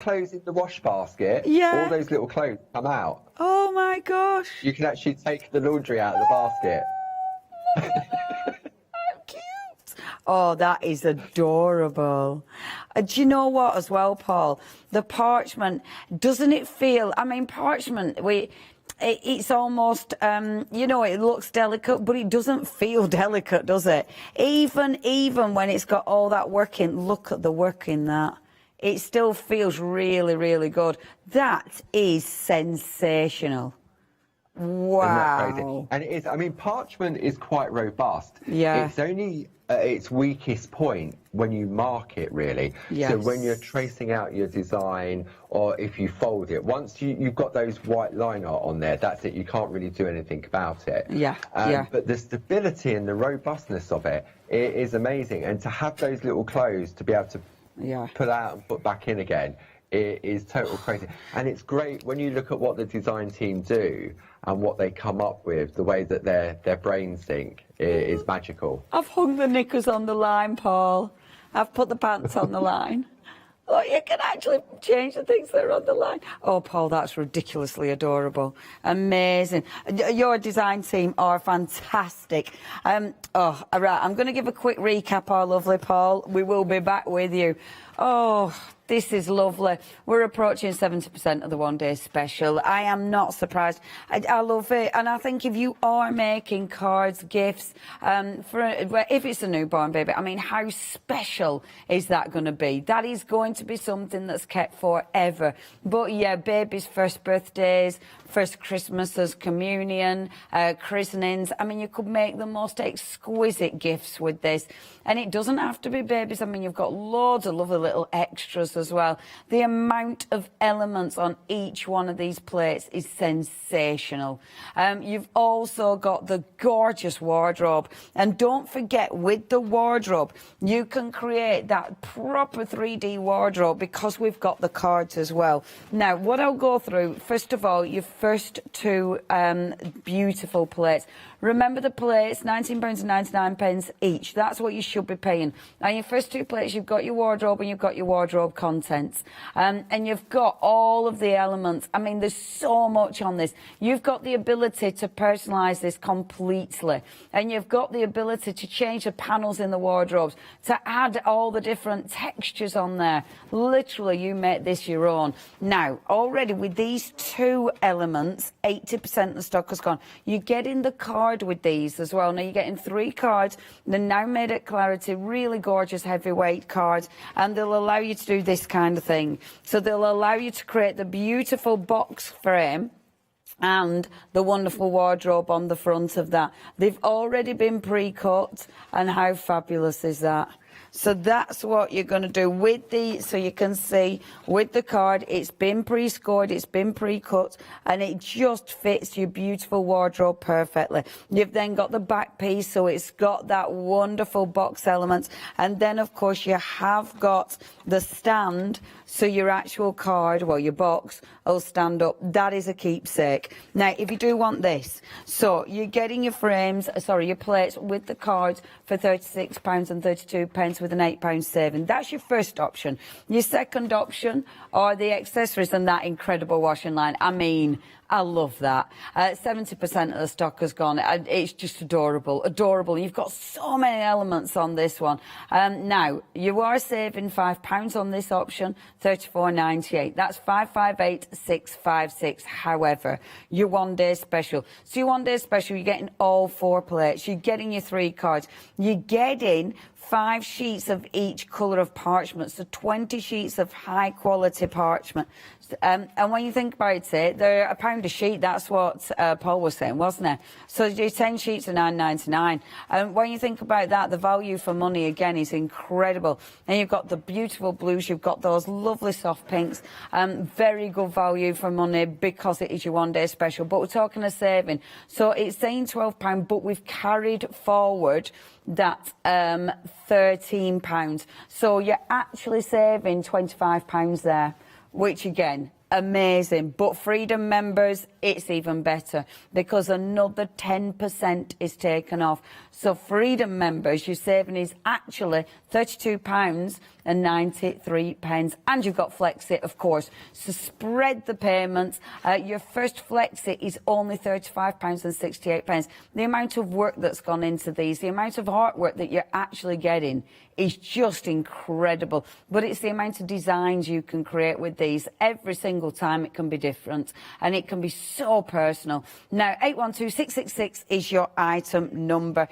clothes in the wash basket, Yeah. all those little clothes come out. Oh my gosh. You can actually take the laundry out of the basket. How cute. Oh, that is adorable. Do you know what as well, Paul? The parchment, doesn't it feel, I mean, parchment, it's almost, you know, it looks delicate, but it doesn't feel delicate, does it? Even when it's got all that work in, look at the work in that. It still feels really, really good. That is sensational. Wow. Isn't that crazy? And it is, I mean, parchment is quite robust. Yeah. It's only at its weakest point when you mark it, really. Yes. So when you're tracing out your design, or if you fold it, once you've got those white line art on there, that's it. You can't really do anything about it. Yeah, yeah. But the stability and the robustness of it is amazing. And to have those little clothes to be able to pull out and put back in again, it is total crazy. And it's great when you look at what the design team do and what they come up with, the way that their brains think is magical. I've hung the knickers on the line, Paul. I've put the pants on the line. Oh, you can actually change the things that are on the line. Oh, Paul, that's ridiculously adorable. Amazing. Your design team are fantastic. Right, I'm going to give a quick recap, our lovely Paul. We will be back with you. Oh, this is lovely. We're approaching 70% of the one-day special. I am not surprised. I love it. And I think if you are making cards, gifts, if it's a newborn baby, I mean, how special is that going to be? That is going to be something that's kept forever. But yeah, babies' first birthdays, first Christmases, communion, christenings. I mean, you could make the most exquisite gifts with this. And it doesn't have to be babies. I mean, you've got loads of lovely little extras as well. The amount of elements on each one of these plates is sensational. You've also got the gorgeous wardrobe. And don't forget, with the wardrobe, you can create that proper 3D wardrobe because we've got the cards as well. Now, what I'll go through, first of all, your first two beautiful plates. Remember the plates, £19.99 each. That's what you should be paying. Now, your first two plates, you've got your wardrobe and you've got your wardrobe contents. And you've got all of the elements. I mean, there's so much on this. You've got the ability to personalise this completely. And you've got the ability to change the panels in the wardrobes, to add all the different textures on there. Literally, you make this your own. Now, already with these two elements, 80% of the stock has gone. You get in the card with these as well. Now you're getting 3 cards. They're now made at Clarity, really gorgeous heavyweight cards, and they'll allow you to do this kind of thing. So they'll allow you to create the beautiful box frame and the wonderful wardrobe on the front of that. They've already been pre-cut, and how fabulous is that? So that's what you're going to do with the, so you can see with the card, it's been pre-scored, it's been pre-cut, and it just fits your beautiful wardrobe perfectly. You've then got the back piece, so it's got that wonderful box element. And then, of course, you have got the stand, so your actual card, well, your box, will stand up. That is a keepsake. Now, if you do want this, so you're getting your frames, your plates with the cards for £36.32 with an £8 saving. That's your first option. Your second option are the accessories and that incredible washing line. I mean, I love that. 70% of the stock has gone. It's just adorable, adorable. You've got so many elements on this one. Now, you are saving £5 on this option, $34.98. That's $558,656. However, your one-day special. So your one-day special, you're getting all 4 plates. You're getting your 3 cards. You're getting 5 sheets of each colour of parchment, so 20 sheets of high-quality parchment. And when you think about it, they're £1 a sheet. That's what Paul was saying, wasn't it? So your 10 sheets are £9.99. And when you think about that, the value for money, again, is incredible. And you've got the beautiful blues. You've got those lovely soft pinks. Very good value for money because it is your one-day special. But we're talking a saving. So it's saying £12, but we've carried forward that £13. So you're actually saving £25 there, which again amazing. But Freedom members, it's even better because another 10% is taken off. So Freedom members, your saving is actually £32.93, and you've got Flexit, of course. So spread the payments. Your first Flexit is only £35.68. The amount of work that's gone into these, the amount of artwork that you're actually getting is just incredible. But it's the amount of designs you can create with these. Every single time it can be different, and it can be so personal. Now, 812666 is your item number.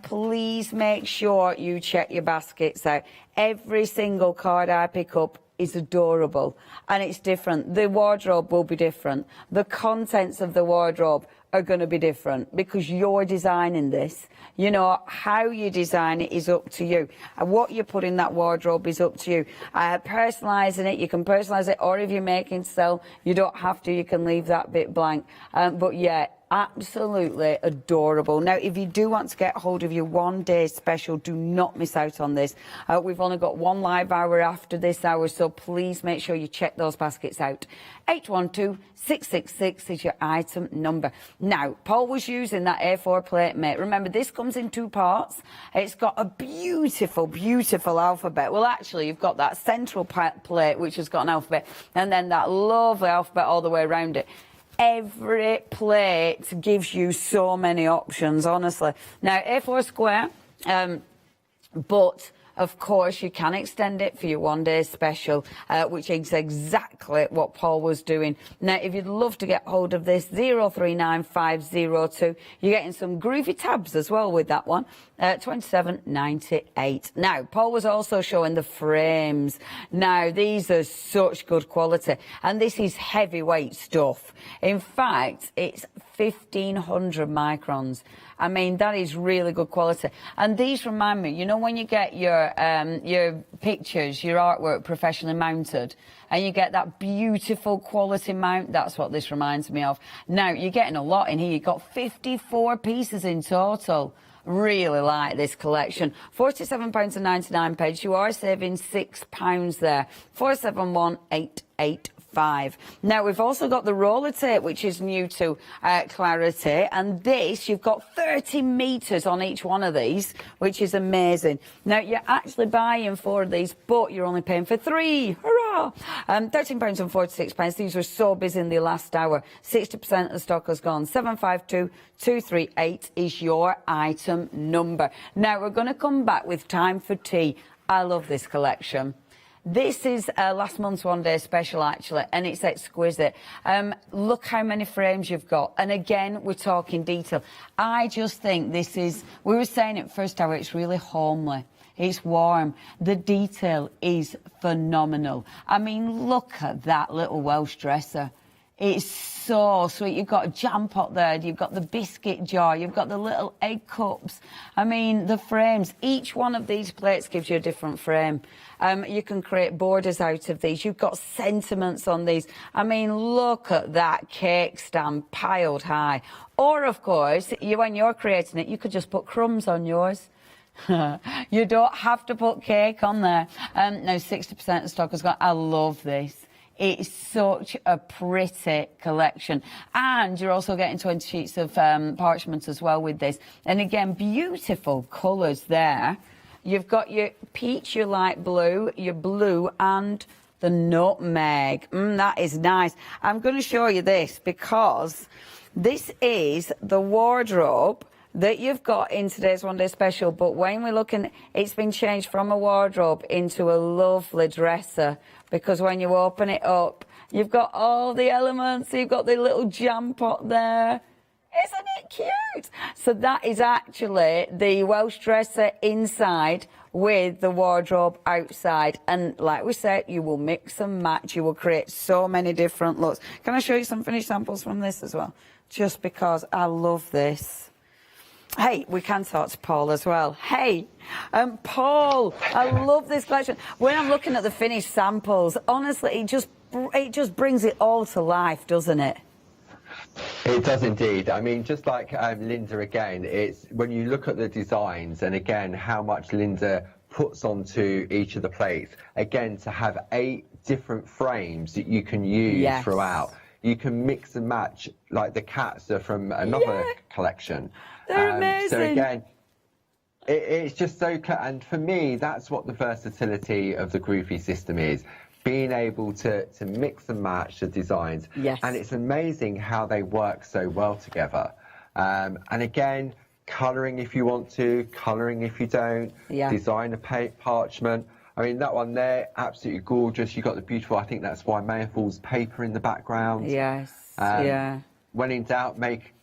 Please make sure you check your baskets out. Every single card I pick up is adorable, and it's different. The wardrobe will be different. The contents of the wardrobe are going to be different because you're designing this. You know, how you design it is up to you. And what you put in that wardrobe is up to you. Personalising it, you can personalise it, or if you're making sell, you don't have to, you can leave that bit blank. But yeah, absolutely adorable. Now, if you do want to get hold of your one-day special, do not miss out on this. We've only got one live hour after this hour, so please make sure you check those baskets out. 812666 is your item number. Now, Paul was using that A4 plate, mate. Remember, this comes in 2 parts. It's got a beautiful, beautiful alphabet. Well, actually, you've got that central plate, which has got an alphabet, and then that lovely alphabet all the way around it. Every plate gives you so many options, honestly. Now, A4 square, but of course you can extend it for your one-day special, which is exactly what Paul was doing. Now, if you'd love to get hold of this, 039502, you're getting some groovy tabs as well with that one, £27.98. Now, Paul was also showing the frames. Now, these are such good quality, and this is heavyweight stuff. In fact, it's 1,500 microns. I mean, that is really good quality. And these remind me, you know, when you get your pictures, your artwork professionally mounted, and you get that beautiful quality mount, that's what this reminds me of. Now, you're getting a lot in here. You've got 54 pieces in total. Really like this collection. £47.99. You are saving £6 there. 471885. Now, we've also got the roller tape, which is new to Clarity, and this, you've got 30 metres on each one of these, which is amazing. Now, you're actually buying 4 of these, but you're only paying for 3. Hurrah! £13.46. These were so busy in the last hour. 60% of the stock has gone. 752238 is your item number. Now, we're going to come back with Time for Tea. I love this collection. This is last month's one-day special, actually, and it's exquisite. Look how many frames you've got. And again, we're talking detail. I just think this is, we were saying it first hour, it's really homely. It's warm. The detail is phenomenal. I mean, look at that little Welsh dresser. It's so sweet. You've got a jam pot there. You've got the biscuit jar. You've got the little egg cups. I mean, the frames. Each one of these plates gives you a different frame. You can create borders out of these. You've got sentiments on these. I mean, look at that cake stand piled high. Or, of course, when you're creating it, you could just put crumbs on yours. You don't have to put cake on there. Now, 60% of stock has gone. I love this. It's such a pretty collection. And you're also getting 20 sheets of parchment as well with this. And again, beautiful colours there. You've got your peach, your light blue, your blue, and the nutmeg. That is nice. I'm going to show you this because this is the wardrobe that you've got in today's one-day special. But when we're looking, it's been changed from a wardrobe into a lovely dresser, because when you open it up, you've got all the elements. You've got the little jam pot there. Isn't it cute? So that is actually the Welsh dresser inside with the wardrobe outside. And like we said, you will mix and match. You will create so many different looks. Can I show you some finished samples from this as well? Just because I love this. Hey, we can talk to Paul as well. Hey, Paul, I love this collection. When I'm looking at the finished samples, honestly, it just brings it all to life, doesn't it? It does indeed. I mean, just like Linda again, it's when you look at the designs and again how much Linda puts onto each of the plates. Again, to have 8 different frames that you can use throughout. You can mix and match, like the cats are from another collection. They're amazing. So again, it's just so clear. And for me, that's what the versatility of the Groovy system is. Being able to mix and match the designs. Yes. And it's amazing how they work so well together. And again, colouring if you want to, colouring if you don't, designer parchment. I mean, that one there, absolutely gorgeous. You've got the beautiful, I think that's why Mayerfall's paper in the background. Yes, When in doubt, make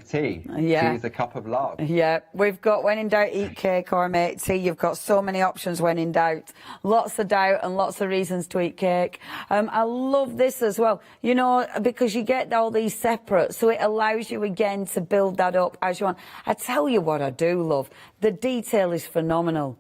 tea. Yeah. Tea is a cup of love. Yeah, we've got when in doubt, eat cake or make tea. You've got so many options when in doubt. Lots of doubt and lots of reasons to eat cake. I love this as well, you know, because you get all these separate, so it allows you again to build that up as you want. I tell you what I do love. The detail is phenomenal.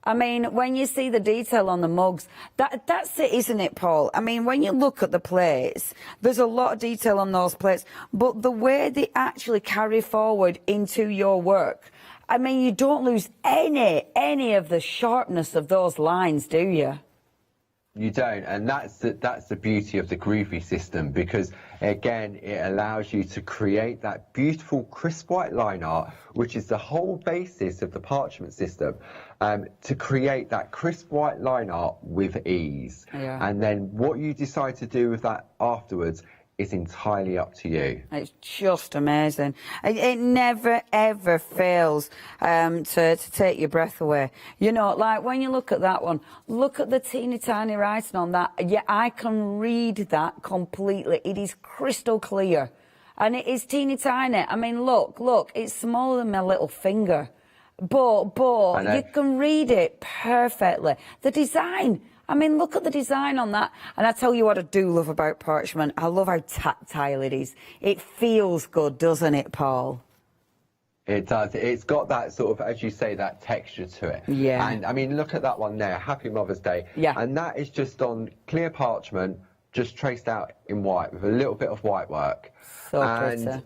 I mean, when you see the detail on the mugs, that's it, isn't it, Paul? I mean, when you look at the plates, there's a lot of detail on those plates, but the way they actually carry forward into your work, I mean, you don't lose any of the sharpness of those lines, do you? You don't, and that's the beauty of the Groovy system, because again it allows you to create that beautiful crisp white line art, which is the whole basis of the parchment system, to create that crisp white line art with ease. And then what you decide to do with that afterwards is entirely up to you. It's just amazing. It never, ever fails to take your breath away. You know, like when you look at that one, look at the teeny tiny writing on that. Yeah, I can read that completely. It is crystal clear. And it is teeny tiny. I mean, look, it's smaller than my little finger. But you can read it perfectly. The design, I mean, look at the design on that. And I tell you what I do love about parchment. I love how tactile it is. It feels good, doesn't it, Paul? It does. It's got that sort of, as you say, that texture to it. Yeah. And I mean, look at that one there. Happy Mother's Day. Yeah. And that is just on clear parchment, just traced out in white with a little bit of white work. So pretty.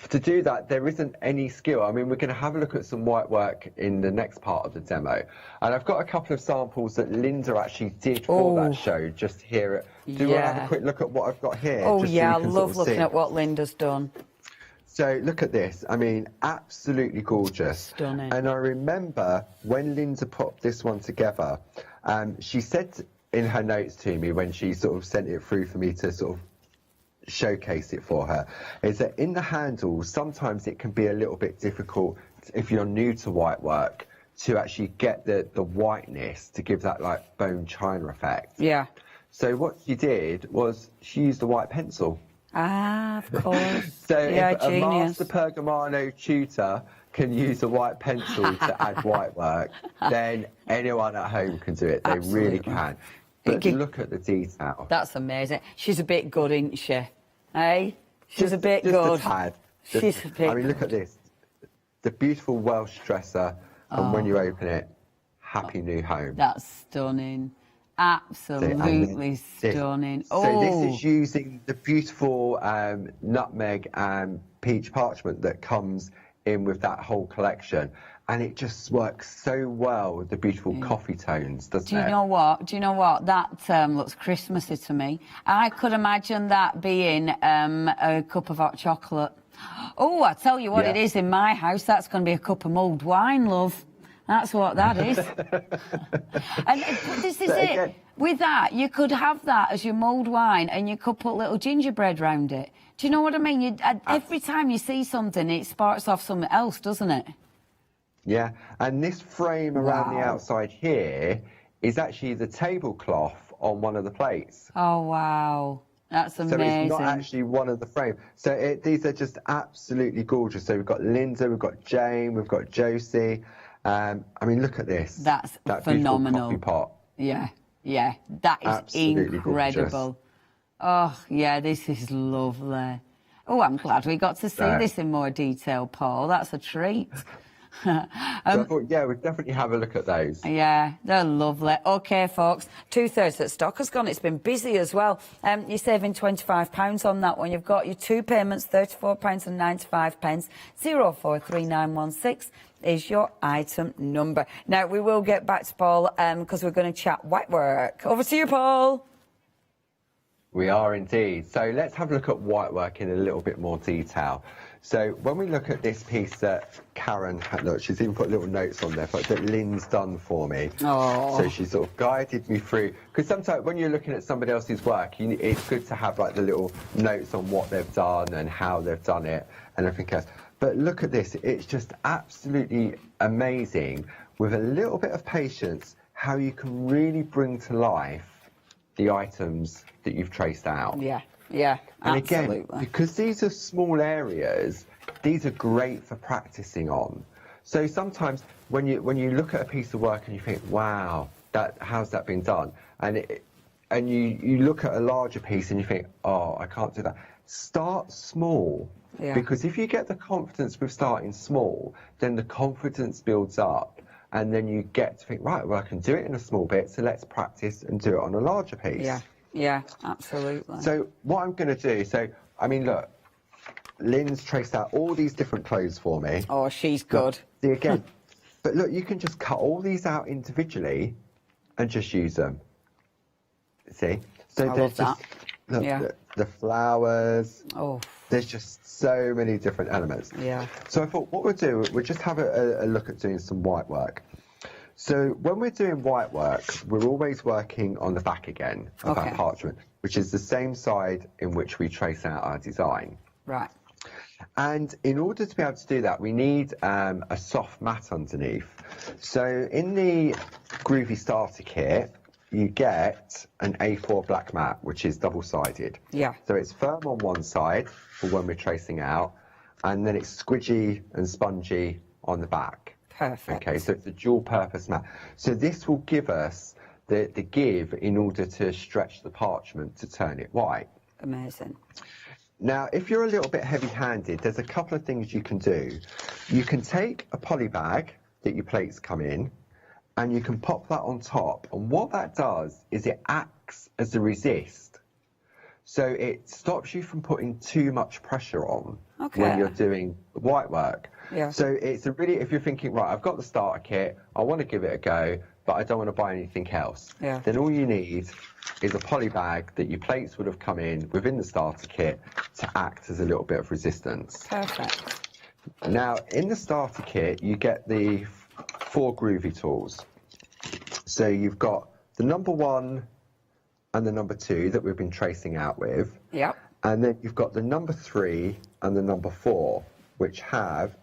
To do that, there isn't any skill. I mean, we're going to have a look at some white work in the next part of the demo. And I've got a couple of samples that Linda actually did for that show, just here. Do you want to have a quick look at what I've got here? Oh, yeah, I love looking at what Linda's done. So look at this. I mean, absolutely gorgeous. Stunning. And I remember when Linda put this one together, she said in her notes to me when she sort of sent it through for me to sort of showcase it for her, is that in the handles sometimes it can be a little bit difficult if you're new to white work to actually get the whiteness to give that like bone china effect. Yeah. So what she did was she used a white pencil. Ah, of course. So yeah, if a master Pergamano tutor can use a white pencil to add white work, then anyone at home can do it. They really can. But look at the detail. That's amazing. She's a bit good, isn't she? Hey, she's a bit just good. A tad. She's a bit. I mean, look at this. The beautiful Welsh dresser, and when you open it, happy new home. That's stunning. Absolutely stunning. So this is using the beautiful nutmeg and peach parchment that comes in with that whole collection. And it just works so well with the beautiful coffee tones, doesn't it? Do you know what? That looks Christmassy to me. I could imagine that being a cup of hot chocolate. Oh, I tell you what it is in my house. That's going to be a cup of mulled wine, love. That's what that is. And this is it. Again, with that, you could have that as your mulled wine and you could put little gingerbread round it. Do you know what I mean? Every time you see something, it sparks off something else, doesn't it? Yeah, and this frame around the outside here is actually the tablecloth on one of the plates. Oh, wow. That's amazing. So it's not actually one of the frames. So these are just absolutely gorgeous. So we've got Linda, we've got Jane, we've got Josie. I mean, look at this. That phenomenal. Coffee pot. Yeah, that is absolutely incredible. Gorgeous. Oh, yeah, this is lovely. Oh, I'm glad we got to see this in more detail, Paul. That's a treat. So I thought, yeah, we'd definitely have a look at those. Yeah, they're lovely. OK, folks, 2/3 that stock has gone. It's been busy as well. You're saving £25 on that one. You've got your two payments, £34.95, 043916 is your item number. Now, we will get back to Paul because we're going to chat white work. Over to you, Paul. We are indeed. So let's have a look at white work in a little bit more detail. So when we look at this piece that Karen had, look, she's even put little notes on there that Lynn's done for me. Oh. So she sort of guided me through, because sometimes when you're looking at somebody else's work, it's good to have like the little notes on what they've done and how they've done it and everything else. But look at this, it's just absolutely amazing with a little bit of patience how you can really bring to life the items that you've traced out. Yeah, yeah, and absolutely. again, because these are small areas, these are great for practicing on. So sometimes when you look at a piece of work and you think, wow, how's that been done? And you look at a larger piece and you think, oh, I can't do that. Start small. Yeah. Because if you get the confidence with starting small, then the confidence builds up. And then you get to think, right, well, I can do it in a small bit, so let's practice and do it on a larger piece. Yeah, yeah, absolutely. So what I'm going to do, I mean, look, Lynn's traced out all these different clothes for me. Oh, she's good. See, again, but look, you can just cut all these out individually and just use them. See? So I there's love just, that. look, Yeah. the flowers. Oh. There's just so many different elements. Yeah. So I thought what we'll do, we'll just have a look at doing some white work. So when we're doing white work, we're always working on the back again of our parchment, which is the same side in which we trace out our design. Right. And in order to be able to do that, we need a soft mat underneath. So in the Groovy Starter Kit, you get an A4 black mat, which is double-sided. Yeah. So it's firm on one side for when we're tracing out, and then it's squidgy and spongy on the back. Perfect. Okay, so it's a dual-purpose mat. So this will give us the give in order to stretch the parchment to turn it white. Amazing. Now, if you're a little bit heavy-handed, there's a couple of things you can do. You can take a poly bag that your plates come in, and you can pop that on top. And what that does is it acts as a resist. So it stops you from putting too much pressure on when you're doing white work. Yeah. So it's a really, if you're thinking, right, I've got the starter kit, I want to give it a go, but I don't want to buy anything else. Yeah. Then all you need is a poly bag that your plates would have come in within the starter kit to act as a little bit of resistance. Perfect. Now, in the starter kit, you get the 4 groovy tools. So you've got the number 1 and the number 2 that we've been tracing out with. Yep. And then you've got the number 3 and the number 4, which have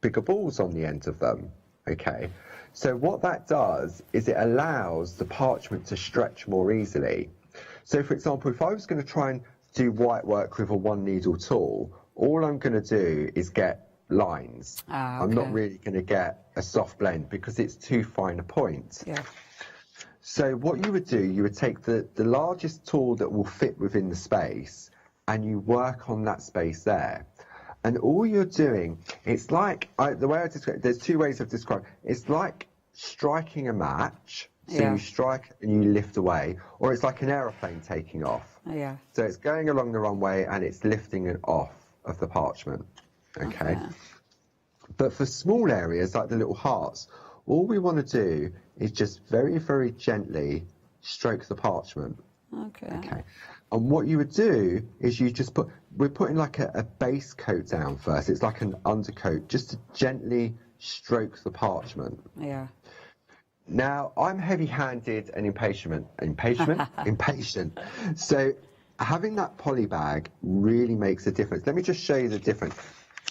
bigger balls on the end of them. Okay. So what that does is it allows the parchment to stretch more easily. So for example, if I was going to try and do white work with a 1 needle tool, all I'm going to do is get lines. I'm not really going to get a soft blend because it's too fine a point. Yeah. So what you would do, you would take the largest tool that will fit within the space and you work on that space there. And all you're doing, it's like, the way I describe it, there's 2 ways of describing it. It's like striking a match. So you strike and you lift away, or it's like an aeroplane taking off. Yeah. So it's going along the runway and it's lifting it off of the parchment. Okay. But for small areas like the little hearts, all we want to do is just very, very gently stroke the parchment. Okay. And what you would do is you just we're putting like a base coat down first. It's like an undercoat, just to gently stroke the parchment. Yeah. Now, I'm heavy-handed and impatient. So having that poly bag really makes a difference. Let me just show you the difference.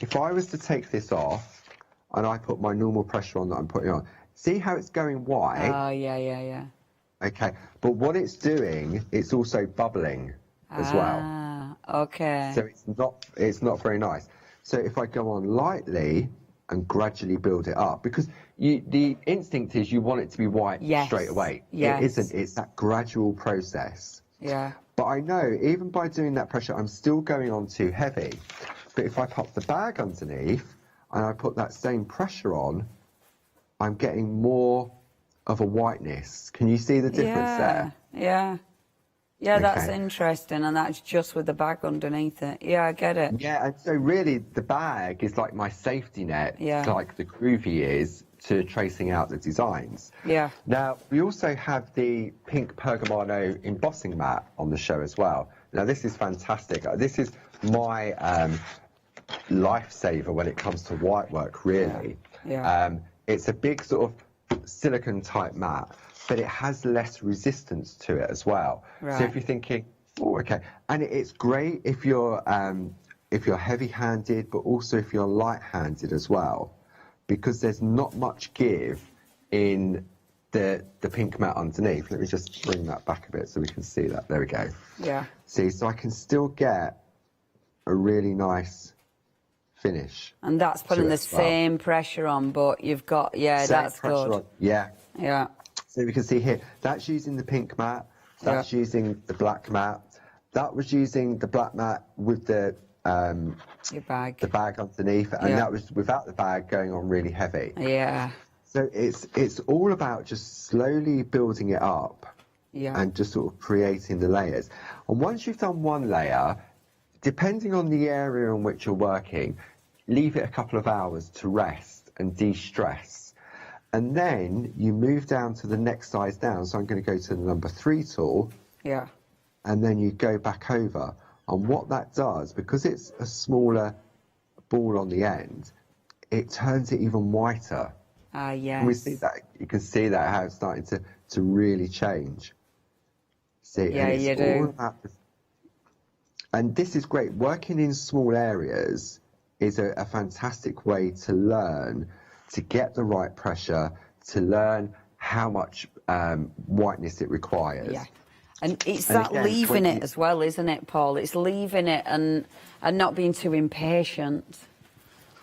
If I was to take this off and I put my normal pressure on that I'm putting on, see how it's going white? Oh, yeah. Okay, but what it's doing, it's also bubbling as well. Okay. So it's not very nice. So if I go on lightly and gradually build it up, because the instinct is you want it to be white straight away. Yes. It isn't. It's that gradual process. Yeah. But I know even by doing that pressure, I'm still going on too heavy. But if I pop the bag underneath and I put that same pressure on, I'm getting more of a whiteness. Can you see the difference there? Yeah. Yeah, that's interesting, and that's just with the bag underneath it. Yeah, I get it. Yeah, and so really the bag is like my safety net, like the groovy is to tracing out the designs. Yeah. Now, we also have the pink Pergamano embossing mat on the show as well. Now, this is fantastic. This is my lifesaver when it comes to white work, really. Yeah. It's a big sort of silicone type mat, but it has less resistance to it as well. Right. So if you're thinking, oh, okay, and it's great if you're heavy-handed, but also if you're light-handed as well, because there's not much give in the pink mat underneath. Let me just bring that back a bit so we can see that. There we go. Yeah. See, so I can still get a really nice finish. And that's putting the same pressure on, but you've got, that's good. On. Yeah. Yeah. So we can see here, that's using the pink mat, that's using the black mat. That was using the black mat with the your bag. The bag underneath, and that was without the bag going on really heavy. Yeah. So it's all about just slowly building it up and just sort of creating the layers. And once you've done one layer, depending on the area in which you're working, leave it a couple of hours to rest and de-stress. And then you move down to the next size down. So I'm going to go to the number 3 tool. Yeah. And then you go back over. And what that does, because it's a smaller ball on the end, it turns it even whiter. Yes. And we see that, you can see that how it's starting to really change. See, yeah, and it's you do. All about and this is great. Working in small areas is a fantastic way to learn, to get the right pressure, to learn how much whiteness it requires. Yeah. And it's that again, leaving it as well, isn't it, Paul? It's leaving it and not being too impatient.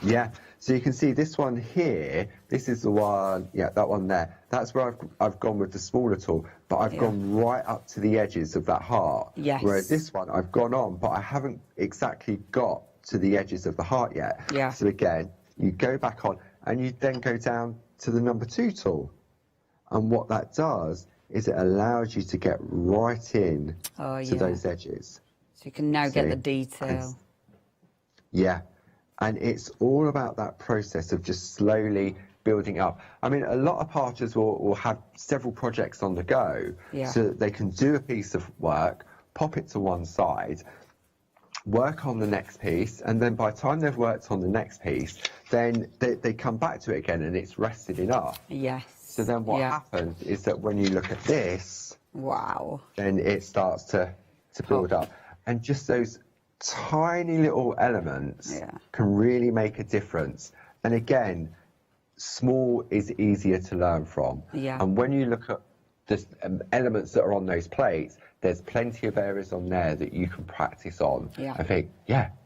Yeah. So you can see this one here, this is the one, that one there. That's where I've gone with the smaller tool, but I've gone right up to the edges of that heart. Yes. Whereas this one, I've gone on, but I haven't exactly got to the edges of the heart yet. Yeah. So again, you go back on, and you then go down to the number 2 tool. And what that does is it allows you to get right in to those edges. So you can now get the detail. And it's all about that process of just slowly building up. I mean, a lot of artists will have several projects on the go, so that they can do a piece of work, pop it to one side, work on the next piece, and then by the time they've worked on the next piece, then they come back to it again and it's rested enough. Yes. So then what happens is that when you look at this, then it starts to build up. And just those tiny little elements can really make a difference. And again, small is easier to learn from. And when you look at the elements that are on those plates, there's plenty of areas on there that you can practice on. I think,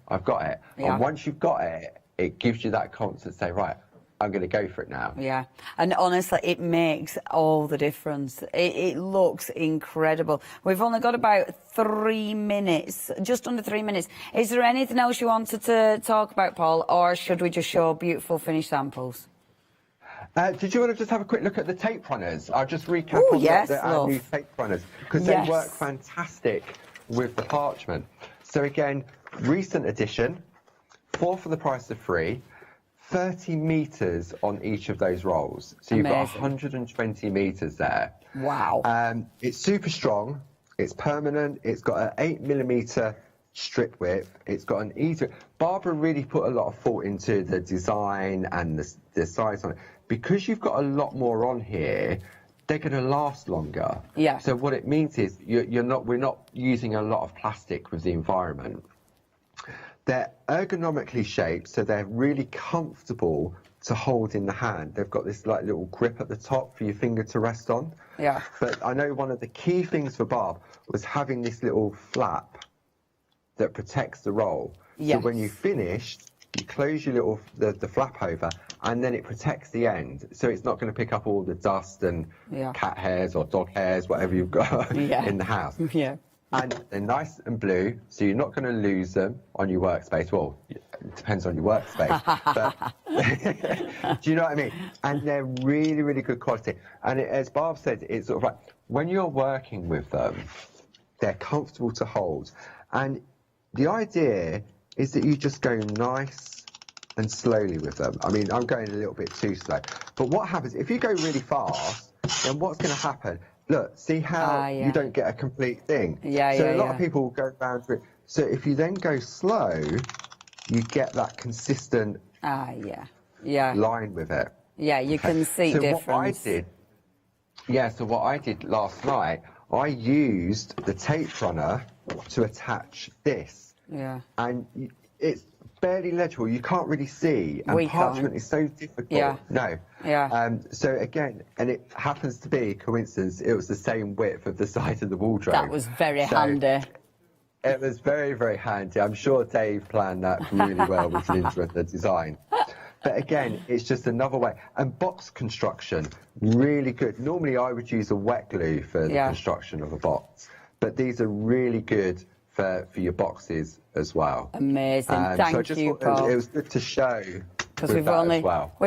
I've got it. And once you've got it, it gives you that confidence to say, right, I'm going to go for it now. Yeah, and honestly, it makes all the difference. It looks incredible. We've only got about 3 minutes, just under 3 minutes. Is there anything else you wanted to talk about, Paul, or should we just show beautiful finished samples? Did you want to just have a quick look at the tape runners? I'll just recap on our new tape runners, because they work fantastic with the parchment. So again, recent edition, 4 for the price of 3. 30 metres on each of those rolls. So you've got 120 metres there. Wow. It's super strong. It's permanent. It's got an 8mm strip width. It's got an easy... Barbara really put a lot of thought into the design and the size on it. Because you've got a lot more on here, they're going to last longer. Yeah. So what it means is we're not using a lot of plastic with the environment. They're ergonomically shaped, so they're really comfortable to hold in the hand. They've got this like little grip at the top for your finger to rest on. Yeah. But I know one of the key things for Barb was having this little flap that protects the roll. Yes. So when you finish, you close your little the flap over, and then it protects the end, so it's not going to pick up all the dust and cat hairs or dog hairs, whatever you've got in the house. Yeah. And they're nice and blue, so you're not going to lose them on your workspace. Well, it depends on your workspace. But do you know what I mean? And they're really, really good quality. And as Barb said, it's sort of like, when you're working with them, they're comfortable to hold. And the idea is that you just go nice and slowly with them. I mean, I'm going a little bit too slow. But what happens, if you go really fast, then what's going to happen? Look, see how you don't get a complete thing? So a lot of people go around with it. So if you then go slow, you get that consistent line with it. Yeah, you can see difference. What I did, so what I did last night, I used the tape runner to attach this. Yeah. And it's barely legible. You can't really see. And parchment is so difficult. Yeah. No. Yeah. So again, and it happens to be a coincidence, it was the same width of the side of the wardrobe. That was very handy. It was very, very handy. I'm sure Dave planned that really well with the design. But again, it's just another way. And box construction, really good. Normally I would use a wet glue for the construction of a box, but these are really good for your boxes as well. Amazing. Thank you, Paul. It was good to show. Because we've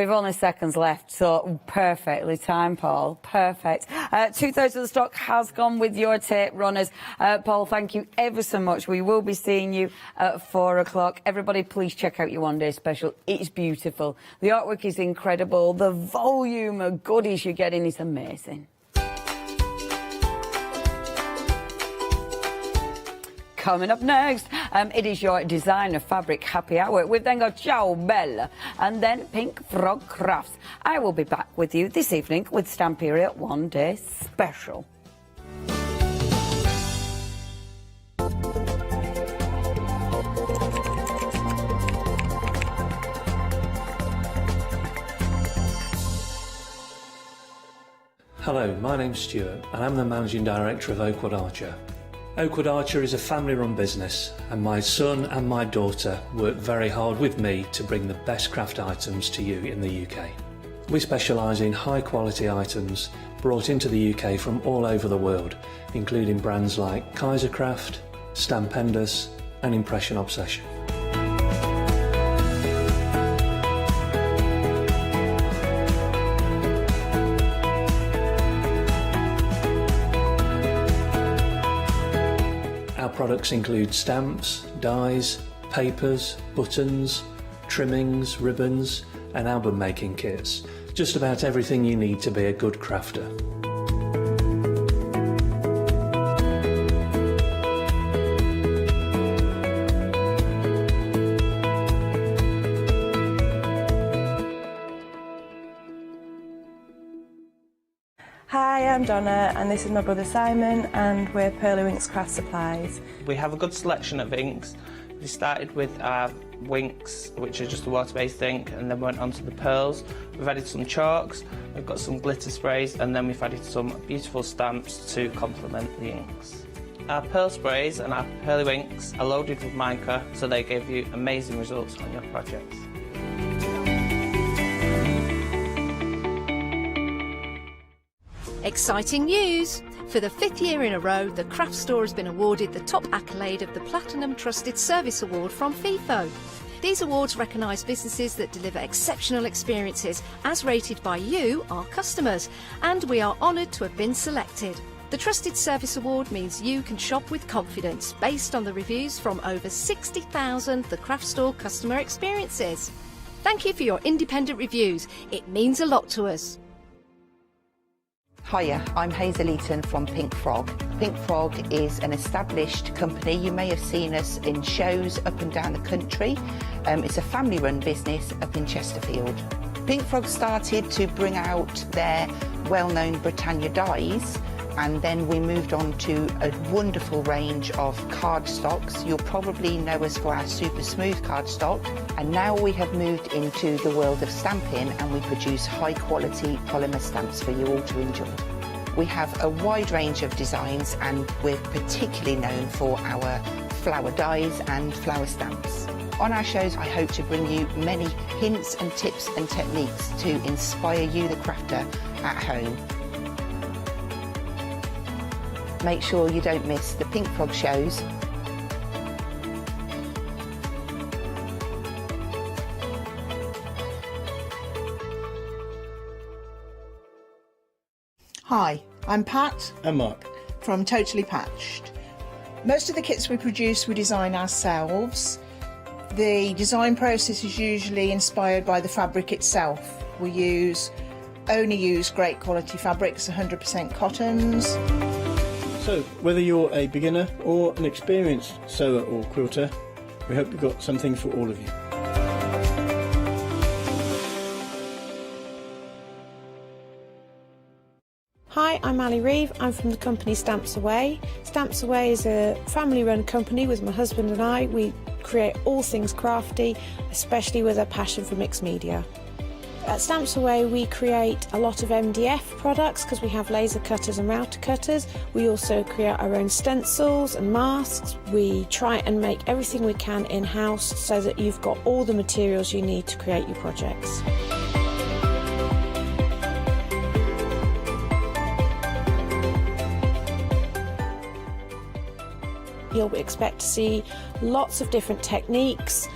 only seconds left, so perfectly timed, Paul. Perfect. 2/3 of the stock has gone with your tape runners. Paul, thank you ever so much. We will be seeing you at 4 o'clock. Everybody, please check out your one-day special. It's beautiful. The artwork is incredible. The volume of goodies you're getting is amazing. Coming up next, it is your designer fabric happy hour. We've then got Ciao Bella and then Pink Frog Crafts. I will be back with you this evening with Stamperia One Day Special. Hello, my name's Stuart and I'm the Managing Director of Oakwood Archer. Oakwood Archer is a family-run business and my son and my daughter work very hard with me to bring the best craft items to you in the UK. We specialise in high-quality items brought into the UK from all over the world, including brands like Kaisercraft, Stampendous and Impression Obsession. Products include stamps, dies, papers, buttons, trimmings, ribbons and album making kits. Just about everything you need to be a good crafter. Hi, I'm Donna and this is my brother Simon and we're Pearly Winks Craft Supplies. We have a good selection of inks. We started with our Winks, which are just a water-based ink, and then went on to the pearls. We've added some chalks, we've got some glitter sprays, and then we've added some beautiful stamps to complement the inks. Our pearl sprays and our Pearly Winks are loaded with mica, so they give you amazing results on your projects. Exciting news! For the 5th year in a row, the craft store has been awarded the top accolade of the Platinum Trusted Service Award from Feefo. These awards recognise businesses that deliver exceptional experiences as rated by you, our customers, and we are honoured to have been selected. The Trusted Service Award means you can shop with confidence based on the reviews from over 60,000 The Craft Store customer experiences. Thank you for your independent reviews. It means a lot to us. Hiya, I'm Hazel Eaton from Pink Frog. Pink Frog is an established company. You may have seen us in shows up and down the country. It's a family-run business up in Chesterfield. Pink Frog started to bring out their well-known Britannia dies, and then we moved on to a wonderful range of cardstocks. You'll probably know us for our super smooth cardstock, and now we have moved into the world of stamping and we produce high quality polymer stamps for you all to enjoy. We have a wide range of designs and we're particularly known for our flower dies and flower stamps. On our shows I hope to bring you many hints and tips and techniques to inspire you, the crafter, at home. Make sure you don't miss the Pink Frog shows. Hi, I'm Pat. I'm Mark. From Totally Patched. Most of the kits we produce we design ourselves. The design process is usually inspired by the fabric itself. We only use great quality fabrics, 100% cottons. So, whether you're a beginner or an experienced sewer or quilter, we hope we've got something for all of you. Hi, I'm Ali Reeve. I'm from the company Stamps Away. Stamps Away is a family-run company with my husband and I. We create all things crafty, especially with a passion for mixed media. At Stamps Away we create a lot of MDF products because we have laser cutters and router cutters. We also create our own stencils and masks. We try and make everything we can in-house so that you've got all the materials you need to create your projects. You'll expect to see lots of different techniques,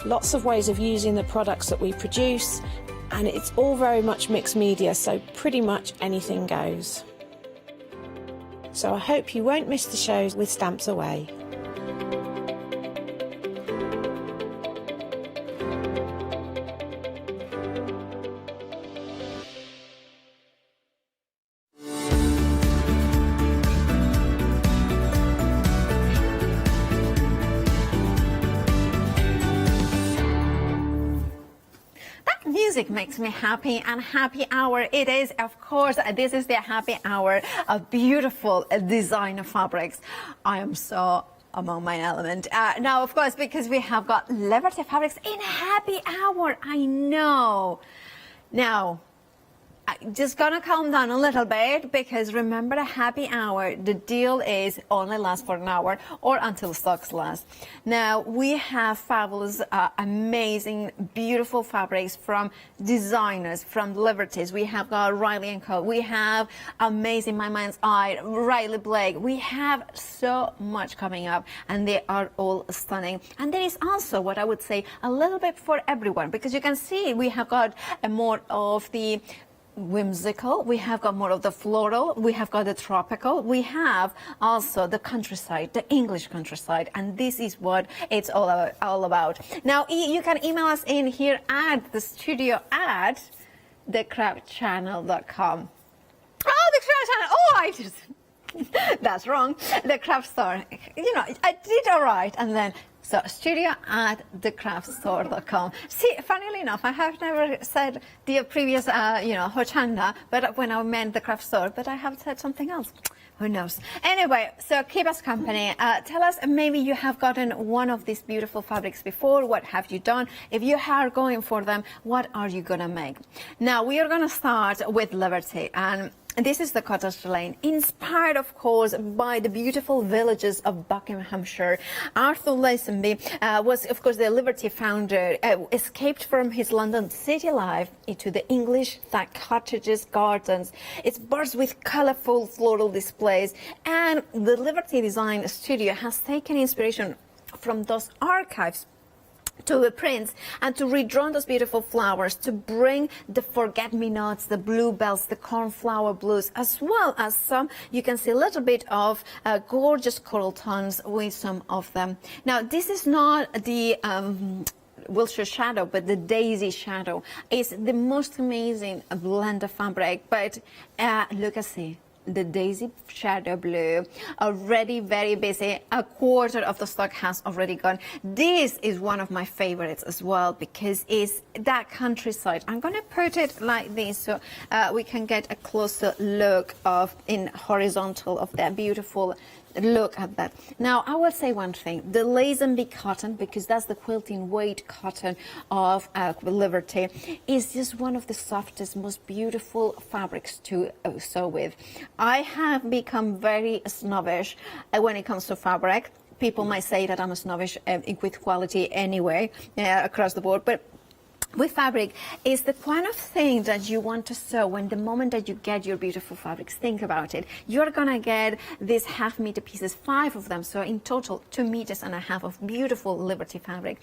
lots of ways of using the products that we produce, and it's all very much mixed media, so pretty much anything goes. So I hope you won't miss the shows with Stamps Away. Music makes me happy, and happy hour it is. Of course, this is the happy hour of beautiful designer fabrics. I am so among my element. Now, of course, because we have got Liberty Fabrics in happy hour. I know. Now, I'm just gonna calm down a little bit, because remember, the happy hour, the deal is only lasts for an hour or until stocks last. Now, we have fabulous, amazing, beautiful fabrics from designers, from Liberties. We have got Riley & Co. We have amazing, my mind's eye, Riley Blake. We have so much coming up, and they are all stunning. And there is also, what I would say, a little bit for everyone, because you can see we have got more of the whimsical, we have got more of the floral, we have got the tropical, we have also the countryside, the English countryside, and this is what it's all about. Now, you can email us in here at the studio at thecraftchannel.com. Oh, the craft channel! Oh, I just... That's wrong. The craft store. You know, I did all right, and then... So, studio at thecraftstore.com. See, funnily enough, I have never said the previous, Hochanda, but when I meant the craft store, but I have said something else. Who knows? Anyway, so keep us company. Tell us, maybe you have gotten one of these beautiful fabrics before. What have you done? If you are going for them, what are you going to make? Now, we are going to start with Liberty, and this is the cottage lane, inspired, of course, by the beautiful villages of Buckinghamshire. Arthur Lazenby was, of course, the Liberty founder, escaped from his London city life into the English thatched cottages, gardens. It's bursting with colourful floral displays, and the Liberty Design Studio has taken inspiration from those archives to the prints and to redraw those beautiful flowers, to bring the forget-me-nots, the bluebells, the cornflower blues, as well as some, you can see a little bit of gorgeous coral tones with some of them. Now, this is not the Wiltshire shadow, but the daisy shadow is the most amazing blend of fabric. But look and see. The daisy shadow blue, already very busy. A quarter of the stock has already gone. This is one of my favorites as well, because it's that countryside. I'm going to put it like this so we can get a closer look of in horizontal of that beautiful look at that. Now, I will say one thing. The Lazenby cotton, because that's the quilting weight cotton of Liberty, is just one of the softest, most beautiful fabrics to sew with. I have become very snobbish when it comes to fabric. People might say that I'm a snobbish with quality anyway, across the board, but with fabric is the kind of thing that you want to sew when the moment that you get your beautiful fabrics. Think about it. You're gonna get these 1/2 meter pieces, 5 of them, so in total 2.5 meters of beautiful Liberty fabric.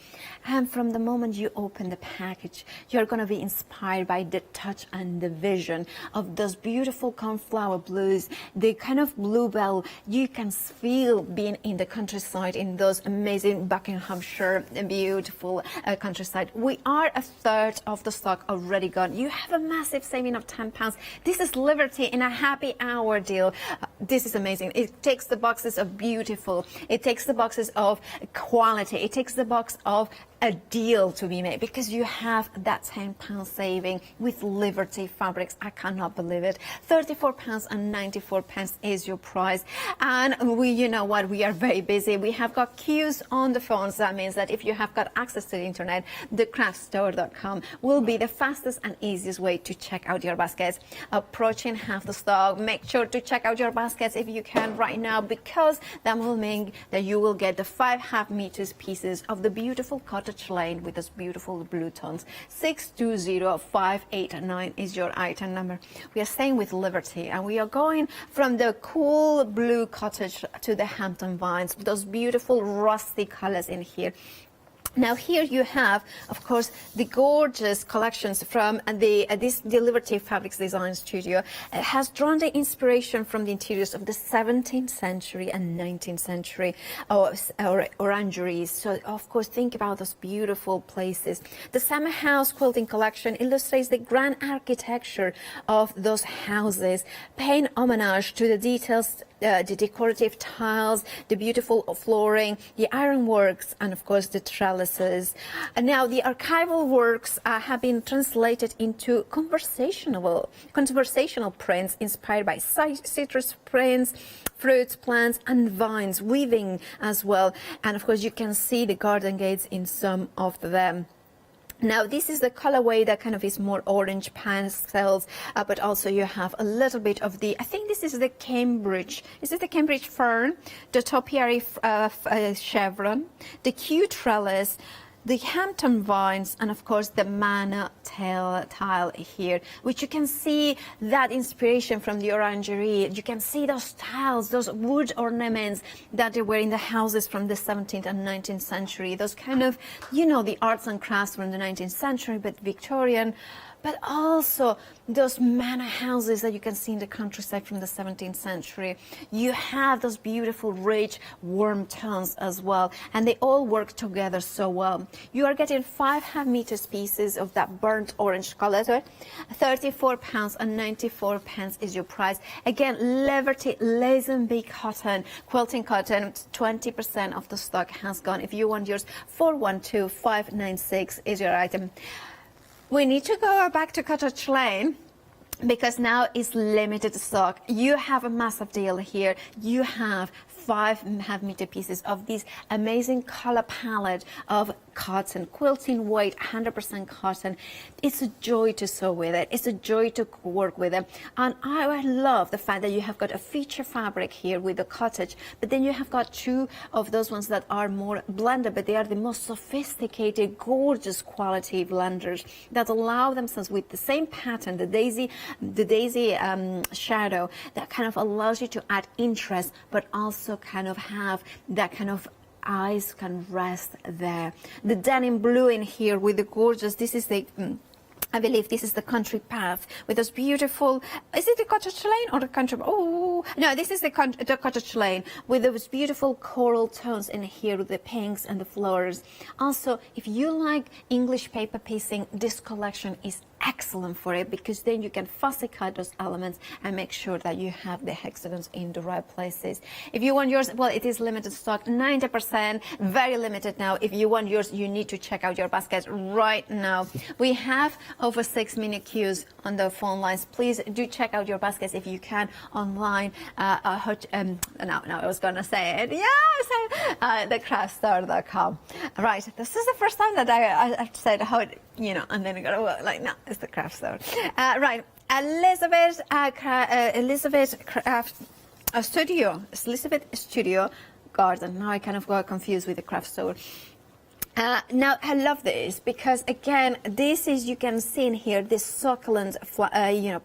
And from the moment you open the package, you're gonna be inspired by the touch and the vision of those beautiful cornflower blues, the kind of bluebell. You can feel being in the countryside, in those amazing Buckinghamshire beautiful countryside. We are a third of the stock already gone. You have a massive saving of £10. This is Liberty in a happy hour deal. This is amazing. It takes the boxes of beautiful. It takes the boxes of quality. It takes the box of a deal to be made, because you have that £10 saving with Liberty fabrics. I cannot believe it. £34.94 is your price. And you know what, we are very busy. We have got queues on the phones. That means that if you have got access to the internet, thecraftstore.com will be the fastest and easiest way to check out your baskets. Approaching half the stock. Make sure to check out your baskets if you can right now, because that will mean that you will get the 5.5 meters pieces of the beautiful cottage lane with those beautiful blue tones. 620589 is your item number. We are staying with Liberty, and we are going from the cool blue cottage to the Hampton vines, those beautiful rusty colors in here. Now here you have, of course, the gorgeous collections from the Liberty Fabrics Design Studio. It has drawn the inspiration from the interiors of the 17th century and 19th century orangeries. So, of course, think about those beautiful places. The Summer House Quilting Collection illustrates the grand architecture of those houses, paying homage to the details, the decorative tiles, the beautiful flooring, the ironworks, and, of course, the trellises. And now the archival works have been translated into conversational prints inspired by citrus prints, fruits, plants, and vines, weaving as well. And of course you can see the garden gates in some of them. Now this is the colorway that kind of is more orange pastels, but also you have a little bit of the, I think this is the Cambridge, is it the Cambridge fern, the topiary chevron, the Q trellis, the Hampton vines, and of course the Manna tile here, which you can see that inspiration from the orangery. You can see those tiles, those wood ornaments that they were in the houses from the 17th and 19th century. Those kind of, you know, the arts and crafts from the 19th century, but Victorian. But also those manor houses that you can see in the countryside from the 17th century. You have those beautiful, rich, warm tones as well, and they all work together so well. You are getting 5.5 meters pieces of that burnt orange color. £34.94 is your price. Again, Liberty Lazenby cotton, quilting cotton, 20% of the stock has gone. If you want yours, 412596 is your item. We need to go back to Cottage Lane, because now it's limited stock. You have a massive deal here. You have 5.5 meter pieces of this amazing color palette of cotton, quilting weight, 100% cotton. It's a joy to sew with it. It's a joy to work with it. And I love the fact that you have got a feature fabric here with the cottage, but then you have got 2 of those ones that are more blended, but they are the most sophisticated, gorgeous quality blenders that allow themselves with the same pattern, the daisy shadow, that kind of allows you to add interest, but also kind of have that kind of eyes can rest there. The denim blue in here with the gorgeous, this is the I believe this is the country path with those beautiful, is it the Cottage Lane or the country? Oh, no, this is the Cottage Lane with those beautiful coral tones in here with the pinks and the flowers. Also, if you like English paper piecing, this collection is excellent for it, because then you can fussy cut those elements and make sure that you have the hexagons in the right places. If you want yours, well, it is limited stock, 90%, very limited now. If you want yours, you need to check out your baskets right now. We have over 6-minute queues on the phone lines. Please do check out your baskets if you can online. No, I was going to say it. Yeah, thecraftstore.com. Right, this is the first time that I said how, you know, and then I got to like, no, it's the craft store. Right, Elizabeth Studio Garden. Now I kind of got confused with the craft store. Now, I love this because, again, this is, you can see in here, this succulent,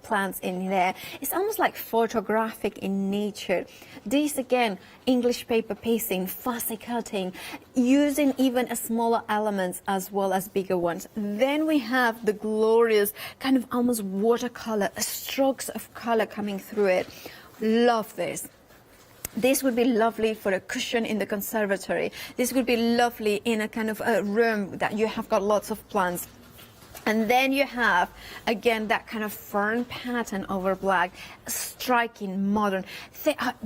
plants in there. It's almost like photographic in nature. This, again, English paper pasting, fussy cutting, using even smaller elements as well as bigger ones. Then we have the glorious kind of almost watercolor, strokes of color coming through it. Love this. This would be lovely for a cushion in the conservatory. This would be lovely in a kind of a room that you have got lots of plants. And then you have, again, that kind of fern pattern over black, striking, modern.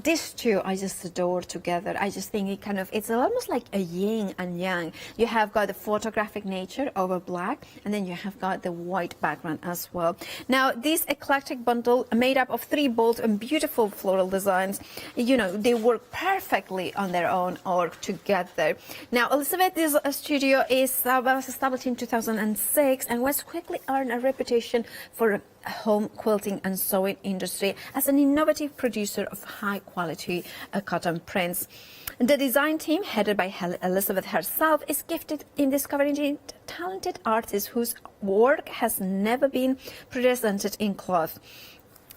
These two I just adore together. I just think it's almost like a yin and yang. You have got the photographic nature over black, and then you have got the white background as well. Now, this eclectic bundle made up of 3 bold and beautiful floral designs, they work perfectly on their own or together. Now, Elizabeth's studio was established in 2006 and was quickly earned a reputation for home quilting and sewing industry as an innovative producer of high quality cotton prints. The design team, headed by Elizabeth herself, is gifted in discovering talented artists whose work has never been presented in cloth.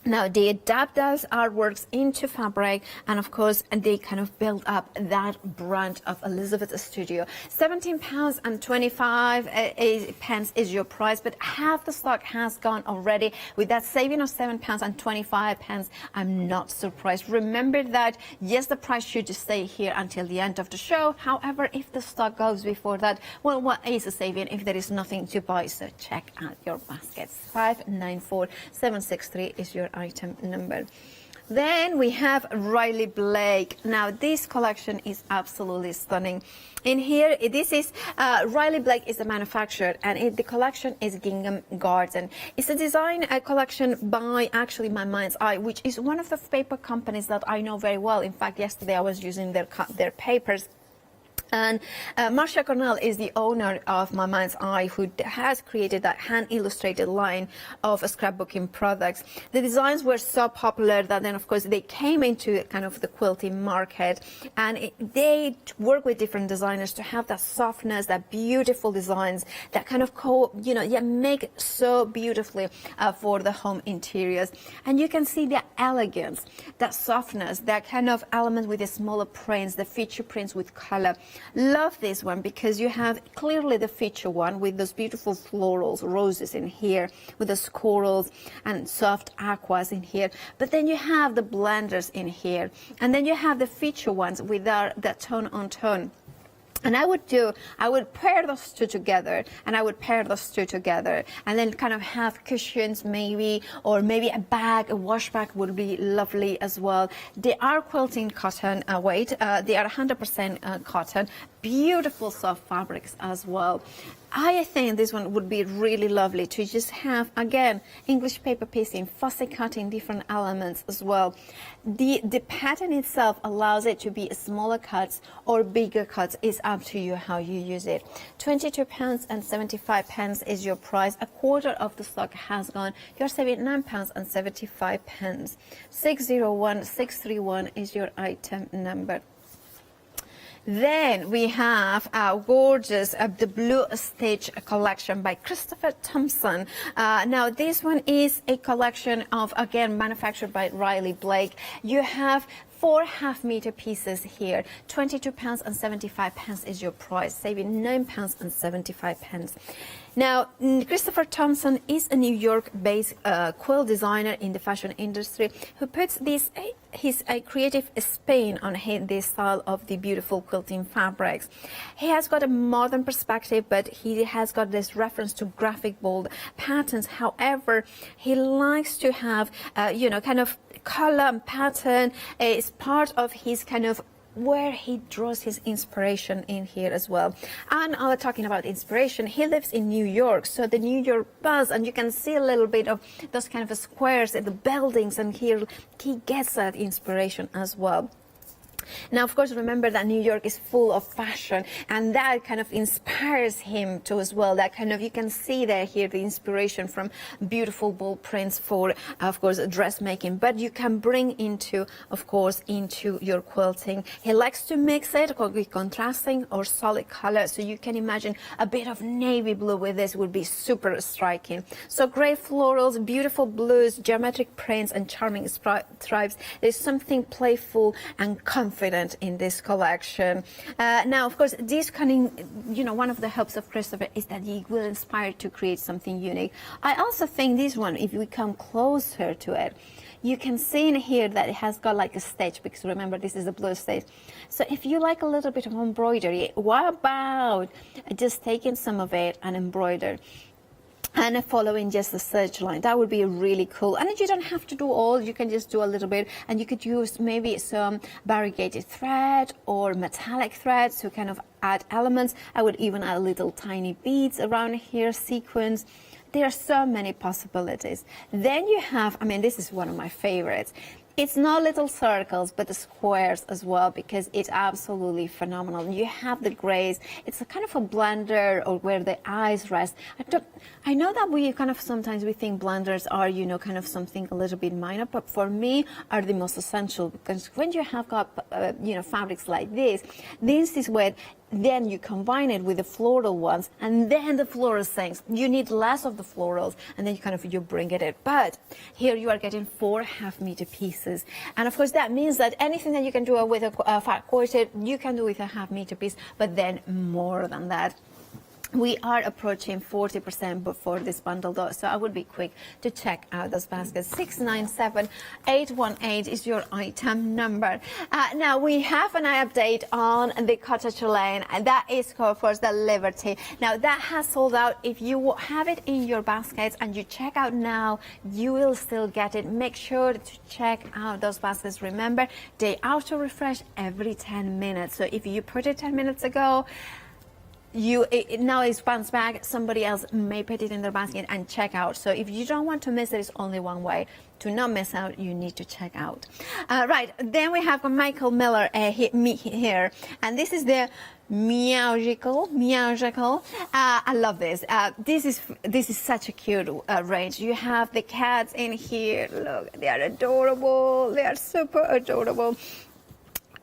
Now, they adapt those artworks into fabric, and of course, they kind of build up that brand of Elizabeth's studio. £17.25 is your price, but half the stock has gone already. With that saving of £7.25, I'm not surprised. Remember that, yes, the price should stay here until the end of the show. However, if the stock goes before that, well, what is a saving if there is nothing to buy? So check out your baskets. 594763 is your item number. Then we have Riley Blake. Now, this collection is absolutely stunning. In here, this is Riley Blake is the manufacturer, and the collection is Gingham Garden. It's a design collection by actually My Mind's Eye, which is one of the paper companies that I know very well. In fact, yesterday I was using their papers. And Marcia Cornell is the owner of My Mind's Eye, who has created that hand-illustrated line of scrapbooking products. The designs were so popular that then, of course, they came into kind of the quilting market, and they work with different designers to have that softness, that beautiful designs that kind of make so beautifully for the home interiors. And you can see the elegance, that softness, that kind of element with the smaller prints, the feature prints with color. Love this one because you have clearly the feature one with those beautiful florals, roses in here, with the corals and soft aquas in here. But then you have the blenders in here, and then you have the feature ones with that tone on tone. And I would pair those two together, and then kind of have cushions maybe, or maybe a wash bag would be lovely as well. They are quilting cotton weight. They are 100% cotton. Beautiful soft fabrics as well. I think this one would be really lovely to just have, again, English paper pasting, fussy cutting, different elements as well. The pattern itself allows it to be smaller cuts or bigger cuts. It's up to you how you use it. £22.75 is your price. A quarter of the stock has gone. You're saving £9.75. 601631 is your item number. Then we have our gorgeous the Blue Stitch collection by Christopher Thompson. Now this one is a collection of, again, manufactured by Riley Blake. You have 4 half-meter pieces here. £22.75 is your price, saving £9.75. Now, Christopher Thompson is a New York-based quilt designer in the fashion industry who puts his creative spin on this style of the beautiful quilting fabrics. He has got a modern perspective, but he has got this reference to graphic, bold patterns. However, he likes to have, kind of color and pattern is part of his kind of where he draws his inspiration in here as well. And talking about inspiration, he lives in New York, so the New York buzz, and you can see a little bit of those kind of squares in the buildings, and here he gets that inspiration as well. Now, of course, remember that New York is full of fashion, and that kind of inspires him too as well. That kind of, you can see there here the inspiration from beautiful bold prints for, of course, dressmaking, but you can bring into, of course, into your quilting. He likes to mix it with contrasting or solid color, so you can imagine a bit of navy blue with this would be super striking. So great florals, beautiful blues, geometric prints, and charming stripes. There's something playful and confident in this collection. Now, of course, this kind of, one of the hopes of Christopher is that he will inspire to create something unique. I also think this one, if we come closer to it, you can see in here that it has got like a stitch, because remember, this is a blue stitch. So if you like a little bit of embroidery, what about just taking some of it and embroider and following just the serge line? That would be really cool. And you don't have to do all, you can just do a little bit, and you could use maybe some variegated thread or metallic thread to kind of add elements. I would even add little tiny beads around here, sequins. There are so many possibilities. Then you have, this is one of my favorites. It's not little circles, but the squares as well, because it's absolutely phenomenal. You have the grays. It's a kind of a blender, or where the eyes rest. I know that we kind of sometimes we think blenders are, kind of something a little bit minor, but for me are the most essential, because when you have got, fabrics like this is where then you combine it with the floral ones, and then the floral things. You need less of the florals, and then you bring it in. But here you are getting 4 half-meter pieces. And of course, that means that anything that you can do with a fat quarter, you can do with a half-meter piece, but then more than that. We are approaching 40% for this bundle though, so I would be quick to check out those baskets. 697818 is your item number. Now we have an update on the Cottage Lane, and that is called for the Liberty. Now that has sold out. If you have it in your baskets and you check out now, you will still get it. Make sure to check out those baskets. Remember, they auto refresh every 10 minutes. So if you put it 10 minutes ago, now it's bounced back, somebody else may put it in their basket and check out. So if you don't want to miss, there is only one way to not miss out. You need to check out. Right, then we have Michael Miller here, and this is the Meowgical. I love this. This is such a cute range. You have the cats in here. Look, they are adorable. They are super adorable.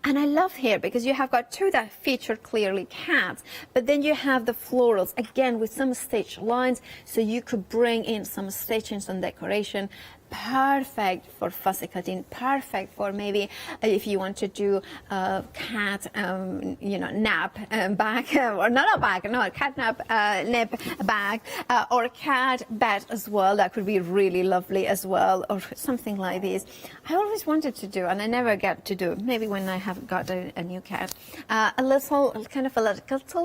And I love here because you have got 2 that feature clearly cats, but then you have the florals, again, with some stitch lines, so you could bring in some stitching, some decoration. Perfect for fussy cutting, perfect for maybe if you want to do a cat, nap bag, or not a bag, no, a cat nap nip bag, or cat bed as well. That could be really lovely as well, or something like this. I always wanted to do, and I never get to do, maybe when I have got a new cat, a little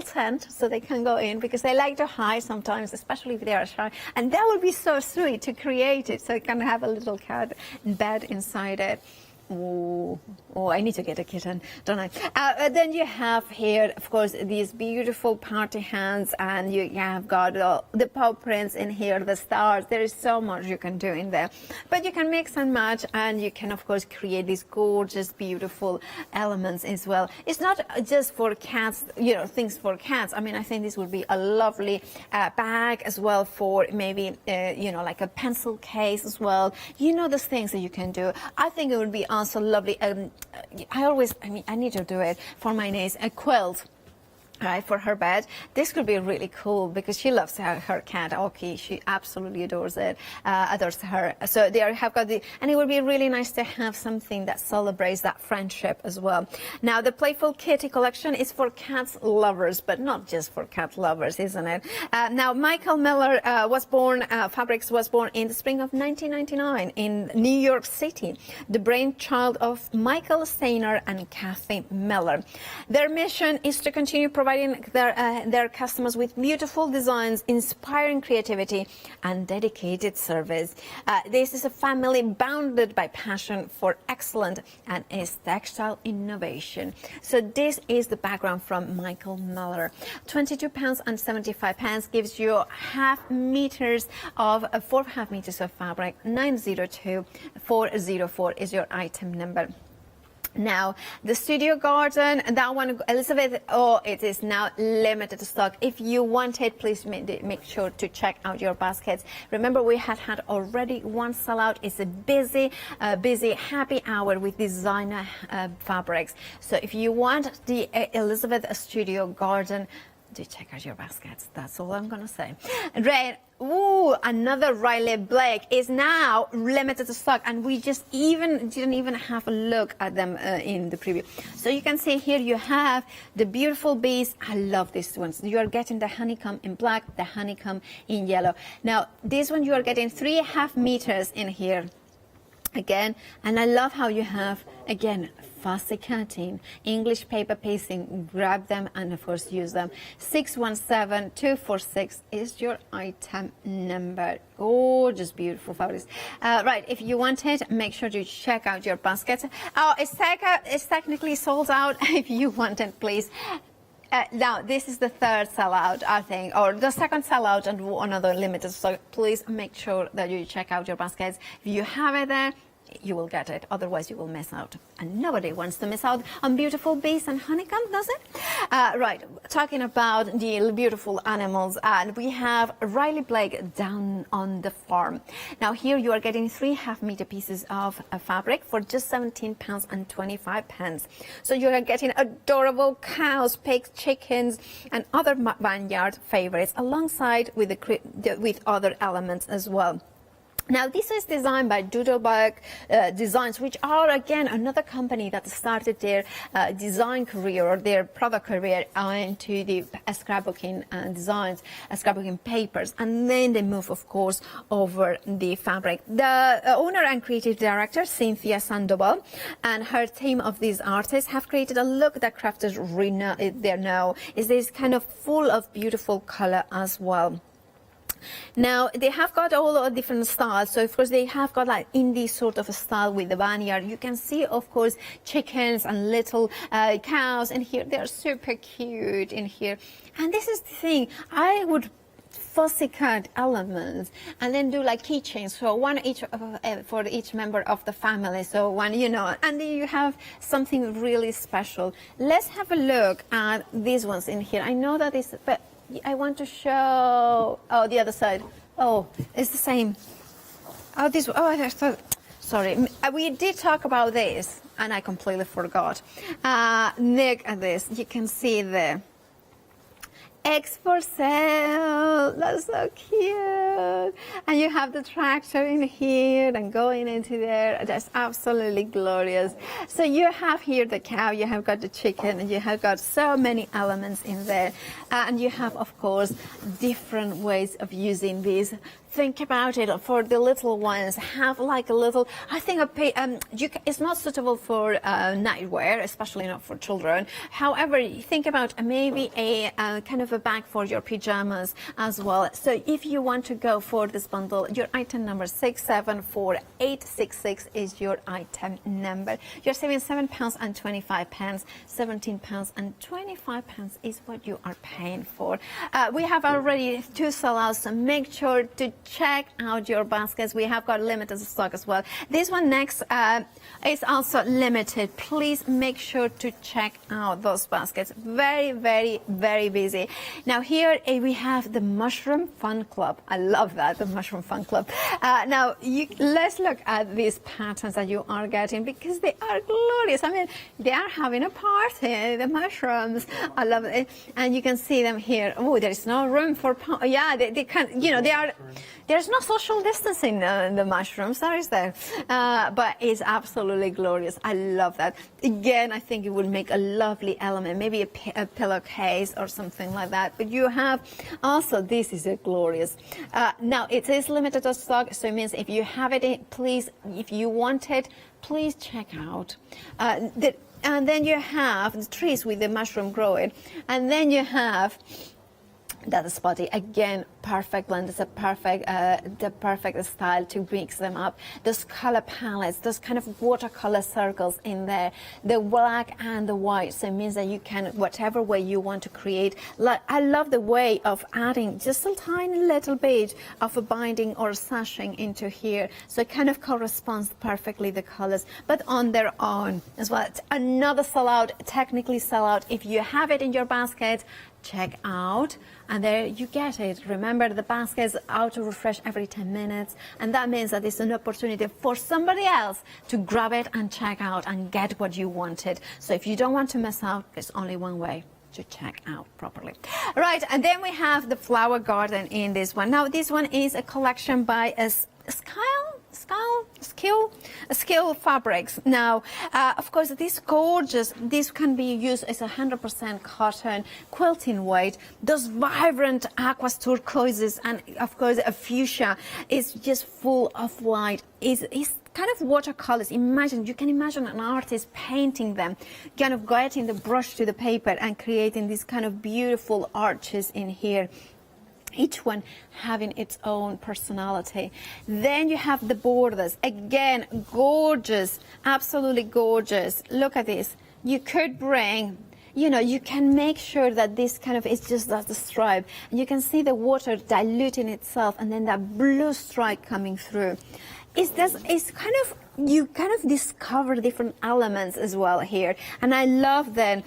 tent so they can go in, because they like to hide sometimes, especially if they are shy, and that would be so sweet to create it, so it can have a little cat bed inside it. Oh, I need to get a kitten, don't I? Then you have here, of course, these beautiful party hands, and you have got the paw prints in here, the stars. There is so much you can do in there. But you can mix and match, and you can, of course, create these gorgeous, beautiful elements as well. It's not just for cats, things for cats. I think this would be a lovely bag as well for maybe, like a pencil case as well. Those things that you can do. I think it would be also lovely. I need to do it for my niece, a quilt. Right, for her bed. This could be really cool because she loves her cat, Oki. She absolutely adores it, adores her. So they have got and it would be really nice to have something that celebrates that friendship as well. Now, the Playful Kitty collection is for cat lovers, but not just for cat lovers, isn't it? Now, Michael Miller Fabrics was born in the spring of 1999 in New York City, the brainchild of Michael Steiner and Kathy Miller. Their mission is to continue providing their customers with beautiful designs, inspiring creativity, and dedicated service. This is a family bounded by passion for excellent and textile innovation. So this is the background from Michael Miller. £22.75 gives you 4.5 meters of fabric. 902404 is your item number. Now, the studio garden, that one, Elizabeth, oh, it is now limited stock. If you want it, please make sure to check out your baskets. Remember, we had already one sellout. It's a busy happy hour with designer fabrics. So if you want the Elizabeth studio garden, do check out your baskets. That's all I'm going to say. Right. Ooh, another Riley Blake is now limited to stock, and we just didn't even have a look at them in the preview. So you can see here you have the beautiful bees. I love these ones. You are getting the honeycomb in black, the honeycomb in yellow. Now, this one you are getting 3.5 meters in here. Again, and I love how you have, again, fussy cutting, English paper pasting, grab them and of course use them. 617246 is your item number. Gorgeous, beautiful fabrics. Right, if you want it, make sure to check out your basket. Oh, it's technically sold out. If you want it, please. Now, this is the third sellout, I think, or the second sellout and another limited. So please make sure that you check out your baskets. If you have it there, you will get it. Otherwise, you will miss out. And nobody wants to miss out on beautiful bees and honeycomb, does it? Right, talking about the beautiful animals, and we have Riley Blake down on the farm. Now, here you are getting 3.5 meter pieces of fabric for just £17.25. So you are getting adorable cows, pigs, chickens, and other vineyard favorites, alongside with with other elements as well. Now, this is designed by Doodlebug Designs, which are, again, another company that started their design career or their product career into the scrapbooking designs, scrapbooking papers, and then they move, of course, over the fabric. The owner and creative director, Cynthia Sandoval, and her team of these artists have created a look that crafters know is this kind of full of beautiful color as well. Now, they have got all the different styles. So, of course, they have got like indie sort of a style with the vineyard. You can see, of course, chickens and little cows in here. They're super cute in here. And this is the thing. I would fussy cut elements and then do like keychains, so one each for each member of the family. So one, and then you have something really special. Let's have a look at these ones in here. I know that is, but I want to show, the other side. Oh, it's the same. Oh, this, I thought, sorry. We did talk about this, and I completely forgot. Look at this. You can see there. Eggs for sale. That's so cute. And you have the tractor in here and going into there. That's absolutely glorious. So you have here the cow, you have got the chicken, and you have got so many elements in there. And you have, of course, different ways of using these. Think about it for the little ones. Have like a little, I think it's not suitable for nightwear, especially not for children. However, think about maybe a kind of a bag for your pajamas as well. So if you want to go for this bundle, your item number 674866 is your item number. You're saving £7.25. £17.25 is what you are paying for. We have already 2 sellouts, so make sure to check out your baskets. We have got limited stock as well. This one next is also limited. Please make sure to check out those baskets. Very, very, very busy. Now here we have the Mushroom Fun Club. I love that, the Mushroom Fun Club. Now let's look at these patterns that you are getting, because they are glorious. I mean, they are having a party, the mushrooms. I love it. And you can see them here. Oh, there is no room for, they can, they are, there's no social distancing in the mushrooms, there is there. But it's absolutely glorious. I love that. Again, I think it will make a lovely element, maybe a pillowcase or something like that. But you have also, this is a glorious. Now, it is limited to stock, so it means if you have it, please, if you want it, please check out. And then you have the trees with the mushroom growing. And then you have That spotty, again, perfect blend. It's a perfect, the perfect style to mix them up. Those color palettes, those kind of watercolor circles in there, the black and the white. So it means that you can, whatever way you want to create. Like, I love the way of adding just a tiny little bit of a binding or sashing into here. So it kind of corresponds perfectly, the colors, but on their own as well. It's another sellout, technically sellout. If you have it in your basket, check out, and there you get it. Remember, the basket is auto refresh every 10 minutes, and that means that it's an opportunity for somebody else to grab it and check out and get what you wanted. So if you don't want to miss out, there's only one way to check out properly. Right, and then we have the flower garden in this one. Now this one is a collection by Skill Fabrics. Now, of course, this gorgeous, this can be used as 100% cotton quilting weight. Those vibrant aqua turquoises and, of course, a fuchsia is just full of light. Is kind of watercolors. Imagine, you can imagine an artist painting them, kind of getting the brush to the paper and creating these kind of beautiful arches in here. Each one having its own personality. Then you have the borders. Again, gorgeous, absolutely gorgeous. Look at this. You could bring, you know, you can make sure that this kind of is just as the stripe. And you can see the water diluting itself and then that blue stripe coming through. It's kind of, you kind of discover different elements as well here. And I love them.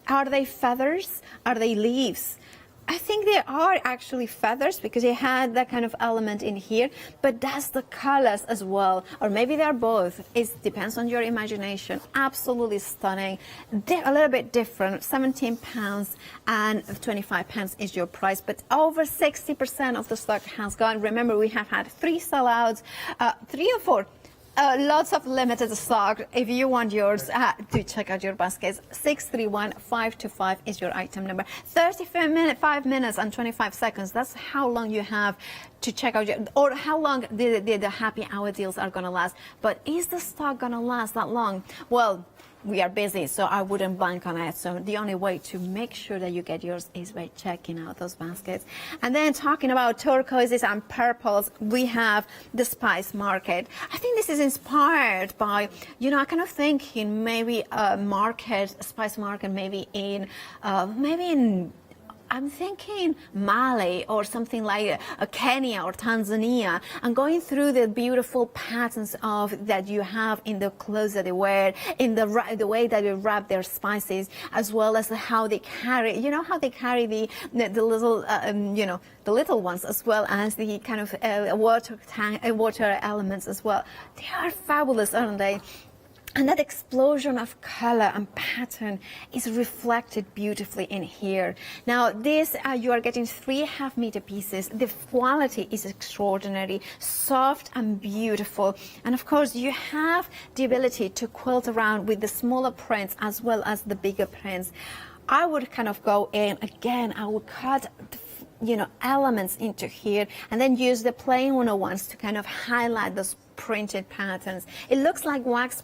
Are they feathers? Are they leaves? I think they are actually feathers because it had that kind of element in here, but that's the colors as well, or maybe they're both. It depends on your imagination. Absolutely stunning. They're a little bit different. £17 and £25 is your price, but over 60% of the stock has gone. Remember, we have had 3 sellouts, 3 or 4. Lots of limited stock. If you want yours, do check out your baskets. 631525 is your item number. 5 minutes and 25 seconds. That's how long you have to check out or how long the happy hour deals are going to last. But is the stock going to last that long? Well, we are busy, so I wouldn't bank on it. So the only way to make sure that you get yours is by checking out those baskets. And then talking about turquoises and purples, we have the Spice Market. I think this is inspired by, you know, I kind of think in maybe a market, a spice market, maybe in I'm thinking Mali or something like Kenya or Tanzania, and going through the beautiful patterns of that you have in the clothes that they wear, in the way that they wrap their spices, as well as how they carry, you know, how they carry the little, you know, the little ones, as well as the kind of water elements as well. They are fabulous, aren't they? And that explosion of color and pattern is reflected beautifully in here. Now this, you are getting 3 half-meter pieces. The quality is extraordinary, soft and beautiful. And of course, you have the ability to quilt around with the smaller prints as well as the bigger prints. I would kind of go in, again, I would cut you know, elements into here and then use the plain ones to kind of highlight those printed patterns. It looks like wax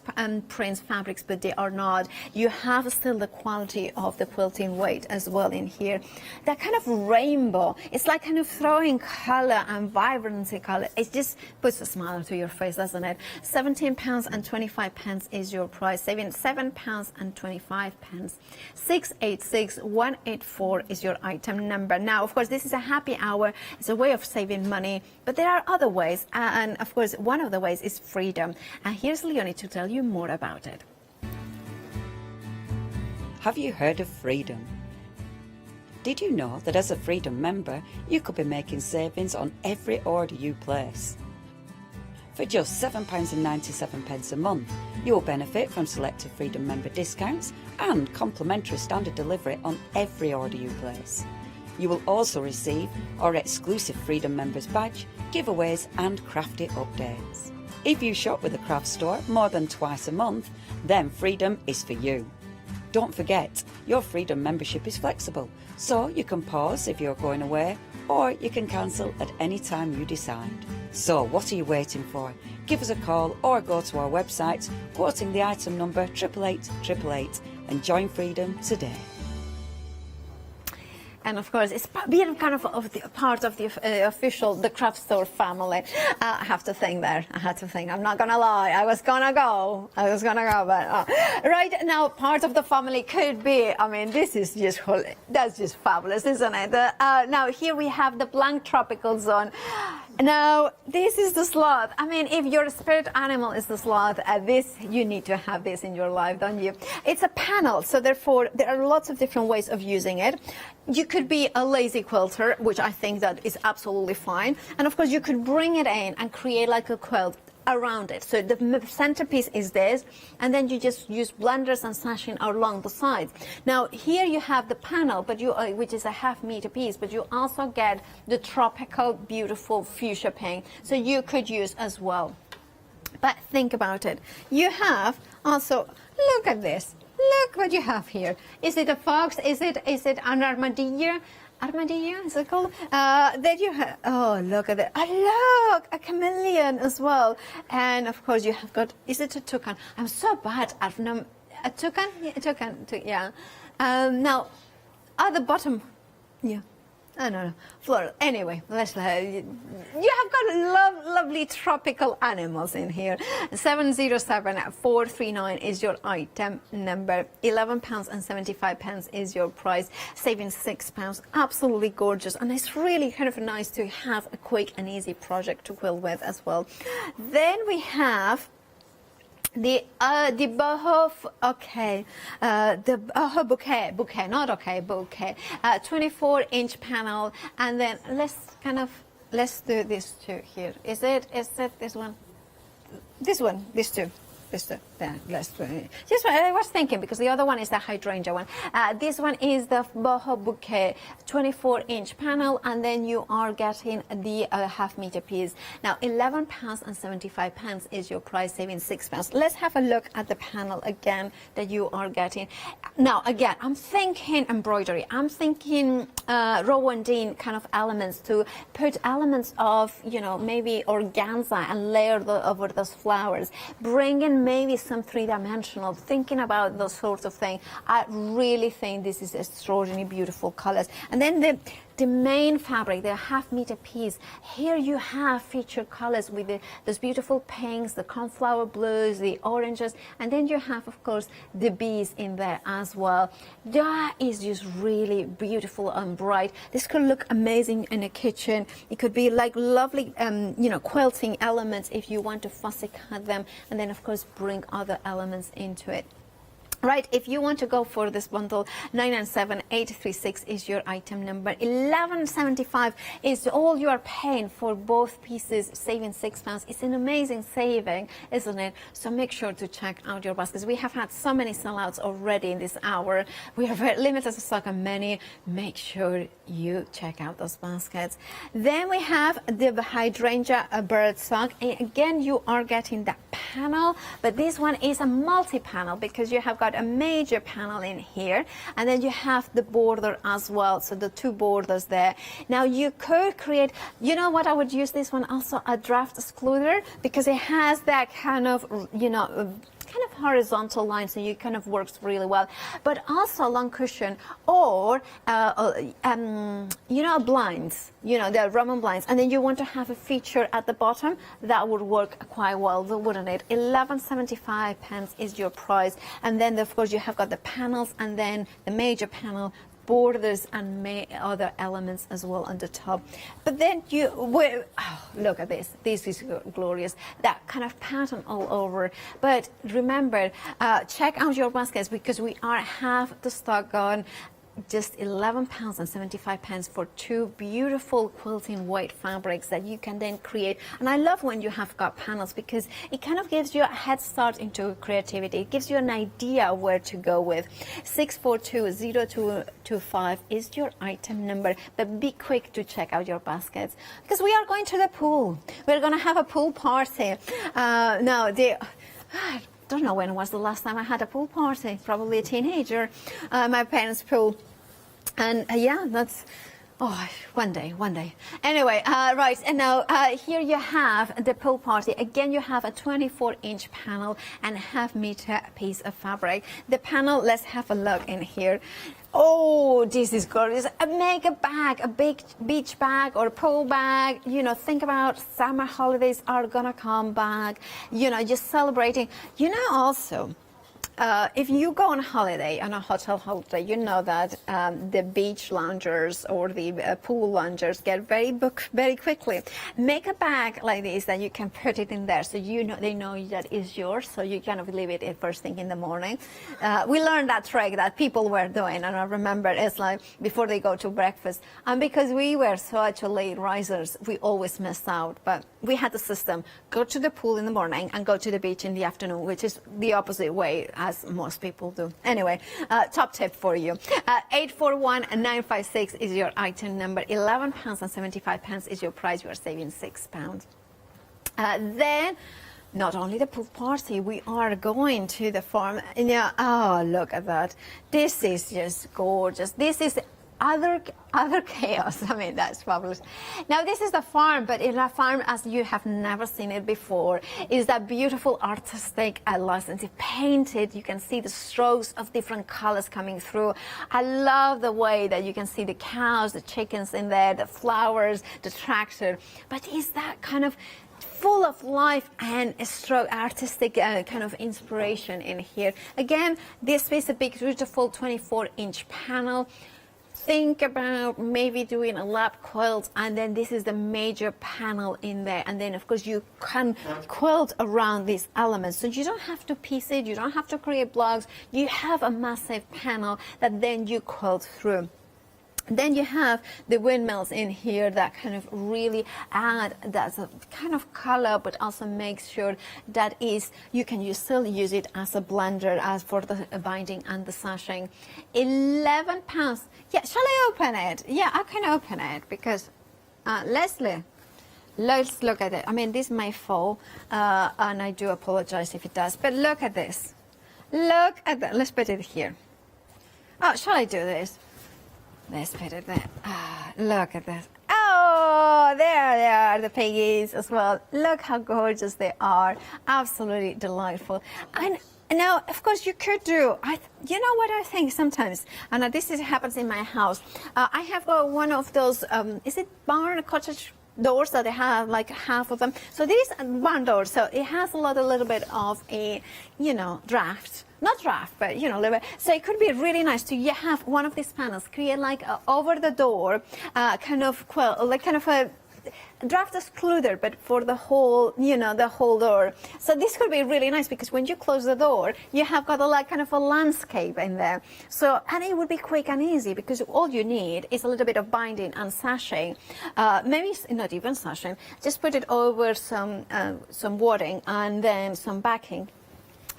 prints fabrics, but they are not. You have still the quality of the quilting weight as well in here. That kind of rainbow, it's like kind of throwing color and vibrancy color. It just puts a smile to your face, doesn't it? £17 and 25 pence is your price, saving £7 and 25 pence. 686184 is your item number. Now, of course, this is a happy hour. It's a way of saving money, but there are other ways, and of course, one of the ways is freedom. And here's Leonie to tell you more about it. Have you heard of freedom? Did you know that as a Freedom member, you could be making savings on every order you place? For just £7.97 a month, you will benefit from selected Freedom member discounts and complimentary standard delivery on every order you place. You will also receive our exclusive Freedom Members badge, giveaways and crafty updates. If you shop with a craft store more than twice a month, then Freedom is for you. Don't forget, your Freedom membership is flexible, so you can pause if you're going away, or you can cancel at any time you decide. So what are you waiting for? Give us a call or go to our website, quoting the item number 88888, and join Freedom today. And of course, it's being kind of the part of the official, the craft store family. I have to think there. I had to think. I'm not gonna lie. I was gonna go, but right now, part of the family could be. I mean, this is just that's just fabulous, isn't it? Now here we have the blank tropical zone. Now this is the sloth. I mean, if your spirit animal is the sloth, this you need to have this in your life, don't you? It's a panel, so therefore there are lots of different ways of using it. You could be a lazy quilter, which I think that is absolutely fine, and of course you could bring it in and create like a quilt around it. So the centerpiece is this, and then you just use blenders and sashing along the sides. Now here you have the panel, but you which is a half-meter piece, but you also get the tropical beautiful fuchsia pink, so you could use as well. But think about it. You have also, look at this. Look what you have here. Is it a fox? Is it an armadillo? Armadillo, is it called? Then you have, oh, look at it. Oh, look, a chameleon as well. And of course you have got, is it a toucan? I'm so bad at a toucan? Yeah, a toucan, yeah. Now, at the bottom, yeah. I don't know, floral. Anyway, let's. You have got lovely tropical animals in here. 707-439 is your item number. £11.75 is your price, saving £6. Absolutely gorgeous, and it's really kind of nice to have a quick and easy project to quilt with as well. Then we have the boho, okay, the boho bouquet, not okay, bouquet, 24-inch panel, and then let's do this two here. Is it this one? These two. Yeah, let's do it. Just I was thinking, because the other one is the hydrangea one. This one is the boho bouquet, 24-inch panel, and then you are getting the half-meter piece. Now, £11.75 is your price, saving £6. Let's have a look at the panel again that you are getting. Now, again, I'm thinking embroidery. I'm thinking Rowandine kind of elements, to put elements of, you know, maybe organza and layer over those flowers. Bring in maybe some three-dimensional, thinking about those sorts of things. I really think this is extraordinarily beautiful colors. And then the main fabric, the half-meter piece, here you have featured colors with those beautiful pinks, the cornflower blues, the oranges, and then you have, of course, the bees in there as well. That is just really beautiful and bright. This could look amazing in a kitchen. It could be like lovely, you know, quilting elements if you want to fussy cut them, and then, of course, bring other elements into it. Right, if you want to go for this bundle, 997-836 is your item number. £11.75 is all you are paying for both pieces, saving £6. It's an amazing saving, isn't it? So make sure to check out your baskets. We have had so many sellouts already in this hour. We have very limited stock on many. Make sure you check out those baskets. Then we have the hydrangea birdstock. Again, you are getting that panel, but this one is a multi-panel, because you have got a major panel in here, and then you have the border as well, so the two borders there. Now you could create, you know what, I would use this one also, a draft excluder, because it has that kind of, you know, kind of horizontal line, so it kind of works really well. But also a long cushion, or you know, blinds, you know, the Roman blinds, and then you want to have a feature at the bottom, that would work quite well, wouldn't it? £11.75 is your price. And then of course you have got the panels, and then the major panel, borders, and other elements as well on the top. But then look at this. This is glorious. That kind of pattern all over. But remember, check out your baskets, because we are half the stock gone. Just £11.75 for two beautiful quilting white fabrics that you can then create. And I love when you have got panels, because it kind of gives you a head start into creativity. It gives you an idea where to go with. 642-0225 is your item number. But be quick to check out your baskets, because we are going to the pool. We're going to have a pool party. Now, I don't know when was the last time I had a pool party. Probably a teenager. My parents' pool. And yeah, that's, oh, one day. Anyway, right, and now here you have the pool party. Again, you have a 24-inch panel and half-meter piece of fabric. The panel, let's have a look in here. Oh, this is gorgeous. Make a bag, a big beach bag or pool bag. You know, think about summer holidays are gonna come back. You know, just celebrating. You know, also, if you go on holiday, on a hotel holiday, you know that the beach loungers or the pool loungers get very booked very quickly. Make a bag like this that you can put it in there, so you know they know that is yours, so you kind of leave it at first thing in the morning. We learned that trick that people were doing, and I remember it's like before they go to breakfast. And because we were such a late risers, we always missed out. But we had the system: go to the pool in the morning and go to the beach in the afternoon, which is the opposite way as most people do. Anyway, top tip for you. 841956 is your item number. £11.75 is your price. You are saving £6. Then, not only the pool party, we are going to the farm. Yeah, oh, look at that. This is just gorgeous. This is other chaos. I mean, that's fabulous. Now, this is the farm, but in a farm as you have never seen it before. Is that beautiful artistic license. It's painted. You can see the strokes of different colors coming through. I love the way that you can see the cows, the chickens in there, the flowers, the tractor. But is that kind of full of life and stroke artistic kind of inspiration in here. Again, this is a big, beautiful 24-inch panel. Think about maybe doing a lap quilt, and then this is the major panel in there, and then of course you can quilt around these elements, so you don't have to piece it, you don't have to create blocks, you have a massive panel that then you quilt through. Then you have the windmills in here that kind of really add that kind of color, but also makes sure that you can still use it as a blender, as for the binding and the sashing. £11. Yeah, shall I open it? Yeah, I can open it because Leslie, let's look at it. I mean, this may fall, and I do apologize if it does, but look at this. Look at that. Let's put it here. Oh, shall I do this? Let's put it there. Look at this. Oh, there they are, the piggies as well. Look how gorgeous they are. Absolutely delightful. And now, of course, you could do, you know what I think sometimes, and this happens in my house. I have got one of those, is it barn cottage doors that they have, like half of them? So there is one door, so it has a little bit of a, you know, draft. Not draft, but you know, so it could be really nice to have one of these panels, create like over the door, kind of like kind of a draft excluder, but for the whole, you know, the whole door. So this could be really nice because when you close the door, you have got like kind of a landscape in there. So, and it would be quick and easy because all you need is a little bit of binding and sashing. Maybe not even sashing. Just put it over some wadding and then some backing.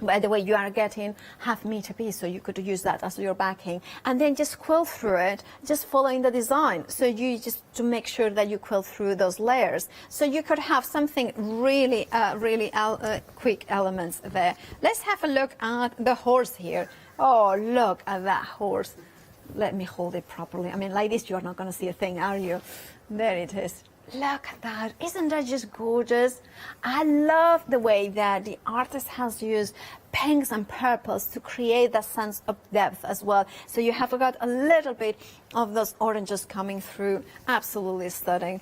By the way, you are getting half meter piece, so you could use that as your backing, and then just quilt through it, just following the design. So you just to make sure that you quilt through those layers. So you could have something really, quick elements there. Let's have a look at the horse here. Oh, look at that horse. Let me hold it properly. I mean, like this, you're not going to see a thing, are you? There it is. Look at that. Isn't that just gorgeous? I love the way that the artist has used pinks and purples to create that sense of depth as well. So you have got a little bit of those oranges coming through. Absolutely stunning.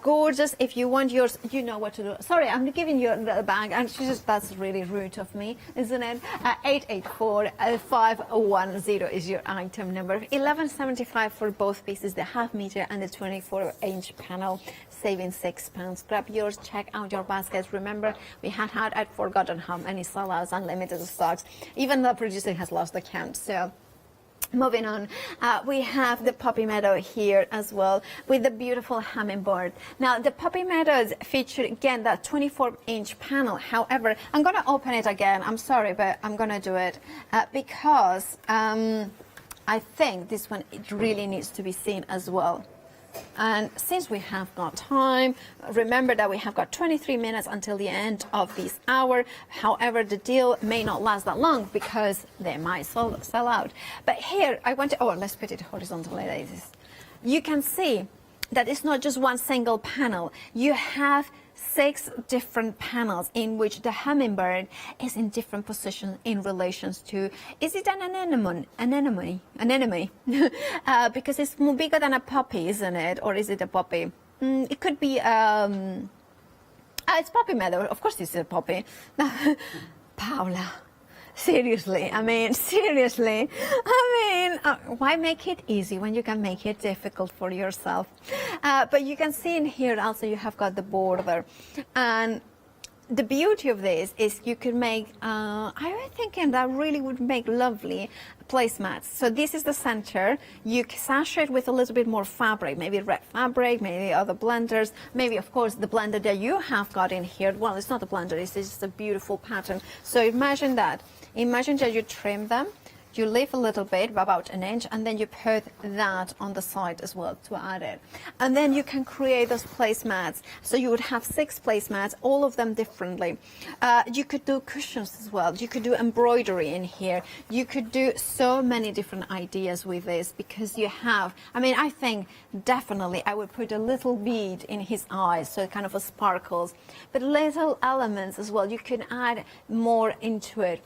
Gorgeous. If you want yours, you know what to do. Sorry, I'm giving you the bag, and that's really rude of me, isn't it? 884-510 is your item number. $11.75 for both pieces, the half meter and the 24-inch panel, saving £6. Grab yours, check out your baskets. Remember, I'd forgotten how many sellouts and limited stocks. Even the producer has lost the count. So moving on, we have the poppy meadow here as well with the beautiful hummingbird. Now the poppy meadows feature again that 24-inch panel. However, I'm going to open it again. I'm sorry, but I'm going to do it because I think this one, it really needs to be seen as well. And since we have got time, remember that we have got 23 minutes until the end of this hour. However, the deal may not last that long because they might sell out. But here, I want to, let's put it horizontally like this. You can see that it's not just one single panel. You have 6 different panels in which the hummingbird is in different positions in relations to, is it an anemone? Because it's more bigger than a poppy, isn't it? Or is it a poppy? It could be, it's poppy meadow. Of course it's a poppy. Paula. Seriously, why make it easy when you can make it difficult for yourself? But you can see in here also you have got the border. And the beauty of this is you can make, I was thinking that really would make lovely placemats. So this is the center. You sash it with a little bit more fabric, maybe red fabric, maybe other blenders, maybe of course the blender that you have got in here. Well, it's not a blender, it's just a beautiful pattern. So imagine that. Imagine that you trim them, you leave a little bit, about an inch, and then you put that on the side as well to add it. And then you can create those placemats. So you would have 6 placemats, all of them differently. You could do cushions as well. You could do embroidery in here. You could do so many different ideas with this because you have, I think definitely I would put a little bead in his eyes, so it kind of sparkles. But little elements as well, you can add more into it.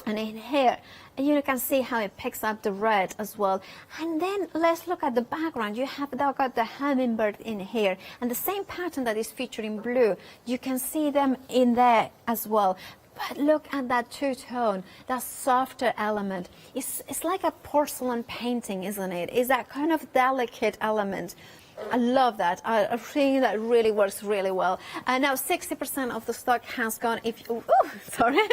And in here, you can see how it picks up the red as well. And then let's look at the background. You have got the hummingbird in here. And the same pattern that is featured in blue, you can see them in there as well. But look at that two-tone, that softer element. It's like a porcelain painting, isn't it? It's that kind of delicate element. I love that. I think that really works really well. And now 60% of the stock has gone. Sorry.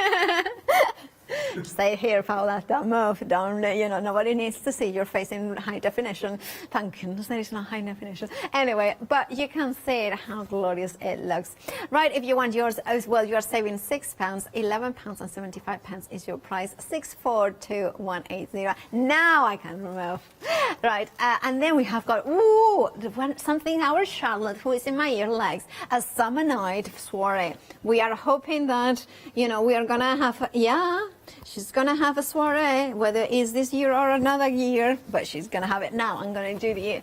Stay here, Paula. Don't move. Don't, nobody needs to see your face in high definition. Thank goodness there is no high definition. Anyway, but you can see how glorious it looks. Right, if you want yours as well, you are saving £6, £11.75 is your price. 642180. Now I can remove. Right, and then we have got, something our Charlotte, who is in my ear legs, a summer night soiree. We are hoping that, we are going to have, she's going to have a soiree, whether it's this year or another year, but she's going to have it now. I'm going to do the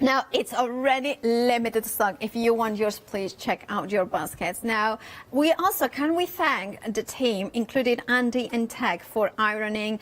Now, it's already limited stock. If you want yours, please check out your baskets. Now, we thank the team, including Andy and Tech, for ironing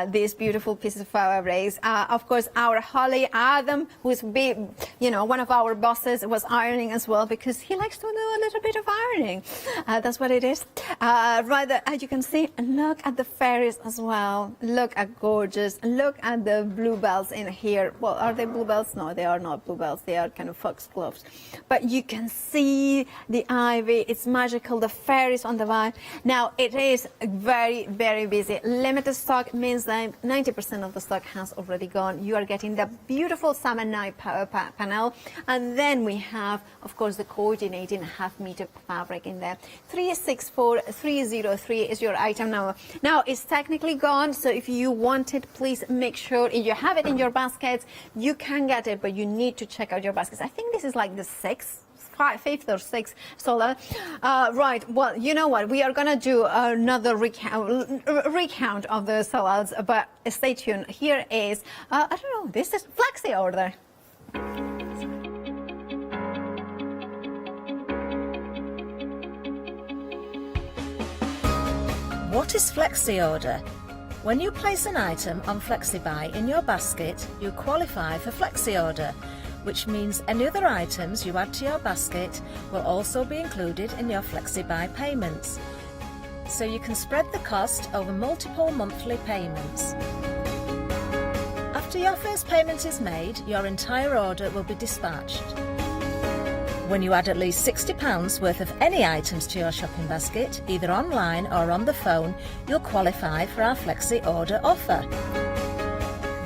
these beautiful pieces of fabrics. Of course, our Holly Adam, who's one of our bosses, was ironing as well because he likes to do a little bit of ironing. That's what it is. Right there, as you can see, look at the fairies as well. Look at gorgeous. Look at the bluebells in here. Well, are they bluebells? No, they are not bluebells, they are kind of foxgloves. But you can see the ivy, it's magical, the fairies on the vine. Now, it is very, very busy. Limited stock means that 90% of the stock has already gone. You are getting the beautiful summer night panel. And then we have, of course, the coordinating half-meter fabric in there. 364303 is your item now. Now, it's technically gone, so if you want it, please make sure if you have it in your baskets, you can get it, but you need to check out your baskets. I think this is like the 5th or 6th solar. Right, well, you know what, we are gonna do another recount of the salads, but stay tuned. Here is I don't know, this is flexi order. What is flexi order? When you place an item on FlexiBuy in your basket, you qualify for flexi order, which means any other items you add to your basket will also be included in your FlexiBuy payments. So you can spread the cost over multiple monthly payments. After your first payment is made, your entire order will be dispatched. When you add at least £60 worth of any items to your shopping basket, either online or on the phone, you'll qualify for our Flexi Order offer.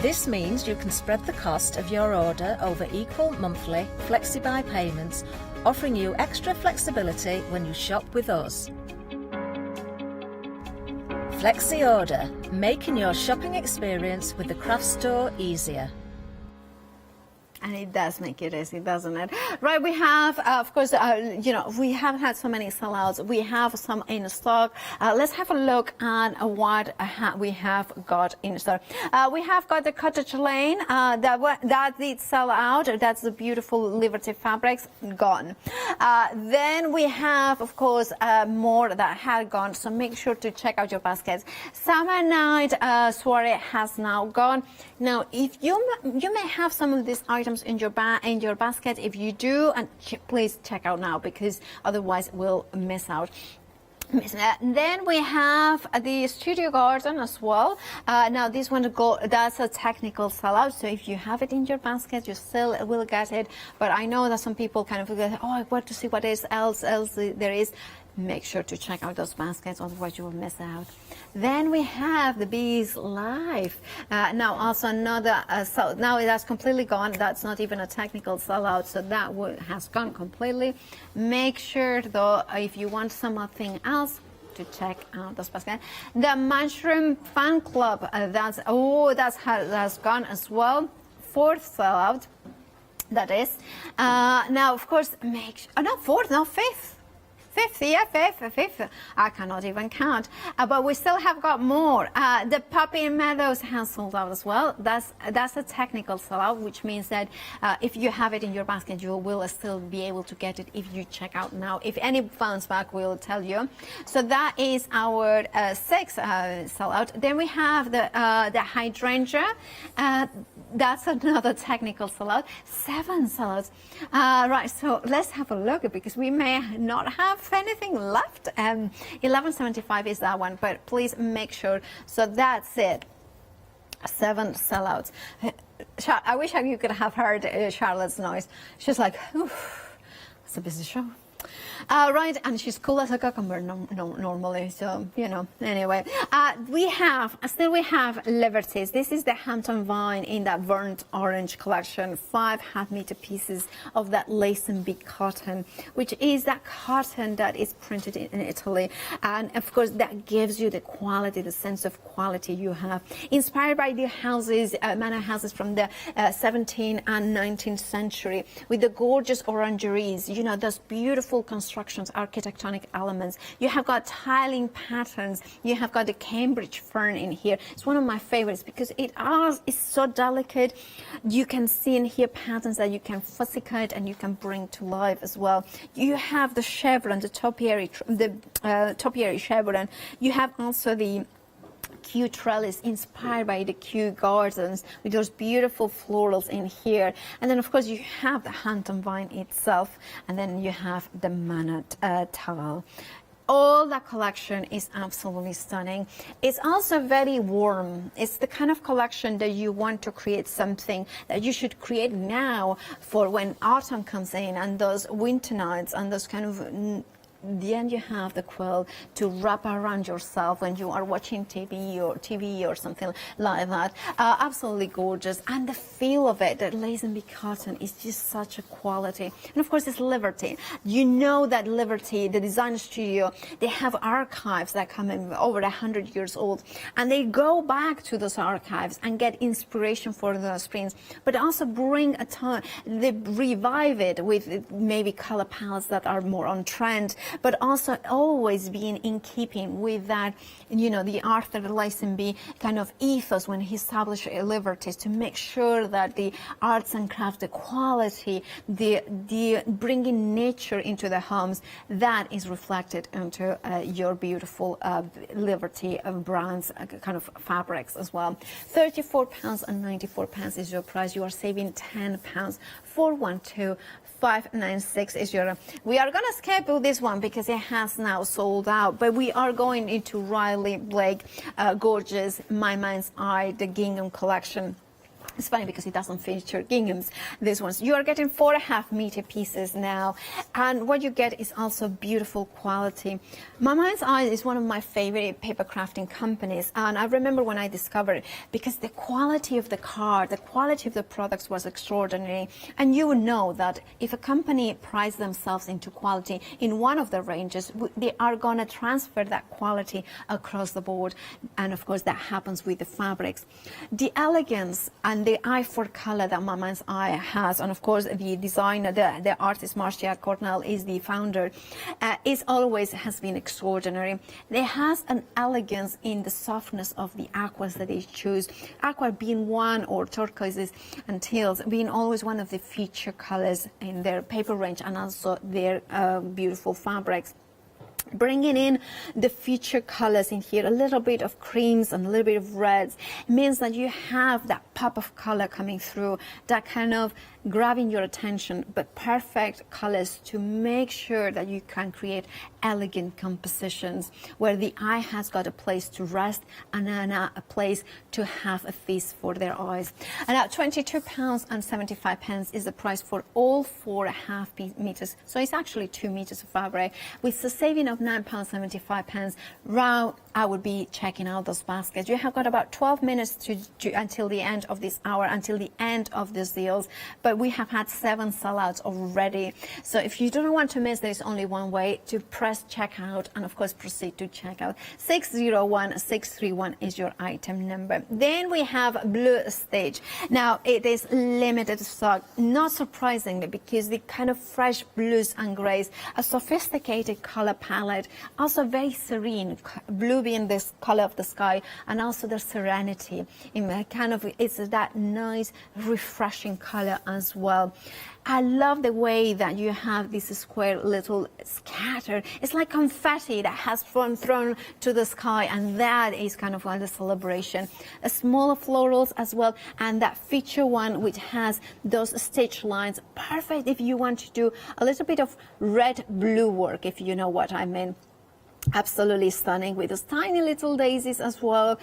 This means you can spread the cost of your order over equal monthly FlexiBuy payments, offering you extra flexibility when you shop with us. Flexi Order, making your shopping experience with the craft store easier. And it does make it easy, doesn't it? Right, we have, of course, we have had so many sellouts. We have some in stock. Let's have a look at what we have got in stock. We have got the Cottage Lane. That did sell out. That's the beautiful Liberty fabrics, gone. Then we have, of course, more that had gone. So make sure to check out your baskets. Summer Night Soiree has now gone. Now, if you may have some of these items in your basket. If you do, and please check out now, because otherwise we'll miss out. Then we have the Studio Garden as well. Now this one, that's a technical sellout, so if you have it in your basket, you still will get it. But I know that some people kind of forget, oh, I want to see what else there is. Make sure to check out those baskets, otherwise you will miss out. Then we have the Bees Live. Now also another, so now that's completely gone. That's not even a technical sellout, so that has gone completely. Make sure though, if you want something else, to check out those baskets. The Mushroom Fan Club, that's gone as well. 4th sellout, that is. Now of course, fifth. Fifth. I cannot even count. But we still have got more. The Poppy Meadows has sold out as well. That's a technical sellout, which means that if you have it in your basket, you will still be able to get it if you check out now. If any bounce back, we'll tell you. So that is our 6th sellout. Then we have the Hydrangea. That's another technical sellout. 7 sellouts. Right, so let's have a look, because we may not have anything left. 11.75 is that one, but please make sure. So that's it. 7 sellouts. I wish you could have heard Charlotte's noise. She's like, oof, it's a busy show. Right, and she's cool as a cucumber normally, so, anyway. We have Liberties. This is the Hampton Vine in that burnt orange collection. 5 half-meter pieces of that lace and bee cotton, which is that cotton that is printed in Italy. And, of course, that gives you the quality, the sense of quality you have. Inspired by the houses, manor houses from the 17th and 19th century, with the gorgeous orangeries, those beautiful constructions, architectonic elements. You have got tiling patterns. You have got the Cambridge fern in here. It's one of my favorites because it's so delicate. You can see in here patterns that you can fussy cut and you can bring to life as well. You have the chevron, the topiary chevron. You have also the Kew trellis inspired by the Kew Gardens with those beautiful florals in here. And then, of course, you have the Hampton Vine itself, and then you have the Manor towel. All that collection is absolutely stunning. It's also very warm. It's the kind of collection that you want to create something that you should create now for when autumn comes in and those winter nights and those kind of... Then you have the quilt to wrap around yourself when you are watching TV or something like that. Absolutely gorgeous. And the feel of it, that lace and bee cotton, is just such a quality. And of course, it's Liberty. You know that Liberty, the design studio, they have archives that come in over 100 years old. And they go back to those archives and get inspiration for those prints, but also bring they revive it with maybe color palettes that are more on trend, but also always being in keeping with that, the Arthur Lazenby kind of ethos when he established Liberties, to make sure that the arts and crafts, the quality, the bringing nature into the homes, that is reflected into your beautiful Liberty brands kind of fabrics as well. £34.94 is your price. You are saving £10. 412-596 is your... We are going to skip this one because it has now sold out, but we are going into Riley Blake, gorgeous My Mind's Eye, the gingham collection. It's funny because it doesn't feature ginghams, these ones. You are getting 4.5 meter pieces now, and what you get is also beautiful quality. My Mind's Eye is one of my favorite paper crafting companies, and I remember when I discovered it, because the quality of the card, the quality of the products was extraordinary. And you would know that if a company prides themselves into quality in one of the ranges, they are going to transfer that quality across the board. And of course, that happens with the fabrics. The elegance and and the eye for color that Mama's Eye has, and of course the designer, the artist Marcia Cornell is the founder, is always has been extraordinary. There has an elegance in the softness of the aquas that they choose. Aqua being one, or turquoises and teals being always one of the feature colors in their paper range, and also their beautiful fabrics. Bringing in the feature colors in here, a little bit of creams and a little bit of reds, means that you have that pop of color coming through, that kind of grabbing your attention, but perfect colors to make sure that you can create elegant compositions where the eye has got a place to rest and then a place to have a feast for their eyes. And at £22.75 is the price for all 4.5 meters. So it's actually 2 meters of fabric with a saving of £9.75. Round, I would be checking out those baskets. You have got about 12 minutes until the end of this hour, until the end of these deals. But we have had 7 sellouts already. So if you don't want to miss, there's only one way to press checkout and of course proceed to checkout. 601631 is your item number. Then we have Blue Stage. Now it is limited stock, not surprisingly, because the kind of fresh blues and grays, a sophisticated color palette, also very serene, blue being this color of the sky, and also the serenity in kind of, it's that nice refreshing color as well. I love the way that you have this square little scatter. It's like confetti that has been thrown to the sky, and that is kind of like a celebration. A smaller florals as well, and that feature one which has those stitch lines, perfect if you want to do a little bit of red blue work, if you know what I mean. Absolutely stunning with those tiny little daisies as well.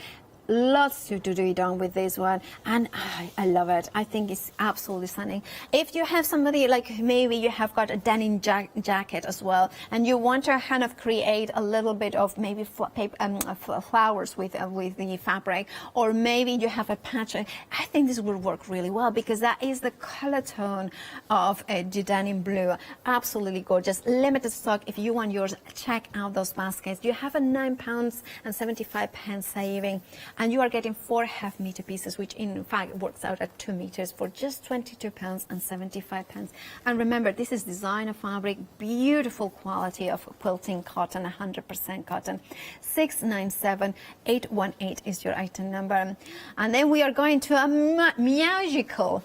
Lots to do done with this one, and I love it. I think it's absolutely stunning. If you have somebody like maybe you have got a denim jacket as well, and you want to kind of create a little bit of maybe flowers with the fabric, or maybe you have a patch, I think this will work really well because that is the color tone of the denim blue. Absolutely gorgeous. Limited stock. If you want yours, check out those baskets. You have a £9.75 saving. And you are getting 4 half-meter pieces, which in fact works out at 2 meters for just £22.75. And remember, this is designer fabric, beautiful quality of quilting cotton, 100% cotton. 697818 is your item number. And then we are going to a magical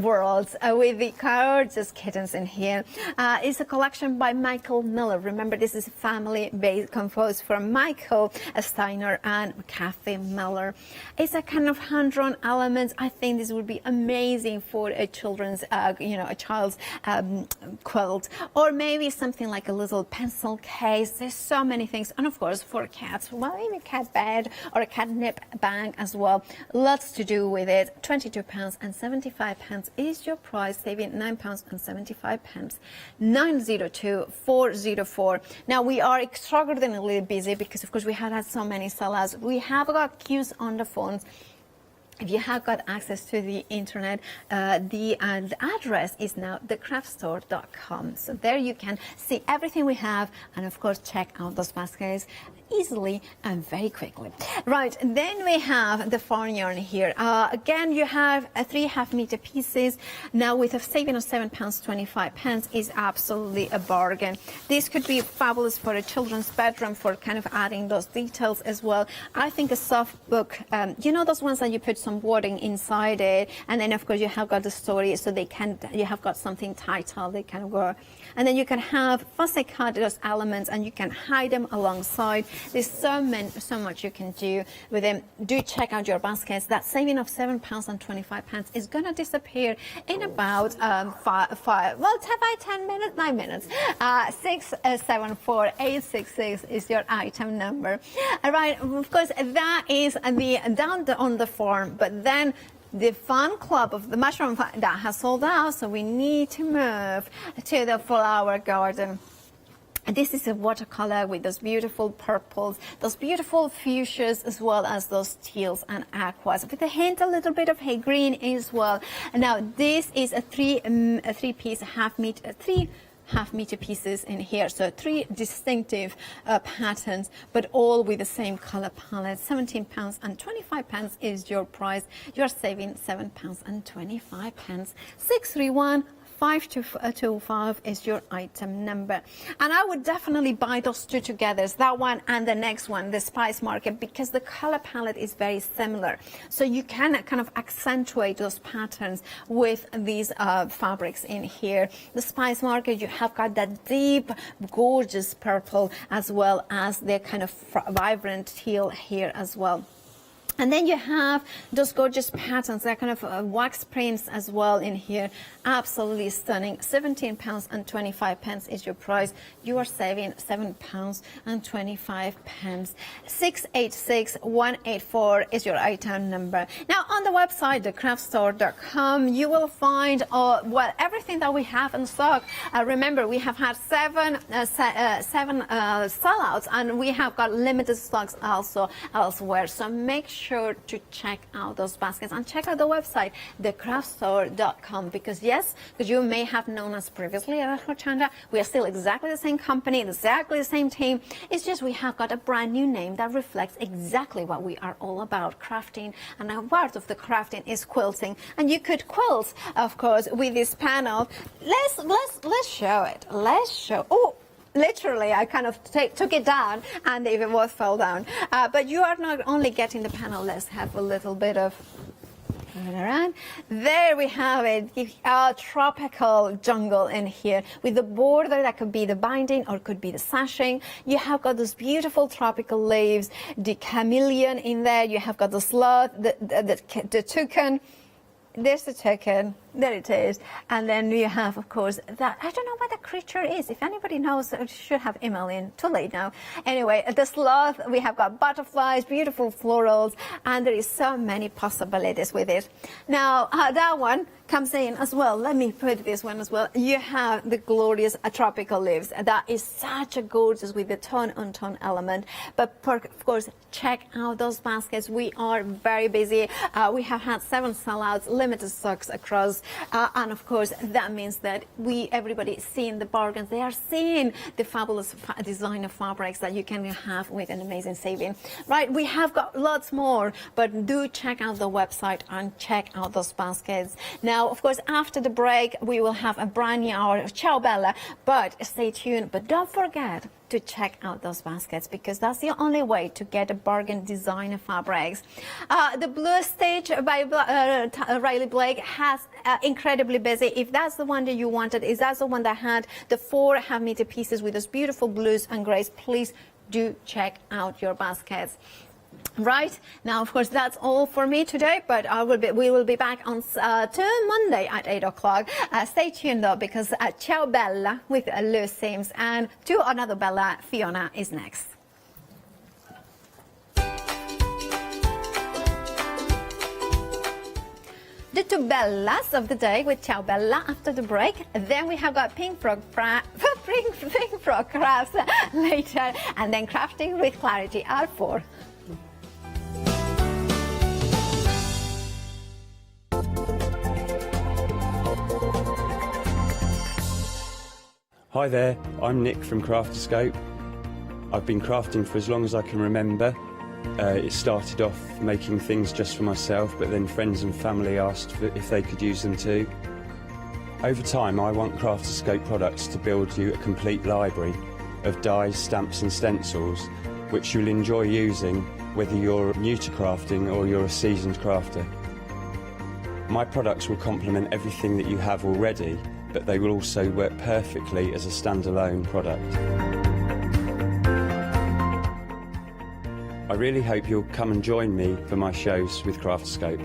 world with the gorgeous kittens in here. It's a collection by Michael Miller. Remember, this is a family-based composed from Michael Steiner and Kathy Miller. It's a kind of hand-drawn elements. I think this would be amazing for a children's, a child's quilt, or maybe something like a little pencil case. There's so many things, and of course for cats, well, maybe a cat bed or a catnip bag as well. Lots to do with it. £22.75 is your price, saving £9.75. 902404. Now we are extraordinarily busy because of course we had so many sellers. We have got queues on the phones. If you have got access to the internet, the address is now thecraftstore.com. So there you can see everything we have, and of course check out those baskets easily and very quickly. Right, then we have the farm yarn here. Again, you have 3 half-meter pieces. Now with a saving of £7.25 is absolutely a bargain. This could be fabulous for a children's bedroom for kind of adding those details as well. I think a soft book, you know those ones that you put some wording inside it, and then of course you have got the story, so you have got something titled, they kind of go, and then you can have fussy cut those elements and you can hide them alongside. There's so much you can do with them. Do check out your baskets. That saving of £7.25 is going to disappear in about 9 minutes. 674866 is your item number. All right, of course that is down on the form, but then the fun club of the mushroom that has sold out, so we need to move to the flower garden. And this is a watercolor with those beautiful purples, those beautiful fuchsias, as well as those teals and aquas, with a hint a little bit of green as well. And now this is a three-piece half-meter, half-meter pieces in here. So 3 distinctive patterns, but all with the same color palette. £17.25 is your price. You're saving £7.25. 631-5225 is your item number. And I would definitely buy those two together, that one and the next one, the Spice Market, because the color palette is very similar. So you can kind of accentuate those patterns with these fabrics in here. The Spice Market, you have got that deep, gorgeous purple, as well as the kind of vibrant teal here as well. And then you have those gorgeous patterns, that kind of wax prints as well in here. Absolutely stunning. £17.25 is your price. You are saving £7.25. 686-184 is your item number. Now on the website, thecraftstore.com, you will find well, everything that we have in stock. Remember, we have had seven sellouts, and we have got limited stocks also elsewhere. So make sure to check out those baskets and check out the website, thecraftstore.com, because yes, because you may have known us previously at Hochanda, we are still exactly the same company, exactly the same team. It's just we have got a brand new name that reflects exactly what we are all about, crafting, and a part of the crafting is quilting. And you could quilt, of course, with this panel. Let's show it. Let's show. Oh, literally, I kind of took it down, and it fell down. But you are not only getting the panel. Let's have a little bit of turn around. There we have it, a tropical jungle in here with the border that could be the binding or could be the sashing. You have got those beautiful tropical leaves, the chameleon in there. You have got the sloth, the toucan. There's the toucan. There it is. And then you have, of course, that, I don't know what the creature is. If anybody knows, I should have emailed in. Too late now. Anyway, the sloth, we have got butterflies, beautiful florals, and there is so many possibilities with it. Now, that one comes in as well. Let me put this one as well. You have the glorious tropical leaves. That is such a gorgeous with the tone-on-tone element. But of course, check out those baskets. We are very busy. We have had 7 sellouts, limited stocks across. And of course, that means that everybody is seeing the bargains. They are seeing the fabulous designer fabrics that you can have with an amazing saving. Right, we have got lots more, but do check out the website and check out those baskets. Now, of course, after the break, we will have a brand new hour of Ciao Bella, but stay tuned. But don't forget to check out those baskets, because that's the only way to get a bargain designer fabrics. The Blue Stitch by Riley Blake has incredibly busy. If that's the one that you wanted, is that the one that had the 4 half-meter pieces with those beautiful blues and grays, please do check out your baskets. Right, now of course that's all for me today, but we will be back on Monday at 8 o'clock. Stay tuned though, because Ciao Bella with Lou Sims, and to another Bella, Fiona, is next. The 2 Bellas of the day with Ciao Bella after the break. Then we have got Pink Frog Crafts later, and then Crafting with Clarity at 4. Hi there, I'm Nick from Crafterscope. I've been crafting for as long as I can remember. It started off making things just for myself, but then friends and family asked if they could use them too. Over time, I want Crafterscope products to build you a complete library of dies, stamps and stencils, which you'll enjoy using whether you're new to crafting or you're a seasoned crafter. My products will complement everything that you have already, but they will also work perfectly as a standalone product. I really hope you'll come and join me for my shows with Crafterscope.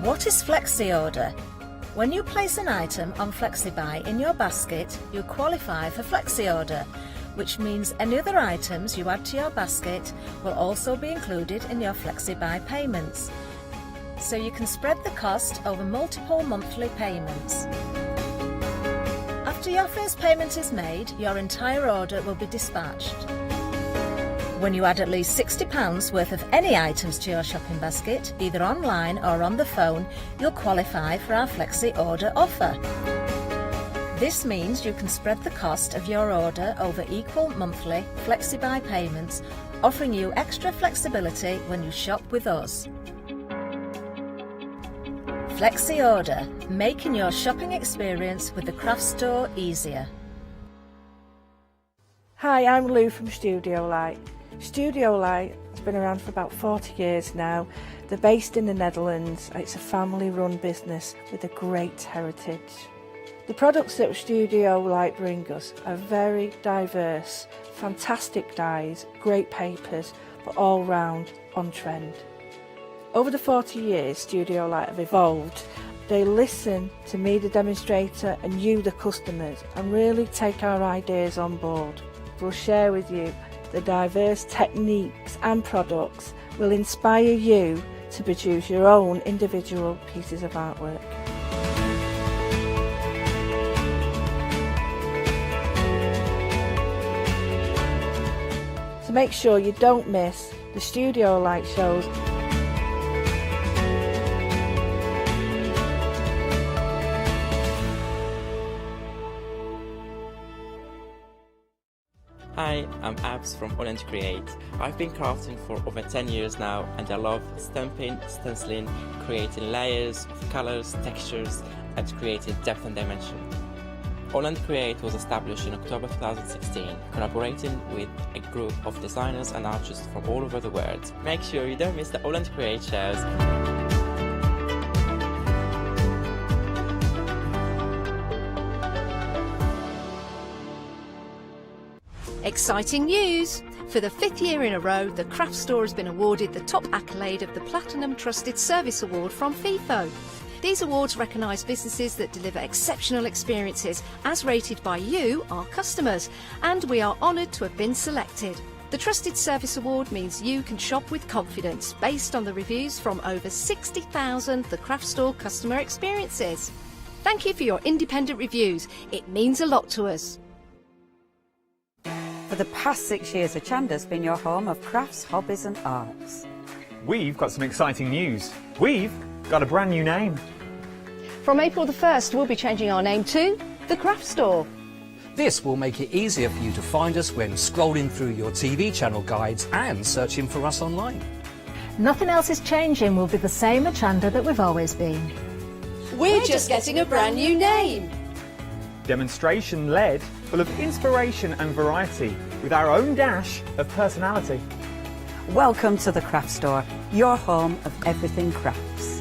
What is Flexi Order? When you place an item on FlexiBuy in your basket, you qualify for Flexi Order, which means any other items you add to your basket will also be included in your FlexiBuy payments. so you can spread the cost over multiple monthly payments. After your first payment is made, your entire order will be dispatched. When you add at least £60 worth of any items to your shopping basket, either online or on the phone, you'll qualify for our Flexi Order offer. This means you can spread the cost of your order over equal monthly Flexi-buy payments, offering you extra flexibility when you shop with us. Flexi Order, making your shopping experience with the craft store easier. Hi, I'm Lou from Studio Light. Studio Light has been around for about 40 years now. They're based in the Netherlands. It's a family-run business with a great heritage. The products that Studio Light bring us are very diverse, fantastic dyes, great papers, but all round on trend. Over the 40 years Studio Light have evolved. They listen to me, the demonstrator, and you, the customers, and really take our ideas on board. We'll share with you the diverse techniques and products will inspire you to produce your own individual pieces of artwork. So make sure you don't miss the Studio Light shows. Hi, I'm Abs from Holland Create. I've been crafting for over 10 years now and I love stamping, stenciling, creating layers of colours, textures and creating depth and dimension. Holland Create was established in October 2016, collaborating with a group of designers and artists from all over the world. Make sure you don't miss the Holland Create shows. Exciting news! For the 5th year in a row, the craft store has been awarded the top accolade of the Platinum Trusted Service Award from Feefo. These awards recognise businesses that deliver exceptional experiences as rated by you, our customers, and we are honoured to have been selected. The Trusted Service Award means you can shop with confidence based on the reviews from over 60,000 The Craft Store customer experiences. Thank you for your independent reviews. It means a lot to us. For the past 6 years, Hochanda's been your home of crafts, hobbies and arts. We've got some exciting news. We've got a brand new name. From April the 1st, we'll be changing our name to The Craft Store. This will make it easier for you to find us when scrolling through your TV channel guides and searching for us online. Nothing else is changing. We'll be the same Hochanda that we've always been. We're just getting a brand new name. Demonstration-led, full of inspiration and variety, with our own dash of personality. Welcome to the Craft Store, your home of everything crafts.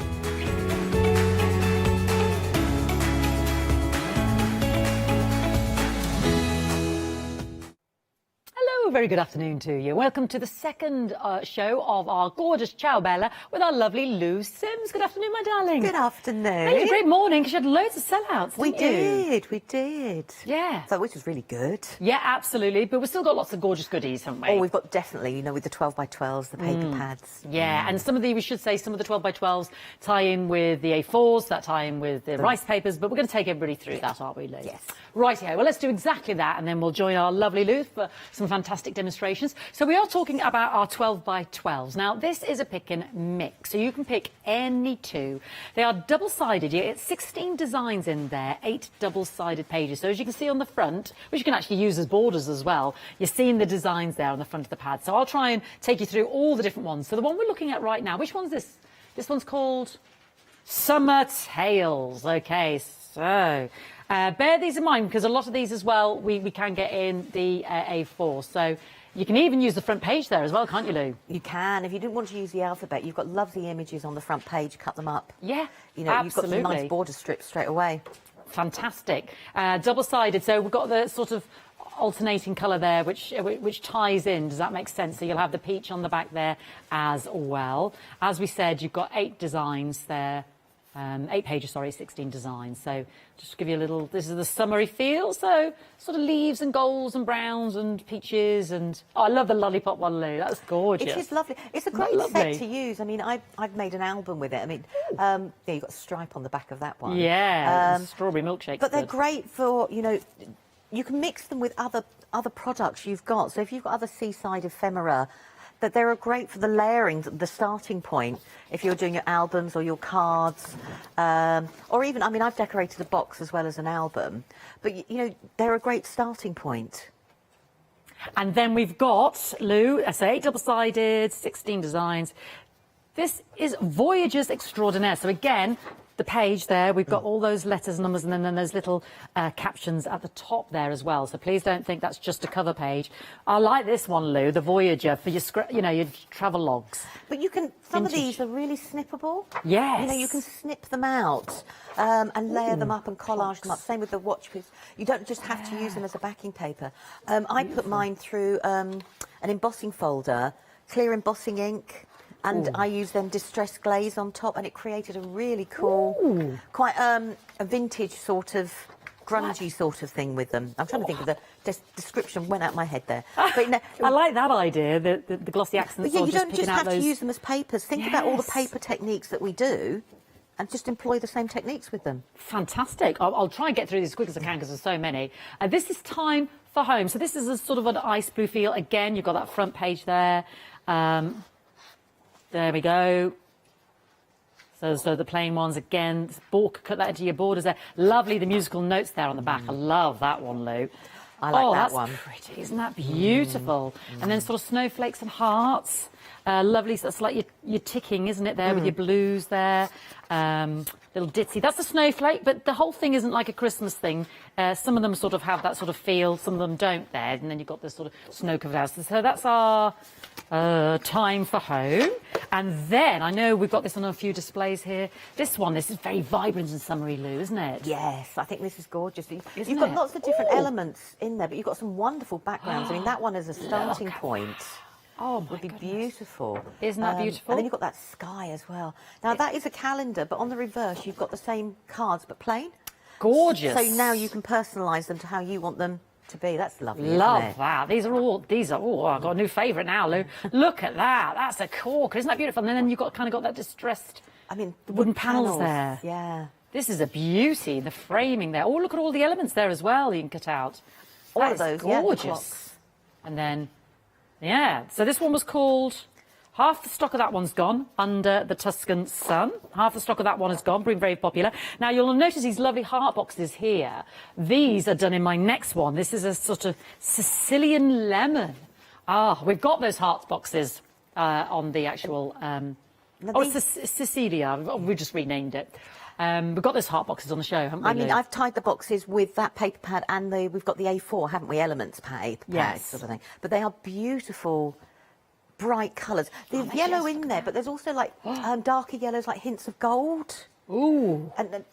Very good afternoon to you. Welcome to the second show of our gorgeous Ciao Bella with our lovely Lou Sims. Good afternoon, my darling. Good afternoon. Hey, great morning, because you had loads of sellouts, didn't We did. Yeah. So, which was really good. Yeah, absolutely. But we've still got lots of gorgeous goodies, haven't we? Oh, we've got definitely, you know, with the 12x12s, the paper pads. Yeah, and some of the, we should say, some of the 12x12s tie in with the A4s, that tie in with the rice papers, but we're going to take everybody through that, aren't we, Lou? Yes. Rightio. Well, let's do exactly that, and then we'll join our lovely Lou for some fantastic demonstrations. So we are talking about our 12x12s. Now, this is a pick and mix, so you can pick any two. They are double-sided. You get 16 designs in there, 8 double-sided pages. So as you can see on the front, which you can actually use as borders as well, you're seeing the designs there on the front of the pad. So I'll try and take you through all the different ones. So the one we're looking at right now, which one's this? This one's called Summer Tales. Okay, so bear these in mind, because a lot of these as well, we can get in the A4. So you can even use the front page there as well, can't you, Lou? You can. If you didn't want to use the alphabet, you've got lovely images on the front page, cut them up. Yeah, you know, absolutely. You've got some nice border strips straight away. Fantastic. Double-sided, so we've got the sort of alternating colour there, which ties in. Does that make sense? So you'll have the peach on the back there as well. As we said, you've got 8 designs there. 8 pages, sorry, 16 designs. So just to give you a little, this is the summery feel. So sort of leaves and golds and browns and peaches and, oh, I love the lollipop one, Lou. That's gorgeous. It is lovely. It's a great set to use. I mean, I've made an album with it. I mean, yeah, you've got a stripe on the back of that one. Yeah, strawberry milkshake. But they're great for, you know, you can mix them with other products you've got. So if you've got other seaside ephemera, that they're great for the layering, the starting point, if you're doing your albums or your cards, or even, I mean, I've decorated a box as well as an album, but, you know, they're a great starting point. And then we've got, Lou, I say 8 double-sided, 16 designs. This is Voyagers Extraordinaire. So again, the page there, we've got all those letters and numbers, and then those little captions at the top there as well. So please don't think that's just a cover page. I like this one, Lou, the Voyager, for your, you know, your travel logs. But you can, some of these are really snippable. Yes. You know, you can snip them out and layer them up and collage them up. Same with the watch piece. You don't just have to use them as a backing paper. I put mine through an embossing folder, clear embossing ink, and I used then distressed glaze on top, and it created a really cool, quite a vintage sort of, grungy sort of thing with them. I'm trying to think of the description, went out my head there. But, you know, I like that idea, the glossy accents. But yeah, you don't just just have those... to use them as papers. Think about all the paper techniques that we do, and just employ the same techniques with them. Fantastic. I'll try and get through this as quick as I can because there's so many. This is Time for Home. So this is a sort of an ice blue feel. Again, you've got that front page there. There we go. So the plain ones again. Cut that into your borders there. Lovely, the musical notes there on the back. I love that one, Lou. I like that that's one. Pretty, isn't that beautiful? And then sort of snowflakes and hearts. Lovely. So that's like your ticking, isn't it? There with your blues there. Little ditzy. That's a snowflake, but the whole thing isn't like a Christmas thing. Some of them sort of have that sort of feel. Some of them don't. There, and then you've got this sort of snow-covered house. So that's our Time for Home. And then I know we've got this on a few displays here. This is very vibrant and summery, Lou, isn't it? Yes, I think this is gorgeous. You've got lots of different elements in there, but you've got some wonderful backgrounds. I mean, that one is a starting point. Oh, would be beautiful. Isn't that beautiful? And then you've got that sky as well. Now, that is a calendar, but on the reverse, you've got the same cards, but plain. Gorgeous. So now you can personalise them to how you want them to be. That's lovely, Love isn't it? that. These are, I've got a new favourite now, Lou. Look at that. That's a corker. Isn't that beautiful? And then you've got that distressed, I mean, the wooden panels there. Yeah. This is a beauty, the framing there. Oh, look at all the elements there as well you can cut out. All That of those, is gorgeous. Yeah, the clocks. And then, yeah, so this one was called, half the stock of that one's gone, Under the Tuscan Sun. Half the stock of that one is gone, being very popular. Now, you'll notice these lovely heart boxes here. These are done in my next one. This is a sort of Sicilian lemon. We've got those heart boxes on the actual... it's Cecilia. We just renamed it. We've got those heart boxes on the show, haven't we? I mean, I've tied the boxes with that paper pad, and we've got the A4, haven't we? Elements paper pad, sort of thing. But they are beautiful, bright colours. There's yellow in there, but there's also like darker yellows, like hints of gold. Ooh. And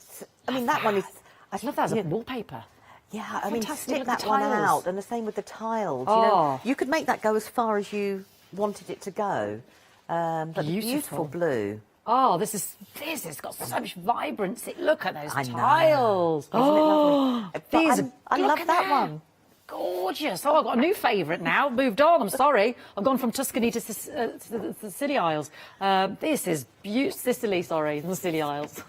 I mean, that one is... I love that as a wallpaper. Yeah, I mean, Fantastic. stick Look at that the one tiles. out, and the same with the tiles. You know, you could make that go as far as you wanted it to go. But beautiful blue. Oh, this has got so much vibrancy. Look at those tiles. Isn't it lovely? I love at that one. Gorgeous. Oh, I've got a new favourite now. Moved on, I'm sorry. I've gone from Tuscany to the Scilly Isles. This is Sicily, sorry, the Scilly Isles.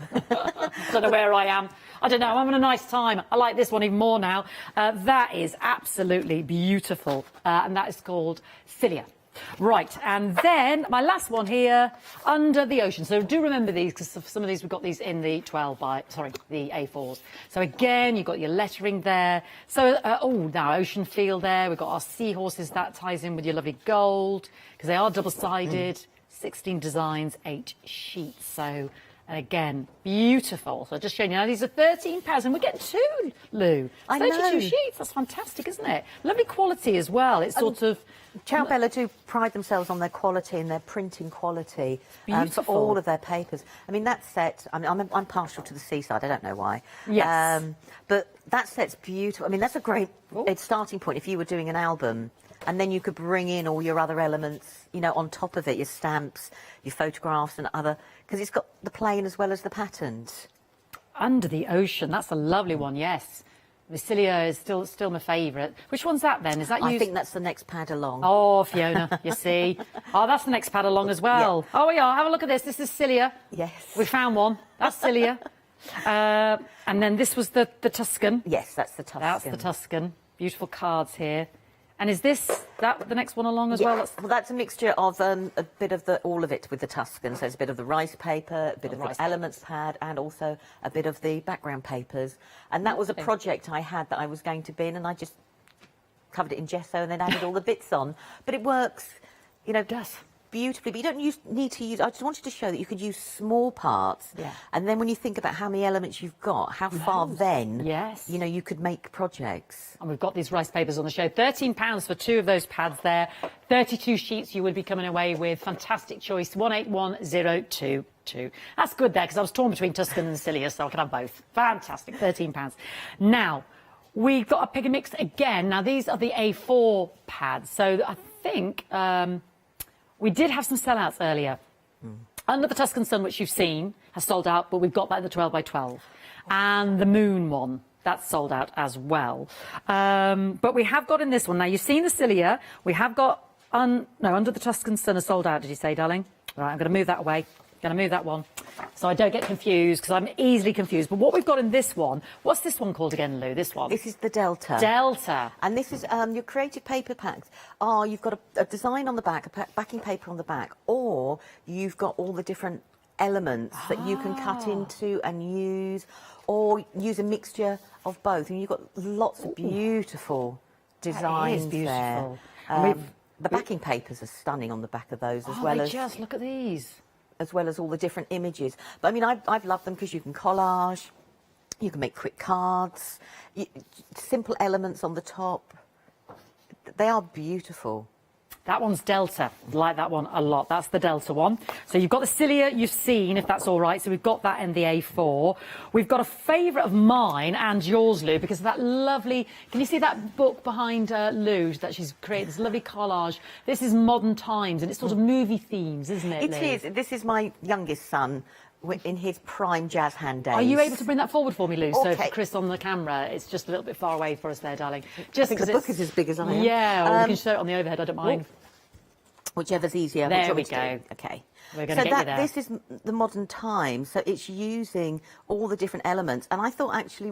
Don't know where I am. I don't know, I'm having a nice time. I like this one even more now. That is absolutely beautiful. And that is called Cilia. Right, and then my last one here, Under the Ocean. So do remember these, because some of these, we've got these in the the A4s. So again, you've got your lettering there. So, now ocean feel there. We've got our seahorses. That ties in with your lovely gold, because they are double-sided. 16 designs, 8 sheets. So, again, beautiful. So just showing you now, these are £13, and we're getting 2, Lou. 32 sheets. That's fantastic, isn't it? Lovely quality as well. It's sort of... Ciao Bella do pride themselves on their quality and their printing quality for all of their papers. I mean, that set, I'm partial to the seaside, I don't know why. Yes. But that set's beautiful. I mean, that's a great starting point if you were doing an album. and then you could bring in all your other elements, you know, on top of it, your stamps, your photographs and other, because it's got the plain as well as the patterns. Under the Ocean, that's a lovely one, yes. Vicilia is still my favourite. Which one's that then? Is that I used... think that's the next pad along. Oh, Fiona, you see. Oh, that's the next pad along as well. Yeah. Oh, we are. Have a look at this. This is Cilia. Yes. We found one. That's Cilia. And then this was the Tuscan. Yes, that's the Tuscan. That's the Tuscan. Beautiful cards here. And is this the next one along as well? Well, that's a mixture of a bit of all of it with the Tuscan. So it's a bit of the rice paper, a bit of the elements pad, and also a bit of the background papers. And that was a project I had that I was going to bin, and I just covered it in gesso and then added all the bits on. But it works, you know, beautifully. But you don't need to use. I just wanted to show that you could use small parts. Yeah. And then when you think about how many elements you've got, how far then, you know, you could make projects. And we've got these rice papers on the show. £13 for 2 of those pads there. 32 sheets you will be coming away with. Fantastic choice. 181022. That's good there, because I was torn between Tuscan and Cilia, so I could have both. Fantastic. £13. Now, we've got a pick and mix again. Now, these are the A4 pads. So I think we did have some sellouts earlier. Under the Tuscan Sun, which you've seen, has sold out, but we've got that in the 12x12. And the Moon one, that's sold out as well. But we have got in this one, now you've seen the Cilia, we have got, Under the Tuscan Sun is sold out, did you say, darling? Right, I'm going to move that away. Going to move that one so I don't get confused, because I'm easily confused. But what we've got in this one, what's this one called again, Lou? This one? This is the Delta. Delta. And this is your creative paper packs. You've got a design on the back, a backing paper on the back, or you've got all the different elements that you can cut into and use, or use a mixture of both. And you've got lots of beautiful designs beautiful. there. The backing papers are stunning on the back of those, as well as... just look at these. As well as all the different images. But I mean, I've loved them because you can collage, you can make quick cards, simple elements on the top. They are beautiful. That one's Delta. Like that one a lot. That's the Delta one. So you've got the Cilia you've seen, if that's all right. So we've got that in the A4. We've got a favourite of mine and yours, Lou, because of that lovely... Can you see that book behind Lou that she's created? This lovely collage. This is Modern Times, and it's sort of movie themes, isn't it, Lou? It is. This is my youngest son in his prime jazz hand days. Are you able to bring that forward for me, Lou? Okay. So for Chris on the camera, it's just a little bit far away for us there, darling. Just because the book is as big as I am. Yeah, or we can show it on the overhead, I don't mind. Whichever's easier. There we go. Okay. We're going to get you there. This is the Modern Times, so it's using all the different elements. And I thought, actually,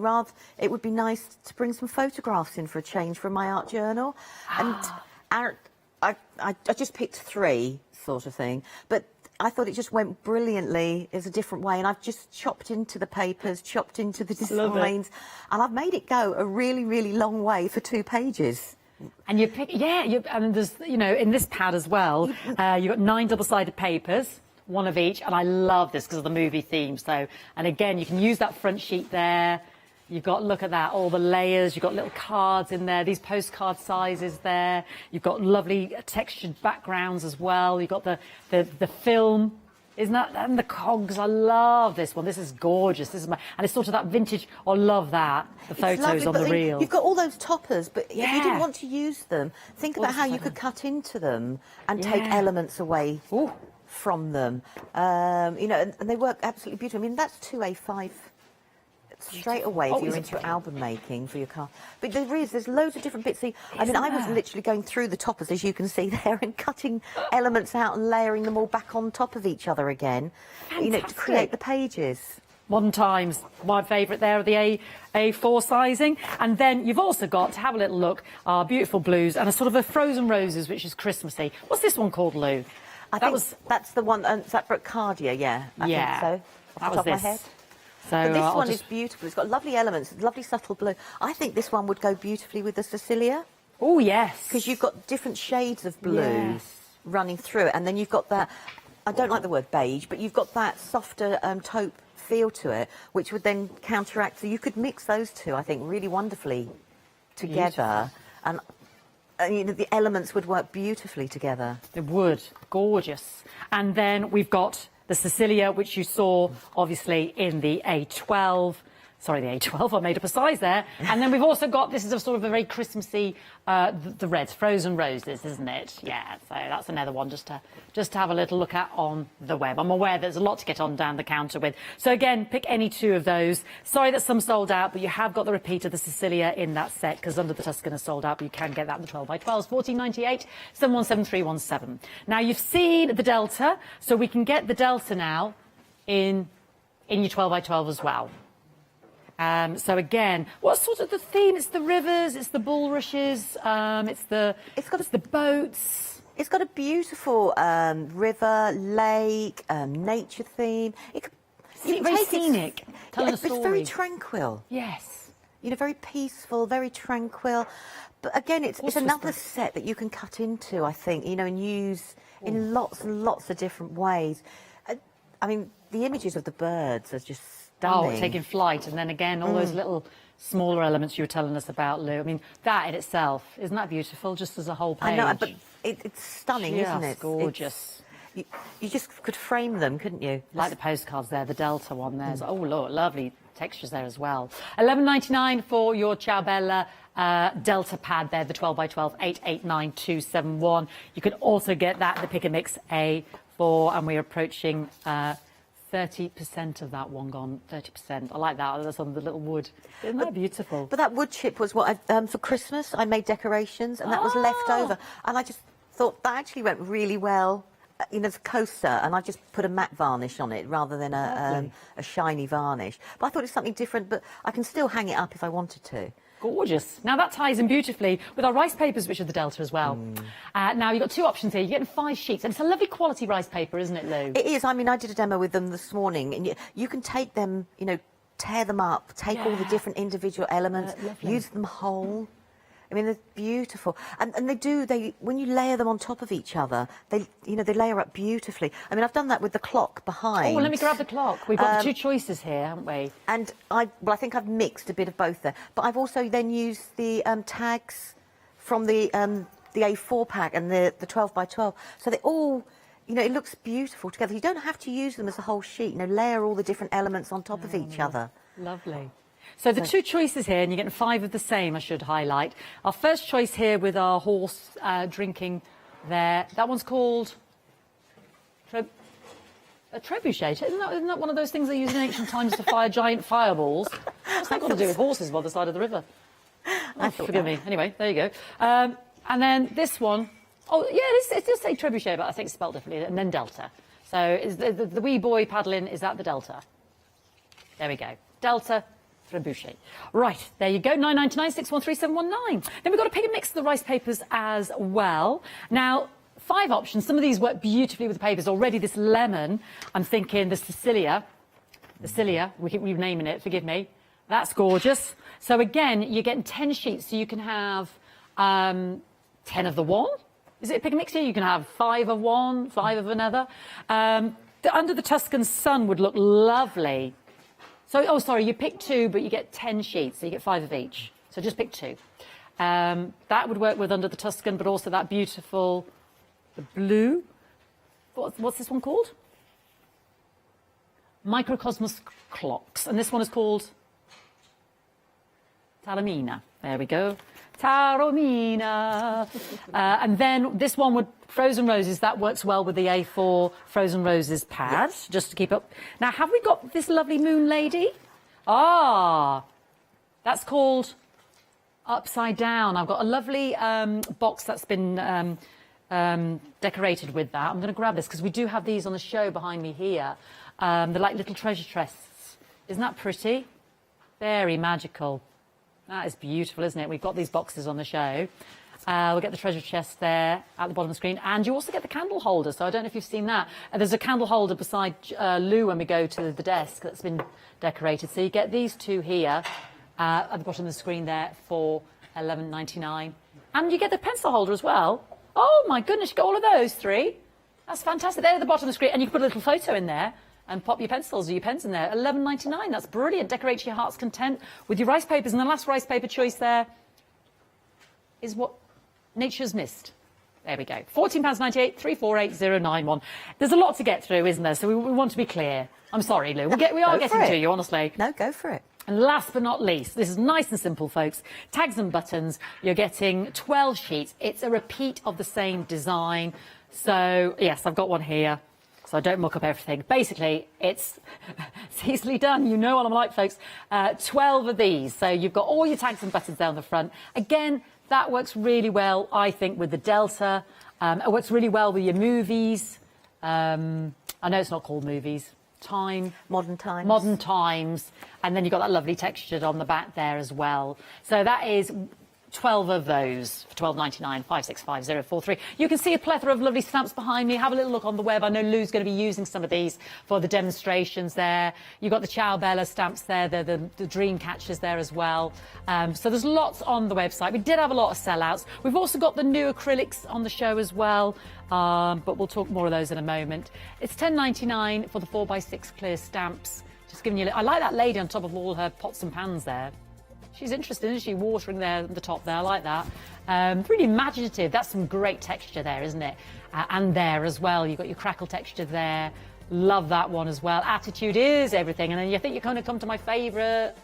it would be nice to bring some photographs in for a change from my art journal. And I just picked 3, sort of thing. But I thought it just went brilliantly. It's a different way, and I've just chopped into the papers, chopped into the designs, and I've made it go a really, really long way for 2 pages. And you pick, and there's, you know, in this pad as well, you've got 9 double-sided papers, 1 of each, and I love this because of the movie theme. So, and again, you can use that front sheet there. You've got, look at that, all the layers. You've got little cards in there, these postcard sizes there. You've got lovely textured backgrounds as well. You've got the film. Isn't that, and the cogs, I love this one. This is gorgeous. This is and it's sort of that vintage, I love that, the photos lovely, on the reel. You've got all those toppers, but if you didn't want to use them, think about how you could cut into them and take elements away from them. You know, and they work absolutely beautiful. I mean, that's 2 A5 straight away if you're into album making for your car. But there's loads of different bits. I mean, I was literally going through the toppers, as you can see there, and cutting elements out and layering them all back on top of each other again, you know, to create the pages. Modern Times, my favourite there, the A4 sizing. And then you've also got, to have a little look, our beautiful blues and a sort of a Frozen Roses, which is Christmassy. What's this one called, Lou? I think that's the one, is that Brookardia, I think so, off the top of my head. So, but this one is beautiful. It's got lovely elements, lovely subtle blue. I think this one would go beautifully with the Cecilia. Oh, yes. Because you've got different shades of blue running through it. And then you've got that, I don't like the word beige, but you've got that softer taupe feel to it, which would then counteract. So you could mix those two, I think, really wonderfully together. And you know, the elements would work beautifully together. It would. Gorgeous. And then we've got the Cecilia, which you saw, obviously, in the A12. Sorry, the A12, I made up a size there. And then we've also got, this is a sort of a very Christmassy, the reds, Frozen Roses, isn't it? Yeah, so that's another one just to have a little look at on the web. I'm aware there's a lot to get on down the counter with. So again, pick any two of those. Sorry that some sold out, but you have got the repeat of the Sicilia in that set, because Under the Tuscan is sold out, but you can get that in the 12 by 12s, $14.98, 717317. Now, you've seen the Delta, so we can get the Delta now in your 12 by 12 as well. So again, what's sort of the theme? It's the rivers, it's the bulrushes, it's the boats. It's got a beautiful river, lake, nature theme. Very scenic, telling a story. It's very tranquil. Yes. You know, very peaceful, very tranquil. But again, it's another set that you can cut into, I think, you know, and use in lots and lots of different ways. I mean, the images of the birds are just stunning. Oh, taking flight, and then again, all those little smaller elements you were telling us about, Lou. I mean, that in itself, isn't that beautiful, just as a whole page? I know, but it's stunning, isn't it? It's gorgeous. You just could frame them, couldn't you? Like the postcards there, the Delta one there. Oh, look, lovely textures there as well. $11.99 for your Ciao Bella Delta pad there, the 12 by 12, 889271. You can also get that, the Pick and Mix A4, and we're approaching 30% of that one gone. 30%. I like that. That's on the little wood. Isn't that beautiful? But that wood chip was what for Christmas I made decorations, and that was left over, and I just thought that actually went really well. You know, the coaster, and I just put a matte varnish on it rather than a shiny varnish. But I thought it was something different, but I can still hang it up if I wanted to. Gorgeous. Now that ties in beautifully with our rice papers, which are the Delta as well. Now you've got two options here. You're getting 5 sheets, and it's a lovely quality rice paper, isn't it, Lou? It is. I mean, I did a demo with them this morning, and you can take them, you know, tear them up, take all the different individual elements, use them whole. I mean, they're beautiful, and they when you layer them on top of each other, they layer up beautifully. I mean, I've done that with the clock behind. Oh, let me grab the clock. We've got the 2 choices here, haven't we? And I think I've mixed a bit of both there, but I've also then used the tags from the A4 pack and the 12 by 12, so they all. You know, it looks beautiful together. You don't have to use them as a whole sheet. You know, layer all the different elements on top of each other. Lovely. So the 2 choices here, and you're getting 5 of the same, I should highlight. Our first choice here with our horse drinking there, that one's called a trebuchet. Isn't that one of those things they used in ancient times to fire giant fireballs? What's that got to do with horses by the side of the river? Oh, forgive me. Anyway, there you go. And then this one, oh, yeah, it does say trebuchet, but I think it's spelled differently, and then Delta. So is the wee boy paddling, is that the Delta? There we go. Delta. Trebuchet. Right, there you go, 999 613 719. Then we've got a Pick and Mix of the rice papers as well. Now, 5 options. Some of these work beautifully with the papers. Already this lemon, I'm thinking the Sicilia, we keep renaming it, forgive me. That's gorgeous. So again, you're getting 10 sheets, so you can have 10 of the one. Is it a Pick and Mix here? You can have 5 of one, 5 of another. Under the Tuscan Sun would look lovely. So, oh, sorry, you pick 2, but you get 10 sheets, so you get 5 of each. So just pick 2. That would work with Under the Tuscan, but also that beautiful, the blue. What's this one called? Microcosmos Clocks. And this one is called Taormina. There we go. Taormina. And then this one would Frozen Roses. That works well with the A4 Frozen Roses pad, just to keep up. Now, have we got this lovely moon lady? Ah, that's called Upside Down. I've got a lovely box that's been decorated with that. I'm going to grab this because we do have these on the show behind me here. They're like little treasure chests. Isn't that pretty? Very magical. That is beautiful, isn't it? We've got these boxes on the show. We'll get the treasure chest there at the bottom of the screen. And you also get the candle holder. So I don't know if you've seen that. There's a candle holder beside Lou when we go to the desk that's been decorated. So you get these 2 here at the bottom of the screen there for $11.99. And you get the pencil holder as well. Oh, my goodness, you got all of those 3. That's fantastic. They're at the bottom of the screen. And you can put a little photo in there and pop your pencils or your pens in there. $11.99. That's brilliant. Decorate to your heart's content with your rice papers. And the last rice paper choice there is what Nature's Mist. There we go. £14.98, 348091. There's a lot to get through, isn't there? So we want to be clear. I'm sorry, Lou. We are getting to you, honestly. No, go for it. And last but not least, this is nice and simple, folks. Tags and buttons, you're getting 12 sheets. It's a repeat of the same design. So, yes, I've got one here, so I don't muck up everything. Basically, it's easily done. You know what I'm like, folks. 12 of these. So you've got all your tags and buttons down the front. Again, that works really well, I think, with the Delta. It works really well with your movies. I know it's not called movies. Modern Times. Modern Times. And then you've got that lovely textured on the back there as well. So that is 12 of those for £12.99, 565043. You can see a plethora of lovely stamps behind me. Have a little look on the web. I know Lou's going to be using some of these for the demonstrations there. You've got the Ciao Bella stamps there, the dream catchers there as well. So there's lots on the website. We did have a lot of sellouts. We've also got the new acrylics on the show as well, but we'll talk more of those in a moment. It's £10.99 for the 4x6 clear stamps. Just giving you. I like that lady on top of all her pots and pans there. She's interesting, isn't she? Watering there at the top there. I like that. Really imaginative. That's some great texture there, isn't it? And there as well. You've got your crackle texture there. Love that one as well. Attitude is everything. And then you think you're going to come to my favourite.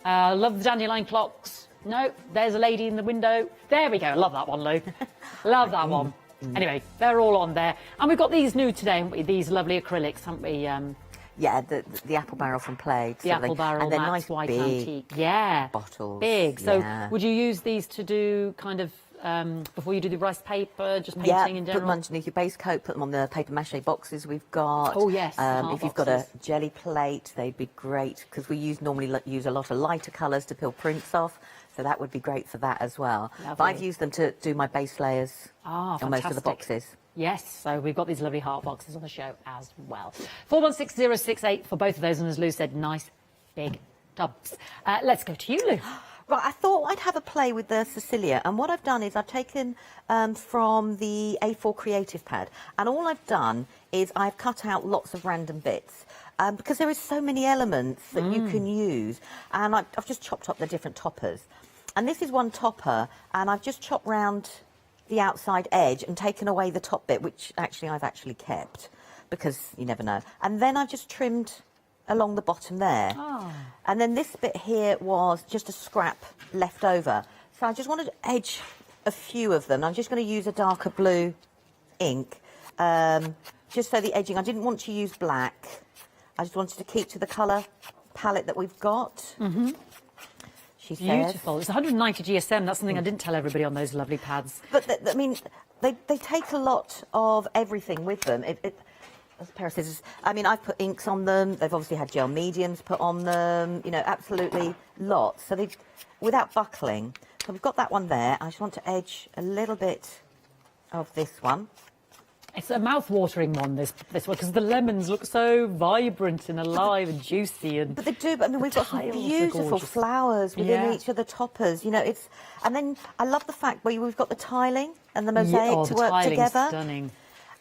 Love the dandelion clocks. No, there's a lady in the window. There we go. Love that one, Lou. Love that one. Anyway, they're all on there. And we've got these new today, haven't we? These lovely acrylics, haven't we? Yeah, the apple barrel from Plaid. The apple barrel, and they're nice nice white big antique. Yeah. Bottles. Big. So yeah. would you use these to do kind of, before you do the rice paper, just painting in general? Yeah, put them underneath your base coat, put them on the paper mache boxes we've got. Oh, yes. If you've got a jelly plate, they'd be great, because we normally use a lot of lighter colours to peel prints off. So that would be great for that as well. But I've used them to do my base layers on most of the boxes. Yes, so we've got these lovely heart boxes on the show as well. 416068 for both of those, and as Lou said, nice big tubs. Let's go to you, Lou. Right, I thought I'd have a play with the Cecilia, and what I've done is I've taken from the A4 creative pad, and all I've done is I've cut out lots of random bits. Because there is so many elements that you can use, and I've just chopped up the different toppers. And this is one topper, and I've just chopped round the outside edge and taken away the top bit, which I've actually kept, because you never know. And then I've just trimmed along the bottom there. Oh. And then this bit here was just a scrap left over. So I just wanted to edge a few of them. I'm just going to use a darker blue ink, just so the edging, I didn't want to use black. I just wanted to keep to the colour palette that we've got. Mm-hmm. Beautiful. It's 190 GSM. That's something I didn't tell everybody on those lovely pads. But, I mean, they take a lot of everything with them. As a pair of scissors. I mean, I've put inks on them. They've obviously had gel mediums put on them. You know, absolutely lots. So they've, without buckling. So we've got that one there. I just want to edge a little bit of this one. It's a mouth-watering one, this one, because the lemons look so vibrant and alive and juicy. But they do. I mean, we've got some beautiful flowers within each of the toppers. You know, it's. And then I love the fact where we've got the tiling and the mosaic to work together. Stunning.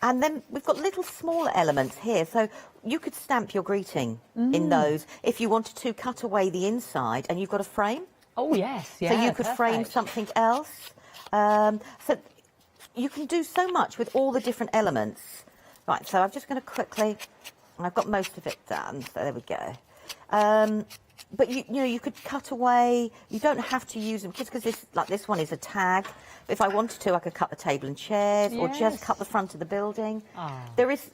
And then we've got little smaller elements here, so you could stamp your greeting in those if you wanted to cut away the inside, and you've got a frame. Oh yes, yeah. So you could frame something else. So you can do so much with all the different elements. Right, so I'm just going to quickly, I've got most of it done, so there we go. But you know, you could cut away, you don't have to use them, just because this one is a tag. If I wanted to, I could cut the table and chairs, or just cut the front of the building. Oh. There is,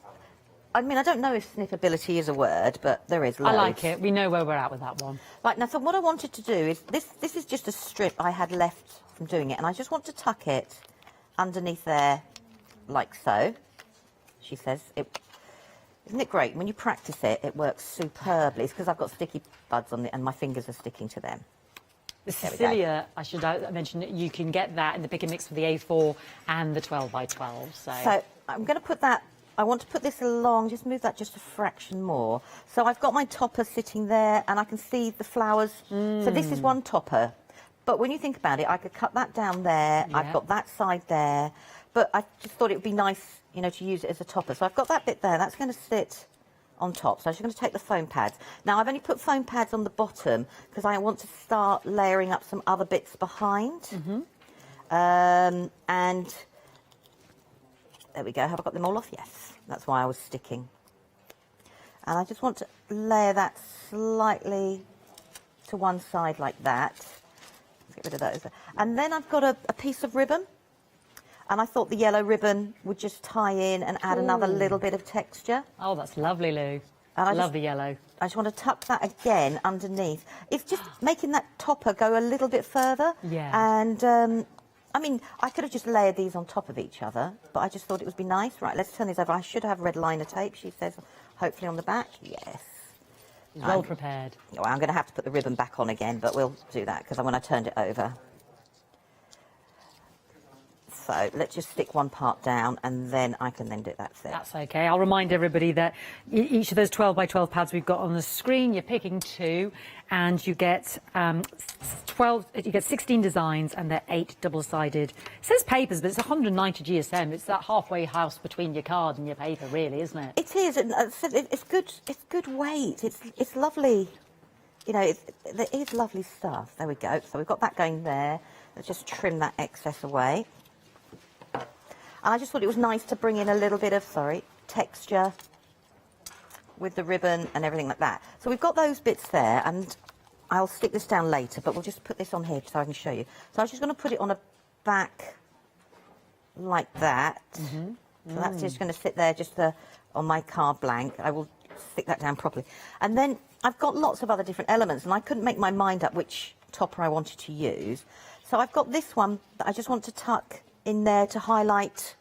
I mean, I don't know if sniffability is a word, but there is loads. I like it. We know where we're at with that one. Right, now, so what I wanted to do is, this is just a strip I had left from doing it, and I just want to tuck it underneath there, like so. She says, isn't it great? When you practice it, it works superbly. It's because I've got sticky buds on it, and my fingers are sticking to them. The Cecilia, I should mention, you can get that in the pick and mix for the A4 and the 12x12. So I'm going to put that, I want to put this along, just move that just a fraction more. So I've got my topper sitting there, and I can see the flowers. So this is one topper. But when you think about it, I could cut that down there. Yeah. I've got that side there. But I just thought it would be nice, you know, to use it as a topper. So I've got that bit there. That's going to sit on top. So I'm just going to take the foam pads. Now, I've only put foam pads on the bottom because I want to start layering up some other bits behind. Mm-hmm. And there we go. Have I got them all off? Yes. That's why I was sticking. And I just want to layer that slightly to one side like that. Let's get rid of those. And then I've got a piece of ribbon. And I thought the yellow ribbon would just tie in and add another little bit of texture. Oh, that's lovely, Lou. I love the yellow. I just want to tuck that again underneath. It's just making that topper go a little bit further. Yeah. And, I mean, I could have just layered these on top of each other, but I just thought it would be nice. Right, let's turn these over. I should have red liner tape, she says, hopefully on the back. Yes. Well prepared. Well, I'm going to have to put the ribbon back on again, but we'll do that because when I turned it over. So let's just stick one part down and then I can then do it. That's it. That's okay. I'll remind everybody that each of those 12 by 12 pads we've got on the screen, you're picking 2 and you get 16 designs and they're 8 double-sided. It says papers, but it's 190 GSM. It's that halfway house between your card and your paper, really, isn't it? It is. And it's good. It's good weight. It's lovely. You know, it is lovely stuff. There we go. So we've got that going there. Let's just trim that excess away. And I just thought it was nice to bring in a little bit of, texture with the ribbon and everything like that. So we've got those bits there, and I'll stick this down later, but we'll just put this on here so I can show you. So I'm just going to put it on a back like that. So that's just going to sit there just on my card blank. I will stick that down properly. And then I've got lots of other different elements, and I couldn't make my mind up which topper I wanted to use. So I've got this one that I just want to tuck in there to highlight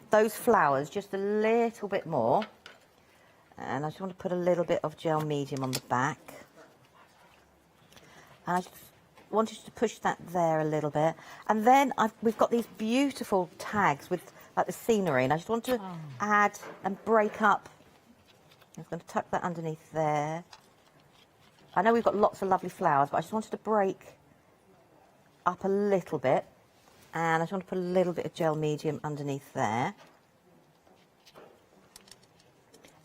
those flowers just a little bit more. And I just want to put a little bit of gel medium on the back. And I just wanted to push that there a little bit. And then we've got these beautiful tags with like the scenery, and I just want to add and break up. I'm going to tuck that underneath there. I know we've got lots of lovely flowers, but I just wanted to break up a little bit. And I just want to put a little bit of gel medium underneath there.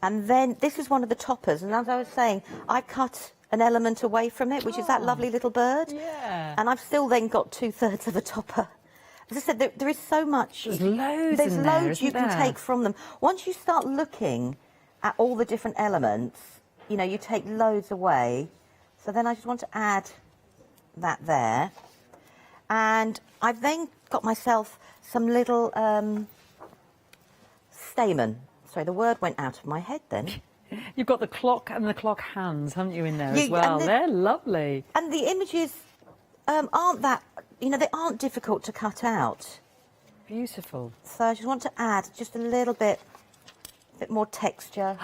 And then this is one of the toppers. And as I was saying, I cut an element away from it, which is that lovely little bird. Yeah. And I've still then got 2/3 of a topper. As I said, there is so much. There's loads There's in there, loads you can take from them. Once you start looking at all the different elements, you know, you take loads away. So then I just want to add that there. And I've then got myself some little stamen. Sorry, the word went out of my head then. You've got the clock and the clock hands, haven't you, in there as well? They're lovely. And the images aren't that, you know, they aren't difficult to cut out. Beautiful. So I just want to add just a little bit more texture.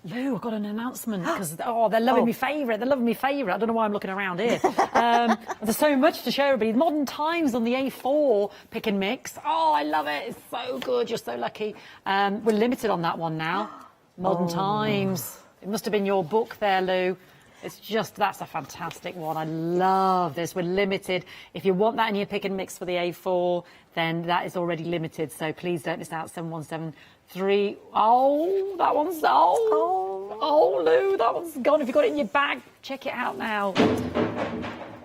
Lou, I've got an announcement because they're loving me favourite. They're loving me favourite. I don't know why I'm looking around here. There's so much to show everybody. Modern Times on the A4 pick and mix. Oh, I love it. It's so good. You're so lucky. We're limited on that one now. Modern Times. It must have been your book there, Lou. It's just, that's a fantastic one. I love this. We're limited. If you want that in your pick and mix for the A4, then that is already limited. So please don't miss out. 7173. Oh, that one's, oh, Lou, that one's gone. If you've got it in your bag, check it out now.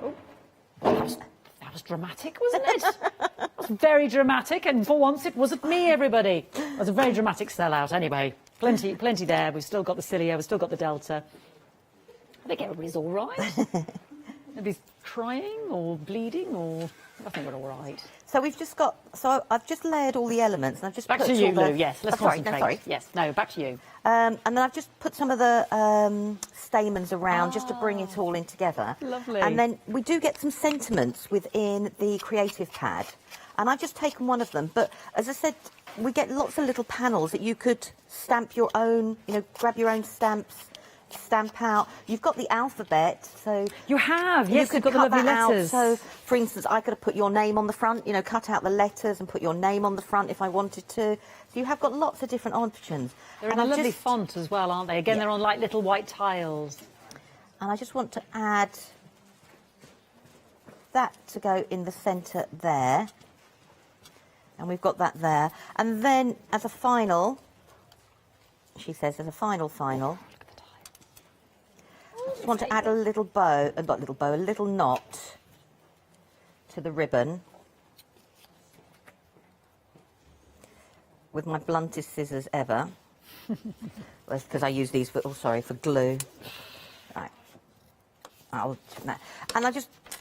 Oh, that was dramatic, wasn't it? That was very dramatic. And for once, it wasn't me, everybody. It was a very dramatic sellout. Anyway, plenty there. We've still got the cilia. We've still got the delta. I think everybody's all right. Nobody's crying or bleeding, or I think we're all right. So we've just got. So I've just layered all the elements, and I've just back put to you, all Lou. Yes, let's concentrate. sorry. Yes, no, back to you. And then I've just put some of the stamens around just to bring it all in together. Lovely. And then we do get some sentiments within the creative pad, and I've just taken one of them. But as I said, we get lots of little panels that you could stamp your own. You know, grab your own stamps. Stamp out. You've got the alphabet, so you have. Yes, you could you've got the lovely letters. So, for instance, I could have put your name on the front. You know, cut out the letters and put your name on the front if I wanted to. So you have got lots of different options. They're in a lovely font as well, aren't they? Again, they're on like little white tiles. And I just want to add that to go in the centre there, and we've got that there. And then, as a final, she says, as a final. I just want to add a little bow, a little knot to the ribbon with my bluntest scissors ever. Well, because I use these for, for glue. Right.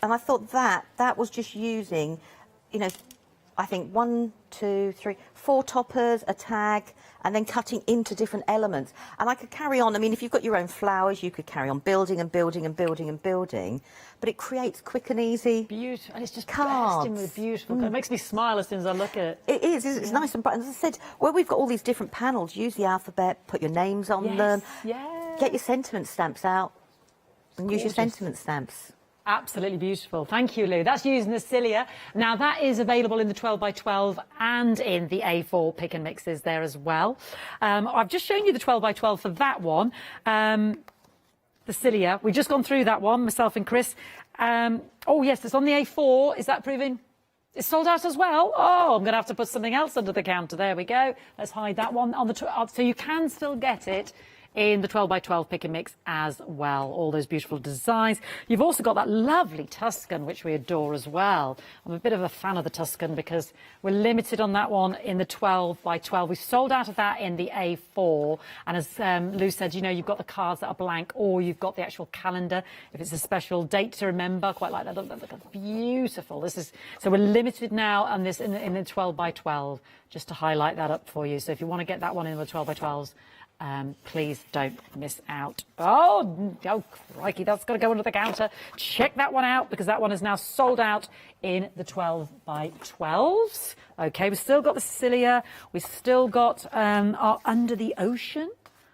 And I thought that was just using, you know, I think 1, 2, 3, 4 toppers, a tag, and then cutting into different elements. And I could carry on. I mean, if you've got your own flowers, you could carry on building and building and building and building. But it creates quick and easy beautiful, and it's just cards. bursting with beautiful. It makes me smile as soon as I look at it. It is. It's nice and bright. And as I said, where we've got all these different panels, use the alphabet, put your names on them. Yeah. Get your sentiment stamps out and use your sentiment stamps. Absolutely beautiful. Thank you, Lou. That's using the cilia. Now, that is available in the 12 by 12 and in the A4 pick and mixes there as well. I've just shown you the 12 by 12 for that one. The cilia, we've just gone through that one, myself and Chris. Oh, yes, it's on the A4. Is that proving? It's sold out as well. Oh, I'm going to have to put something else under the counter. There we go. Let's hide that one on the. So you can still get it in the 12 by 12 pick and mix as well. All those beautiful designs. You've also got that lovely Tuscan, which we adore as well. I'm a bit of a fan of the Tuscan because we're limited on that one in the 12 by 12. We've sold out of that in the A4. And as Lou said, you know, you've got the cards that are blank or you've got the actual calendar. If it's a special date to remember, quite like that. Look, beautiful. This is, so we're limited now on this in the 12 by 12, just to highlight that up for you. So if you want to get that one in the 12 by 12s, please don't miss out. Oh, crikey, that's got to go under the counter. Check that one out because that one is now sold out in the 12 by 12s. Okay, we've still got the cilia. We've still got our Under the Ocean.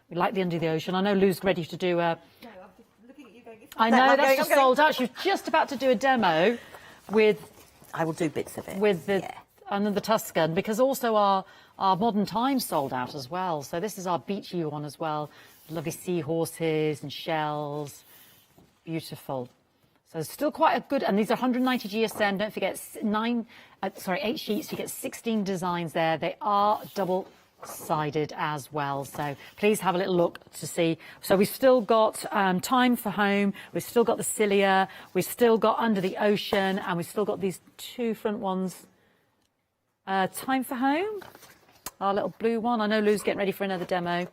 We like the Under the Ocean. I know Lou's ready to do a... I know, that's just sold out. She's just about to do a demo with... I will do bits of it. With the Under the Tuscan, because also our Modern Times sold out as well. So this is our beachy one as well. Lovely seahorses and shells. Beautiful. So still quite a good, and these are 190 GSM. Don't forget 8 sheets. You get 16 designs there. They are double-sided as well. So please have a little look to see. So we've still got Time for Home. We've still got the cilia. We've still got Under the Ocean, and we've still got these 2 front ones. Time for Home. Our little blue one. I know Lou's getting ready for another demo.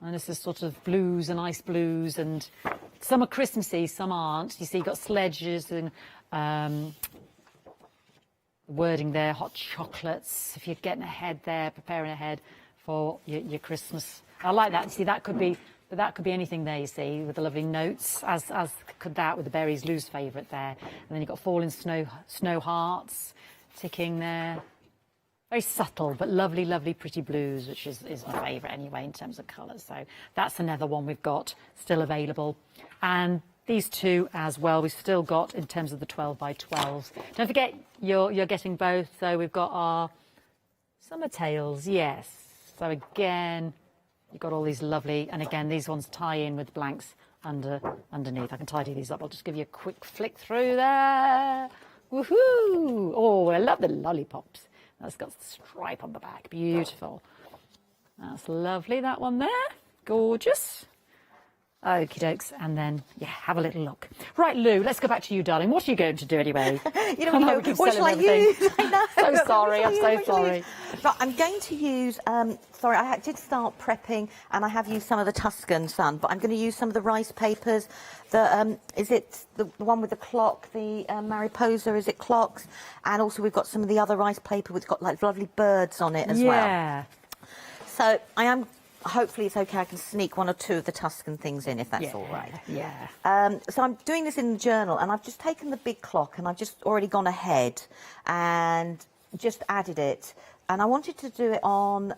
And this is sort of blues and ice blues, and some are Christmassy, some aren't. You see, you've got sledges and wording there, hot chocolates. If you're getting ahead there, preparing ahead for your Christmas. I like that. See, that could be anything there, you see, with the lovely notes, as could that with the berries, Lou's favourite there. And then you've got falling snow hearts ticking there. Very subtle, but lovely, lovely, pretty blues, which is my favourite anyway in terms of colours. So that's another one we've got still available. And these 2 as well, we've still got in terms of the 12 by 12s. Don't forget, you're getting both. So we've got our Summer Tales, yes. So again, you've got all these lovely, and again, these ones tie in with blanks underneath. I can tidy these up. I'll just give you a quick flick through there. Woohoo! Oh, I love the lollipops. That's got the stripe on the back. Beautiful. That's lovely, that one there. Gorgeous. Okie dokes. And then, have a little look. Right, Lou, let's go back to you, darling. What are you going to do anyway? What shall I use? I know. So sorry, I'm so sorry. Right, I'm going to use, sorry, I did start prepping and I have used some of the Tuscan Sun, but I'm going to use some of the rice papers. Is it the one with the clock, the Mariposa, is it clocks? And also we've got some of the other rice paper which got like lovely birds on it as well. Yeah. So I am, hopefully it's okay, I can sneak 1 or 2 of the Tuscan things in if that's all right. Yeah. So I'm doing this in the journal and I've just taken the big clock and I've just already gone ahead and just added it. And I wanted to do it on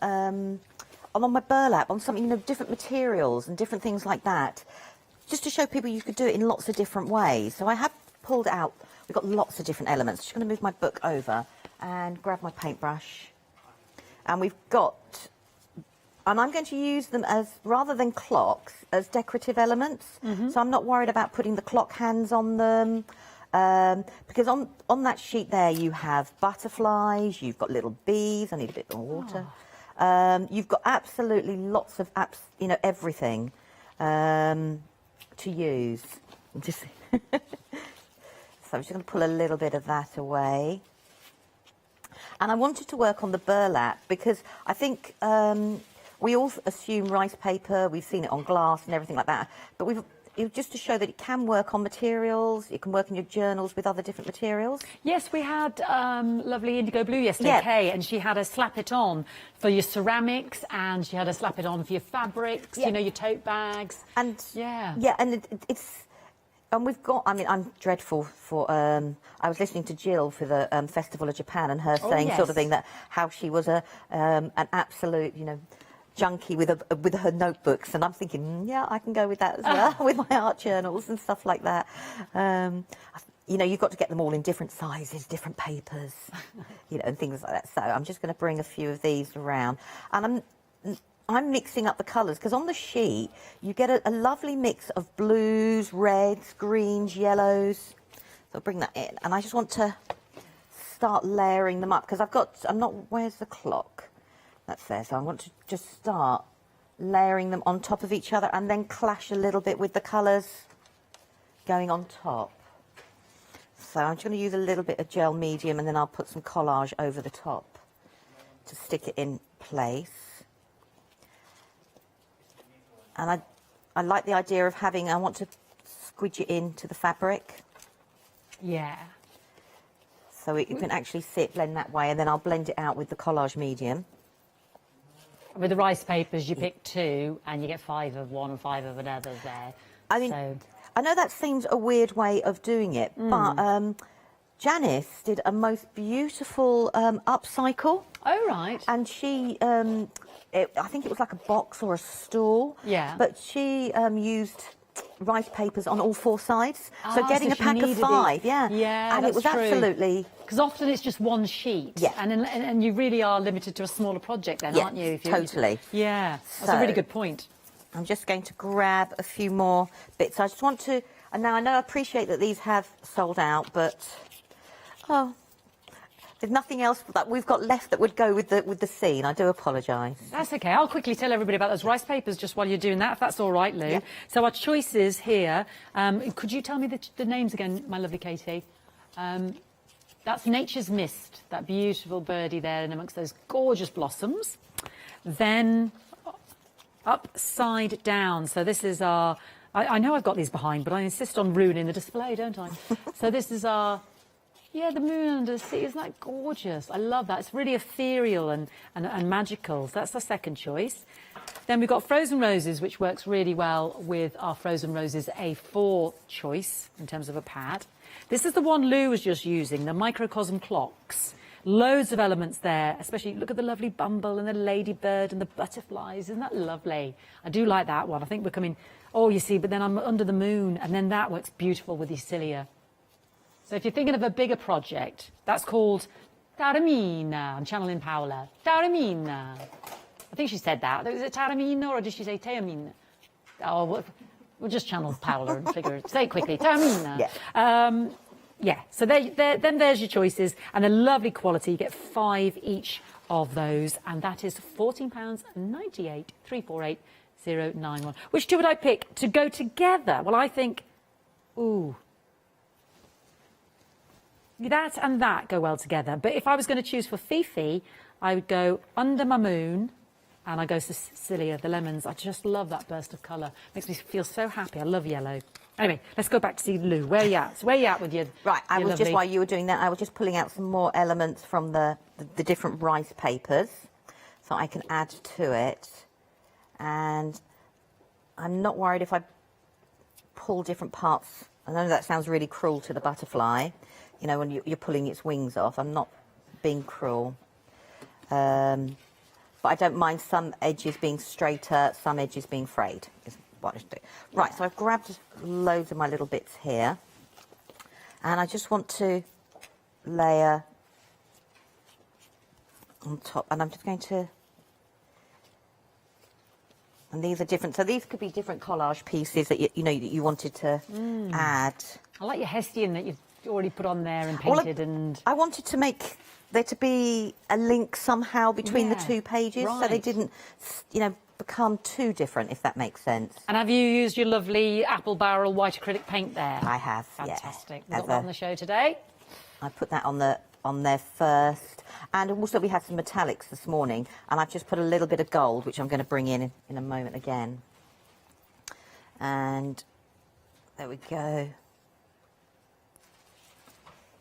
my burlap, on something, different materials and different things like that. Just to show people you could do it in lots of different ways. So I have pulled out, we've got lots of different elements. Just going to move my book over and grab my paintbrush. And we've got, and I'm going to use them as, rather than clocks, as decorative elements. So I'm not worried about putting the clock hands on them. Because on that sheet there you have butterflies, you've got little bees, I need a bit more water. You've got absolutely lots of, everything. To use. So I'm just going to pull a little bit of that away. And I wanted to work on the burlap because I think we all assume rice paper, we've seen it on glass and everything like that, but just to show that it can work on materials, it can work in your journals with other different materials. Yes, we had lovely Indigo Blue yesterday, Kay, and she had a slap it on for your ceramics, and she had a slap it on for your fabrics, you know, your tote bags. And and it's. And we've got, I mean, I'm dreadful for, I was listening to Jill for the Festival of Japan, and her saying sort of thing that how she was an absolute, you know, junkie with her notebooks, and I'm thinking, yeah, I can go with that as well, with my art journals and stuff like that. You know, you've got to get them all in different sizes, different papers, you know, and things like that. So I'm just going to bring a few of these around, and I'm mixing up the colours, because on the sheet you get a lovely mix of blues, reds, greens, yellows. So I'll bring that in, and I just want to start layering them up, because where's the clock? That's there. So I want to just start layering them on top of each other, and then clash a little bit with the colours going on top. So I'm just going to use a little bit of gel medium, and then I'll put some collage over the top to stick it in place. And I like the idea of I want to squidge it into the fabric. Yeah. So you can actually blend that way, and then I'll blend it out with the collage medium. With the rice papers, you pick 2, and you get 5 of one and 5 of another there. I mean, I know that seems a weird way of doing it, but Janice did a most beautiful upcycle. Oh, right. And she... I think it was like a box or a stool. Yeah. But she used rice papers on all 4 sides. So getting so a pack of 5, Yeah, and it was absolutely... Because often it's just one sheet. Yeah. And you really are limited to a smaller project then, aren't you? Totally. Yeah, that's a really good point. I'm just going to grab a few more bits. I just want to... And now I appreciate that these have sold out, but... Oh... There's nothing else that we've got left that would go with the scene. I do apologise. That's okay. I'll quickly tell everybody about those rice papers just while you're doing that, if that's all right, Lou. Yeah. So our choices here, could you tell me the names again, my lovely Katie? That's Nature's Mist, that beautiful birdie there in amongst those gorgeous blossoms. Then Upside Down. So this is our... I know I've got these behind, but I insist on ruining the display, don't I? So this is our... Yeah, the moon under the sea, isn't that gorgeous? I love that. It's really ethereal and magical. So that's our second choice. Then we've got Frozen Roses, which works really well with our Frozen Roses A4 choice in terms of a pad. This is the one Lou was just using, the Microcosm Clocks. Loads of elements there, especially look at the lovely bumble and the ladybird and the butterflies. Isn't that lovely? I do like that one. I think we're coming... Oh, you see, but then I'm under the moon, and then that works beautiful with the cilia. So if you're thinking of a bigger project, that's called Taormina. I'm channeling Paola. Taormina. I think she said that. Was it Taormina or did she say Taormina? Oh, we'll just channel Paola and figure it. Say it quickly. Taormina. Yeah. So then there's your choices, and a lovely quality. You get 5 each of those, and that is £14.98. 348091. Which 2 would I pick to go together? Well, I think, ooh. That and that go well together. But if I was going to choose for Fifi, I would go Under My Moon, and I go Cecilia, the lemons. I just love that burst of colour. Makes me feel so happy. I love yellow. Anyway, let's go back to see Lou. Where are you at? So where are you at with your... Right, I was just, while you were doing that, I was just pulling out some more elements from the different rice papers, so I can add to it. And I'm not worried if I pull different parts. I know that sounds really cruel to the butterfly. You know, when you're pulling its wings off. I'm not being cruel. But I don't mind some edges being straighter, some edges being frayed, is what I should do. Right, so I've grabbed loads of my little bits here. And I just want to layer on top. And I'm just going to... And these are different. So these could be different collage pieces that, you wanted to add. I like your Hestian that you've already put on there and painted. I wanted to make there to be a link somehow between the 2 pages, so they didn't, become too different, if that makes sense. And have you used your lovely apple barrel white acrylic paint there? I have. Fantastic. We've got that on the show today. I put that on there first, and also we had some metallics this morning, and I've just put a little bit of gold, which I'm going to bring in a moment again. And There we go.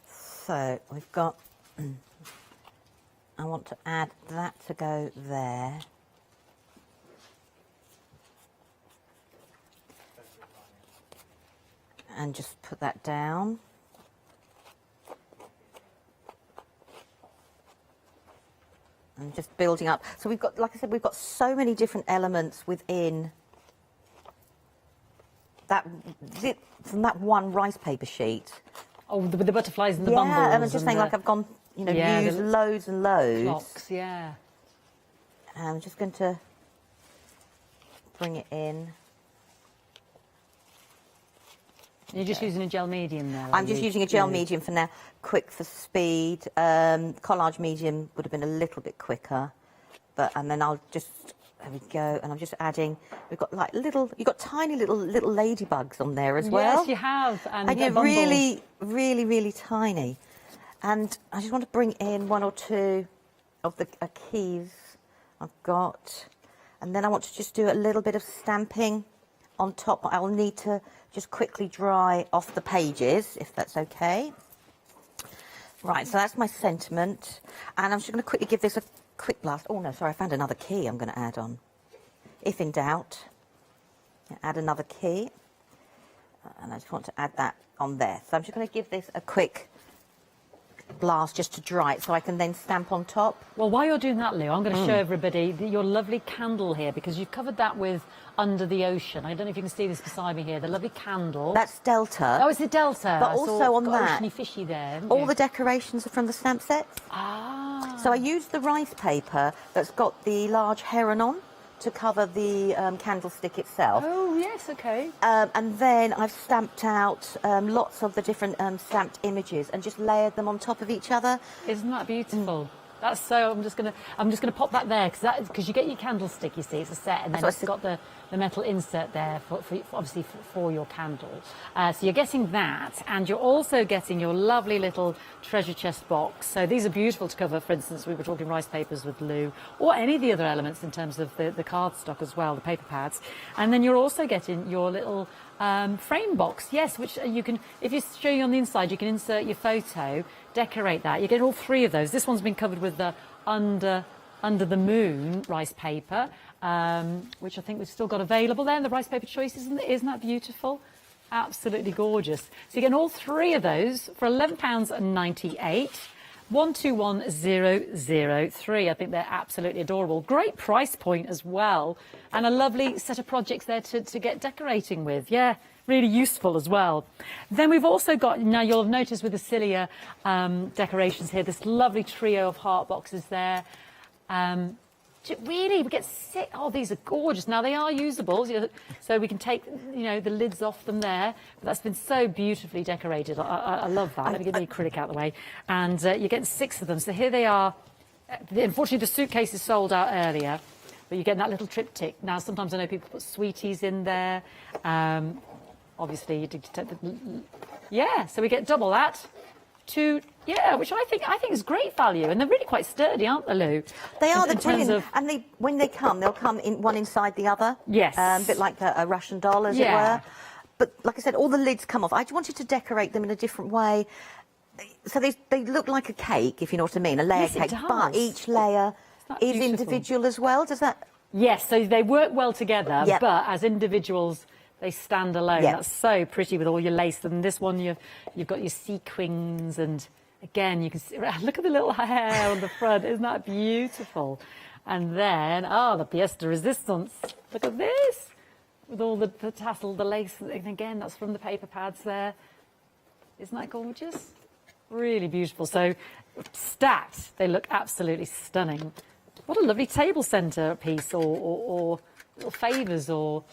So we've got, I want to add that to go there. And just put that down. And just building up. So we've got, like I said, we've got so many different elements within that, from that one rice paper sheet. Oh, the butterflies and the bumbles. bumbles. Yeah, and I'm just saying, like, I've gone, you know, used loads and loads. Clocks, yeah. And I'm just going to bring it in. You're just using a gel medium there? I'm just using a gel medium for now. Quick for speed. Collage medium would have been a little bit quicker. And then I'll just, there we go. And I'm just adding, we've got like you've got tiny little ladybugs on there as well. Yes, you have. And you're bumbles. really, really, really tiny. And I just want to bring in one or two of the keys I've got. And then I want to just do a little bit of stamping on top. I'll need to just quickly dry off the pages, if that's okay. Right, so that's my sentiment. And I'm just going to quickly give this a quick blast. Oh, no, sorry, I found another key I'm going to add on. If in doubt, add another key. And I just want to add that on there. So I'm just going to give this a quick blast just to dry it so I can then stamp on top. Well, while you're doing that, Lou, I'm going to show everybody your lovely candle here, because you've covered that with Under the Ocean. I don't know if you can see this beside me here, the lovely candle. That's Delta. Oh, it's a Delta. But also on that, oceany fishy there. all the decorations are from the stamp sets. Ah. So I used the rice paper that's got the large heron on to cover the candlestick itself. Oh, yes, okay. And then I've stamped out lots of the different stamped images and just layered them on top of each other. Isn't that beautiful? That's so. I'm just gonna pop that there because you get your candlestick. You see, it's a set, and then it's got the metal insert there for obviously for your candle. So you're getting that, and you're also getting your lovely little treasure chest box. So these are beautiful to cover. For instance, we were talking rice papers with Lou, or any of the other elements in terms of the cardstock as well, the paper pads. And then you're also getting your little frame box, yes, which you can, if you show you on the inside, you can insert your photo, decorate that. You get all three of those. This one's been covered with the Under the Moon rice paper, which I think we've still got available there, and the rice paper choices. Isn't that beautiful? Absolutely gorgeous. So you're getting all three of those for £11.98. 121003. I think they're absolutely adorable. Great price point as well, and a lovely set of projects there to get decorating with. Yeah, really useful as well. Then we've also got, now you'll have noticed with the Cilia decorations here, this lovely trio of heart boxes there. Really, we get sick. Oh, these are gorgeous. Now they are usable, so we can take, the lids off them there. But that's been so beautifully decorated. I love that. Let me get the acrylic out of the way. And you're getting 6 of them. So here they are. Unfortunately, the suitcase is sold out earlier, but you're getting that little triptych. Now, sometimes I know people put sweeties in there. Obviously, you detect the... Yeah, so we get double that. Which I think is great value, and they're really quite sturdy, aren't they, Lou? They are. They're brilliant, and when they come, they'll come in one inside the other. Yes, a bit like a Russian doll, as it were. But like I said, all the lids come off. I wanted to decorate them in a different way, so they look like a cake, if you know what I mean, a layer cake. But each layer is individual as well. Does that? Yes. So they work well together, but as individuals, they stand alone. Yep. That's so pretty with all your lace. And this one, you've got your sequins, and again, you can see, look at the little hair on the front. Isn't that beautiful? And then, the pièce de résistance. Look at this, with all the tassel, the lace. And again, that's from the paper pads there. Isn't that gorgeous? Really beautiful. So stacked, they look absolutely stunning. What a lovely table centre piece, or little favours, or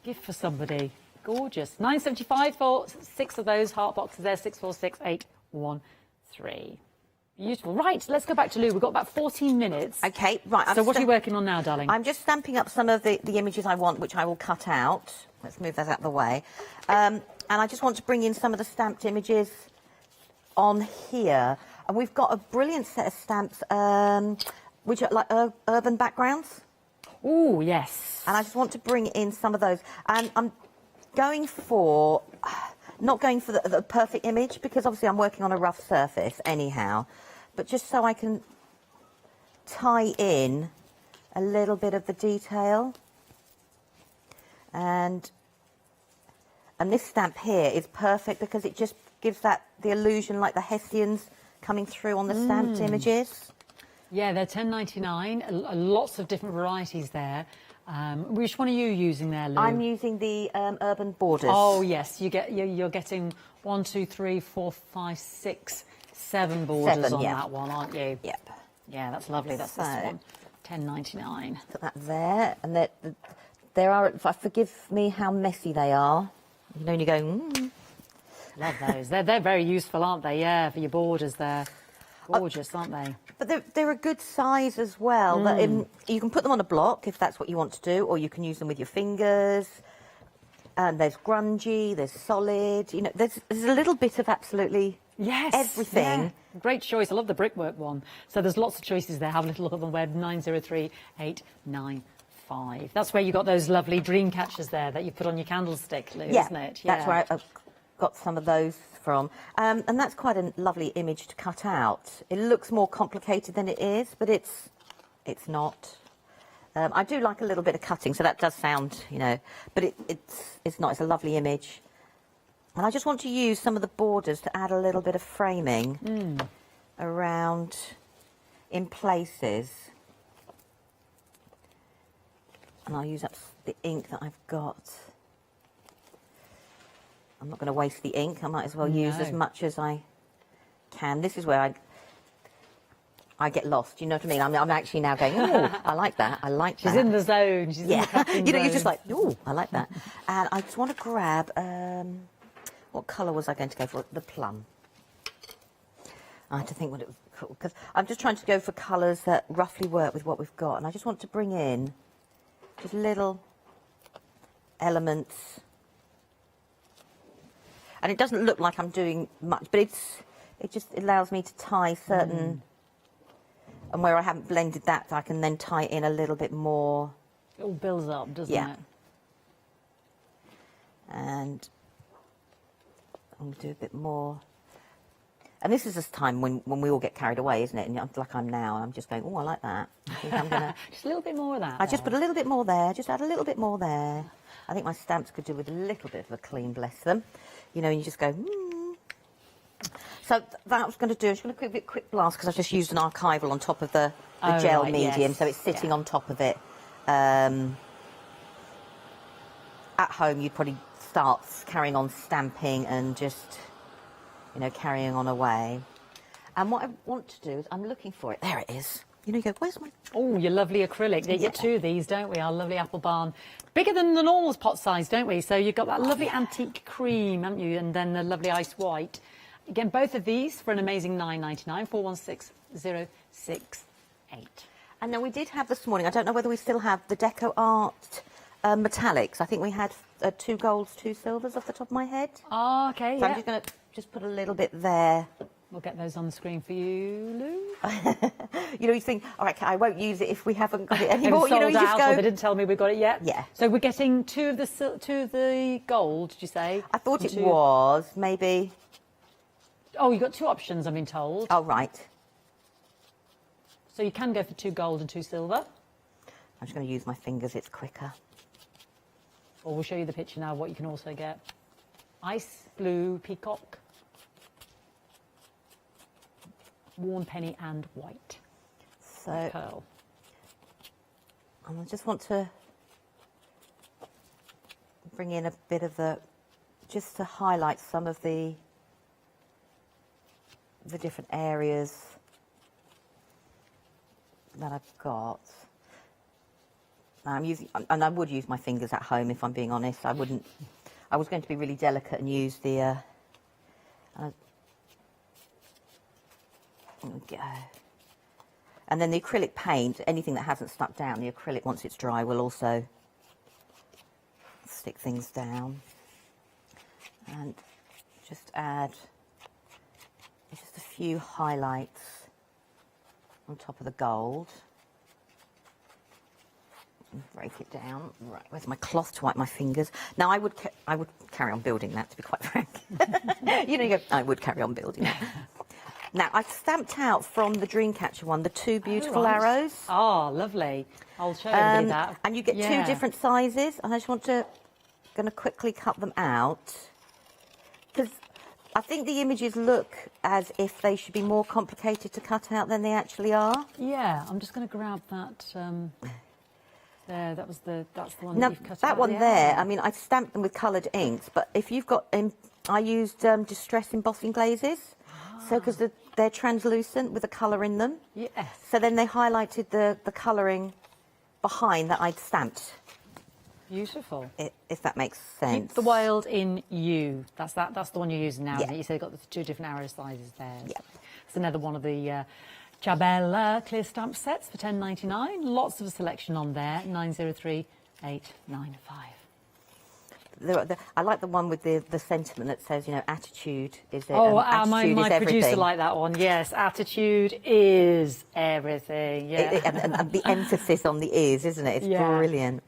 gift for somebody. Gorgeous. £9.75 for 6 of those heart boxes there. 646813. Beautiful. Right, let's go back to Lou. We've got about 14 minutes. Okay, right. So what are you working on now, darling? I'm just stamping up some of the images I want, which I will cut out. Let's move that out of the way. And I just want to bring in some of the stamped images on here. And we've got a brilliant set of stamps, which are like urban backgrounds. Oh, yes. And I just want to bring in some of those. And going for, not going for the perfect image, because obviously I'm working on a rough surface anyhow, but just so I can tie in a little bit of the detail. And this stamp here is perfect because it just gives that the illusion like the Hessians coming through on the stamped images. Yeah, they're $10.99. Lots of different varieties there. Which one are you using there, Lou? I'm using the Urban Borders. Oh yes, you're getting 1, 2, 3, 4, 5, 6, 7 borders on that one, aren't you? Yep. Yeah, that's lovely. That's this one. $10.99. Put that there, and there are. Forgive me how messy they are. You know, and you're going. Love those. They're very useful, aren't they? Yeah, for your borders. They're gorgeous, aren't they? But they're a good size as well. That you can put them on a block if that's what you want to do, or you can use them with your fingers. And there's grungy, there's solid. You know, there's a little bit of absolutely everything. Yeah. Great choice. I love the brickwork one. So there's lots of choices there. Have a little look on the web. 903895. That's where you got those lovely dream catchers there that you put on your candlestick, Lou, isn't it? Yeah, that's where I've got some of those from. And that's quite a lovely image to cut out. It looks more complicated than it is, but it's not. I do like a little bit of cutting, so that does sound, you know, but it's not. It's a lovely image. And I just want to use some of the borders to add a little bit of framing around in places. And I'll use up the ink that I've got. I'm not going to waste the ink. I might as well use as much as I can. This is where I get lost. You know what I mean? I'm actually now going, oh, I like that. I like that. She's in the zone. She's in the crafting you know, zone. you're just like, oh, I like that. And I just want to grab, what colour was I going to go for? The plum. I had to think what it was called, because I'm just trying to go for colours that roughly work with what we've got. And I just want to bring in just little elements. And it doesn't look like I'm doing much, but it just allows me to tie certain... And where I haven't blended that, I can then tie in a little bit more. It all builds up, doesn't it? And I'm going to do a bit more. And this is this time when we all get carried away, isn't it? And like I'm now, and I'm just going, oh, I like that. I think I'm going to... Just a little bit more of that. I just put a little bit more there, just add a little bit more there. I think my stamps could do with a little bit of a clean, bless them. You know, and you just go, So that I was going to do, I'm just going to do a quick blast because I've just used an archival on top of the gel medium, so it's sitting on top of it. At home, you'd probably start carrying on stamping and just, you know, carrying on away. And what I want to do is, I'm looking for it. There it is. You know, you go, where's my... Oh, your lovely acrylic. They get two of these, don't we? Our lovely apple barn. Bigger than the normal pot size, don't we? So you've got that lovely antique cream, haven't you? And then the lovely ice white. Again, both of these for an amazing $9.99, 416068. And then we did have this morning, I don't know whether we still have the Deco Art metallics. I think we had 2 golds, 2 silvers off the top of my head. Oh, okay, so I'm just going to just put a little bit there. We'll get those on the screen for you, Lou. You know, you think, all right, I won't use it if we haven't got it anymore. You know, you just go... Or they didn't tell me we got it yet. Yeah. So we're getting 2 of the gold, did you say? I thought it was, maybe... Oh, you've got 2 options, I've been told. Oh, right. So you can go for 2 gold and 2 silver. I'm just going to use my fingers, it's quicker. Or we'll show you the picture now of what you can also get. Ice blue peacock, worn penny and white. So, pearl. And I just want to bring in a bit of the, just to highlight some of the different areas that I've got. Now I'm using, and I would use my fingers at home if I'm being honest. I wouldn't. I was going to be really delicate and use the. And then the acrylic paint, anything that hasn't stuck down, the acrylic once it's dry will also stick things down. And just add just a few highlights on top of the gold. break it down. Right, where's my cloth to wipe my fingers? Now, I would carry on building that, to be quite frank. You know, you go, I would carry on building that. Now, I've stamped out from the Dreamcatcher one the 2 beautiful arrows. Oh, lovely. I'll show you that. And you get 2 different sizes, and I just going to quickly cut them out, because I think the images look as if they should be more complicated to cut out than they actually are. Yeah, I'm just going to grab that. There, that's the one Now, that you've cut out. that one there, I mean, I stamped them with coloured inks, but if you've got, I used distress embossing glazes, so because they're translucent with a colour in them. Yes. So then they highlighted the colouring behind that I'd stamped. Beautiful. If that makes sense. Keep the wild in you. That's the one you're using now, Yeah. isn't it? You said you've got the 2 different arrow sizes there. Yeah. It's another one of the Jabella clear stamp sets for £10.99. Lots of a selection on there. 903895. I like the one with the sentiment that says, you know, attitude is it. Oh, attitude my is everything. producer liked that one. Yes, attitude is everything. Yeah. And the emphasis on the is, isn't it? It's brilliant.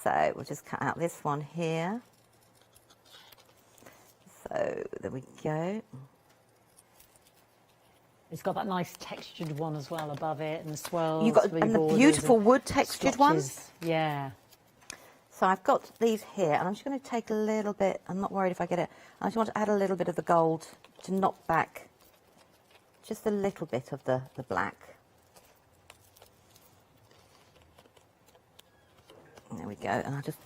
So we'll just cut out this one here. So there we go. It's got that nice textured one as well above it, and the swirls. You've got and the beautiful wood textured ones. Yeah. So I've got these here, and I'm just going to take a little bit. I'm not worried if I get it. I just want to add a little bit of the gold to knock back just a little bit of the black. There we go. And I'll just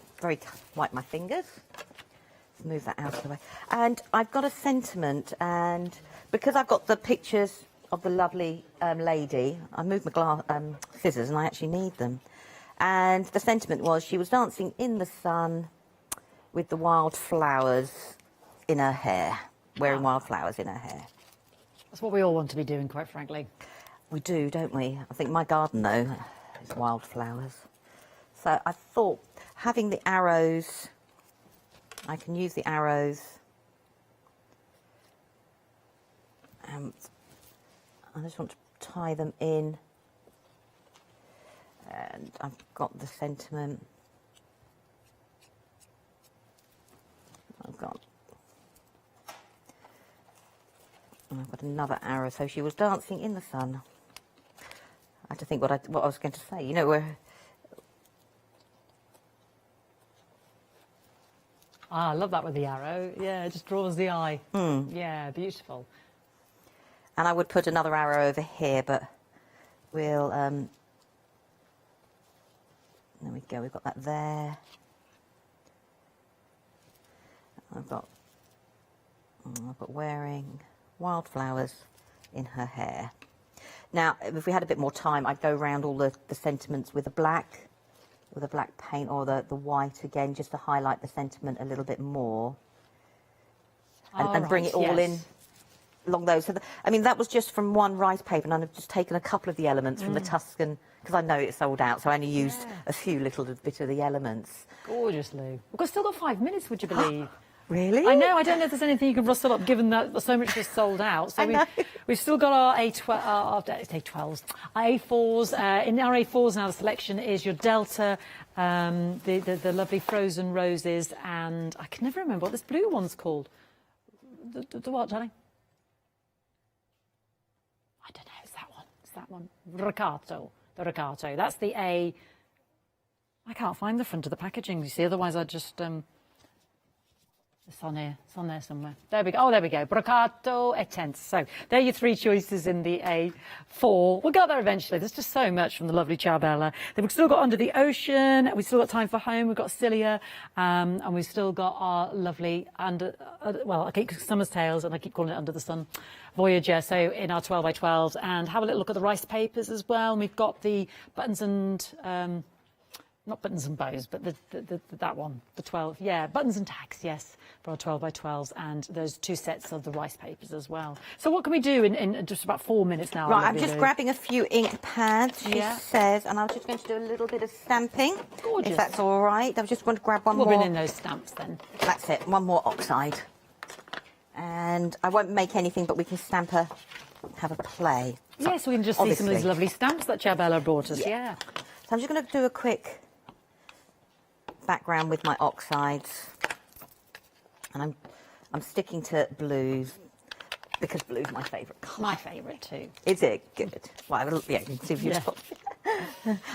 wipe my fingers. Let's move that out of the way. And I've got a sentiment, and because I've got the pictures of the lovely lady, I moved my scissors, and I actually need them. And the sentiment was she was dancing in the sun with the wildflowers in her hair, wearing wildflowers in her hair. That's what we all want to be doing, quite frankly. We do, don't we? I think my garden, though, is wildflowers. So I thought having the arrows, I can use the arrows. I just want to tie them in. And I've got the sentiment. I've got another arrow. So she was dancing in the sun. I had to think what I was going to say. You know, where. I love that with the arrow. Yeah, it just draws the eye. Mm. Yeah, beautiful. And I would put another arrow over here, but we'll. There we go, we've got that there. I've got wearing wildflowers in her hair. Now, if we had a bit more time, I'd go around all the sentiments with a black paint, or the white again, just to highlight the sentiment a little bit more. And bring it all in along those. So I mean, that was just from one rice paper, and I've just taken a couple of the elements from the Tuscan, because I know it's sold out, so I only used a few little bit of the elements. Gorgeous, Lou. We've still got 5 minutes, would you believe? Really? I know. I don't know if there's anything you can rustle up, given that so much is sold out. So we've still got our A12s, our A4s. In our A4s now, the selection is your Delta, the lovely frozen roses, and I can never remember what this blue one's called. The what, darling? I don't know. It's that one. It's that one. Ricato. The Ricato. That's the A. I can't find the front of the packaging, you see. Otherwise, I'd just... It's on here. It's on there somewhere. There we go. Oh, there we go. Broccato e Tense. So there are your 3 choices in the A4. We'll get there eventually. There's just so much from the lovely Ciabella. Then we've still got Under the Ocean. We've still got Time for Home. We've got Cilia. And we've still got our lovely well, I keep Summer's Tales, and I keep calling it Under the Sun, Voyager. So in our 12x12s. And have a little look at the rice papers as well. And we've got the buttons and... not buttons and bows, but that one, the 12, yeah, buttons and tags, yes, for our 12x12s, and those 2 sets of the rice papers as well. So what can we do in just about 4 minutes now? Right, I'm just grabbing a few ink pads, she says, and I was just going to do a little bit of stamping. Gorgeous. If that's all right. I was just going to grab one more. We'll bring in those stamps then. That's it, one more oxide. And I won't make anything, but we can have a play. Yes, we can just see some of these lovely stamps that Ciabella brought us, yeah. So I'm just going to do a quick background with my oxides, and I'm sticking to blues because blue's my favourite colour. My favourite too. Is it? Good. Well, yeah, you can see if you top.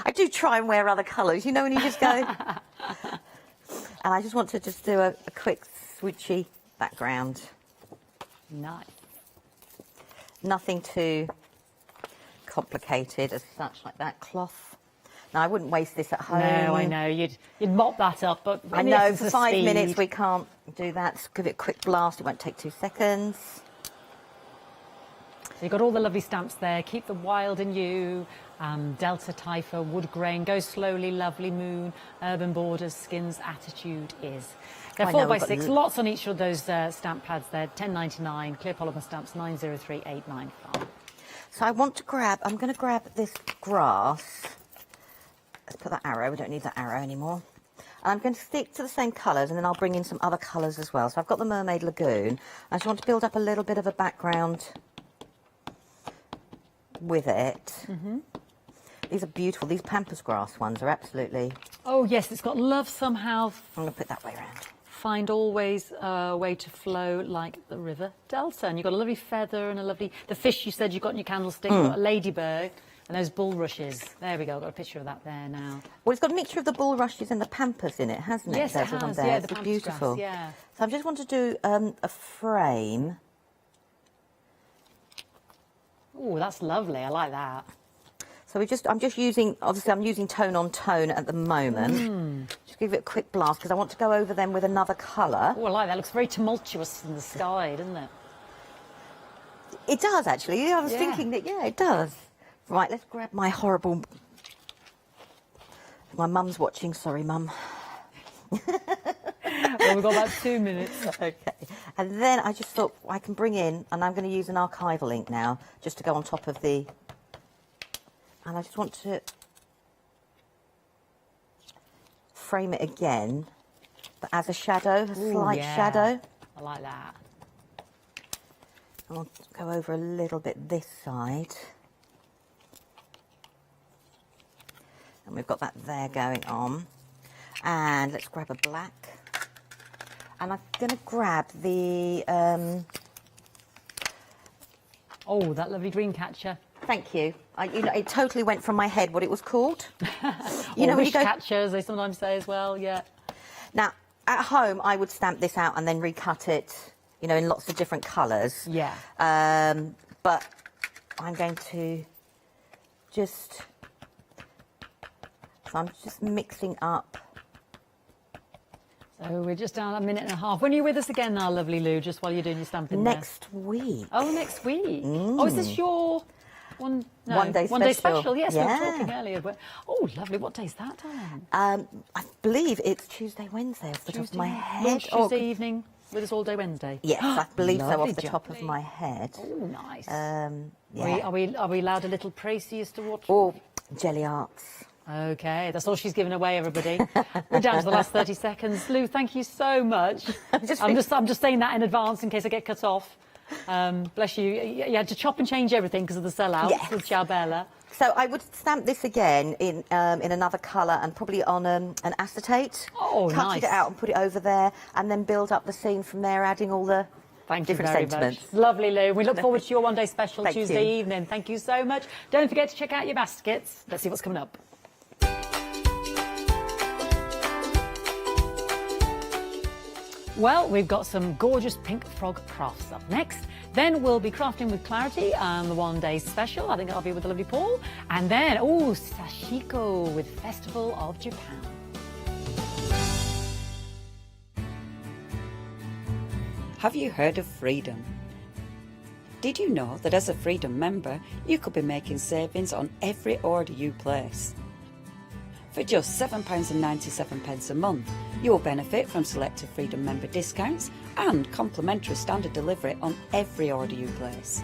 I do try and wear other colours, you know, when you just go. And I just want to just do a quick switchy background. Nice. Nothing too complicated as such, like that cloth. Now, I wouldn't waste this at home. No, I know. You'd mop that up, but I know, for 5 minutes we can't do that. Just give it a quick blast. It won't take 2 seconds. So you've got all the lovely stamps there. Keep the Wild in You, Delta Typha, Wood Grain, Go Slowly, Lovely Moon, Urban Borders, Skins, Attitude Is. They're 4x6, lots on each of those stamp pads there. £10.99, clear polymer stamps 903895. So I'm going to grab this grass. Let's put that arrow. We don't need that arrow anymore. And I'm going to stick to the same colours, and then I'll bring in some other colours as well. So I've got the Mermaid Lagoon. I just want to build up a little bit of a background with it. Mm-hmm. These are beautiful. These Pampas grass ones are absolutely... Oh, yes, it's got love somehow. I'm going to put that way around. Find always a way to flow like the River Delta. And you've got a lovely feather and a lovely... The fish you said you've got in your candlestick, you've got a ladybird and those bulrushes. There we go, I've got a picture of that there now. Well, it's got a mixture of the bulrushes and the Pampas in it, hasn't it? Yes, it has, yeah, the It's Pampas beautiful. grass, yeah. So I just want to do a frame. Oh, that's lovely, I like that. So I'm just using, obviously I'm using tone on tone at the moment. Just give it a quick blast because I want to go over them with another colour. Oh, I like that. It looks very tumultuous in the sky, doesn't it? It does, actually. I was thinking that, yeah, it does. Right, let's grab my horrible... My mum's watching. Sorry, Mum. Well, we've got about 2 minutes. Okay. And then I just thought I can bring in, and I'm going to use an archival ink now, just to go on top of the... And I just want to frame it again, but as a shadow, a slight shadow. I like that. I'll go over a little bit this side. And we've got that there going on. And let's grab a black. And I'm going to grab the... Oh, that lovely dream catcher. Thank you. You know, it totally went from my head what it was called. You know, wish catchers, they sometimes say as well, yeah. Now, at home, I would stamp this out and then recut it, you know, in lots of different colours. Yeah. But I'm going to just... So I'm just mixing up. So we're just down a minute and a half. When are you with us again now, lovely Lou, just while you're doing your stamping Next week. Oh, next week. Oh, is this your... One day special. Yes, we were talking earlier. But, oh, lovely. What day is that, I believe it's Tuesday, Wednesday off the top of my head. Lunch Tuesday evening with us all day Wednesday. Yes, I believe so off the Lovely, top of my head. Oh, nice. Yeah. Are we allowed a little praise as to what? Oh, Jelly Arts. Okay, that's all she's given away, everybody. We're down to the last 30 seconds. Lou, thank you so much. I'm just saying that in advance in case I get cut off. Bless you. You had to chop and change everything because of the sellout with Ciao Bella. So I would stamp this again in another colour and probably on an acetate. Oh, Cut it out and put it over there and then build up the scene from there, adding all the different sentiments. Much. Lovely, Lou. We look forward to your one-day special Thank Tuesday you. evening. Thank you so much. Don't forget to check out your baskets. Let's see what's coming up. Well, we've got some gorgeous pink frog crafts up next. Then we'll be crafting with Clarity and the one-day special. I think I'll be with the lovely Paul. And then, oh, Sashiko with Festival of Japan. Have you heard of Freedom? Did you know that as a Freedom member, you could be making savings on every order you place? For just £7.97 a month, you will benefit from selected Freedom member discounts and complimentary standard delivery on every order you place.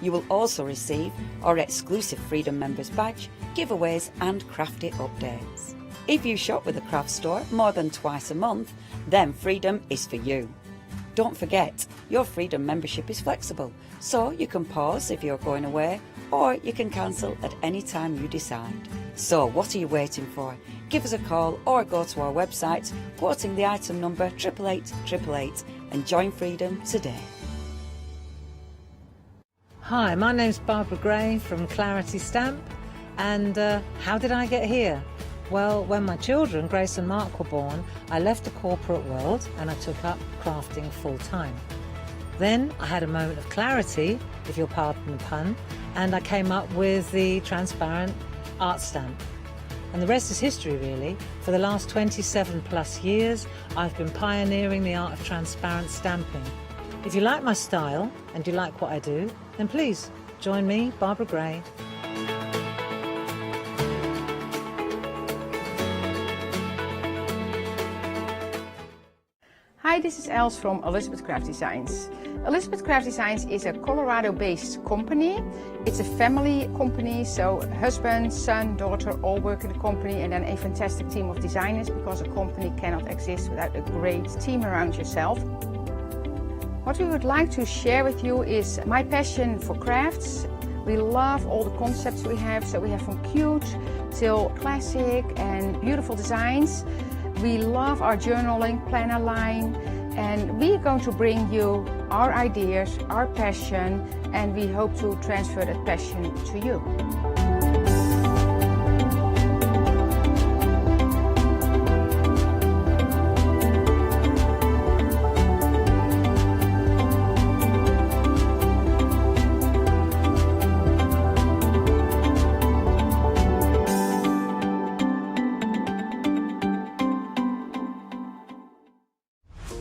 You will also receive our exclusive Freedom members badge, giveaways and crafty updates. If you shop with the craft store more than twice a month, then Freedom is for you. Don't forget, your Freedom membership is flexible, so you can pause if you're going away or you can cancel at any time you decide. So what are you waiting for? Give us a call or go to our website, quoting the item number 88888 and join Freedom today. Hi, my name's Barbara Gray from Clarity Stamp, and how did I get here? Well, when my children, Grace and Mark, were born, I left the corporate world and I took up crafting full-time. Then I had a moment of clarity, if you'll pardon the pun, and I came up with the transparent art stamp. And the rest is history, really. For the last 27 plus years, I've been pioneering the art of transparent stamping. If you like my style and you like what I do, then please join me, Barbara Gray. Hi, this is Els from Elizabeth Craft Designs. Elizabeth Craft Designs is a Colorado-based company. It's a family company, so husband, son, daughter all work in the company, and then a fantastic team of designers, because a company cannot exist without a great team around yourself. What we would like to share with you is my passion for crafts. We love all the concepts we have, so we have from cute till classic and beautiful designs. We love our journaling planner line, and we're going to bring you our ideas, our passion, and we hope to transfer that passion to you.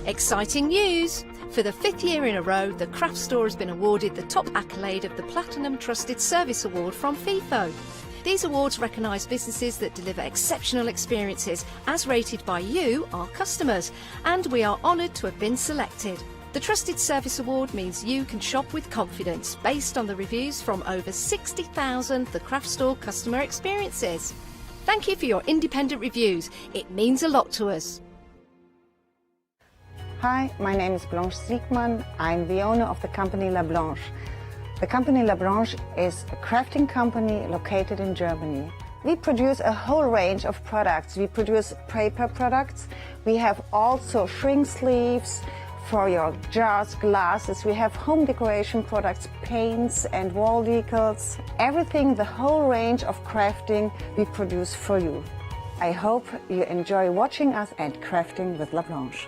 Exciting news! For the 5th year in a row, the craft store has been awarded the top accolade of the Platinum Trusted Service Award from Feefo. These awards recognise businesses that deliver exceptional experiences as rated by you, our customers, and we are honoured to have been selected. The Trusted Service Award means you can shop with confidence based on the reviews from over 60,000 The Craft Store customer experiences. Thank you for your independent reviews. It means a lot to us. Hi, my name is Blanche Siegmann. I'm the owner of the company La Blanche. The company La Blanche is a crafting company located in Germany. We produce a whole range of products. We produce paper products. We have also shrink sleeves for your jars, glasses. We have home decoration products, paints and wall decals. Everything, the whole range of crafting we produce for you. I hope you enjoy watching us and crafting with La Blanche.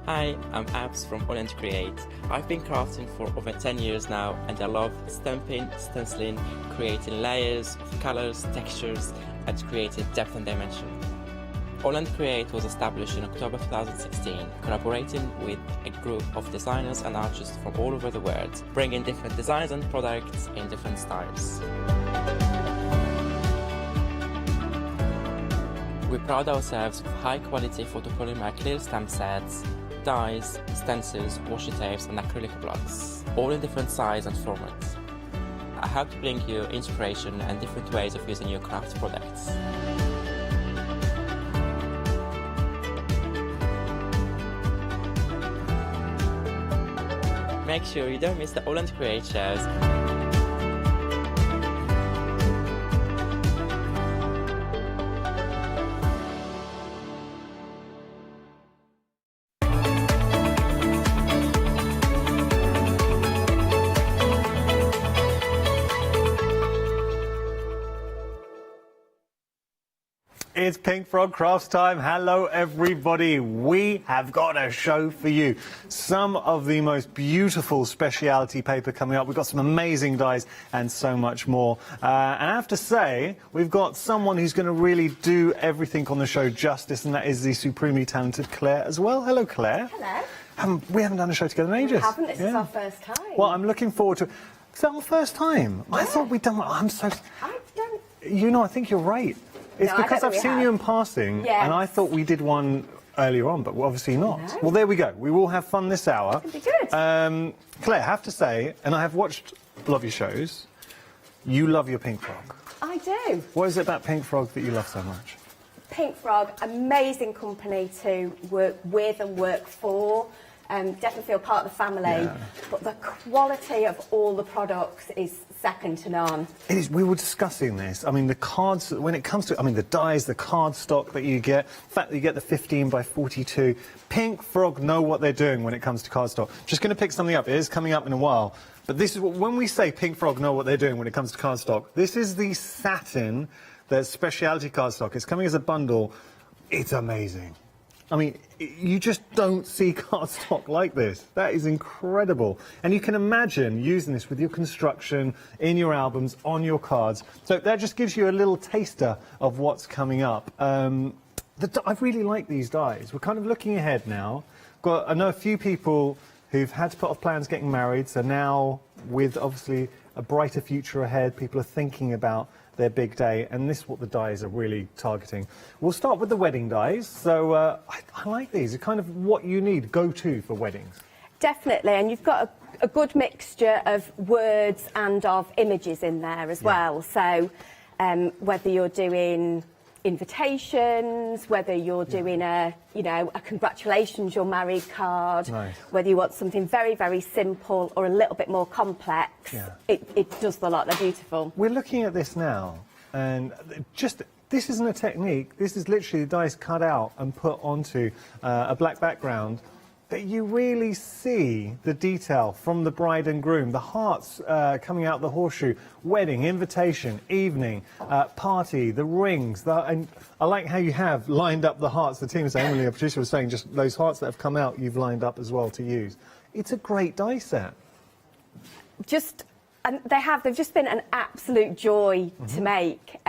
Hi, I'm Abs from Holland Create. I've been crafting for over 10 years now, and I love stamping, stenciling, creating layers of colors, textures, and creating depth and dimension. Holland Create was established in October 2016, collaborating with a group of designers and artists from all over the world, bringing different designs and products in different styles. We pride ourselves with high-quality photopolymer clear stamp sets, dies, stencils, washi tapes and acrylic blocks, all in different sizes and formats. I hope to bring you inspiration and different ways of using your craft products. Make sure you don't miss the Holland Create shows. It's Pink Frog Crafts time. Hello, everybody. We have got a show for you. Some of the most beautiful specialty paper coming up. We've got some amazing dies and so much more. And I have to say, we've got someone who's going to really do everything on the show justice, and that is the supremely talented Claire as well. Hello, Claire. Hello. We haven't done a show together in ages. We haven't. This is our first time. Well, I'm looking forward to it. Is that our first time? Yeah. I thought we'd done... I'm so... I don't... You know, I think you're right. It's because I've seen you in passing, and I thought we did one earlier on, but obviously not. No. Well, there we go. We will have fun this hour. It's going to be good. Claire, I have to say, and I have watched a lot of your shows, you love your Pink Frog. I do. What is it about Pink Frog that you love so much? Pink Frog, amazing company to work with and work for. Definitely feel part of the family, but the quality of all the products is second to none. It is. We were discussing this. I mean, the cards, when it comes to, I mean, the dies, the card stock that you get, the fact that you get the 15 by 42, Pink Frog know what they're doing when it comes to card stock. Just going to pick something up. It is coming up in a while. But this is what, when we say Pink Frog know what they're doing when it comes to card stock, this is the satin, the speciality card stock. It's coming as a bundle. It's amazing. I mean, you just don't see cardstock like this. That is incredible. And you can imagine using this with your construction, in your albums, on your cards. So that just gives you a little taster of what's coming up. I really like these dies. We're kind of looking ahead now. I know a few people who've had to put off plans getting married, so now with obviously a brighter future ahead, people are thinking about their big day, and this is what the dies are really targeting. We'll start with the wedding dies. So I like these. They're kind of what you need, go-to for weddings. Definitely, and you've got a good mixture of words and of images in there as well. So whether you're doing invitations, whether you're doing a congratulations you're married card, whether you want something very, very simple or a little bit more complex, it does the lot. They're beautiful. We're looking at this now, and this isn't a technique. This is literally the dice cut out and put onto a black background. But you really see the detail from the bride and groom, the hearts coming out the horseshoe, wedding, invitation, evening, party, the rings. And I like how you have lined up the hearts. The team is saying, Emily, our producer, was saying just those hearts that have come out, you've lined up as well to use. It's a great die set. And they've just been an absolute joy to make.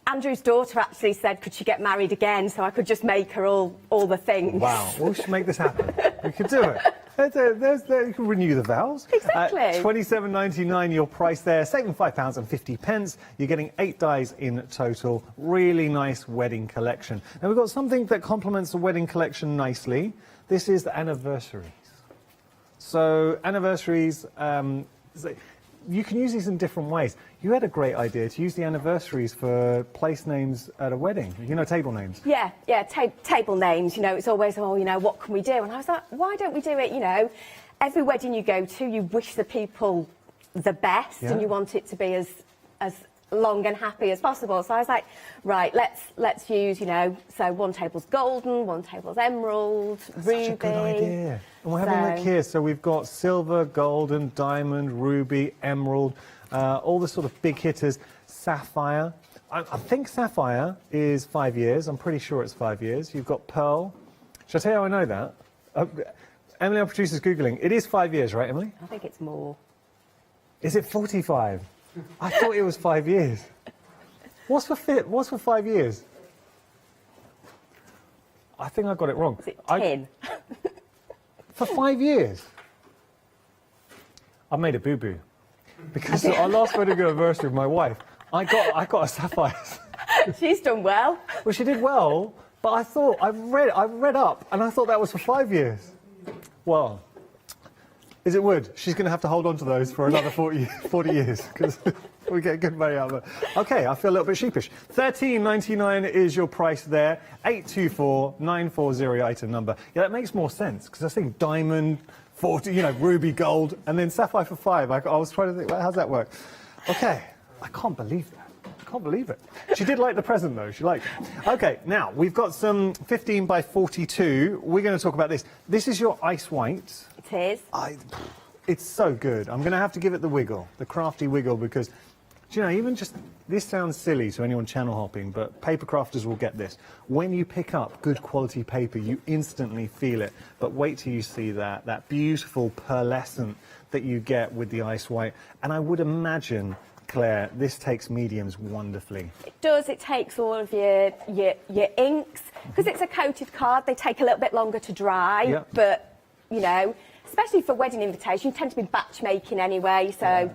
Andrew's daughter actually said, could she get married again so I could just make her all the things. Wow, we should make this happen. We could do it. You can renew the vows. Exactly. £27.99 your price there, saving £5.50. You're getting 8 dies in total. Really nice wedding collection. Now we've got something that complements the wedding collection nicely. This is the anniversaries. So anniversaries, you can use these in different ways. You had a great idea to use the anniversaries for place names at a wedding, table names. Yeah, table names, it's always, what can we do? And I was like, why don't we do it, every wedding you go to, you wish the people the best and you want it to be as long and happy as possible. So I was like, right, let's use, so one table's golden, one table's emerald, ruby. Such a good idea. And we're having a look here. So we've got silver, golden, diamond, ruby, emerald, all the sort of big hitters. Sapphire. I think sapphire is 5 years. I'm pretty sure it's 5 years. You've got pearl. Shall I tell you how I know that? Emily, our producer's Googling. It is 5 years, right, Emily? I think it's more. Is it 45? I thought it was 5 years. What's for 5 years? I think I got it wrong. Is it 10? For 5 years? I made a boo-boo. Because our last wedding anniversary of my wife, I got a sapphire. She's done well. Well, she did well, but I thought, I read up, and I thought that was for 5 years. Well, is it wood? She's going to have to hold on to those for another 40 years, because we get good money out of it. OK, I feel a little bit sheepish. £13.99 is your price there. 824940 item number. Yeah, that makes more sense, because I think diamond, 40, ruby, gold, and then sapphire for 5. I was trying to think, well, how's that work? OK, I can't believe that. I can't believe it. She did like the present, though. She liked it. OK, now, we've got some 15 by 42. We're going to talk about this. This is your ice white. It is. It's so good. I'm going to have to give it the wiggle, the crafty wiggle, because, even just, this sounds silly to anyone channel hopping, but paper crafters will get this. When you pick up good quality paper, you instantly feel it. But wait till you see that beautiful pearlescent that you get with the ice white. And I would imagine, Claire, this takes mediums wonderfully. It does. It takes all of your inks. Because it's a coated card, they take a little bit longer to dry. But, especially for wedding invitations, you tend to be batch making anyway, so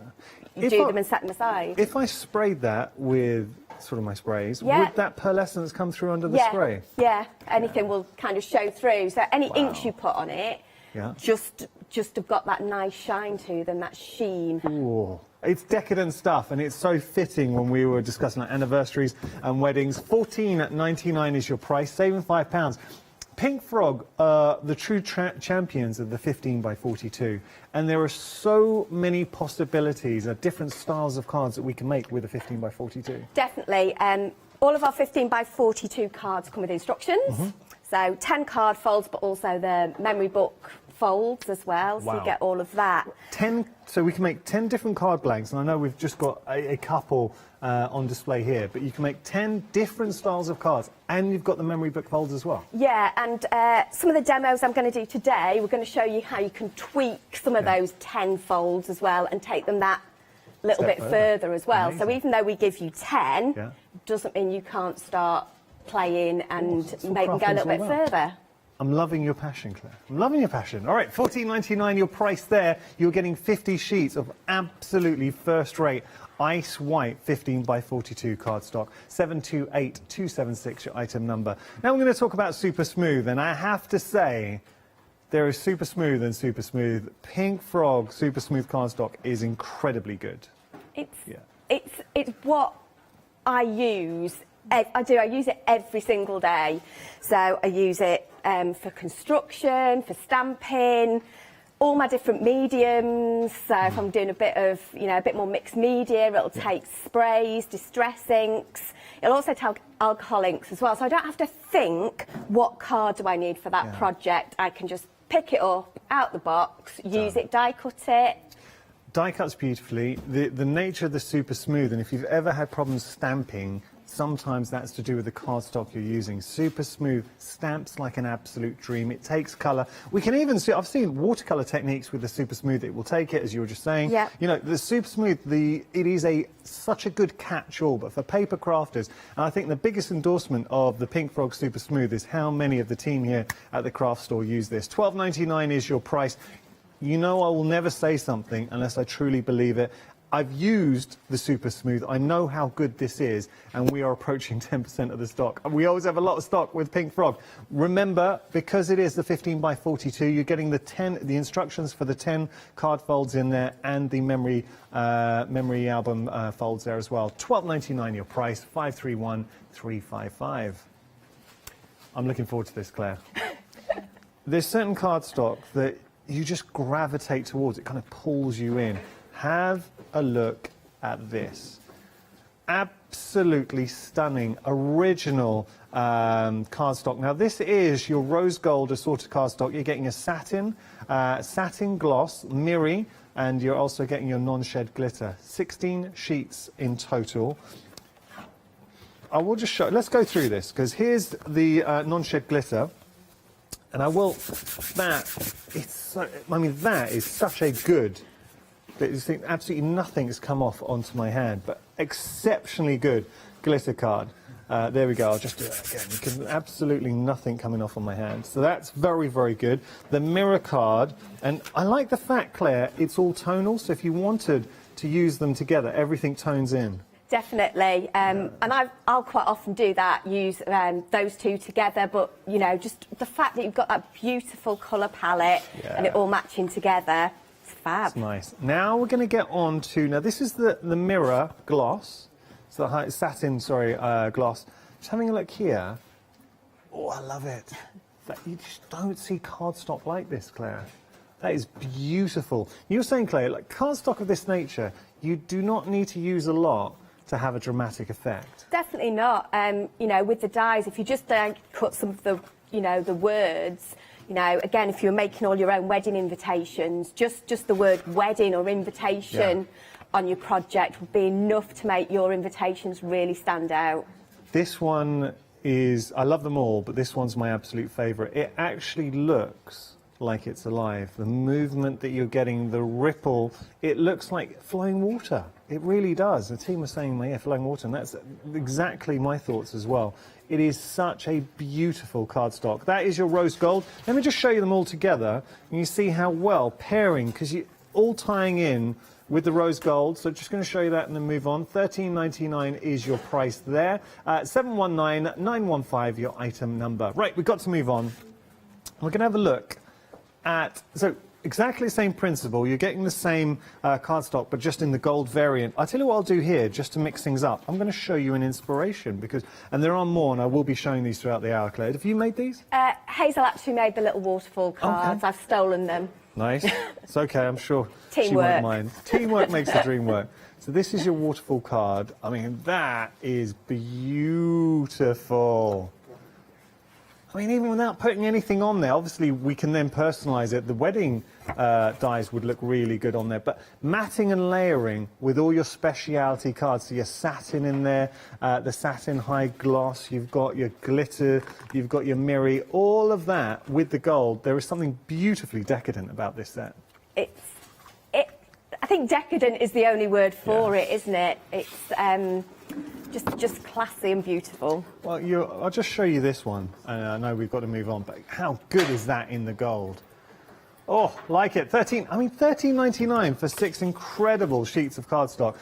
you do them and set them aside. If I sprayed that with sort of my sprays, would that pearlescence come through under the spray? Yeah, anything will kind of show through. So any inks you put on it, just just have got that nice shine to them, that sheen. Ooh. It's decadent stuff, and it's so fitting when we were discussing like anniversaries and weddings. $14.99 is your price, saving £5. Pink Frog are the true champions of the 15 by 42, and there are so many possibilities of different styles of cards that we can make with a 15 by 42. Definitely. All of our 15 by 42 cards come with instructions. So 10 card folds, but also the memory book folds as well, so you get all of that. 10, so we can make 10 different card blanks, and I know we've just got a couple on display here, but you can make 10 different styles of cards, and you've got the memory book folds as well. Yeah, and some of the demos I'm going to do today, we're going to show you how you can tweak some of those 10 folds as well and take them that little bit further as well. Amazing. So even though we give you 10, doesn't mean you can't start playing and make them go a little bit further. I'm loving your passion, Claire. I'm loving your passion. All right, $14.99 your price there. You're getting 50 sheets of absolutely first-rate ice white 15 by 42 cardstock. 728276 your item number. Now we're going to talk about Super Smooth, and I have to say, there is Super Smooth and Super Smooth. Pink Frog Super Smooth cardstock is incredibly good. It's what I use. I use it every single day. So I use it for construction, for stamping, all my different mediums. So if I'm doing a bit of, a bit more mixed media, it'll take sprays, distress inks. It'll also take alcohol inks as well. So I don't have to think, what card do I need for that project? I can just pick it up out the box, use it, die cut it. Die cuts beautifully. The nature of the Super Smooth, and if you've ever had problems stamping, sometimes that's to do with the cardstock you're using. Super Smooth stamps like an absolute dream. It takes colour. We can even see, I've seen watercolour techniques with the Super Smooth. It will take it, as you were just saying. Yeah. The Super Smooth, it is such a good catch-all, but for paper crafters, and I think the biggest endorsement of the Pink Frog Super Smooth is how many of the team here at the craft store use this. $12.99 is your price. You know I will never say something unless I truly believe it. I've used the Super Smooth. I know how good this is, and we are approaching 10% of the stock. We always have a lot of stock with Pink Frog. Remember, because it is the 15 by 42, you're getting the instructions for the 10 card folds in there, and the memory album folds there as well. $12.99 your price, 531-355. I'm looking forward to this, Claire. There's certain cardstock that you just gravitate towards. It kind of pulls you in. Have a look at this. Absolutely stunning, original cardstock. Now, this is your rose gold assorted cardstock. You're getting a satin gloss, mirror, and you're also getting your non-shed glitter. 16 sheets in total. I will just show, let's go through this, because here's the non-shed glitter. And I will, that is such a good, that you think absolutely nothing has come off onto my hand, but exceptionally good glitter card. There we go, I'll just do that again. You can absolutely nothing coming off on my hand. So that's very, very good. The mirror card, and I like the fact, Claire, it's all tonal, so if you wanted to use them together, everything tones in. Definitely, and I'll quite often do that, use those two together, but just the fact that you've got that beautiful colour palette and it all matching together, it's fab. It's nice. Now we're going to get on to, now this is the mirror gloss, so the satin, gloss. Just having a look here. Oh, I love it. You just don't see cardstock like this, Claire. That is beautiful. You were saying, Claire, like cardstock of this nature, you do not need to use a lot to have a dramatic effect. Definitely not. With the dies, if you just cut some of the, the words, again, if you're making all your own wedding invitations, just the word wedding or invitation on your project would be enough to make your invitations really stand out. This one is, I love them all, but this one's my absolute favourite. It actually looks like it's alive. The movement that you're getting, the ripple, it looks like flowing water. It really does. The team was saying, yeah, flowing water, and that's exactly my thoughts as well. It is such a beautiful cardstock. That is your rose gold. Let me just show you them all together, and you see how well pairing, because you're all tying in with the rose gold. So just going to show you that and then move on. $13.99 is your price there. 719-915 your item number. Right, we've got to move on. We're going to have a look at, so exactly the same principle. You're getting the same cardstock, but just in the gold variant. I'll tell you what I'll do here, just to mix things up. I'm going to show you an inspiration, and there are more, and I will be showing these throughout the hour, Claire. Have you made these? Hazel actually made the little waterfall cards. Okay. I've stolen them. Nice. It's okay, I'm sure Teamwork. she won't mind. Teamwork makes the dream work. So this is your waterfall card. I mean, that is beautiful. I mean, even without putting anything on there, obviously we can then personalise it. The wedding dies would look really good on there. But matting and layering with all your speciality cards, so your satin in there, the satin high gloss, you've got your glitter, you've got your mirror, all of that with the gold. There is something beautifully decadent about this set. I think decadent is the only word for it, isn't it? It's just classy and beautiful. Well, I'll just show you this one. I know we've got to move on, but how good is that in the gold? Oh, like it. $13.99 for 6 incredible sheets of cardstock.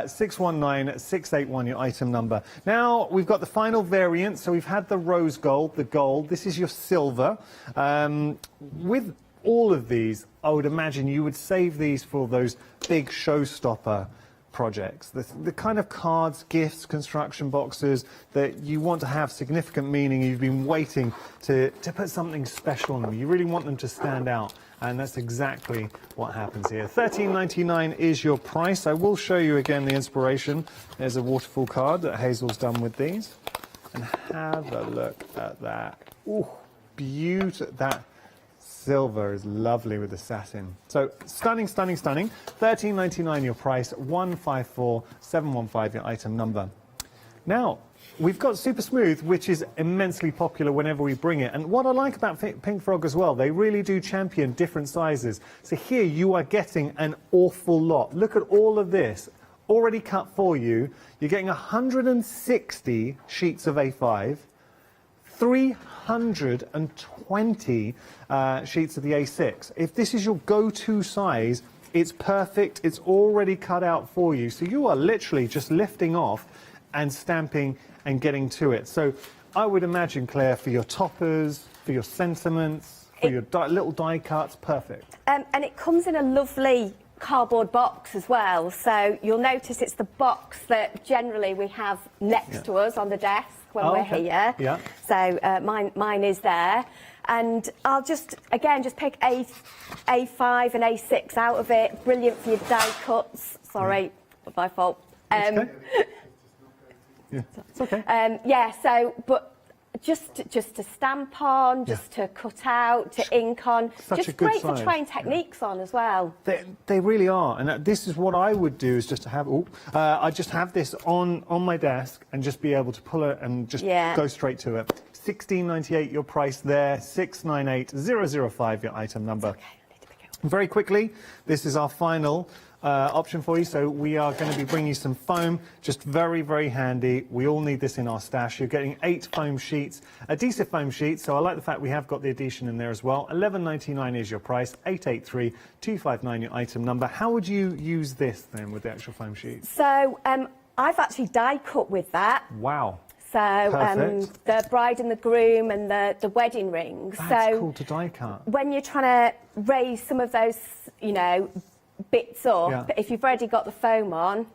619681, your item number. Now we've got the final variant. So we've had the rose gold, the gold. This is your silver. With all of these, I would imagine you would save these for those big showstopper projects, the kind of cards, gifts, construction boxes that you want to have significant meaning. You've been waiting to put something special on them. You really want them to stand out, and that's exactly what happens here. $13.99 is your price. I will show you again the inspiration. There's a waterfall card that Hazel's done with these, and have a look at that. Ooh, beautiful. That silver is lovely with the satin. So stunning, stunning, stunning. $13.99 your price, 154715 your item number. Now, we've got Super Smooth, which is immensely popular whenever we bring it. And what I like about Pink Frog as well, they really do champion different sizes. So here you are getting an awful lot. Look at all of this already cut for you. You're getting 160 sheets of A5, 320 sheets of the A6. If this is your go-to size, it's perfect. It's already cut out for you. So you are literally just lifting off and stamping and getting to it. So I would imagine, Claire, for your toppers, for your sentiments, for your little die cuts, perfect. And it comes in a lovely cardboard box as well. So you'll notice it's the box that generally we have next to us on the desk when we're here. Yeah. So mine is there. And I'll just pick A5 and A6 out of it. Brilliant for your die cuts. Sorry, my fault. Okay. Yeah, it's okay. But just to stamp on, just to cut out, to ink on. Such just a good great for size. trying techniques on as well. They really are, and this is what I would do, is just to have. I just have this on my desk and just be able to pull it and just go straight to it. $16.98 your price there. 698005 your item number. Okay, I need to pick it up. Very quickly, this is our final option for you. So we are going to be bringing you some foam, just very, very handy. We all need this in our stash. You're getting 8 foam sheets, adhesive foam sheets. So I like the fact we have got the adhesion in there as well. $11.99 is your price. 883259 your item number. How would you use this then with the actual foam sheets? So I've actually die cut with that. Wow. So Perfect. the bride and the groom and the wedding rings. That's so cool to die cut. when you're trying to raise some of those, bits up, if you've already got the foam on,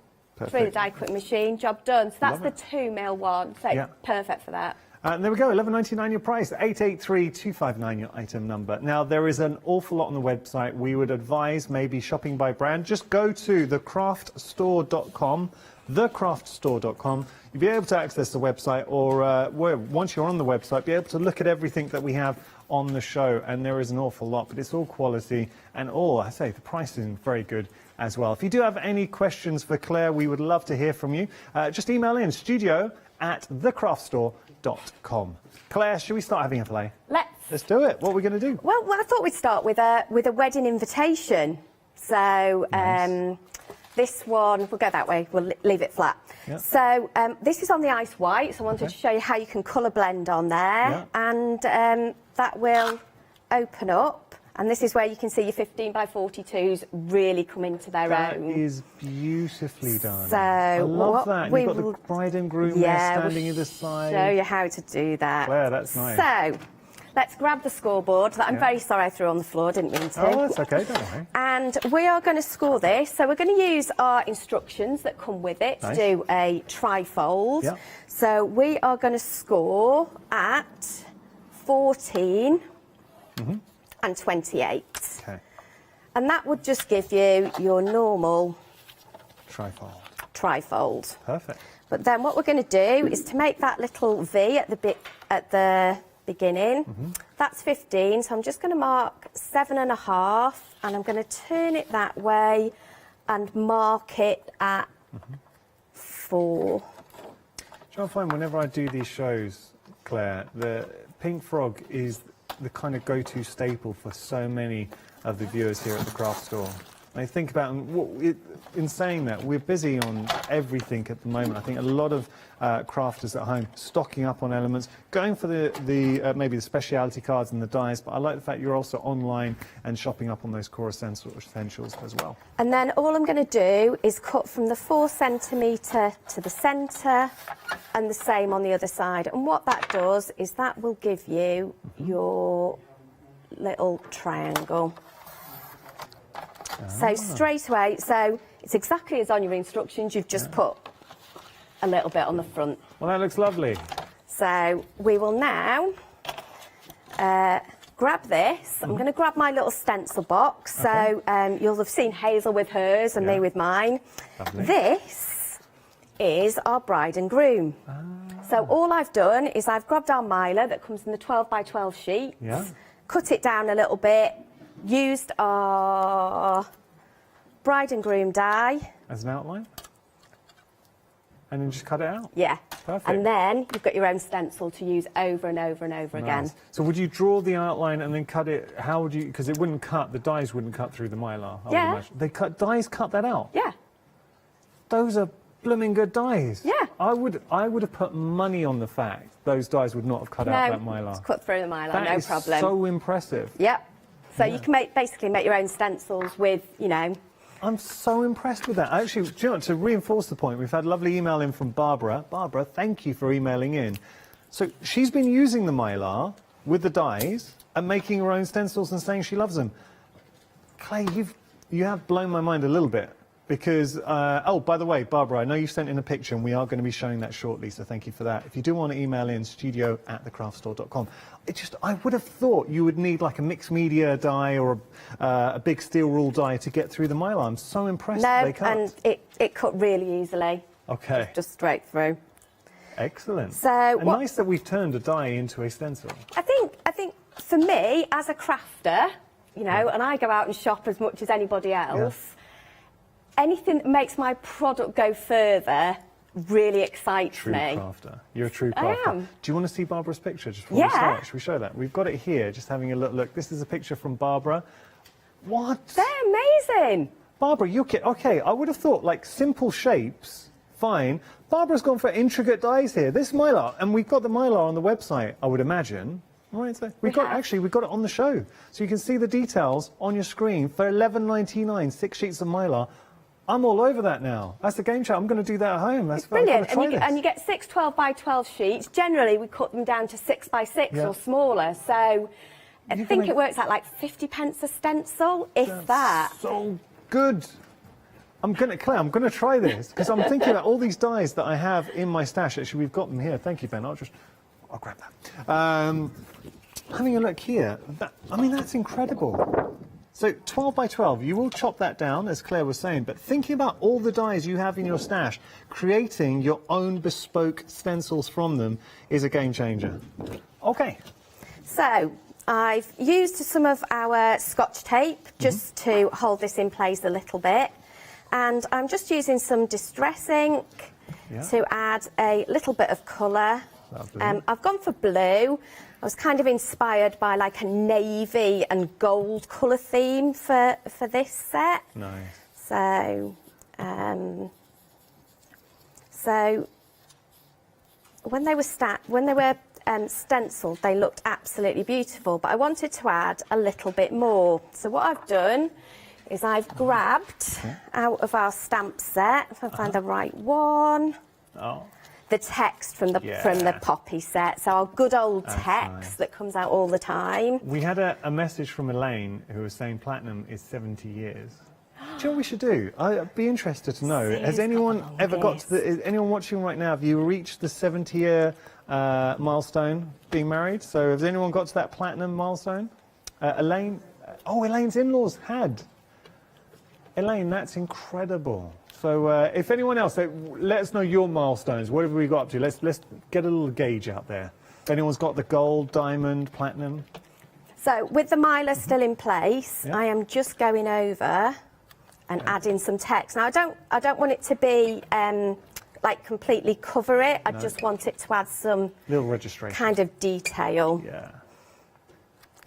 through the die cutting machine, job done. So that's the 2 mil one. So perfect for that. And there we go, $11.99 your price, 883259 your item number. Now, there is an awful lot on the website. We would advise maybe shopping by brand. Just go to thecraftstore.com, thecraftstore.com. You'll be able to access the website, or once you're on the website, be able to look at everything that we have on the show. And there is an awful lot, but it's all quality. And I say, the price is very good as well. If you do have any questions for Claire, we would love to hear from you. Just email in studio@thecraftstore.com. Claire, should we start having a play? Let's do it. What are we going to do? Well, I thought we'd start with a wedding invitation. So this one, we'll go that way. We'll leave it flat. Yep. So this is on the ice white. So I wanted to show you how you can colour blend on there, and that will open up. And this is where you can see your 15 by 42s really come into their own. That is beautifully done. So I love that. You've got the bride and groom there standing either side. Show you how to do that. Claire, that's nice. So let's grab the scoreboard that I'm very sorry I threw on the floor, didn't mean to. Oh, that's okay, don't worry. And we are going to score this. So we're going to use our instructions that come with it to do a tri-fold. Yeah. So we are going to score at 14 and 28. Okay. And that would just give you your normal tri-fold. Perfect. But then what we're going to do is to make that little V at the beginning. That's 15, so I'm just going to mark 7.5, and I'm going to turn it that way and mark it at 4. Do you know, I find whenever I do these shows, Claire, the pink frog is the kind of go-to staple for so many of the viewers here at the craft store. I think about, in saying that, we're busy on everything at the moment. I think a lot of crafters at home stocking up on elements, going for maybe the speciality cards and the dies, but I like the fact you're also online and shopping up on those core essentials as well. And then all I'm going to do is cut from the 4 centimetre to the centre, and the same on the other side. And what that does is that will give you your little triangle. So straight away, so it's exactly as on your instructions, you've just put a little bit on the front. Well, that looks lovely. So we will now grab this. I'm going to grab my little stencil box. So you'll have seen Hazel with hers and me with mine. Lovely. This is our bride and groom. So all I've done is I've grabbed our miler that comes in the 12 by 12 sheet, cut it down a little bit, used our bride and groom die. As an outline? And then just cut it out? Yeah. Perfect. And then you've got your own stencil to use over and over and over again. So would you draw the outline and then cut it? How would you, because it wouldn't cut, the dies wouldn't cut through the mylar, I would imagine. Dies cut that out? Yeah. Those are blooming good dies. Yeah. I would have put money on the fact those dies would not have cut out that mylar. It's cut through the mylar, That no is problem. so impressive. Yep. So you can basically make your own stencils with, you know. I'm so impressed with that. Actually, do you know, to reinforce the point, we've had a lovely email in from Barbara. Barbara, thank you for emailing in. So she's been using the mylar with the dies and making her own stencils and saying she loves them. Clay, you have blown my mind a little bit. Because, oh, by the way, Barbara, I know you sent in a picture and we are going to be showing that shortly, so thank you for that. If you do want to email in, studio@thecraftstore.com. I would have thought you would need like a mixed media die or a big steel rule die to get through the mylar. I'm so impressed that they cut. And it cut really easily. Okay. Just straight through. Excellent. So and nice that we've turned a die into a stencil. I think for me, as a crafter, you know, and I go out and shop as much as anybody else, anything that makes my product go further really excites me. Crafter. You're a true crafter. I am. Do you want to see Barbara's picture just before we start? Should we show that? We've got it here, just having a look. This is a picture from Barbara. What? They're amazing. Barbara, okay, I would have thought like simple shapes, fine. Barbara's gone for intricate dies here. This mylar, and we've got the mylar on the website, I would imagine. Right, so we've got it on the show. So you can see the details on your screen for $11.99, 6 sheets of mylar. I'm all over that now. That's the game chat. I'm going to do that at home. That's brilliant. And you get 6 12 by 12 sheets. Generally, we cut them down to 6 by 6 or smaller. So I think it works out like 50p a stencil, if that. So good. Claire, I'm going to try this because I'm thinking about all these dies that I have in my stash. Actually, we've got them here. Thank you, Ben. I'll grab that. Having a look here. I mean, that's incredible. So 12 by 12, you will chop that down, as Claire was saying, but thinking about all the dies you have in your stash, creating your own bespoke stencils from them is a game changer. Okay. So I've used some of our Scotch tape just to hold this in place a little bit. And I'm just using some Distress ink to add a little bit of colour. I've gone for blue. I was kind of inspired by like a navy and gold colour theme for this set. Nice. So, when they were stenciled, they looked absolutely beautiful. But I wanted to add a little bit more. So what I've done is I've grabbed out of our stamp set, if I find the right one. Oh. the text from the poppy set. So our good old text that comes out all the time. We had a message from Elaine who was saying platinum is 70 years. Do you know what we should do? I'd be interested to know. Has anyone ever got to is anyone watching right now, have you reached the 70-year milestone being married? So has anyone got to that platinum milestone? Elaine? Elaine's in-laws had. Elaine, that's incredible. So if anyone else, let us know your milestones. What have we got up to? Let's get a little gauge out there. If anyone's got the gold, diamond, platinum. So with the miler still in place, I am just going over and adding some text. Now I don't want it to be like completely cover it. I just want it to add some little registration kind of detail. Yeah.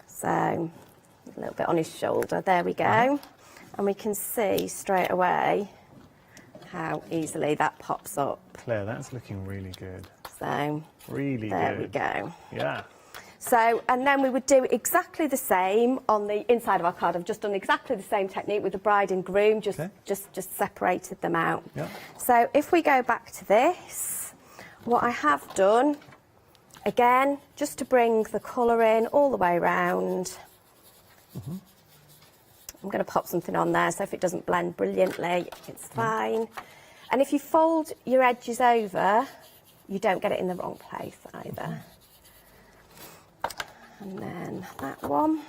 So a little bit on his shoulder. There we go. And we can see straight away how easily that pops up. Claire, that's looking really good. So really there good. we go. Yeah. So, and then we would do exactly the same on the inside of our card. I've just done exactly the same technique with the bride and groom, just separated them out. Yeah. So if we go back to this, what I have done, again, just to bring the colour in all the way around, I'm going to pop something on there, so if it doesn't blend brilliantly, it's fine. And if you fold your edges over, you don't get it in the wrong place either. And then that one.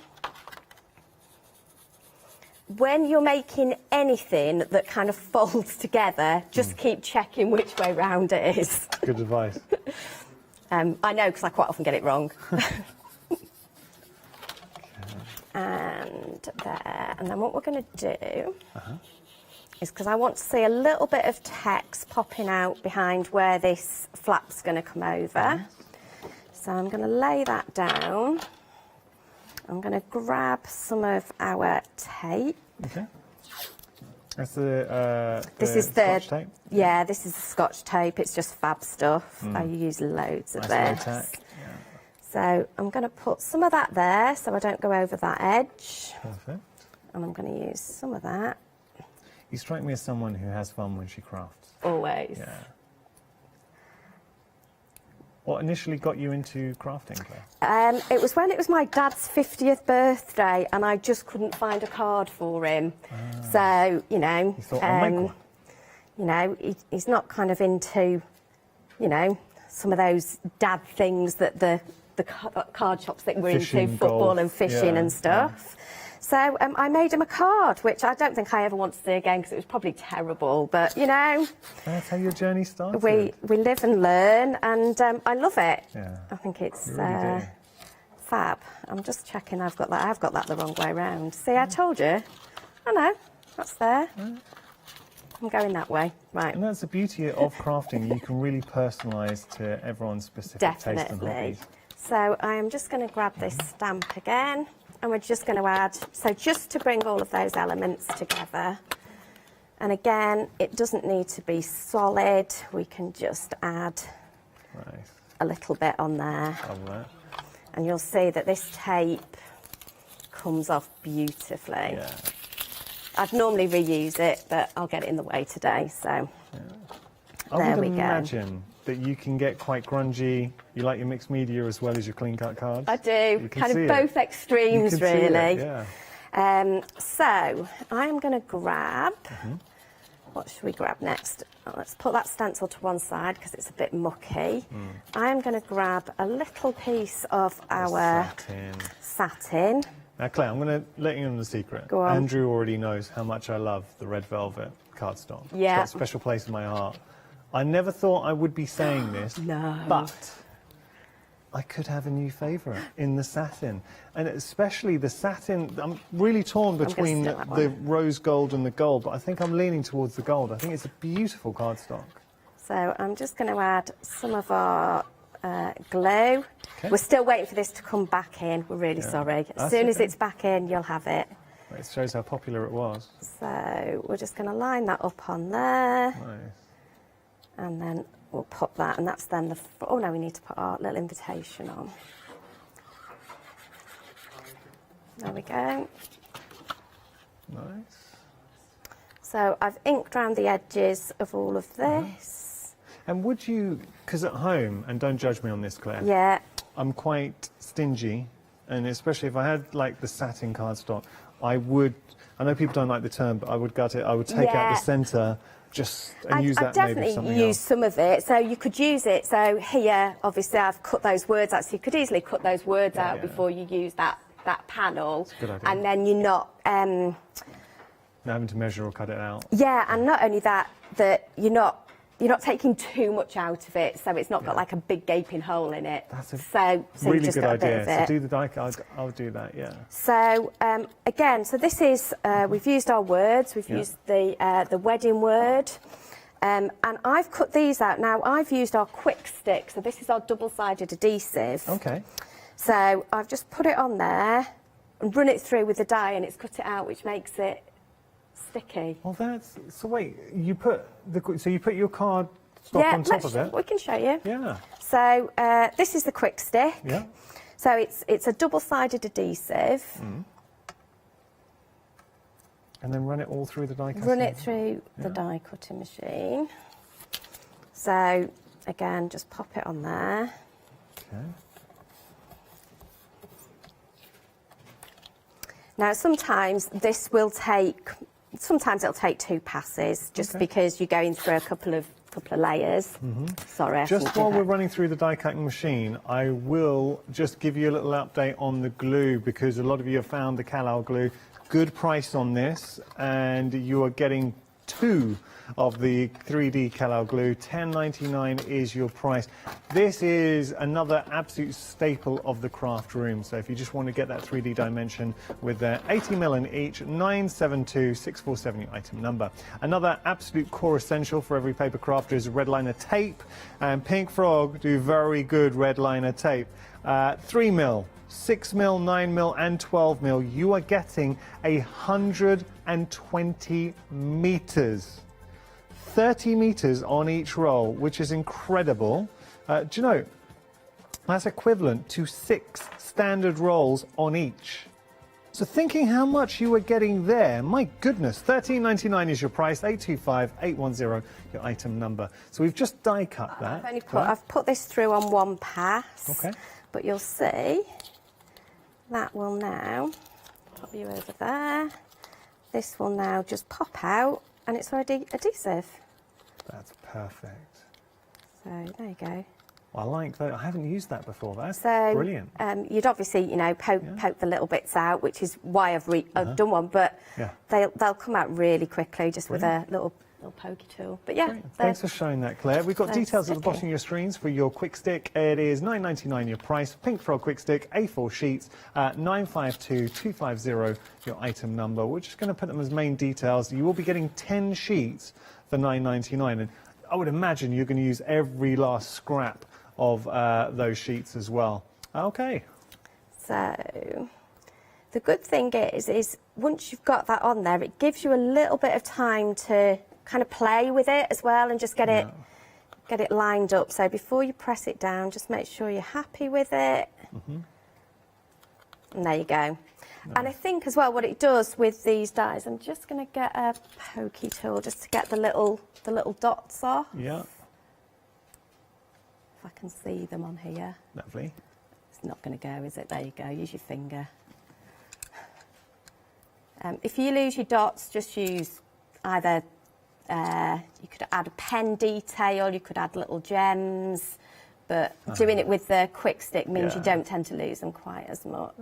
When you're making anything that kind of folds together, just keep checking which way round it is. Good advice. I know, because I quite often get it wrong. And there. And then what we're going to do is, because I want to see a little bit of text popping out behind where this flap's going to come over. So I'm going to lay that down. I'm going to grab some of our tape. Okay. That's the this is Scotch tape? Yeah, this is the Scotch tape. It's just fab stuff. I use loads of this. So I'm going to put some of that there so I don't go over that edge. Perfect. And I'm going to use some of that. You strike me as someone who has fun when she crafts. Always. Yeah. What initially got you into crafting, Claire? It was when it was my dad's 50th birthday and I just couldn't find a card for him. So, you know, you thought, I'll make one. You know, he's not kind of into, you know, some of those dad things that the card shops that we're Fishing, into, football golf, and fishing and stuff. So I made him a card, which I don't think I ever want to do again because it was probably terrible. But, you know... That's how your journey started. We live and learn, and I love it. Yeah. I think it's really fab. I'm just checking I've got that the wrong way round. See, I told you. I know, that's there. I'm going that way, right. And that's the beauty of crafting. You can really personalise to everyone's specific taste and hobbies. So I am just going to grab this stamp again. And we're just going to add, so just to bring all of those elements together. And again, it doesn't need to be solid. We can just add a little bit on there. And you'll see that this tape comes off beautifully. Yeah. I'd normally reuse it, but I'll get it in the way today, so I would imagine that you can get quite grungy. You like your mixed media as well as your clean cut cards. I do, kind of both extremes, really. So I'm going to grab, what should we grab next? Oh, let's put that stencil to one side because it's a bit mucky. I'm going to grab a little piece of our satin. Now, Claire, I'm going to let you in on the secret. Go on. Andrew already knows how much I love the red velvet cardstock. Yeah. It's got a special place in my heart. I never thought I would be saying this, but I could have a new favourite in the satin. And especially the satin, I'm really torn between the rose gold and the gold, but I think I'm leaning towards the gold. I think it's a beautiful cardstock. So I'm just going to add some of our glue. We're still waiting for this to come back in. We're really sorry. As soon as it's back in, you'll have it. It shows how popular it was. So we're just going to line that up on there. Nice. And then we'll pop that, and that's then the... Oh, no, we need to put our little invitation on. There we go. Nice. So I've inked around the edges of all of this. And would you, because at home, and don't judge me on this, Claire. Yeah. I'm quite stingy, and especially if I had like the satin cardstock, I would, I know people don't like the term, but I would gut it, I would take out the centre, just, and use that maybe for something else. I'd definitely use some of it, so you could use it, so here, obviously I've cut those words out, so you could easily cut those words out before you use that panel. That's a good idea. And then you're not... not having to measure or cut it out. Yeah, and not only that, you're not taking too much out of it, so it's not got like a big gaping hole in it. That's a so really you just good got a bit idea. of it. So do the die cut, I'll do that, yeah. So again, so this is, we've used our words, we've used the wedding word, and I've cut these out. Now, I've used our quick stick, so this is our double-sided adhesive. Okay. So I've just put it on there and run it through with the die, and it's cut it out, which makes it sticky. Well, that's, so wait, you put your card stock on top of it? We can show you. Yeah. So this is the quick stick. Yeah. So it's a double-sided adhesive. Mm. And then run it all through the die cutting? Run it through the die cutting machine. So again, just pop it on there. Okay. Now, sometimes it'll take 2 passes, just because you're going through a couple of layers. Sorry, just while we're running through the die cutting machine, I will just give you a little update on the glue, because a lot of you have found the Calal glue. Good price on this, and you are getting 2 of the 3D Calal glue. $10.99 is your price. This is another absolute staple of the craft room. So if you just want to get that 3D dimension with their 80mm in each, 972-647 your item number. Another absolute core essential for every paper crafter is red liner tape, and Pink Frog do very good red liner tape. 3mm, 6mm, 9mm and 12mm. You are getting 120 meters. 30 meters on each roll, which is incredible. Do you know, that's equivalent to 6 standard rolls on each. So thinking how much you were getting there, my goodness, $13.99 is your price, 825-810 your item number. So we've just die cut that. I've put this through on one pass. Okay. But you'll see that will now pop you over there. This will now just pop out, and it's already adhesive. That's perfect. So there you go. I like that. I haven't used that before. That's So brilliant. You'd obviously, poke the little bits out, which is why I've done one. But they'll come out really quickly just with a little pokey tool. But yeah, thanks for showing that, Claire. We've got they're details at the sticky. bottom of your screens for your quick stick. It is $9.99 your price. Pink Frog quick stick, A4 sheets, 952-250 your item number. We're just going to put them as main details. You will be getting 10 sheets for $9.99, and I would imagine you're going to use every last scrap of those sheets as well. Okay. So the good thing is once you've got that on there, it gives you a little bit of time to kind of play with it as well, and just get it lined up. So before you press it down, just make sure you're happy with it. And there you go. And I think as well what it does with these dies, I'm just going to get a pokey tool just to get the little dots off. Yeah. If I can see them on here. Lovely. It's not going to go, is it? There you go. Use your finger. If you lose your dots, just use either, you could add a pen detail, you could add little gems, but doing it with the quick stick means you don't tend to lose them quite as much.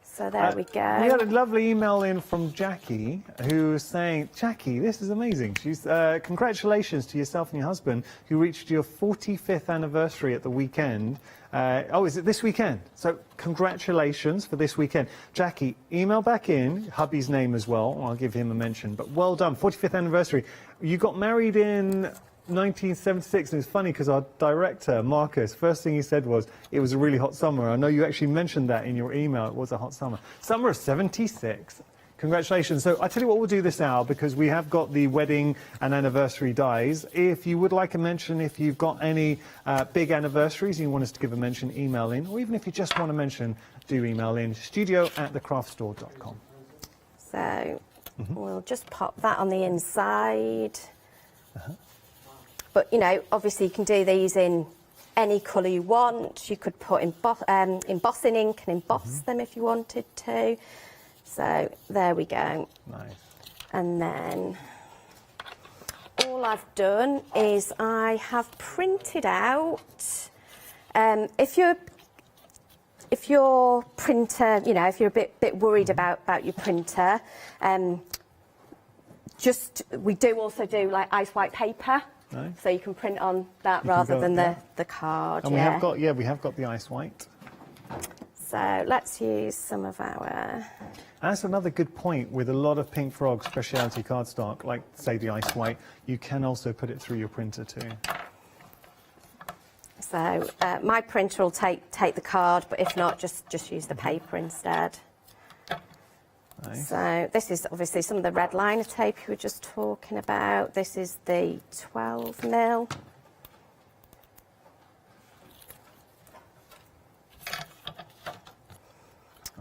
So there we go. We had a lovely email in from Jackie, who was saying, Jackie, this is amazing. She's congratulations to yourself and your husband, who reached your 45th anniversary at the weekend. Oh, is it this weekend? So congratulations for this weekend. Jackie, email back in, hubby's name as well. I'll give him a mention. But well done, 45th anniversary. You got married in 1976, and it's funny because our director, Marcus, first thing he said was, it was a really hot summer. I know you actually mentioned that in your email. It was a hot summer. Summer of 76. Congratulations. So I tell you what we'll do this hour, because we have got the wedding and anniversary dies. If you would like a mention, if you've got any big anniversaries and you want us to give a mention, email in. Or even if you just want to mention, do email in, studio@thecraftstore.com. So we'll just pop that on the inside. But, you know, obviously you can do these in any colour you want. You could put embossing ink and emboss them if you wanted to. So there we go. Nice. And then all I've done is I have printed out, if your printer, you know, if you're a bit worried about your printer, we do also do like ice white paper. Nice. So you can print on that rather than the card. And we have got the ice white. So let's use some of our... That's another good point with a lot of Pink Frog specialty cardstock, like say the ice white. You can also put it through your printer too. So my printer will take the card, but if not, just use the paper instead. Nice. So this is obviously some of the red liner tape you were just talking about. This is the 12mm.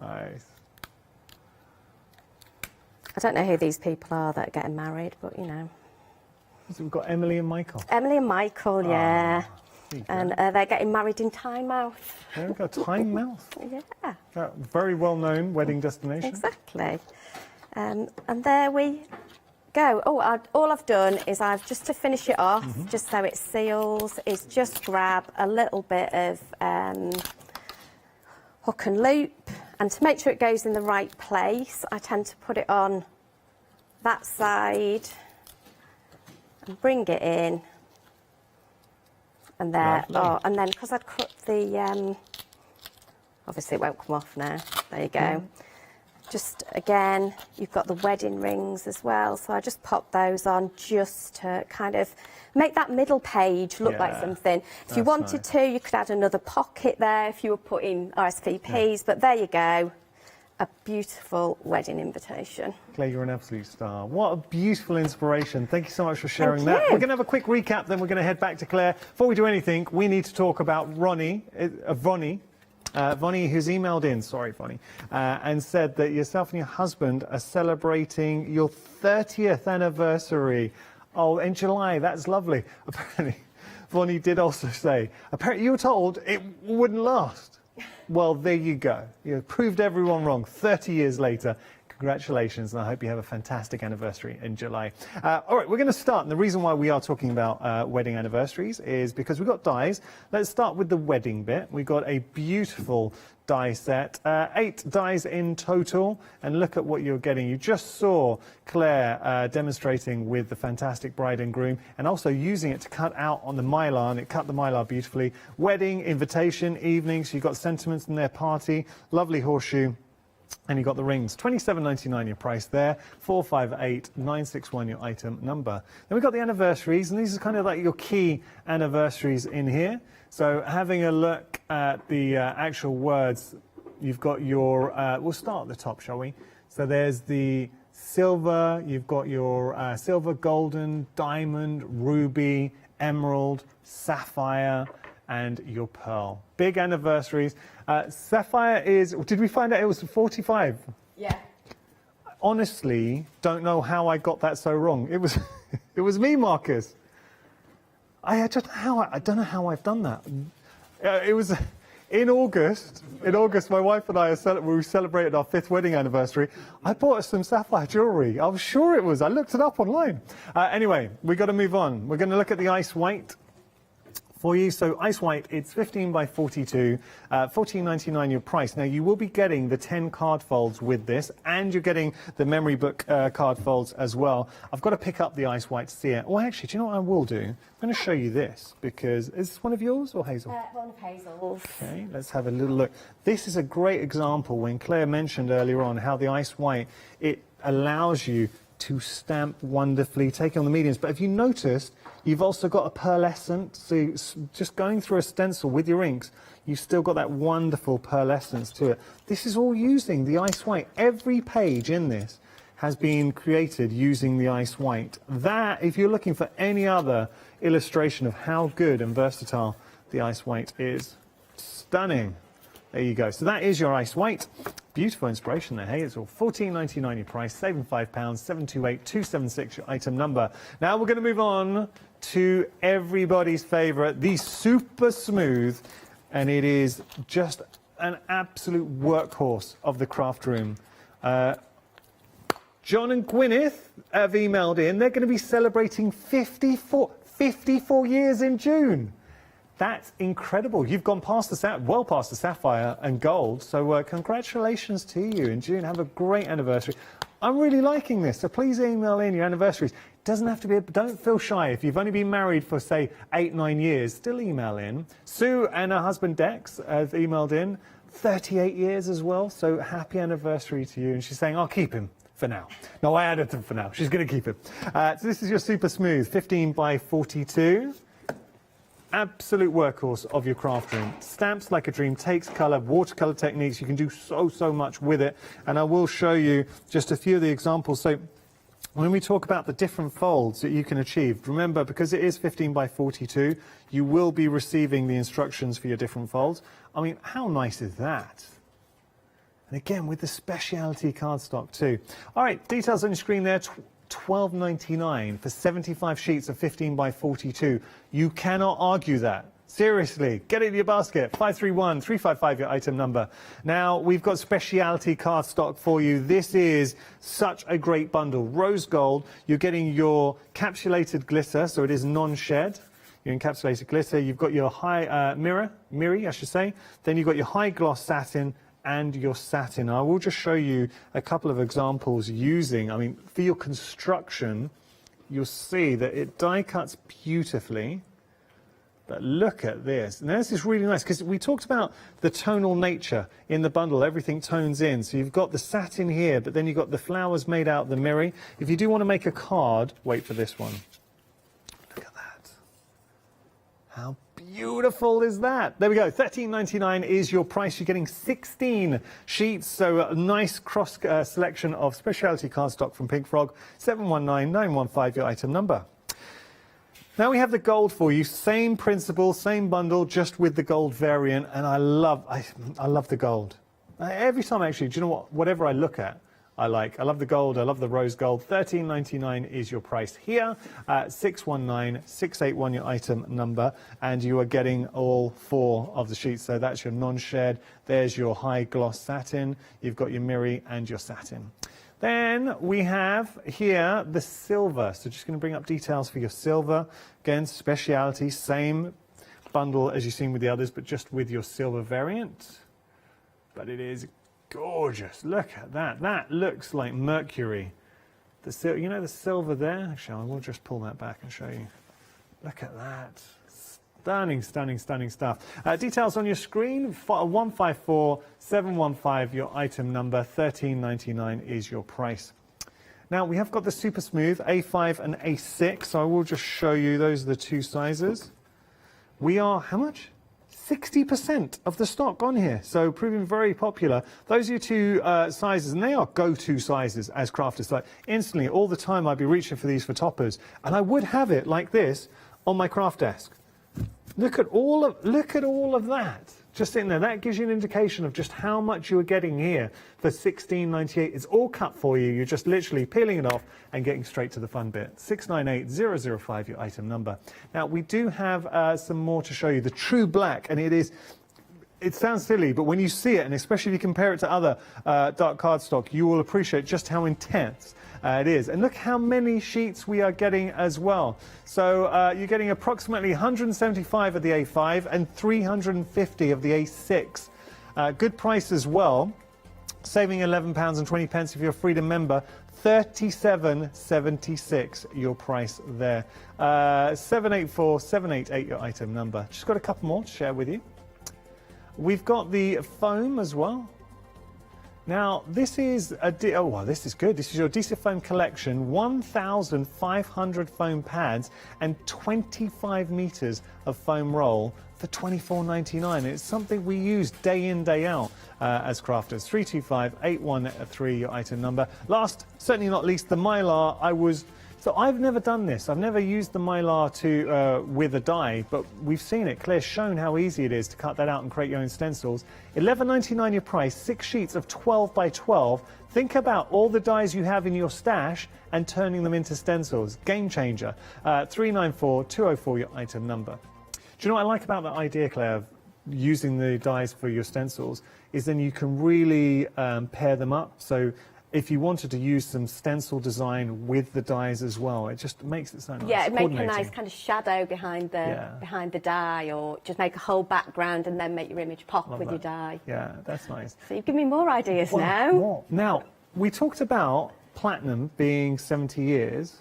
Nice. I don't know who these people are that are getting married, but you know. So we've got Emily and Michael. Emily and Michael, yeah. And they're getting married in Tynemouth. There we go, Tynemouth. Yeah. Very well-known wedding destination. Exactly. And there we go. Oh, all I've done is just to finish it off, just so it seals, is just grab a little bit of hook and loop, and to make sure it goes in the right place, I tend to put it on that side and bring it in, and there. Oh, and then because I'd cut the, obviously it won't come off now. There you go. Just again, you've got the wedding rings as well, so I just pop those on just to kind of make that middle page look like something. If you wanted to, you could add another pocket there if you were putting RSVPs, but there you go. A beautiful wedding invitation. Claire, you're an absolute star. What a beautiful inspiration. Thank you so much for sharing that. you. We're going to have a quick recap, then we're going to head back to Claire. Before we do anything, we need to talk about Vonnie, who's emailed in, sorry, Vonnie, and said that yourself and your husband are celebrating your 30th anniversary. Oh, in July, that's lovely. Apparently, Vonnie did also say, apparently you were told it wouldn't last. Well, there you go. You proved everyone wrong 30 years later. Congratulations, and I hope you have a fantastic anniversary in July. All right, we're going to start, and the reason why we are talking about wedding anniversaries is because we've got dies. Let's start with the wedding bit. We've got a beautiful die set, 8 dies in total, and look at what you're getting. You just saw Claire demonstrating with the fantastic bride and groom, and also using it to cut out on the mylar, and it cut the mylar beautifully. Wedding, invitation, evening, so you've got sentiments in their party, lovely horseshoe. And you got the rings. £27.99 your price there. 458961 your item number. Then we've got the anniversaries, and these are kind of like your key anniversaries in here. So having a look at the actual words, you've got your. We'll start at the top, shall we? So there's the silver. You've got your silver, golden, diamond, ruby, emerald, sapphire, and your pearl. Big anniversaries. Sapphire is, did we find out it was 45? Yeah. Honestly, don't know how I got that so wrong. It was, it was me, Marcus. I don't know how I've done that. It was in August. In August, my wife and I we celebrated our 5th wedding anniversary. I bought us some sapphire jewellery. I was sure it was. I looked it up online. Anyway, we've got to move on. We're going to look at the ice white for you. So ice white, it's 15 by 42, $14.99 your price. Now you will be getting the 10 card folds with this, and you're getting the memory book card folds as well. I've got to pick up the ice white to see it. Oh, actually, do you know what I will do? I'm going to show you this, because is this one of yours or Hazel? One of Hazel's. Okay, let's have a little look. This is a great example when Claire mentioned earlier on how the ice white, it allows you to stamp wonderfully, taking on the mediums. But if you noticed, you've also got a pearlescent, so just going through a stencil with your inks, you've still got that wonderful pearlescence to it. This is all using the ice white. Every page in this has been created using the ice white. That, if you're looking for any other illustration of how good and versatile the ice white is, stunning. There you go. So that is your ice white. Beautiful inspiration there, hey? It's all £14.99 your price, saving £5, 728-276 your item number. Now we're going to move on to everybody's favourite, the Super Smooth, and it is just an absolute workhorse of the craft room. John and Gwyneth have emailed in. They're going to be celebrating 54 years in June. That's incredible. You've gone past well past the sapphire and gold, so congratulations to you in June. Have a great anniversary. I'm really liking this, so please email in your anniversaries. Doesn't have to be, don't feel shy. If you've only been married for, say, 8-9 years, still email in. Sue and her husband Dex have emailed in, 38 years as well, so happy anniversary to you. And she's saying, I'll keep him for now. No, I added them for now. She's going to keep him. So this is your Super Smooth, 15 by 42. Absolute workhorse of your craft room. Stamps like a dream, takes colour, watercolour techniques. You can do so much with it. And I will show you just a few of the examples. So when we talk about the different folds that you can achieve, remember, because it is 15 by 42, you will be receiving the instructions for your different folds. I mean, how nice is that? And again, with the specialty cardstock too. All right, details on your screen there. £12.99 for 75 sheets of 15 by 42. You cannot argue that. Seriously, get it in your basket. 531-355 your item number. Now, we've got specialty cardstock for you. This is such a great bundle. Rose gold, you're getting your capsulated glitter, so it is non-shed. Your encapsulated glitter. You've got your high mirror, I should say. Then you've got your high gloss satin and your satin. I will just show you a couple of examples using, I mean, for your construction, you'll see that it die cuts beautifully. But look at this. And this is really nice because we talked about the tonal nature in the bundle. Everything tones in. So you've got the satin here, but then you've got the flowers made out of the mirror. If you do want to make a card, wait for this one. Look at that. How beautiful is that? There we go. £13.99 is your price. You're getting 16 sheets. So a nice cross selection of specialty cardstock from Pink Frog. 719915 your item number. Now we have the gold for you. Same principle, same bundle, just with the gold variant. And I love the gold. Every time, actually, do you know what? Whatever I look at, I like. I love the gold. I love the rose gold. £13.99 is your price here. 619681 your item number, and you are getting all 4 of the sheets. So that's your non-shed. There's your high gloss satin. You've got your mirror and your satin. Then we have here the silver. So just going to bring up details for your silver. Again, speciality, same bundle as you've seen with the others, but just with your silver variant. But it is gorgeous. Look at that. That looks like mercury. You know the silver there? Actually, I will just pull that back and show you. Look at that. Stunning, stunning, stunning stuff. Details on your screen. 154715 your item number. £13.99 is your price. Now, we have got the Super Smooth A5 and A6. So I will just show you. Those are the 2 sizes. We are, how much? 60% of the stock on here, so proving very popular. Those are your 2 sizes, and they are go-to sizes as crafters. Like instantly, all the time, I'd be reaching for these for toppers, and I would have it like this on my craft desk. Look at all of that just in there. That gives you an indication of just how much you are getting here for £16.98. It's all cut for you. You're just literally peeling it off and getting straight to the fun bit. 698005 your item number. Now we do have some more to show you. The True Black, and it sounds silly, but when you see it, and especially if you compare it to other dark cardstock, you will appreciate just how intense it is. And look how many sheets we are getting as well. So you're getting approximately 175 of the A5 and 350 of the A6. Good price as well, saving £11.20 if you're a Freedom member. £37.76 your price there. 784788 your item number. Just got a couple more to share with you. We've got the foam as well. Now, this is this is good. This is your Adhesive Foam collection, 1,500 foam pads and 25 meters of foam roll for £24.99. It's something we use day in, day out as crafters. 325813 your item number. Last, certainly not least, the Mylar. I was So I've never done this. I've never used the Mylar to with a die, but we've seen it. Claire's shown how easy it is to cut that out and create your own stencils. $11.99 your price, 6 sheets of 12 by 12. Think about all the dies you have in your stash and turning them into stencils. Game changer. 394-204 your item number. Do you know what I like about that idea, Claire, of using the dies for your stencils, is then you can really pair them up. So if you wanted to use some stencil design with the dies as well, it just makes it so nice. Yeah, make a nice kind of shadow behind the die, or just make a whole background and then make your image pop with your die. Yeah, that's nice. So you've given me more ideas now. Now, we talked about platinum being 70 years.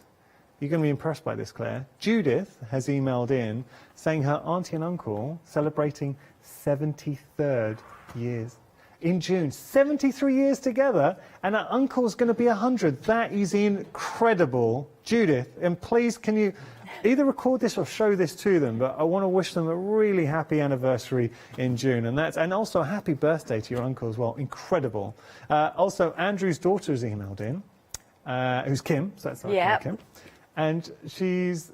You're going to be impressed by this, Claire. Judith has emailed in saying her auntie and uncle celebrating 73rd years in June. 73 years together, and her uncle's going to be 100. That is incredible. Judith, and please can you either record this or show this to them, but I want to wish them a really happy anniversary in June, and also a happy birthday to your uncle as well. Incredible. Also, Andrew's daughter has emailed in, who's Kim, so that's Kim. And she's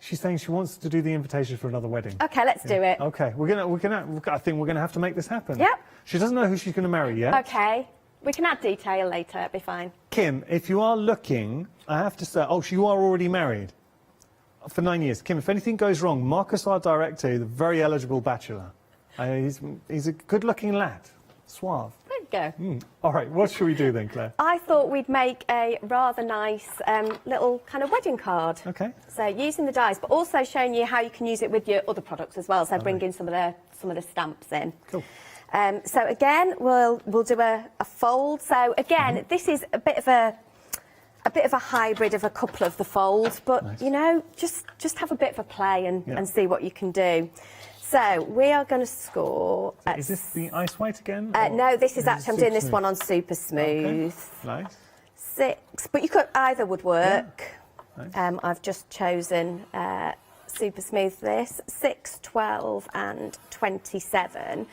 saying she wants to do the invitation for another wedding. Okay, let's do it. Okay, I think we're gonna have to make this happen. Yep. She doesn't know who she's gonna marry yet. Okay, we can add detail later. It'll be fine. Kim, if you are looking, I have to say, you are already married for 9 years. Kim, if anything goes wrong, Marcus, our director, the very eligible bachelor. He's a good-looking lad, suave. There you go. All right, what should we do then, Claire? I thought we'd make a rather nice little kind of wedding card. Okay. So using the dies, but also showing you how you can use it with your other products as well. So bring in some of the stamps in. Cool. So again, we'll do a fold. So again, this is a bit of a hybrid of a couple of the folds, but you know, just have a bit of a play and see what you can do. So we are going to score. Is this the ice white again? No, this is actually, I'm doing this one on super smooth. Okay. Nice. 6, but you could either would work. Yeah. Nice. I've just chosen super smooth for this. 6, 12 and 27.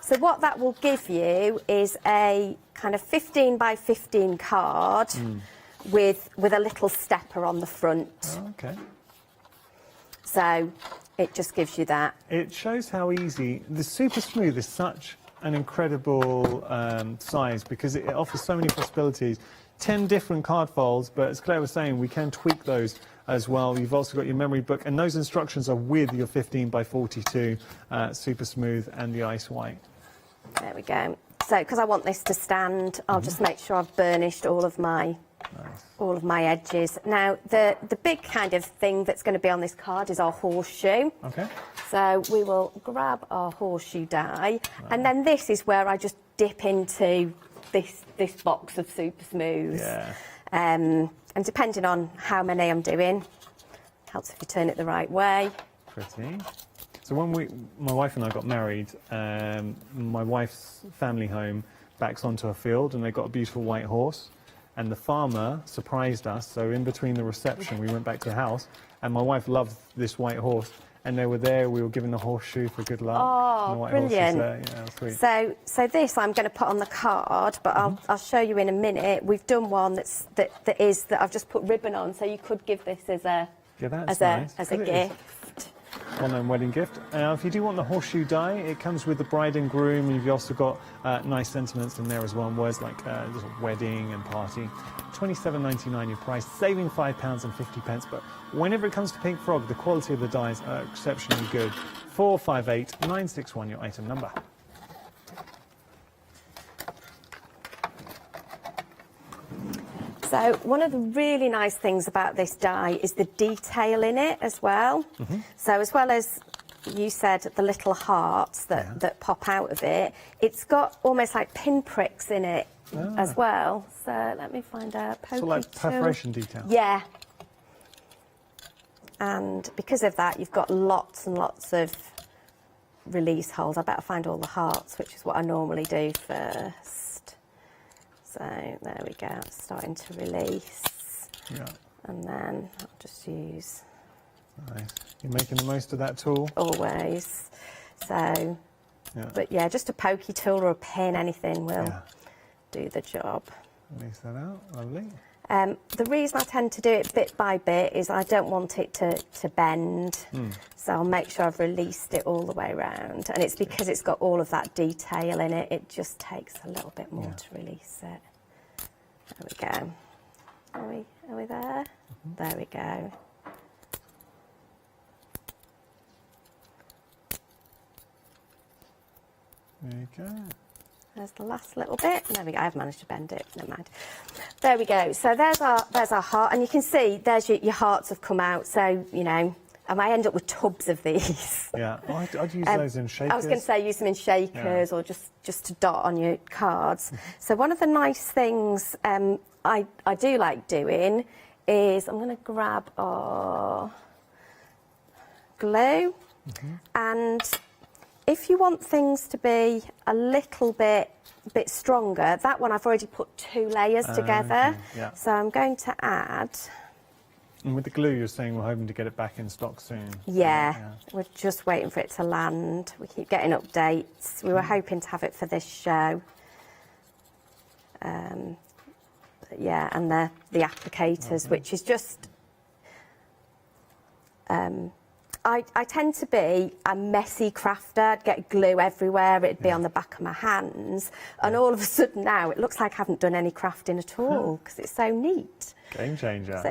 So what that will give you is a kind of 15 by 15 card with a little stepper on the front. Oh, okay. So it just gives you that. It shows how easy. The super smooth is such an incredible size because it offers so many possibilities. 10 different card folds, but as Claire was saying, we can tweak those as well. You've also got your memory book, and those instructions are with your 15 by 42 super smooth and the ice white. There we go. So because I want this to stand, I'll just make sure I've burnished all of my edges. Now, the big kind of thing that's going to be on this card is our horseshoe. Okay. So we will grab our horseshoe die, and then this is where I just dip into this box of super smooths. Yeah. And depending on how many I'm doing, helps if you turn it the right way. Pretty. So when my wife and I got married, my wife's family home backs onto a field, and they got a beautiful white horse. And the farmer surprised us, so in between the reception, we went back to the house, and my wife loved this white horse, and they were there, we were given the horseshoe for good luck. Oh, and the white brilliant. Horse was there. Yeah, sweet. So this I'm going to put on the card, but I'll show you in a minute. We've done one that I've just put ribbon on, so you could give this as a gift. Well-known wedding gift. If you do want the horseshoe die, it comes with the bride and groom. You've also got nice sentiments in there as well, and words like wedding and party. £27.99 your price, saving £5.50. But whenever it comes to Pink Frog, the quality of the dies are exceptionally good. 458 961 your item number. So one of the really nice things about this die is the detail in it as well. So as well as you said, the little hearts that pop out of it, it's got almost like pinpricks in it as well. So let me find out. So like perforation detail. Yeah. And because of that, you've got lots and lots of release holes. I better find all the hearts, which is what I normally do first. So there we go, it's starting to release. Yeah. And then I'll just use... Nice. You're making the most of that tool? Always. So, but yeah, just a pokey tool or a pin, anything will do the job. Release that out, lovely. The reason I tend to do it bit by bit is I don't want it to bend. So I'll make sure I've released it all the way around. And it's because it's got all of that detail in it, it just takes a little bit more to release it. There we go. Are we there? There we go. There you go. There's the last little bit. There we go. I've managed to bend it. Never mind. There we go. So there's our heart, and you can see there's your hearts have come out. So you know, I might end up with tubs of these. Yeah, I'd use those in shakers. I was going to say use them in shakers or just to dot on your cards. So one of the nice things I do like doing is I'm going to grab our glue, and if you want things to be a little bit stronger, that one I've already put 2 layers together. Yeah. So I'm going to add. And with the glue, you're saying we're hoping to get it back in stock soon. Yeah, we're just waiting for it to land. We keep getting updates. We were hoping to have it for this show. Yeah, and the applicators, which is just. I tend to be a messy crafter. I'd get glue everywhere. It'd be on the back of my hands. And all of a sudden now, it looks like I haven't done any crafting at all because it's so neat. Game changer. So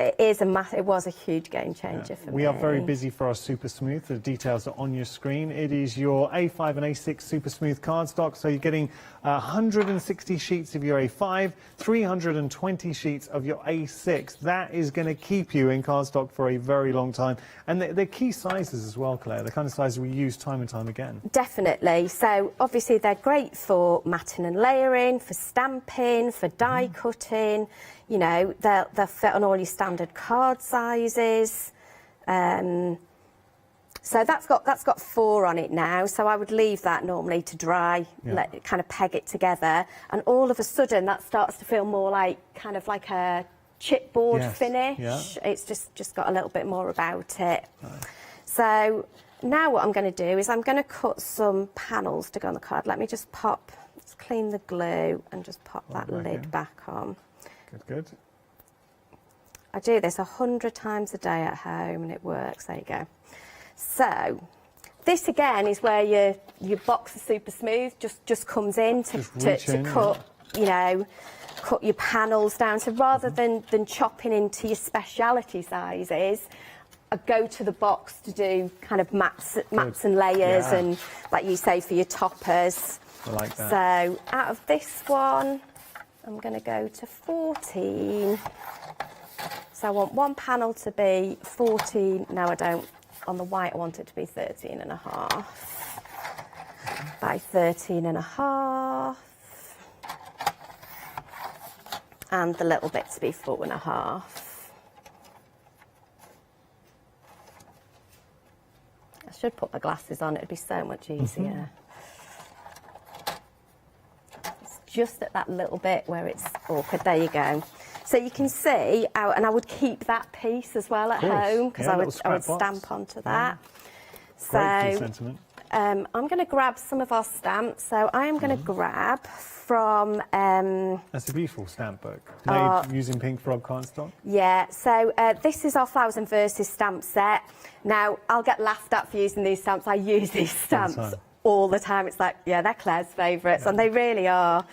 it was a huge game changer for me. We are very busy for our Super Smooth. The details are on your screen. It is your A5 and A6 Super Smooth cardstock. So you're getting 160 sheets of your A5, 320 sheets of your A6. That is going to keep you in cardstock for a very long time. And they're key sizes as well, Claire. The kind of sizes we use time and time again. Definitely. So obviously they're great for matting and layering, for stamping, for die cutting. You know, they'll fit on all your standard card sizes. So that's got 4 on it now. So I would leave that normally to dry, let it kind of peg it together, and all of a sudden that starts to feel more like kind of like a chipboard finish. Yeah. It's just got a little bit more about it. Nice. So now what I'm going to do is I'm going to cut some panels to go on the card. Let me just clean the glue and just pop that lid back on. Good. I do this 100 times a day at home and it works. There you go. So this again is where your box of Super Smooth just comes in to cut, you know, cut your panels down. So rather than chopping into your speciality sizes, I go to the box to do kind of mats and layers and, like you say, for your toppers. I like that. So out of this one, I'm going to go to 14. So I want one panel to be 14. No, I don't. On the white, I want it to be 13.5 by 13.5. And the little bit to be 4.5. I should put my glasses on. It'd be so much easier. Just at that little bit where it's awkward. There you go. So you can see, and I would keep that piece as well at home because I would stamp onto that. Great sentiment. I'm going to grab some of our stamps. So I am going to grab from... That's a beautiful stamp book, made using Pink Frog cardstock. Yeah, so this is our Flowers and Verses stamp set. Now, I'll get laughed at for using these stamps. I use these stamps all the time. It's like, yeah, they're Claire's favourites, and they really are.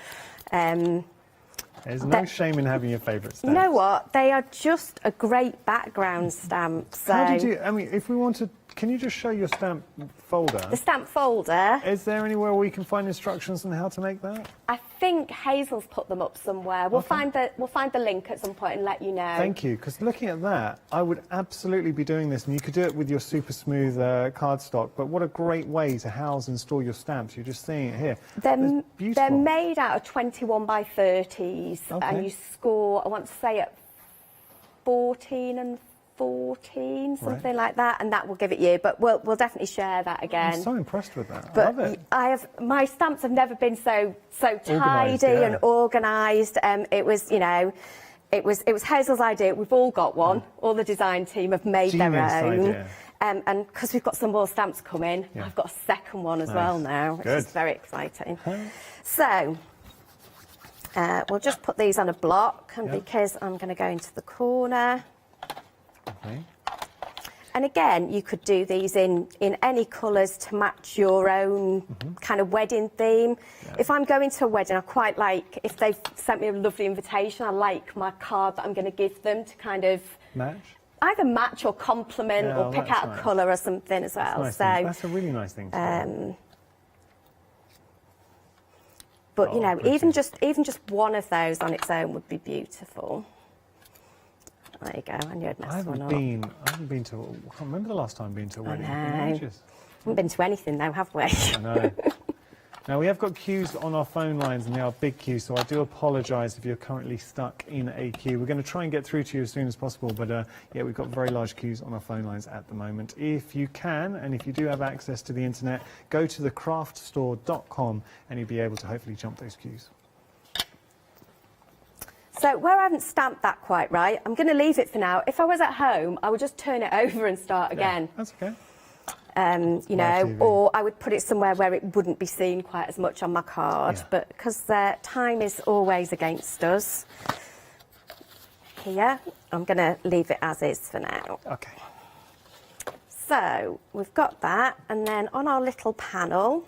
There's no shame in having your favourite stamps. You know what? They are just a great background stamp. So how did you... I mean, if we want to... Can you just show your stamp folder? The stamp folder? Is there anywhere we can find instructions on how to make that? I think Hazel's put them up somewhere. We'll find the link at some point and let you know. Thank you, because looking at that, I would absolutely be doing this, and you could do it with your Super Smooth cardstock, but what a great way to house and store your stamps. You're just seeing it here. They're made out of 21 by 30s, and you score, I want to say, at 14 and 14, something like that, and that will give it you. But we'll definitely share that again. I'm so impressed with that. But I love it. My stamps have never been so tidy and organised. It was, you know, it was Hazel's idea. We've all got one. All the design team have made their own. Idea. And because we've got some more stamps coming, I've got a second one as well now, which is very exciting. So we'll just put these on a block, and because I'm going to go into the corner. Okay. And again, you could do these in any colours to match your own kind of wedding theme. Yeah. If I'm going to a wedding, I quite like, if they've sent me a lovely invitation, I like my card that I'm going to give them to kind of... Match? Either match or complement or pick out a colour or something as well. Nice so that's a really nice thing to do. But, you know, even just one of those on its own would be beautiful. There you go, I knew I'd mess one up. I haven't been to, I can't remember the last time I've been to a wedding. I haven't been to anything though, have we? I know. Now, we have got queues on our phone lines, and they are big queues, so I do apologise if you're currently stuck in a queue. We're going to try and get through to you as soon as possible, but yeah, we've got very large queues on our phone lines at the moment. If you can, and if you do have access to the internet, go to thecraftstore.com and you'll be able to hopefully jump those queues. So where I haven't stamped that quite right, I'm going to leave it for now. If I was at home, I would just turn it over and start again. That's okay. You know, or I would put it somewhere where it wouldn't be seen quite as much on my card, but because time is always against us. Here, I'm going to leave it as is for now. Okay. So we've got that, and then on our little panel,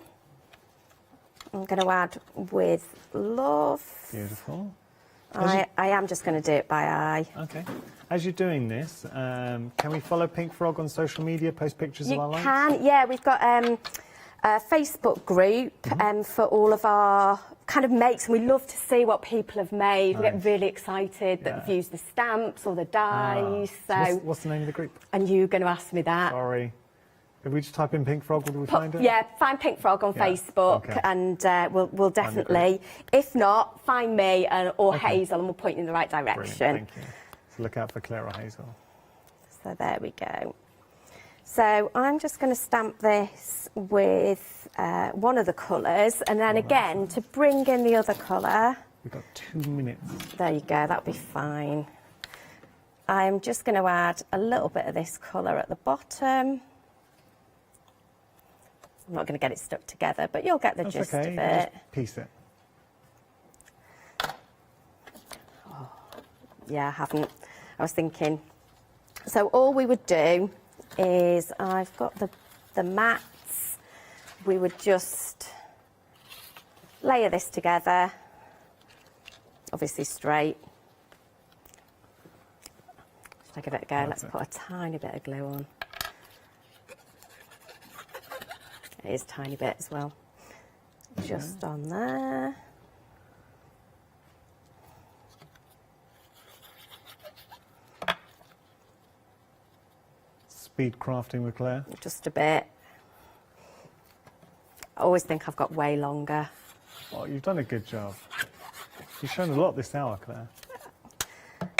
I'm going to add with love. Beautiful. I am just going to do it by eye. Okay. As you're doing this, can we follow Pink Frog on social media, post pictures of our lights? You can, yeah. We've got a Facebook group for all of our kind of makes, and we love to see what people have made. We get really excited that they've used the stamps or the dies. So what's the name of the group? And you're going to ask me that. Sorry. If we just type in Pink Frog, will we find it? Yeah, find Pink Frog on Facebook, and we'll definitely. If not, find me or Hazel, and we'll point you in the right direction. Brilliant, thank you. So look out for Claire or Hazel. So there we go. So I'm just going to stamp this with one of the colours, and then again to bring in the other colour. We've got 2 minutes. There you go. That'll be fine. I'm just going to add a little bit of this colour at the bottom. I'm not going to get it stuck together, but you'll get the gist of it. Just piece it. Oh, yeah, I haven't. I was thinking. So all we would do is, I've got the mats. We would just layer this together, obviously straight. Let's give it a go. Let's put a tiny bit of glue on. It is a tiny bit as well. Just on there. Speed crafting with Claire? Just a bit. I always think I've got way longer. Oh, you've done a good job. You've shown a lot this hour, Claire.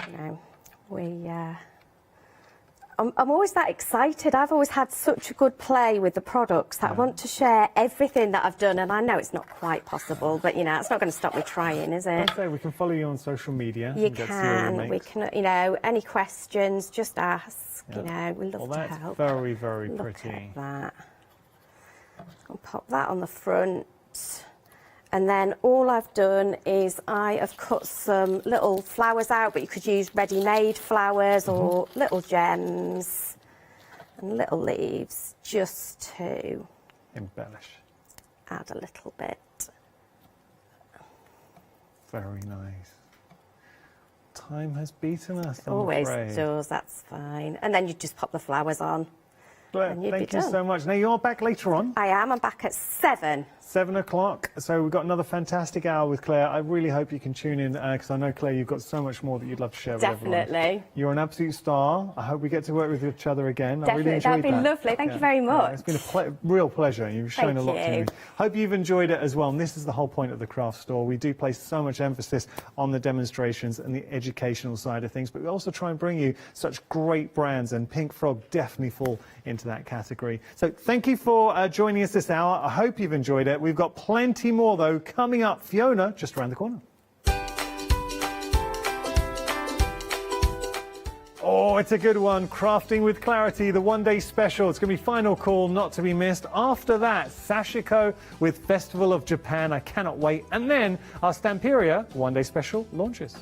You know, I'm always that excited. I've always had such a good play with the products that I want to share everything that I've done, and I know it's not quite possible, but you know, it's not going to stop me trying, is it? I'd say we can follow you on social media. You can. We can. You know, any questions, just ask. You know, we love to help. That's very, very pretty. Look at that. I'll pop that on the front. And then all I've done is I have cut some little flowers out, but you could use ready-made flowers or little gems and little leaves just to embellish. Add a little bit. Very nice. Time has beaten us, I'm Always afraid. does, that's fine. And then you just pop the flowers on. Claire, thank you so much. Now, you're back later on. I am. I'm back at 7. 7 o'clock. So we've got another fantastic hour with Claire. I really hope you can tune in because I know, Claire, you've got so much more that you'd love to share with everyone. Definitely. You're an absolute star. I hope we get to work with each other again. Definitely. I really enjoyed That'd be lovely. Thank you very much. It's been a real pleasure. You've shown a lot to me. Hope you've enjoyed it as well. And this is the whole point of the craft store. We do place so much emphasis on the demonstrations and the educational side of things, but we also try and bring you such great brands, and Pink Frog definitely fall into that category. So thank you for joining us this hour. I hope you've enjoyed it. We've got plenty more, though, coming up. Fiona, just around the corner. Oh, it's a good one. Crafting with Clarity, the one-day special. It's going to be final call, not to be missed. After that, Sashiko with Festival of Japan. I cannot wait. And then our Stamperia one-day special launches.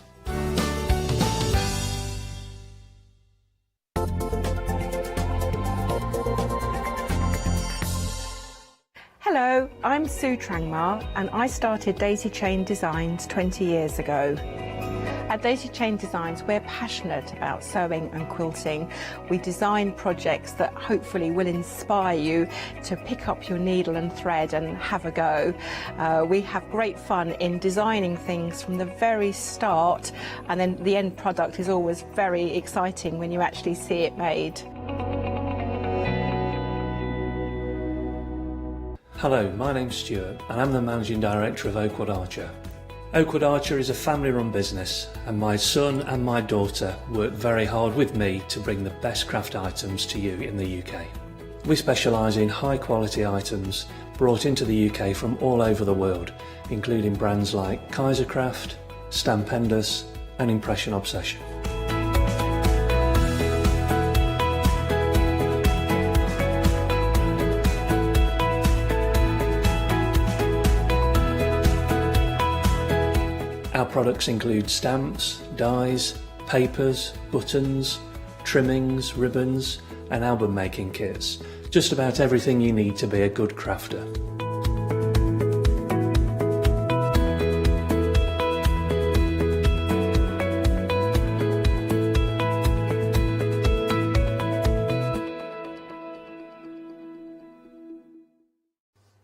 Hello, I'm Sue Trangmar and I started Daisy Chain Designs 20 years ago. At Daisy Chain Designs, we're passionate about sewing and quilting. We design projects that hopefully will inspire you to pick up your needle and thread and have a go. We have great fun in designing things from the very start, and then the end product is always very exciting when you actually see it made. Hello, my name's Stuart and I'm the Managing Director of Oakwood Archer. Oakwood Archer is a family-run business and my son and my daughter work very hard with me to bring the best craft items to you in the UK. We specialise in high-quality items brought into the UK from all over the world, including brands like Kaisercraft, Stampendous and Impression Obsession. Our products include stamps, dies, papers, buttons, trimmings, ribbons and album making kits. Just about everything you need to be a good crafter.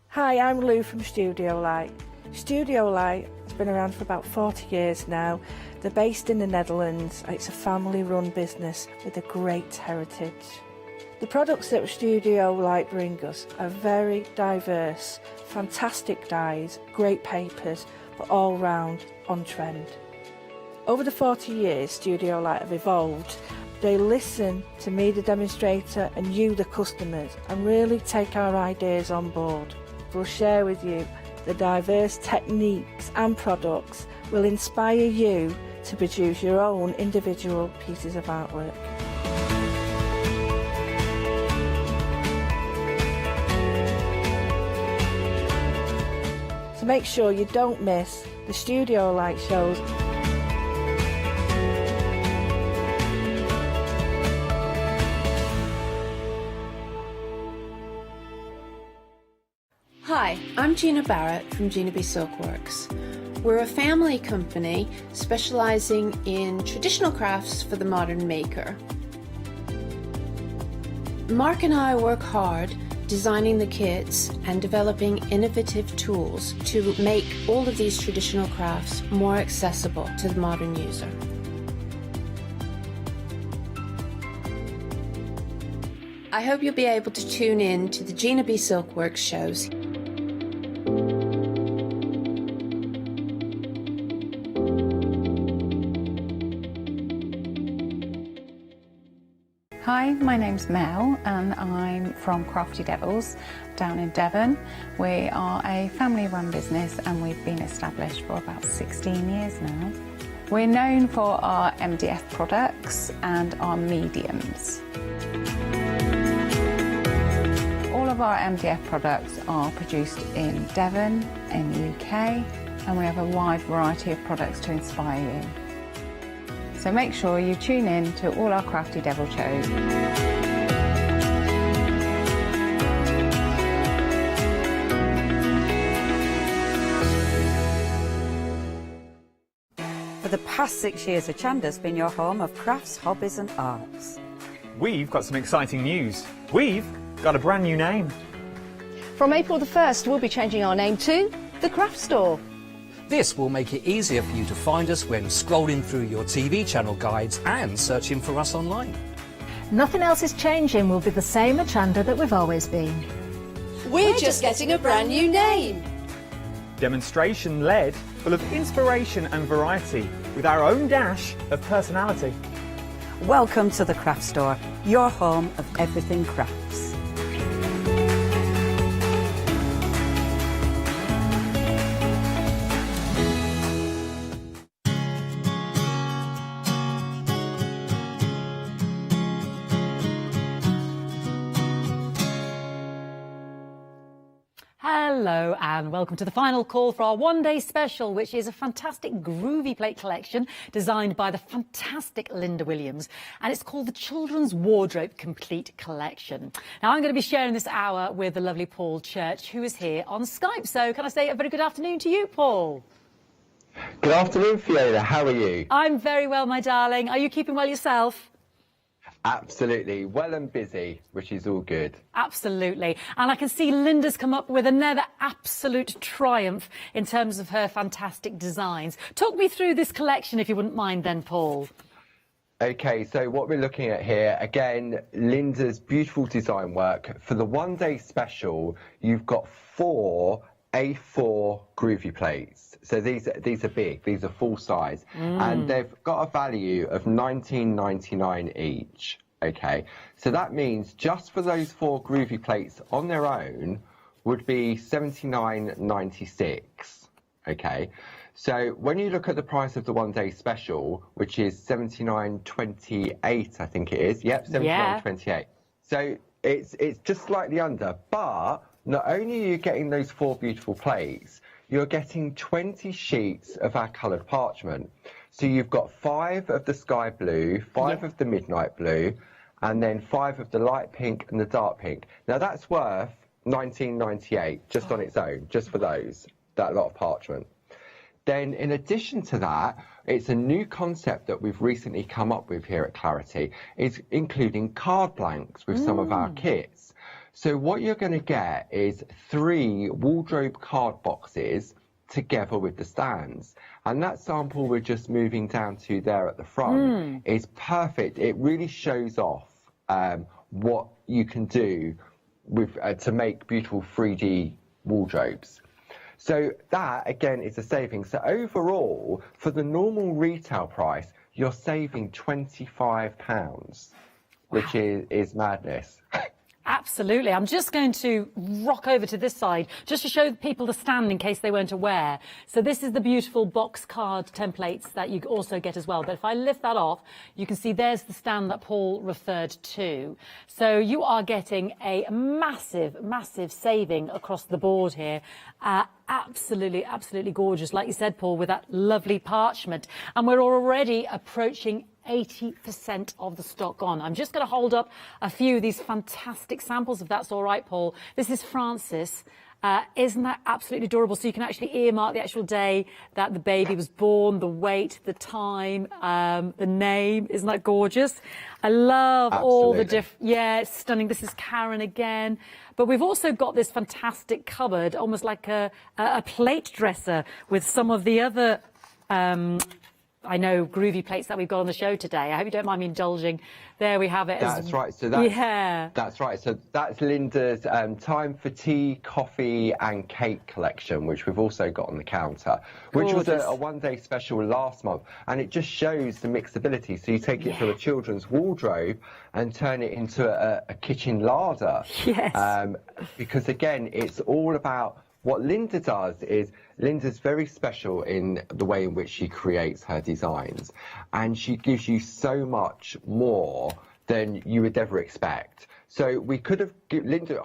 Hi, I'm Lou from Studio Light. Studio Light has been around for about 40 years now. They're based in the Netherlands. It's a family-run business with a great heritage. The products that Studio Light bring us are very diverse, fantastic dyes, great papers, but all round on trend. Over the 40 years Studio Light have evolved. They listen to me, the demonstrator, and you, the customers, and really take our ideas on board. We'll share with you the diverse techniques and products will inspire you to produce your own individual pieces of artwork. So make sure you don't miss the Studio Light shows. Hi, I'm Gina Barrett from Gina B Silkworks. We're a family company specialising in traditional crafts for the modern maker. Mark and I work hard designing the kits and developing innovative tools to make all of these traditional crafts more accessible to the modern user. I hope you'll be able to tune in to the Gina B Silkworks shows. Hi, my name's Mel and I'm from Crafty Devils down in Devon. We are a family-run business and we've been established for about 16 years now. We're known for our MDF products and our mediums. All of our MDF products are produced in Devon, in the UK, and we have a wide variety of products to inspire you. So make sure you tune in to all our Crafty Devil shows. For the past 6 years, Hochanda's been your home of crafts, hobbies and arts. We've got some exciting news. We've got a brand new name. From April the 1st, we'll be changing our name to The Craft Store. This will make it easier for you to find us when scrolling through your TV channel guides and searching for us online. Nothing else is changing. We'll be the same Hochanda that we've always been. We're just getting a brand new name. Demonstration-led, full of inspiration and variety, with our own dash of personality. Welcome to The Craft Store, your home of everything crafts. Hello and welcome to the final call for our one-day special, which is a fantastic groovy plate collection designed by the fantastic Linda Williams, and it's called the Children's Wardrobe Complete Collection. Now, I'm going to be sharing this hour with the lovely Paul Church, who is here on Skype. So can I say a very good afternoon to you, Paul? Good afternoon, Fiona. How are you? I'm very well, my darling. Are you keeping well yourself? Absolutely. Well and busy, which is all good. Absolutely. And I can see Linda's come up with another absolute triumph in terms of her fantastic designs. Talk me through this collection, if you wouldn't mind then, Paul. Okay, so what we're looking at here, again, Linda's beautiful design work. For the one-day special, you've got 4 A4 groovy plates. So these are big, these are full size, and they've got a value of $19.99 each. Okay, so that means just for those 4 groovy plates on their own would be $79.96. Okay, so when you look at the price of the one-day special, which is $79.28, I think it is. Yep, $79.28. Yeah. So it's just slightly under, but not only are you getting those 4 beautiful plates, you're getting 20 sheets of our coloured parchment. So you've got 5 of the sky blue, 5 of the midnight blue, and then 5 of the light pink and the dark pink. Now that's worth $19.98 just on its own, just for those, that lot of parchment. Then in addition to that, it's a new concept that we've recently come up with here at Clarity, is including card blanks with some of our kits. So what you're going to get is 3 wardrobe card boxes together with the stands. And that sample we're just moving down to there at the front is perfect. It really shows off what you can do with to make beautiful 3D wardrobes. So that, again, is a saving. So overall, for the normal retail price, you're saving £25, which is madness. Absolutely. I'm just going to rock over to this side just to show people the stand in case they weren't aware. So this is the beautiful box card templates that you also get as well. But if I lift that off, you can see there's the stand that Paul referred to. So you are getting a massive, massive saving across the board here. Absolutely, absolutely gorgeous. Like you said, Paul, with that lovely parchment. And we're already approaching 80% of the stock gone. I'm just going to hold up a few of these fantastic samples, if that's all right, Paul. This is Francis. Isn't that absolutely adorable? So you can actually earmark the actual day that the baby was born, the weight, the time, the name. Isn't that gorgeous? I love all the different... Yeah, it's stunning. This is Karen again. But we've also got this fantastic cupboard, almost like a plate dresser with some of the other... I know, groovy plates that we've got on the show today. I hope you don't mind me indulging. There we have it. That's right. So that's right. So that's Linda's time for tea, coffee and cake collection, which we've also got on the counter, which was a one-day special last month. And it just shows the mixability. So you take it from a children's wardrobe and turn it into a kitchen larder. Yes. Because, again, it's all about... What Linda does is, Linda's very special in the way in which she creates her designs, and she gives you so much more than you would ever expect. So we could have, Linda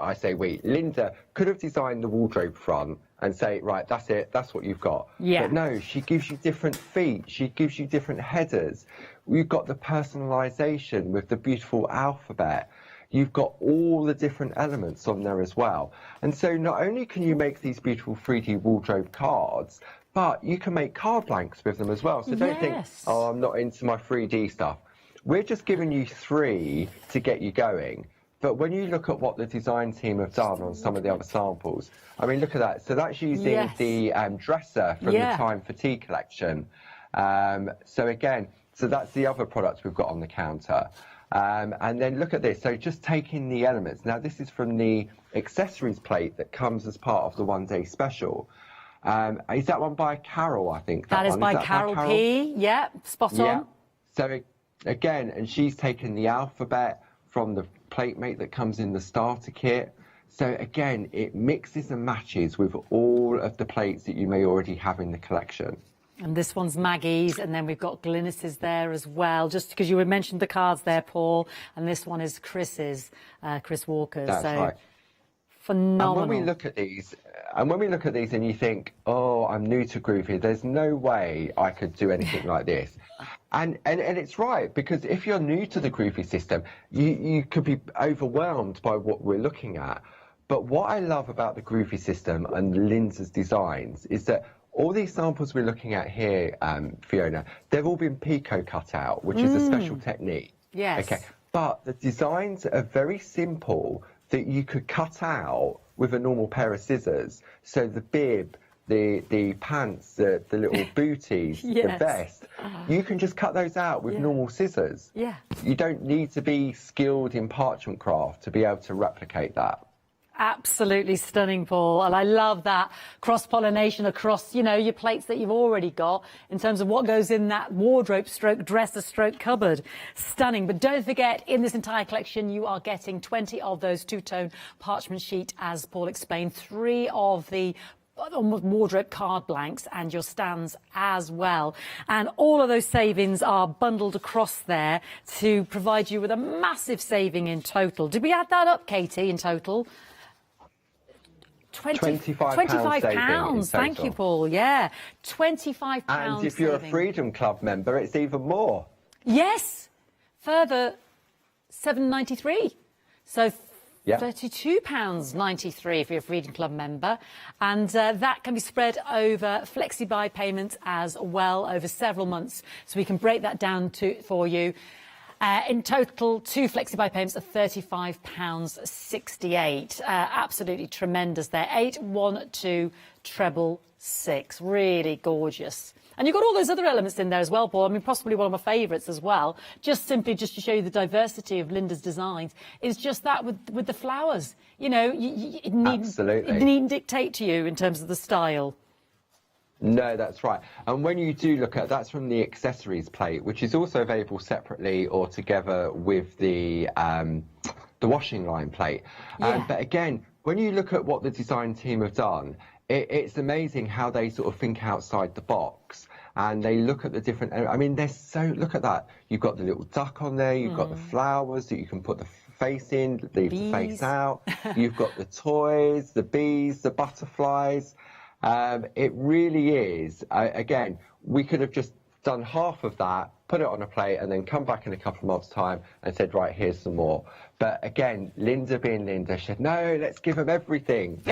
could have designed the wardrobe front and say, right, that's it, that's what you've got. Yeah. But no, she gives you different feet, she gives you different headers. We've got the personalisation with the beautiful alphabet. You've got all the different elements on there as well. And so not only can you make these beautiful 3D wardrobe cards, but you can make card blanks with them as well. So don't think, oh, I'm not into my 3D stuff. We're just giving you 3 to get you going. But when you look at what the design team have done on some of the other samples, I mean, look at that. So that's using the dresser from the Time for Tea collection. So again, so that's the other products we've got on the counter. And then look at this, so just taking the elements. Now this is from the accessories plate that comes as part of the one-day special. Is that one by Carol, I think? That is by Carol P. Yeah, spot on. So again, and she's taken the alphabet from the plate mate that comes in the starter kit. So again, it mixes and matches with all of the plates that you may already have in the collection. And this one's Maggie's, and then we've got Glynis's there as well, just because you had mentioned the cards there, Paul. And this one is Chris's, Chris Walker's. That's right. Phenomenal. And when we look at these, and you think, oh, I'm new to groovy, there's no way I could do anything like this. And it's right, because if you're new to the groovy system, you could be overwhelmed by what we're looking at. But what I love about the groovy system and Linda's designs is that all these samples we're looking at here, Fiona, they've all been pico cut out, which is a special technique. Yes. Okay. But the designs are very simple that you could cut out with a normal pair of scissors. So the bib, the pants, the little booties, the vest, you can just cut those out with normal scissors. Yeah. You don't need to be skilled in parchment craft to be able to replicate that. Absolutely stunning, Paul. And I love that cross-pollination across, you know, your plates that you've already got in terms of what goes in that wardrobe stroke dresser stroke cupboard. Stunning. But don't forget, in this entire collection, you are getting 20 of those two-tone parchment sheet, as Paul explained, 3 of the wardrobe card blanks and your stands as well. And all of those savings are bundled across there to provide you with a massive saving in total. Did we add that up, Katie, in total? £25. Thank you, Paul. Yeah, £25. And if you're a Freedom Club member, it's even more. Yes, further £7.93. So £32.93 if you're a Freedom Club member, and that can be spread over flexi-buy payments as well over several months. So we can break that down for you. In total, 2 flexi-buy payments of £35.68. Absolutely tremendous there. 812666. Really gorgeous. And you've got all those other elements in there as well, Paul. I mean, possibly one of my favourites as well. Just to show you the diversity of Linda's designs, is just that with the flowers. You know, it needn't dictate to you in terms of the style. No, that's right. And when you do look at that's from the accessories plate, which is also available separately or together with the washing line plate. But again, when you look at what the design team have done, it's amazing how they sort of think outside the box, and they look at the different. I mean, look at that. You've got the little duck on there. You've got the flowers that you can put the face in, leave the face out. You've got the toys, the bees, the butterflies. It really is. Again, we could have just done half of that, put it on a plate, and then come back in a couple of months' time and said, right, here's some more. But again, Linda being Linda, she said, no, let's give them everything.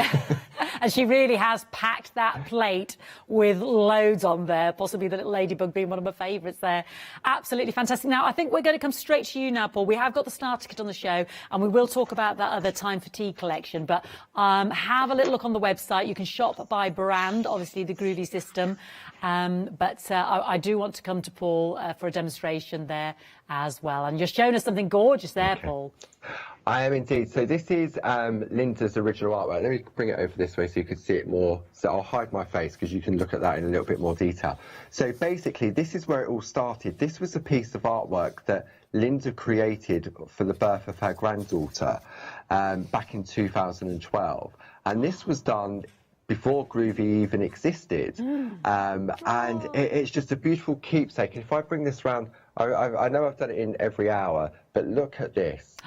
And she really has packed that plate with loads on there, possibly the little ladybug being one of my favourites there. Absolutely fantastic. Now, I think we're going to come straight to you now, Paul. We have got the starter kit on the show, and we will talk about that other Time for Tea collection. But have a little look on the website. You can shop by brand, obviously the Groovy system. But I do want to come to Paul for a demonstration there as well. And you're showing us something gorgeous there, Paul. I am indeed. So this is Linda's original artwork. Let me bring it over this way so you can see it more. So I'll hide my face because you can look at that in a little bit more detail. So basically, this is where it all started. This was a piece of artwork that Linda created for the birth of her granddaughter back in 2012. And this was done before Groovy even existed. And it's just a beautiful keepsake. If I bring this round, I know I've done it in every hour, but look at this.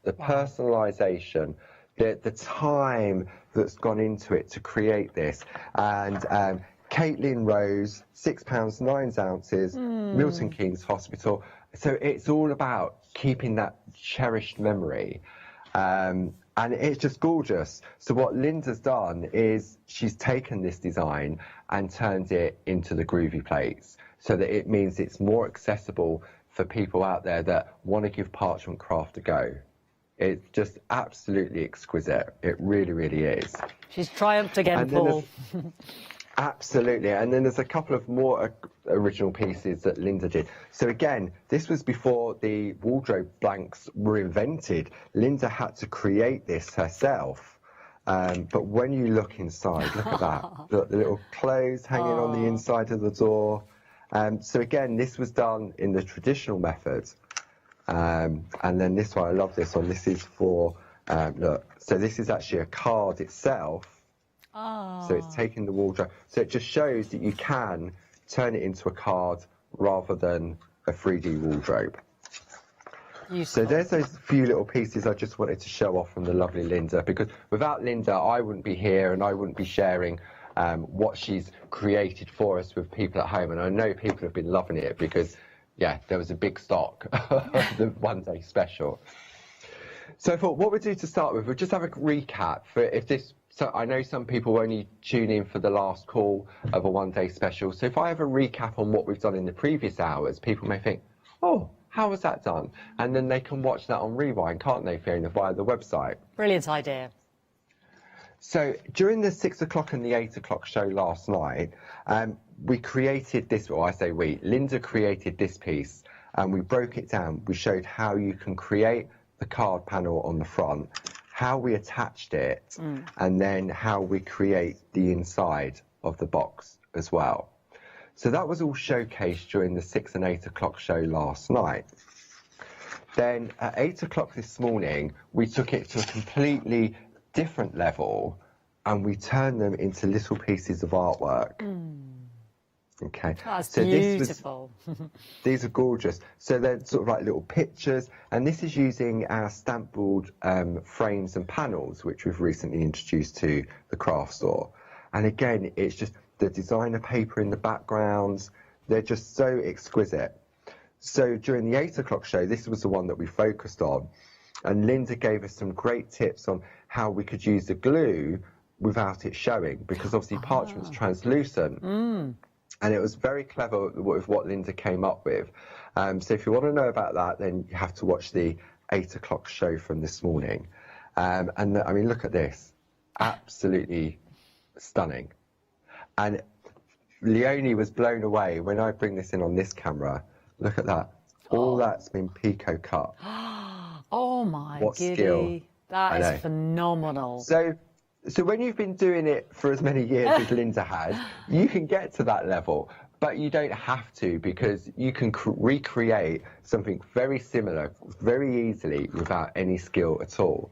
The personalisation, the time that's gone into it to create this. And Caitlin Rose, £6, 9 ounces, Milton Keynes Hospital. So it's all about keeping that cherished memory. And it's just gorgeous. So what Linda's done is she's taken this design and turned it into the Groovy plates, so that it means it's more accessible for people out there that want to give parchment craft a go. It's just absolutely exquisite. It really, really is. She's triumphed again, Paul. Absolutely. And then there's a couple of more original pieces that Linda did. So again, this was before the wardrobe blanks were invented. Linda had to create this herself. But when you look inside, look at that. The little clothes hanging on the inside of the door. So again, this was done in the traditional method. And then this one, I love this one. This is for, look, so this is actually a card itself. So it's taking the wardrobe. So it just shows that you can turn it into a card rather than a 3D wardrobe. So there's those few little pieces I just wanted to show off from the lovely Linda, because without Linda I wouldn't be here and I wouldn't be sharing what she's created for us with people at home, and I know people have been loving it because, yeah, there was a big stock of the one-day special. So I thought what we'll do to start with, we'll just have a recap for if this. So I know some people only tune in for the last call of a one-day special. So if I have a recap on what we've done in the previous hours, people may think, oh, how was that done? And then they can watch that on rewind, can't they, Fiona, via the website? Brilliant idea. So during the 6 o'clock and the 8 o'clock show last night, we created this, or I say we, Linda created this piece, and we broke it down. We showed how you can create the card panel on the front, how we attached it, and then how we create the inside of the box as well. So that was all showcased during the 6 and 8 o'clock show last night. Then at 8 o'clock this morning, we took it to a completely different level and we turned them into little pieces of artwork. Okay, that's so beautiful. These are gorgeous. So they're sort of like little pictures, and this is using our stamp board frames and panels, which we've recently introduced to the craft store. And again, it's just the designer paper in the backgrounds. They're just so exquisite. So during the 8 o'clock show, this was the one that we focused on, and Linda gave us some great tips on how we could use the glue without it showing, because obviously parchment's translucent. And it was very clever with what Linda came up with. So if you want to know about that, then you have to watch the 8 o'clock show from this morning. And I mean, look at this. Absolutely stunning. And Leonie was blown away when I bring this in on this camera. Look at that. All that's been Pico cut. Oh my What goodie. skill. That is phenomenal. So when you've been doing it for as many years as Linda has, you can get to that level, but you don't have to, because you can recreate something very similar very easily without any skill at all.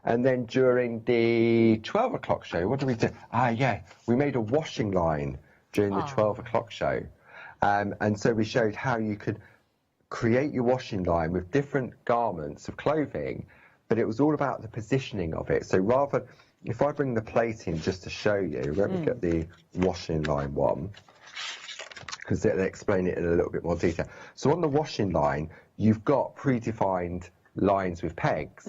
And then during the 12 o'clock show, what did we do? We made a washing line during the 12 o'clock show. And so we showed how you could create your washing line with different garments of clothing, but it was all about the positioning of it. So rather, if I bring the plate in just to show you, let me get the washing line one, because they'll explain it in a little bit more detail. So on the washing line, you've got predefined lines with pegs,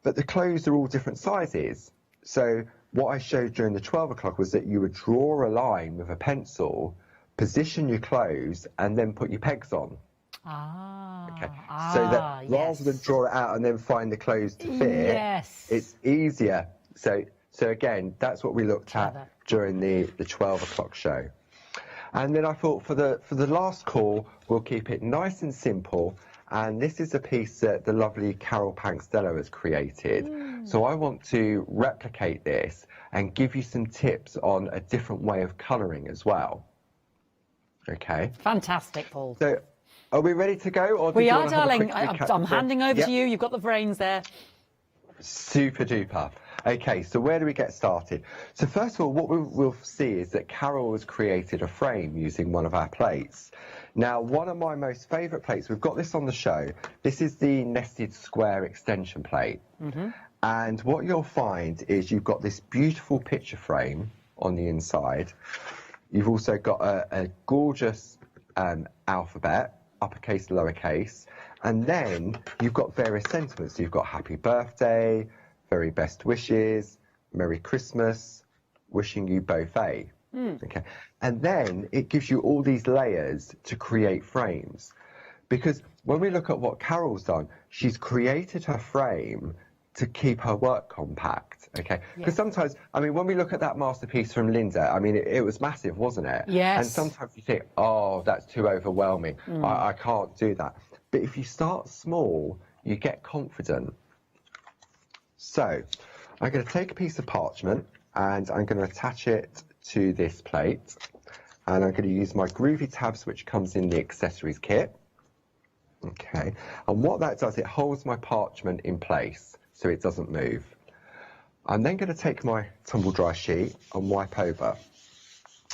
but the clothes are all different sizes. So what I showed during the 12 o'clock was that you would draw a line with a pencil, position your clothes, and then put your pegs on. So that rather than draw it out and then find the clothes to fit, it's easier. So again, that's what we looked at during the 12 o'clock show. And then I thought for the last call, we'll keep it nice and simple. And this is a piece that the lovely Carol Pankstella has created. So I want to replicate this and give you some tips on a different way of colouring as well. Okay. Fantastic, Paul. So are we ready to go? Or we are, darling. I'm handing over to you. You've got the brains there. Super duper. Okay, so where do we get started? So first of all, what we'll see is that Carol has created a frame using one of our plates. Now, one of my most favourite plates, we've got this on the show, this is the nested square extension plate. And what you'll find is you've got this beautiful picture frame on the inside. You've also got a gorgeous alphabet, uppercase, lowercase, and then you've got various sentiments. So you've got happy birthday, very best wishes, Merry Christmas, wishing you both a. Okay, and then it gives you all these layers to create frames. Because when we look at what Carol's done, she's created her frame to keep her work compact, okay? Because sometimes, I mean, when we look at that masterpiece from Linda, I mean, it was massive, wasn't it? Yes. And sometimes you think, oh, that's too overwhelming. I can't do that. But if you start small, you get confident. So I'm going to take a piece of parchment and I'm going to attach it to this plate. And I'm going to use my groovy tabs, which comes in the accessories kit. Okay, and what that does, it holds my parchment in place so it doesn't move. I'm then going to take my tumble dry sheet and wipe over.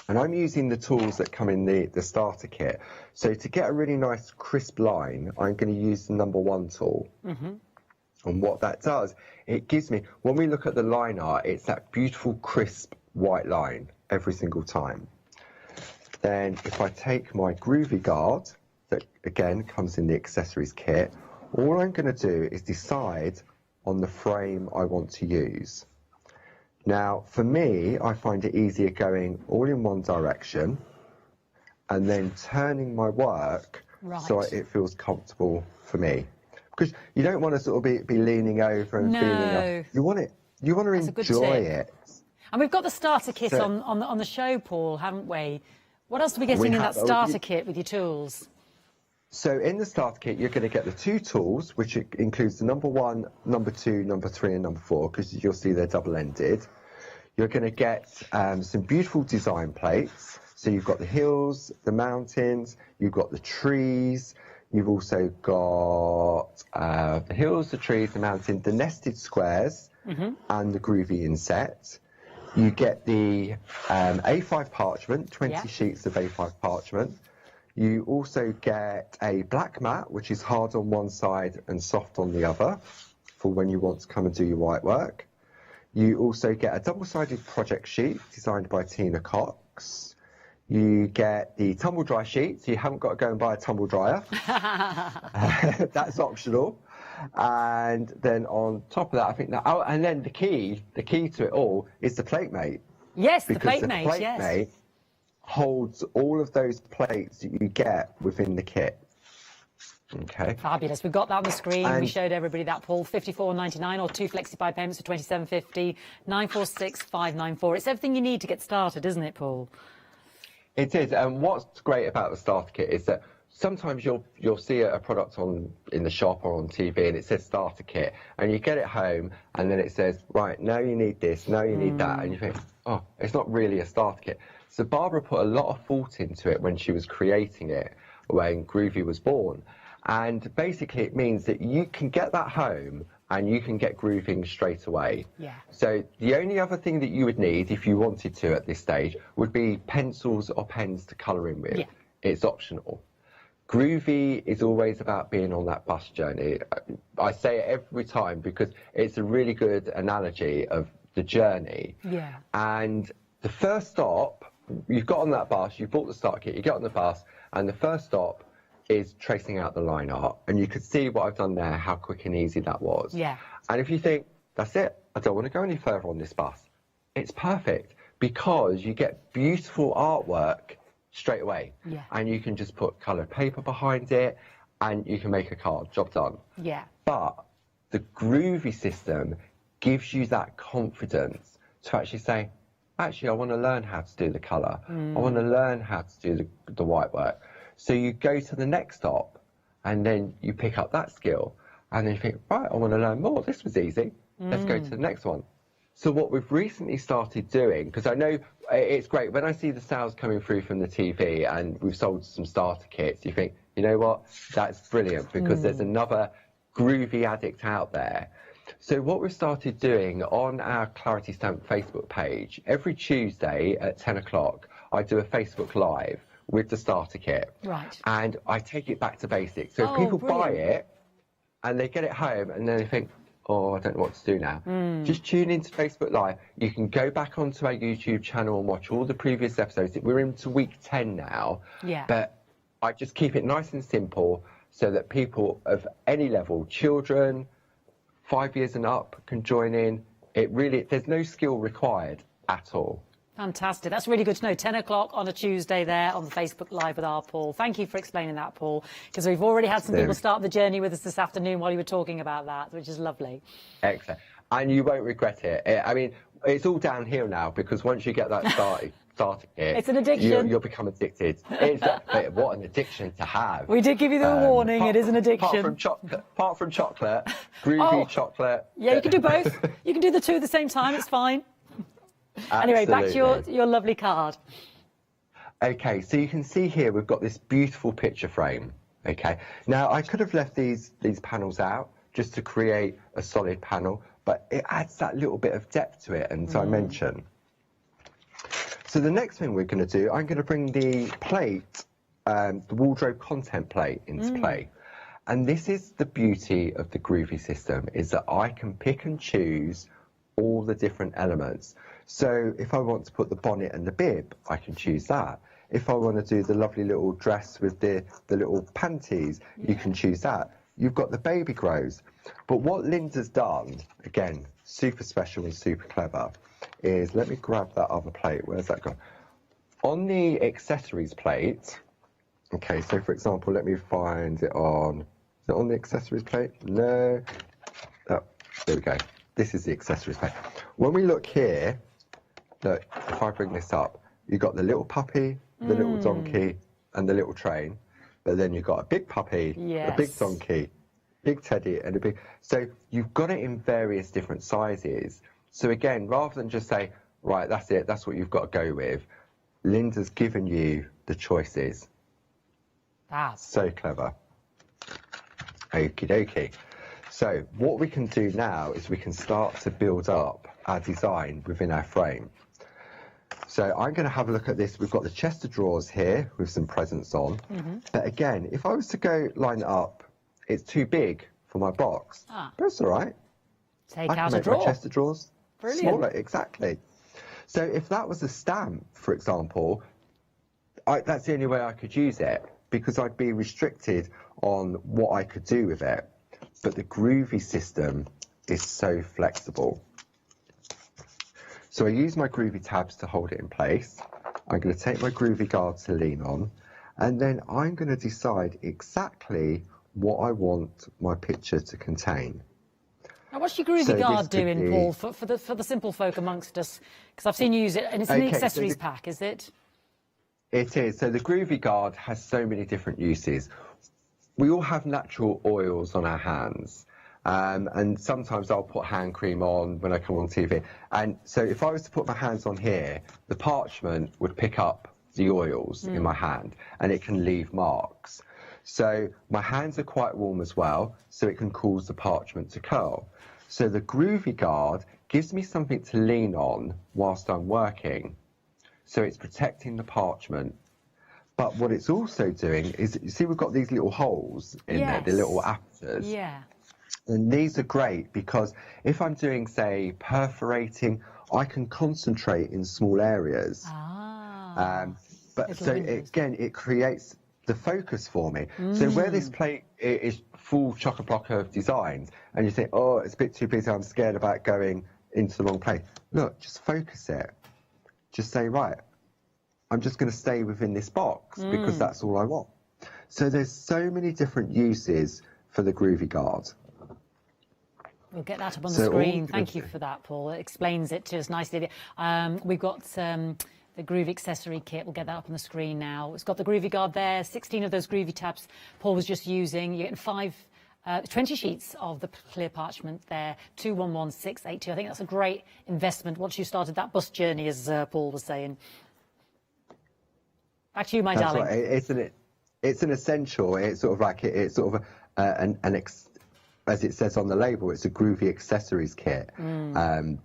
And I'm using the tools that come in the starter kit. So to get a really nice crisp line, I'm going to use the number 1 tool. And what that does, it gives me, when we look at the line art, it's that beautiful crisp white line every single time. Then if I take my groovy guard, that again comes in the accessories kit, all I'm going to do is decide on the frame I want to use. Now, for me, I find it easier going all in one direction and then turning my work so it feels comfortable for me. Because you don't want to sort of be leaning over and feeling you want to enjoy it. And we've got the starter kit on the show, Paul, haven't we? What else are we getting in that starter kit with your tools? So in the starter kit, you're going to get the 2 tools, which includes the number 1, number 2, number 3, and number 4, because you'll see they're double-ended. You're going to get some beautiful design plates. So you've got the hills, the mountains, you've got the trees, you've also got the hills, the trees, the mountain, the nested squares, and the groovy inset. You get the A5 parchment, 20 sheets of A5 parchment. You also get a black mat, which is hard on one side and soft on the other, for when you want to come and do your white work. You also get a double-sided project sheet designed by Tina Cox. You get the tumble dry sheet, so you haven't got to go and buy a tumble dryer. That's optional. And then on top of that, I think that, and then the key to it all is the plate mate. Yes, because the plate mate, yes. Mate holds all of those plates that you get within the kit. Okay. Fabulous. We've got that on the screen. We showed everybody that, Paul. £54.99 or 2 flexi-buy payments for £27.50. 946594. It's everything you need to get started, isn't it, Paul? It is. And what's great about the starter kit is that sometimes you'll see a product in the shop or on TV and it says starter kit, and you get it home and then it says, right, now you need this, now you need that, and you think, oh, it's not really a starter kit. So Barbara put a lot of thought into it when she was creating it, when Groovy was born. And basically it means that you can get that home and you can get grooving straight away. Yeah. So the only other thing that you would need, if you wanted to at this stage, would be pencils or pens to colour in with. Yeah. It's optional. Groovy is always about being on that bus journey. I say it every time because it's a really good analogy of the journey. Yeah. And the first stop, you've got on that bus, you've bought the starter kit, you get on the bus, and the first stop is tracing out the line art. And you could see what I've done there, how quick and easy that was. Yeah. And if you think, that's it, I don't want to go any further on this bus, it's perfect because you get beautiful artwork straight away. Yeah. And you can just put coloured paper behind it and you can make a card, job done. Yeah. But the Groovy system gives you that confidence to actually say, actually, I want to learn how to do the colour. I want to learn how to do the white work. So you go to the next stop and then you pick up that skill and then you think, right, I want to learn more. This was easy. Let's go to the next one. So what we've recently started doing, because I know it's great, when I see the sales coming through from the TV and we've sold some starter kits, you think, you know what, that's brilliant because there's another Groovy addict out there. So what we've started doing on our Clarity Stamp Facebook page, every Tuesday at 10 o'clock, I do a Facebook Live with the starter kit. Right. And I take it back to basics. So if people buy it and they get it home and then they think, oh, I don't know what to do now. Just tune into Facebook Live. You can go back onto our YouTube channel and watch all the previous episodes. We're into week 10 now. Yeah. But I just keep it nice and simple so that people of any level, children, 5 years and up, can join in. There's no skill required at all. Fantastic. That's really good to know. 10 o'clock on a Tuesday there on the Facebook Live with our Paul. Thank you for explaining that, Paul, because we've already had some people start the journey with us this afternoon while you were talking about that, which is lovely. Excellent. And you won't regret it. I mean, it's all downhill now because once you get that started kit, it's an addiction. You'll become addicted. What an addiction to have. We did give you the warning. It is an addiction. Apart from chocolate, groovy chocolate. Yeah, you can do both. You can do the two at the same time. It's fine. Anyway, back to your lovely card. Okay, so you can see here we've got this beautiful picture frame. Okay, now I could have left these panels out just to create a solid panel, but it adds that little bit of depth to it, and so I mention. So the next thing we're going to do, I'm going to bring the plate, the wardrobe content plate into play. And this is the beauty of the Groovy system, is that I can pick and choose all the different elements. So if I want to put the bonnet and the bib, I can choose that. If I want to do the lovely little dress with the little panties, you can choose that. You've got the baby grows. But what Linda's done, again, super special and super clever, is, let me grab that other plate. Where's that gone? On the accessories plate, okay, so for example, let me find it on, is it on the accessories plate? No. Oh, there we go. This is the accessories plate. When we look here, look, if I bring this up, you've got the little puppy, the little donkey, and the little train. But then you've got a big puppy, a big donkey, big teddy, and a big... So you've got it in various different sizes. So again, rather than just say, right, that's it, that's what you've got to go with, Linda's given you the choices. So clever. Okie dokie. So what we can do now is we can start to build up our design within our frame. So I'm going to have a look at this. We've got the chest of drawers here with some presents on. But again, if I was to go line it up, it's too big for my box. But it's all right. Take I out can a make drawer. my chest of drawers Brilliant. smaller, exactly. So if that was a stamp, for example, that's the only way I could use it, because I'd be restricted on what I could do with it. But the Groovy system is so flexible. So I use my Groovy tabs to hold it in place. I'm going to take my Groovy guard to lean on, and then I'm going to decide exactly what I want my picture to contain. Now, what's your Groovy guard doing, Paul, for the simple folk amongst us? Because I've seen you use it, and it's in the accessories pack, is it? It is. So the Groovy guard has so many different uses. We all have natural oils on our hands. And sometimes I'll put hand cream on when I come on TV. And so if I was to put my hands on here, the parchment would pick up the oils in my hand, and it can leave marks. So my hands are quite warm as well, so it can cause the parchment to curl. So the Groovy guard gives me something to lean on whilst I'm working. So it's protecting the parchment. But what it's also doing is, you see we've got these little holes in there, the little apertures. Yeah. And these are great because if I'm doing, say, perforating, I can concentrate in small areas. But so again, it creates the focus for me. So where this plate is full chock-a-block of designs, and you think, oh, it's a bit too busy, I'm scared about going into the wrong place. Look, just focus it. Just say, right, I'm just going to stay within this box because that's all I want. So there's so many different uses for the Groovy guard. We'll get that up on the screen. Thank you for that, Paul. It explains it to us nicely. We've got the Groovy accessory kit. We'll get that up on the screen now. It's got the Groovy guard there, 16 of those Groovy tabs Paul was just using. You're getting 20 sheets of the clear parchment there, 211682. I think that's a great investment once you started that bus journey, as Paul was saying. Back to you, my darling. Right. It's an essential. It's sort of like it's sort of as it says on the label, it's a Groovy accessories kit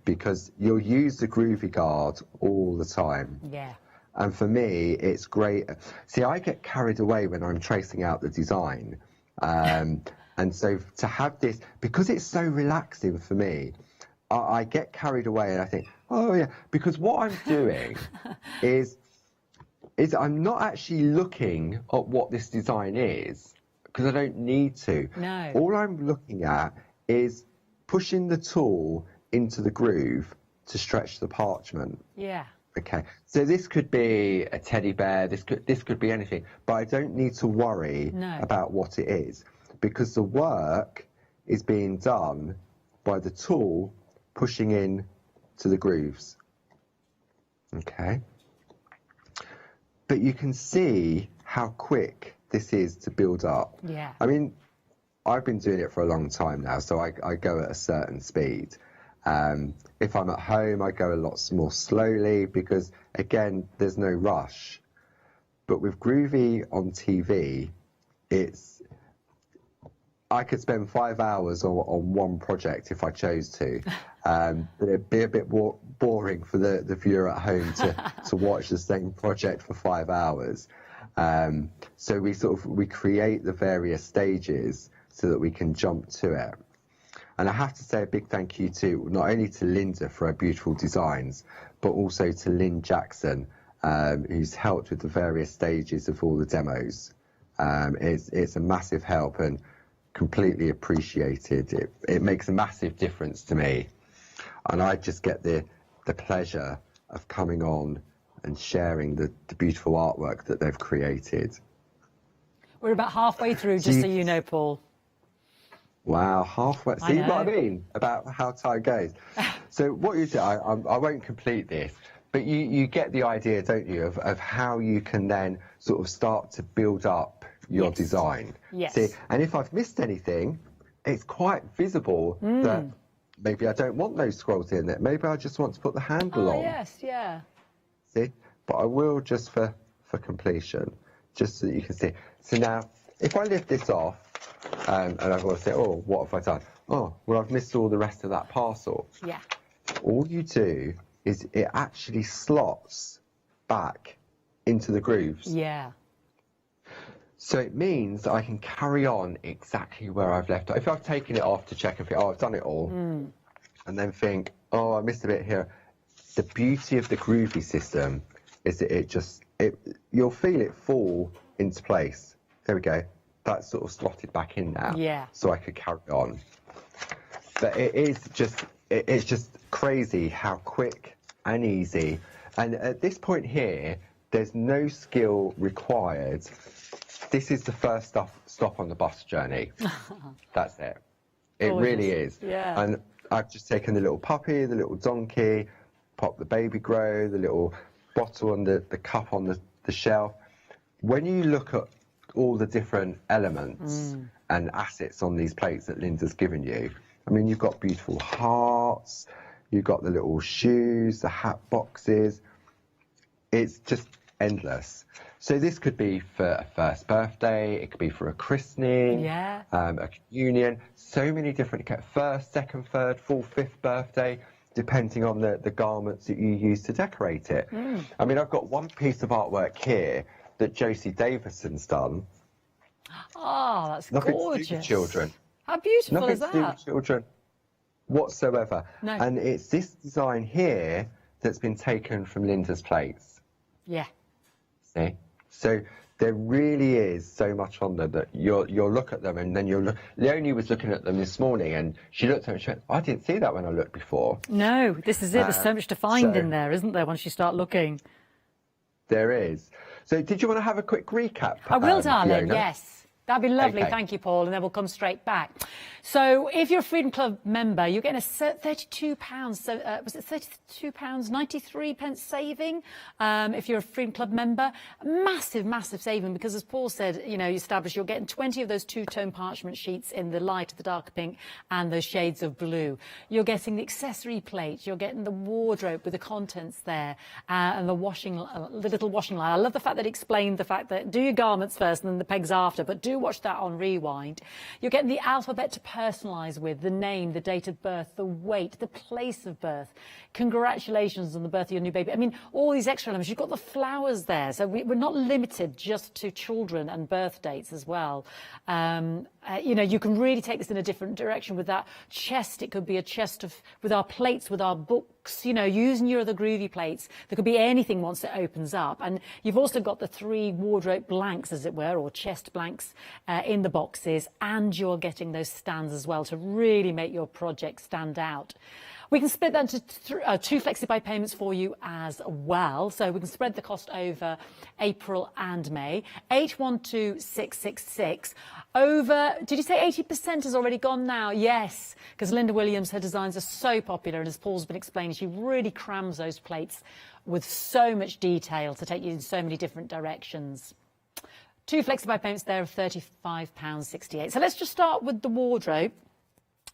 because you'll use the Groovy guard all the time. Yeah. And for me, it's great. See, I get carried away when I'm tracing out the design. And so to have this, because it's so relaxing for me, I get carried away and I think, oh yeah, because what I'm doing is I'm not actually looking at what this design is, because I don't need to. No. All I'm looking at is pushing the tool into the groove to stretch the parchment. Yeah. Okay, so this could be a teddy bear, this could be anything, but I don't need to worry about what it is, because the work is being done by the tool pushing in to the grooves. Okay. But you can see how quick this is to build up. Yeah. I mean, I've been doing it for a long time now, so I go at a certain speed. If I'm at home, I go a lot more slowly because, again, there's no rush. But with Groovy on TV, I could spend 5 hours on one project if I chose to, but it'd be a bit boring for the viewer at home to watch the same project for 5 hours. So we create the various stages so that we can jump to it. And I have to say a big thank you to not only to Linda for her beautiful designs, but also to Lynn Jackson, who's helped with the various stages of all the demos. It's a massive help and completely appreciated. It makes a massive difference to me, and I just get the pleasure of coming on and sharing the beautiful artwork that they've created. We're about halfway through, just so you know, Paul. Wow, halfway. See what I mean about how time goes. So what you do, I won't complete this, but you get the idea, don't you, of how you can then sort of start to build up your design. Yes. See, and if I've missed anything, it's quite visible that maybe I don't want those scrolls in there. Maybe I just want to put the handle on. Yes, yeah. See, but I will just for completion, just so that you can see. So now, if I lift this off, and I've got to say, oh, what have I done? Oh, well, I've missed all the rest of that parcel. Yeah. All you do is it actually slots back into the grooves. Yeah. So it means I can carry on exactly where I've left off. If I've taken it off to check and think, oh, I've done it all, and then think, oh, I missed a bit here. The beauty of the groovy system is that you'll feel it fall into place. There we go. That's sort of slotted back in now. Yeah. So I could carry on. But it's just crazy how quick and easy. And at this point here, there's no skill required. This is the first stop on the bus journey. That's it. It really is. Yeah. And I've just taken the little puppy, the little donkey, popped the baby grow, the little bottle and the cup on the shelf. When you look at all the different elements and assets on these plates that Linda's given you, I mean, you've got beautiful hearts, you've got the little shoes, the hat boxes. It's just endless. So this could be for a first birthday, it could be for a christening, a communion, so many different, first, second, third, fourth, fifth birthday, depending on the garments that you use to decorate it. I mean, I've got one piece of artwork here that Josie Davison's done. Oh, that's Nothing gorgeous. to do with children. How beautiful Nothing is that? to do with children whatsoever. No. And it's this design here that's been taken from Linda's plates. Yeah. See? So there really is so much on there that you'll look at them and then you'll look. Leonie was looking at them this morning and she looked at them and she went, I didn't see that when I looked before. No, this is it. There's so much to find in there, isn't there, once you start looking? There is. So did you want to have a quick recap? I will, darling, Fiona? yes. That'd be lovely. Okay. Thank you, Paul. And then we'll come straight back. So if you're a Freedom Club member, you're getting a £32, was it £32, 93 pence saving? If you're a Freedom Club member, massive, massive saving, because as Paul said, you established you're getting 20 of those two-tone parchment sheets in the light, the darker pink, and those shades of blue. You're getting the accessory plate. You're getting the wardrobe with the contents there, and the little washing line. I love the fact that it explained the fact that do your garments first and then the pegs after, but do watch that on rewind. You're getting the alphabet to personalise with, the name, the date of birth, the weight, the place of birth. Congratulations on the birth of your new baby. I mean, all these extra elements. You've got the flowers there, so we're not limited just to children and birth dates as well. You can really take this in a different direction with that chest. It could be a chest with our plates, with our books, using your other groovy plates. There could be anything once it opens up. And you've also got the 3 wardrobe blanks, as it were, or chest blanks in the boxes. And you're getting those stands as well to really make your project stand out. We can split that into 2 flexi-buy payments for you as well. So we can spread the cost over April and May. 812666. Over, did you say 80% has already gone now? Yes, because Linda Williams, her designs are so popular. And as Paul's been explaining, she really crams those plates with so much detail to take you in so many different directions. 2 flexi-buy payments there of £35.68. So let's just start with the wardrobe,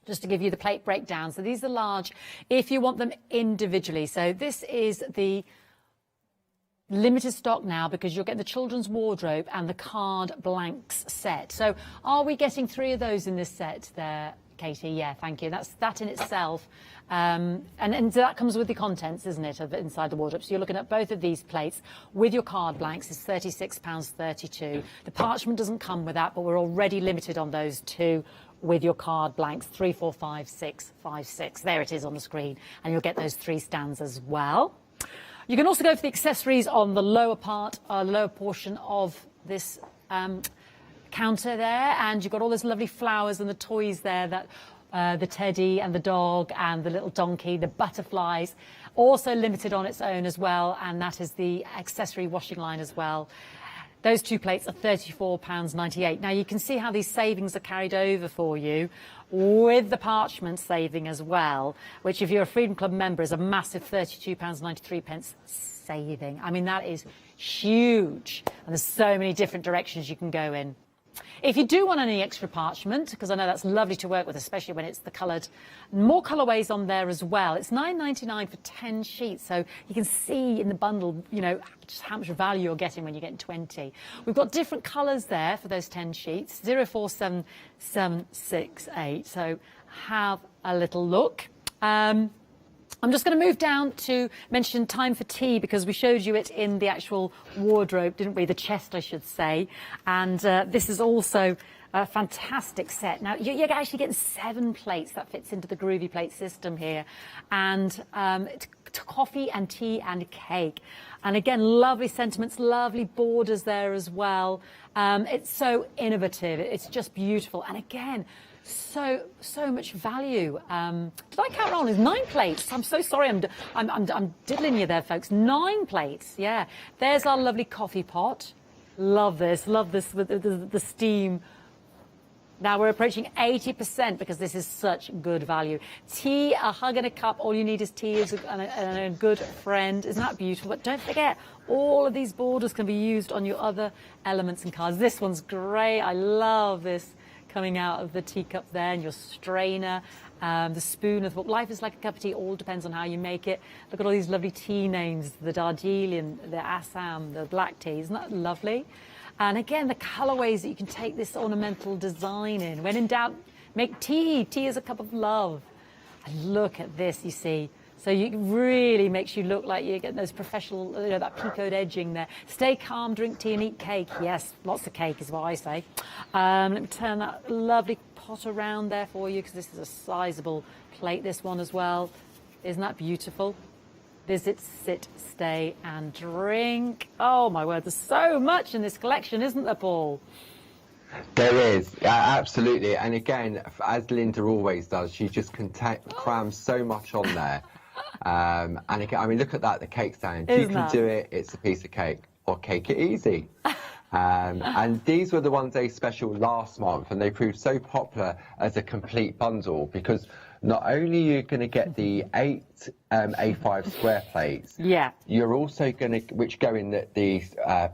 just to give you the plate breakdown. So these are large if you want them individually. So this is the Limited stock now because you'll get the children's wardrobe and the card blanks set. So are we getting 3 of those in this set there, Katie? Yeah, thank you. That's that in itself. And that comes with the contents, isn't it, of inside the wardrobe. So you're looking at both of these plates with your card blanks. It's £36.32. The parchment doesn't come with that, but we're already limited on those 2 with your card blanks, 3, 4, 5, 6, 5, 6. There it is on the screen. And you'll get those 3 stands as well. You can also go for the accessories on the lower part, lower portion of this counter there, and you've got all those lovely flowers and the toys there, that the teddy and the dog and the little donkey, the butterflies, also limited on its own as well, and that is the accessory washing line as well. Those 2 plates are £34.98. Now you can see how these savings are carried over for you with the parchment saving as well, which if you're a Freedom Club member is a massive £32.93 saving. I mean, that is huge. And there's so many different directions you can go in. If you do want any extra parchment, because I know that's lovely to work with, especially when it's the coloured, more colourways on there as well. It's £9.99 for 10 sheets, so you can see in the bundle, you know, just how much value you're getting when you're getting 20. We've got different colours there for those 10 sheets, 047768, so have a little look. I'm just going to move down to mention time for tea, because we showed you it in the actual wardrobe, didn't we? The chest, I should say. And this is also a fantastic set. Now, you're actually getting 7 plates. That fits into the Groovy Plate system here. And it's coffee and tea and cake. And again, lovely sentiments, lovely borders there as well. It's so innovative. It's just beautiful. And again, so much value. Did I count wrong? There's 9 plates. I'm so sorry. I'm diddling you there, folks. 9 plates. Yeah. There's our lovely coffee pot. Love this. Love this with the steam. Now we're approaching 80% because this is such good value. Tea, a hug and a cup. All you need is tea and a good friend. Isn't that beautiful? But don't forget, all of these borders can be used on your other elements and cards. This one's great. I love this coming out of the teacup there, and your strainer, the spoon of life is like a cup of tea. All depends on how you make it. Look at all these lovely tea names, the Darjeeling, the Assam, the black tea. Isn't that lovely? And again, the colourways that you can take this ornamental design in. When in doubt, make tea. Tea is a cup of love. And look at this, you see. So it really makes you look like you're getting those professional, you know, that picoed edging there. Stay calm, drink tea and eat cake. Yes, lots of cake is what I say. Let me turn that lovely pot around there for you, because this is a sizable plate, this one as well. Isn't that beautiful? Visit, sit, stay and drink. Oh my word, there's so much in this collection, isn't there, Paul? There is, absolutely. And again, as Linda always does, she just crams so much on there. And again, I mean, look at that, the cake stand. You can do it, it's a piece of cake, or cake it easy. And these were the One Day Special last month, and they proved so popular as a complete bundle, because not only are you going to get the 8 A5 square plates, you're also going to, which go in the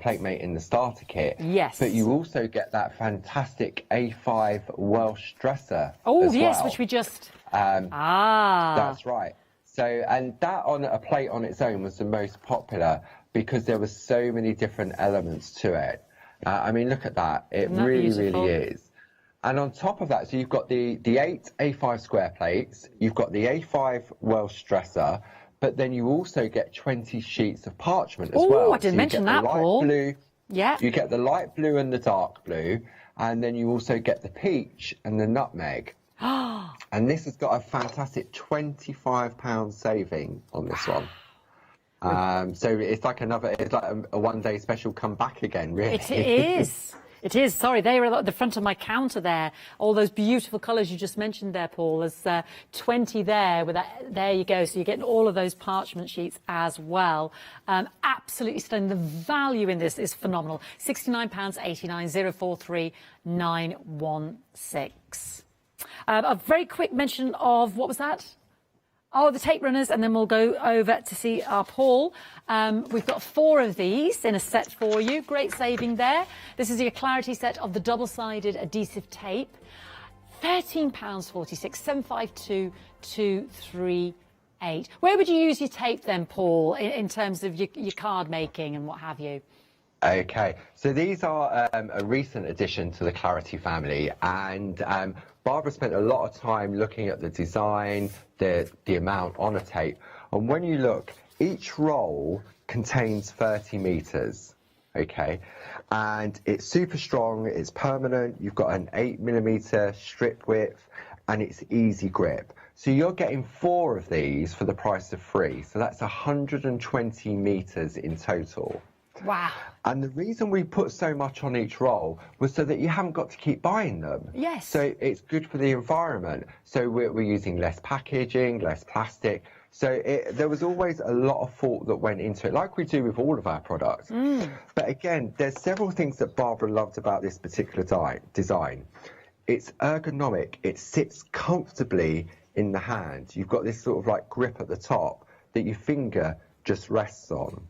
plate mate in the starter kit. Yes. But you also get that fantastic A5 Welsh dresser. Oh, as yes, well. which we just. That's right. So, and that on a plate on its own was the most popular, because there were so many different elements to it. I mean, look at that. It really is. And on top of that, so you've got the 8 A5 square plates, you've got the A5 Welsh dresser, but then you also get 20 sheets of parchment as well. Oh, I didn't mention that, Paul. Blue, yeah. You get the light blue and the dark blue, and then you also get the peach and the nutmeg. And this has got a fantastic £25 saving on this one. So it's like a One Day Special come back again, really. It is. It is. Sorry, they were at the front of my counter there. All those beautiful colours you just mentioned there, Paul. There's 20 there. With that, there you go. So you're getting all of those parchment sheets as well. Absolutely stunning. The value in this is phenomenal. £69.89, 043916. A very quick mention of, what was that? Oh, the tape runners, and then we'll go over to see our Paul. We've got 4 of these in a set for you. Great saving there. This is your Clarity set of the double-sided adhesive tape. £13.46, 752 238. 8. Where would you use your tape then, Paul, in terms of your card making and what have you? Okay, so these are a recent addition to the Clarity family, and Barbara spent a lot of time looking at the design, the amount on a tape, and when you look, each roll contains 30 meters, okay, and it's super strong, it's permanent, you've got an 8mm strip width, and it's easy grip. So you're getting 4 of these for the price of 3, so that's 120 meters in total. Wow. And the reason we put so much on each roll was so that you haven't got to keep buying them. Yes. So it's good for the environment. So we're using less packaging, less plastic. So there was always a lot of thought that went into it, like we do with all of our products. But again, there's several things that Barbara loved about this particular design. It's ergonomic. It sits comfortably in the hand. You've got this sort of like grip at the top that your finger just rests on.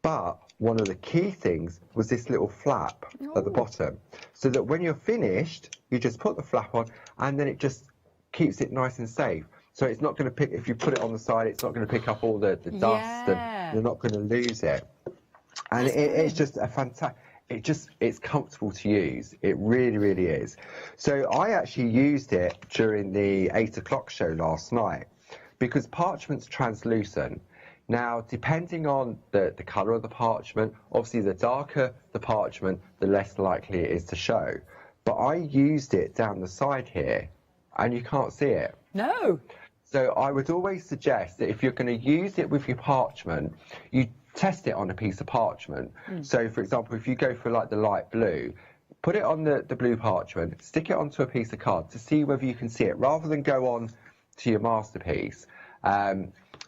But one of the key things was this little flap at the bottom, so that when you're finished, you just put the flap on, and then it just keeps it nice and safe. So it's not going to pick, if you put it on the side, it's not going to pick up all the dust, and you're not going to lose it. And it's just a fantastic, it's comfortable to use. It really, really is. So I actually used it during the 8 o'clock show last night, because parchment's translucent. Now, depending on the colour of the parchment, obviously the darker the parchment, the less likely it is to show. But I used it down the side here, and you can't see it. No. So I would always suggest that if you're going to use it with your parchment, you test it on a piece of parchment. So, for example, if you go for like the light blue, put it on the blue parchment, stick it onto a piece of card to see whether you can see it, rather than go on to your masterpiece.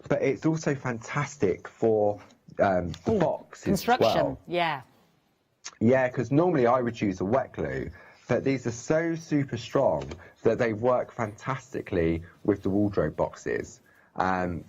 But it's also fantastic for boxes construction. as well. Yeah. Yeah, because normally I would use a wet glue, but these are so super strong that they work fantastically with the wardrobe boxes.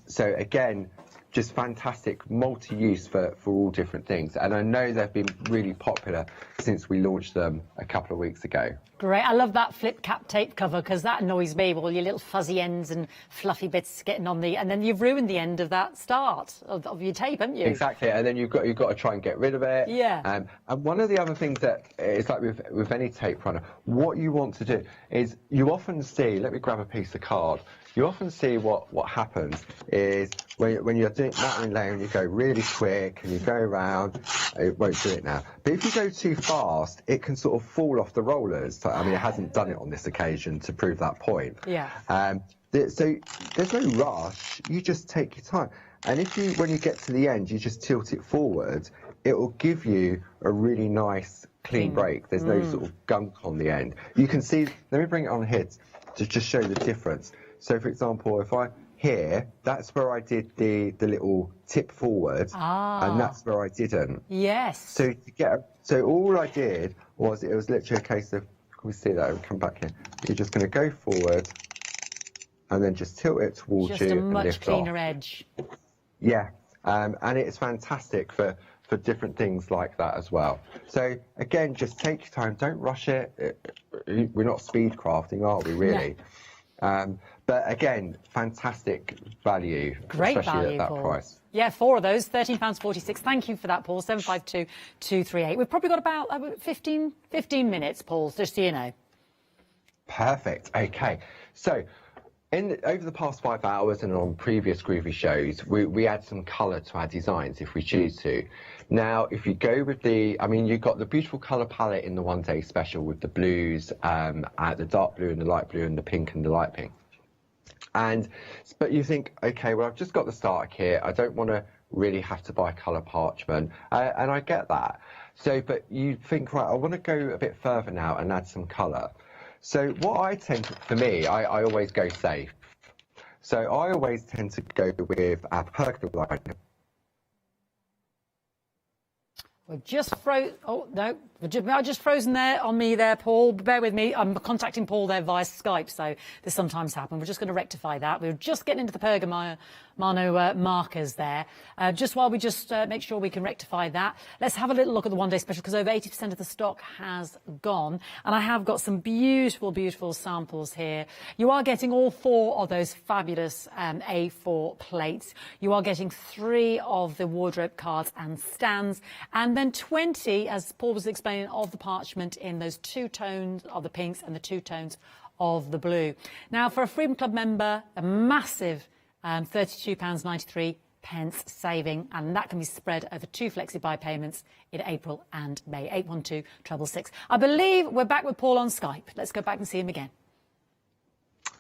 So again, just fantastic multi-use for all different things. And I know they've been really popular since we launched them a couple of weeks ago. Great. I love that flip cap tape cover, because that annoys me with all your little fuzzy ends and fluffy bits getting on and then you've ruined the end of that start of your tape, haven't you? Exactly, and then you've got to try and get rid of it. Yeah. And one of the other things that it's like with any tape runner, what you want to do is you often see, let me grab a piece of card, you often see what happens is when you're doing that layer and you go really quick and you go around, it won't do it now. But if you go too fast, it can sort of fall off the rollers. I mean, it hasn't done it on this occasion to prove that point. Yeah. So there's no rush. You just take your time. And if when you get to the end, you just tilt it forward, it will give you a really nice clean break. There's no sort of gunk on the end. You can see, let me bring it on here to just show the difference. So, for example, if here, that's where I did the little tip forward, and that's where I didn't. Yes. So all I did was, it was literally a case of, can we see that? We'll come back here. You're just going to go forward, and then just tilt it towards just you. Just a and much lift cleaner off. edge. Yeah, and it's fantastic for different things like that as well. So again, just take your time. Don't rush it. We're not speed crafting, are we? Really? No. But again, fantastic value, Great especially value, at that Paul. price. Yeah, 4 of those, £13.46. Thank you for that, Paul. 752238. We've probably got about 15 minutes, Paul, just so you know. Perfect. Okay. So, over the past 5 hours and on previous Groovy shows, we add some colour to our designs if we choose to. Now, if you go with you've got the beautiful colour palette in the one-day special with the blues, the dark blue and the light blue and the pink and the light pink. But you think, okay, well, I've just got the starter kit. I don't want to really have to buy colour parchment, and I get that. So, but you think, right, I want to go a bit further now and add some colour. So what I I always go safe. So I always tend to go with our pergola liner. We're just oh, no. I just frozen there on me there, Paul. Bear with me. I'm contacting Paul there via Skype, so this sometimes happens. We're just going to rectify that. We're just getting into the Pergamano markers there. Just while we just make sure we can rectify that, let's have a little look at the one-day special, because over 80% of the stock has gone. And I have got some beautiful, beautiful samples here. You are getting all 4 of those fabulous A4 plates. You are getting 3 of the wardrobe cards and stands, and then 20, as Paul was explaining, of the parchment in those 2 tones of the pinks and the 2 tones of the blue. Now, for a Freedom Club member, a massive £32.93 saving, and that can be spread over 2 flexi-buy payments in April and May. 812-666. I believe we're back with Paul on Skype. Let's go back and see him again.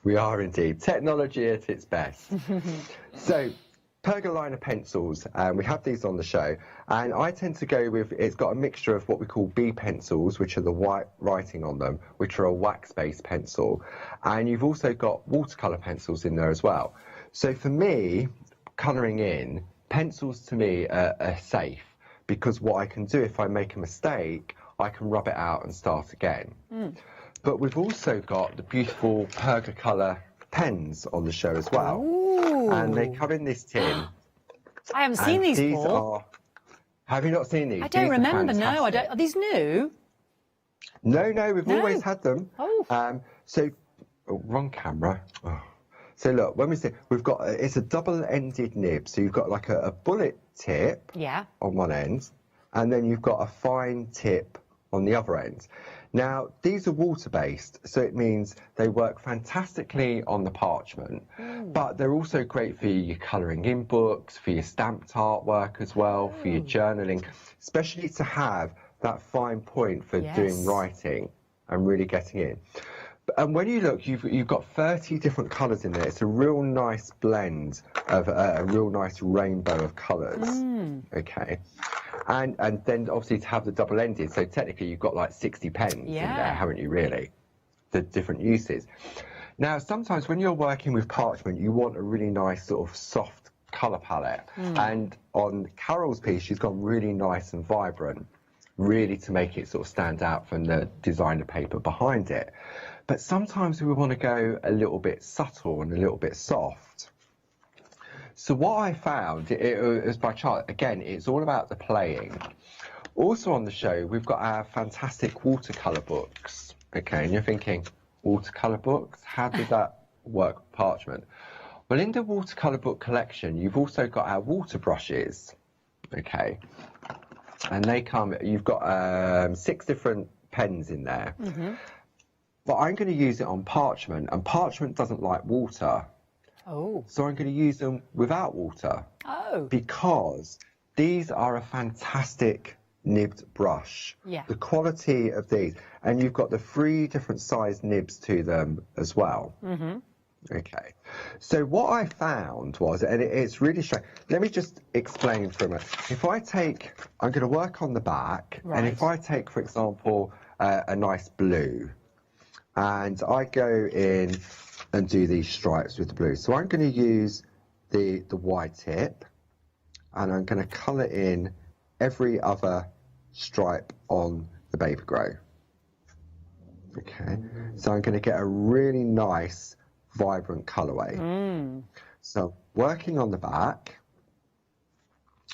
We are indeed. Technology at its best. So, Pergaliner pencils, we have these on the show, and I tend to go with, it's got a mixture of what we call B pencils, which are the white writing on them, which are a wax-based pencil, and you've also got watercolour pencils in there as well. So for me, colouring in, pencils to me are safe, because what I can do if I make a mistake, I can rub it out and start again. But we've also got the beautiful Pergacolour pens on the show as well. Ooh. And they come in this tin. I haven't seen these, Paul. Have you not seen these? I don't These are remember, no. fantastic. Are these new? No, we've always had them. Oh. Wrong camera. Oh. So look, when we say, we've got, it's a double-ended nib. So you've got like a bullet tip on one end, and then you've got a fine tip on the other end. Now, these are water-based, so it means they work fantastically on the parchment, but they're also great for your colouring in books, for your stamped artwork as well, for your journaling, especially to have that fine point for doing writing and really getting in. And when you look, you've got 30 different colours in there. It's a real nice blend of a real nice rainbow of colours. Okay. And then obviously to have the double-ended, so technically you've got like 60 pens in there, haven't you, really? The different uses. Now, sometimes when you're working with parchment, you want a really nice sort of soft colour palette. And on Carol's piece, she's gone really nice and vibrant, really to make it sort of stand out from the designer paper behind it. But sometimes we want to go a little bit subtle and a little bit soft. So what I found, it was by chance, again, it's all about the playing. Also on the show, we've got our fantastic watercolour books. Okay, and you're thinking, watercolour books? How does that work with parchment? Well, in the watercolour book collection, you've also got our water brushes. Okay, and they come, you've got 6 different pens in there. But I'm going to use it on parchment, and parchment doesn't like water. Oh. So I'm going to use them without water. Oh. Because these are a fantastic nibbed brush. Yeah. The quality of these, and you've got the 3 different size nibs to them as well. Okay. So what I found was, and it's really strange. Let me just explain for a minute. If I take, I'm going to work on the back, and if I take, for example, a nice blue, and I go in and do these stripes with the blue. So I'm going to use the wide tip, and I'm going to colour in every other stripe on the Baby Grow. Okay, so I'm going to get a really nice, vibrant colourway. So working on the back,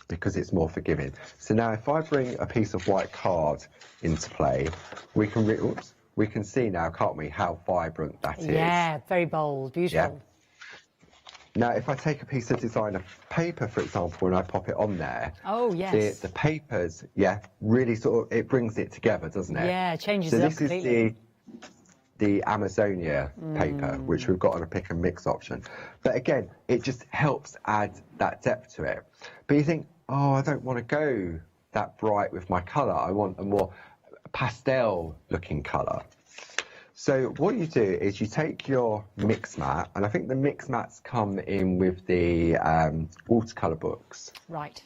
because it's more forgiving. So now if I bring a piece of white card into play, we can see now, can't we, how vibrant that is? Yeah, very bold, beautiful. Now, if I take a piece of designer paper, for example, and I pop it on there, the papers, really sort of, it brings it together, doesn't it? Yeah, it changes it up completely. So this is the Amazonia paper, which we've got on a pick and mix option. But again, it just helps add that depth to it. But you think, oh, I don't want to go that bright with my colour. I want a more pastel looking colour. So what you do is you take your mix mat, and I think the mix mats come in with the watercolour books. Right.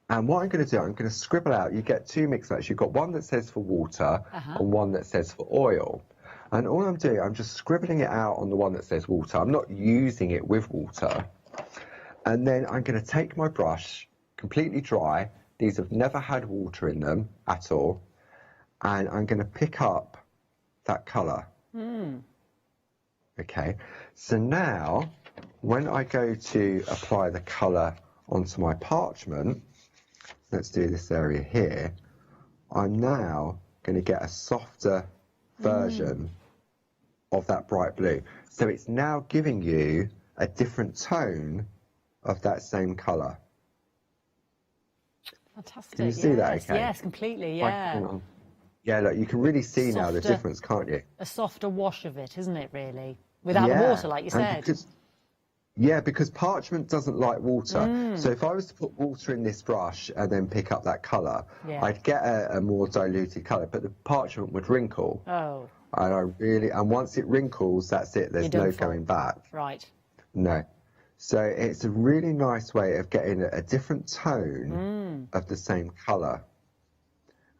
And what I'm going to do, I'm going to scribble out, you get 2 mix mats. You've got one that says for water and one that says for oil. And all I'm doing, I'm just scribbling it out on the one that says water. I'm not using it with water. And then I'm going to take my brush, completely dry, These have never had water in them at all. And I'm going to pick up that colour. Okay, so now when I go to apply the colour onto my parchment, let's do this area here, I'm now going to get a softer version of that bright blue. So it's now giving you a different tone of that same colour. Fantastic. Can you see that okay? Yes, completely, yeah. Hang on. Yeah, look, you can really see now the difference, can't you? A softer wash of it, isn't it, really? Without the water, like you said. Because parchment doesn't like water. So if I was to put water in this brush and then pick up that colour, I'd get a more diluted colour, but the parchment would wrinkle. Oh. And once it wrinkles, that's it. There's no going back. Right. No. So it's a really nice way of getting a different tone of the same colour.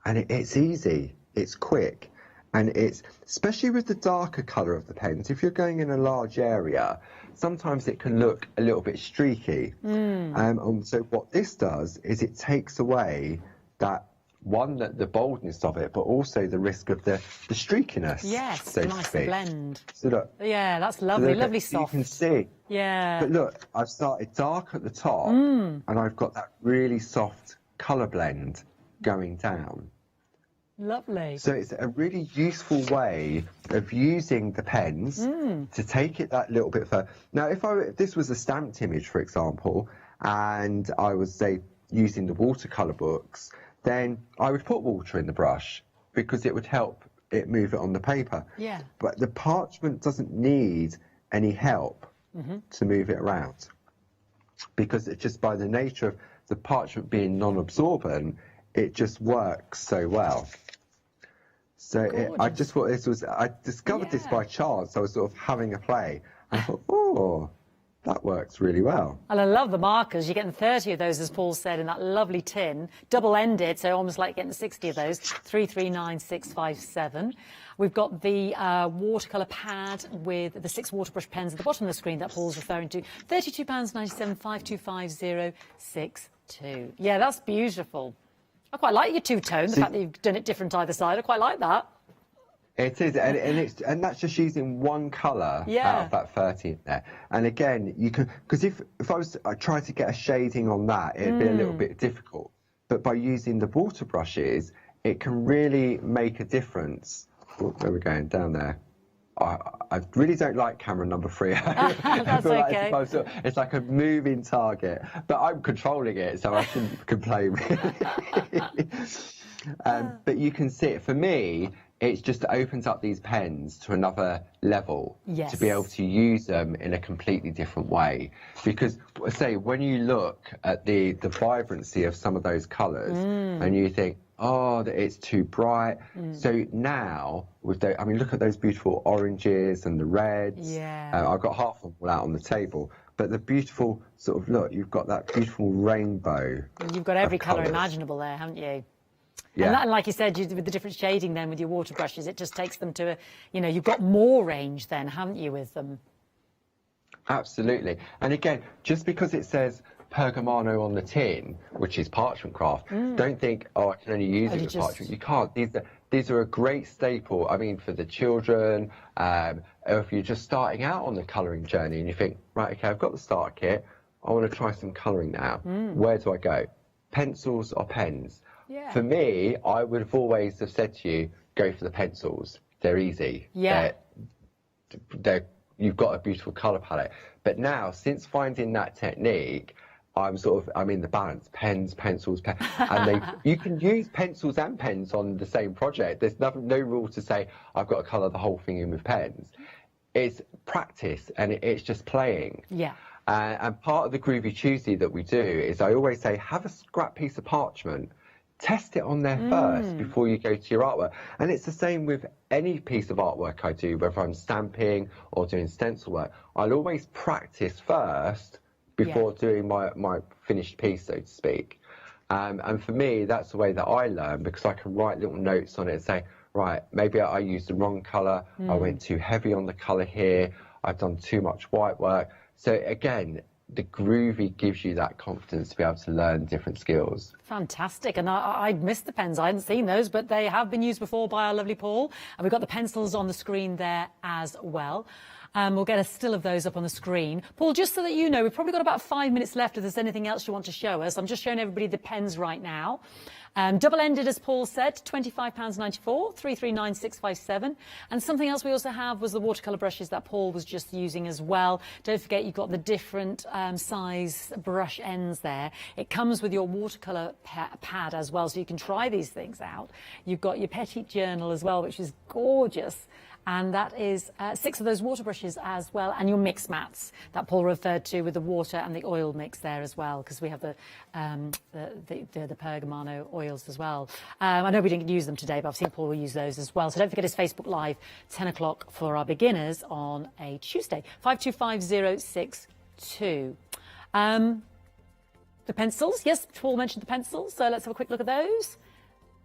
And it's easy, it's quick, and it's, especially with the darker colour of the pens, if you're going in a large area, sometimes it can look a little bit streaky. So what this does is it takes away that, the boldness of it, but also the risk of the streakiness. Yes, so nice blend. So look. Yeah, that's lovely, lovely soft. You can see. Yeah. But look, I've started dark at the top, and I've got that really soft colour blend going down. Lovely. So it's a really useful way of using the pens to take it that little bit further. Now, if this was a stamped image, for example, and I was, say, using the watercolour books, then I would put water in the brush because it would help it move it on the paper. Yeah. But the parchment doesn't need any help to move it around, because it's just by the nature of the parchment being non-absorbent, it just works so well. So I just thought I discovered this by chance. I was sort of having a play, and I thought, oh, that works really well. And I love the markers. You're getting 30 of those, as Paul said, in that lovely tin, double-ended, so almost like getting 60 of those. 339657. We've got the watercolour pad with the 6 water brush pens at the bottom of the screen that Paul's referring to. £32.97, 525062. Yeah, that's beautiful. I quite like your two-tone, the fact that you've done it different either side. I quite like that. It is, and that's just using one colour out of that 30 in there. And again, you can, because if I tried to get a shading on that, it'd be a little bit difficult. But by using the water brushes, it can really make a difference. Oh, there we're going down there. I really don't like camera number 3. That's okay. It's like a moving target, but I'm controlling it, so I shouldn't complain. But you can see it. For me, it just opens up these pens to another level to be able to use them in a completely different way. Because, say, when you look at the vibrancy of some of those colours and you think, oh, it's too bright. So now, look at those beautiful oranges and the reds. Yeah. I've got half of them out on the table. But the beautiful sort of, look, you've got that beautiful rainbow. You've got every colour imaginable there, haven't you? Yeah. And like you said, with the different shading then with your water brushes, it just takes them to you've got more range then, haven't you, with them? Absolutely. And again, just because it says Pergamano on the tin, which is parchment craft, don't think, I can only use it with parchment. You can't. These are a great staple, for the children, or if you're just starting out on the colouring journey and you think, right, okay, I've got the starter kit, I want to try some colouring now. Where do I go? Pencils or pens? Yeah. For me, I would have always have said to you, go for the pencils. They're easy. Yeah. You've got a beautiful colour palette. But now, since finding that technique, I'm in the balance. Pens, pencils, and you can use pencils and pens on the same project. There's no rule to say, I've got to colour the whole thing in with pens. It's practice, and it's just playing. Yeah. And part of the Groovy Tuesday that we do is I always say, have a scrap piece of parchment, test it on there first before you go to your artwork. And it's the same with any piece of artwork I do, whether I'm stamping or doing stencil work. I'll always practice first before doing my finished piece, so to speak. And for me, that's the way that I learn, because I can write little notes on it and say, right, maybe I used the wrong colour, I went too heavy on the colour here, I've done too much white work. So again, the groovy gives you that confidence to be able to learn different skills. Fantastic. And I missed the pens. I hadn't seen those, but they have been used before by our lovely Paul. And we've got the pencils on the screen there as well. We'll get a still of those up on the screen. Paul, just so that you know, we've probably got about 5 minutes left if there's anything else you want to show us. I'm just showing everybody the pens right now. Double-ended, as Paul said, £25.94, 339657. And something else we also have was the watercolour brushes that Paul was just using as well. Don't forget, you've got the different size brush ends there. It comes with your watercolour pad as well, so you can try these things out. You've got your Petite journal as well, which is gorgeous. And that is 6 of those water brushes as well, and your mix mats that Paul referred to with the water and the oil mix there as well, because we have the Pergamano oils as well. I know we didn't use them today, but I've seen Paul will use those as well. So don't forget his Facebook Live, 10 o'clock for our beginners on a Tuesday, 525062. The pencils, yes, Paul mentioned the pencils, so let's have a quick look at those.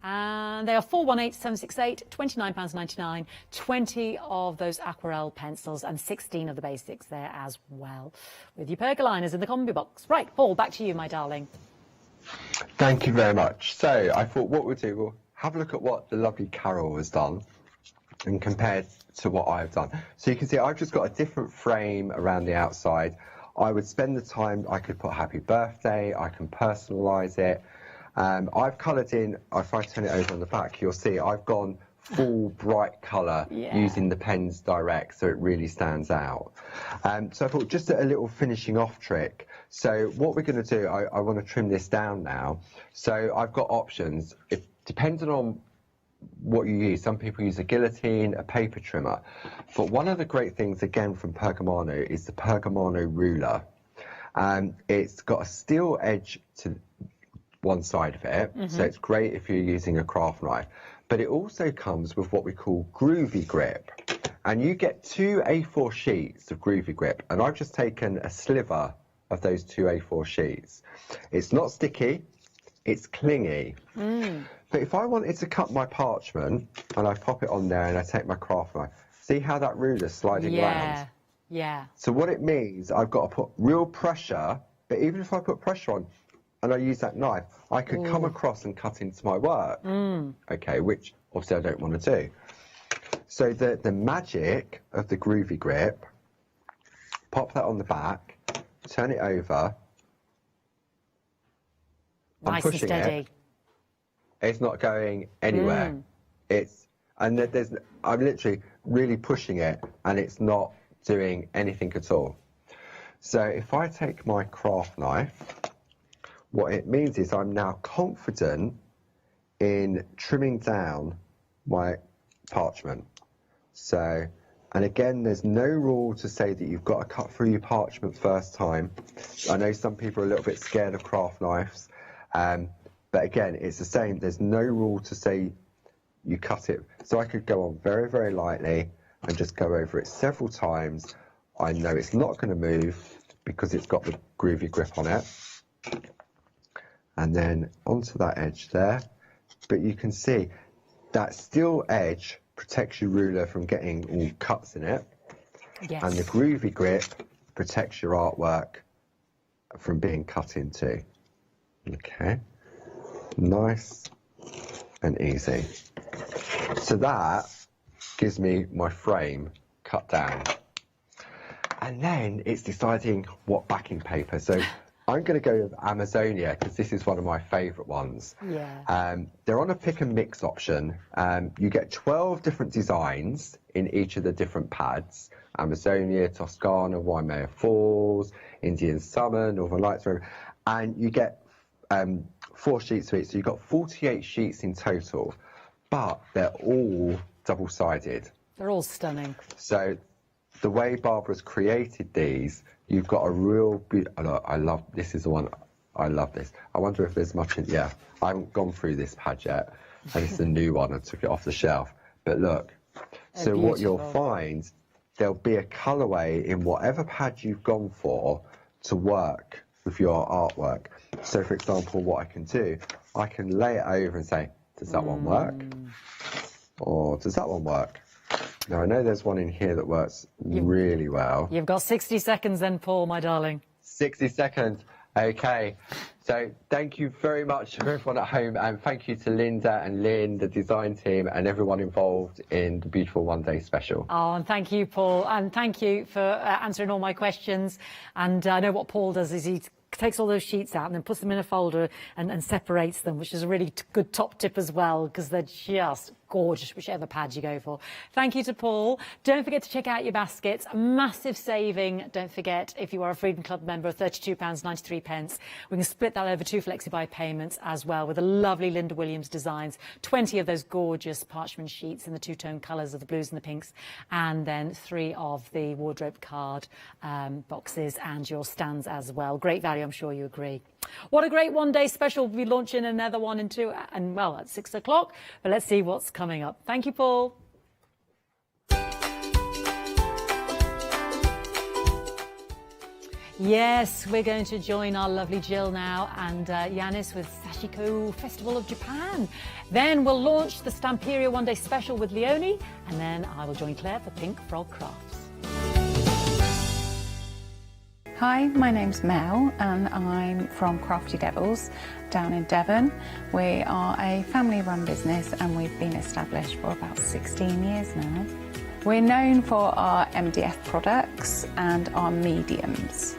And they are 418768, £29.99, 20 of those aquarelle pencils and 16 of the basics there as well, with your pergoliners in the combi box. Right, Paul, back to you, my darling. Thank you very much. So I thought what we'll do, we'll have a look at what the lovely Carol has done and compared to what I've done. So you can see I've just got a different frame around the outside. I would spend the time, I could put happy birthday, I can personalise it. I've coloured in, if I turn it over on the back, you'll see I've gone full bright colour using the pens direct, so it really stands out. So I thought just a little finishing off trick. So what we're going to do, I want to trim this down now. So I've got options, depending on what you use. Some people use a guillotine, a paper trimmer. But one of the great things, again, from Pergamano is the Pergamano ruler. It's got a steel edge to one side of it, so it's great if you're using a craft knife, but it also comes with what we call groovy grip, and you get 2 A4 sheets of groovy grip, and I've just taken a sliver of those 2 A4 sheets. It's not sticky, it's clingy, but if I wanted to cut my parchment and I pop it on there and I take my craft knife, see how that ruler's sliding around? So what it means, I've got to put real pressure, but even if I put pressure on and I use that knife, I could come across and cut into my work, okay, which obviously I don't want to do. So the magic of the groovy grip, pop that on the back, turn it over. Nice and steady. It's not going anywhere. I'm literally really pushing it, and it's not doing anything at all. So if I take my craft knife, what it means is I'm now confident in trimming down my parchment. So, and again, there's no rule to say that you've got to cut through your parchment first time. I know some people are a little bit scared of craft knives, but again, it's the same. There's no rule to say you cut it. So I could go on very, very lightly and just go over it several times. I know it's not going to move because it's got the groovy grip on it. And then onto that edge there. But you can see that steel edge protects your ruler from getting all cuts in it. And the groovy grip protects your artwork from being cut into. Okay. Nice and easy. So that gives me my frame cut down. And then it's deciding what backing paper. So I'm going to go with Amazonia because this is one of my favourite ones. They're on a pick and mix option. You get 12 different designs in each of the different pads. Amazonia, Toscana, Waimea Falls, Indian Summer, Northern Lights, and you get 4 sheets of each. So you've got 48 sheets in total, but they're all double-sided. They're all stunning. So the way Barbara's created these, you've got a real I love this. Is the one I love this. I wonder if there's much in. I haven't gone through this pad yet, and it's a new one. I took it off the shelf. But look, so what you'll find, there'll be a colourway in whatever pad you've gone for to work with your artwork. So, for example, what I can do, I can lay it over and say, does that one work? Or does that one work? Now, I know there's one in here that works really well. You've got 60 seconds then, Paul, my darling. 60 seconds. Okay. So thank you very much for everyone at home, and thank you to Linda and Lynn, the design team, and everyone involved in the beautiful one-day special. Oh, and thank you, Paul, and thank you for answering all my questions. And I know what Paul does is he takes all those sheets out and then puts them in a folder and separates them, which is a really good top tip as well, because they're just gorgeous, whichever pad you go for. Thank you to Paul. Don't forget to check out your baskets. A massive saving. Don't forget, if you are a Freedom Club member, £32.93. We can split that over 2 flexi-buy payments as well, with the lovely Linda Williams designs. 20 of those gorgeous parchment sheets in the two-tone colours of the blues and the pinks, and then 3 of the wardrobe card boxes and your stands as well. Great value, I'm sure you agree. What a great one-day special. We'll be launching another one at 6 o'clock. But let's see what's coming up. Thank you, Paul. Yes, we're going to join our lovely Jill now and Yanis with Sashiko Festival of Japan. Then we'll launch the Stamperia one-day special with Leonie, and then I will join Claire for Pink Frog Crafts. Hi, my name's Mel and I'm from Crafty Devils down in Devon. We are a family-run business and we've been established for about 16 years now. We're known for our MDF products and our mediums.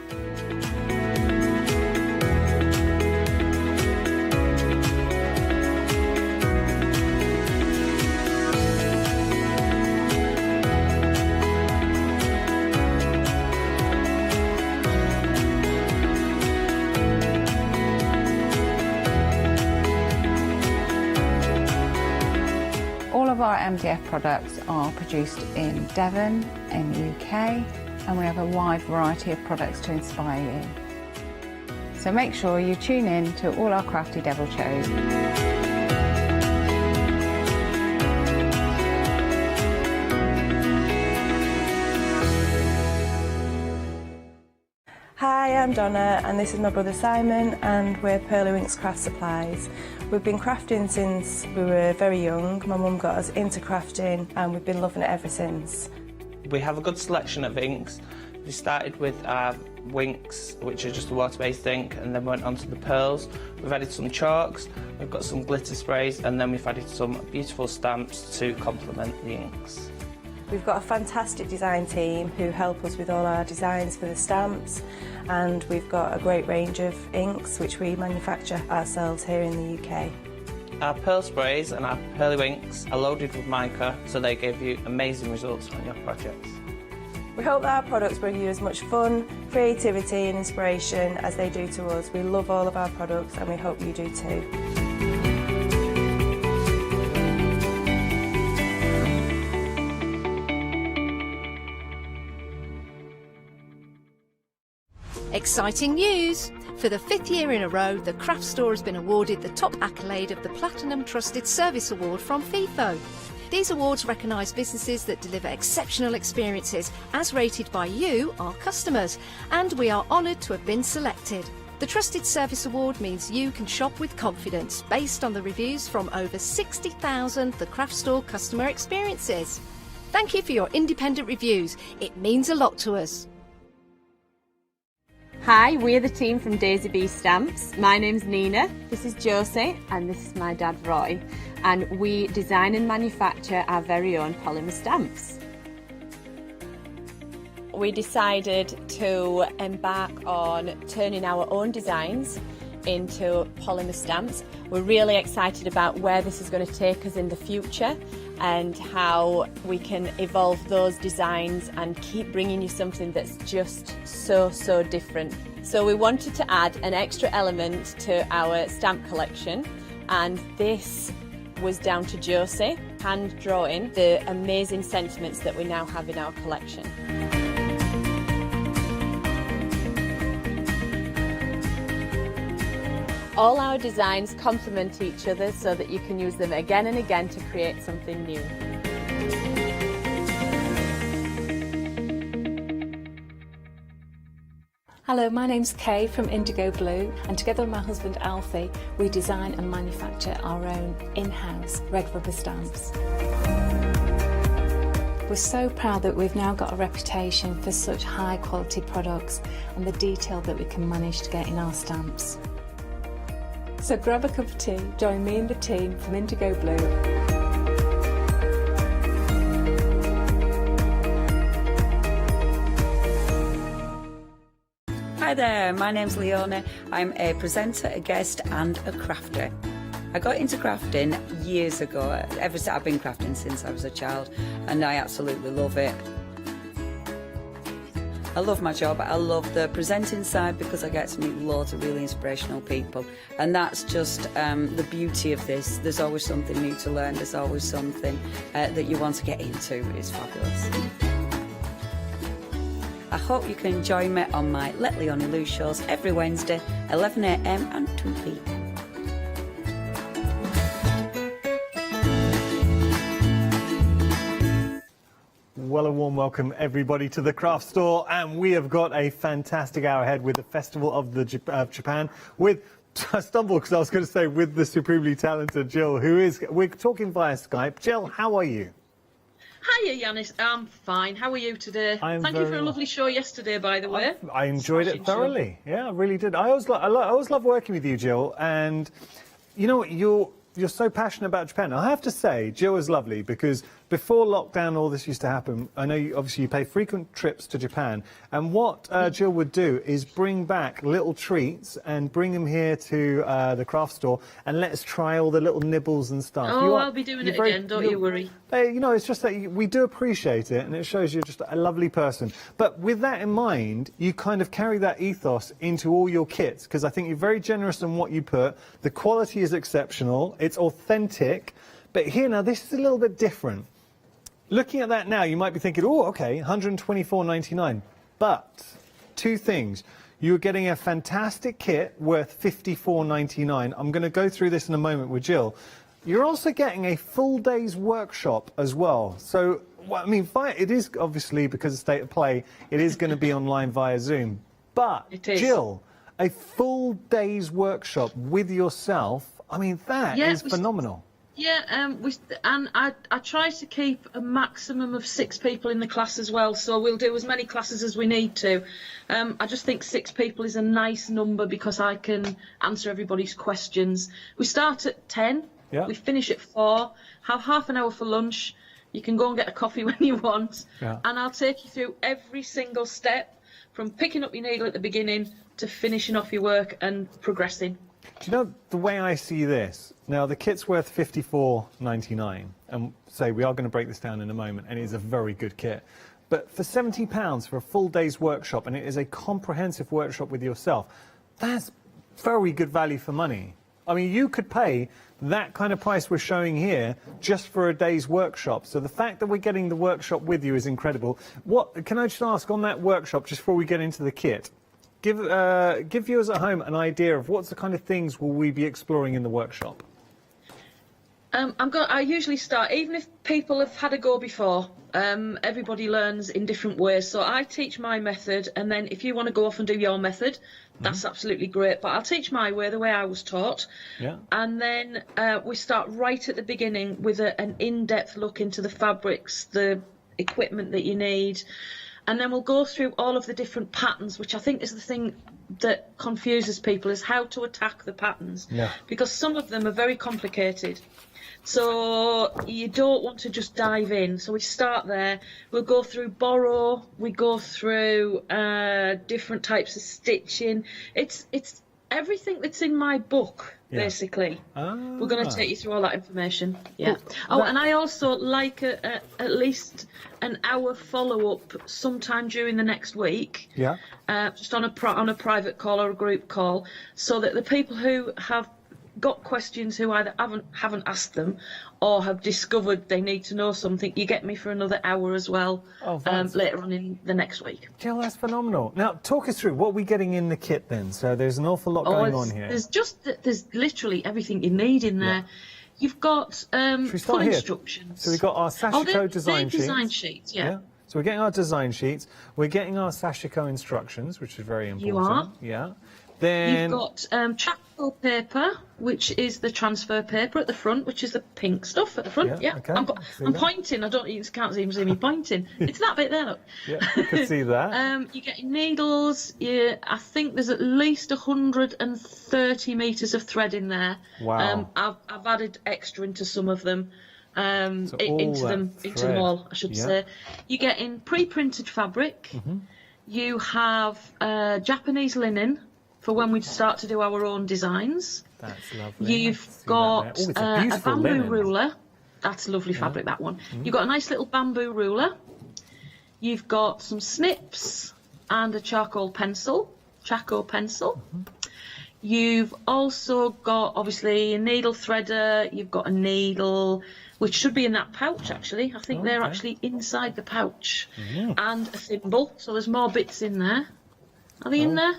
All of our MDF products are produced in Devon, in the UK, and we have a wide variety of products to inspire you. So make sure you tune in to all our Crafty Devil shows. Hi, I'm Donna and this is my brother Simon and we're Pearly Winks Craft Supplies. We've been crafting since we were very young. My mum got us into crafting and we've been loving it ever since. We have a good selection of inks. We started with our Winks, which are just a water-based ink, and then went on to the pearls. We've added some chalks, we've got some glitter sprays, and then we've added some beautiful stamps to complement the inks. We've got a fantastic design team who help us with all our designs for the stamps, and we've got a great range of inks which we manufacture ourselves here in the UK. Our pearl sprays and our Pearly Winks are loaded with mica, so they give you amazing results on your projects. We hope that our products bring you as much fun, creativity and inspiration as they do to us. We love all of our products and we hope you do too. Exciting news! For the 5th year in a row, the craft store has been awarded the top accolade of the Platinum Trusted Service Award from Feefo. These awards recognise businesses that deliver exceptional experiences as rated by you, our customers, and we are honoured to have been selected. The Trusted Service Award means you can shop with confidence based on the reviews from over 60,000 The Craft Store customer experiences. Thank you for your independent reviews. It means a lot to us. Hi, we're the team from Daisy Bee Stamps. My name's Nina, this is Josie, and this is my dad Roy. And we design and manufacture our very own polymer stamps. We decided to embark on turning our own designs into polymer stamps. We're really excited about where this is going to take us in the future and how we can evolve those designs and keep bringing you something that's just so different. So we wanted to add an extra element to our stamp collection, and this was down to Josie, hand drawing the amazing sentiments that we now have in our collection. All our designs complement each other so that you can use them again and again to create something new. Hello, my name's Kay from Indigo Blue, and together with my husband Alfie, we design and manufacture our own in-house red rubber stamps. We're so proud that we've now got a reputation for such high quality products and the detail that we can manage to get in our stamps. So grab a cup of tea, join me and the team from Indigo Blue. Hi there, my name's Leona. I'm a presenter, a guest and a crafter. I got into crafting years ago. I've been crafting since I was a child and I absolutely love it. I love my job. I love the presenting side because I get to meet loads of really inspirational people, and that's just the beauty of this. There's always something new to learn. There's always something that you want to get into. It's fabulous. I hope you can join me on my Let Leonie Loose shows every Wednesday, 11 AM and 2 PM. Well, a warm welcome, everybody, to the craft store, and we have got a fantastic hour ahead with the Festival of Japan with, I stumbled because I was going to say, with the supremely talented Jill, we're talking via Skype. Jill, how are you? Hiya, Yanis. I'm fine. How are you today? Thank you for a very lovely show yesterday, by the way. I enjoyed it thoroughly. Yeah, I really did. I always love working with you, Jill. And you know what? You're so passionate about Japan. I have to say, Jill is lovely because before lockdown, all this used to happen. I know obviously you pay frequent trips to Japan, and what Jill would do is bring back little treats and bring them here to the craft store and let us try all the little nibbles and stuff. Oh, I'll be doing it again. Don't you worry. You know, it's just that we do appreciate it, and it shows you're just a lovely person. But with that in mind, you kind of carry that ethos into all your kits, because I think you're very generous in what you put. The quality is exceptional. It's authentic. But here now, this is a little bit different. Looking at that now, you might be thinking, oh, okay, $124.99. But two things. You're getting a fantastic kit worth $54.99. I'm going to go through this in a moment with Jill. You're also getting a full day's workshop as well. So, well, I mean, it is obviously, because of State of Play, it is going to be online via Zoom. But, Jill, a full day's workshop with yourself, I mean, that is phenomenal. Yeah, and I try to keep a maximum of 6 people in the class as well, so we'll do as many classes as we need to. I just think 6 people is a nice number because I can answer everybody's questions. We start at 10, we finish at 4, have half an hour for lunch. You can go and get a coffee when you want, and I'll take you through every single step from picking up your needle at the beginning to finishing off your work and progressing. Do you know the way I see this? Now, the kit's worth $54.99, and say we are going to break this down in a moment, and it is a very good kit. But for £70 for a full day's workshop, and it is a comprehensive workshop with yourself, that's very good value for money. I mean, you could pay that kind of price we're showing here just for a day's workshop. So the fact that we're getting the workshop with you is incredible. What can I just ask on that workshop, just before we get into the kit? Give viewers at home an idea of what's the kind of things will we be exploring in the workshop. I usually start, even if people have had a go before, everybody learns in different ways. So I teach my method, and then if you want to go off and do your method, that's absolutely great. But I'll teach my way, the way I was taught. Yeah. And then we start right at the beginning with an in-depth look into the fabrics, the equipment that you need. And then we'll go through all of the different patterns, which I think is the thing that confuses people, is how to attack the patterns. Yeah. Because some of them are very complicated. So you don't want to just dive in. So we start there. We'll go through borrow. We go through different types of stitching. It's everything that's in my book, basically. We're going to take you through all that information. Yeah. Oh, and I also like at least an hour follow-up sometime during the next week. Yeah. Just on a private call or a group call, so that the people who have got questions who either haven't asked them or have discovered they need to know something, you get me for another hour as well later on in the next week. Jill, that's phenomenal. Now, talk us through what we're getting in the kit then. So there's an awful lot going on here. There's literally everything you need in there. You've got full instructions. So we've got our Sashiko design sheets. Yeah. So we're getting our design sheets. We're getting our Sashiko instructions, which is very important. You are. Yeah. Then you've got charcoal paper, which is the transfer paper at the front, which is the pink stuff at the front. Yeah, Yeah, okay, I'm pointing. I don't. You can't even see me pointing. It's that bit there. Look. Yeah, I can see that. You get your needles. I think there's at least 130 metres of thread in there. Wow. I've added extra into some of them. So into all them, that into them thread. all, I should Yeah. say. You get in pre-printed fabric. You have Japanese linen for when we start to do our own designs. That's lovely. You've See that got there. Oh, it's a beautiful bamboo linen. ruler. That's lovely fabric, that one. You've got a nice little bamboo ruler. You've got some snips and a charcoal pencil. You've also got, obviously, a needle threader. You've got a needle, which should be in that pouch, actually. I think they're actually inside the pouch. And a thimble. So there's more bits in there. Are they in there?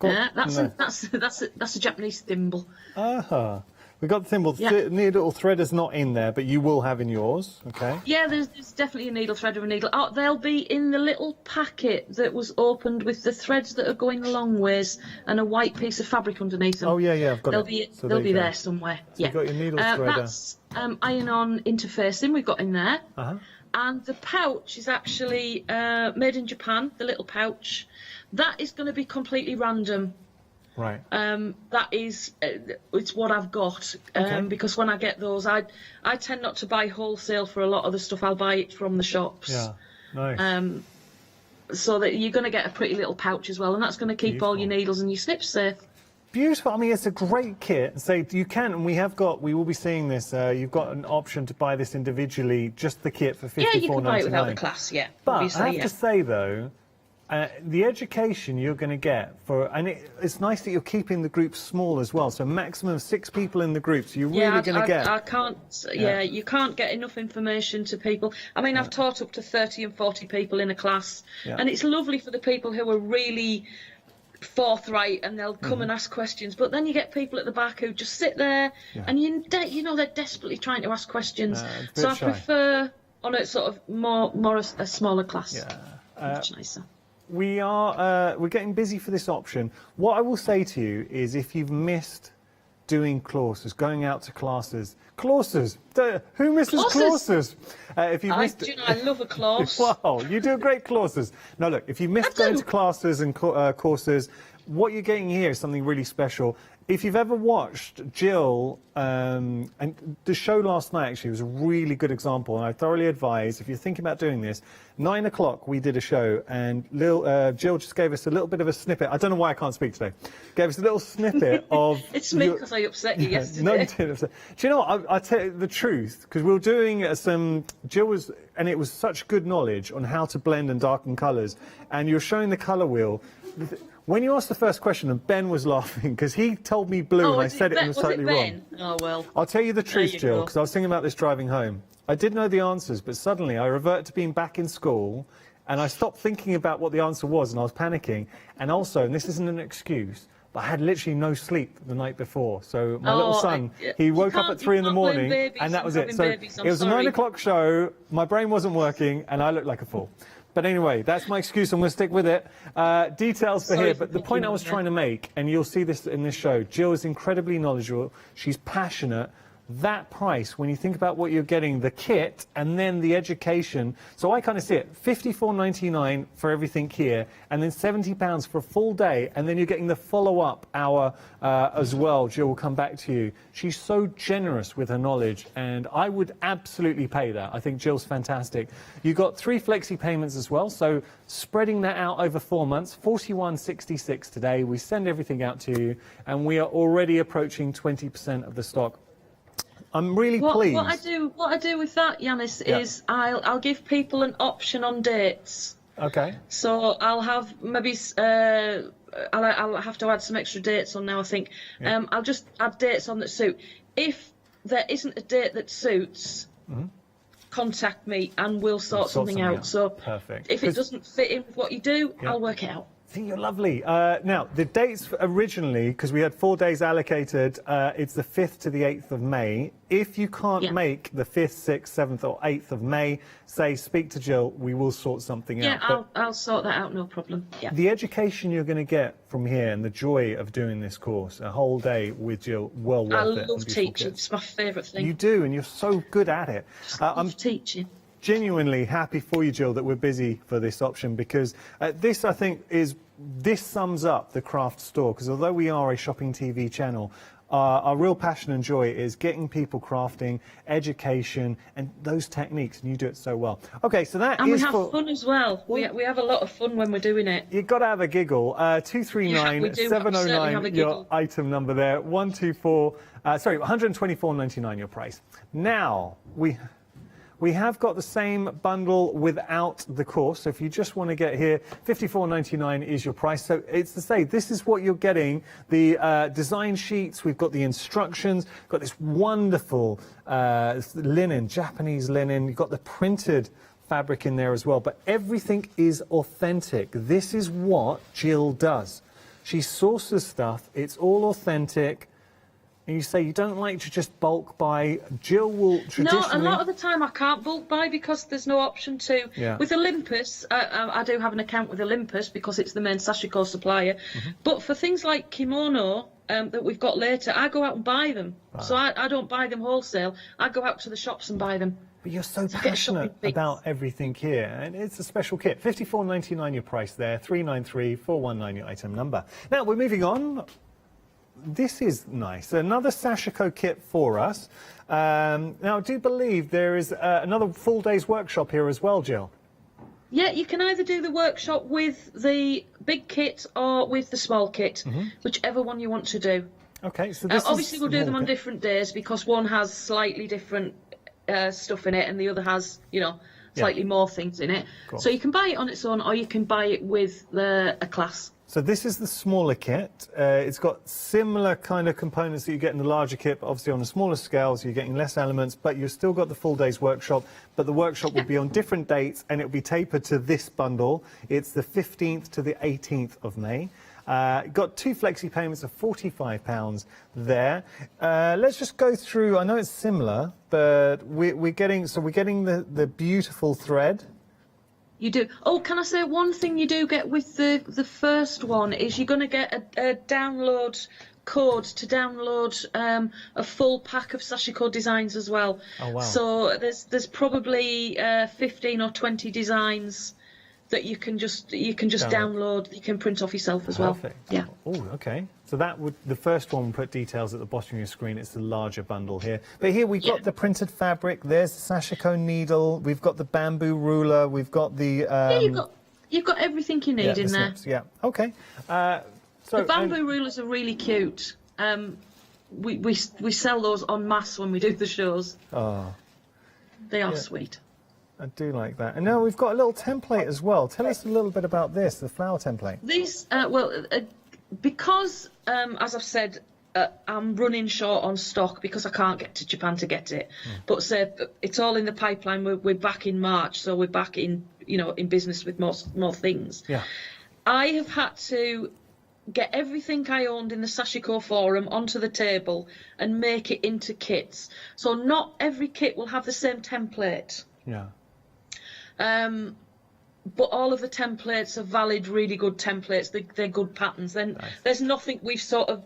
Yeah, that's a Japanese thimble. We've got the thimble. Yeah. Needle threader's not in there, but you will have in yours, okay? Yeah, there's definitely a needle threader and needle. Oh, they'll be in the little packet that was opened with the threads that are going a long ways and a white piece of fabric underneath them. Oh, yeah, I've got they'll it. Be, So they'll there be you go. there somewhere. So you've got your needle threader. That's iron-on interfacing we've got in there. Uh-huh. And the pouch is actually made in Japan, the little pouch. That is going to be completely random. Right. That is, it's what I've got. Because when I get those, I tend not to buy wholesale for a lot of the stuff. I'll buy it from the shops. Yeah, nice. So that you're going to get a pretty little pouch as well, and that's going to keep all your needles and your snips safe. Beautiful. I mean, it's a great kit. So you can, and we will be seeing this. You've got an option to buy this individually, just the kit for $54.99. Yeah, you can buy it without the class. Yeah, But obviously, I have to say though, the education you're going to get and it's nice that you're keeping the groups small as well. So maximum of 6 people in the groups. You're really going to get. I can't. Yeah, you can't get enough information to people. I mean, I've taught up to 30 and 40 people in a class, and it's lovely for the people who are really forthright and they'll come and ask questions. But then you get people at the back who just sit there, and you know they're desperately trying to ask questions. So I prefer on a sort of more a smaller class. Yeah. Much nicer. We're getting busy for this option. What I will say to you is, if you've missed doing courses, going out to classes, who misses courses? If you missed, I love a class. Wow, you do great courses. Now look, if you missed going to classes and courses, what you're getting here is something really special. If you've ever watched Jill, and the show last night actually was a really good example, and I thoroughly advise, if you're thinking about doing this, 9 o'clock we did a show, and Jill just gave us a little bit of a snippet. I don't know why I can't speak today. Gave us a little snippet of... It's me because I upset you yesterday. No, you didn't upset. Do you know what? I'll tell you the truth, because we were doing Jill was, and it was such good knowledge on how to blend and darken colours, and you were showing the colour wheel. When you asked the first question, and Ben was laughing because he told me blue and I said it and was totally wrong. Oh, well. I'll tell you the truth, Jill, because I was thinking about this driving home. I did know the answers, but suddenly I reverted to being back in school and I stopped thinking about what the answer was and I was panicking. And also, and this isn't an excuse, but I had literally no sleep the night before. So my little son, he woke up at 3 in the morning and that was it. So it was a 9 o'clock show, my brain wasn't working and I looked like a fool. But anyway, that's my excuse. I'm going to stick with it. Details for here. But the point I was trying to make, and you'll see this in this show, Jill is incredibly knowledgeable. She's passionate. That price, when you think about what you're getting, the kit and then the education. So I kind of see it, $54.99 for everything here, and then £70 for a full day, and then you're getting the follow-up hour as well. Jill will come back to you. She's so generous with her knowledge, and I would absolutely pay that. I think Jill's fantastic. You've got 3 flexi payments as well, so spreading that out over 4 months, $41.66 today. We send everything out to you, and we are already approaching 20% of the stock. I'm really pleased. What I do with that, Yanis, is I'll give people an option on dates. Okay. So I'll have maybe I'll have to add some extra dates on now. I think I'll just add dates on that suit. If there isn't a date that suits, contact me and we'll sort something out. So perfect. if it doesn't fit in with what you do, I'll work it out. See, you're lovely. Now, the dates originally, because we had 4 days allocated, it's the 5th to the 8th of May. If you can't make the 5th, 6th, 7th or 8th of May, speak to Jill, we will sort something out. Yeah, I'll sort that out, no problem. Yeah. The education you're going to get from here and the joy of doing this course, a whole day with Jill, well worth it. I love teaching, it's my favourite thing. You do, and you're so good at it. I'm teaching. Genuinely happy for you, Jill, that we're busy for this option, because this, I think, this sums up the craft store, because although we are a shopping TV channel, our real passion and joy is getting people crafting, education, and those techniques, and you do it so well. Okay, so that and is we have fun as well. We have a lot of fun when we're doing it. You've got to have a giggle. 239-709, your item number there. 124.99 your price. Now, we have got the same bundle without the course, so if you just want to get here, £54.99 is your price. So it's to say, this is what you're getting, the design sheets, we've got the instructions, got this wonderful linen, Japanese linen, you've got the printed fabric in there as well, but everything is authentic. This is what Jill does. She sources stuff, it's all authentic. And you say you don't like to just bulk buy. Jill will traditionally... No, a lot of the time I can't bulk buy because there's no option to. Yeah. With Olympus, I do have an account with Olympus because it's the main sashiko supplier. But for things like kimono that we've got later, I go out and buy them. So I don't buy them wholesale. I go out to the shops and buy them. But you're so passionate about everything here, and it's a special kit. £54.99 your price there, 393-419 your item number. Now, we're moving on. This is nice. Another sashiko kit for us. Now, I do believe there is another full day's workshop here as well, Jill. Yeah, you can either do the workshop with the big kit or with the small kit, whichever one you want to do. Okay, so this obviously we'll do them on different days because one has slightly different stuff in it and the other has, you know, slightly more things in it. So you can buy it on its own or you can buy it with a class. So this is the smaller kit. It's got similar kind of components that you get in the larger kit, but obviously on a smaller scale, so you're getting less elements, but you've still got the full day's workshop. But the workshop will be on different dates, and it'll be tapered to this bundle. It's the 15th to the 18th of May. Got 2 flexi payments of £45 there. Let's just go through. I know it's similar, but we're getting the beautiful thread. You do. Oh, can I say one thing you do get with the first one is you're going to get a download code to download a full pack of sashiko designs as well. Oh, wow. So there's probably 15 or 20 designs that you can just download. You can print off yourself as well. Perfect. Yeah. Oh, okay. So the first one will put details at the bottom of your screen. It's the larger bundle here. But here we've got the printed fabric. There's the sashiko needle. We've got the bamboo ruler. We've got the... you've got everything you need in there. Snips, yeah. Okay. So the bamboo rulers are really cute. We sell those en masse when we do the shows. Oh. They are sweet. I do like that. And now we've got a little template as well. Tell us a little bit about this, the flower template. These, because, as I've said, I'm running short on stock because I can't get to Japan to get it. But it's all in the pipeline. We're back in March, so we're back in business with more things. Yeah. I have had to get everything I owned in the Sashiko forum onto the table and make it into kits. So not every kit will have the same template. Yeah. But all of the templates are valid, really good templates. They're good patterns. Then there's nothing we've sort of,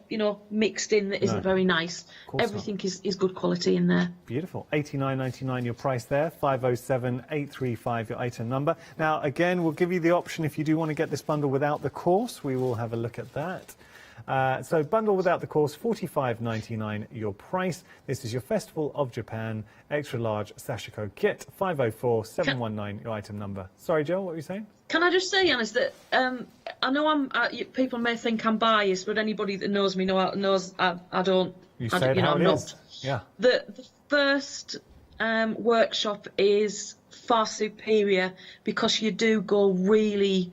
mixed in that isn't very nice. Everything is good quality in there. Beautiful. £89.99 your price there. 507-835 your item number. Now, again, we'll give you the option if you do want to get this bundle without the course. We will have a look at that. So bundle without the course, £45.99 your price. This is your Festival of Japan extra large sashiko kit. 504-719 your item number. Sorry, Joe, what were you saying? Can I just say, Yanis, that I know people may think I'm biased, but anybody that knows me knows I don't. You said how it is. Yeah. The first workshop is far superior because you do go really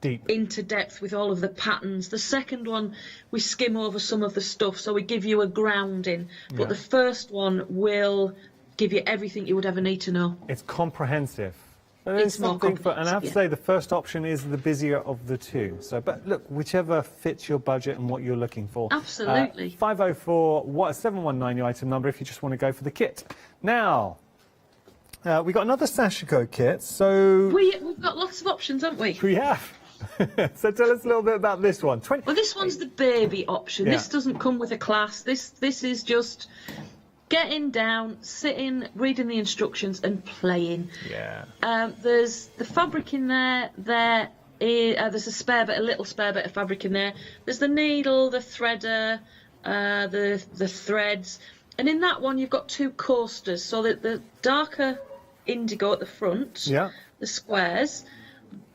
deep into depth with all of the patterns. The second one, we skim over some of the stuff, so we give you a grounding. But the first one will give you everything you would ever need to know. It's comprehensive. And there's It's more something for, and I have to comprehensive, say, the first option is the busier of the two. So, but look, whichever fits your budget and what you're looking for. Absolutely. 504 719 your item number if you just want to go for the kit. Now, we got another Sashiko kit. So We've got lots of options, haven't we? we have. So tell us a little bit about this one. Well, this one's the baby option. Yeah. This doesn't come with a class. This is just getting down, sitting, reading the instructions and playing. Yeah. There's the fabric in there. There's a little spare bit of fabric in there. There's the needle, the threader, the threads, and in that one you've got two coasters. So that the darker indigo at the front, the squares,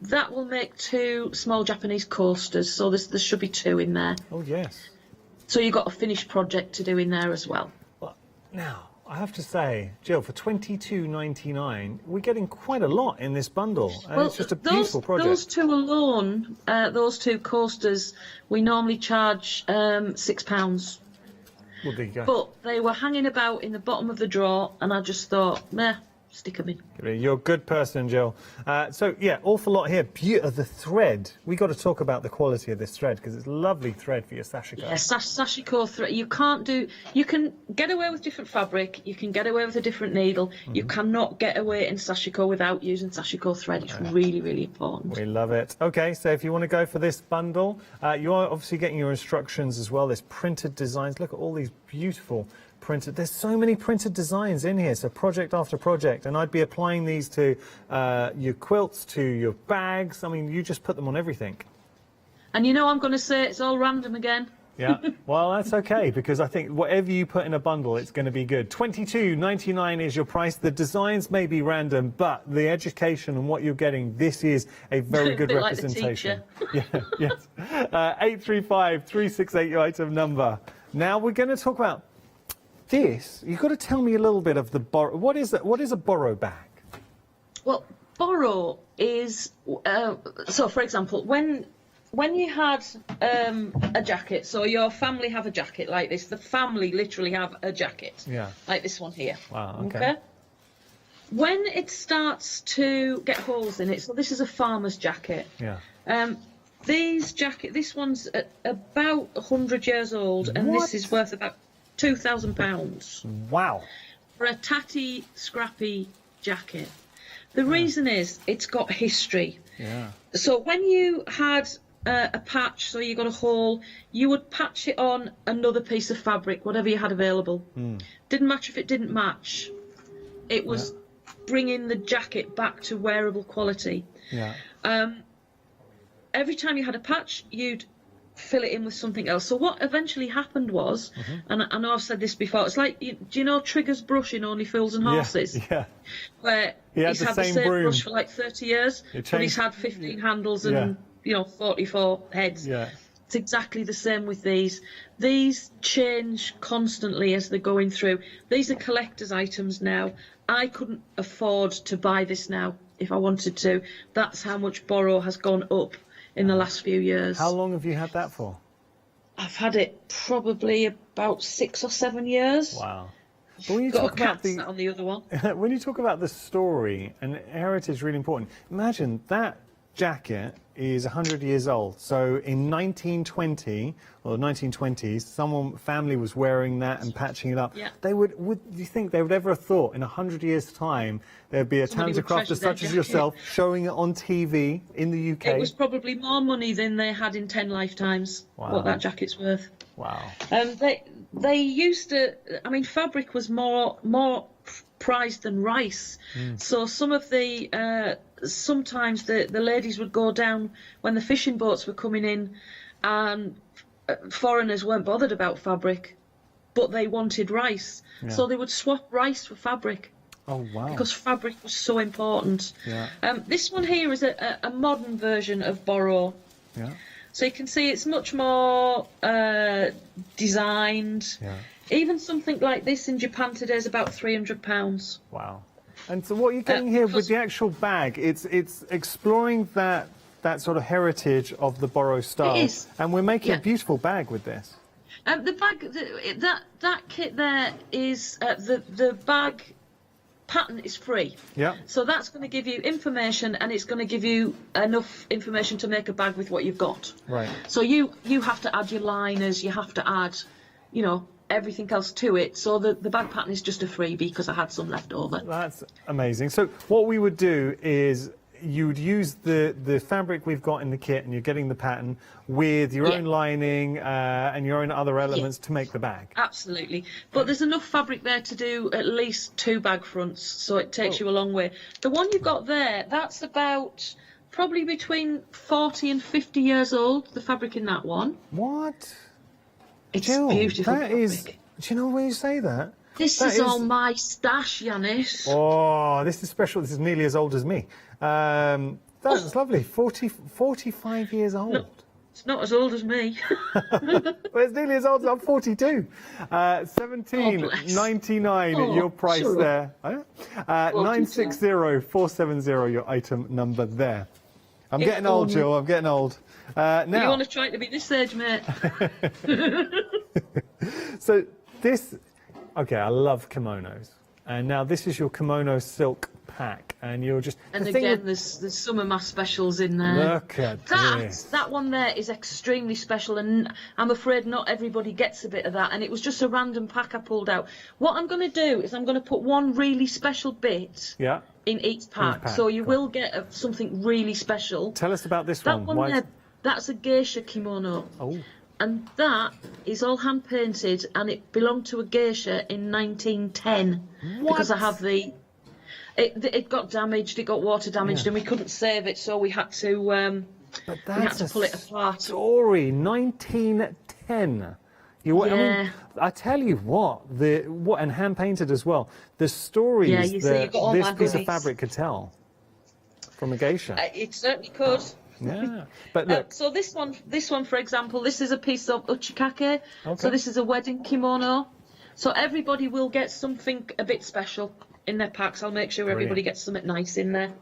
that will make two small Japanese coasters. So there should be two in there. Oh yes. So you've got a finished project to do in there as well. Now, I have to say, Jill, for $22.99, we're getting quite a lot in this bundle. And it's just a beautiful project. Those two alone, those two coasters, we normally charge £6. Well, there you go. But they were hanging about in the bottom of the drawer, and I just thought, meh, stick them in. You're a good person, Jill. So, yeah, awful lot here. The thread. We got to talk about the quality of this thread, because it's lovely thread for your sashiko. Yeah, sashiko thread. You can get away with different fabric, you can get away with a different needle, you cannot get away in sashiko without using sashiko thread. It's really, really important. We love it. Okay, so if you want to go for this bundle, you are obviously getting your instructions as well. There's printed designs. Look at all these beautiful printed. There's so many printed designs in here, so project after project, and I'd be applying these to your quilts, to your bags. I mean, you just put them on everything. And you know I'm going to say it's all random again. Yeah, well, that's okay, because I think whatever you put in a bundle, it's going to be good. $22.99 is your price. The designs may be random, but the education and what you're getting, this is a very good Bit representation. Like the teacher. Yeah, yes. 835 368 your item number. Now we're going to talk about this. You've got to tell me a little bit of the borrow. What is a borrow bag? Well, borrow is so. For example, when you had a jacket, so your family have a jacket like this. The family literally have a jacket, like this one here. Wow. Okay. When it starts to get holes in it, so this is a farmer's jacket. Yeah. This one's about 100 years old, and this is worth about £2,000. Wow. For a tatty, scrappy jacket. The reason is it's got history. Yeah. So when you had a patch, so you got a hole, you would patch it on another piece of fabric, whatever you had available. Didn't matter if it didn't match. It was bringing the jacket back to wearable quality. Yeah. Every time you had a patch, you'd fill it in with something else. So what eventually happened was, and I know I've said this before, it's like, do you know Trigger's brush in Only Fools and Horses? Yeah. Where he's had the same brush for like 30 years, but he's had 15 handles and 44 heads. Yeah. It's exactly the same with these. These change constantly as they're going through. These are collector's items now. I couldn't afford to buy this now if I wanted to. That's how much borrow has gone up in the last few years. How long have you had that for? I've had it probably about 6 or 7 years. Wow. But when you Got talk a cat about sat on the other one. when you talk about the story, and heritage is really important. Imagine that jacket is 100 years old. So in 1920 or 1920s, family was wearing that and patching it up. Yeah. They would you think they would ever have thought in 100 years' time there'd be a Somebody talented would crafter treasure their such as jacket. yourself showing it on TV in the UK? It was probably more money than they had in 10 lifetimes, what that jacket's worth. Wow. They used to, I mean, fabric was more prized than rice. So some of the, sometimes the ladies would go down when the fishing boats were coming in, and foreigners weren't bothered about fabric, but they wanted rice. Yeah. So they would swap rice for fabric. Oh, wow. Because fabric was so important. Yeah. This one here is a modern version of borrow. Yeah. So you can see it's much more designed. Yeah. Even something like this in Japan today is about £300. Wow. And so what you're getting here with the actual bag, it's exploring that sort of heritage of the borrow style. It is. And we're making a beautiful bag with this. The bag, that kit there is the bag pattern is free. Yeah. So that's going to give you information, and it's going to give you enough information to make a bag with what you've got. Right. So you have to add your liners, you have to add, you know, everything else to it. So the bag pattern is just a freebie because I had some left over. That's amazing. So what we would do is you would use the fabric we've got in the kit, and you're getting the pattern with your own lining and your own other elements to make the bag. Absolutely. But there's enough fabric there to do at least 2 bag fronts, so it takes you a long way. The one you've got there, that's about probably between 40 and 50 years old, the fabric in that one. What? It's Jill, beautiful that fabric. is... Do you know when you say that? This is all my stash, Yanis. Oh, this is special. This is nearly as old as me. That's lovely. 45 years old. No, it's not as old as me. Well, it's nearly as old as I'm 42. 17.99 your price there. 960-470 your item number there. I'm getting old, Jill. I'm getting old. Now, you want to try to be this age, mate? So this, okay, I love kimonos. And now this is your kimono silk pack, and you're just... And again, there's some of my specials in there. Look at this. That one there is extremely special, and I'm afraid not everybody gets a bit of that, and it was just a random pack I pulled out. What I'm going to do is I'm going to put one really special bit in each pack, so you will get something really special. Tell us about this that one. One there, that's a geisha kimono. Oh. And that is all hand painted, and it belonged to a geisha in 1910. Because I have the... It got damaged, it got water damaged, and we couldn't save it, so we had to pull it apart. Story 1910. I mean, I tell you what, and hand painted as well. The stories that this piece of fabric could tell from a geisha. It certainly could. Yeah, but look. So this one, for example, this is a piece of uchikake. Okay. So this is a wedding kimono. So everybody will get something a bit special in their packs. I'll make sure everybody gets something nice in there.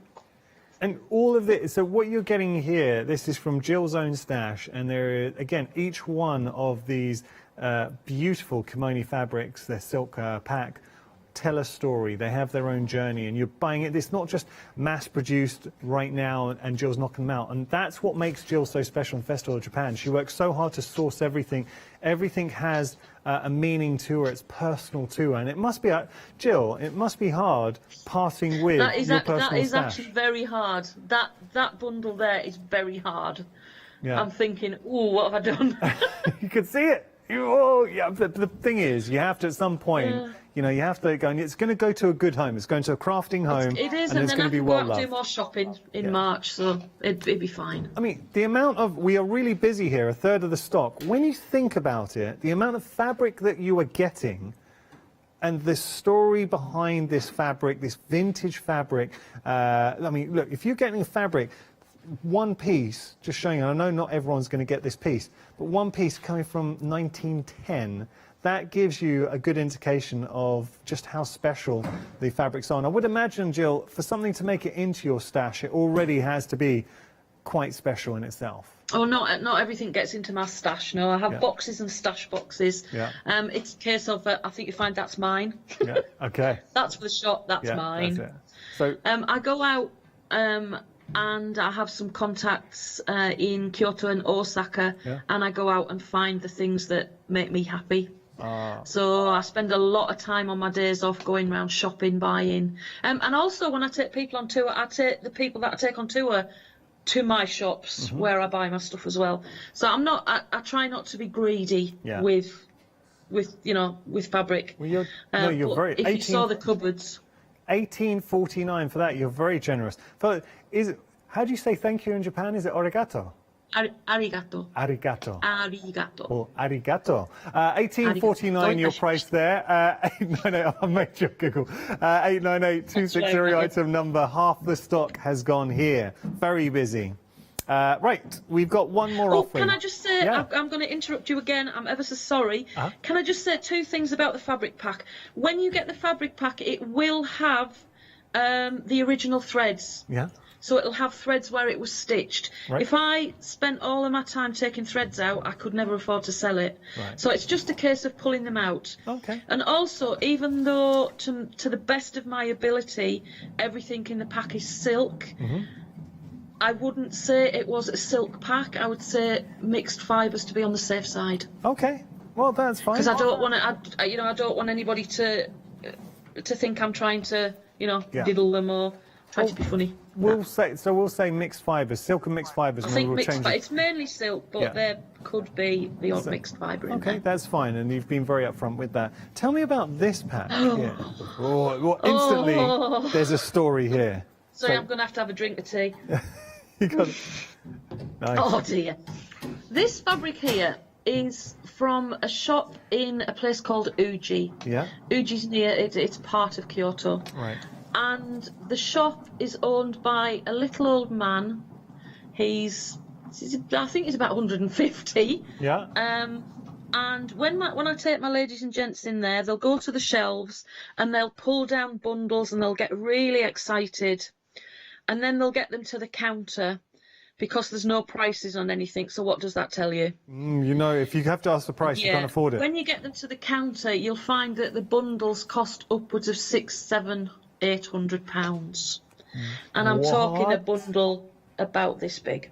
And all of this, so what you're getting here, this is from Jill's own stash, and there is, again, each one of these beautiful kimono fabrics, their silk pack, tell a story. They have their own journey, and you're buying it. It's not just mass-produced right now, and Jill's knocking them out. And that's what makes Jill so special in Festival of Japan. She works so hard to source everything. Everything has a meaning to her. It's personal to her. And it must be, Jill, it must be hard parting with your personal stash. That is actually very hard. That bundle there is very hard. Yeah. I'm thinking, ooh, what have I done? You can see it. But the thing is, you have to, at some point, you know, you have to go, and it's going to go to a good home. It's going to a crafting home. It is, and it's then going to be I can well go out and loved. do more shopping in March, so it'd be fine. I mean, the amount of, we are really busy here, a third of the stock. When you think about it, the amount of fabric that you are getting, and the story behind this fabric, this vintage fabric, I mean, look, if you're getting a fabric, one piece, just showing you, I know not everyone's going to get this piece, but one piece coming from 1910, that gives you a good indication of just how special the fabrics are. And I would imagine, Jill, for something to make it into your stash, it already has to be quite special in itself. Oh, not everything gets into my stash. No, I have boxes and stash boxes. Yeah. It's a case of I think you find that's mine. Yeah. Okay. That's for the shop. That's mine. That's it. So I go out and I have some contacts in Kyoto and Osaka, and I go out and find the things that make me happy. So I spend a lot of time on my days off going around shopping, buying, and also when I take people on tour, I take the people that I take on tour to my shops where I buy my stuff as well. So I try not to be greedy with fabric. Well, you're very. If you saw the cupboards. 18.49 for that. You're very generous. How do you say thank you in Japan? Is it arigato? Arigato. Arigato. Arigato. Or arigato. 18.49 your price there. 898. I made you giggle. 898-260 item number. Half the stock has gone here. Very busy. Right, we've got one more offering. Can I just say, I'm going to interrupt you again, I'm ever so sorry. Can I just say 2 things about the fabric pack? When you get the fabric pack, it will have the original threads. Yeah. so it'll have threads where it was stitched. Right. If I spent all of my time taking threads out, I could never afford to sell it. Right. So it's just a case of pulling them out. Okay. And also, even though to the best of my ability, everything in the pack is silk, I wouldn't say it was a silk pack. I would say mixed fibres to be on the safe side. Okay. Well, that's fine. Because I don't want to, I don't want anybody to think I'm trying to, diddle them or try to be funny. We'll say mixed fibres, silk and mixed fibres. I and think we'll mixed, change it. it's mainly silk, but there could be the odd mixed fibre in Okay, there. that's fine, and you've been very upfront with that. Tell me about this pack here. Well, instantly, there's a story here. Sorry, So- I'm going to have a drink of tea. You got nice. Oh dear. This fabric here is from a shop in a place called Uji. Yeah. Uji's near, it's part of Kyoto. Right. And the shop is owned by a little old man. I think he's about 150. Yeah. And when I take my ladies and gents in there, they'll go to the shelves and they'll pull down bundles and they'll get really excited. And then they'll get them to the counter because there's no prices on anything. So what does that tell you? If you have to ask the price, you can't afford it. When you get them to the counter, you'll find that the bundles cost upwards of £600, £700, £800. And I'm talking a bundle about this big.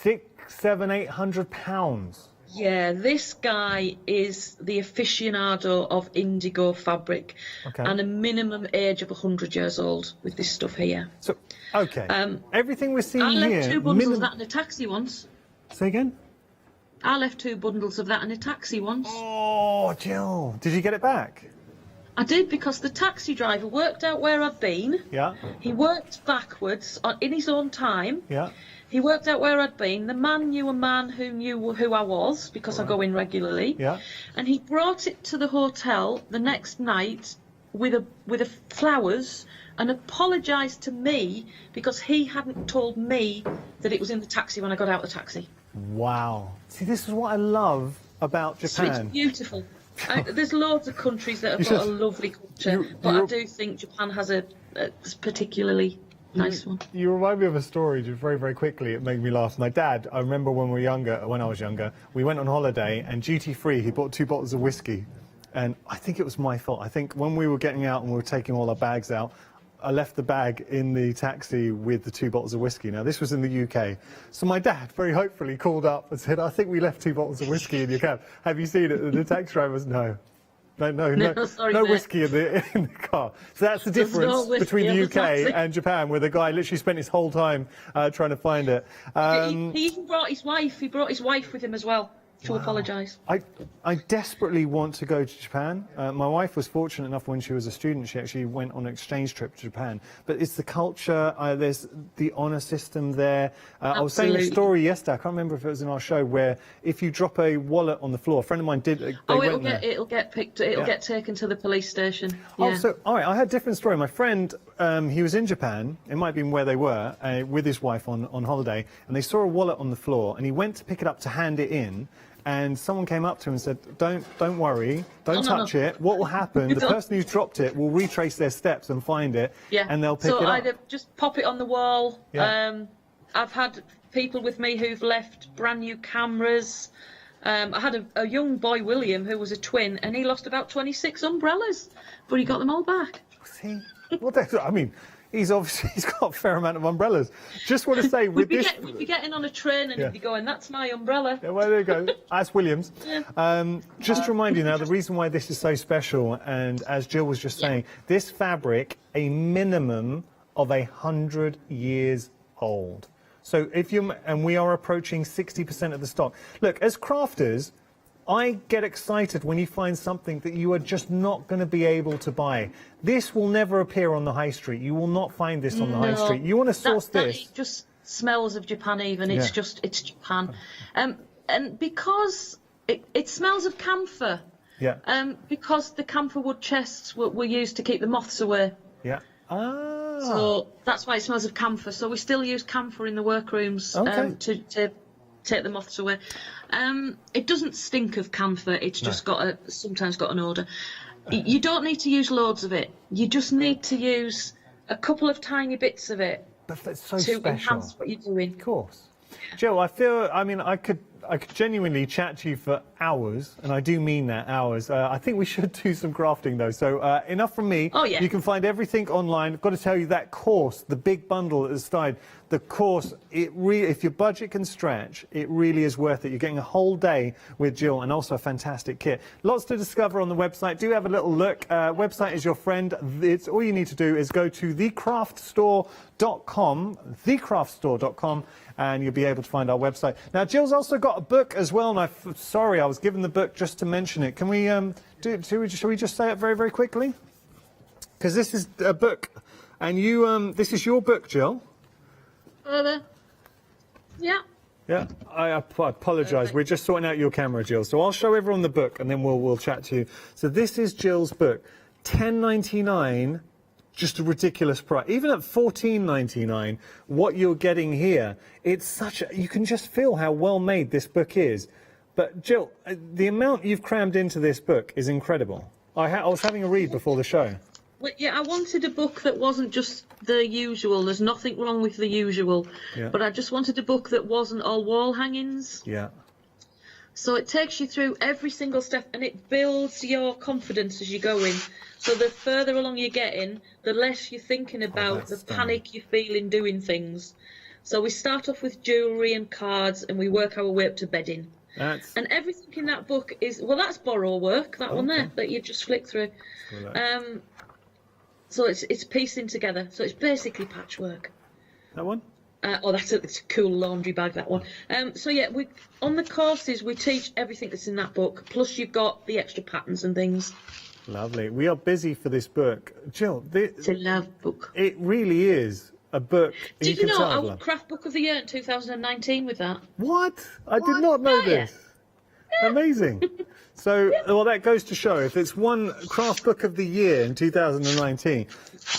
£600, £700, £800. Yeah, this guy is the aficionado of indigo fabric and a minimum age of 100 years old with this stuff here. So, okay. Everything we're seeing I here... left 2 bundles of that in a taxi once. Say again? I left 2 bundles of that in a taxi once. Oh, Jill. Did you get it back? I did, because the taxi driver worked out where I'd been. Yeah. He worked backwards in his own time. Yeah. He worked out where I'd been. The man knew a man who knew who I was, because I go in regularly. Yeah. And he brought it to the hotel the next night with a flowers and apologised to me because he hadn't told me that it was in the taxi when I got out the taxi. Wow. See, this is what I love about Japan. It's beautiful. There's loads of countries that have got a lovely culture, but I do think Japan has a particularly nice one. You remind me of a story just very, very quickly. It made me laugh. My dad, I remember when I was younger, we went on holiday and duty-free, he bought 2 bottles of whiskey. And I think it was my fault. I think when we were getting out and we were taking all our bags out, I left the bag in the taxi with the 2 bottles of whiskey. Now, this was in the UK. So my dad, very hopefully, called up and said, I think we left 2 bottles of whiskey in your cab. Have you seen it? And the taxi driver was, no, sorry, whiskey in the car. So that's the difference between the UK and Japan, where the guy literally spent his whole time trying to find it. He even brought his wife. He brought his wife with him as well to apologise. I desperately want to go to Japan. My wife was fortunate enough when she was a student, she actually went on an exchange trip to Japan. But it's the culture, there's the honour system there. I was saying a story yesterday, I can't remember if it was in our show, where if you drop a wallet on the floor, a friend of mine did, it'll get picked, it'll get taken to the police station. Yeah. Oh, so, all right, I had a different story. My friend, he was in Japan, it might have been where they were, with his wife on holiday, and they saw a wallet on the floor, and he went to pick it up to hand it in, and someone came up to him and said, don't worry, don't touch it. What will happen, the person who's dropped it will retrace their steps and find it, and they'll pick it up. So either just pop it on the wall. Yeah. I've had people with me who've left brand new cameras. I had a young boy, William, who was a twin, and he lost about 26 umbrellas, but he got them all back. See? Well, I mean, he's got a fair amount of umbrellas. Just want to say, we'd be getting on a train and he'd be going, that's my umbrella. Yeah, well, there you go. That's Williams. Just to remind you now, the reason why this is so special, and as Jill was just saying, this fabric, a minimum of 100 years old. So and we are approaching 60% of the stock. Look, as crafters, I get excited when you find something that you are just not going to be able to buy. This will never appear on the high street. You will not find this on the high street. You want to source this. It just smells of Japan even. It's it's Japan. And because it smells of camphor. Yeah. Because the camphor wood chests were used to keep the moths away. Yeah. Ah. So that's why it smells of camphor. So we still use camphor in the workrooms to take the moths away. It doesn't stink of camphor. It's just sometimes got an odour. You don't need to use loads of it. You just need to use a couple of tiny bits of it But that's so to special. enhance what you're doing. Of course. Jill, I mean, I could genuinely chat to you for hours, and I do mean that, hours. I think we should do some crafting, though. So enough from me. Oh, yeah. You can find everything online. I've got to tell you, that course, the big bundle at the side, the course, if your budget can stretch, it really is worth it. You're getting a whole day with Jill, and also a fantastic kit. Lots to discover on the website. Do have a little look. Website is your friend. It's all you need to do is go to thecraftstore.com, and you'll be able to find our website. Now, Jill's also got a book as well, and sorry, I was given the book just to mention it. Can we shall we just say it very, very quickly? Because this is a book, and this is your book, Jill. Yeah. Yeah, I apologise. We're just sorting out your camera, Jill. So I'll show everyone the book, and then we'll chat to you. So this is Jill's book, $10.99. Just a ridiculous price. Even at $14.99, what you're getting here, it's you can just feel how well made this book is. But Jill, the amount you've crammed into this book is incredible. I was having a read before the show. Well, yeah, I wanted a book that wasn't just the usual. There's nothing wrong with the usual. Yeah. But I just wanted a book that wasn't all wall hangings. Yeah. So it takes you through every single step, and it builds your confidence as you go in. So the further along you're getting, the less you're thinking about the panic you feel in doing things. So we start off with jewellery and cards, and we work our way up to bedding. And everything in that book is, well, that's borrow work, that one there, that you just flick through. So it's piecing together. So it's basically patchwork. That one? It's a cool laundry bag, that one. So yeah, on the courses we teach everything that's in that book. Plus you've got the extra patterns and things. Lovely. We are busy for this book. Jill, it's a love book. It really is a book. Did you know I won Craft Book of the Year in 2019 with that? What? I did not know this. Yeah. Amazing. So, well, that goes to show, if it's one Craft Book of the Year in 2019,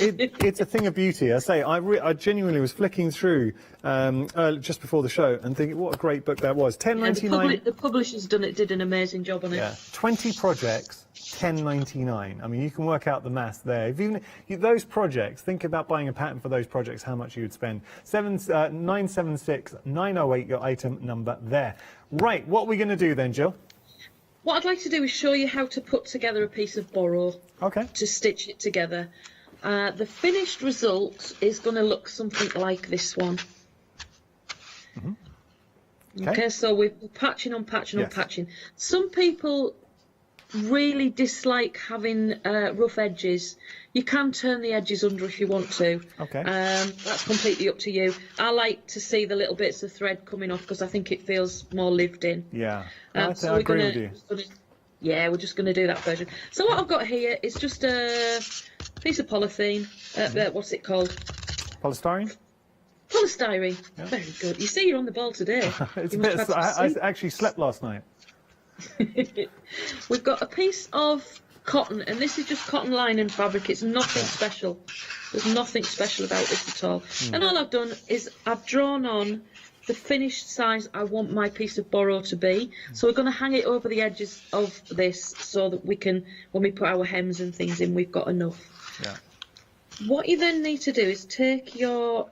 it's a thing of beauty. I say, I genuinely was flicking through just before the show and thinking, what a great book that was. $10.99. The publisher's did an amazing job on it. Yeah, 20 projects, $10.99. I mean, you can work out the maths there. Those projects, think about buying a pattern for those projects, how much you would spend. 976-908, your item number there. Right, what are we going to do then, Jill? What I'd like to do is show you how to put together a piece of borrow. Okay. To stitch it together. The finished result is going to look something like this one. Okay, so we're patching on patching on patching. Some people really dislike having rough edges. You can turn the edges under if you want to. Okay. That's completely up to you. I like to see the little bits of thread coming off because I think it feels more lived in. Yeah, So I agree with you. We're just going to do that version. So what I've got here is just a piece of polythene. What's it called? Polystyrene? Polystyrene. Yeah. Very good. You see, you're on the ball today. I actually slept last night. We've got a piece of cotton, and this is just cotton lining fabric. It's nothing special. There's nothing special about this at all. And all I've done is I've drawn on the finished size I want my piece of borrow to be. So we're going to hang it over the edges of this so that we can, when we put our hems and things in, we've got enough. Yeah. What you then need to do is take your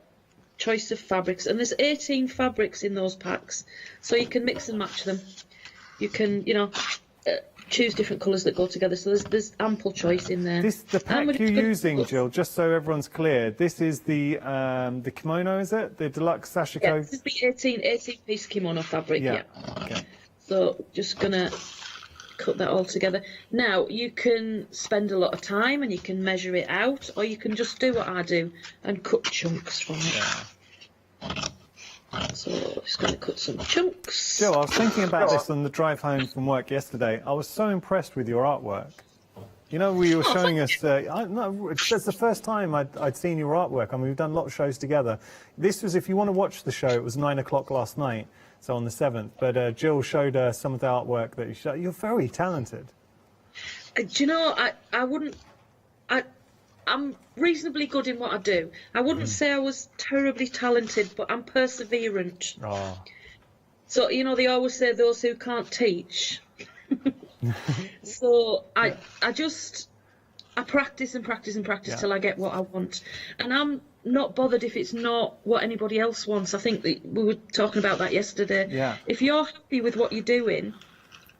choice of fabrics, and there's 18 fabrics in those packs, so you can mix and match them. You can, choose different colours that go together, so there's ample choice in there. The pack you're using, Jill, just so everyone's clear, this is the kimono, is it? The deluxe sashiko? Yeah, this is the 18-piece kimono fabric, yeah. Okay. So just going to cut that all together. Now, you can spend a lot of time and you can measure it out, or you can just do what I do and cut chunks from it. Yeah. So I'm just going to cut some chunks. Jill, I was thinking about this on the drive home from work yesterday. I was so impressed with your artwork. You know, we were showing us... that's the first time I'd seen your artwork. I mean, we've done a lot of shows together. This was, if you want to watch the show, it was 9 o'clock last night, so on the 7th. But Jill showed some of the artwork that you showed. You're very talented. Do you know, I wouldn't... I'm reasonably good in what I do. I wouldn't say I was terribly talented, but I'm perseverant. Oh. So, they always say those who can't teach. So I practice and practice and practice till I get what I want. And not bothered if it's not what anybody else wants. I think that we were talking about that yesterday. Yeah. If you're happy with what you're doing,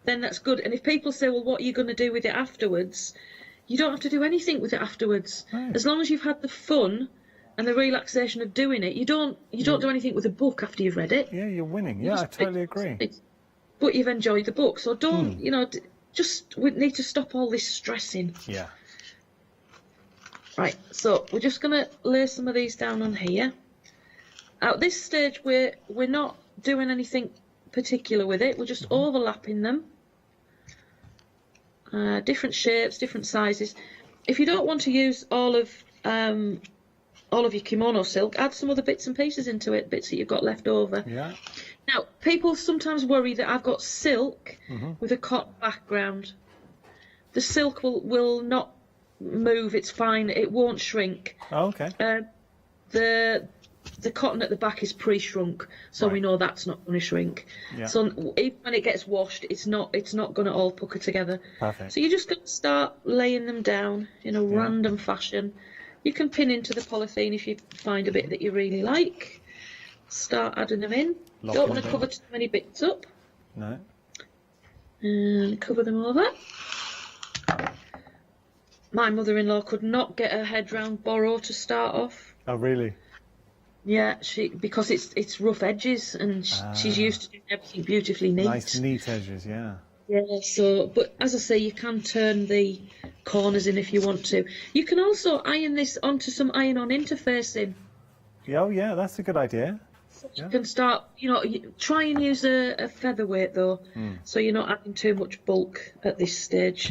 then that's good. And if people say, well, what are you going to do with it afterwards? You don't have to do anything with it afterwards. Right. As long as you've had the fun and the relaxation of doing it, you don't do anything with a book after you've read it. Yeah, you're winning. Yeah, I totally agree. But you've enjoyed the book, so don't, we need to stop all this stressing. Yeah. Right, so we're just going to lay some of these down on here. At this stage, we're not doing anything particular with it. We're just overlapping them. Different shapes, different sizes. If you don't want to use all of your kimono silk, add some other bits and pieces into it, bits that you've got left over. Yeah. Now, people sometimes worry that I've got silk with a cotton background. The silk will not move, it's fine, it won't shrink. Oh, okay. The cotton at the back is pre-shrunk, so we know that's not going to shrink. Yeah. So even when it gets washed, it's not going to all pucker together. Perfect. So you're just going to start laying them down in a random fashion. You can pin into the polythene if you find a bit that you really like. Start adding them in. Don't want to cover too many bits up. No. And cover them over. My mother-in-law could not get her head round borrow to start off. Oh, really? Yeah, because it's rough edges and she's used to doing everything beautifully neat. Nice neat edges, yeah. Yeah, so, but as I say, you can turn the corners in if you want to. You can also iron this onto some iron-on interfacing. Yeah, oh, yeah, that's a good idea. You can start, try and use a featherweight though, so you're not adding too much bulk at this stage.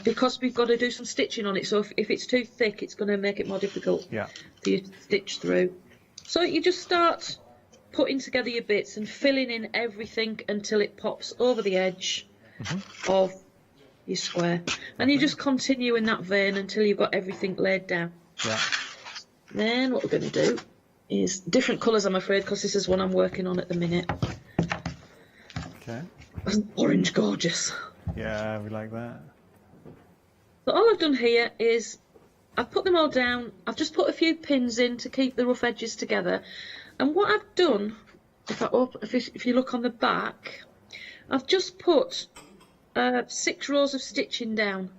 Because we've got to do some stitching on it, so if it's too thick, it's going to make it more difficult for you to stitch through. So you just start putting together your bits and filling in everything until it pops over the edge of your square. And you just continue in that vein until you've got everything laid down. Yeah. Then what we're going to do is different colours, I'm afraid, because this is one I'm working on at the minute. Okay. Isn't orange gorgeous? Yeah, we like that. So all I've done here is I've put them all down. I've just put a few pins in to keep the rough edges together. And what I've done, if you look on the back, I've just put 6 rows of stitching down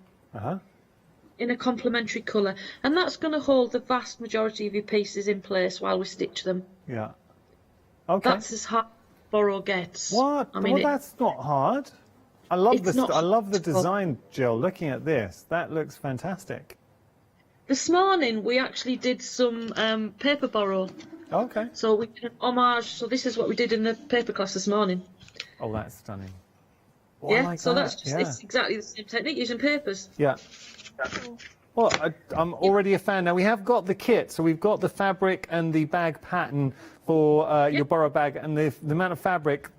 in a complementary colour. And that's going to hold the vast majority of your pieces in place while we stitch them. Yeah. Okay. That's as hard as borrow gets. What? I mean, well, that's not hard. I love this. not I love the hard at all. design, Jill. Looking at this, that looks fantastic. This morning we actually did some paper borrow. Okay. So we did an homage. So this is what we did in the paper class this morning. Oh, that's stunning. Oh, I Yeah. like So that. that's just it's exactly the same technique using papers. Yeah. Well, I'm already a fan. Now, we have got the kit, so we've got the fabric and the bag pattern for your borrow bag, and the amount of fabric,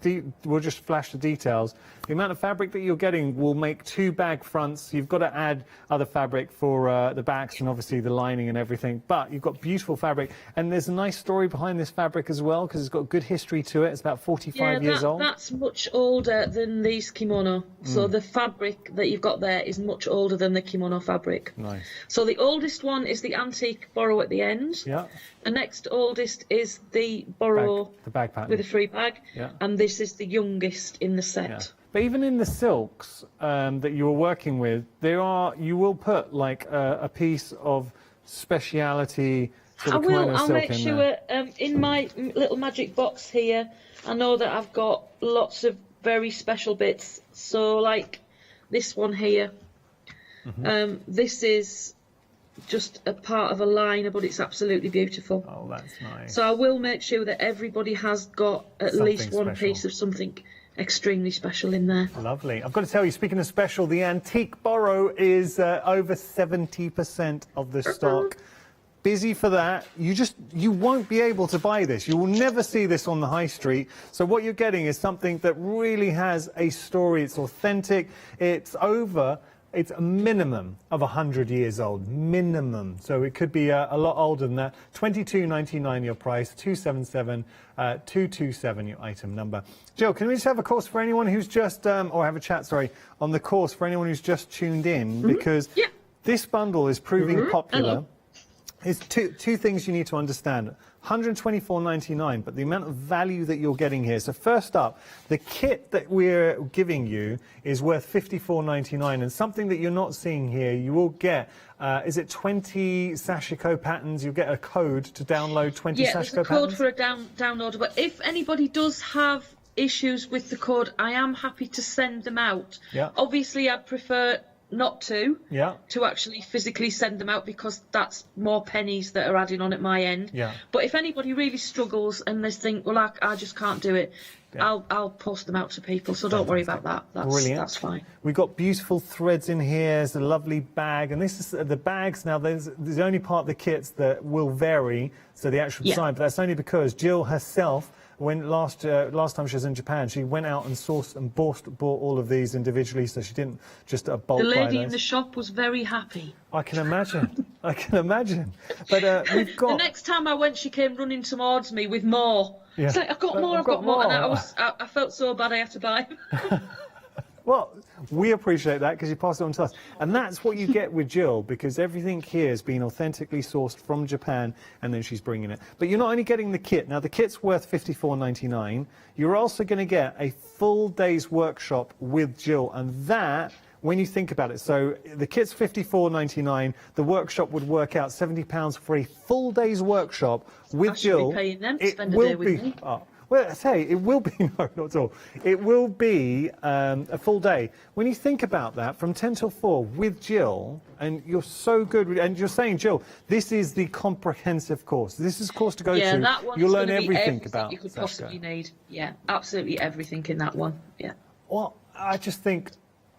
we'll just flash the details. The amount of fabric that you're getting will make 2 bag fronts. You've got to add other fabric for the backs and obviously the lining and everything, but you've got beautiful fabric, and there's a nice story behind this fabric as well, because it's got good history to it. It's about 45 years old. That's much older than these kimono. So the fabric that you've got there is much older than the kimono fabric. Nice. So the oldest one is the antique borrow at the end. Yeah. The next oldest is the borrow The bag pattern. with a free bag. Yeah. And this is the youngest in the set. Yeah. But even in the silks that you're working with, you will put like a piece of speciality sort of kimono I'll silk make in sure there. in my little magic box here, I know that I've got lots of very special bits. So like this one here, this is just a part of a liner, but it's absolutely beautiful. Oh, that's nice. So I will make sure that everybody has got at Something least one special. piece of something extremely special in there. Lovely. I've got to tell you, speaking of special, the antique borrow is over 70% of the stock. Busy for that. You won't be able to buy this. You will never see this on the high street. So what you're getting is something that really has a story. It's authentic. It's a minimum of 100 years old, minimum. So it could be a lot older than that. $22.99 your price, 277 your item number. Jill, can we just have a course for anyone who's just, or have a chat, sorry, on the course for anyone who's just tuned in? Because this bundle is proving popular. Hello. There's two things you need to understand. $124.99, but the amount of value that you're getting here. So first up, the kit that we're giving you is worth $54.99, and something that you're not seeing here, you will get, is it 20 Sashiko patterns? You'll get a code to download 20 Sashiko patterns? Yeah, there's a code for a download, but if anybody does have issues with the code, I am happy to send them out. Yeah. Obviously, I'd prefer not to actually physically send them out, because that's more pennies that are adding on at my end. Yeah. But if anybody really struggles and they think, well, I just can't do it, I'll post them out to people, so don't worry about that. Brilliant. That's fine. We've got beautiful threads in here. There's a lovely bag, and this is the bags. Now, there's the only part of the kits that will vary, so the actual design, but that's only because Jill herself, when last time she was in Japan, she went out and sourced and bought all of these individually, so she didn't just bulk buy those. The lady in the shop was very happy. I can imagine. I can imagine. But we've got... The next time I went, she came running towards me with more. Yeah. It's like, I've got more, I've got more. And I felt so bad I had to buy them. Well, we appreciate that because you pass it on to us. And that's what you get with Jill, because everything here has been authentically sourced from Japan, and then she's bringing it. But you're not only getting the kit. Now, the kit's worth $54.99. You're also going to get a full day's workshop with Jill, and that, when you think about it, so the kit's $54.99. The workshop would work out £70 for a full day's workshop with Jill. I should be paying them to spend a day with me. Well, I say it will be, no, not at all. It will be a full day. When you think about that, from 10 till 4 with Jill, and you're so good, and you're saying, Jill, this is the comprehensive course. This is a course to go to. That one's You'll learn gonna be everything about you could Sashiko. possibly need. Yeah, absolutely everything in that one. Yeah. Well, I just think,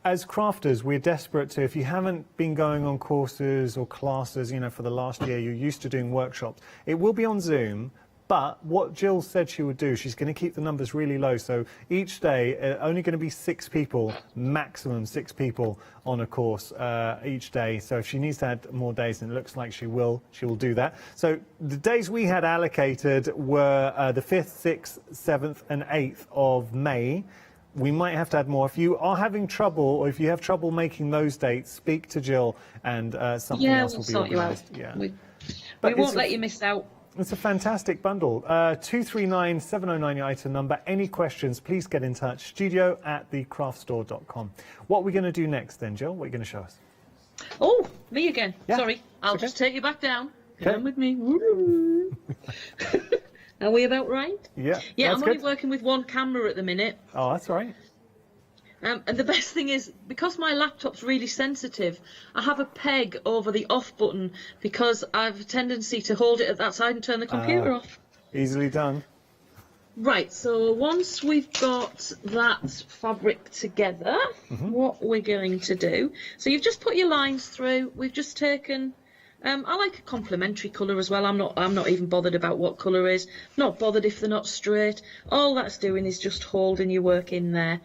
as crafters, we're desperate to, if you haven't been going on courses or classes, you know, for the last year, you're used to doing workshops. It will be on Zoom. But what Jill said she would do, she's going to keep the numbers really low. So each day, only going to be 6 people, maximum 6 people on a course each day. So if she needs to add more days, and it looks like she will do that. So the days we had allocated were the 5th, 6th, 7th and 8th of May. We might have to add more. If you are having trouble, or if you have trouble making those dates, speak to Jill, and something else will be organised. Yeah, we won't let you miss out. It's a fantastic bundle. 239709 your item number. Any questions, please get in touch. studio@thecraftstore.com. What are we going to do next then, Jill? What are you going to show us? Oh, me again. Yeah, sorry. I'll just take you back down. Okay. Come with me. Are we about right? Yeah. Yeah, that's I'm only good. working with one camera at the minute. Oh, that's all right. And the best thing is, because my laptop's really sensitive, I have a peg over the off button because I have a tendency to hold it at that side and turn the computer off. Easily done. Right, so once we've got that fabric together, what we're going to do, so you've just put your lines through, we've just taken, I like a complementary colour as well. I'm not even bothered about what colour is, not bothered if they're not straight. All that's doing is just holding your work in there.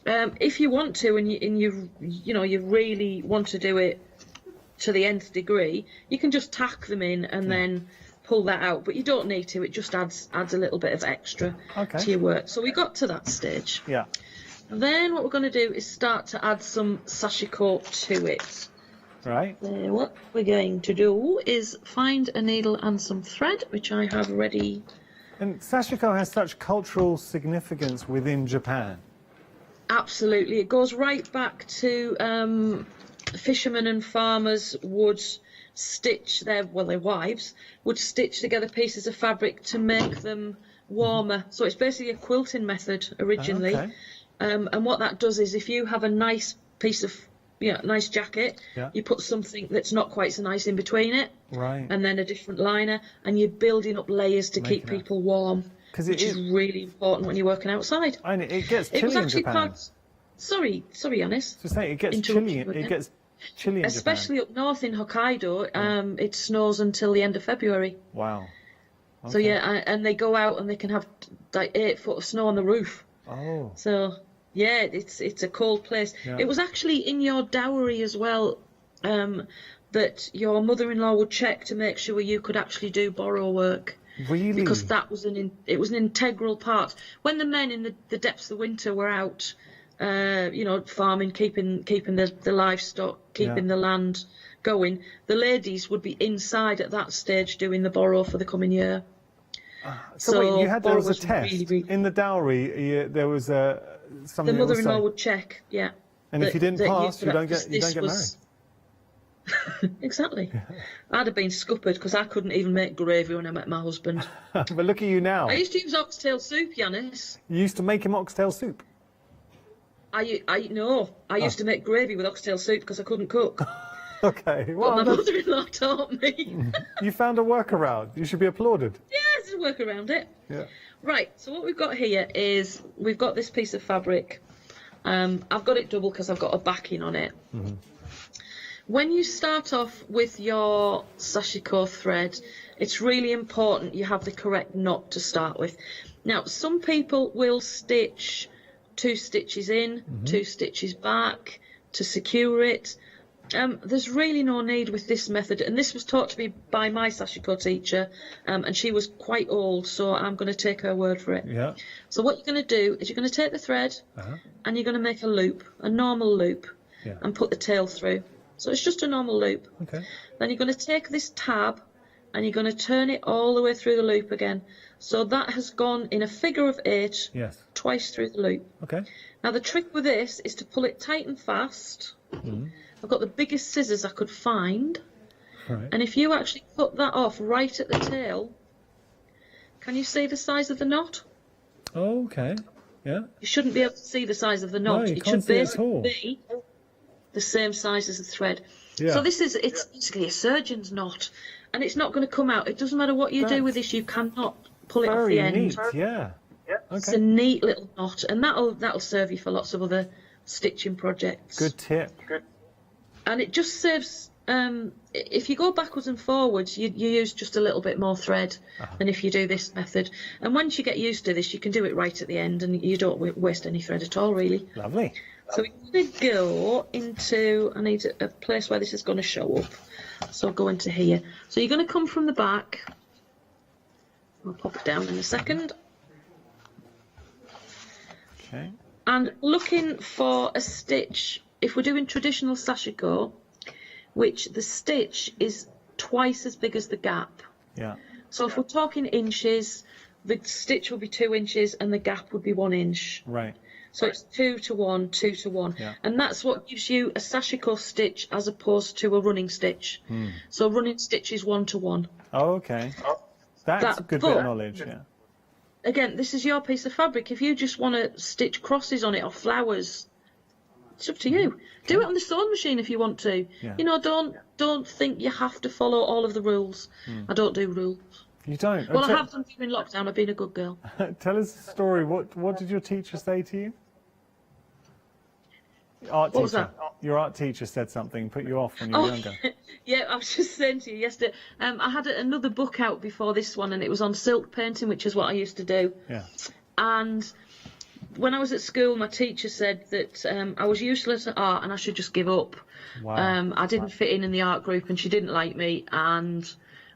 If you want to, and you really want to do it to the nth degree, you can just tack them in and then pull that out. But you don't need to. It just adds a little bit of extra to your work. So we got to that stage. Yeah. And then what we're going to do is start to add some sashiko to it. Right. What we're going to do is find a needle and some thread, which I have ready. And sashiko has such cultural significance within Japan. Absolutely. It goes right back to fishermen and farmers would stitch their wives would stitch together pieces of fabric to make them warmer. So it's basically a quilting method originally. And what that does is, if you have a nice piece of nice jacket, you put something that's not quite so nice in between it, and then a different liner, and you're building up layers to keep people warm. Which is really important when you're working outside. And it gets chilly in Japan. Sorry, Anis. Just saying, it gets chilly. It gets chilly in Especially up north in Hokkaido, it snows until the end of February. Wow. Okay. So yeah, and they go out and they can have like 8 foot of snow on the roof. Oh. So yeah, it's a cold place. Yeah. It was actually in your dowry as well, that your mother-in-law would check to make sure you could actually do borrow work. Really? Because that was it was an integral part. When the men in the depths of winter were out farming, keeping the livestock, keeping the land going. The ladies would be inside at that stage doing the borrow for the coming year. So wait, there was a borrow test really, in the dowry. There was something. the mother-in-law would check, yeah. And if you didn't pass, you don't get married. Exactly. I'd have been scuppered because I couldn't even make gravy when I met my husband. But look at you now. I used to use oxtail soup, Yanis. You used to make him oxtail soup? I used to make gravy with oxtail soup because I couldn't cook. Okay. Well, but my mother-in-law taught me. You found a workaround. You should be applauded. Yeah, there's a work around it. Yeah. Right, so what we've got here is we've got this piece of fabric. I've got it double because I've got a backing on it. When you start off with your sashiko thread, it's really important you have the correct knot to start with. Now, some people will stitch 2 stitches in, 2 stitches back to secure it. There's really no need with this method, and this was taught to me by my sashiko teacher, and she was quite old, so I'm going to take her word for it. Yeah. So what you're going to do is you're going to take the thread and you're going to make a loop, a normal loop, and put the tail through. So it's just a normal loop. Okay. Then you're going to take this tab and you're going to turn it all the way through the loop again. So that has gone in a figure of 8 twice through the loop. Okay. Now the trick with this is to pull it tight and fast. I've got the biggest scissors I could find. Right. And if you actually cut that off right at the tail, can you see the size of the knot? Oh, okay. Yeah. You shouldn't be able to see the size of the knot. No, you it can't should see it at all. basically be the same size as the thread. Yeah. So it's basically a surgeon's knot, and it's not going to come out. It doesn't matter what you do with this, you cannot pull it off the end. Very neat, yeah. It's Okay. a neat little knot, and that'll serve you for lots of other stitching projects. Good tip. And it just saves. If you go backwards and forwards, you use just a little bit more thread than if you do this method. And once you get used to this, you can do it right at the end, and you don't waste any thread at all, really. Lovely. So we're going to go into, I need a place where this is going to show up. So I'll go into here. So you're going to come from the back. I'll pop it down in a second. Okay. And looking for a stitch, if we're doing traditional sashiko, which the stitch is twice as big as the gap. Yeah. So if we're talking inches, the stitch will be 2 inches and the gap would be 1 inch. Right. So it's 2 to 1, 2 to 1. Yeah. And that's what gives you a sashiko stitch as opposed to a running stitch. So running stitch is 1 to 1. Oh, okay. That's a good bit of knowledge, yeah. Again, this is your piece of fabric. If you just want to stitch crosses on it or flowers, it's up to you. Do it on the sewing machine if you want to. Yeah. You know, don't think you have to follow all of the rules. I don't do rules. You don't? Well, I have done during lockdown. I've been a good girl. Tell us a story. What did your teacher say to you? Art What was teacher. that? Your art teacher said something, put you off when you were younger. Yeah, I was just saying to you yesterday, I had another book out before this one, and it was on silk painting, which is what I used to do. Yeah. And when I was at school, my teacher said that I was useless at art and I should just give up. Wow. I didn't fit in the art group, and she didn't like me, and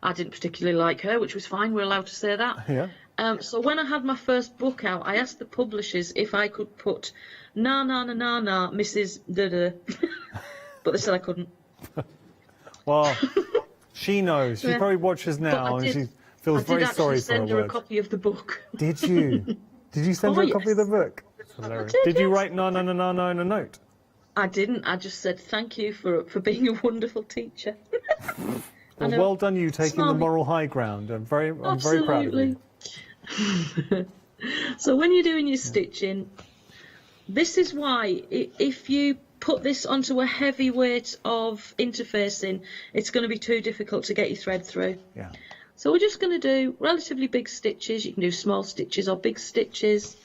I didn't particularly like her, which was fine. We're allowed to say that. Yeah. So when I had my first book out, I asked the publishers if I could put na na na na na Mrs. Da-da. But they said I couldn't. Well, she knows. She Yeah. probably watches now, and she feels very sorry for her I did actually send her a words. copy of the book. Did you? Did you send her a copy of the book? Hilarious. did, Did you yes. write no in a note? I didn't. I just said thank you for being a wonderful teacher. Well, well done you taking the moral high ground. I'm very proud of you. So when you're doing your stitching, this is why if you put this onto a heavy weight of interfacing, it's going to be too difficult to get your thread through. Yeah. So we're just going to do relatively big stitches. You can do small stitches or big stitches.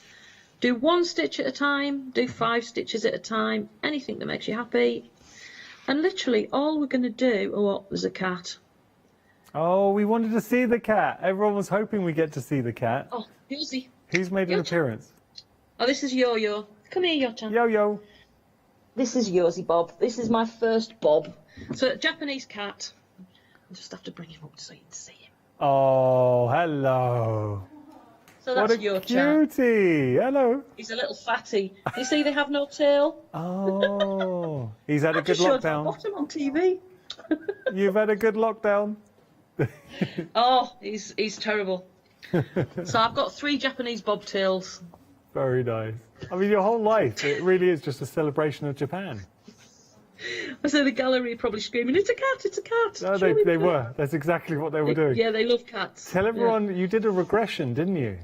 Do 1 stitch at a time, do 5 stitches at a time, anything that makes you happy. And literally all we're going to do, oh, there's a cat. Oh, we wanted to see the cat. Everyone was hoping we get to see the cat. Oh, who's he? Who's made an appearance? Oh, this is Yo-Yo. Come here, Yo-chan. Yo-Yo. This is Yosi Bob. This is my first Bob. So, a Japanese cat. I just have to bring him up so you can see him. Oh, hello. So that's what a your chap. cutie. Hello. He's a little fatty. You see, they have no tail. Oh, he's had a good just showed my lockdown. bottom on TV. You've had a good lockdown. Oh, he's terrible. So I've got 3 Japanese bobtails. Very nice. I mean, your whole life, it really is just a celebration of Japan. I say the gallery are probably screaming, "It's a cat! It's a cat!" No, they were. That's exactly what they were doing. Yeah, they love cats. Tell everyone, you did a regression, didn't you?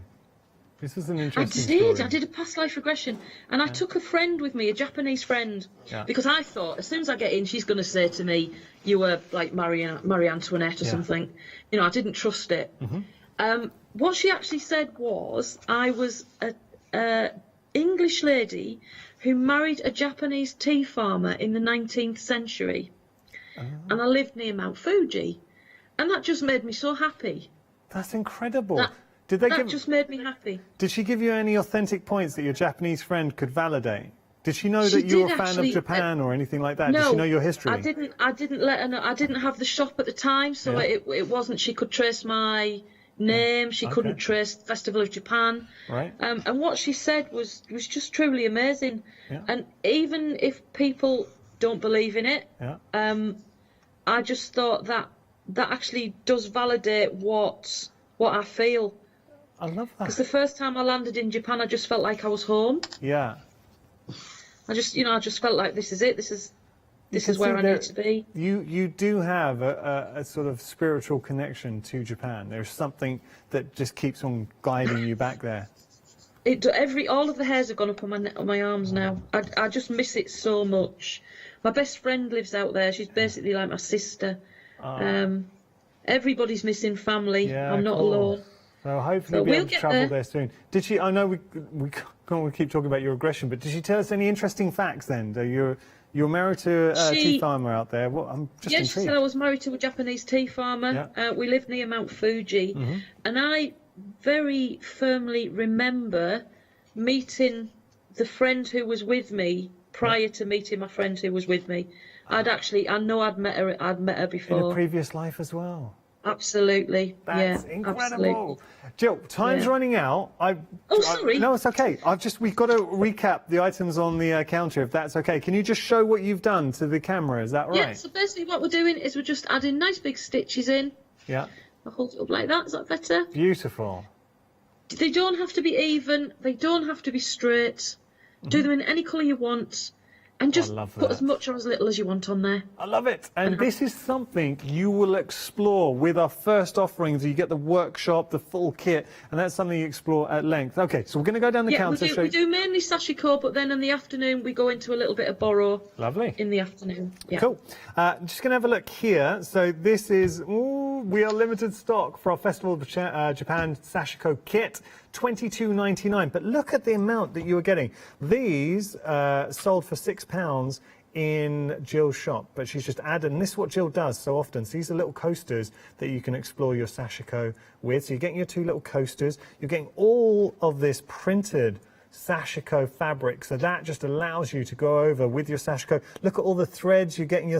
This is an interesting I story. did a past life regression, and I took a friend with me, a Japanese friend, because I thought as soon as I get in, she's going to say to me, "You were like Marie Antoinette or something." You know, I didn't trust it. What she actually said was, I was a English lady who married a Japanese tea farmer in the 19th century, and I lived near Mount Fuji, and that just made me so happy. That's incredible. That just made me happy. Did she give you any authentic points that your Japanese friend could validate? Did she know She that you were a did fan actually, of Japan or anything like that? No, Did she know your history? I didn't let her know. I didn't have the shop at the time, so it wasn't. She could trace my name. She couldn't trace the Festival of Japan. Right. And what she said was just truly amazing. Yeah. And even if people don't believe in it, I just thought that actually does validate what I feel. I love that. Because the first time I landed in Japan, I just felt like I was home. Yeah. I just felt like this is it. This is where I need to be. You do have a sort of spiritual connection to Japan. There's something that just keeps on guiding you back there. All of the hairs have gone up on my arms now. I just miss it so much. My best friend lives out there. She's basically like my sister. Everybody's missing family. Yeah, I'm not alone. So hopefully we'll be able to travel there soon. Did she? I know we can't keep talking about your aggression, but did she tell us any interesting facts then? You're married to a tea farmer out there. Well, I'm just intrigued. She said I was married to a Japanese tea farmer. Yeah. We lived near Mount Fuji, and I very firmly remember meeting the friend who was with me prior to meeting my friend who was with me. I know I'd met her before. In a previous life as well. Absolutely. That's incredible. Absolutely. Jill, time's running out. Sorry. No, it's okay. We've got to recap the items on the counter, if that's okay. Can you just show what you've done to the camera? Is that right? Yeah, so basically what we're doing is we're just adding nice big stitches in. Yeah. I'll hold it up like that. Is that better? Beautiful. They don't have to be even. They don't have to be straight. Do them in any colour you want. And just put as much or as little as you want on there. I love it. And this is something you will explore with our first offerings. You get the workshop, the full kit, and that's something you explore at length. Okay, so we're going to go down the counter. We do mainly sashiko, but then in the afternoon we go into a little bit of borrow. Lovely. In the afternoon. Yeah. Cool. Just going to have a look here. So this is, we are limited stock for our Festival of Japan Sashiko kit. $22.99, but look at the amount that you are getting. These sold for £6 in Jill's shop, but she's just added, and this is what Jill does so often. So these are little coasters that you can explore your sashiko with. So you're getting your 2 little coasters. You're getting all of this printed sashiko fabric, so that just allows you to go over with your sashiko. Look at all the threads. You're getting your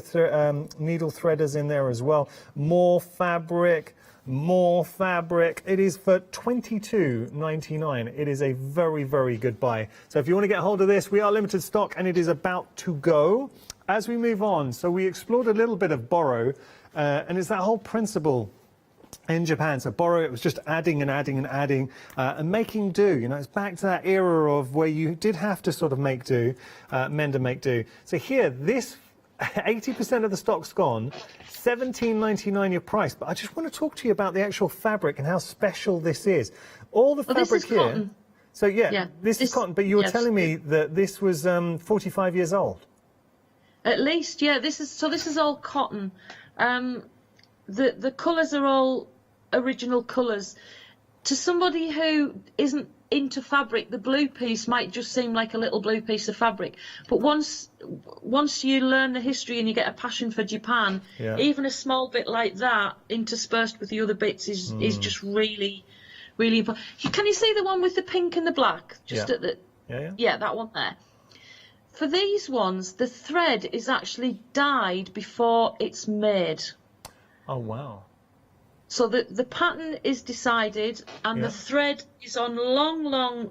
needle threaders in there as well. More fabric. It is for $22.99. It is a very, very good buy. So if you want to get hold of this, we are limited stock and it is about to go. As we move on, so we explored a little bit of borrow, and it's that whole principle in Japan. So borrow, it was just adding and adding and adding and making do. You know, it's back to that era of where you did have to sort of make do, mend and make do. So here, this 80% of the stock's gone, $17.99 your price. But I just want to talk to you about the actual fabric and how special this is. All the fabric here. Cotton. So this is cotton. But you were telling me that this was 45 years old. At least, yeah. This is all cotton. The colours are all original colours. To somebody who isn't into fabric, the blue piece might just seem like a little blue piece of fabric, but once you learn the history and you get a passion for Japan, even a small bit like that interspersed with the other bits is just really, really important. Can you see the one with the pink and the black? Just at the that one there. For these ones, the thread is actually dyed before it's made. Oh wow. So the pattern is decided, and the thread is on long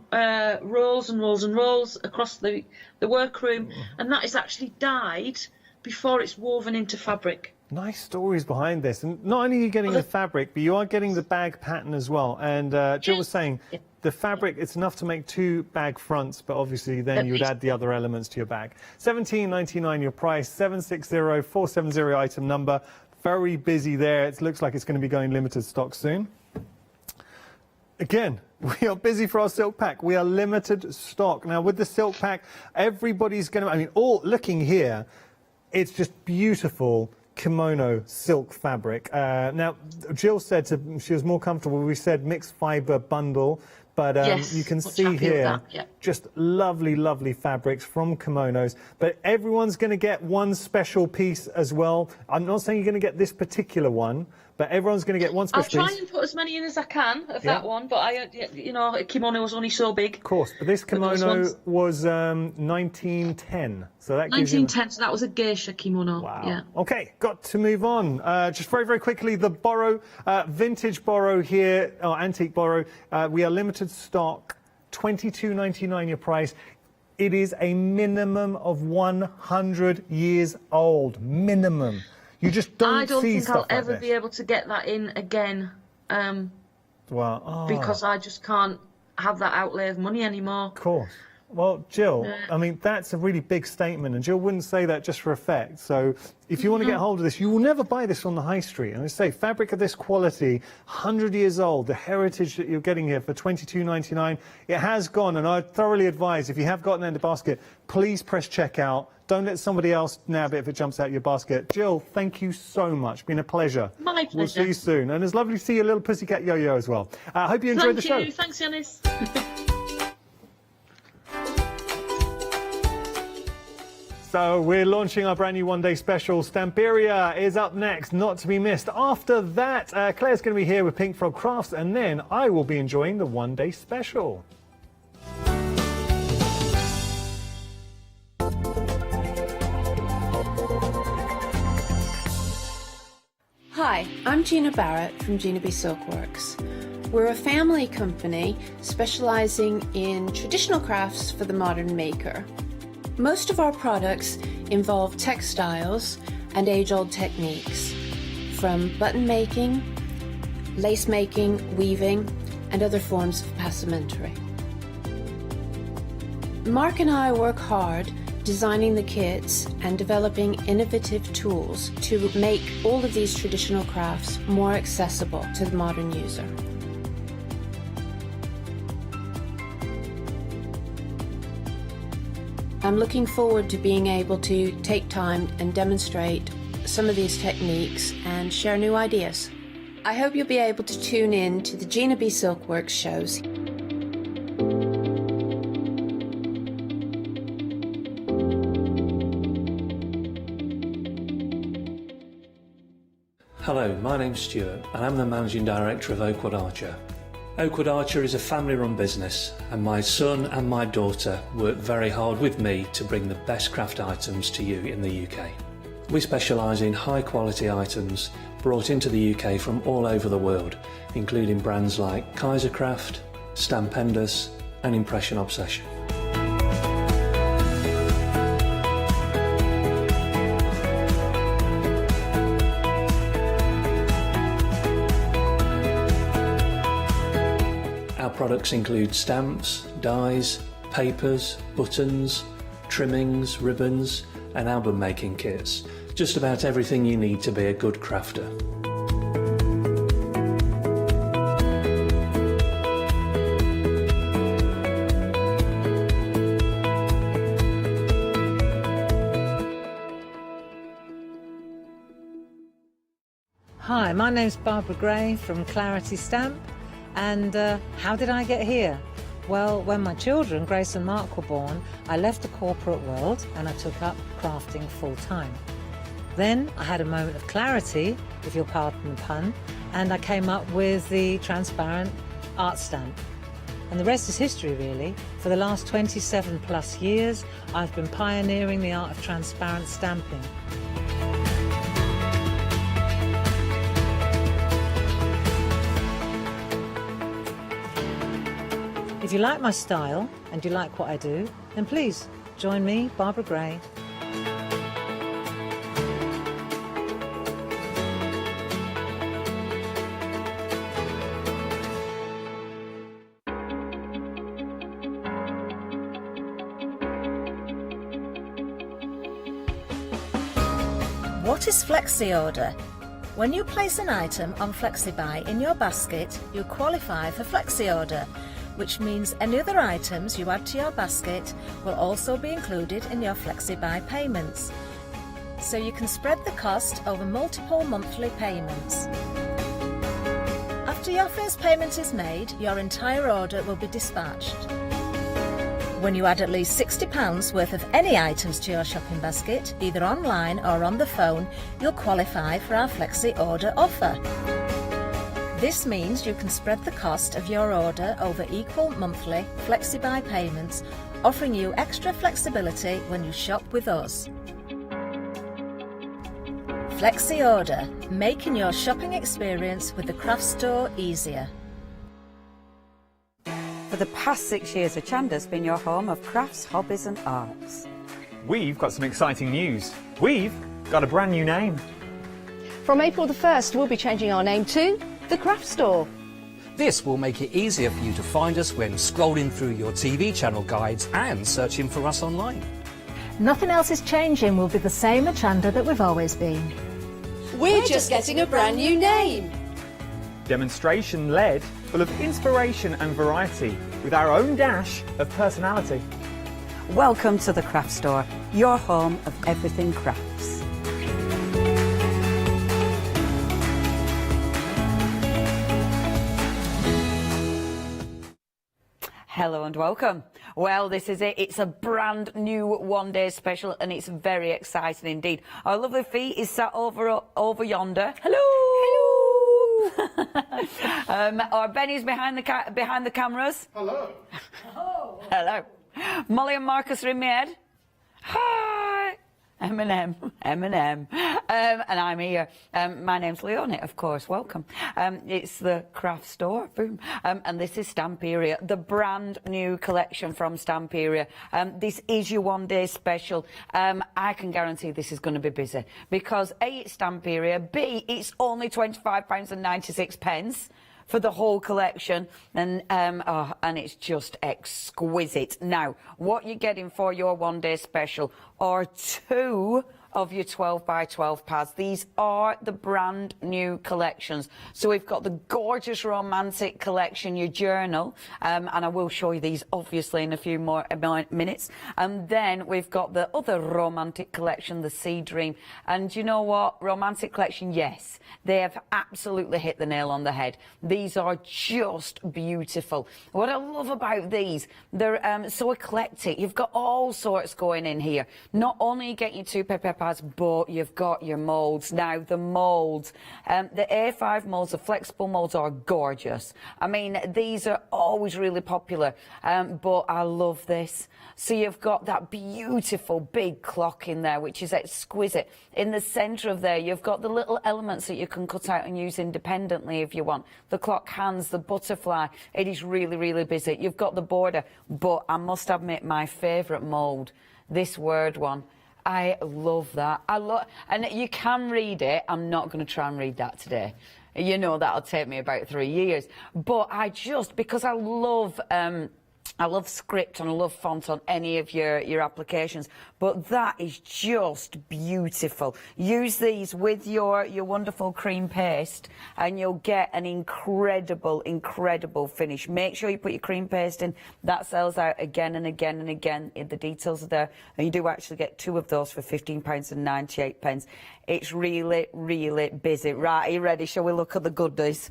rolls and rolls and rolls across the workroom, and that is actually dyed before it's woven into fabric. Nice stories behind this, and not only are you getting the fabric, but you are getting the bag pattern as well. And Jill was saying the fabric, it's enough to make 2 bag fronts, but obviously then you would add the other elements to your bag. £17.99 your price, 760470 item number. Very busy there. It looks like it's going to be going limited stock soon. Again, we are busy for our silk pack. We are limited stock. Now, with the silk pack, everybody's going to, I mean, looking here, it's just beautiful kimono silk fabric. Now, Jill said she was more comfortable. We said mixed fibre bundle. But you can see here just lovely, lovely fabrics from kimonos. But everyone's going to get one special piece as well. I'm not saying you're going to get this particular one, but everyone's going to get one special piece. I'll try and put as many in as I can of that one, but a kimono was only so big. Of course, but this kimono was 1910. So that gives 1910, so that was a geisha kimono. Wow. Yeah. Okay, got to move on. Just very, very quickly, the borrow, vintage borrow here, or antique borrow. We are limited stock, £22.99 your price. It is a minimum of 100 years old. Minimum. You just don't see stuff like this. I don't think I'll ever be able to get that in again. Because I just can't have that outlay of money anymore. Of course. Well, Jill, I mean, that's a really big statement, and Jill wouldn't say that just for effect. So if you want to get hold of this, you will never buy this on the high street. And I say, fabric of this quality, 100 years old, the heritage that you're getting here for £22.99, it has gone, and I thoroughly advise, if you have gotten it in the basket, please press checkout. Don't let somebody else nab it if it jumps out your basket. Jill, thank you so much. Been a pleasure. My pleasure. We'll see you soon. And it's lovely to see your little pussycat yo-yo as well. I hope you enjoyed the show. Thanks, Yanis. So we're launching our brand new one-day special. Stamperia is up next, not to be missed. After that, Claire's going to be here with Pink Frog Crafts, and then I will be enjoying the one-day special. Hi, I'm Gina Barrett from Gina B Silkworks. We're a family company specialising in traditional crafts for the modern maker. Most of our products involve textiles and age-old techniques, from button making, lace making, weaving, and other forms of passementerie. Mark and I work hard designing the kits and developing innovative tools to make all of these traditional crafts more accessible to the modern user. I'm looking forward to being able to take time and demonstrate some of these techniques and share new ideas. I hope you'll be able to tune in to the Gina B Silkworks shows. Hello, my name's Stuart and I'm the Managing Director of Oakwood Archer. Oakwood Archer is a family-run business, and my son and my daughter work very hard with me to bring the best craft items to you in the UK. We specialise in high-quality items brought into the UK from all over the world, including brands like Kaisercraft, Stampendous and Impression Obsession. Products include stamps, dies, papers, buttons, trimmings, ribbons and album making kits. Just about everything you need to be a good crafter. Hi, my name's Barbara Gray from Clarity Stamp. And how did I get here? Well, when my children, Grace and Mark, were born, I left the corporate world and I took up crafting full-time. Then I had a moment of clarity, if you'll pardon the pun, and I came up with the transparent art stamp. And the rest is history, really. For the last 27 plus years, I've been pioneering the art of transparent stamping. If you like my style and you like what I do, then please join me, Barbara Gray. What is Flexi Order? When you place an item on FlexiBuy in your basket, you qualify for Flexi Order, which means any other items you add to your basket will also be included in your FlexiBuy payments. So you can spread the cost over multiple monthly payments. After your first payment is made, your entire order will be dispatched. When you add at least £60 worth of any items to your shopping basket, either online or on the phone, you'll qualify for our Flexi Order offer. This means you can spread the cost of your order over equal monthly FlexiBuy payments, offering you extra flexibility when you shop with us. Flexi Order, making your shopping experience with the craft store easier. For the past 6 years, Hochanda's been your home of crafts, hobbies and arts. We've got some exciting news. We've got a brand new name. From April the 1st, we'll be changing our name to The Craft Store. This will make it easier for you to find us when scrolling through your TV channel guides and searching for us online. Nothing else is changing. We'll be the same Hochanda that we've always been. We're just getting a brand new name. Demonstration-led, full of inspiration and variety, with our own dash of personality. Welcome to The Craft Store, your home of everything crafts. Hello and welcome. Well, this is it. It's a brand new one-day special and it's very exciting indeed. Our lovely Fee is sat over yonder. Hello! Hello! Our Benny's behind the cameras. Hello. Hello. Molly and Marcus are in my head. Hi! Eminem. And I'm here. My name's Leonie, of course. Welcome. It's the craft store. Boom. And this is Stamperia, the brand new collection from Stamperia. This is your one-day special. I can guarantee this is going to be busy because A, it's Stamperia. B, it's only £25.96 for the whole collection, and it's just exquisite. Now, what you're getting for your one-day special are 2 of your 12 by 12 pads. These are the brand new collections. So we've got the gorgeous romantic collection, your journal, and I will show you these obviously in a few more minutes. And then we've got the other romantic collection, the Sea Dream. And you know what? Romantic collection, yes, they have absolutely hit the nail on the head. These are just beautiful. What I love about these, they're so eclectic. You've got all sorts going in here. Not only you get your 2 paper pads, but you've got your moulds. Now, the moulds, the A5 moulds, the flexible moulds are gorgeous. I mean, these are always really popular, but I love this. So you've got that beautiful big clock in there, which is exquisite. In the centre of there, you've got the little elements that you can cut out and use independently if you want. The clock hands, the butterfly, it is really, really busy. You've got the border, but I must admit my favourite mould, this word one. I love that. And you can read it. I'm not going to try and read that today. You know, that'll take me about 3 years. But because I love script and I love font on any of your applications, but that is just beautiful. Use these with your wonderful cream paste and you'll get an incredible finish. Make sure you put your cream paste in. That sells out again and again and again. The details are there, and you do actually get 2 of those for £15.98. It's really, really busy. Right, are you ready? Shall we look at the goodies?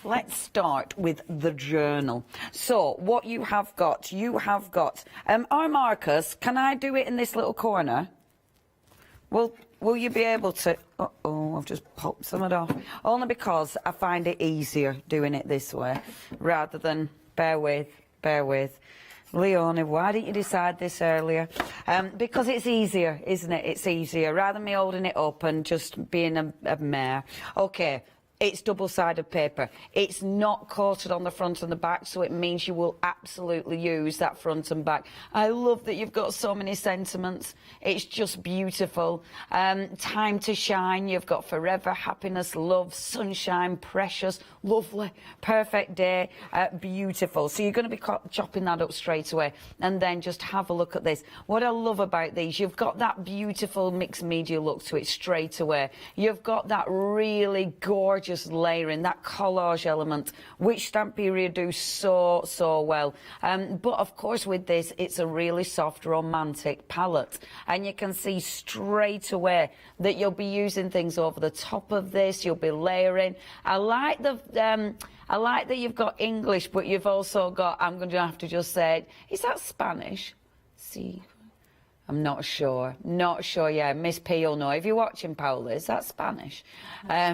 Let's start with the journal. So what you have got, Marcus, can I do it in this little corner? Will you be able to? Uh-oh, I've just popped some of it off. Only because I find it easier doing it this way rather than, bear with. Leonie, why didn't you decide this earlier? Because it's easier, isn't it? It's easier rather than me holding it up and just being a mare. Okay. It's double-sided paper. It's not coated on the front and the back, so it means you will absolutely use that front and back. I love that you've got so many sentiments. It's just beautiful. Time to shine. You've got forever, happiness, love, sunshine, precious, lovely, perfect day, beautiful. So you're going to be chopping that up straight away. And then just have a look at this. What I love about these, you've got that beautiful mixed media look to it straight away. You've got that really gorgeous layering, that collage element, which stamp period do so well. But of course with this, it's a really soft romantic palette, and you can see straight away that you'll be using things over the top of this. You'll be layering. I like that you've got English, but you've also got, I'm going to have to just say, is that Spanish? See, I'm not sure. Yeah, Miss P will know. If you're watching, Paula, is that Spanish?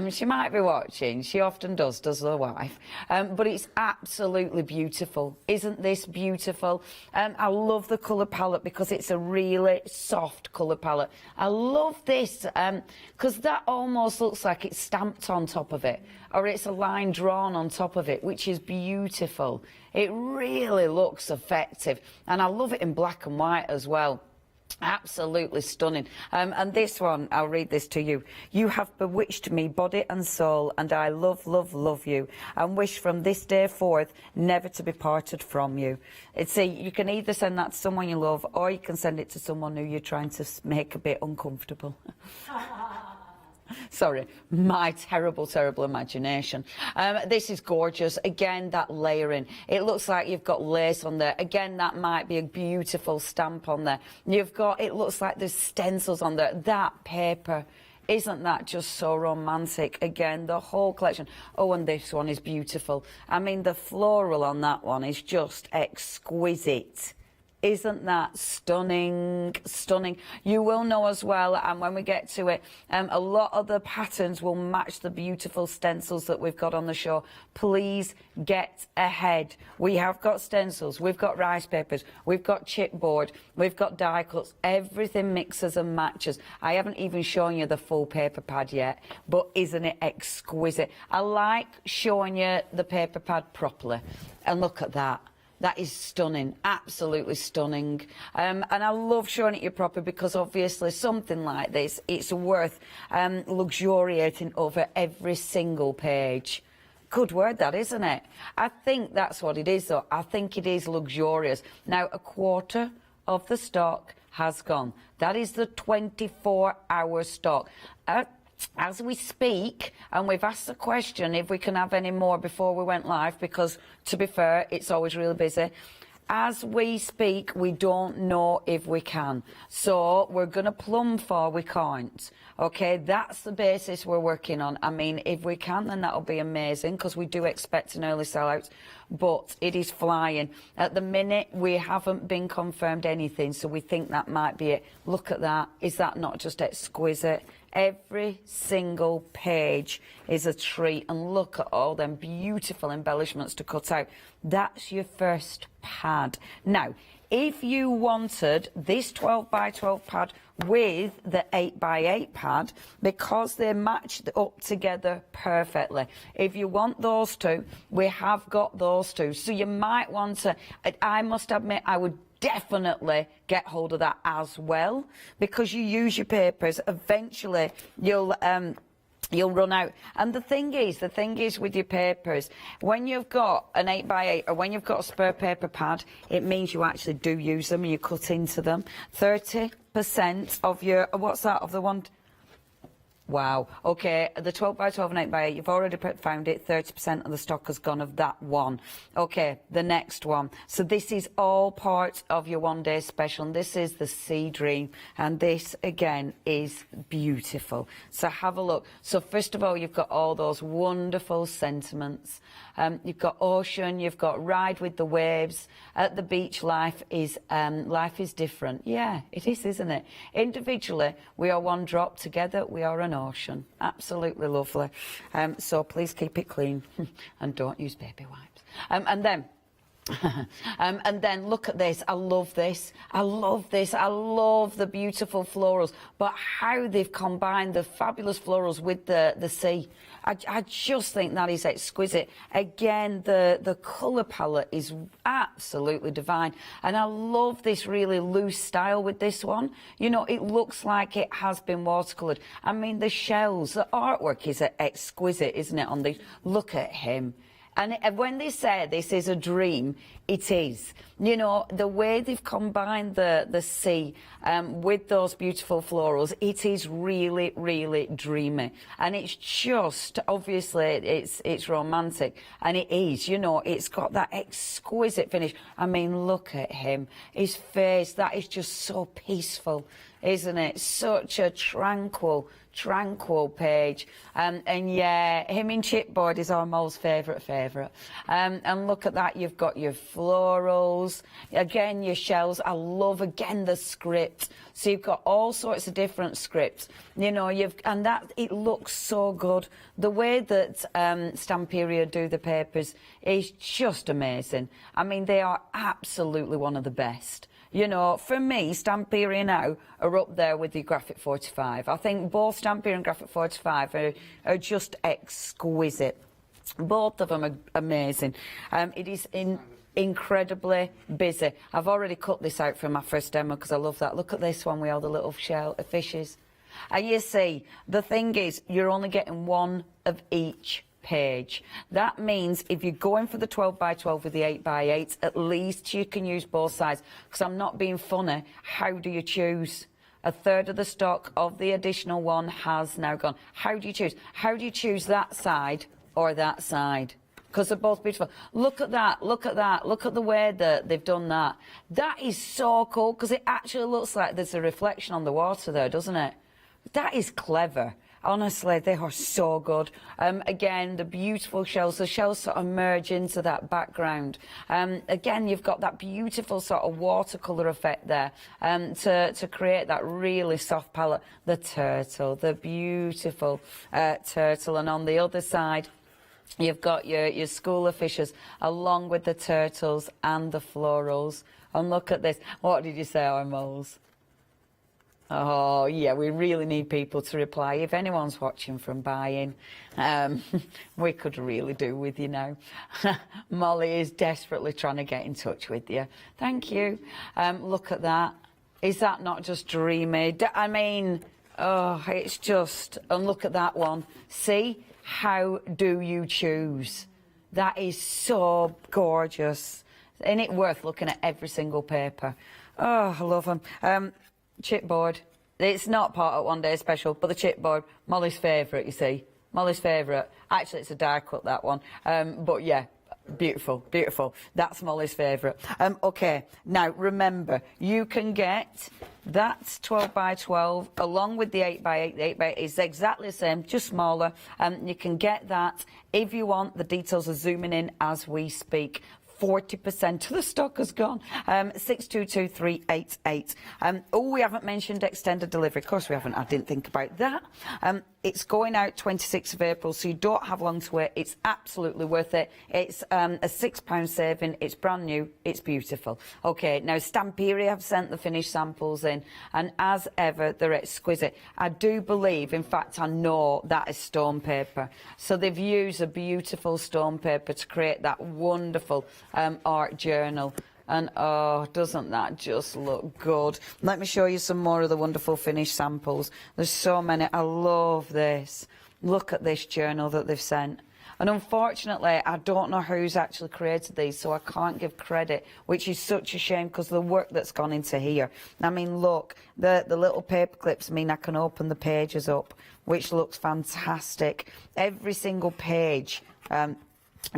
She might be watching. She often does her wife. But it's absolutely beautiful. Isn't this beautiful? I love the colour palette because it's a really soft colour palette. I love this because that almost looks like it's stamped on top of it, or it's a line drawn on top of it, which is beautiful. It really looks effective. And I love it in black and white as well. Absolutely stunning. And this one, I'll read this to you. You have bewitched me body and soul, and I love, love, love you, and wish from this day forth never to be parted from you. You can either send that to someone you love, or you can send it to someone who you're trying to make a bit uncomfortable. Sorry, my terrible imagination. This is gorgeous. Again, that layering. It looks like you've got lace on there. Again, that might be a beautiful stamp on there. It looks like there's stencils on there. That paper, isn't that just so romantic? Again, the whole collection. Oh, and this one is beautiful. I mean, the floral on that one is just exquisite. Isn't that stunning? Stunning. You will know as well, and when we get to it, a lot of the patterns will match the beautiful stencils that we've got on the show. Please get ahead. We have got stencils, we've got rice papers, we've got chipboard, we've got die cuts. Everything mixes and matches. I haven't even shown you the full paper pad yet, but isn't it exquisite? I like showing you the paper pad properly. And look at that. That is stunning, absolutely stunning. And I love showing it you proper because obviously something like this, it's worth luxuriating over every single page. Good word that, isn't it? I think that's what it is though. I think it is luxurious. Now, a quarter of the stock has gone. That is the 24-hour stock. As we speak, and we've asked the question if we can have any more before we went live, because to be fair, it's always really busy. As we speak, we don't know if we can. So we're going to plumb for we can't. Okay, that's the basis we're working on. I mean, if we can, then that'll be amazing, because we do expect an early sellout. But it is flying. At the minute, we haven't been confirmed anything, so we think that might be it. Look at that. Is that not just exquisite? Every single page is a treat, and look at all them beautiful embellishments to cut out. That's your first pad. Now, if you wanted this 12 by 12 pad with the 8 by 8 pad, because they match up together perfectly, if you want those two, we have got those two. So you might want to, I must admit, I would definitely get hold of that as well, because you use your papers, eventually you'll run out. And the thing is with your papers, when you've got an 8 by 8 or when you've got a spare paper pad, it means you actually do use them and you cut into them. 30% of your, what's that, of the one? Wow. Okay, the 12 by 12 and 8 by 8, you've already found it. 30% of the stock has gone of that one. Okay, the next one. So this is all part of your one-day special, and this is the Sea Dream, and this, again, is beautiful. So have a look. So first of all, you've got all those wonderful sentiments. You've got ocean, you've got ride with the waves. At the beach, life is different. Yeah, it is, isn't it? Individually, we are one drop. Together, we are an ocean. Absolutely lovely. So please keep it clean and don't use baby wipes. And then And then look at this. I love this. I love this. I love the beautiful florals, but how they've combined the fabulous florals with the sea. I just think that is exquisite. Again, the colour palette is absolutely divine. And I love this really loose style with this one. You know, it looks like it has been watercoloured. I mean, the shells, the artwork is exquisite, isn't it, on these? Look at him. And when they say this is a dream, it is. You know, the way they've combined the sea with those beautiful florals, it is really, really dreamy. And it's just, obviously, it's romantic. And it is, you know, it's got that exquisite finish. I mean, look at him. His face, that is just so peaceful, isn't it? Such a tranquil page. And yeah, him in chipboard is our most favourite. And look at that, you've got your florals, again your shells. I love again the script. So you've got all sorts of different scripts, you know, and that it looks so good. The way that Stamperia do the papers is just amazing. I mean, they are absolutely one of the best. You know, for me, Stamperia now are up there with the Graphic 45. I think both Stamperia and Graphic 45 are just exquisite. Both of them are amazing. It is incredibly busy. I've already cut this out for my first demo because I love that. Look at this one with all the little fishes. And you see, the thing is, you're only getting one of each page. That means if you're going for the 12 by 12 with the 8 by 8, at least you can use both sides. Because I'm not being funny, how do you choose? A third of the stock of the additional one has now gone. How do you choose? How do you choose that side or that side? Because they're both beautiful. Look at that, look at that, look at the way that they've done that. That is so cool because it actually looks like there's a reflection on the water there, doesn't it? That is clever. Honestly, they are so good. Again, the beautiful shells. The shells sort of merge into that background. Again, you've got that beautiful sort of watercolour effect there to create that really soft palette. The turtle, the beautiful turtle. And on the other side, you've got your school of fishes along with the turtles and the florals. And look at this. What did you say, our moles? Oh, yeah, we really need people to reply. If anyone's watching from buying, we could really do with you now. Molly is desperately trying to get in touch with you. Thank you. Look at that. Is that not just dreamy? I mean, oh, it's just... And look at that one. See? How do you choose? That is so gorgeous. Isn't it worth looking at every single paper? Oh, I love them. Chipboard. It's not part of One Day Special, but the chipboard, Molly's favourite, you see. Molly's favourite. Actually, it's a die cut, that one. But yeah, beautiful, beautiful. That's Molly's favourite. OK, now remember, you can get that 12 by 12 along with the 8 by 8. The 8 by 8 is exactly the same, just smaller. You can get that if you want. The details are zooming in as we speak. 40% of the stock has gone. 622388. Oh, we haven't mentioned extended delivery. Of course we haven't. I didn't think about that. It's going out 26th of April, so you don't have long to wait. It's absolutely worth it. It's a £6 saving. It's brand new. It's beautiful. OK, now Stamperia have sent the finished samples in, and as ever, they're exquisite. I do believe, in fact, I know that is stone paper. So they've used a beautiful stone paper to create that wonderful art journal. And oh, doesn't that just look good? Let me show you some more of the wonderful finished samples. There's so many. I love this. Look at this journal that they've sent. And unfortunately, I don't know who's actually created these, so I can't give credit, which is such a shame because of the work that's gone into here. I mean, look, the little paper clips mean I can open the pages up, which looks fantastic. Every single page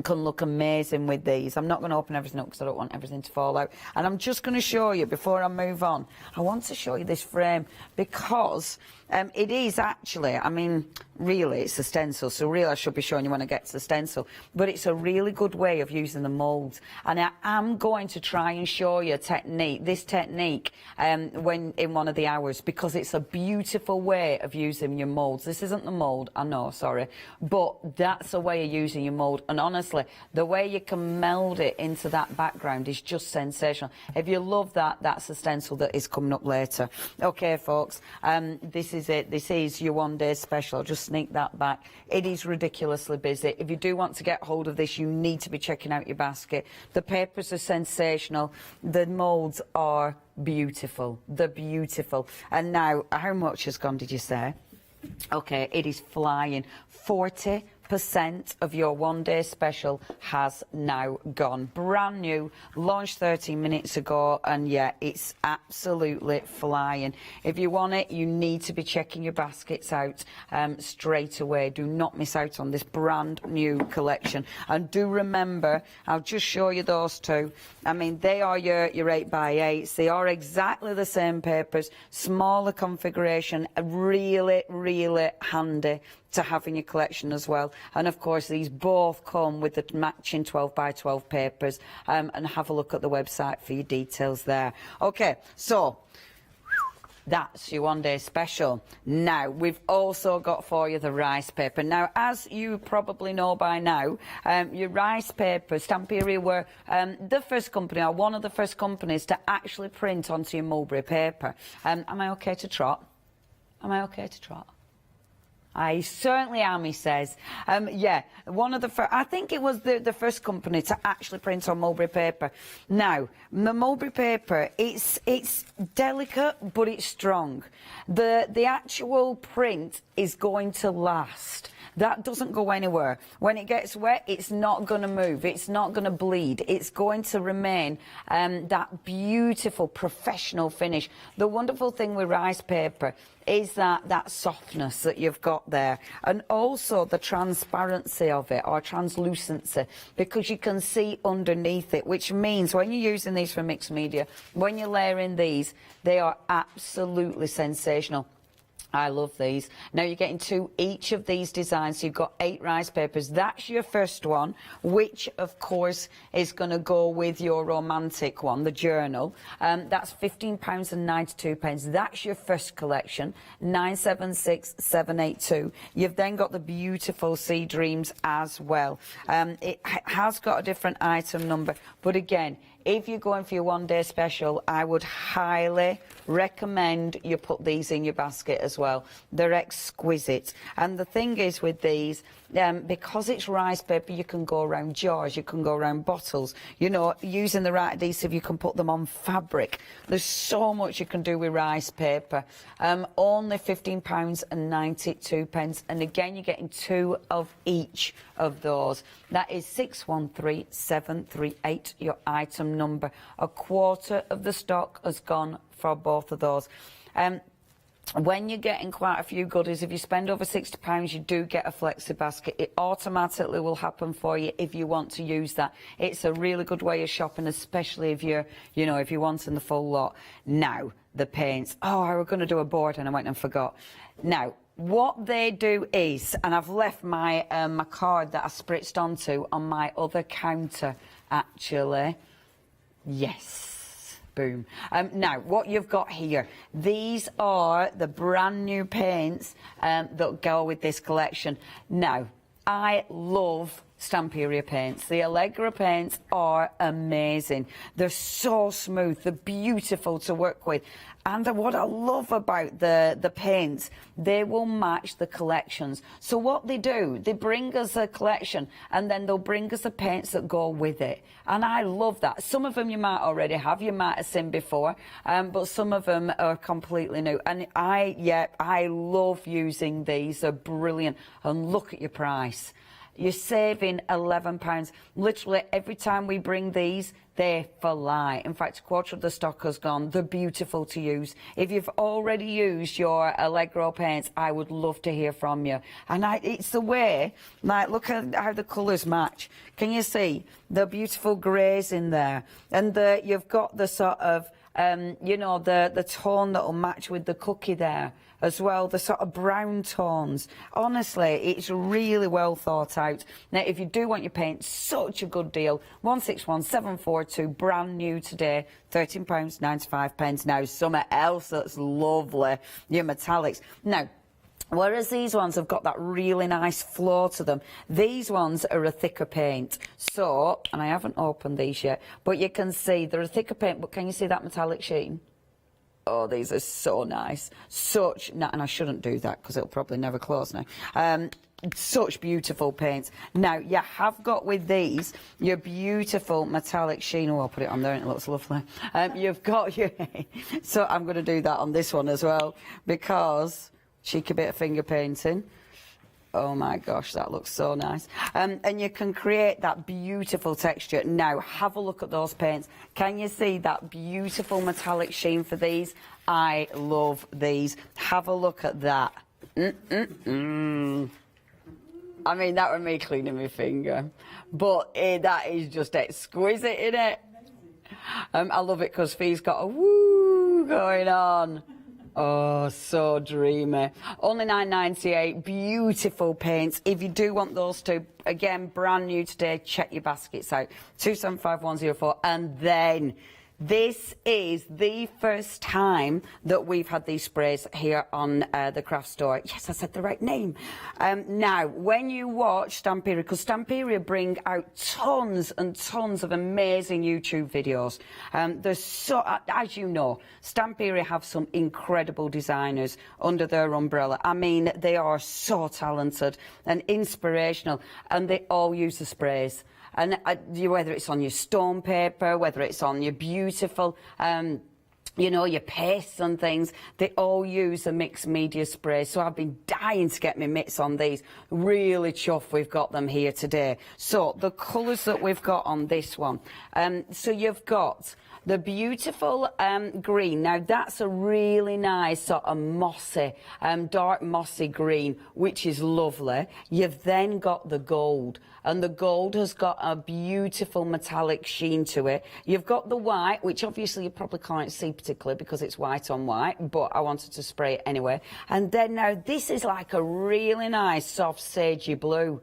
can look amazing with these. I'm not going to open everything up because I don't want everything to fall out. And I'm just going to show you, before I move on, I want to show you this frame because It is actually, I mean, really, it's a stencil, so really I should be showing you when I get to the stencil, but it's a really good way of using the moulds. And I am going to try and show you this technique when in one of the hours, because it's a beautiful way of using your moulds. This isn't the mould, I know, sorry, but that's a way of using your mould. And honestly, the way you can meld it into that background is just sensational. If you love that, that's the stencil that is coming up later. Okay, folks, this is it. This is your one-day special. I'll just sneak that back. It is ridiculously busy. If you do want to get hold of this, you need to be checking out your basket. The papers are sensational. The moulds are beautiful. They're beautiful. And now, how much has gone, did you say? Okay, it is flying. 40% of your one-day special has now gone. Brand new, launched 13 minutes ago, and yeah, it's absolutely flying. If you want it, you need to be checking your baskets out straight away. Do not miss out on this brand new collection. And do remember, I'll just show you those two. I mean, they are your 8x8s. They are exactly the same papers, smaller configuration, really, really handy to have in your collection as well. And of course, these both come with the matching 12x12 papers, and have a look at the website for your details there. Okay, so that's your one-day special. Now, we've also got for you the rice paper. Now, as you probably know by now, your rice paper, Stamperia were the first company, or one of the first companies, to actually print onto your mulberry paper. Am I okay to trot? Am I okay to trot? I certainly am, he says. Yeah, one of the first, I think it was the first company to actually print on mulberry paper. Now, the mulberry paper, it's delicate, but it's strong. The actual print is going to last. That doesn't go anywhere. When it gets wet, it's not going to move. It's not going to bleed. It's going to remain that beautiful professional finish. The wonderful thing with rice paper is that softness that you've got there, and also the transparency of it, or translucency, because you can see underneath it, which means when you're using these for mixed media, when you're layering these, they are absolutely sensational. I love these. Now you're getting 2 each of these designs. So you've got 8 rice papers. That's your first one, which of course is going to go with your romantic one, the journal. That's £15.92. That's your first collection, 976782. You've then got the beautiful Sea Dreams as well. It has got a different item number, but again, if you're going for your one-day special, I would highly recommend you put these in your basket as well. They're exquisite. And the thing is with these, because it's rice paper, you can go around jars, you can go around bottles. You know, using the right adhesive, you can put them on fabric. There's so much you can do with rice paper. Only £15.92. And again, you're getting 2 of each of those. That is 613738, your item number. A quarter of the stock has gone for both of those. When you're getting quite a few goodies, if you spend over £60, you do get a flexi basket. It automatically will happen for you if you want to use that. It's a really good way of shopping, especially if you're, you know, if you're wanting the full lot. Now, the paints. Oh, I was going to do a board and I went and forgot. Now, what they do is, and I've left my my card that I spritzed onto on my other counter, actually. Yes. Boom. Now, what you've got here, these are the brand new paints that go with this collection. Now, I love Stamperia paints. The Allegra paints are amazing. They're so smooth. They're beautiful to work with. And what I love about the paints, they will match the collections. So what they do, they bring us a collection and then they'll bring us the paints that go with it. And I love that. Some of them you might already have, you might have seen before, but some of them are completely new. And I love using these. They're brilliant. And look at your price. You're saving £11. Literally every time we bring these, They're for life. In fact, a quarter of the stock has gone. They're beautiful to use. If you've already used your Allegro paints, I would love to hear from you. And it's the way, like, look at how the colours match. Can you see the beautiful greys in there? And you've got the sort of, you know, the tone that will match with the cookie there as well, the sort of brown tones. Honestly, it's really well thought out. Now, if you do want your paint, such a good deal. 161742, brand new today, £13.95. Now, something else that's lovely, your metallics. Now, whereas these ones have got that really nice flow to them, these ones are a thicker paint. So, and I haven't opened these yet, but you can see they're a thicker paint, but can you see that metallic sheen? Oh, these are so nice. And I shouldn't do that because it'll probably never close now. Such beautiful paints. Now, you have got with these your beautiful metallic sheen. Oh, I'll put it on there and it looks lovely. You've got your... So I'm going to do that on this one as well because cheeky bit of finger painting. Oh my gosh, that looks so nice. And you can create that beautiful texture. Now, have a look at those paints. Can you see that beautiful metallic sheen for these? I love these. Have a look at that. I mean, that was me cleaning my finger. But that is just exquisite, isn't it? I love it because Fee's got a woo going on. Oh, so dreamy. Only £9.98. Beautiful paints. If you do want those two, again, brand new today, check your baskets out. 275104. And then this is the first time that we've had these sprays here on the craft store. Yes, I said the right name. Now, when you watch Stamperia, because Stamperia bring out tons and tons of amazing YouTube videos. There's so, as you know, Stamperia have some incredible designers under their umbrella. I mean, they are so talented and inspirational, and they all use the sprays. And whether it's on your stone paper, whether it's on your beautiful, you know, your pastes and things, they all use a mixed media spray. So I've been dying to get my mitts on these. Really chuffed we've got them here today. So the colours that we've got on this one. So you've got the beautiful green. Now, that's a really nice sort of mossy, dark mossy green, which is lovely. You've then got the gold, and the gold has got a beautiful metallic sheen to it. You've got the white, which obviously you probably can't see particularly because it's white on white, but I wanted to spray it anyway. And then now this is like a really nice soft sagey blue.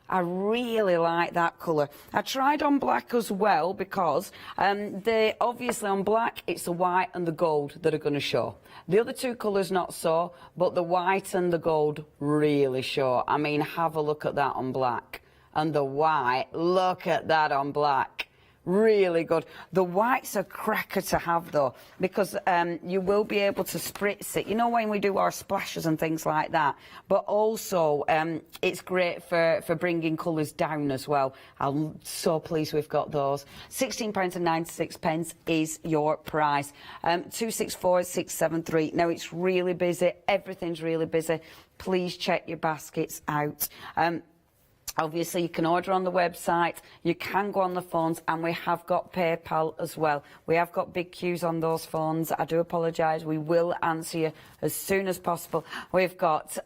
I really like that colour. I tried on black as well because they obviously on black it's the white and the gold that are going to show. The other two colours not so, but the white and the gold really show. I mean, have a look at that on black. And the white, look at that on black. Really good. The white's a cracker to have though, because you will be able to spritz it. You know when we do our splashes and things like that. But also, it's great for bringing colours down as well. I'm so pleased we've got those. £16.96 is your price. 264673. Now it's really busy. Everything's really busy. Please check your baskets out. Obviously, you can order on the website, you can go on the phones, and we have got PayPal as well. We have got big queues on those phones. I do apologise. We will answer you as soon as possible. We've got,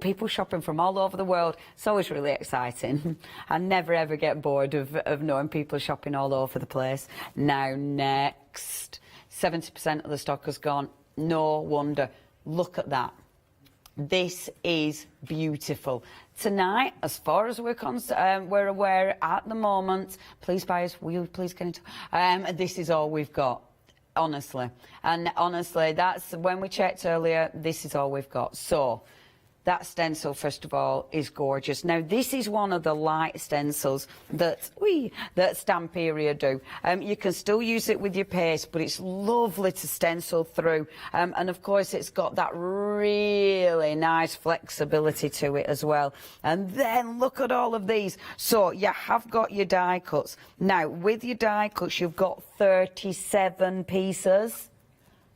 people shopping from all over the world. It's always really exciting. I never, ever get bored of knowing people shopping all over the place. Now, next, 70% of the stock has gone. No wonder. Look at that. This is beautiful. Tonight, as far as we're aware at the moment, please buyers, will you please get into this is all we've got, honestly. And honestly, that's when we checked earlier, this is all we've got. So that stencil, first of all, is gorgeous. Now, this is one of the light stencils that Stamperia do. You can still use it with your paste, but it's lovely to stencil through. And, of course, it's got that really nice flexibility to it as well. And then look at all of these. So you have got your die cuts. Now, with your die cuts, you've got 37 pieces.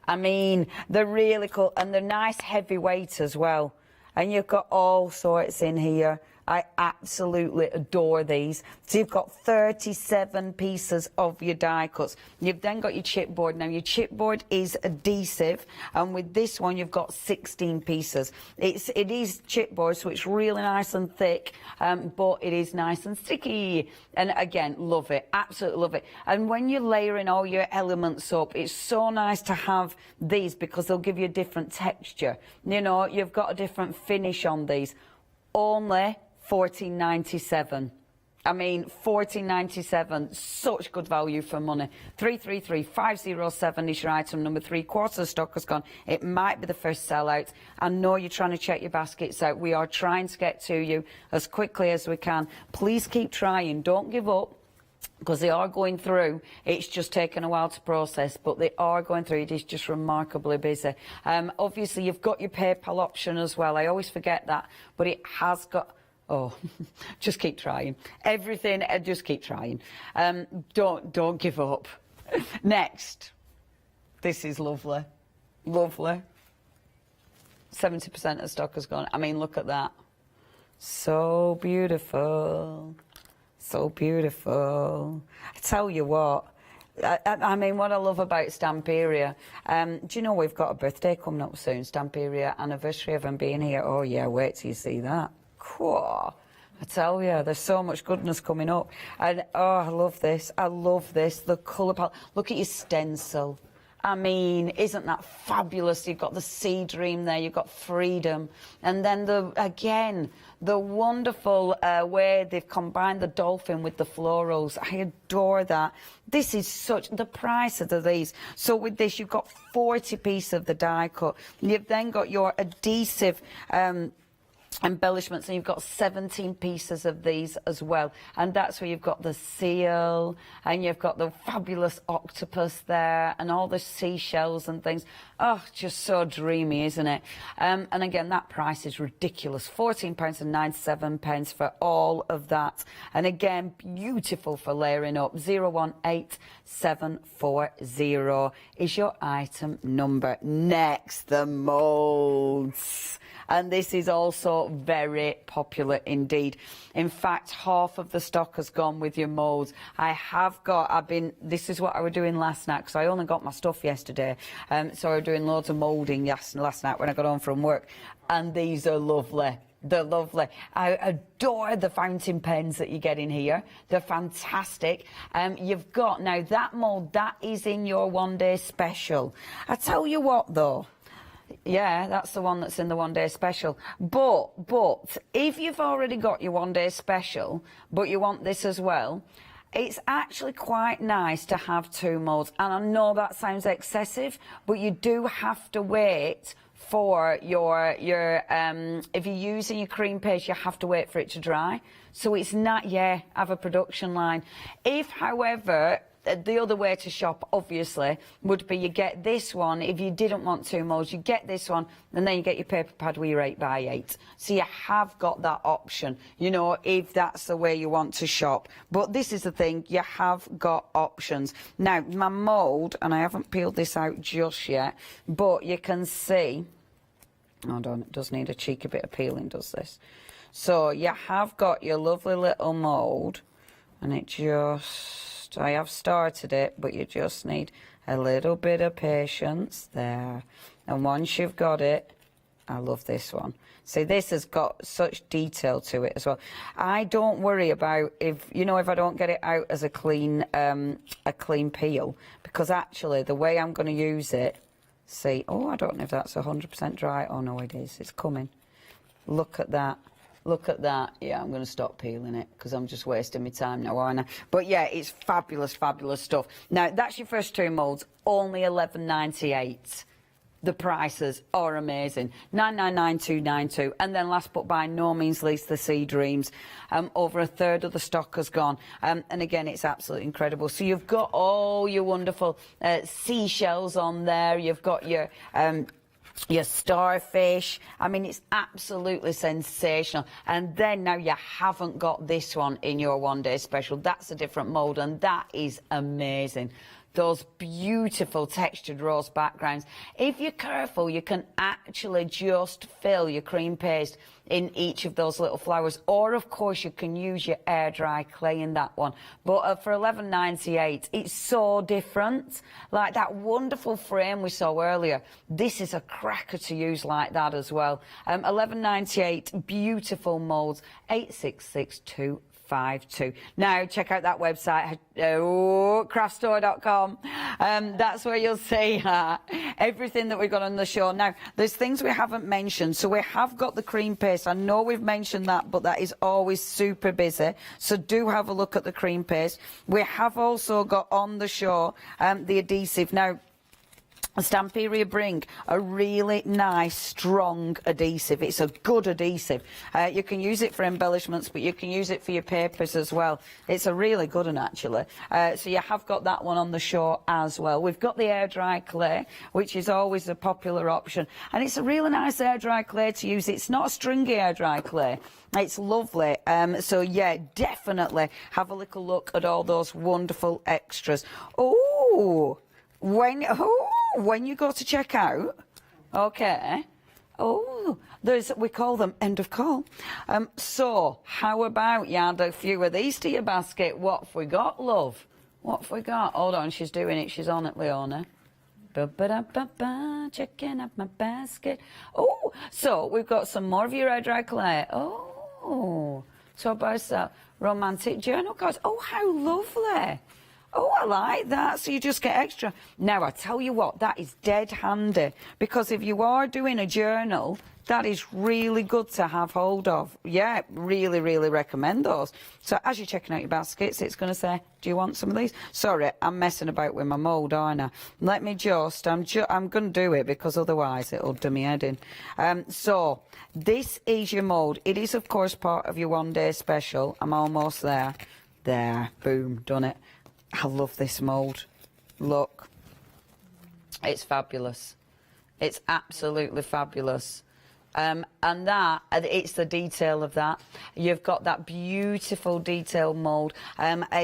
I mean, they're really cool. And they're nice heavyweight as well. And you've got all sorts in here. I absolutely adore these. So you've got 37 pieces of your die cuts. You've then got your chipboard. Now your chipboard is adhesive, and with this one you've got 16 pieces. It is chipboard, so it's really nice and thick, but it is nice and sticky. And again, love it, absolutely love it. And when you're layering all your elements up, it's so nice to have these because they'll give you a different texture. You know, you've got a different finish on these. Only $14.97. I mean, $14.97, such good value for money. 333507 is your item number. 3/4 of stock has gone. It might be the first sellout. I know you're trying to check your baskets out. We are trying to get to you as quickly as we can. Please keep trying. Don't give up, because they are going through. It's just taken a while to process, but they are going through. It is just remarkably busy. Obviously, you've got your PayPal option as well. I always forget that, but it has got... Oh, just keep trying. Everything, just keep trying. Don't give up. Next. This is lovely. Lovely. 70% of stock has gone. I mean, look at that. So beautiful. So beautiful. I tell you what, I mean, what I love about Stamperia, do you know we've got a birthday coming up soon, Stamperia anniversary of them being here. Oh yeah, wait till you see that. Cool. I tell you, there's so much goodness coming up. And oh, I love this. I love this. The colour palette. Look at your stencil. I mean, isn't that fabulous? You've got the sea dream there, you've got freedom. And then, again, the wonderful way they've combined the dolphin with the florals. I adore that. This is such, the price of these. So with this, you've got 40 pieces of the die cut. You've then got your adhesive embellishments, and you've got 17 pieces of these as well, and that's where you've got the seal, and you've got the fabulous octopus there, and all the seashells and things. Oh, just so dreamy, isn't it? And again, that price is ridiculous, £14.97 for all of that. And again, beautiful for layering up. 018740 is your item number. Next, the moulds. And this is also very popular indeed. In fact, half of the stock has gone with your moulds. This is what I was doing last night, because I only got my stuff yesterday. So I was doing loads of moulding last night when I got home from work. And these are lovely. They're lovely. I adore the fountain pens that you get in here. They're fantastic. You've got, now that mould, that is in your one-day special. I tell you what though, yeah, that's the one that's in the one-day special. But if you've already got your one-day special, but you want this as well, it's actually quite nice to have two moulds. And I know that sounds excessive, but you do have to wait for your if you're using your cream paste, you have to wait for it to dry. So it's not, have a production line. If, however, the other way to shop, obviously, would be you get this one. If you didn't want two moulds, you get this one, and then you get your paper pad with your 8x8. So you have got that option, you know, if that's the way you want to shop. But this is the thing, you have got options. Now, my mould, and I haven't peeled this out just yet, but you can see, hold on, it does need a cheeky bit of peeling, does this? So you have got your lovely little mould, and it just... I have started it, but you just need a little bit of patience there. And once you've got it, I love this one. See, this has got such detail to it as well. I don't worry about if I don't get it out as a clean peel, because actually the way I'm going to use it, see, oh, I don't know if that's 100% dry. Oh no, it is. It's coming. Look at that. Look at that. Yeah, I'm going to stop peeling it because I'm just wasting my time now, aren't I? But yeah, it's fabulous, fabulous stuff. Now, that's your first two moulds, only $11.98. The prices are amazing. $999,292. And then last but by no means least, the Sea Dreams. Over a third of the stock has gone. And again, it's absolutely incredible. So you've got all your wonderful seashells on there. You've got your starfish. I mean, it's absolutely sensational. And then now you haven't got this one in your one-day special. That's a different mould, and that is amazing. those beautiful textured rose backgrounds. If you're careful, you can actually just fill your cream paste in each of those little flowers, or of course you can use your air dry clay in that one. But for $11.98, it's so different. Like that wonderful frame we saw earlier, this is a cracker to use like that as well. $11.98, beautiful moulds, 866252. Now check out that website, craftstore.com. That's where you'll see everything that we've got on the show. Now there's things we haven't mentioned, so we have got the cream paste. I know we've mentioned that, but that is always super busy, so do have a look at the cream paste. We have also got on the show the adhesive. Now Stamperia bring a really nice, strong adhesive. It's a good adhesive. You can use it for embellishments, but you can use it for your papers as well. It's a really good one, actually. So you have got that one on the show as well. We've got the air dry clay, which is always a popular option. And it's a really nice air dry clay to use. It's not a stringy air dry clay. It's lovely. So yeah, definitely have a little look at all those wonderful extras. Oh, when you go to check out, okay, we call them end of call. So how about you add a few of these to your basket? What have we got, love? What have we got? Hold on, she's doing it. She's on it, Leona. Ba-ba-da-ba-ba, checking out my basket. Oh, so we've got some more of your air dry clay. Oh, so about that romantic journal cards. Oh, how lovely. Oh, I like that. So you just get extra. Now, I tell you what, that is dead handy, because if you are doing a journal, that is really good to have hold of. Yeah, really, really recommend those. So as you're checking out your baskets, it's going to say, do you want some of these? Sorry, I'm messing about with my mould, aren't I? Let me just, I'm going to do it, because otherwise it'll do me head in. So this is your mould. It is, of course, part of your one-day special. I'm almost there. There, boom, done it. I love this mould. Look, it's fabulous. It's absolutely fabulous. And that, it's the detail of that. You've got that beautiful detail mould.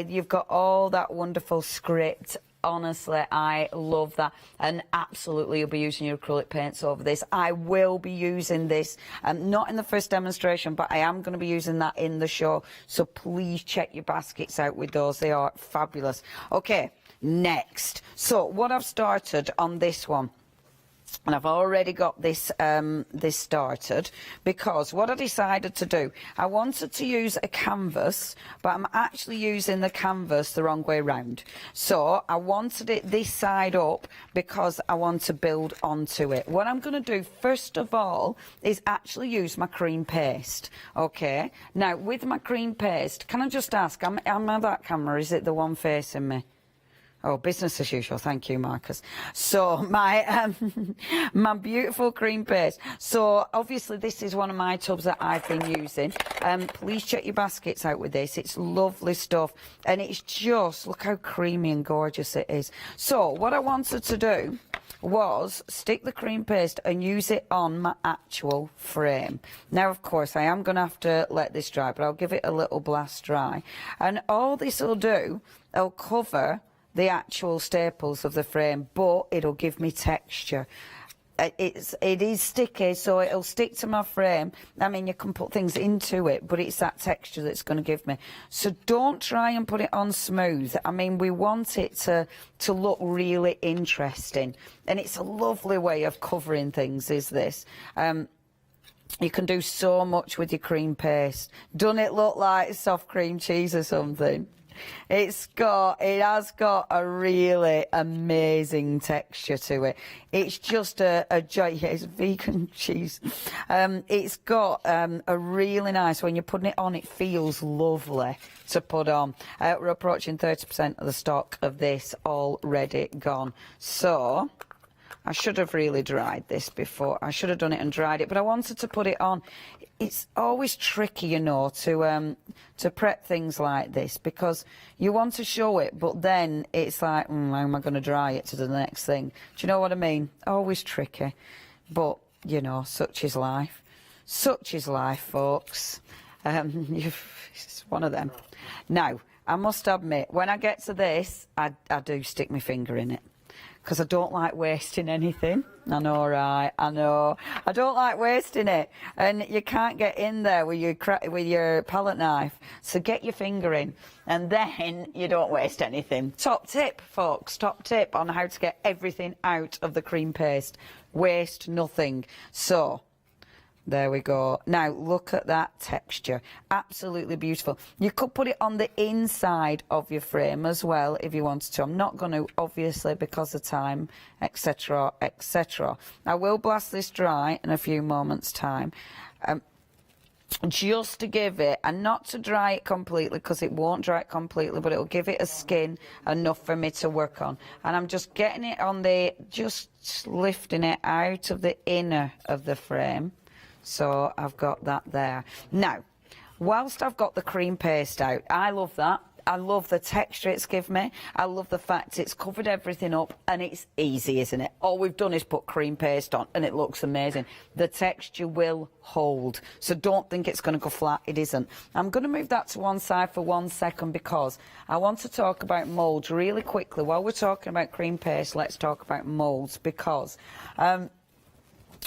You've got all that wonderful script. Honestly, I love that. And absolutely, you'll be using your acrylic paints over this. I will be using this, not in the first demonstration, but I am going to be using that in the show. So please check your baskets out with those. They are fabulous. Okay, next. So what I've started on this one, and I've already got this this started, because what I decided to do, I wanted to use a canvas, but I'm actually using the canvas the wrong way round. So I wanted it this side up because I want to build onto it. What I'm going to do first of all is actually use my cream paste. Okay, now with my cream paste, can I just ask, am I that camera? Is it the one facing me? Oh, business as usual. Thank you, Marcus. So my my beautiful cream paste. So obviously this is one of my tubs that I've been using. Please check your baskets out with this. It's lovely stuff, and it's just, look how creamy and gorgeous it is. So what I wanted to do was stick the cream paste and use it on my actual frame. Now, of course, I am going to have to let this dry, but I'll give it a little blast dry. And all this will do, it'll cover the actual staples of the frame, but it'll give me texture. It is sticky, so it'll stick to my frame. I mean, you can put things into it, but it's that texture that's going to give me. So don't try and put it on smooth. I mean, we want it to look really interesting, and it's a lovely way of covering things, is this. You can do so much with your cream paste. Doesn't it look like soft cream cheese or something? It has got a really amazing texture to it. It's just a joy. Yeah, it's vegan cheese. It's got a really nice, when you're putting it on, it feels lovely to put on. We're approaching 30% of the stock of this already gone. So I should have really dried this before. I should have done it and dried it, but I wanted to put it on. It's always tricky, you know, to prep things like this, because you want to show it, but then it's like, how am I going to dry it to the next thing? Do you know what I mean? Always tricky, but, you know, such is life. Such is life, folks. It's one of them. Now, I must admit, when I get to this, I do stick my finger in it. Because I don't like wasting anything. I know, right? I know. I don't like wasting it. And you can't get in there with your palette knife. So get your finger in. And then you don't waste anything. Top tip, folks. Top tip on how to get everything out of the cream paste. Waste nothing. So, there we go. Now, look at that texture. Absolutely beautiful. You could put it on the inside of your frame as well if you wanted to. I'm not going to, obviously, because of time, etc., etc. I will blast this dry in a few moments' time. Just to give it, and not to dry it completely, because it won't dry it completely, but it'll give it a skin enough for me to work on. And I'm just getting it on the, just lifting it out of the inner of the frame. So I've got that there. Now, whilst I've got the cream paste out, I love that. I love the texture it's given me. I love the fact it's covered everything up, and it's easy, isn't it? All we've done is put cream paste on, and it looks amazing. The texture will hold, so don't think it's going to go flat. It isn't. I'm going to move that to one side for 1 second because I want to talk about moulds really quickly. While we're talking about cream paste, let's talk about moulds, because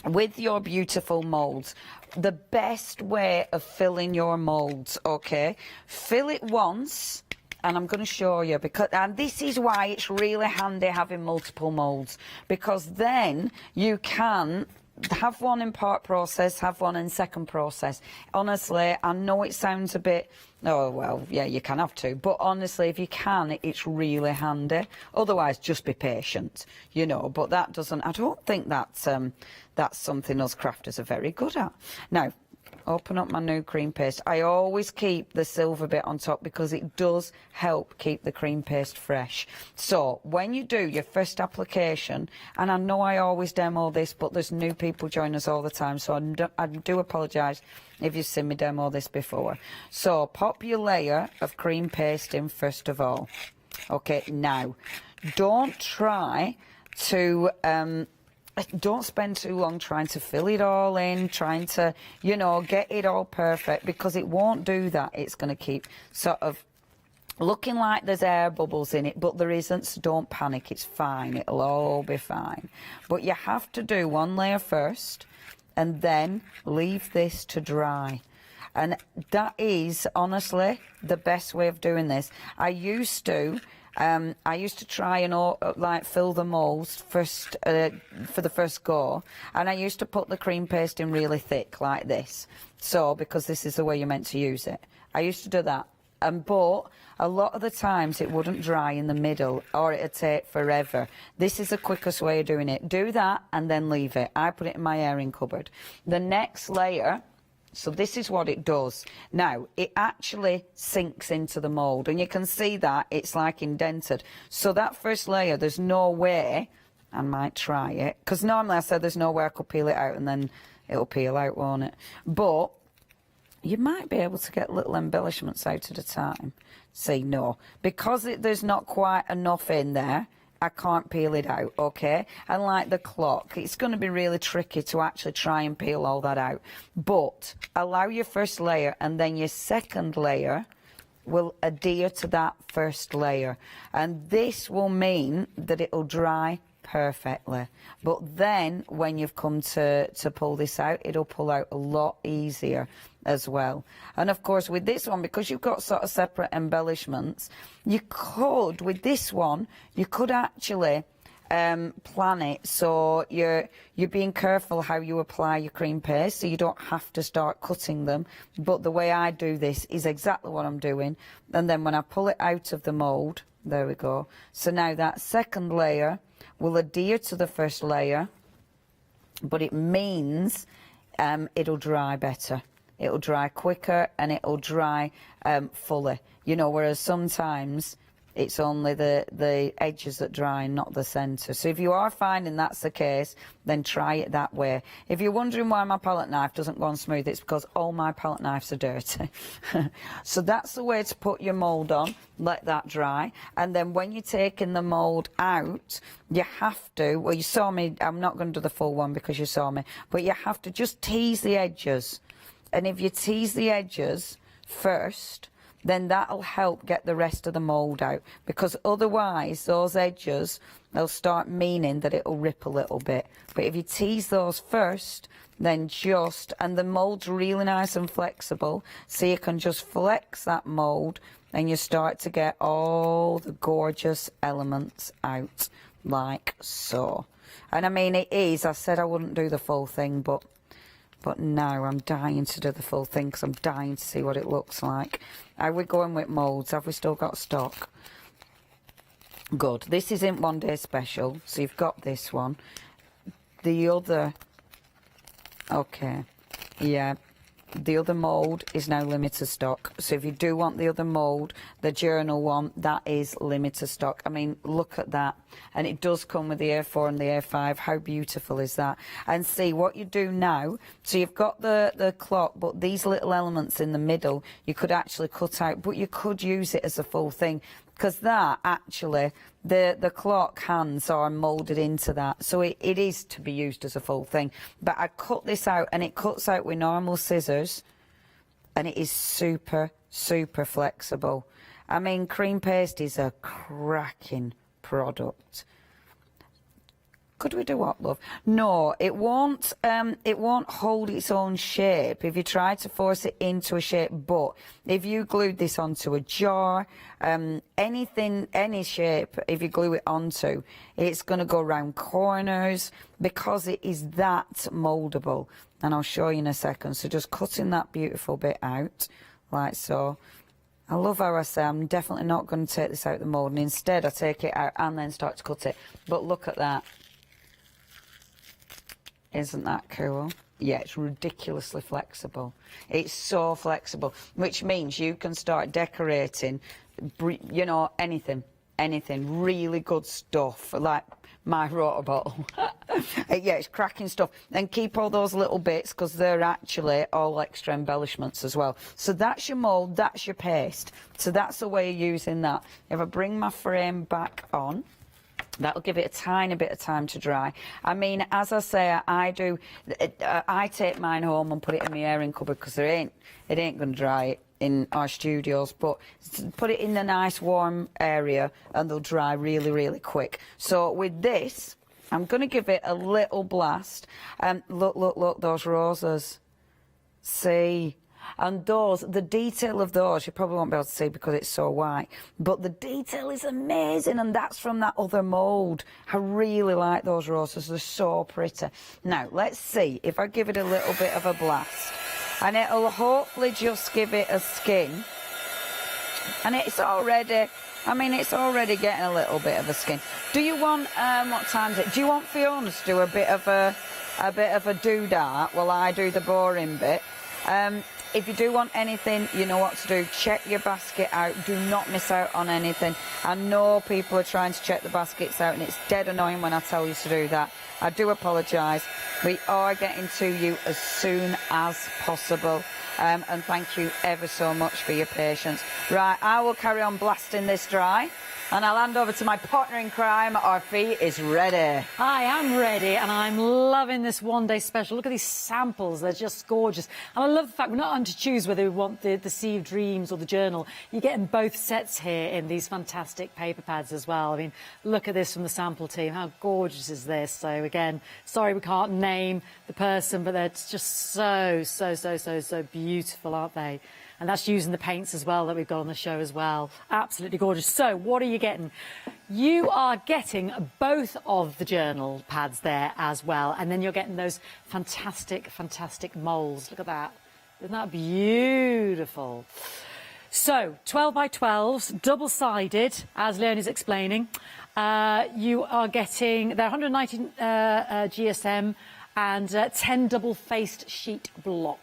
with your beautiful moulds, the best way of filling your moulds, okay, fill it once, and I'm going to show you, because, and this is why it's really handy having multiple moulds, because then you can have one in part process, have one in second process. Honestly, I know it sounds a bit, oh well, yeah, you can have two, but honestly, if you can, it's really handy. Otherwise, just be patient, you know. But that doesn't, I don't think that's something us crafters are very good at. Now, open up my new cream paste. I always keep the silver bit on top because it does help keep the cream paste fresh. So when you do your first application, and I know I always demo this, but there's new people join us all the time, so I do apologise if you've seen me demo this before. So pop your layer of cream paste in first of all. Okay, now don't try to don't spend too long trying to fill it all in, trying to, you know, get it all perfect, because it won't do that. It's going to keep sort of looking like there's air bubbles in it, but there isn't, so don't panic. It's fine. It'll all be fine. But you have to do one layer first and then leave this to dry. And that is, honestly, the best way of doing this. I used to try and like fill the moulds first for the first go, and I used to put the cream paste in really thick like this. So because this is the way you're meant to use it, I used to do that. But a lot of the times it wouldn't dry in the middle, or it'd take forever. This is the quickest way of doing it. Do that and then leave it. I put it in my airing cupboard. The next layer. So this is what it does. Now, it actually sinks into the mould, and you can see that it's like indented. So that first layer, there's no way, I might try it, because normally I said there's no way I could peel it out, and then it'll peel out, won't it? But you might be able to get little embellishments out at a time. See, no. Because there's not quite enough in there, I can't peel it out, okay? And like the clock, it's going to be really tricky to actually try and peel all that out. But allow your first layer, and then your second layer will adhere to that first layer. And this will mean that it'll dry perfectly. But then when you've come to pull this out, it'll pull out a lot easier as well. And of course with this one, because you've got sort of separate embellishments, you could, with this one, you could actually plan it so you're being careful how you apply your cream paste, so you don't have to start cutting them. But the way I do this is exactly what I'm doing. And then when I pull it out of the mould, there we go. So now that second layer will adhere to the first layer, but it means it'll dry better. It'll dry quicker, and it'll dry fully. You know, whereas sometimes it's only the edges that dry, not the centre. So if you are finding that's the case, then try it that way. If you're wondering why my palette knife doesn't go on smooth, it's because all my palette knives are dirty. So that's the way to put your mould on. Let that dry. And then when you're taking the mould out, you have to, well, you saw me, I'm not going to do the full one because you saw me, but you have to just tease the edges. And if you tease the edges first, then that'll help get the rest of the mould out, because otherwise those edges, they'll start meaning that it'll rip a little bit. But if you tease those first, then and the mould's really nice and flexible, so you can just flex that mould and you start to get all the gorgeous elements out, like so. And I mean, it is, I said I wouldn't do the full thing, but now I'm dying to do the full thing, because I'm dying to see what it looks like. Are we going with moulds? Have we still got stock? Good. This isn't one day special, so you've got this one. The other, okay, yeah, the other mould is now limited stock. So if you do want the other mould, the journal one, that is limited stock. I mean, look at that. And it does come with the A4 and the A5. How beautiful is that? And see what you do now. So you've got the clock, but these little elements in the middle, you could actually cut out, but you could use it as a full thing. Because that, actually, the clock hands are moulded into that. So it is to be used as a full thing. But I cut this out, and it cuts out with normal scissors. And it is super, super flexible. I mean, cream paste is a cracking product. Could we do what, love? No, it won't hold its own shape if you try to force it into a shape. But if you glued this onto a jar, anything, any shape, if you glue it onto, it's going to go around corners, because it is that mouldable. And I'll show you in a second. So just cutting that beautiful bit out, like so. I love how I say I'm definitely not going to take this out of the mould, and instead I take it out and then start to cut it. But look at that. Isn't that cool? Yeah, it's ridiculously flexible. It's so flexible, which means you can start decorating, you know, anything, really good stuff, like my water bottle. Yeah, it's cracking stuff. And keep all those little bits, because they're actually all extra embellishments as well. So that's your mould, that's your paste. So that's the way of using that. If I bring my frame back on, that'll give it a tiny bit of time to dry. I mean, as I say, I take mine home and put it in my airing cupboard, because it ain't going to dry in our studios, but put it in a nice warm area and they'll dry really, really quick. So with this, I'm going to give it a little blast. Look, those roses. See? And those, the detail of those, you probably won't be able to see because it's so white, but the detail is amazing, and that's from that other mould. I really like those roses, they're so pretty. Now, let's see if I give it a little bit of a blast, and it'll hopefully just give it a skin. And it's already, I mean, it's already getting a little bit of a skin. Do you want, what time is it? Do you want Fiona to do a bit of a doodah while I do the boring bit? If you do want anything, you know what to do. Check your basket out. Do not miss out on anything. I know people are trying to check the baskets out, and it's dead annoying when I tell you to do that. I do apologise. We are getting to you as soon as possible. And thank you ever so much for your patience. Right, I will carry on blasting this dry. And I'll hand over to my partner in crime. Our Fee is ready. I am ready, and I'm loving this one-day special. Look at these samples. They're just gorgeous. And I love the fact we're not having to choose whether we want the Sea of Dreams or the journal. You're getting both sets here in these fantastic paper pads as well. I mean, look at this from the sample team. How gorgeous is this? So, again, sorry we can't name the person, but they're just so beautiful, aren't they? And that's using the paints as well that we've got on the show as well. Absolutely gorgeous. So what are you getting? You are getting both of the journal pads there as well. And then you're getting those fantastic moulds. Look at that. Isn't that beautiful? So 12 by 12s, double-sided, as Leonie's explaining. You are getting, they're 190 GSM and 10 double-faced sheet blocks.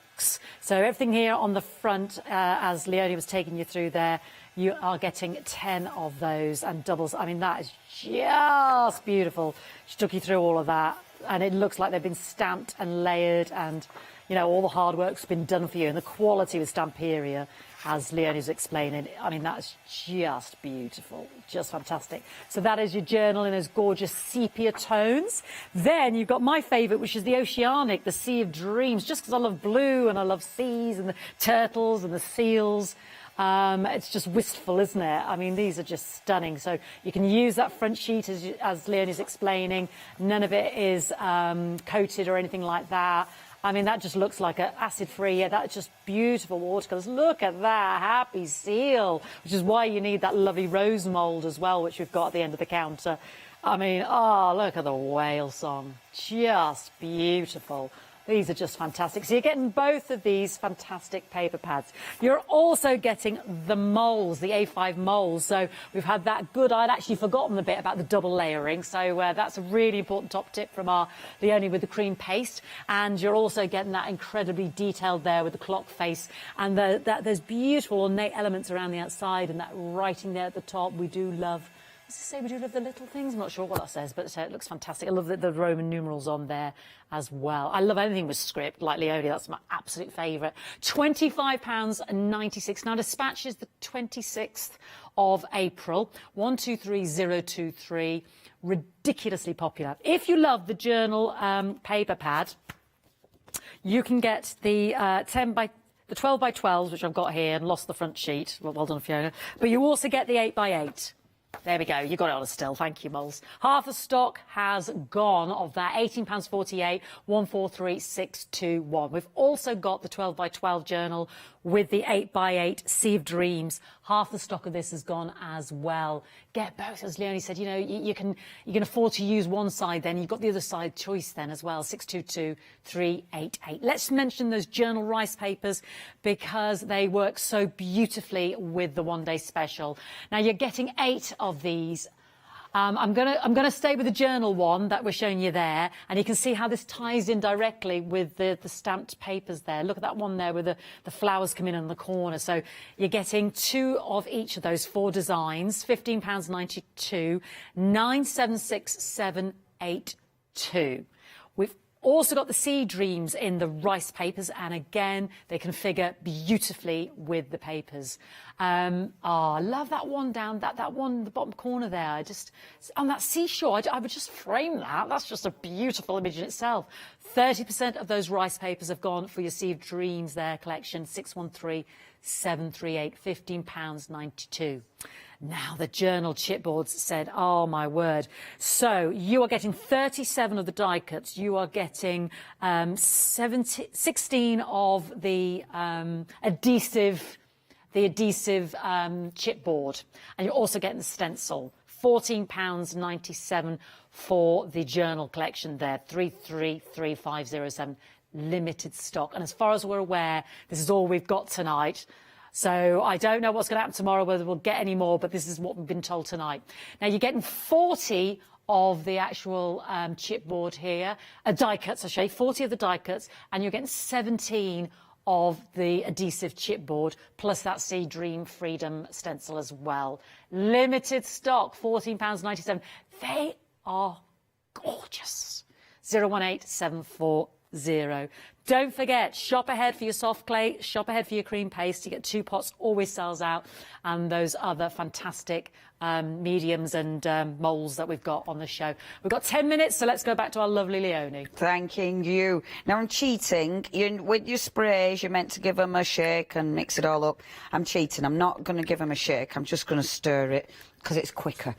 So everything here on the front, as Leonie was taking you through there, you are getting 10 of those and doubles. I mean, that is just beautiful. She took you through all of that, and it looks like they've been stamped and layered, and, you know, all the hard work's been done for you. And the quality with Stamperia, as Leonie's explaining, I mean, that's just beautiful, just fantastic. So that is your journal in those gorgeous sepia tones. Then you've got my favourite, which is the Oceanic, the Sea of Dreams, just because I love blue and I love seas and the turtles and the seals. It's just wistful, isn't it? I mean, these are just stunning. So you can use that front sheet as Leonie's explaining. None of it is coated or anything like that. I mean, that just looks like an acid-free. Yeah, that's just beautiful watercolours. Look at that, happy seal, which is why you need that lovely rose mould as well, which we've got at the end of the counter. I mean, oh, look at the whale song. Just beautiful. These are just fantastic. So you're getting both of these fantastic paper pads. You're also getting the moulds, the A5 moulds. So we've had that good. I'd actually forgotten a bit about the double layering. So that's a really important top tip from our Leonie with the cream paste. And you're also getting that incredibly detailed there with the clock face. And those beautiful ornate elements around the outside and that writing there at the top. We do love... Does it say we do love the little things? I'm not sure what that says, but it looks fantastic. I love the Roman numerals on there as well. I love anything with script, like Leonie. That's my absolute favourite. £25.96. Now, dispatch is the 26th of April. 123023. Ridiculously popular. If you love the journal paper pad, you can get the 12 by 12s, which I've got here, and lost the front sheet. Well done, Fiona. But you also get the 8 by 8. There we go. You got it on a still. Thank you, Moles. Half the stock has gone of that. £18.48, 143621. We've also got the 12 by 12 journal with the 8 by 8 Sea of Dreams. Half the stock of this has gone as well. Get both, as Leonie said. You know, you can afford to use one side. Then you've got the other side choice then as well. 622388. Let's mention those journal rice papers because they work so beautifully with the one-day special. Now you're getting 8 of these. I'm gonna stay with the journal one that we're showing you there, and you can see how this ties in directly with the stamped papers there. Look at that one there with the flowers coming in the corner. So you're getting 2 of each of those 4 designs, £15.92, 976782. We've also got the Sea Dreams in the rice papers, and again, they configure beautifully with the papers. I love that one down, that one in the bottom corner there. On that seashore, I would just frame that. That's just a beautiful image in itself. 30% of those rice papers have gone for your Sea of Dreams there collection, 613738, £15.92. Now, the journal chipboards said, oh, my word. So you are getting 37 of the die cuts. You are getting 16 of the adhesive chipboard. And you're also getting the stencil. £14.97 for the journal collection there. 333507. Limited stock. And as far as we're aware, this is all we've got tonight. So I don't know what's going to happen tomorrow, whether we'll get any more, but this is what we've been told tonight. Now, you're getting 40 of the actual chipboard here, die cuts, I show you, 40 of the die cuts, and you're getting 17 of the adhesive chipboard, plus that Sea Dream Freedom stencil as well. Limited stock, £14.97. They are gorgeous. 018740. Don't forget, shop ahead for your soft clay, shop ahead for your cream paste. You get 2 pots, always sells out, and those other fantastic mediums and moulds that we've got on the show. We've got 10 minutes, so let's go back to our lovely Leonie. Thanking you. Now, I'm cheating. With your sprays, you're meant to give them a shake and mix it all up. I'm cheating. I'm not going to give them a shake. I'm just going to stir it because it's quicker.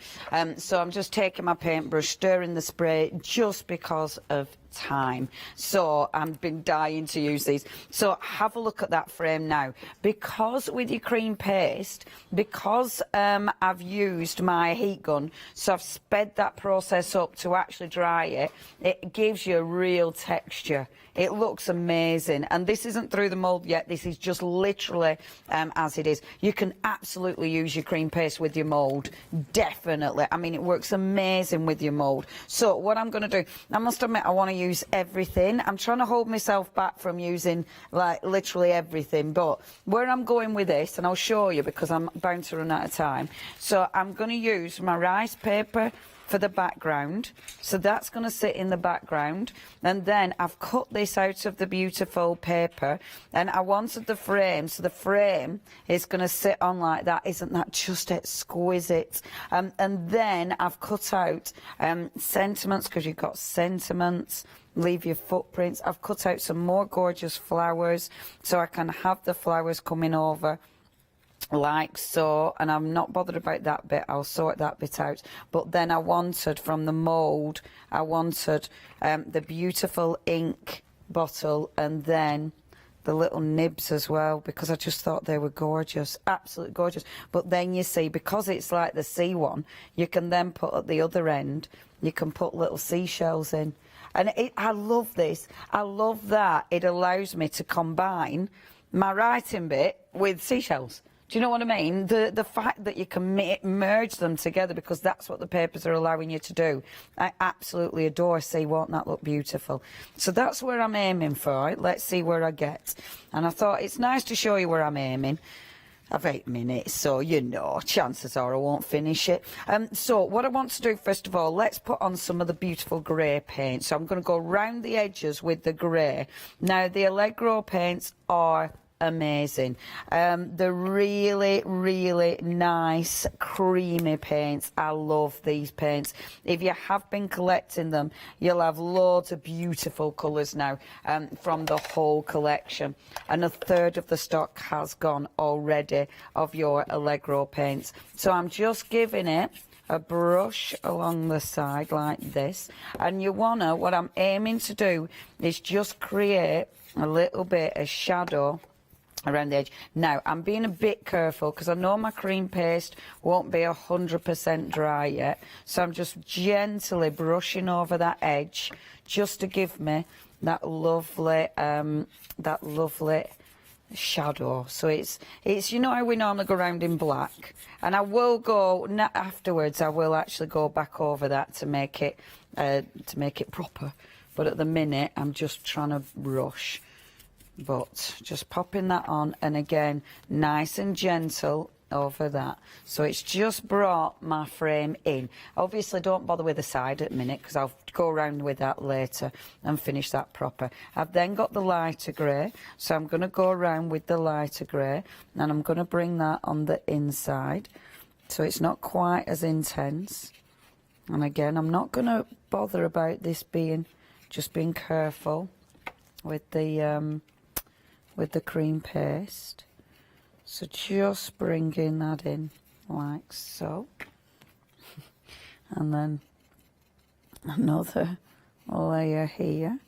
So I'm just taking my paintbrush, stirring the spray just because of time. So I've been dying to use these. So have a look at that frame now. Because with your cream paste, because I've used my heat gun, so I've sped that process up to actually dry it, it gives you a real texture. It looks amazing. And this isn't through the mould yet. This is just literally as it is. You can absolutely use your cream paste with your mould. Definitely. I mean, it works amazing with your mould. So what I'm going to do, I must admit, I want to use everything. I'm trying to hold myself back from using, like, literally everything. But where I'm going with this, and I'll show you because I'm bound to run out of time. So I'm going to use my rice paper for the background, so that's going to sit in the background, and then I've cut this out of the beautiful paper, and I wanted the frame, so the frame is going to sit on like that. Isn't that just exquisite? And then I've cut out sentiments, because you've got sentiments, leave your footprints. I've cut out some more gorgeous flowers so I can have the flowers coming over like so, and I'm not bothered about that bit. I'll sort that bit out. But then I wanted, from the mould, I wanted the beautiful ink bottle, and then the little nibs as well, because I just thought they were gorgeous, absolutely gorgeous. But then you see, because it's like the sea one, you can then put at the other end, you can put little seashells in. And I love this. I love that it allows me to combine my writing bit with seashells. Do you know what I mean? The fact that you can merge them together, because that's what the papers are allowing you to do. I absolutely adore. See, won't that look beautiful? So that's where I'm aiming for. Let's see where I get. And I thought it's nice to show you where I'm aiming. I've 8 minutes, so you know, chances are I won't finish it. So what I want to do, first of all, let's put on some of the beautiful grey paint. So I'm going to go round the edges with the grey. Now, the Allegro paints are amazing. They're really, really nice, creamy paints. I love these paints. If you have been collecting them, you'll have loads of beautiful colours now from the whole collection. And a third of the stock has gone already of your Allegro paints. So I'm just giving it a brush along the side like this. And you wanna, what I'm aiming to do is just create a little bit of shadow around the edge. Now, I'm being a bit careful because I know my cream paste won't be 100% dry yet, so I'm just gently brushing over that edge just to give me that lovely shadow. So it's you know how we normally go around in black, and I will go afterwards. I will actually go back over that to make it proper. But at the minute, I'm just trying to rush. But just popping that on, and again, nice and gentle over that. So it's just brought my frame in. Obviously, don't bother with the side at the minute, because I'll go around with that later and finish that proper. I've then got the lighter grey, so I'm going to go around with the lighter grey, and I'm going to bring that on the inside, so it's not quite as intense. And again, I'm not going to bother about this being, just being careful with the cream paste. So just bringing that in like so. And then another layer here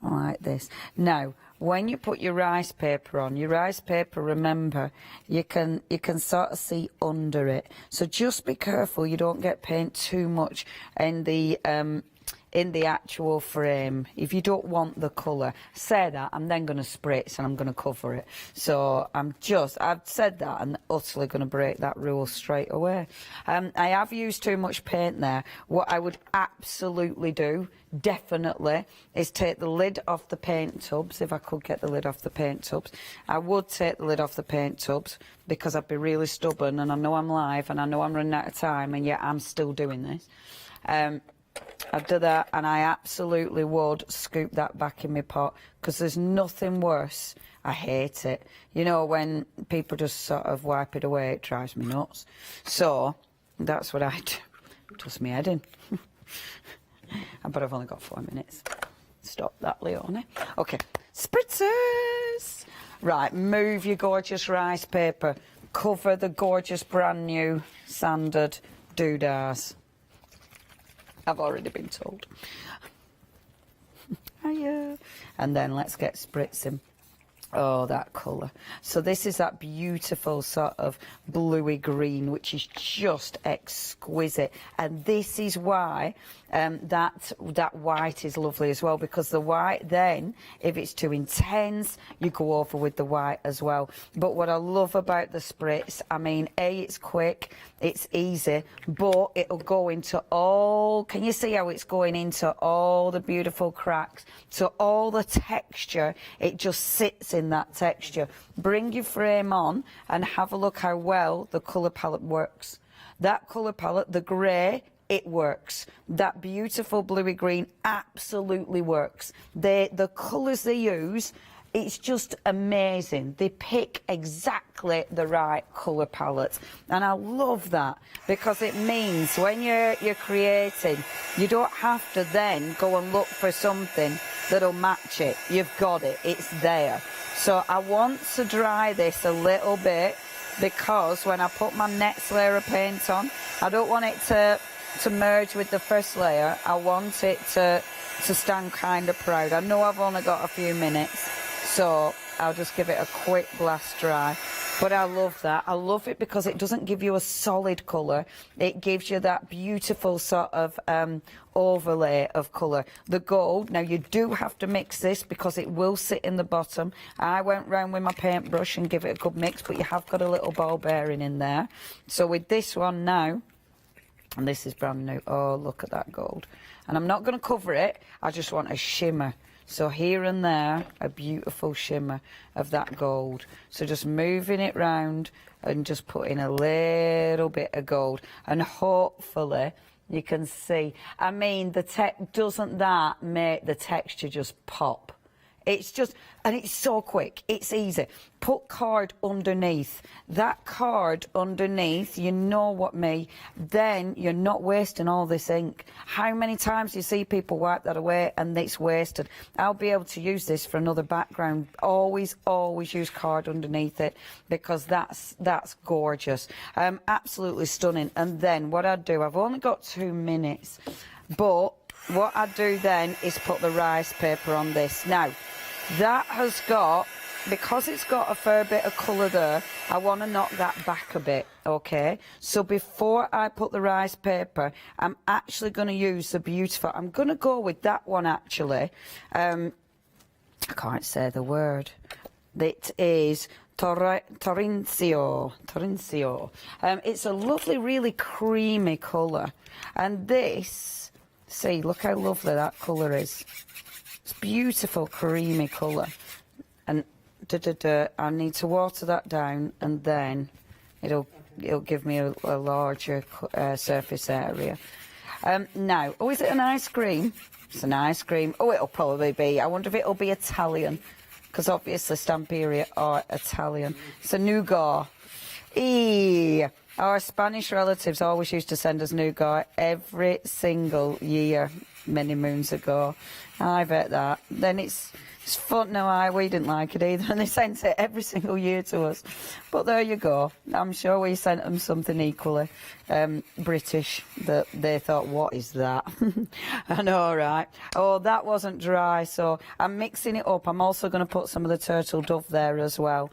like this. Now, when you put your rice paper on, your rice paper, remember, you can sort of see under it. So just be careful you don't get paint too much in the actual frame. If you don't want the colour, say that. I'm then going to spritz and I'm going to cover it. So I've said that and utterly going to break that rule straight away. I have used too much paint there. What I would absolutely do, definitely, is take the lid off the paint tubs. If I could get the lid off the paint tubs, I would take the lid off the paint tubs, because I'd be really stubborn, and I know I'm live and I know I'm running out of time, and yet I'm still doing this. I'd do that, and I absolutely would scoop that back in my pot, because there's nothing worse. I hate it. You know, when people just sort of wipe it away, it drives me nuts. So that's what I do. Toss my head in. But I've only got 4 minutes. Stop that, Leonie. Okay, spritzers. Right, move your gorgeous rice paper. Cover the gorgeous brand new sanded doodahs. I've already been told. Hiya. And then let's get spritzing. Oh, that colour. So this is that beautiful sort of bluey green, which is just exquisite. And this is why that white is lovely as well, because the white then, if it's too intense, you go over with the white as well. But what I love about the spritz, I mean, A, it's quick, it's easy, but it'll go into all, can you see how it's going into all the beautiful cracks? So all the texture, it just sits in that texture. Bring your frame on and have a look how well the colour palette works. That colour palette, the grey, it works. That beautiful bluey green absolutely works. The colours they use, it's just amazing. They pick exactly the right colour palette, and I love that, because it means when you're creating, you don't have to then go and look for something that'll match it. You've got it. It's there. So I want to dry this a little bit because when I put my next layer of paint on, I don't want it to merge with the first layer. I want it to stand kind of proud. I know I've only got a few minutes, so I'll just give it a quick blast dry. But I love that. I love it because it doesn't give you a solid colour. It gives you that beautiful sort of overlay of colour. The gold, now you do have to mix this because it will sit in the bottom. I went round with my paintbrush and give it a good mix, but you have got a little ball bearing in there. So with this one now, and this is brand new, oh, look at that gold. And I'm not going to cover it, I just want a shimmer. So here and there, a beautiful shimmer of that gold. So just moving it round and just putting a little bit of gold. And hopefully you can see, I mean, doesn't that make the texture just pop? It's just, and it's so quick, it's easy. Put card underneath. That card underneath, you know what me, then you're not wasting all this ink. How many times do you see people wipe that away and it's wasted? I'll be able to use this for another background. Always, always use card underneath it because that's gorgeous. Absolutely stunning. And then what I do, I've only got 2 minutes, but what I do then is put the rice paper on this. Now, that has got, because it's got a fair bit of colour there, I want to knock that back a bit, okay? So before I put the rice paper, I'm actually going to use the beautiful, I'm going to go with that one actually. I can't say the word. It is Torrencio. It's a lovely, really creamy colour. And this, see, look how lovely that colour is. It's beautiful, creamy colour. And I need to water that down, and then it'll give me a larger surface area. Now, oh, is it an ice cream? It's an ice cream. Oh, it'll probably be. I wonder if it'll be Italian, because obviously Stamperia are Italian. It's a nougat. Our Spanish relatives always used to send us nougat every single year, many moons ago. I bet that. Then it's fun. No, we didn't like it either, and they sent it every single year to us. But there you go. I'm sure we sent them something equally British that they thought, what is that? I know, right? Oh, that wasn't dry, so I'm mixing it up. I'm also going to put some of the turtle dove there as well,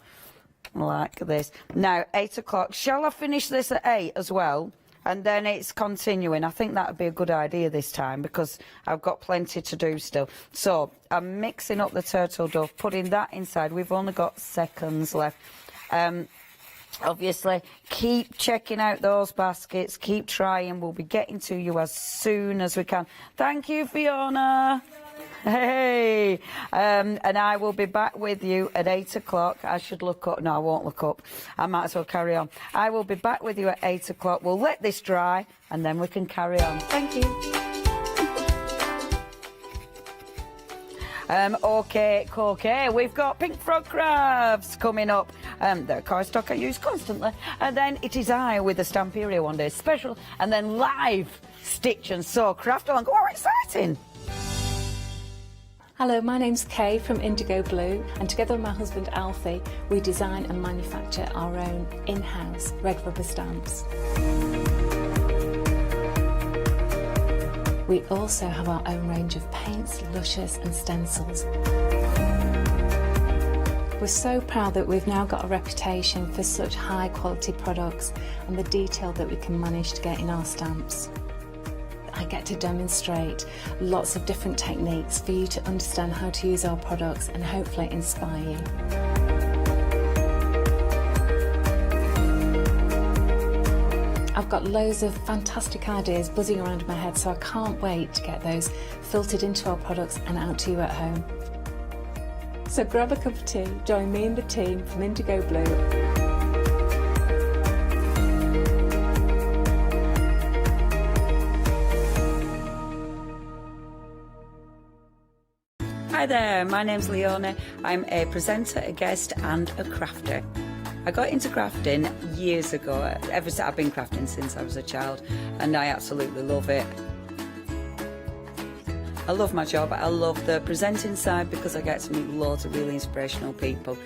like this. Now, 8 o'clock. Shall I finish this at 8 as well? And then it's continuing. I think that would be a good idea this time because I've got plenty to do still. So I'm mixing up the turtle dove, putting that inside. We've only got seconds left. Obviously, keep checking out those baskets. Keep trying. We'll be getting to you as soon as we can. Thank you, Fiona. Hey, and I will be back with you at 8 o'clock. I should look up. No, I won't look up. I might as well carry on. I will be back with you at 8 o'clock. We'll let this dry and then we can carry on. Thank you. Okay, we've got Pink Frog Crafts coming up. They're cardstock I use constantly. And then it is I with the Stamperia one day special. And then live stitch and sew craft along. Oh, exciting! Hello, my name's Kay from Indigo Blue, and together with my husband Alfie, we design and manufacture our own in-house red rubber stamps. We also have our own range of paints, lushes and stencils. We're so proud that we've now got a reputation for such high quality products and the detail that we can manage to get in our stamps. I get to demonstrate lots of different techniques for you to understand how to use our products and hopefully inspire you. I've got loads of fantastic ideas buzzing around in my head, so I can't wait to get those filtered into our products and out to you at home. So grab a cup of tea, join me and the team from Indigo Blue. Hi there, my name's Leona. I'm a presenter, a guest and a crafter. I got into crafting years ago. I've been crafting since I was a child and I absolutely love it. I love my job. I love the presenting side because I get to meet loads of really inspirational people.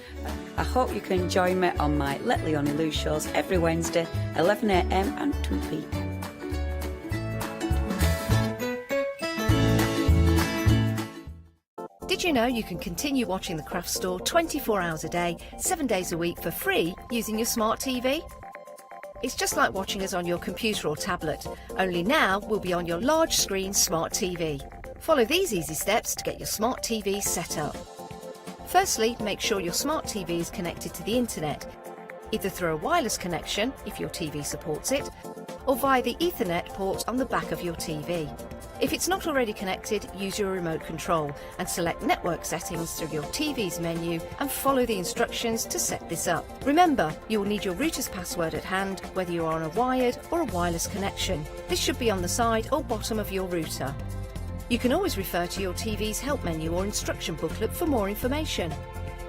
I hope you can join me on my Let Leonie Loose shows every Wednesday, 11 a.m. and 2 p.m. Did you know you can continue watching the Craft Store 24 hours a day, 7 days a week for free using your smart TV? It's just like watching us on your computer or tablet, only now we'll be on your large screen smart TV. Follow these easy steps to get your smart TV set up. Firstly, make sure your smart TV is connected to the internet, either through a wireless connection, if your TV supports it, or via the Ethernet port on the back of your TV. If it's not already connected, use your remote control and select network settings through your TV's menu and follow the instructions to set this up. Remember, you will need your router's password at hand, whether you are on a wired or a wireless connection. This should be on the side or bottom of your router. You can always refer to your TV's help menu or instruction booklet for more information.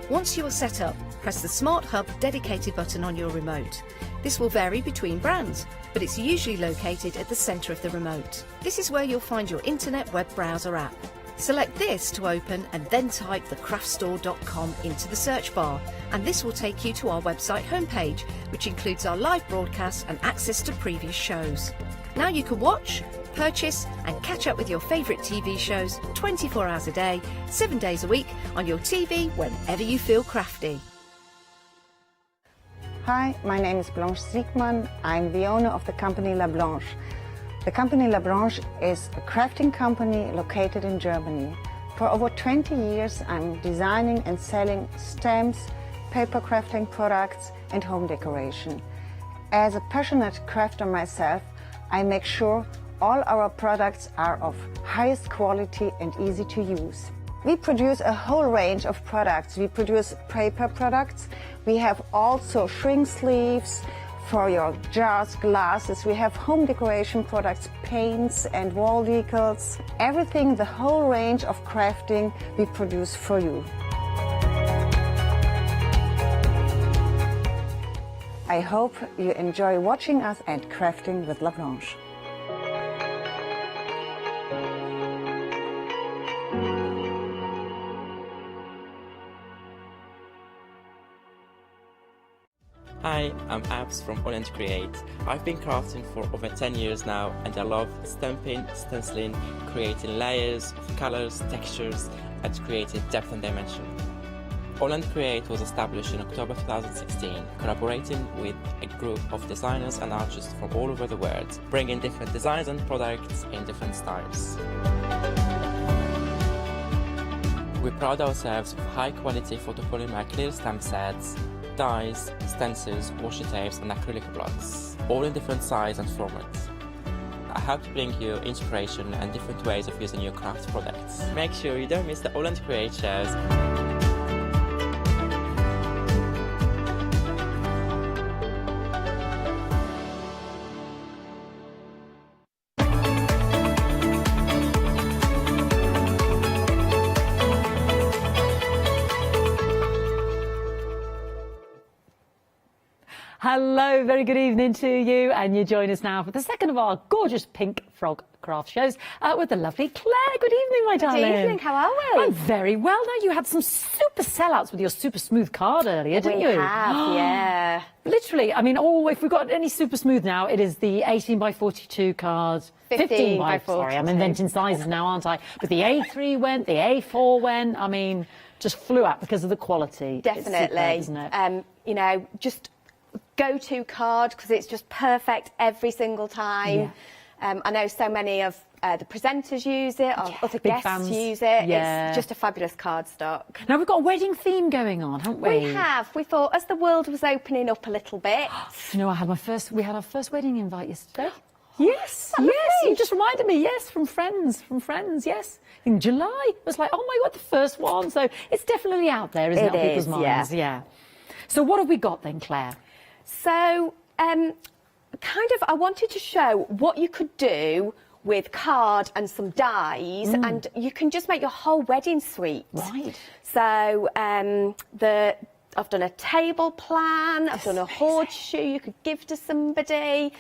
Once you are set up, press the Smart Hub dedicated button on your remote. This will vary between brands, but it's usually located at the centre of the remote. This is where you'll find your internet web browser app. Select this to open and then type thecraftstore.com into the search bar, and this will take you to our website homepage, which includes our live broadcasts and access to previous shows. Now you can watch, purchase and catch up with your favourite TV shows 24 hours a day, 7 days a week on your TV whenever you feel crafty. Hi, my name is Blanche Siegmann. I'm the owner of the company La Blanche. The company La Blanche is a crafting company located in Germany. For over 20 years I'm designing and selling stamps, paper crafting products and home decoration. As a passionate crafter myself, I make sure all our products are of highest quality and easy to use. We produce a whole range of products. We produce paper products. We have also shrink sleeves for your jars, glasses. We have home decoration products, paints and wall decals. Everything, the whole range of crafting we produce for you. I hope you enjoy watching us and crafting with La Blanche. Hi, I'm Abs from Holland Create. I've been crafting for over 10 years now and I love stamping, stenciling, creating layers, colours, textures and creating depth and dimension. Holland Create was established in October 2016, collaborating with a group of designers and artists from all over the world, bringing different designs and products in different styles. We pride ourselves with high quality photopolymer clear stamp sets, dies, stencils, washi tapes and acrylic blocks, all in different sizes and formats. I hope to bring you inspiration and different ways of using your craft products. Make sure you don't miss the Holland Create shows. Hello, very good evening to you, and you join us now for the second of our gorgeous pink frog craft shows with the lovely Claire. Good evening, my darling. Good evening, how are we? I'm very well. Now, you had some super sellouts with your super smooth card earlier, didn't you? We have, yeah. Literally, I mean, if we've got any super smooth now, it is the 18 by 42 cards. 15 by 42. Sorry, I'm inventing sizes now, aren't I? But the A3 went, the A4 went, I mean, just flew out because of the quality. Definitely. It's superb, isn't it? You know, just go-to card because it's just perfect every single time. Yeah. I know so many of the presenters use it, or other big guests fans. use it. Yeah. It's just a fabulous card stock. Now, we've got a wedding theme going on, haven't we? We have. We thought as the world was opening up a little bit. You know, we had our first wedding invite yesterday. Yes, Oh, yes, lovely. you just reminded me, yes, from friends, yes. In July, it was like, oh my God, the first one. So it's definitely out there, isn't it, on people's minds? Yeah. So what have we got then, Claire? So, I wanted to show what you could do with card and some dies, and you can just make your whole wedding suite. Right. So, I've done a table plan, I've done a horseshoe you could give to somebody,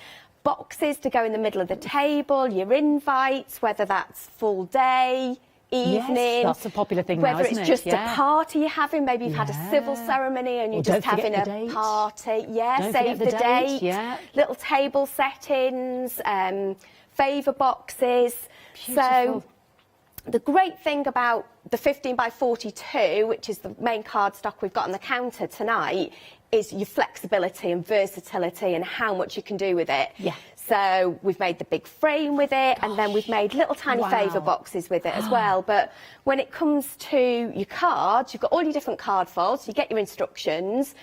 boxes to go in the middle of the table, your invites, whether that's full day, evening. Yes, that's a popular thing now, whether isn't it's it? just Yeah. a party you're having, maybe you've had a civil ceremony and you're Or just don't forget having the a date. party. Yeah, Don't save forget the the date, date. yeah. Little table settings, favour boxes. Beautiful. So the great thing about the 15 by 42, which is the main cardstock we've got on the counter tonight, is your flexibility and versatility and how much you can do with it. Yeah. So we've made the big frame with it, and then we've made little tiny Wow. favour boxes with it as well. But when it comes to your cards, you've got all your different card folds, you get your instructions,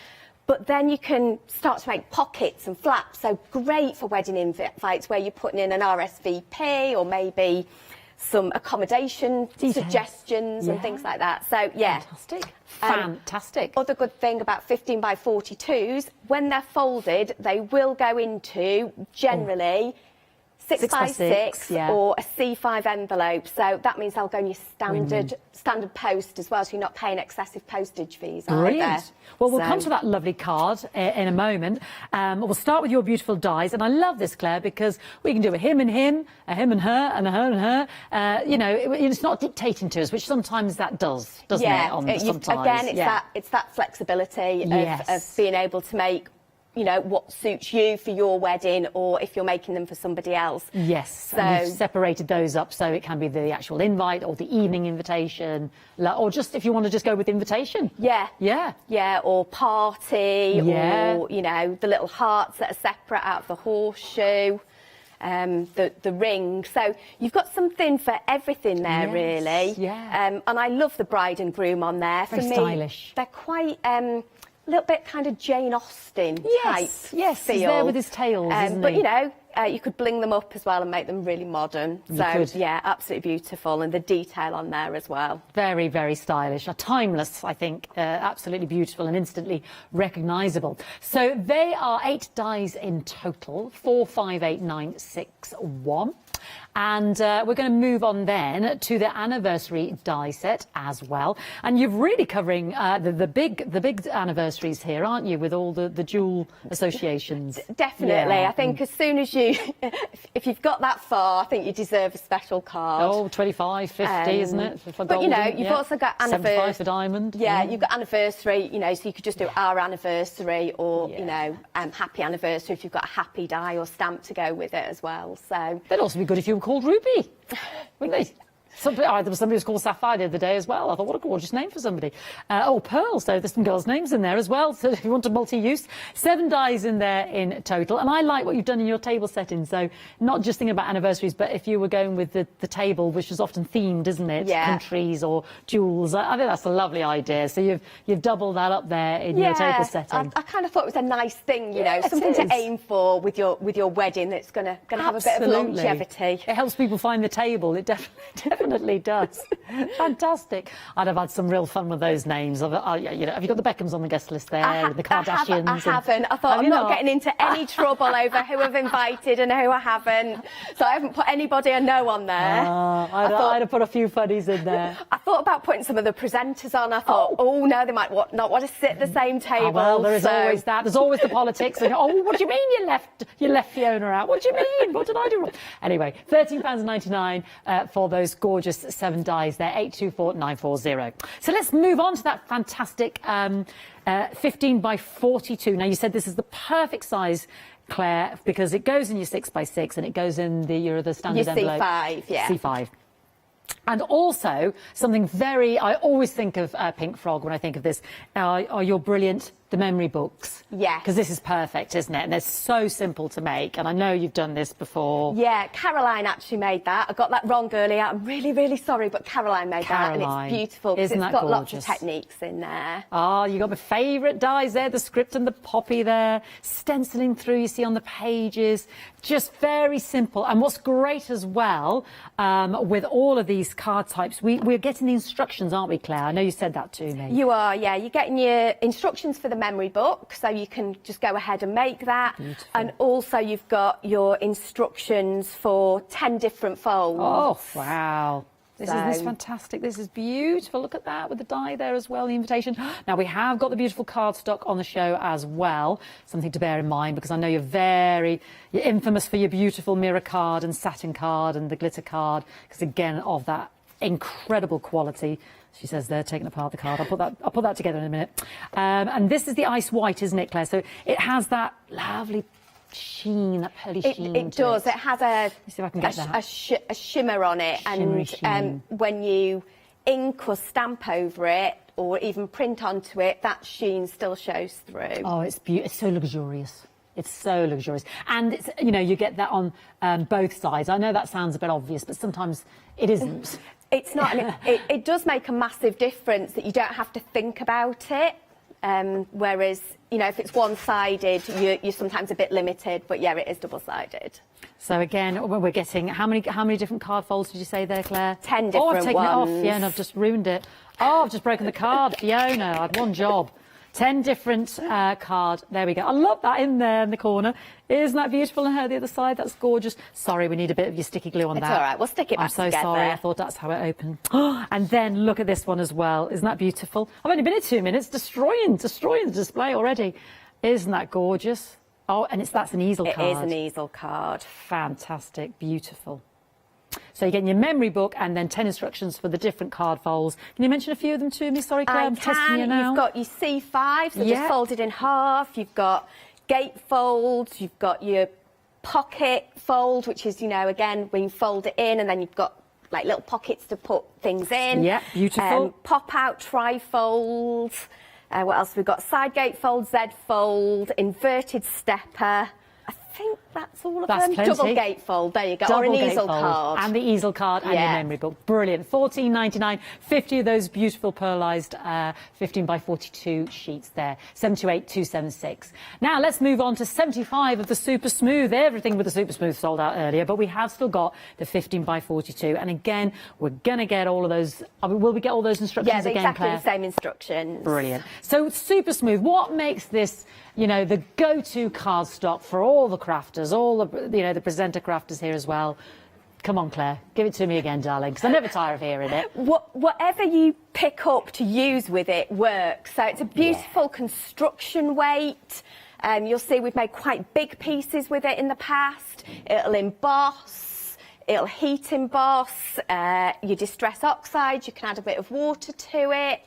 but then you can start to make pockets and flaps. So great for wedding invites where you're putting in an RSVP or maybe some accommodation suggestions and things like that. So, yeah. Fantastic. Fantastic. Other good thing about 15 by 42s, when they're folded, they will go into generally 6 by 6 yeah. or a C5 envelope. So that means they'll go in your standard post as well, so you're not paying excessive postage fees Brilliant. either. Well, we'll come to that lovely card in a moment. We'll start with your beautiful dies, and I love this, Claire, because we can do a him and him, a him and her, and a her and her. You know, it's not dictating to us, which sometimes that does, doesn't it? Again, it's that flexibility of being able to make, you know, what suits you for your wedding, or if you're making them for somebody else. Yes, so and you've separated those up so it can be the actual invite or the evening invitation, or just if you want to just go with invitation. Yeah, or party, or, you know, the little hearts that are separate out of the horseshoe. The ring. So you've got something for everything there, really. Yeah. And I love the bride and groom on there. Very for me, stylish. They're quite a little bit kind of Jane Austen type Yes, feel. he's there with his tails, isn't but he? you know, you could bling them up as well and make them really modern. You So could. yeah, absolutely beautiful, and the detail on there as well. Very, very stylish. Timeless, I think. Absolutely beautiful and instantly recognisable. So they are 8 dies in total, 4, 5, 8, 9, 6, 1. And we're going to move on then to the anniversary die set as well. And you're really covering the big anniversaries here, aren't you, with all the jewel associations? Definitely. Yeah. I think as soon as you, if you've got that far, I think you deserve a special card. Oh, 25, 50, isn't it? For But you know, golden, you've yeah. also got 75 anniversary. for diamond. Yeah, you've got anniversary, you know, so you could just do our anniversary, or, you know, happy anniversary if you've got a happy die or stamp to go with it as well. So That'd also be good if you were called Ruby, wouldn't they? There was somebody who was called Sapphire the other day as well. I thought, what a gorgeous name for somebody. Pearl, so there's some girls' names in there as well, so if you want a multi-use. 7 dies in there in total, and I like what you've done in your table setting, so not just thinking about anniversaries, but if you were going with the table, which is often themed, isn't it? Yeah. Countries or jewels. I think that's a lovely idea, so you've doubled that up there in your table setting. I kind of thought it was a nice thing, you know, Yeah, it something is. to aim for with your wedding that's going to have a bit of Absolutely. longevity. It helps people find the table. It definitely does. Fantastic. I'd have had some real fun with those names. You know, have you got the Beckhams on the guest list there? With the Kardashians? I haven't. I thought I'm not getting into any trouble over who I've invited and who I haven't. So I haven't put anybody I know on there. I'd have put a few funnies in there. I thought about putting some of the presenters on. I thought, oh no, they might not want to sit at the same table. Well, there is so- always that. There's always the politics. And, what do you mean you left Fiona out? What do you mean? What did I do wrong? Anyway, £13.99 for those gorgeous 7 dies there, 824940. So let's move on to that fantastic 15 by 42. Now, you said this is the perfect size, Claire, because it goes in your 6 by 6 and it goes in the standard Your envelope. C5, yeah. C5. And also, something I always think of Pink Frog when I think of this, are your brilliant, the memory books. Yeah. Because this is perfect, isn't it? And they're so simple to make. And I know you've done this before. Yeah, Caroline actually made that. I got that wrong earlier. I'm really, really sorry, but Caroline made that, and Caroline. it's beautiful because Isn't it's that got lots of gorgeous? techniques in there. Ah, you got my favourite dies there, the script and the poppy there, stenciling through, you see on the pages. Just very simple. And what's great as well, with all of these card types, we're getting the instructions, aren't we, Claire? I know you said that to me. You are, yeah. You're getting your instructions for the memory book, so you can just go ahead and make that. Beautiful. And also you've got your instructions for 10 different folds. Oh, wow. This is fantastic. This is beautiful. Look at that with the die there as well, the invitation. Now, we have got the beautiful cardstock on the show as well. Something to bear in mind, because I know you're infamous for your beautiful mirror card and satin card and the glitter card, because, again, of that incredible quality. She says they're taking apart the card. I'll put that together in a minute. And this is the ice white, isn't it, Claire? So it has that lovely sheen, that pearly sheen. It does. It has Let's see if I can get a shimmer on it, and when you ink or stamp over it, or even print onto it, that sheen still shows through. Oh, it's beautiful. It's so luxurious. It's so luxurious, and it's, you know, you get that on both sides. I know that sounds a bit obvious, but sometimes it isn't. It's not. And it does make a massive difference that you don't have to think about it. Whereas, you know, if it's one-sided, you're sometimes a bit limited, but yeah, it is double-sided. So again, we're getting how many different card folds did you say there, Claire? 10 different ones. Oh, I've taken ones. it off, yeah, and I've just ruined it. Oh, I've just broken the card, Fiona. I had one job. 10 different card. There we go. I love that in there in the corner. Isn't that beautiful? And her the other side. That's gorgeous. Sorry, we need a bit of your sticky glue on that. It's all right. We'll stick it back together. I'm so sorry. I thought that's how it opened. And then look at this one as well. Isn't that beautiful? I've only been here 2 minutes, destroying the display already. Isn't that gorgeous? Oh, and that's an easel card. It is an easel card. Fantastic. Beautiful. So you're getting your memory book and then 10 instructions for the different card folds. Can you mention a few of them to me? Sorry, Claire, I'm testing you now. You've got your C5, so just folded in half. You've got gate folds. You've got your pocket fold, which is, you know, again, when you fold it in and then you've got like little pockets to put things in. Yeah, beautiful. Pop-out tri-fold. What else have we got? Side gate fold, Z fold, inverted stepper. I think that's all of them. Plenty. Double gatefold, there you go. Double or an easel gatefold. card. And the easel card and your memory book. Brilliant. $14.99. 50 of those beautiful pearlised 15 by 42 sheets there. 728,276. Now let's move on to 75 of the super smooth. Everything with the super smooth sold out earlier, but we have still got the 15 by 42. And again, we're going to get all of those. Will we get all those instructions again, exactly Claire? the same instructions. Brilliant. So super smooth. What makes this, you know, the go-to cardstock for all the crafters, all the, you know, the presenter crafters here as well? Come on, Claire, give it to me again, darling, because I never tire of hearing it. Whatever you pick up to use with it works. So it's a beautiful construction weight. You'll see we've made quite big pieces with it in the past. It'll emboss. It'll heat emboss. Your distress oxide, you can add a bit of water to it.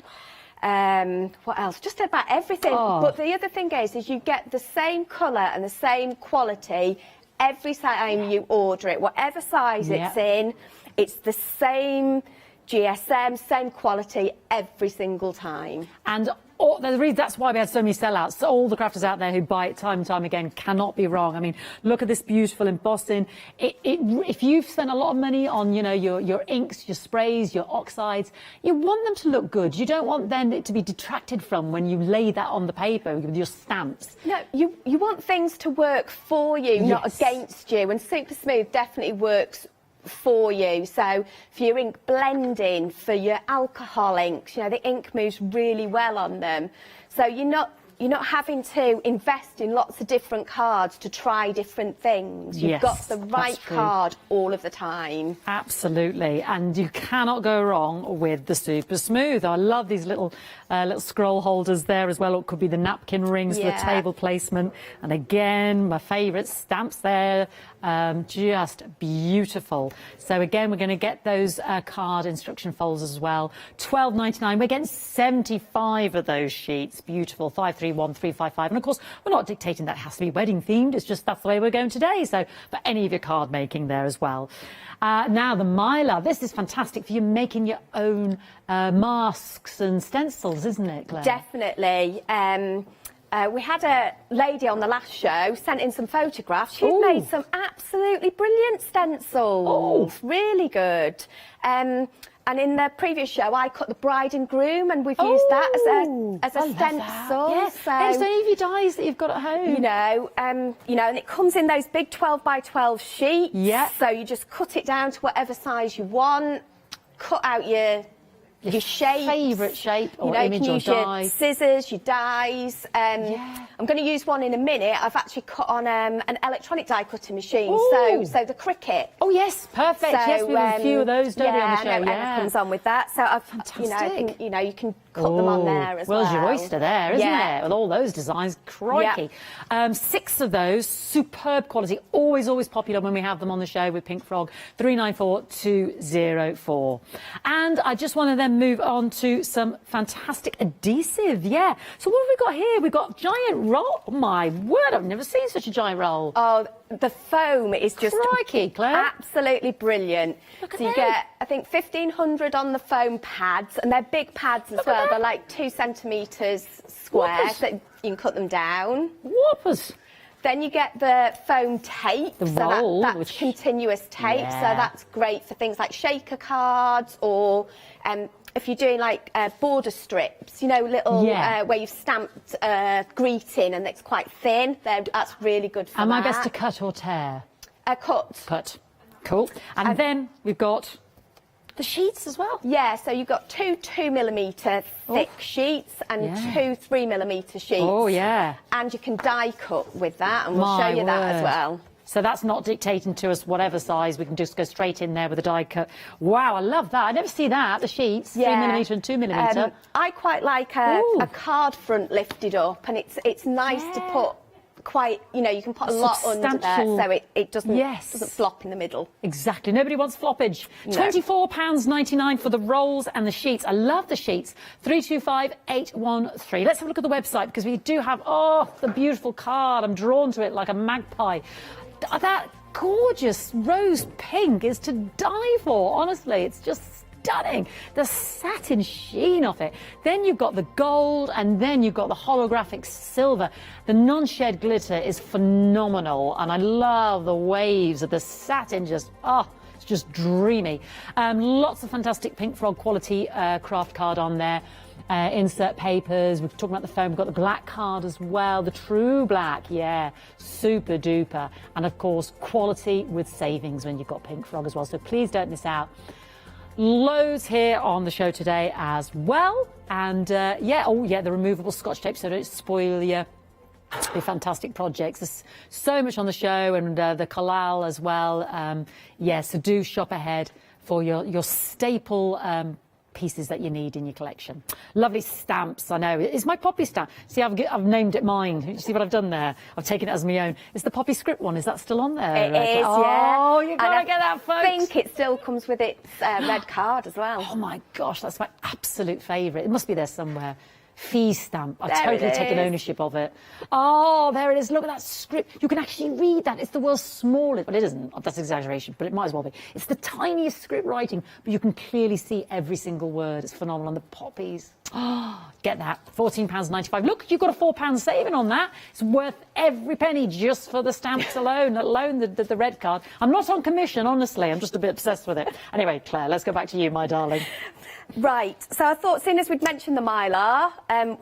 What else? Just about everything. But the other thing is you get the same colour and the same quality every time you order it. Whatever size it's in, it's the same GSM, same quality every single time. And that's why we had so many sellouts. So all the crafters out there who buy it time and time again cannot be wrong. I mean, look at this beautiful embossing. If you've spent a lot of money on, you know, your inks, your sprays, your oxides, you want them to look good. You don't want them to be detracted from when you lay that on the paper with your stamps. No, you want things to work for you, not against you. And Super Smooth definitely works for you. So for your ink blending, for your alcohol inks, you know, the ink moves really well on them. So you're not having to invest in lots of different cards to try different things. You've got the right card all of the time. Absolutely, and you cannot go wrong with the Super Smooth. I love these little scroll holders there as well. It could be the napkin rings for the table placement. And again, my favourite stamps there. Just beautiful. So again, we're going to get those card instruction folds as well. $12.99. We're getting 75 of those sheets. Beautiful. 531355. And of course, we're not dictating that it has to be wedding themed. It's just that's the way we're going today. So for any of your card making there as well. Now the Mylar. This is fantastic for you making your own masks and stencils, isn't it, Claire? Definitely. We had a lady on the last show sent in some photographs. She's made some absolutely brilliant stencils. Really good. And in the previous show, I cut the bride and groom, and we've used that as a stencil. Yes. So, there's any of your dies that you've got at home. you know, and it comes in those big 12 by 12 sheets. Yeah. So you just cut it down to whatever size you want. Cut out your your shapes. Favourite shape or you know, image you can or use die. your scissors, your dies. I'm going to use one in a minute. I've actually cut on an electronic die cutting machine. So the Cricut. Oh yes, perfect. So, yes, we have a few of those, don't we, on the show? And Emma comes on with that. So I've, you can cut them on there as well. World's your oyster there, isn't it? With all those designs, crikey. 6 of those, superb quality, always popular when we have them on the show with Pink Frog, 394204. And I just want to then move on to some fantastic adhesive, So what have we got here? We've got giant roll. Oh my word, I've never seen such a giant roll. Oh, the foam is just crikey, Claire. Absolutely brilliant. Look at so you get, I think, 1,500 on the foam pads, and they're big pads as well. They're like 2 centimetres square, so you can cut them down. Whoppers. Then you get the foam tape. The so roll, that's continuous tape, so that's great for things like shaker cards or if you're doing like border strips, you know, little where you've stamped greeting and it's quite thin. That's really good for Am I best to cut or tear? Cut. Cut. Cool. And then we've got the sheets as well. Yeah, so you've got 2 2mm thick sheets and 2 3mm sheets. Oh, yeah. And you can die cut with that, and we'll show you that as well. So that's not dictating to us whatever size, we can just go straight in there with a die cut. Wow, I love that. I never see that, the sheets, 3mm and 2mm. I quite like a card front lifted up, and it's nice to put quite, you know, you can put a lot under there so it doesn't flop in the middle. Exactly. Nobody wants floppage. No. £24.99 for the rolls and the sheets. I love the sheets. 325813. Let's have a look at the website because we do have, the beautiful card. I'm drawn to it like a magpie. That gorgeous rose pink is to die for, honestly. It's just stunning. The satin sheen of it. Then you've got the gold, and then you've got the holographic silver. The non-shed glitter is phenomenal, and I love the waves of the satin. It's just dreamy. Lots of fantastic Pink Frog quality craft card on there. Insert papers. We're talking about the foam. We've got the black card as well, the true black, super duper. And of course, quality with savings when you've got Pink Frog as well. So please don't miss out. Loads here on the show today as well. And the removable Scotch tape so don't spoil your fantastic projects. There's so much on the show, and the collal as well. So do shop ahead for your staple pieces that you need in your collection. Lovely stamps, I know. It's my poppy stamp. See, I've named it mine. You see what I've done there? I've taken it as my own. It's the poppy script one. Is that still on there? It is, Oh, you've got to get that, folks. I think it still comes with its red card as well. Oh, my gosh, that's my absolute favourite. It must be there somewhere. Fee stamp. I've There totally it taken is. ownership of it. Oh, there it is. Look at that script. You can actually read that. It's the world's smallest. Well, it isn't. That's exaggeration, but it might as well be. It's the tiniest script writing, but you can clearly see every single word. It's phenomenal. And the poppies. Oh, get that. £14.95. Look, you've got a £4 saving on that. It's worth every penny just for the stamps alone, let alone the red card. I'm not on commission, honestly. I'm just a bit obsessed with it. Anyway, Claire, let's go back to you, my darling. Right, so I thought, seeing as we'd mentioned the mylar,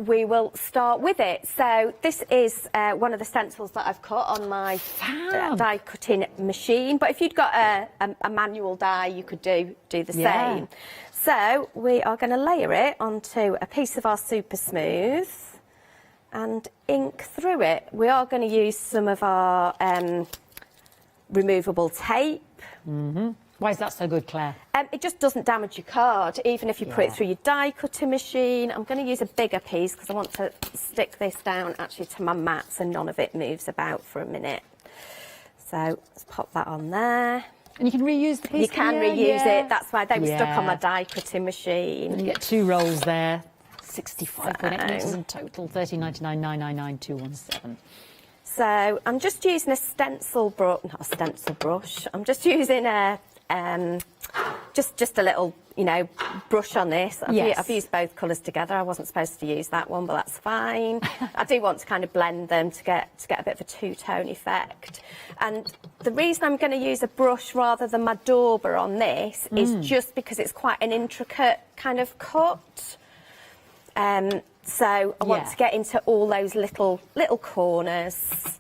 we will start with it. So this is one of the stencils that I've cut on my die cutting machine. But if you'd got a manual die, you could do the same. So we are going to layer it onto a piece of our Super Smooth and ink through it. We are going to use some of our removable tape. Why is that so good, Claire? It just doesn't damage your card, even if you put it through your die cutting machine. I'm going to use a bigger piece because I want to stick this down actually to my mat so none of it moves about for a minute. So let's pop that on there. And you can reuse the piece. You can reuse it. That's why they were stuck on my die cutting machine. And you get 2 rolls there. 65.8 metres in total. 13.99.999.217. So I'm just using a stencil brush, not a stencil brush. I'm just using a just a little, brush on this. I've used both colours together. I wasn't supposed to use that one, but that's fine. I do want to kind of blend them to get a bit of a two-tone effect. And the reason I'm going to use a brush rather than my dauber on this is just because it's quite an intricate kind of cut. So I want to get into all those little corners.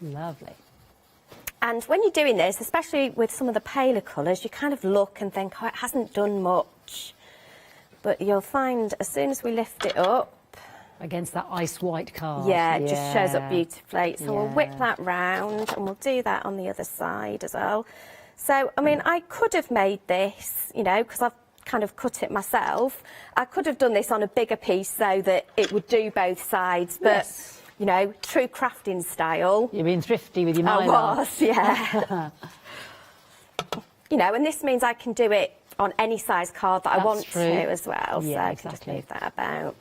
Lovely. And when you're doing this, especially with some of the paler colours, you kind of look and think, oh, it hasn't done much. But you'll find as soon as we lift it up, against that ice white card. yeah, it just shows up beautifully. So we'll whip that round and we'll do that on the other side as well. So, I mean, I could have made this, you know, because I've kind of cut it myself. I could have done this on a bigger piece so that it would do both sides, but, Yes. you know, true crafting style. You're being thrifty with your mind. I was, yeah. You know, and this means I can do it on any size card that I want to as well. Yeah, so I can exactly. just move that about.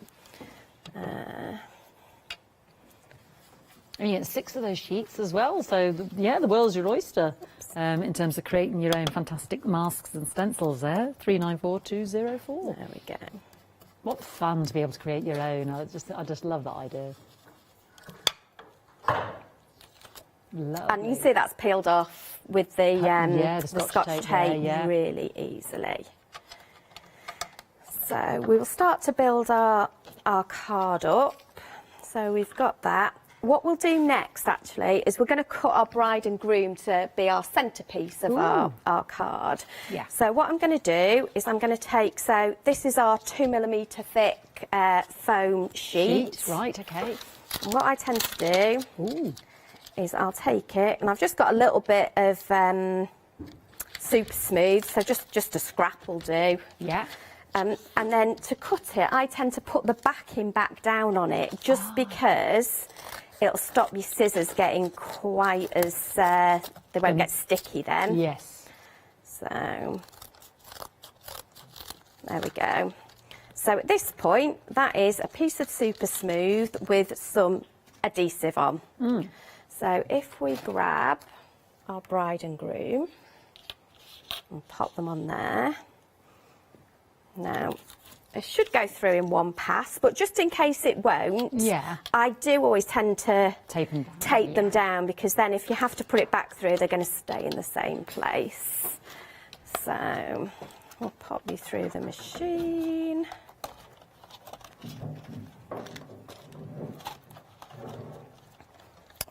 And you get 6 of those sheets as well, so yeah, the world's your oyster in terms of creating your own fantastic masks and stencils there. 394204. There we go. What fun to be able to create your own. I just love that idea. Lovely. And you see that's peeled off with the Scotch tape there, yeah. really easily. So we will start to build our card up. So we've got that. What we'll do next, actually, is we're going to cut our bride and groom to be our centrepiece of our card. Yeah. So what I'm going to do is I'm going to take, so this is our 2mm thick foam sheet. Right, okay. And what I tend to do is I'll take it, and I've just got a little bit of super smooth, so just a scrap will do. Yeah. And then to cut it, I tend to put the backing back down on it, just because it'll stop your scissors getting quite as, they won't get sticky then. Yes. So, there we go. So at this point, that is a piece of super smooth with some adhesive on. So if we grab our bride and groom and pop them on there. Now, it should go through in one pass, but just in case it won't, I do always tend to tape them down, because then if you have to put it back through, they're going to stay in the same place. So we'll pop you through the machine.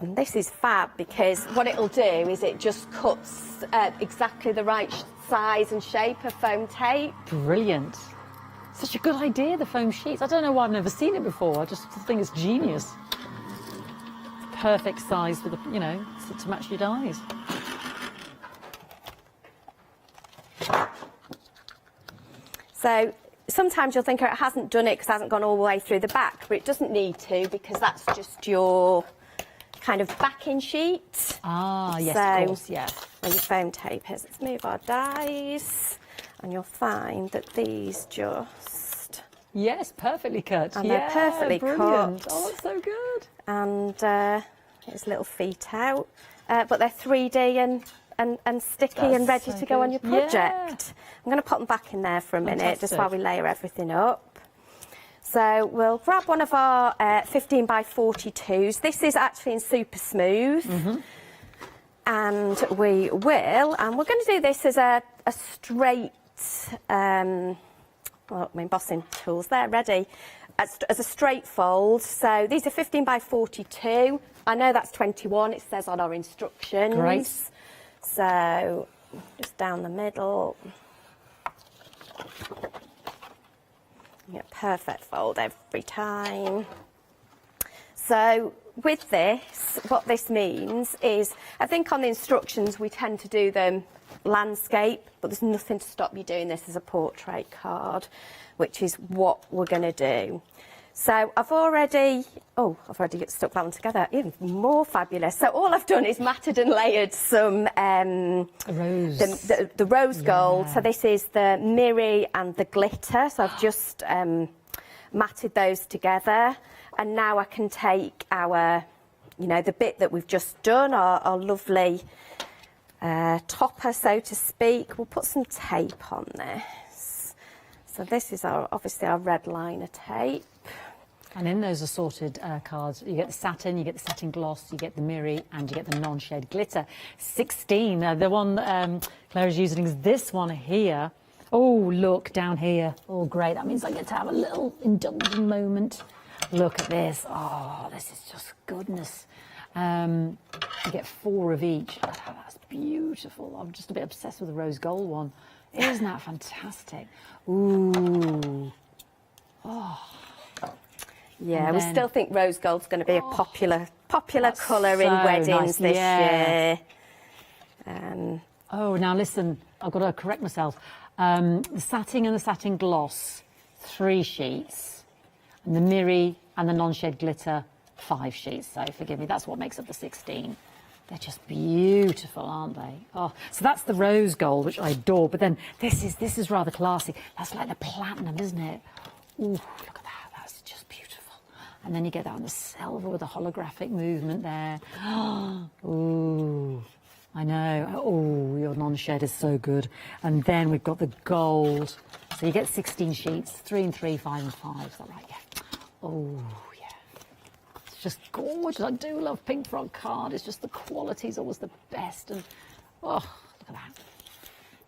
And this is fab, because what it'll do is it just cuts exactly the right size and shape of foam tape. Brilliant. Such a good idea, the foam sheets. I don't know why I've never seen it before. I just think it's genius. Perfect size for the, you know, to match your dies. So sometimes you'll think it hasn't done it because it hasn't gone all the way through the back, but it doesn't need to, because that's just your kind of backing sheet. Ah, yes, so, of course, yeah. Where your foam tape is. Let's move our dies, and you'll find that these just... Yes, perfectly cut. And they're perfectly brilliant. cut. Oh, that's so good. And there's little feet out. But they're 3D and sticky and ready to go on your project. Yeah. I'm going to pop them back in there for a minute, Fantastic. just while we layer everything up. So we'll grab one of our 15 by 42s. This is actually in super smooth. And we will, and we're going to do this as a straight, well, my embossing tools, they're ready, as a straight fold. So these are 15 by 42. I know that's 21, it says on our instructions. Great. So just down the middle. Yeah, perfect fold every time. So with this, what this means is, I think on the instructions we tend to do them landscape, but there's nothing to stop you doing this as a portrait card, which is what we're going to do. So I've already stuck that one together, even more fabulous. So all I've done is matted and layered some rose. the rose gold. So this is the mirri and the glitter. So I've just matted those together. And now I can take our, you know, the bit that we've just done, our lovely topper, so to speak. We'll put some tape on this. So this is obviously our red liner tape. And in those assorted cards, you get the satin, you get the satin gloss, you get the mirri, and you get the non-shade glitter. 16. The one Claire is using is this one here. Oh, look, down here. Oh, great. That means I get to have a little indulgent moment. Look at this. Oh, this is just goodness. You get 4 of each. Oh, that's beautiful. I'm just a bit obsessed with the rose gold one. Isn't that fantastic? Ooh. Oh. Yeah, we still think rose gold's going to be a popular colour in weddings this year. Oh, now listen, I've got to correct myself. The satin and the satin gloss, 3 sheets, and the mirri and the non-shed glitter, 5 sheets. So forgive me, that's what makes up the 16. They're just beautiful, aren't they? Oh, so that's the rose gold, which I adore. But then this is rather classy. That's like the platinum, isn't it? Ooh, look at that. That's just beautiful. And then you get that on the silver with the holographic movement there. Ooh, I know. Oh, your non-shed is so good. And then we've got the gold. So you get 16 sheets, 3 and 3, 5 and 5. Is that right? Yeah. Oh, yeah. It's just gorgeous. I do love pink frog card. It's just the quality is always the best. And oh, look at that.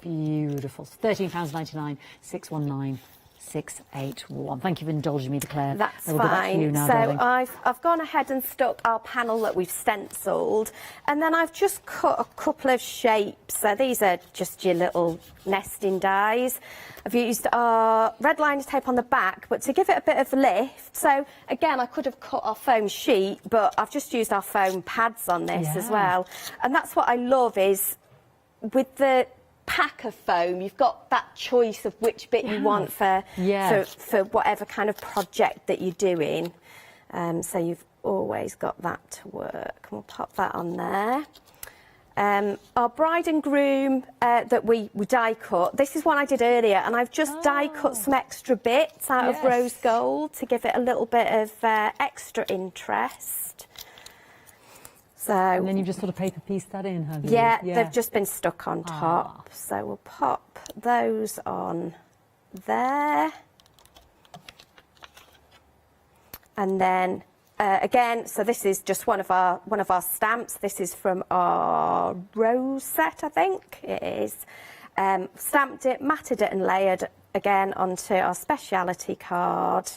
Beautiful. £13.99, 619. 681. Thank you for indulging me, Claire. That's fine. Back to you now, so darling. I've gone ahead and stuck our panel that we've stenciled, and then I've just cut a couple of shapes. So these are just your little nesting dies. I've used our red liner tape on the back, but to give it a bit of lift. So again, I could have cut our foam sheet, but I've just used our foam pads on this as well. And that's what I love is with the pack of foam, you've got that choice of which bit you want for whatever kind of project that you're doing. So you've always got that to work. We'll pop that on there. Our bride and groom that we die cut, this is one I did earlier, and I've just die cut some extra bits out of rose gold to give it a little bit of extra interest. So, and then you've just sort of paper pieced that in, have you? Yeah, they've just been stuck on top. So we'll pop those on there. And then again, so this is just one of our stamps. This is from our rose set, I think it is. Stamped it, matted it and layered again onto our speciality card.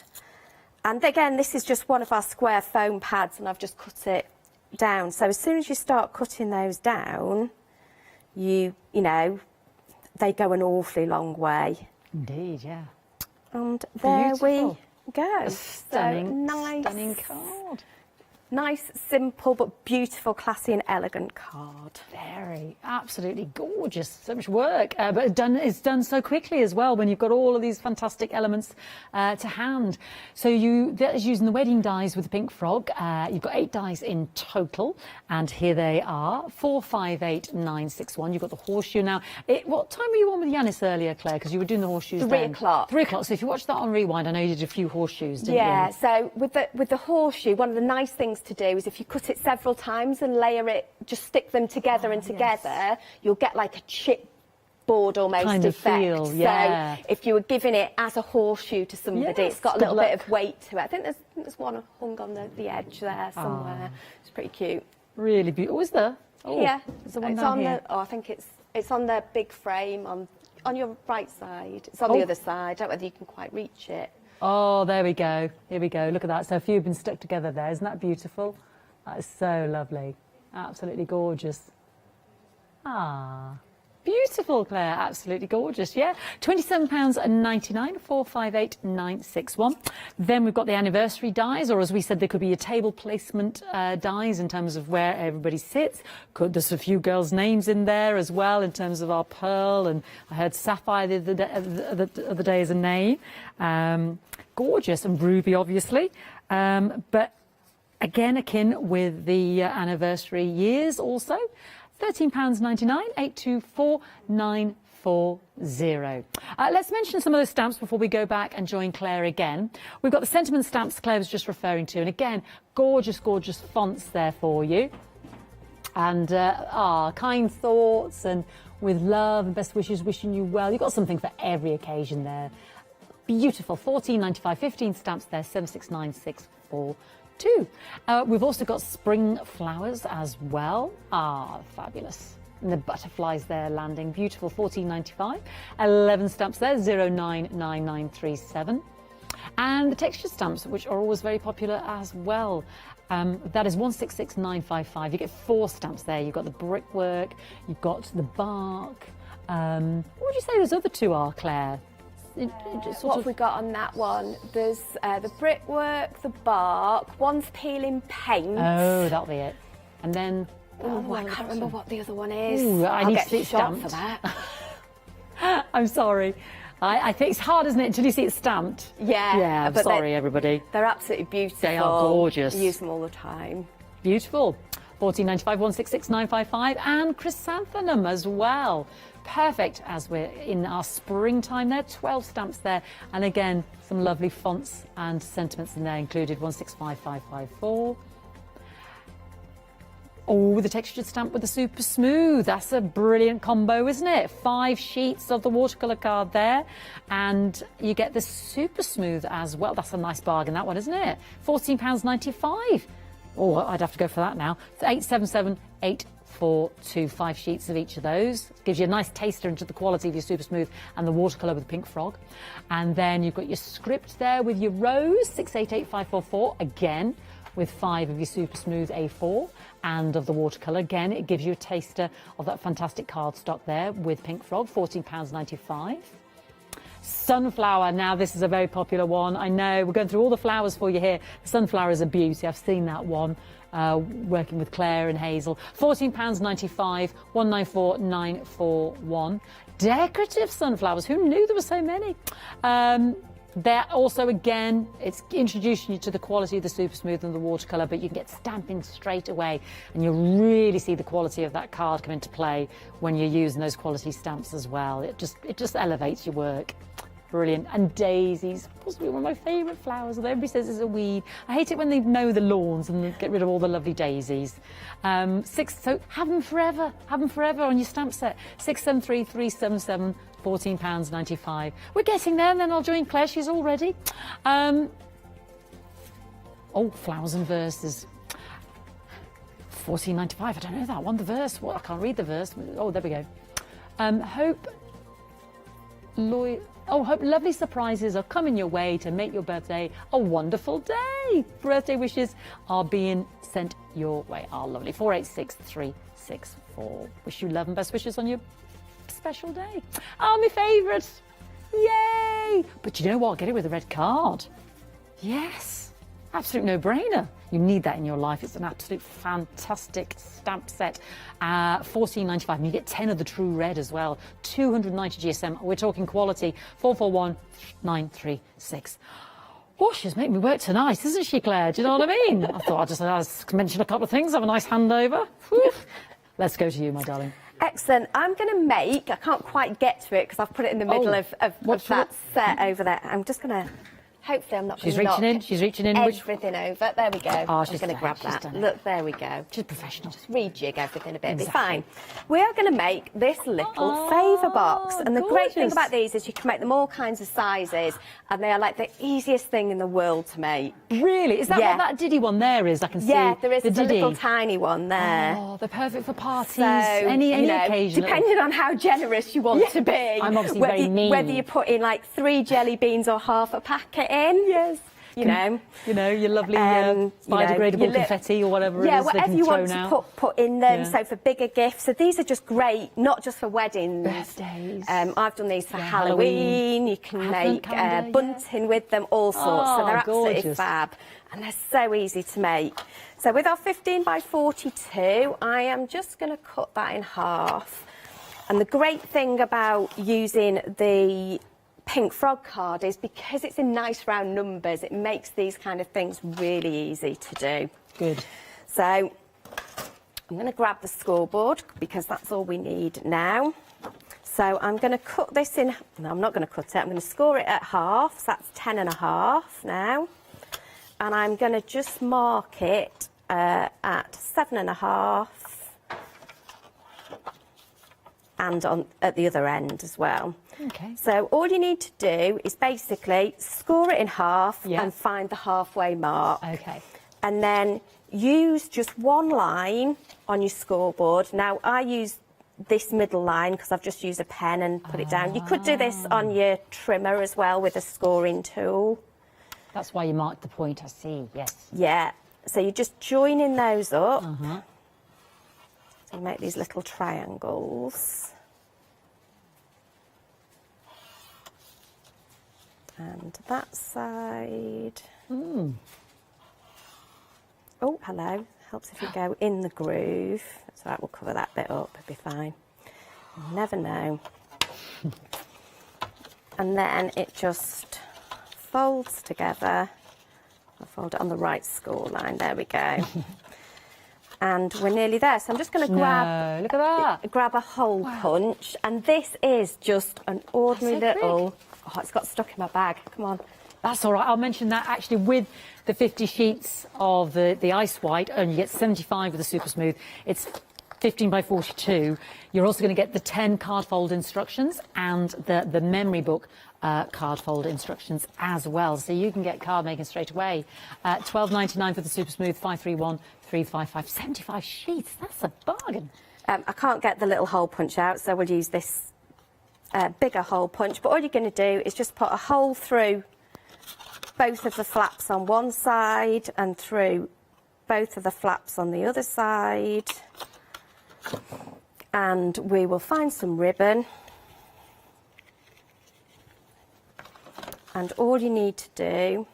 And again, this is just one of our square foam pads, and I've just cut it down. So as soon as you start cutting those down, you know, they go an awfully long way. Indeed, yeah. And there we go. Stunning, so stunning card. Nice, simple, but beautiful, classy and elegant card. Very, absolutely gorgeous. So much work, but it's done so quickly as well when you've got all of these fantastic elements to hand. So that is using the wedding dies with the pink frog. You've got 8 dies in total, and here they are, 458961. You've got the horseshoe now. What time were you on with Yanis earlier, Claire? Because you were doing the horseshoes 3 o'clock. 3 o'clock. So if you watched that on Rewind, I know you did a few horseshoes, didn't you? Yeah. So with the horseshoe, one of the nice things to do is if you cut it several times and layer it, just stick them together together, you'll get like a chipboard almost kind of effect. Feel, yeah. So if you were giving it as a horseshoe to somebody, it's got a little bit of weight to it. I think there's one hung on the edge there somewhere. It's pretty cute. Really beautiful. Oh, is there? Oh, yeah. Is there one it's down on here? I think it's on the big frame on your right side. It's on the other side. I don't know whether you can quite reach it. Oh, there we go. Here we go. Look at that. So a few have been stuck together there. Isn't that beautiful? That is so lovely. Absolutely gorgeous. Ah, beautiful, Claire. Absolutely gorgeous. Yeah. £27.99, 458961. Then we've got the anniversary dies, or as we said, there could be a table placement dies in terms of where everybody sits. There's a few girls' names in there as well in terms of our pearl, and I heard sapphire the other day as a name. Gorgeous, and ruby, obviously. But again, akin with the anniversary years also. £13.99, 824940. Let's mention some of those stamps before we go back and join Claire again. We've got the sentiment stamps Claire was just referring to, and again, gorgeous, gorgeous fonts there for you. And kind thoughts and with love and best wishes, wishing you well. You've got something for every occasion there. Beautiful. £14.95, 15 stamps there, 769642. We've also got spring flowers as well. Fabulous. And the butterflies there landing. Beautiful. £14.95, 11 stamps there, 099937. And the texture stamps, which are always very popular as well. That is 166955. You get 4 stamps there. You've got the brickwork, you've got the bark. What would you say those other 2 are, Claire? What have we got on that one? There's the brickwork, the bark, one's peeling paint. Oh, that'll be it. And then... Oh, I can't remember what the other one is. Ooh, I need get to see it shot stamped. for that. I'm sorry. I think it's hard, isn't it, until you see it stamped? Yeah. I'm but sorry, everybody. They're absolutely beautiful. They are gorgeous. I use them all the time. Beautiful. 1495 166955 and chrysanthemum as well. Perfect as we're in our springtime there. 12 stamps there. And again, some lovely fonts and sentiments in there included. 165554. Oh, the textured stamp with the super smooth. That's a brilliant combo, isn't it? 5 sheets of the watercolour card there. And you get the super smooth as well. That's a nice bargain, that one, isn't it? £14.95. Oh, I'd have to go for that now. So 877842, 5 sheets of each of those. Gives you a nice taster into the quality of your super smooth and the watercolour with Pink Frog. And then you've got your script there with your rose, 688544, again, with 5 of your super smooth A4 and of the watercolour. Again, it gives you a taster of that fantastic cardstock there with Pink Frog, £14.95. Sunflower, now this is a very popular one. I know, we're going through all the flowers for you here. The sunflower is a beauty, I've seen that one, working with Claire and Hazel. £14.95, 194941. Decorative sunflowers, who knew there were so many? They're also, again, it's introducing you to the quality of the super smooth and the watercolour, but you can get stamping straight away and you'll really see the quality of that card come into play when you're using those quality stamps as well. It just elevates your work. Brilliant. And daisies, possibly one of my favourite flowers, although everybody says it's a weed. I hate it when they mow the lawns and they get rid of all the lovely daisies. 6, so have them forever on your stamp set. 673377. £14.95. We're getting there, and then I'll join Claire. She's all ready. Oh, flowers and verses. £14.95. I don't know that one. The verse. Well, I can't read the verse. Oh, there we go. Hope lovely surprises are coming your way to make your birthday a wonderful day. Birthday wishes are being sent your way. Oh, lovely. 486364. Wish you love and best wishes on your special day. Oh, my favourite. Yay! But you know what? Get it with a red card. Yes. Absolute no-brainer. You need that in your life. It's an absolute fantastic stamp set. £14.95. And you get 10 of the true red as well. 290 GSM. We're talking quality. 441936. Oh, she's making me work tonight, isn't she, Claire? Do you know what I mean? I thought I'd just mention a couple of things. Have a nice handover. Let's go to you, my darling. Excellent. I'm going to make, I can't quite get to it because I've put it in the middle of that set over there. I'm just going to, hopefully I'm not going to knock She's reaching in. everything over. There we go. Oh, I'm going to grab that. Look, there we go. She's professional. Just rejig everything a bit. Exactly. It's fine. We are going to make this little favour box. And the great thing about these is you can make them all kinds of sizes and they are like the easiest thing in the world to make. Really? Is that what that Diddy one there is? I can see. Yeah, there is the a Diddy. little tiny one there. Oh, they're perfect for parties. So, any occasion. Depending on how generous you want to be. I'm obviously very mean. Whether you put in like 3 jelly beans or half a packet in. Yes. You know, your lovely biodegradable confetti or whatever it is. Yeah, whatever you want to put in them. Yeah. So for bigger gifts. So these are just great, not just for weddings. Birthdays. I've done these for Halloween. You can make bunting with them, all sorts. So they're absolutely fab. And they're so easy to make. So with our 15 by 42, I am just going to cut that in half. And the great thing about using the Pink Frog card is because it's in nice round numbers, it makes these kind of things really easy to do. Good. So I'm going to grab the scoreboard because that's all we need now. So I'm going to cut this in. No, I'm not going to cut it. I'm going to score it at half. So that's 10.5 now. And I'm going to just mark it at 7.5 and at the other end as well. Okay. So all you need to do is basically score it in half and find the halfway mark. Okay. And then use just one line on your scoreboard. Now, I use this middle line because I've just used a pen and put it down. You could do this on your trimmer as well with a scoring tool. That's why you marked the point, I see, yes. Yeah, so you're just joining those up. Uh-huh. So you make these little triangles. And that side. Mm. Oh, hello. Helps if you go in the groove. That's right, we'll cover that bit up, it'll be fine. You never know. And then it just folds together. I'll fold it on the right score line, there we go. And we're nearly there. So I'm just going to grab, look at that. Grab a hole punch. And this is just an ordinary little, oh, it's got stuck in my bag, come on. That's all right. I'll mention that actually with the 50 sheets of the ice white, and you get 75 with the super smooth. It's 15 by 42. You're also going to get the 10 card fold instructions and the memory book card fold instructions as well. So you can get card making straight away. £12.99 for the super smooth, 531355. 75 sheets. That's a bargain. I can't get the little hole punch out, so we'll use this bigger hole punch. But all you're going to do is just put a hole through both of the flaps on one side and through both of the flaps on the other side. And we will find some ribbon. And all you need to do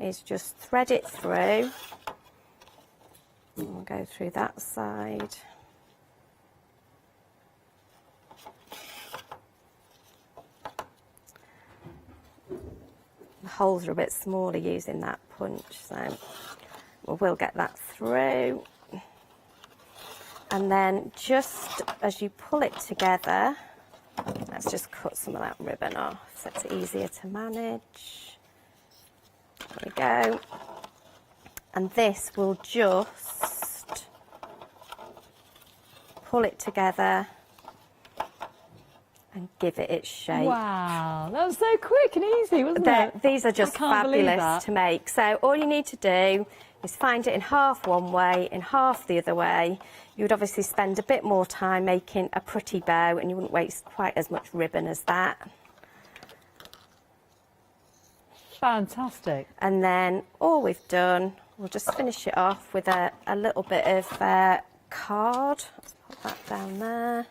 is just thread it through. And we'll go through that side. The holes are a bit smaller using that punch, so we'll get that through. And then just as you pull it together, let's just cut some of that ribbon off so it's easier to manage. There we go. And this will just pull it together and give it its shape. Wow, that was so quick and easy, wasn't it? These are just fabulous to make. So all you need to do is find it in half one way, in half the other way. You would obviously spend a bit more time making a pretty bow and you wouldn't waste quite as much ribbon as that. Fantastic. And then all we've done, we'll just finish it off with a little bit of card. Let's put that down there.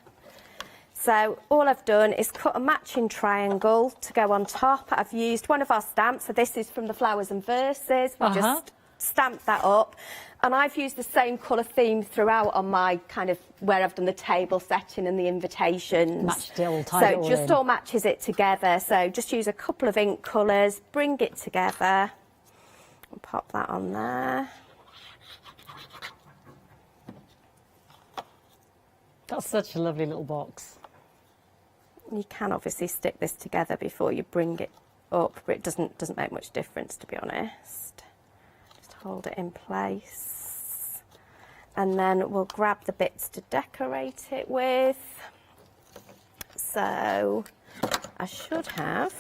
So all I've done is cut a matching triangle to go on top. I've used one of our stamps, so this is from the Flowers and Verses. We just stamped that up. And I've used the same colour theme throughout on my kind of, where I've done the table setting and the invitations. Matched it all, tied it all So just in. all matches it together. So just use a couple of ink colours, bring it together, and pop that on there. That's such a lovely little box. You can obviously stick this together before you bring it up, but it doesn't make much difference, to be honest. Just hold it in place. And then we'll grab the bits to decorate it with. So I should have.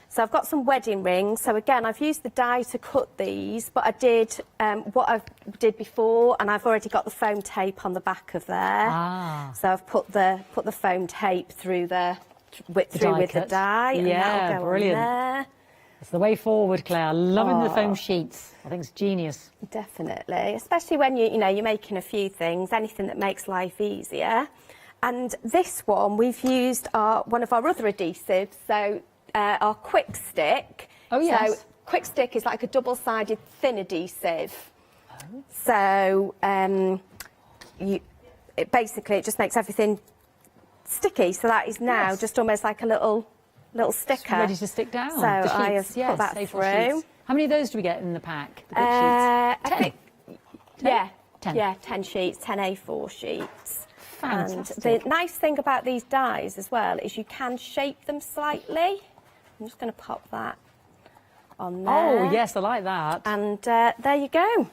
So I've got some wedding rings. So again, I've used the die to cut these, but I did what I did before, and I've already got the foam tape on the back of there. So I've put the foam tape through with the die. And Yeah, that'll go brilliant. on there. It's the way forward, Claire. Loving the foam sheets. I think it's genius. Definitely, especially when you're making a few things, anything that makes life easier. And this one, we've used one of our other adhesives, so our Quick Stick. Oh, yes. So Quick Stick is like a double-sided thin adhesive. So basically it just makes everything sticky. So that is now just almost like a little sticker. Ready to stick down. So The sheets, I have put that A4 through. sheets. How many of those do we get in the pack? The big sheets? 10. 10? Yeah. 10. Yeah, 10 sheets, 10 A4 sheets. Fantastic. And the nice thing about these dies as well is you can shape them slightly. I'm just going to pop that on there. Oh, yes, I like that. And there you go.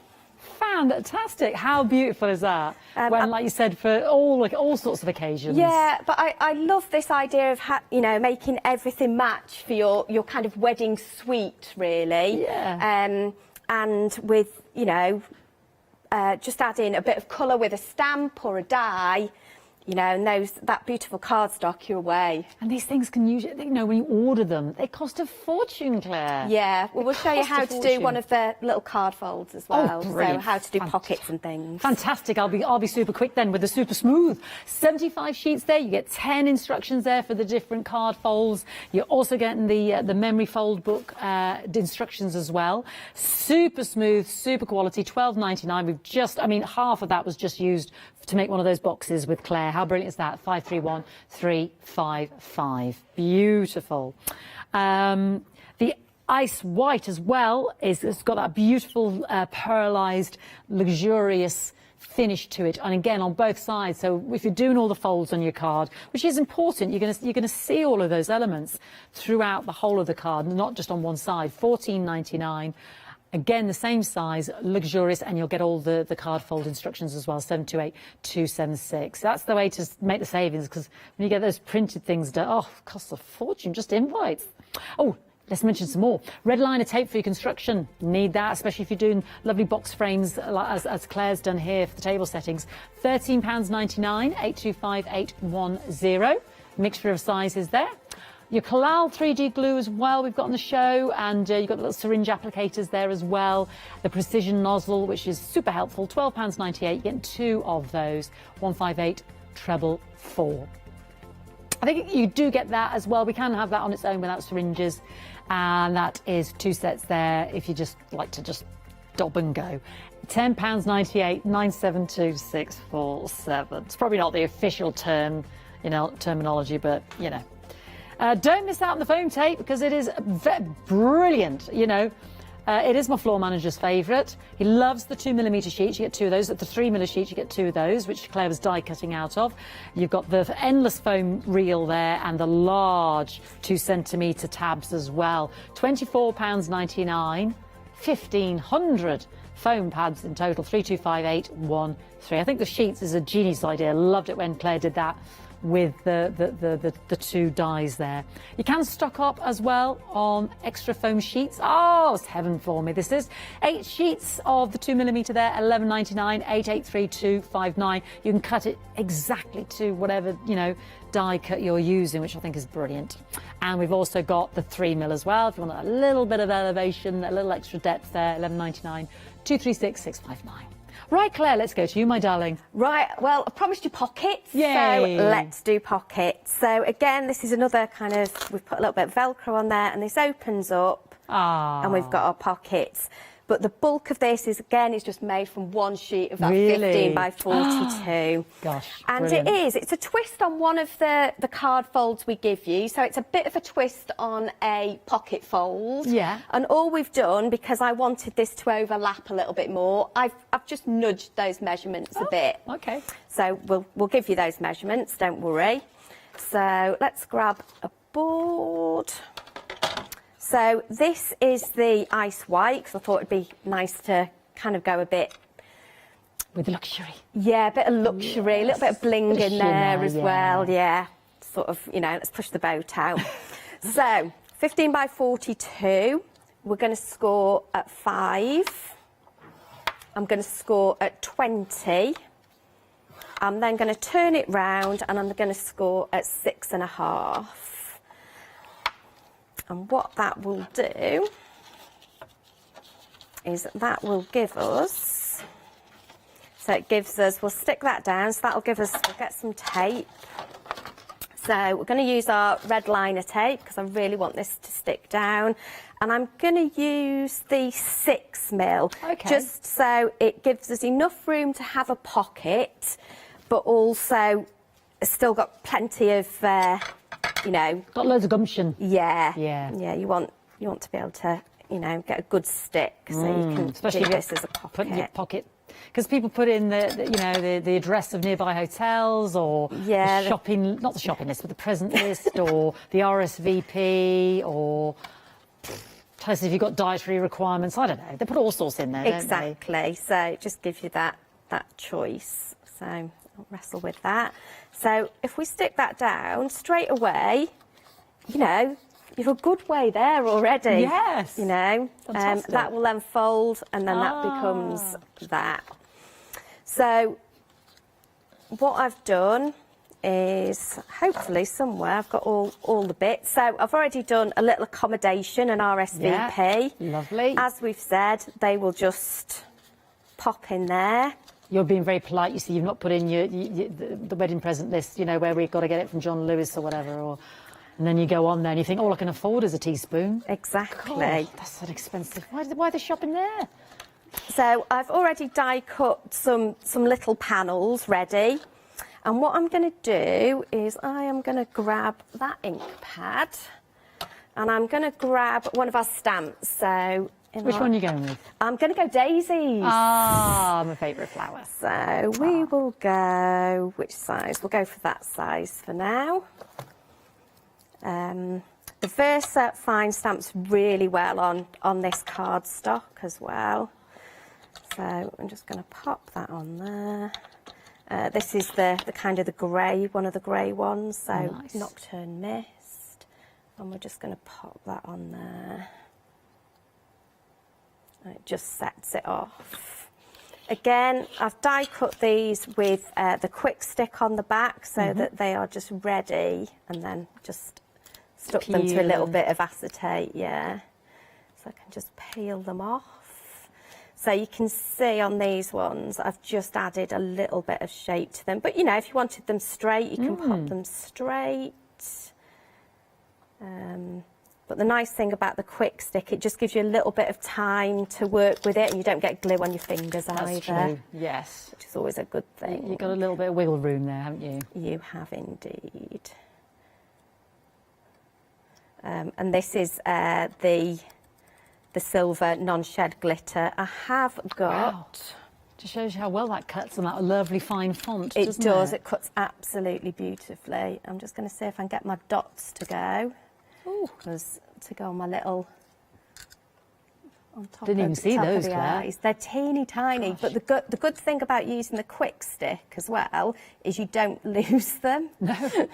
Fantastic. How beautiful is that? When, like you said, for all sorts of occasions. Yeah, but I love this idea of making everything match for your kind of wedding suite, really. Yeah. And with just adding a bit of colour with a stamp or a die, You know, and that beautiful cardstock, you're away. And these things can usually, you know, when you order them, they cost a fortune, Claire. Yeah, well, we'll show you cost a how to do fortune. one of the little card folds as well. So brilliant. how to do pockets and things. Fantastic. I'll be super quick then with the super smooth. 75 sheets there. You get 10 instructions there for the different card folds. You're also getting the memory fold book instructions as well. Super smooth, super quality. £12.99. We've just, I mean, half of that was just used to make one of those boxes with Claire. How brilliant is that? 531355. Beautiful. The ice white as well it's got that beautiful pearlized, luxurious finish to it, and again on both sides. So if you're doing all the folds on your card, which is important, you're gonna see all of those elements throughout the whole of the card, not just on one side. £14.99. Again, the same size, luxurious, and you'll get all the card fold instructions as well, 728276. That's the way to make the savings, because when you get those printed things done, oh, it costs a fortune, just invites. Oh, let's mention some more. Red liner tape for your construction. Need that, especially if you're doing lovely box frames, as Claire's done here for the table settings. £13.99, 825810. Mixture of sizes there. Your Kalal 3D glue as well, we've got on the show, and you've got the little syringe applicators there as well. The precision nozzle, which is super helpful, £12.98. You're getting 2 of those, 158444. I think you do get that as well. We can have that on its own without syringes, and that is 2 sets there if you just like to just dob and go. £10.98, 972647. It's probably not the official term, terminology, but don't miss out on the foam tape, because it is brilliant. It is my floor manager's favourite. He loves the 2mm sheets. You get 2 of those. At the 3mm sheets, you get 2 of those, which Claire was die cutting out of. You've got the endless foam reel there, and the large 2cm tabs as well. £24.99, 1,500 foam pads in total. 325813. I think the sheets is a genius idea. Loved it when Claire did that with the 2 dies there. You can stock up as well on extra foam sheets. Oh, it's heaven for me. This is 8 sheets of the 2mm there, £11.99, 883259. You can cut it exactly to whatever die cut you're using, which I think is brilliant. And we've also got the 3mm as well, if you want a little bit of elevation, a little extra depth there. £11.99, 236659. Right, Claire, let's go to you, my darling. Right, well, I promised you pockets. Yay. So let's do pockets. So again, this is another kind of, we've put a little bit of Velcro on there, and this opens up, and we've got our pockets. But the bulk of this is just made from one sheet of that 15 by 42. Gosh, and brilliant. it's a twist on one of the card folds we give you. So it's a bit of a twist on a pocket fold. Yeah. And all we've done, because I wanted this to overlap a little bit more, I've just nudged those measurements a bit. Okay. So we'll give you those measurements, don't worry. So let's grab a board. So this is the ice white, because I thought it'd be nice to kind of go a bit with luxury. Yeah, a bit of luxury, a little bit of bling in there as well. Yeah, sort of, let's push the boat out. So 15 by 42, we're going to score at 5. I'm going to score at 20. I'm then going to turn it round, and I'm going to score at 6.5. And what that will do is that will give us, so it gives us, we'll stick that down, so that'll give us, we'll get some tape. So we're going to use our red liner tape, because I really want this to stick down. And I'm going to use the 6mm, just so it gives us enough room to have a pocket, but also still got plenty of, got loads of gumption. Yeah. Yeah. You want to be able to, get a good stick, so you can especially do this as a pocket. Put in your pocket. Because people put in the address of nearby hotels, or the shopping, not the shopping list, but the present list, or the RSVP, or tell us if you've got dietary requirements. I don't know. They put all sorts in there, Exactly. Don't they? So it just gives you that choice. So I'll wrestle with that. So if we stick that down straight away, you've a good way there already. Yes. That will then fold, and then that becomes that. So what I've done is hopefully somewhere. I've got all the bits. So I've already done a little accommodation, an RSVP. Yeah, lovely. As we've said, they will just pop in there. You're being very polite. You see, you've not put in the wedding present list, you know, where we've got to get it from John Lewis or whatever, and then you go on there and you think, all I can afford is a teaspoon. Exactly. God, that's so expensive. Why are they shopping there? So I've already die cut some little panels ready. And what I'm going to do is I am going to grab that ink pad and I'm going to grab one of our stamps. So which one are you going with? I'm going to go daisies. Ah, my favourite flower. So we will go, which size? We'll go for that size for now. The Versa fine stamps really well on this cardstock as well. So I'm just going to pop that on there. This is the kind of the grey, one of the grey ones. So nice. Nocturne Mist. And we're just going to pop that on there. And it just sets it off. Again, I've die cut these with the quick stick on the back so that they are just ready, and then just stuck them to a little bit of acetate, yeah. So I can just peel them off. So you can see on these ones, I've just added a little bit of shape to them. But, you know, if you wanted them straight, you can pop them straight. But the nice thing about the quick stick, it just gives you a little bit of time to work with it, and you don't get glue on your fingers either. That's true, yes. Which is always a good thing. You've got a little bit of wiggle room there, haven't you? You have indeed. And this is the silver non-shed glitter. I have got... Wow. Just shows you how well that cuts on that lovely fine font, It doesn't does. it? It cuts absolutely beautifully. I'm just going to see if I can get my dots to go. Because to go on my little... On top Didn't even of, see top those, of the Claire. eyes. They're teeny tiny. But the good thing about using the quick stick as well is you don't lose them. No.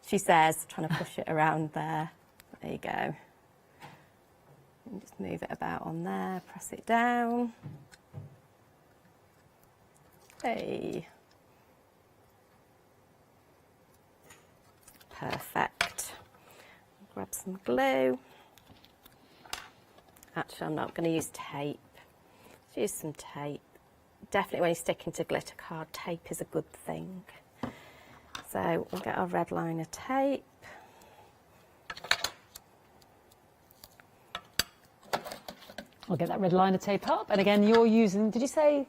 She says, trying to push it around there. There you go. And just move it about on there, press it down. Hey. Perfect. Grab some glue. Actually, I'm not going to use tape. Let's use some tape. Definitely when you're sticking to glitter card, tape is a good thing. So we'll get our red liner tape. I'll get that red liner tape up. And again, you're using, did you say?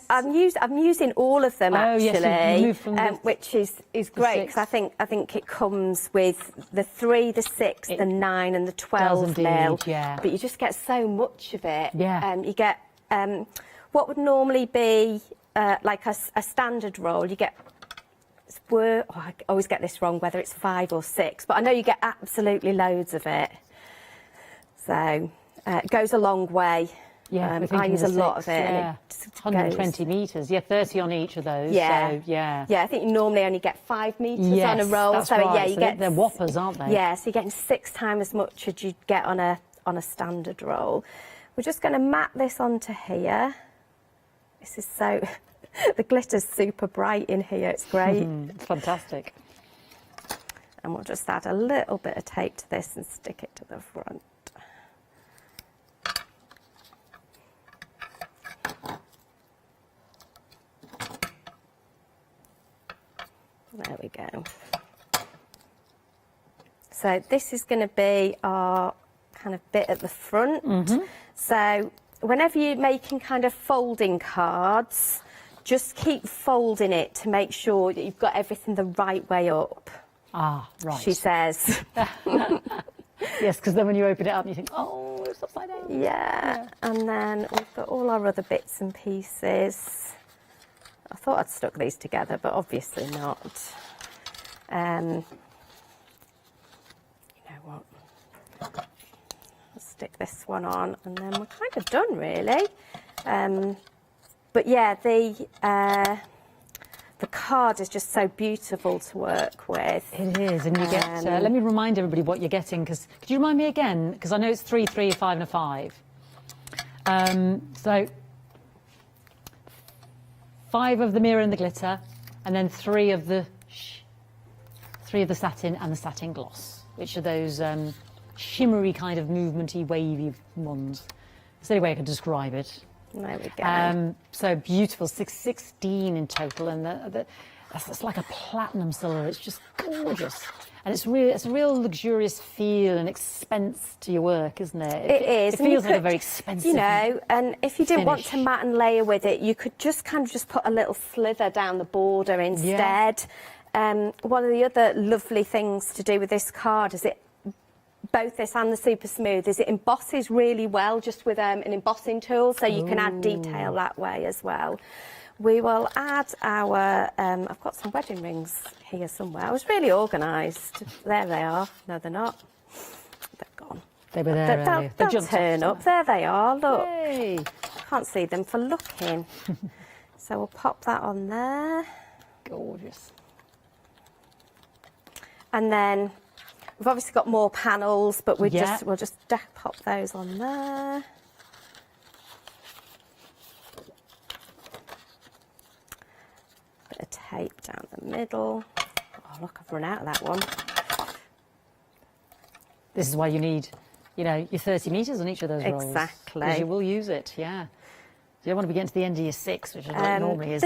I'm using all of them actually, yes, you moved from which is great because I think it comes with the 3, the 6, the 9, and the 12 mil. Yeah. But you just get so much of it. Yeah. You get what would normally be like a standard roll. You get. I always get this wrong whether it's 5 or 6, but I know you get absolutely loads of it. So it goes a long way. Yeah, I use a lot of it. Yeah. And it 120 metres. Yeah, 30 on each of those. Yeah, so, yeah. Yeah, I think you normally only get 5 metres Yes, on a roll. that's so right. yeah, you So get they're whoppers, aren't they? Yeah, so you're getting 6 times as much as you'd get on a standard roll. We're just going to mat this onto here. This is so the glitter's super bright in here. It's great. It's fantastic. And we'll just add a little bit of tape to this and stick it to the front. There we go. So this is going to be our kind of bit at the front. So whenever you're making kind of folding cards, just keep folding it to make sure that you've got everything the right way up. Ah, right. She says. Yes, because then when you open it up, you think, oh, it's upside down. Yeah. And then we've got all our other bits and pieces. I thought I'd stuck these together, but obviously not. You know what? I'll stick this one on, and then we're kind of done, really. But yeah, the card is just so beautiful to work with. It is, and you get. Let me remind everybody what you're getting, because could you remind me again? Because I know it's 3, 3, 5, and a 5. So 5 of the mirror and the glitter, and then 3 of the 3 of the satin and the satin gloss, which are those shimmery kind of movementy, wavy ones. That's the only way I could describe it. There we go. So beautiful, 16 in total, and that's like a platinum silver. It's just gorgeous, and it's a real luxurious feel and expense to your work, isn't it? It is. It feels like a very expensive. You know, and if you didn't want finish. to mat and layer with it, you could just put a little slither down the border instead. One of the other lovely things to do with this card is both this and the Super Smooth is it embosses really well just with an embossing tool, so you can add detail that way as well. We will add our, I've got some wedding rings here somewhere. I was really organised. There they are. No, they're not. They're gone. They were there earlier. They'll turn up. There they are, look. Yay. I can't see them for looking. So we'll pop that on there. Gorgeous. And then we've obviously got more panels, but we'll just pop those on there. Bit of tape down the middle. Oh look, I've run out of that one. This is why you need, you know, your 30 metres on each of those rolls. Exactly. Because you will use it, yeah. You don't want to be getting to the end of your 6, which is what it normally is.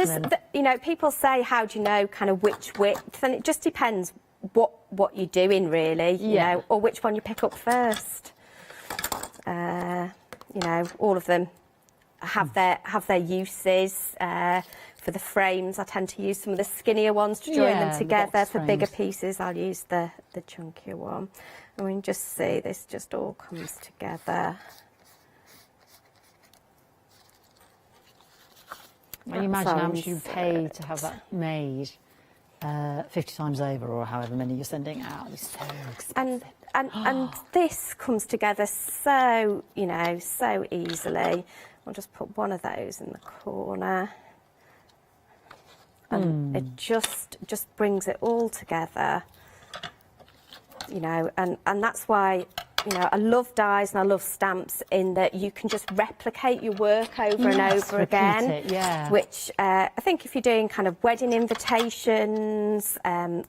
You know, people say, how do you know kind of which width? And it just depends what you're doing, really, you know, or which one you pick up first. You know, all of them have their uses. For the frames, I tend to use some of the skinnier ones to join them together. For bigger pieces, I'll use the chunkier one. And we can just see this just all comes together. Can you imagine how much you pay to have that made 50 times over, or however many you're sending out? It's so expensive. And this comes together so, you know, so easily. I'll just put one of those in the corner. And it just brings it all together, you know, and that's why, you know, I love dies and I love stamps in that you can just replicate your work over and over again. It, which I think if you're doing kind of wedding invitations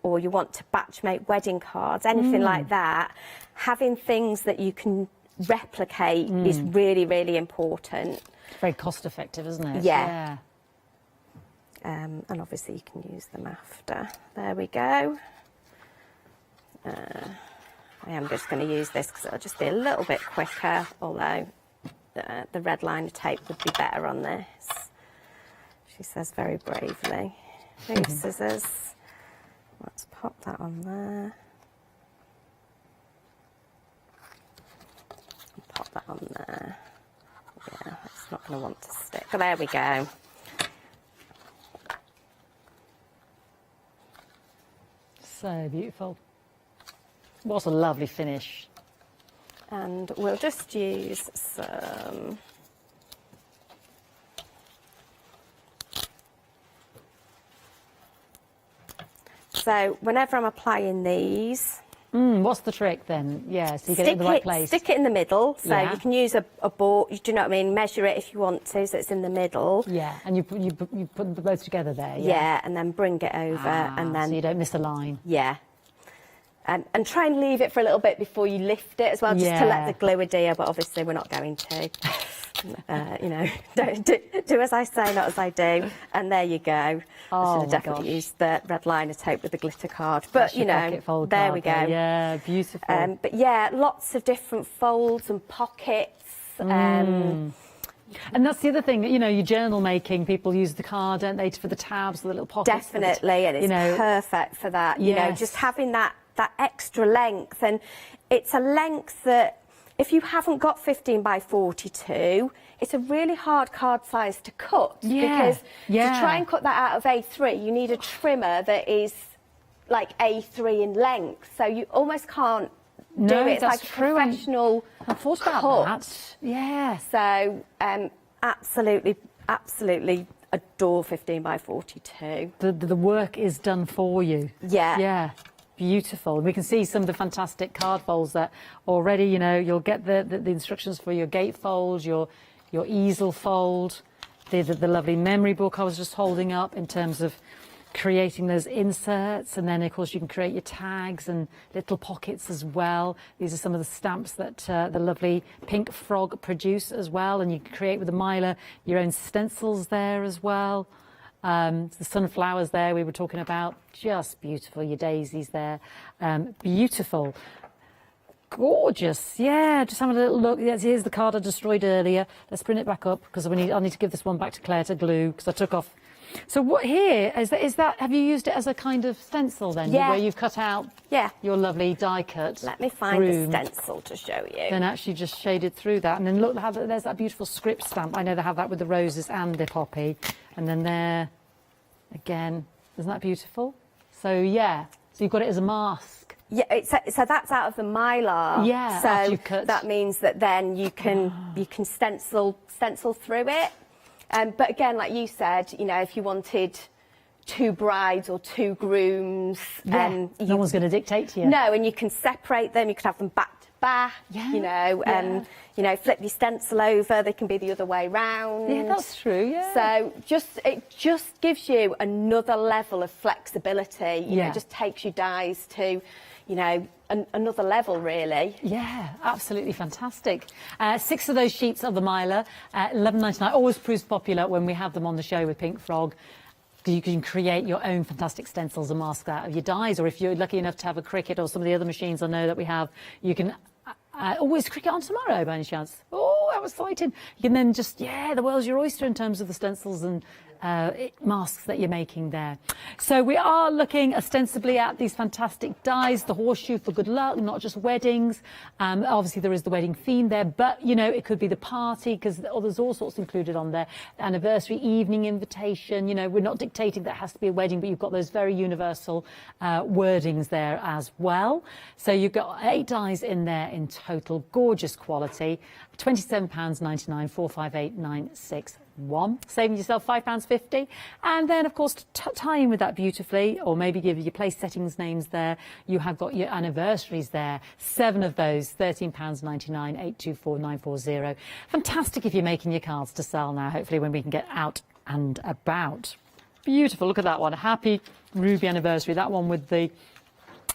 or you want to batch make wedding cards, anything like that, having things that you can replicate is really, really important. Very cost effective, isn't it? Yeah. And obviously you can use them after. There we go. I am just going to use this because it'll just be a little bit quicker, although the red liner tape would be better on this. She says very bravely. Move scissors. Let's pop that on there. Pop that on there. Yeah, it's not going to want to stick. But there we go. So beautiful. What a lovely finish. And we'll just use some so whenever I'm applying these, what's the trick then? Yeah, so you get it in the right place. Stick it in the middle, so you can use a board. Do you know what I mean? Measure it if you want to, so it's in the middle. Yeah, and you put them both together there. Yeah, and then bring it over, and then so you don't miss a line. Yeah. And try and leave it for a little bit before you lift it as well, just to let the glue adhere, but obviously we're not going to. You know, do as I say, not as I do. And there you go. I should have definitely used the red liner tape with the glitter card. But, you know, there we go. Yeah, beautiful. But yeah, lots of different folds and pockets. And that's the other thing, you know, your journal making, people use the card, don't they, for the tabs, the little pockets. Definitely, and it's perfect for that. You know, just having that extra length, and it's a length that if you haven't got 15 by 42, it's a really hard card size to cut because to try and cut that out of A3, you need a trimmer that is like A3 in length, so you almost can't do it. It's like a professional I thought about cut. that. Yeah. So absolutely adore 15 by 42. The work is done for you. Yeah. Yeah. Beautiful. We can see some of the fantastic card folds that already, you know, you'll get the instructions for your gate fold, your easel fold, the lovely memory book I was just holding up in terms of creating those inserts, and then of course you can create your tags and little pockets as well. These are some of the stamps that the lovely Pink Frog produce as well, and you can create with the Mylar your own stencils there as well. The sunflowers there we were talking about, just beautiful. Your daisies there, beautiful. Gorgeous, yeah. Just having a little look. Yes, here's the card I destroyed earlier. Let's bring it back up because I need to give this one back to Claire to glue because I took off. So what here is that? Have you used it as a kind of stencil then? Yeah. Where you've cut out your lovely die cut. Let me find the stencil to show you. Then actually just shaded through that, and then look, there's that beautiful script stamp. I know they have that with the roses and the poppy, and then there, again, isn't that beautiful? So yeah, so you've got it as a mask. Yeah, so that's out of the Mylar. Yeah, so after you've cut. That means that then you can stencil through it. But again, like you said, you know, if you wanted 2 brides or 2 grooms, no one's going to dictate to you. No, and you can separate them. You could have them back to back. You know, flip your stencil over. They can be the other way round. Yeah, that's true. Yeah. So it just gives you another level of flexibility. You know, it just takes your dies to, you know, another level, really. Yeah, absolutely fantastic. 6 of those sheets of the Mylar, $11.99. Always proves popular when we have them on the show with Pink Frog. You can create your own fantastic stencils and masks out of your dies, or if you're lucky enough to have a Cricut or some of the other machines I know that we have, you can always Cricut on tomorrow by any chance. Oh, that was exciting. You can then just, the world's your oyster in terms of the stencils and masks that you're making there. So we are looking ostensibly at these fantastic dies, the horseshoe for good luck, not just weddings. Obviously there is the wedding theme there, but you know, it could be the party because there's all sorts included on there. Anniversary, evening invitation, you know, we're not dictating that it has to be a wedding, but you've got those very universal wordings there as well. So you've got 8 dies in there in total, gorgeous quality, £27.99, 458961, saving yourself £5.50. And then, of course, to tie in with that beautifully, or maybe give your place settings names there, you have got your anniversaries there. 7 of those, £13.99, 824940. Fantastic if you're making your cards to sell now, hopefully when we can get out and about. Beautiful, look at that one. Happy Ruby anniversary. That one with the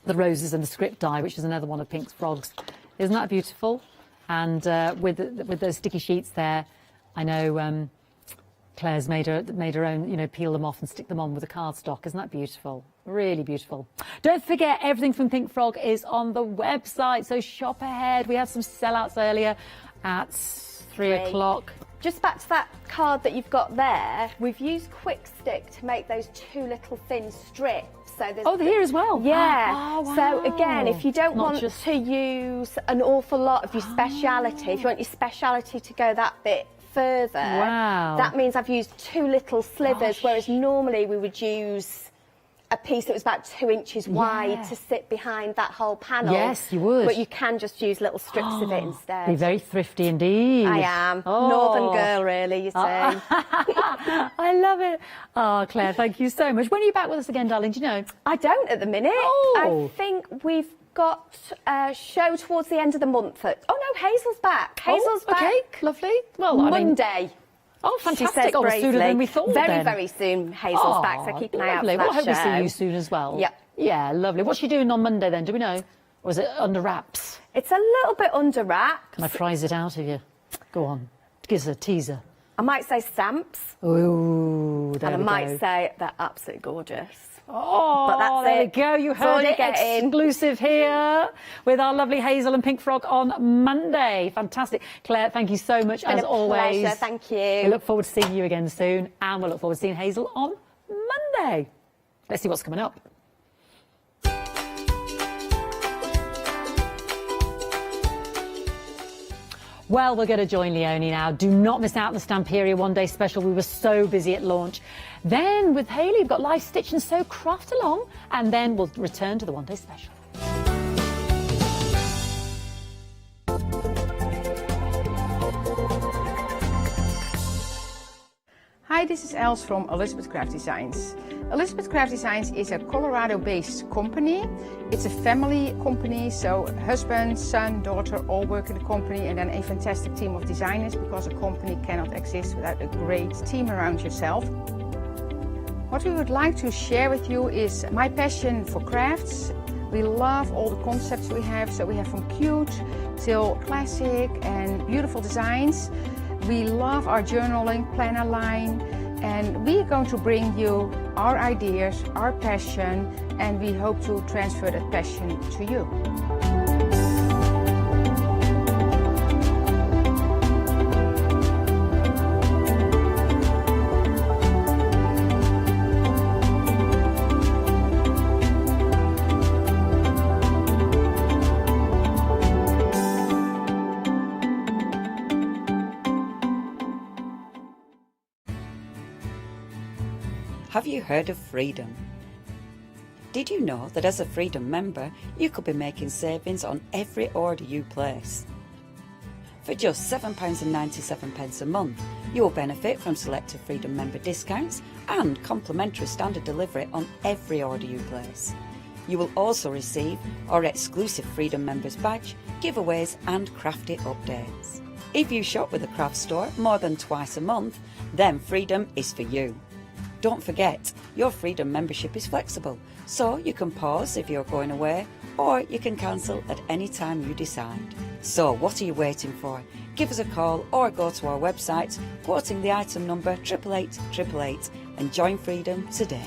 roses and the script die, which is another one of Pink Frog's. Isn't that beautiful? And with those sticky sheets there, I know Claire's made her own, you know, peel them off and stick them on with the cardstock. Isn't that beautiful? Really beautiful. Don't forget, everything from Pink Frog is on the website, so shop ahead. We had some sellouts earlier at 3 o'clock. Just back to that card that you've got there, we've used Quick Stick to make those 2 little thin strips. So they're here as well? Yeah. Oh, wow. So again, if you don't want to use an awful lot of your speciality, if you want your speciality to go that bit further, that means I've used 2 little slivers, whereas normally we would use a piece that was about 2 inches wide to sit behind that whole panel. Yes, you would. But you can just use little strips of it instead. Be very thrifty indeed. I am. Northern girl, really, you see. I love it. Oh, Claire, thank you so much. When are you back with us again, darling? Do you know? I don't at the minute. I think we've got a show towards the end of the month. Hazel's back. Hazel's back. Okay, lovely. Well, Monday. Oh, fantastic. Oh, sooner than we thought. Very, very soon, Hazel's back, so keep an eye out for that Well, I hope we show. see you soon as well. Yep. Yeah, lovely. What's she doing on Monday then? Do we know? Or is it under wraps? It's a little bit under wraps. Can I prize it out of you? Go on. Give us a teaser. I might say stamps. Ooh, there and we I might go. say they're absolutely gorgeous. Oh, but that's there it. we go. You That's all heard you're it getting. exclusive here with our lovely Hazel and Pink Frog on Monday. Fantastic. Claire, thank you so much It's been as a always. pleasure. Thank you. We look forward to seeing you again soon, and we'll look forward to seeing Hazel on Monday. Let's see what's coming up. Well, we're going to join Leonie now. Do not miss out on the Stamperia One Day Special. We were so busy at launch. Then with Hayley, we've got Live Stitch and Sew Craft along. And then we'll return to the One Day Special. Hi, this is Els from Elizabeth Craft Designs. Elizabeth Craft Designs is a Colorado-based company. It's a family company, so husband, son, daughter all work in the company, and then a fantastic team of designers, because a company cannot exist without a great team around yourself. What we would like to share with you is my passion for crafts. We love all the concepts we have, so we have from cute till classic and beautiful designs. We love our journaling planner line, and we're going to bring you our ideas, our passion, and we hope to transfer that passion to you. Have you heard of Freedom? Did you know that as a Freedom member, you could be making savings on every order you place? For just £7.97 a month, you will benefit from selected Freedom member discounts and complimentary standard delivery on every order you place. You will also receive our exclusive Freedom members badge, giveaways and crafty updates. If you shop with the craft store more than twice a month, then Freedom is for you. Don't forget, your Freedom membership is flexible, so you can pause if you're going away, or you can cancel at any time you decide. So what are you waiting for? Give us a call or go to our website, quoting the item number 88888 and join Freedom today.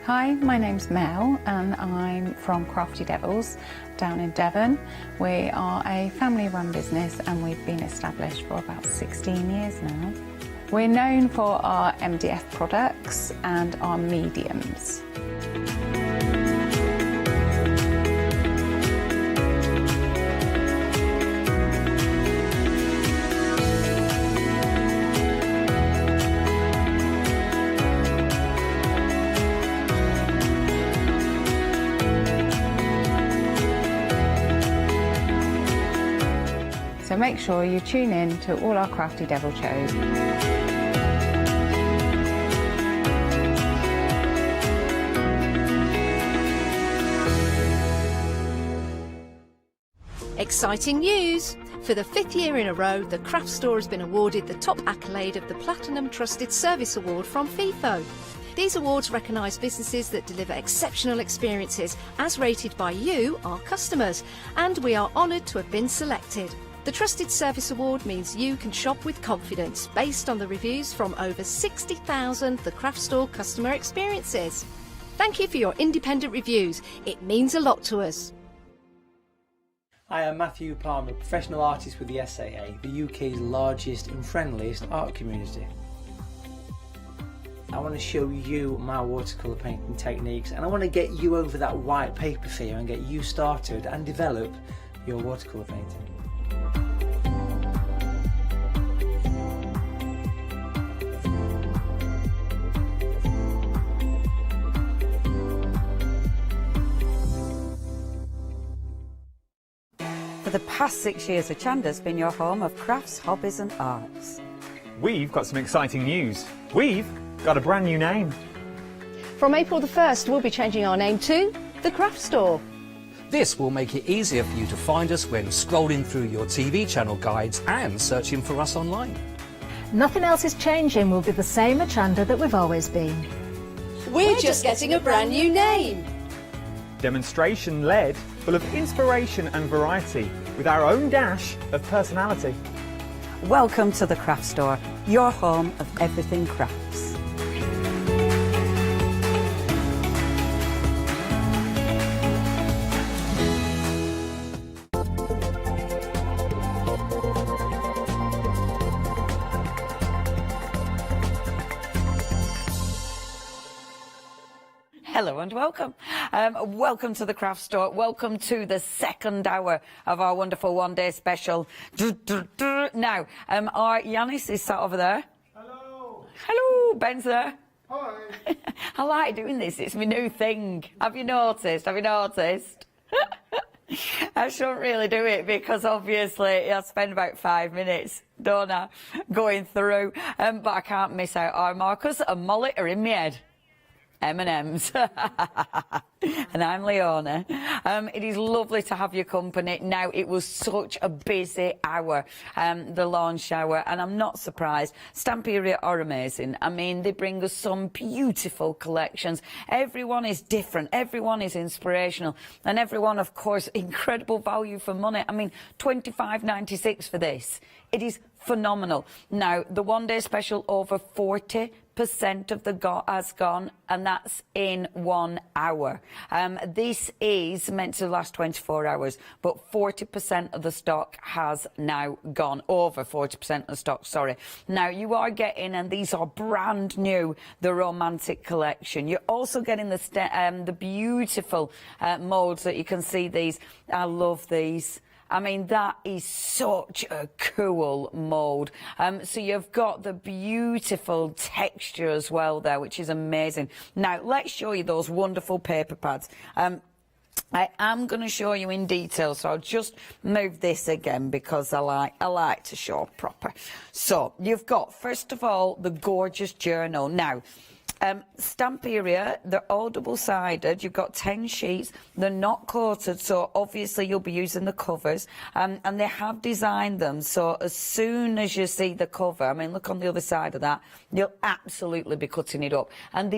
Hi, my name's Mel and I'm from Crafty Devils down in Devon. We are a family-run business and we've been established for about 16 years now. We're known for our MDF products and our mediums. So make sure you tune in to all our Crafty Devil shows. Exciting news! For the 5th year in a row, the craft store has been awarded the top accolade of the Platinum Trusted Service Award from Feefo. These awards recognise businesses that deliver exceptional experiences as rated by you, our customers, and we are honoured to have been selected. The Trusted Service Award means you can shop with confidence based on the reviews from over 60,000 The Craft Store customer experiences. Thank you for your independent reviews. It means a lot to us. Hi, I'm Matthew Palmer, professional artist with the SAA, the UK's largest and friendliest art community. I want to show you my watercolour painting techniques, and I want to get you over that white paper fear and get you started and develop your watercolour painting. For the past 6 years, Hochanda's been your home of crafts, hobbies and arts. We've got some exciting news. We've got a brand new name. From April the 1st, we'll be changing our name to The Craft Store. This will make it easier for you to find us when scrolling through your TV channel guides and searching for us online. Nothing else is changing. We'll be the same Hochanda that we've always been. We're just getting a brand new name. Demonstration-led, full of inspiration and variety, with our own dash of personality. Welcome to the Craft Store, your home of everything crafts. Hello and welcome. Welcome to the Craft Store. Welcome to the second hour of our wonderful one-day special. Now, our Yanis is sat over there. Hello. Hello, Ben's there. Hi. I like doing this. It's my new thing. Have you noticed? Have you noticed? I shouldn't really do it because obviously I spend about 5 minutes, don't I, going through. But I can't miss out. Our Marcus and Molly are in my head. M&M's. And I'm Leona. It is lovely to have your company. Now, it was such a busy hour, the launch hour, and I'm not surprised. Stamperia are amazing. I mean, they bring us some beautiful collections. Everyone is different. Everyone is inspirational. And everyone, of course, incredible value for money. I mean, $25.96 for this. It is phenomenal. Now, the one-day special, over 40% of the has gone, and that's in 1 hour. This is meant to last 24 hours, but 40% of the stock has now gone. Over 40% of the stock, sorry. Now, you are getting, and these are brand new, the Romantic collection. You're also getting the beautiful moulds that you can see these. I love these. I mean, that is such a cool mould. So you've got the beautiful texture as well there, which is amazing. Now, let's show you those wonderful paper pads. I am going to show you in detail, so I'll just move this again because I like to show proper. So you've got, first of all, the gorgeous journal. Now, Stamperia, they're all double-sided. You've got 10 sheets. They're not coated, so obviously you'll be using the covers. And they have designed them, so as soon as you see the cover, I mean, look on the other side of that, you'll absolutely be cutting it up. And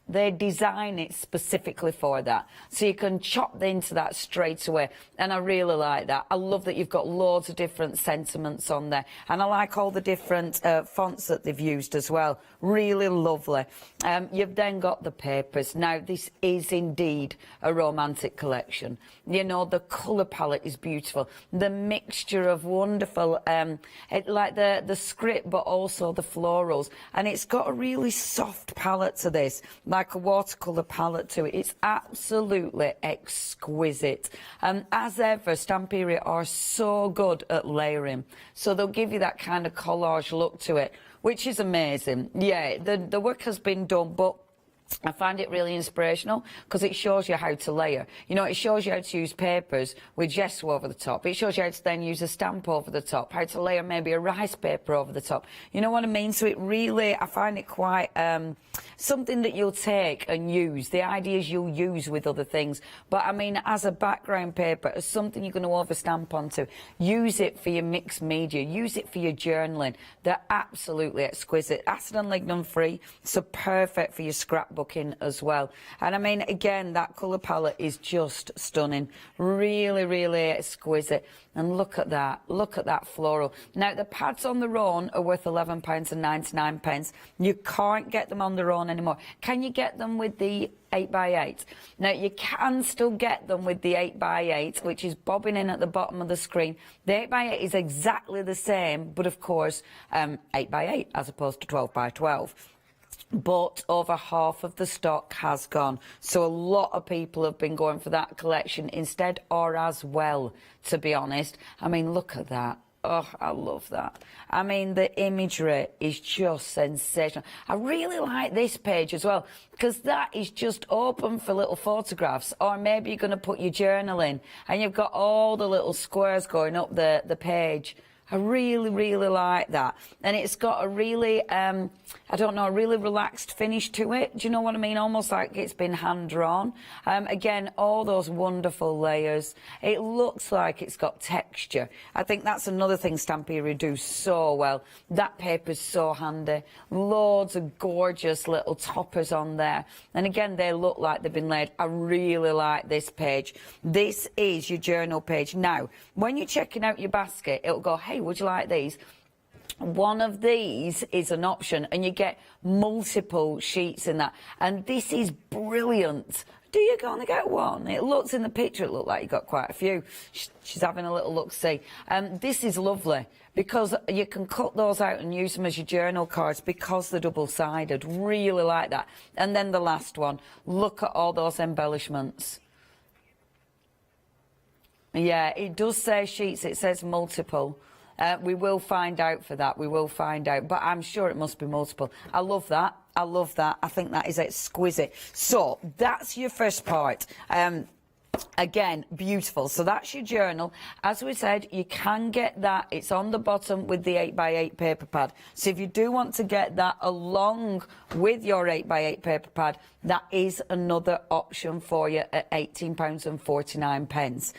they design it specifically for that, so you can chop into that straight away, and I really like that. I love that you've got loads of different sentiments on there, and I like all the different fonts that they've used as well. Really lovely. You've then got the papers. Now, this is indeed a Romantic collection. You know, the colour palette is beautiful. The mixture of wonderful, like the script, but also the florals, and it's got a really soft palette to this, like a watercolour palette to it. It's absolutely exquisite. As ever, Stamperia are so good at layering, so they'll give you that kind of collage look to it, which is amazing. Yeah, the work has been done, but I find it really inspirational because it shows you how to layer. You know, it shows you how to use papers with gesso over the top. It shows you how to then use a stamp over the top, how to layer maybe a rice paper over the top. You know what I mean? So it really, I find it quite something that you'll take and use. The ideas you'll use with other things. But I mean, as a background paper, as something you're going to overstamp onto, use it for your mixed media, use it for your journaling. They're absolutely exquisite. Acid and lignin free, so perfect for your scrapbooking as well. And I mean, again, that colour palette is just stunning. Really, really exquisite. And look at that floral. Now, the pads on their own are worth £11.99. You can't get them on their own anymore. Can you get them with the 8x8? Now, you can still get them with the 8x8, which is bobbing in at the bottom of the screen. The 8x8 is exactly the same, but of course, 8x8 as opposed to 12x12. But over half of the stock has gone, so a lot of people have been going for that collection instead, or as well, to be honest. I mean, look at that. Oh, I love that. I mean, the imagery is just sensational. I really like this page as well, because that is just open for little photographs, or maybe you're going to put your journal in and you've got all the little squares going up the page. I really, really like that. And it's got a really, I don't know, a really relaxed finish to it. Do you know what I mean? Almost like it's been hand-drawn. Again, all those wonderful layers. It looks like it's got texture. I think that's another thing Stamperia do so well. That paper's so handy. Loads of gorgeous little toppers on there. And again, they look like they've been laid. I really like this page. This is your journal page. Now, when you're checking out your basket, it'll go, hey, would you like these? One of these is an option, and you get multiple sheets in that. And this is brilliant. Do you only get one? It looks in the picture, it looked like you got quite a few. She's having a little look-see. This is lovely because you can cut those out and use them as your journal cards because they're double-sided. Really like that. And then the last one. Look at all those embellishments. Yeah, it does say sheets. It says multiple. We will find out for that. We will find out. But I'm sure it must be multiple. I love that. I love that. I think that is exquisite. So that's your first part. Again, beautiful. So that's your journal. As we said, you can get that. It's on the bottom with the 8x8 paper pad. So if you do want to get that along with your 8x8 paper pad, that is another option for you at £18.49.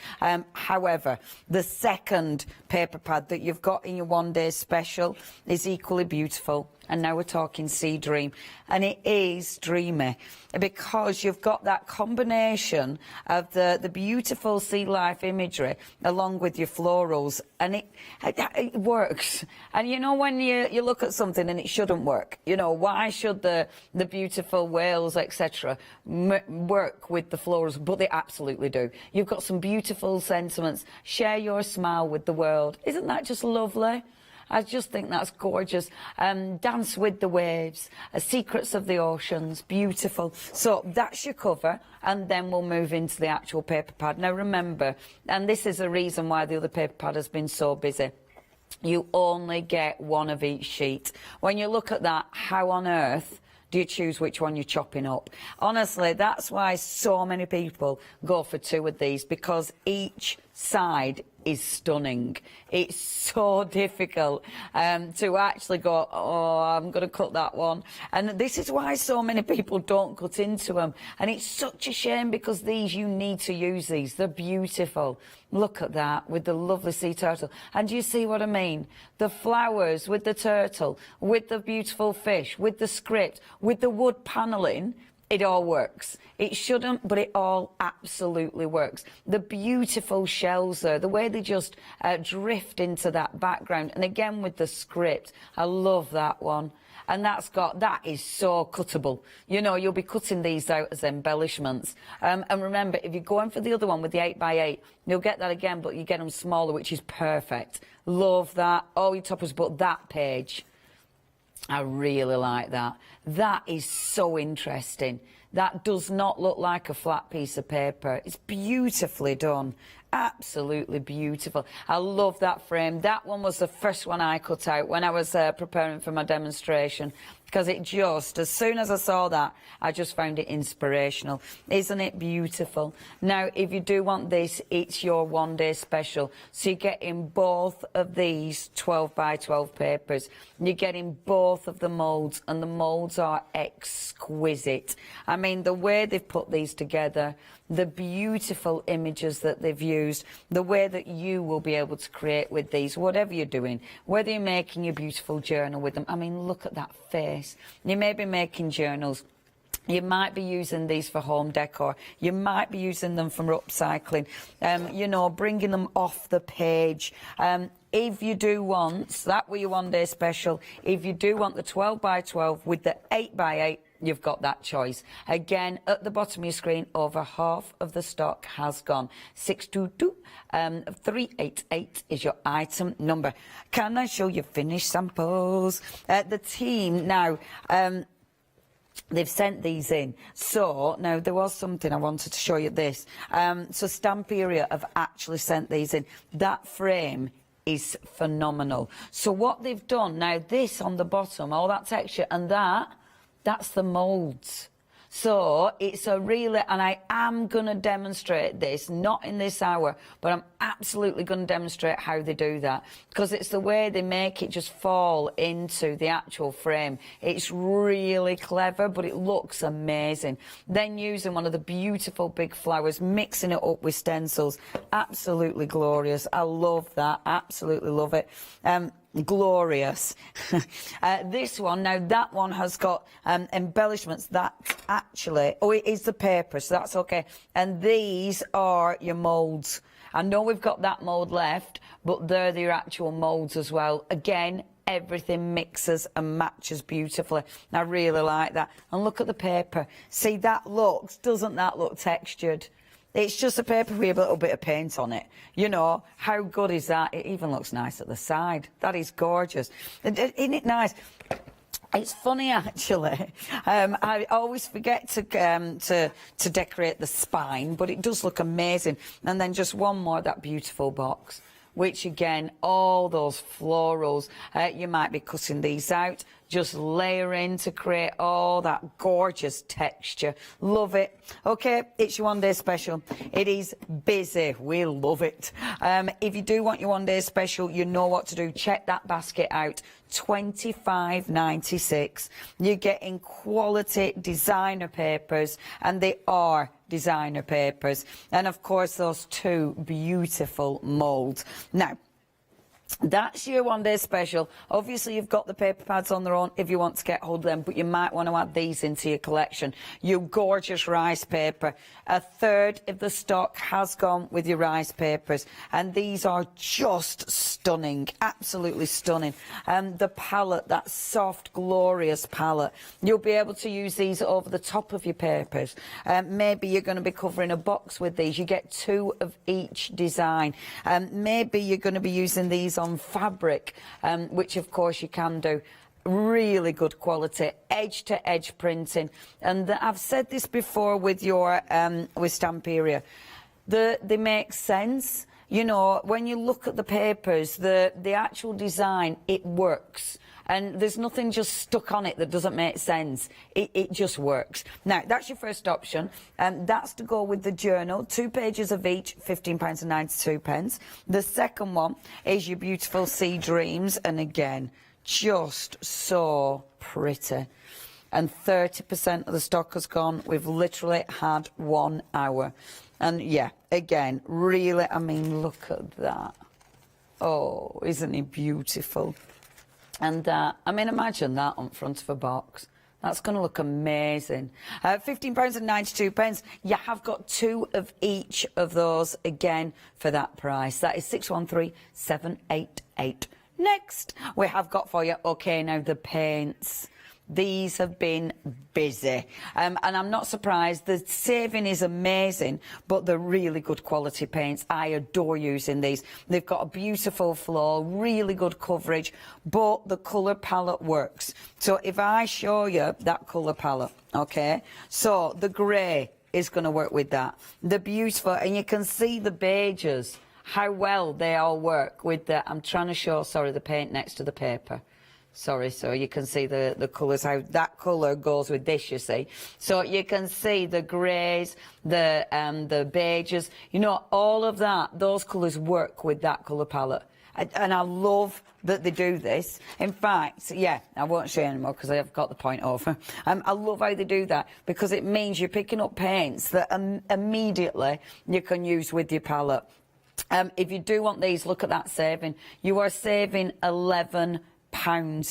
However, the second paper pad that you've got in your one-day special is equally beautiful. And now we're talking Sea Dream. And it is dreamy because you've got that combination of the beautiful sea life imagery along with your florals. And it works. And you know when you look at something and it shouldn't work, you know, why should the beautiful whales, etc., work with the florals? But they absolutely do. You've got some beautiful sentiments. Share your smile with the world. Isn't that just lovely? I just think that's gorgeous. Dance with the waves, secrets of the oceans, beautiful. So that's your cover, and then we'll move into the actual paper pad. Now remember, and this is the reason why the other paper pad has been so busy, you only get one of each sheet. When you look at that, how on earth do you choose which one you're chopping up? Honestly, that's why so many people go for two of these, because each side is stunning. It's so difficult to actually go, oh, I'm going to cut that one. And this is why so many people don't cut into them. And it's such a shame, because you need to use these. They're beautiful. Look at that with the lovely sea turtle. And do you see what I mean? The flowers with the turtle, with the beautiful fish, with the script, with the wood panelling. It all works. It shouldn't, but it all absolutely works. The beautiful shells there, the way they just drift into that background. And again with the script, I love that one. And that is so cuttable. You know, you'll be cutting these out as embellishments. And remember, if you're going for the other one with the 8x8, you'll get that again, but you get them smaller, which is perfect. Love that. All your toppers, but that page, I really like that. That is so interesting. That does not look like a flat piece of paper. It's beautifully done. Absolutely beautiful. I love that frame. That one was the first one I cut out when I was preparing for my demonstration, because it just, as soon as I saw that, I just found it inspirational. Isn't it beautiful? Now, if you do want this, it's your one-day special. So you're getting both of these 12x12 papers. You're getting both of the moulds, and the moulds are exquisite. I mean, the way they've put these together, the beautiful images that they've used, the way that you will be able to create with these, whatever you're doing, whether you're making your beautiful journal with them. I mean, look at that face. You may be making journals. You might be using these for home decor. You might be using them for upcycling, you know, bringing them off the page. If you do want, that were your one-day special, if you do want the 12x12 with the 8x8, you've got that choice. Again, at the bottom of your screen, over half of the stock has gone. 622-388 is your item number. Can I show you finished samples? The team now... they've sent these in. So, now, there was something I wanted to show you this. So, Stamperia have actually sent these in. That frame is phenomenal. So, what they've done, now, this on the bottom, all that texture, and that's the moulds. So it's a really, and I am going to demonstrate this, not in this hour, but I'm absolutely going to demonstrate how they do that, because it's the way they make it just fall into the actual frame. It's really clever, but it looks amazing. Then using one of the beautiful big flowers, mixing it up with stencils, absolutely glorious. I love that, absolutely love it. Glorious. This one, now that one has got embellishments. That actually, oh, it is the paper, so that's okay. And these are your moulds. I know we've got that mould left, but they're your actual moulds as well. Again, everything mixes and matches beautifully. I really like that. And look at the paper. See, doesn't that look textured? It's just a paper with a little bit of paint on it. You know, how good is that? It even looks nice at the side. That is gorgeous. Isn't it nice? It's funny, actually. I always forget to decorate the spine, but it does look amazing. And then just one more, that beautiful box which again, all those florals, you might be cutting these out, just layer in to create all that gorgeous texture. Love it. Okay, it's your one-day special. It is busy. We love it. If you do want your one-day special, you know what to do. Check that basket out. $25.96. You're getting quality designer papers, and they are designer papers. And of course, those two beautiful moulds. Now, that's your one-day special. Obviously, you've got the paper pads on their own if you want to get hold of them, but you might want to add these into your collection. Your gorgeous rice paper. A third of the stock has gone with your rice papers, and these are just stunning, absolutely stunning. The palette, that soft, glorious palette, you'll be able to use these over the top of your papers. Maybe you're going to be covering a box with these. You get 2 of each design. Maybe you're going to be using these on fabric, which of course you can do. Really good quality, edge-to-edge printing. And I've said this before with your with Stamperia. They make sense. You know, when you look at the papers, the actual design, it works. And there's nothing just stuck on it that doesn't make sense. It just works. Now, that's your first option. That's to go with the journal. 2 pages of each, £15.92. The second one is your beautiful Sea Dreams. And again, just so pretty. And 30% of the stock has gone. We've literally had 1 hour. And yeah, again, really, I mean, look at that. Oh, isn't it beautiful? And I mean, imagine that on front of a box. That's going to look amazing. £15.92. You have got 2 of each of those again for that price. That is 613788. Next, we have got for you, okay, now the paints. These have been busy, and I'm not surprised. The saving is amazing, but they're really good quality paints. I adore using these. They've got a beautiful flow, really good coverage, but the colour palette works. So if I show you that colour palette, okay, so the grey is going to work with that. The beautiful, and you can see the beiges, how well they all work with the, I'm trying to show, sorry, the paint next to the paper. Sorry, so you can see the colours, how that colour goes with this, you see. So you can see the greys, the beiges, you know, all of that, those colours work with that colour palette. And I love that they do this. In fact, yeah, I won't show you anymore because I've got the point over. I love how they do that because it means you're picking up paints that immediately you can use with your palette. If you do want these, look at that saving. You are saving £11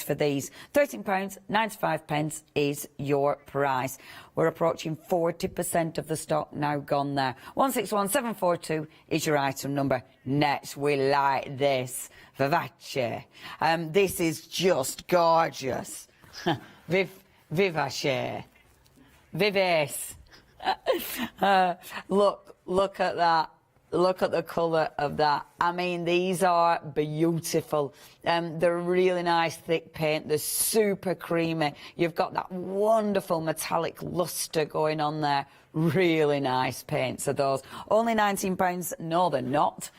for these. £13.95 is your price. We're approaching 40% of the stock now gone there. 161742 is your item number. Next, we like this. Vivace. This is just gorgeous. Vivace. Vivace. Look at that. Look at the colour of that. I mean, these are beautiful. They're really nice, thick paint. They're super creamy. You've got that wonderful metallic lustre going on there. Really nice paints are those. Only £19. No, they're not.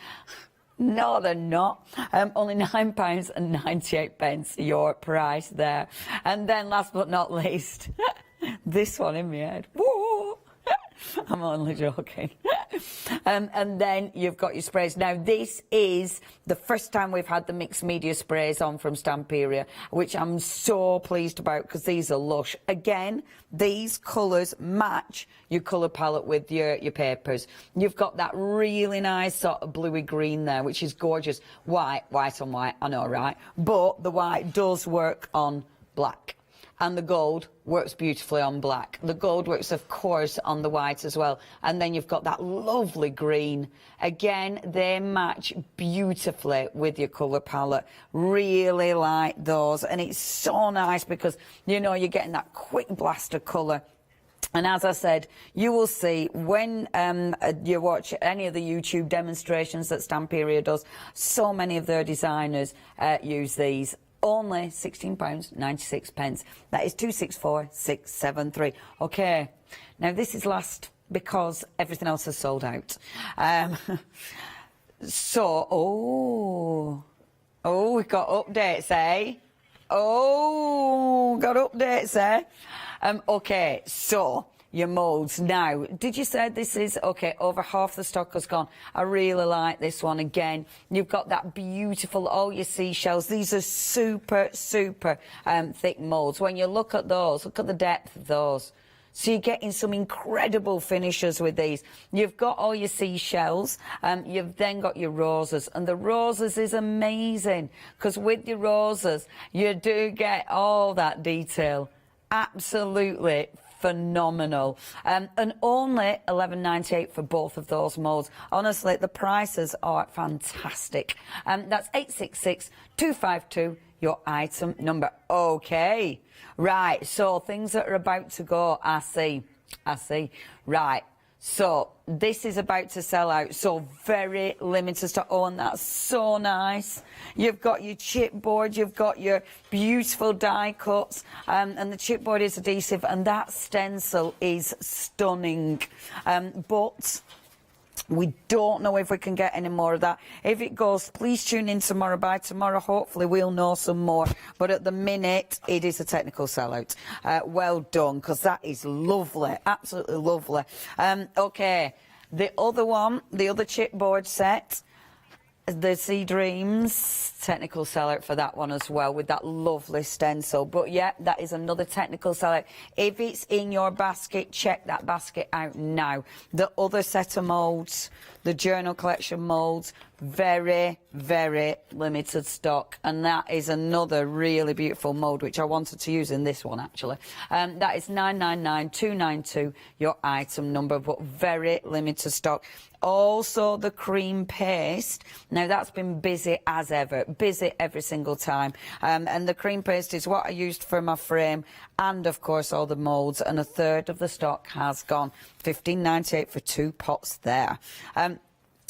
No, they're not. Only £9.98 your price there. And then last but not least, this one in my head. Whoa! I'm only joking. And then you've got your sprays. Now, this is the first time we've had the mixed media sprays on from Stamperia, which I'm so pleased about because these are lush. Again, these colours match your colour palette with your papers. You've got that really nice sort of bluey green there, which is gorgeous. White on white, I know, right? But the white does work on black. And the gold works beautifully on black. The gold works, of course, on the white as well. And then you've got that lovely green. Again, they match beautifully with your colour palette. Really like those. And it's so nice because, you know, you're getting that quick blast of colour. And as I said, you will see when you watch any of the YouTube demonstrations that Stamperia does, so many of their designers use these. Only £16.96. That is 264673. Okay, now this is last because everything else has sold out. So, we've got updates, eh? Oh, got updates, eh? Okay, so your moulds. Now, did you say this is, okay, over half the stock has gone. I really like this one. Again, you've got that beautiful, all your seashells. These are super, super thick moulds. When you look at those, look at the depth of those. So you're getting some incredible finishes with these. You've got all your seashells, you've then got your roses, and the roses is amazing because with your roses you do get all that detail. Absolutely phenomenal. And only $11.98 for both of those moulds. Honestly, the prices are fantastic. That's 866-252. Your item number. Okay, right, so things that are about to go, I see, right, so this is about to sell out, so very limited stock. Oh, and that's so nice. You've got your chipboard, you've got your beautiful die cuts, and the chipboard is adhesive, and that stencil is stunning, but we don't know if we can get any more of that. If it goes, please tune in tomorrow. By tomorrow, hopefully, we'll know some more. But at the minute, it is a technical sellout. Well done, because that is lovely. Absolutely lovely. Okay, the other one, the other chipboard set, the Sea Dreams, technical sellout for that one as well, with that lovely stencil. But yeah, that is another technical sellout. If it's in your basket, check that basket out now. The other set of moulds, the journal collection moulds, very, very limited stock. And that is another really beautiful mould, which I wanted to use in this one, actually. That is 999292, your item number, but very limited stock. Also, the cream paste. Now, that's been busy as ever. Busy every single time. And the cream paste is what I used for my frame and, of course, all the moulds. And a third of the stock has gone. $15.98 for 2 pots there.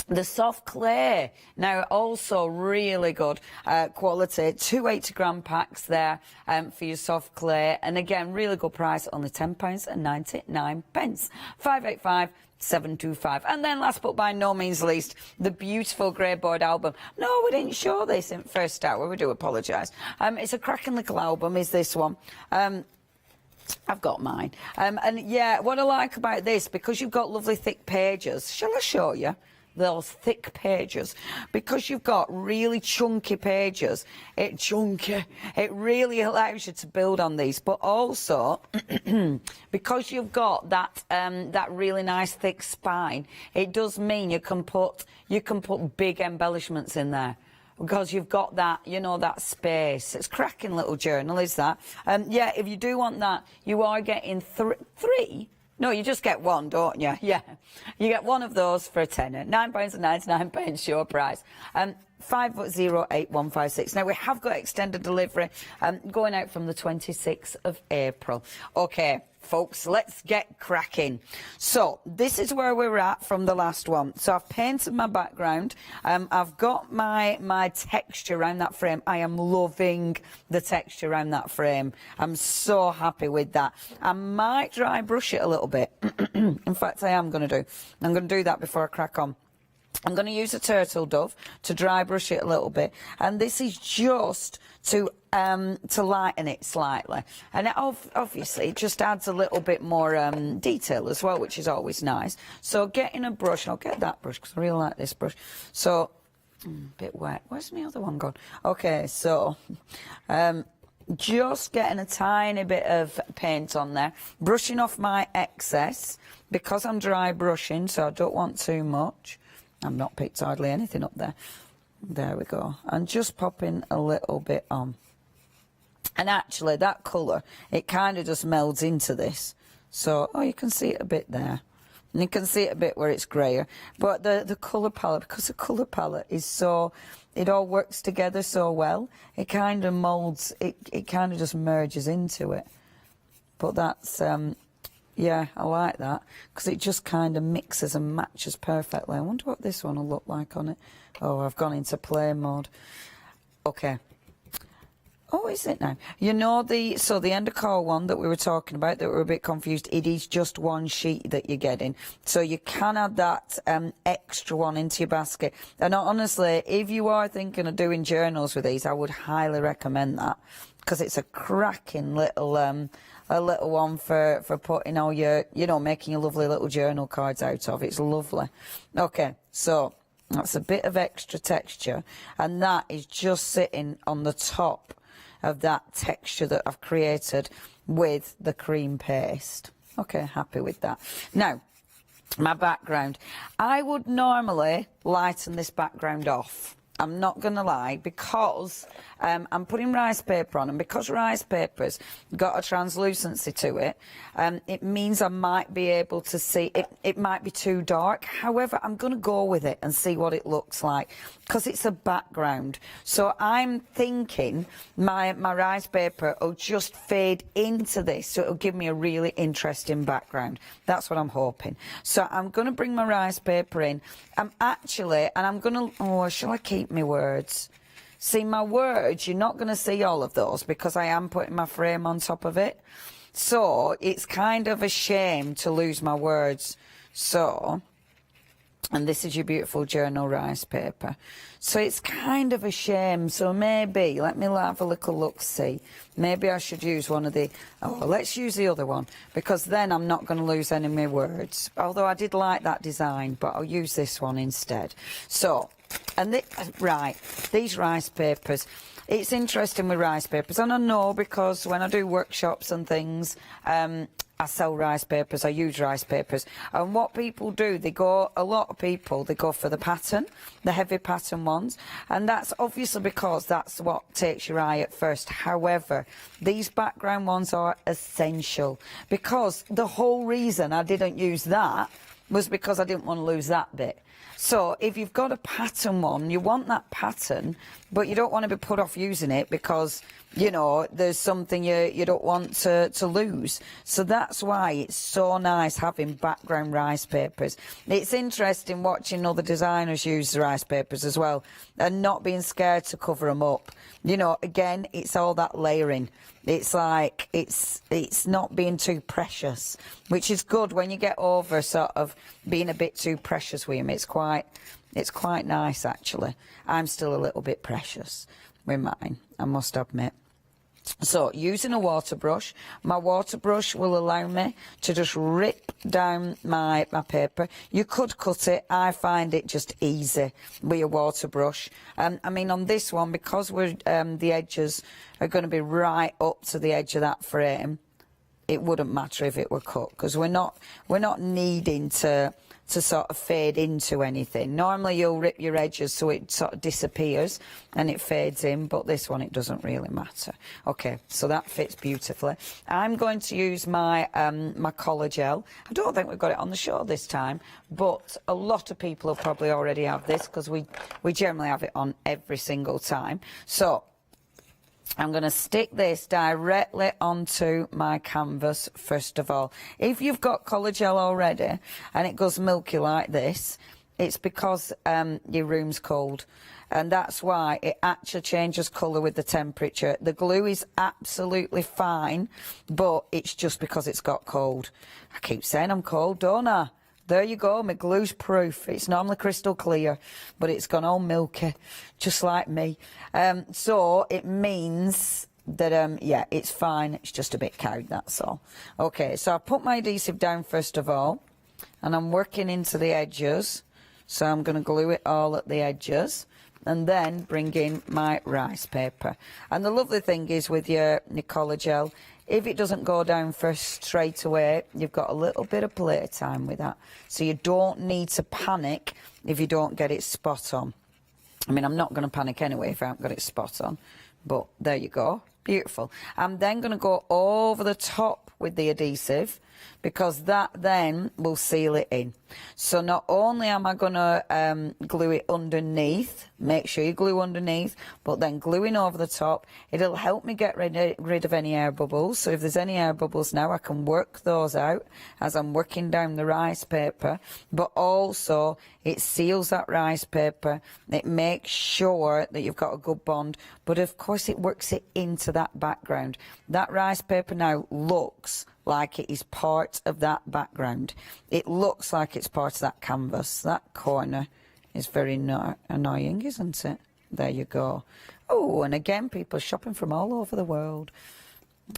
The soft clay, now also really good quality, 2 80-gram packs there for your soft clay, and again, really good price, only £10.99. 585-725. And then last but by no means least, the beautiful grey board album. No, we didn't show this in first hour, we do apologise. It's a cracking little album, is this one. I've got mine. And yeah, what I like about this, because you've got lovely thick pages, shall I show you? Those thick pages, because you've got really chunky pages, it really allows you to build on these, but also because you've got that that really nice thick spine, it does mean you can put big embellishments in there, because you've got that, you know, that space. It's a cracking little journal, is that? Yeah, if you do want that, you are getting three. No, you just get one, don't you? Yeah. You get one of those for a tenner. £9.99, your price. 508156. Now, we have got extended delivery going out from the 26th of April. Okay, folks, let's get cracking. So, this is where we were at from the last one. So, I've painted my background. I've got my texture around that frame. I am loving the texture around that frame. I'm so happy with that. I might dry brush it a little bit. In fact, I am going to do. I'm going to do that before I crack on. I'm going to use a turtle dove to dry brush it a little bit, and this is just to lighten it slightly, and it obviously it just adds a little bit more detail as well, which is always nice. So getting a brush, I'll get that brush because I really like this brush. So a bit wet. Where's my other one gone? Okay, so just getting a tiny bit of paint on there, brushing off my excess because I'm dry brushing, so I don't want too much. I've not picked hardly anything up there. There we go. And just popping a little bit on. And actually, that colour, it kind of just melds into this. So, oh, you can see it a bit there. And you can see it a bit where it's greyer. But the colour palette, because the colour palette is so... It all works together so well. It kind of moulds, it kind of just merges into it. But that's... yeah, I like that, because it just kind of mixes and matches perfectly. I wonder what this one will look like on it. Oh, I've gone into play mode. Okay. Oh, is it now? You know the end of core one that we were talking about that we were a bit confused. It is just one sheet that you're getting, so you can add that extra one into your basket. And honestly, if you are thinking of doing journals with these, I would highly recommend that because it's a cracking little a little one for putting all your, you know, making your lovely little journal cards out of. It's lovely. Okay, so that's a bit of extra texture, and that is just sitting on the top of that texture that I've created with the cream paste. Okay, happy with that. Now, my background. I would normally lighten this background off. I'm not going to lie, because I'm putting rice paper on, and because rice paper's got a translucency to it, it means I might be able to see, it might be too dark. However, I'm going to go with it and see what it looks like, because it's a background. So I'm thinking my rice paper will just fade into this, so it'll give me a really interesting background. That's what I'm hoping. So I'm going to bring my rice paper in. I'm actually, and I'm going to, oh, shall I keep my words? See, my words, you're not going to see all of those because I am putting my frame on top of it. So it's kind of a shame to lose my words. So, and this is your beautiful journal rice paper. So it's kind of a shame. So maybe, let me have a little look-see. Maybe I should use one of the, oh, let's use the other one, because then I'm not going to lose any of my words. Although I did like that design, but I'll use this one instead. So, and right, these rice papers, it's interesting with rice papers, and I know because when I do workshops and things, I sell rice papers, I use rice papers, and what people do, a lot of people go for the pattern, the heavy pattern ones, and that's obviously because that's what takes your eye at first. However, these background ones are essential, because the whole reason I didn't use that was because I didn't want to lose that bit. So if you've got a pattern one, you want that pattern, but you don't want to be put off using it because, you know, there's something you don't want to lose. So that's why it's so nice having background rice papers. It's interesting watching other designers use the rice papers as well and not being scared to cover them up. You know, again, it's all that layering. It's like, it's not being too precious, which is good when you get over sort of being a bit too precious with them. It's quite nice, actually. I'm still a little bit precious with mine, I must admit. So, using a water brush, my water brush will allow me to just rip down my paper. You could cut it. I find it just easy with a water brush. I mean, on this one, because the edges are going to be right up to the edge of that frame, it wouldn't matter if it were cut, because we're not needing to sort of fade into anything. Normally you'll rip your edges so it sort of disappears and it fades in, but this one, it doesn't really matter. Okay, so that fits beautifully. I'm going to use my my collar gel. I don't think we've got it on the show this time, but a lot of people will probably already have this because we generally have it on every single time. So I'm going to stick this directly onto my canvas first of all. If you've got collar gel already and it goes milky like this, it's because your room's cold, and that's why it actually changes colour with the temperature. The glue is absolutely fine, but it's just because it's got cold. I keep saying I'm cold, don't I? There you go, my glue's proof. It's normally crystal clear, but it's gone all milky, just like me. So it means that, yeah, it's fine. It's just a bit cowed, that's all. Okay, so I put my adhesive down first of all, and I'm working into the edges. So I'm going to glue it all at the edges, and then bring in my rice paper. And the lovely thing is with your collar gel, if it doesn't go down first straight away, you've got a little bit of play time with that. So you don't need to panic if you don't get it spot on. I mean, I'm not going to panic anyway if I haven't got it spot on. But there you go. Beautiful. I'm then going to go over the top with the adhesive, because that then will seal it in. So not only am I going to glue it underneath, make sure you glue underneath, but then gluing over the top, it'll help me get rid of any air bubbles. So if there's any air bubbles now, I can work those out as I'm working down the rice paper, but also it seals that rice paper. It makes sure that you've got a good bond, but of course it works it into that background. That rice paper now looks like it is part of that background. It looks like it's part of that canvas. That corner is very annoying, isn't it? There you go. Oh, and again, people shopping from all over the world.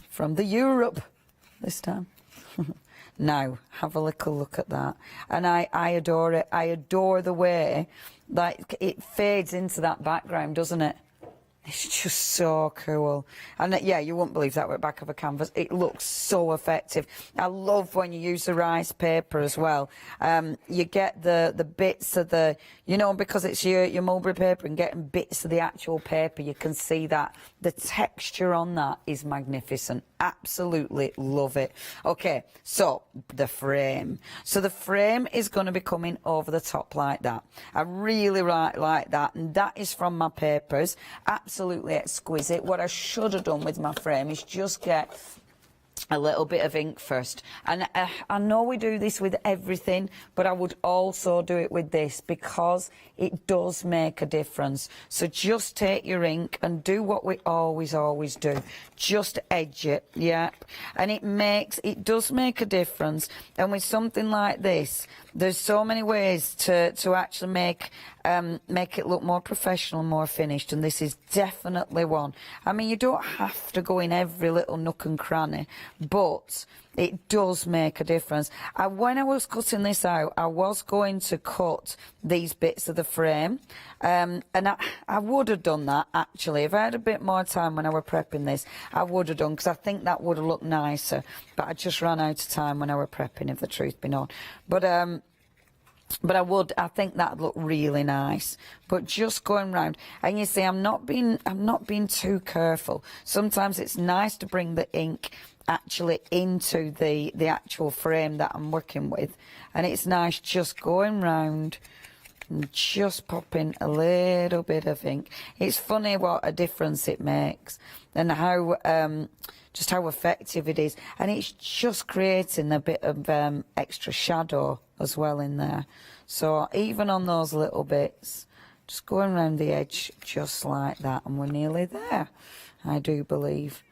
From the Europe this time. Now, have a little look at that. And I adore it. I adore the way that it fades into that background, doesn't it? It's just so cool. And yeah, you wouldn't believe that with the back of a canvas. It looks so effective. I love when you use the rice paper as well. You get the bits of the, you know, because it's your mulberry paper and getting bits of the actual paper, you can see that. The texture on that is magnificent. Absolutely love it. Okay, so the frame. So the frame is going to be coming over the top like that. I really like that, and that is from my papers. Absolutely exquisite. What I should have done with my frame is just get a little bit of ink first, and I know we do this with everything, but I would also do it with this because it does make a difference. So just take your ink and do what we always do, just edge it. Yep. And it does make a difference. And with something like this, there's so many ways to actually make it look more professional, more finished, and this is definitely one. I mean, you don't have to go in every little nook and cranny, but it does make a difference. When I was cutting this out, I was going to cut these bits of the frame, and I would have done that actually. If I had a bit more time when I were prepping this, I would have done, because I think that would have looked nicer, but I just ran out of time when I were prepping, if the truth be known. But I think that'd look really nice. But just going round, and you see, I'm not being too careful. Sometimes it's nice to bring the ink actually into the actual frame that I'm working with, and it's nice just going round and just popping a little bit of ink. It's funny what a difference it makes, and how just how effective it is, and it's just creating a bit of extra shadow as well in there. So even on those little bits, just going around the edge just like that, and we're nearly there, I do believe.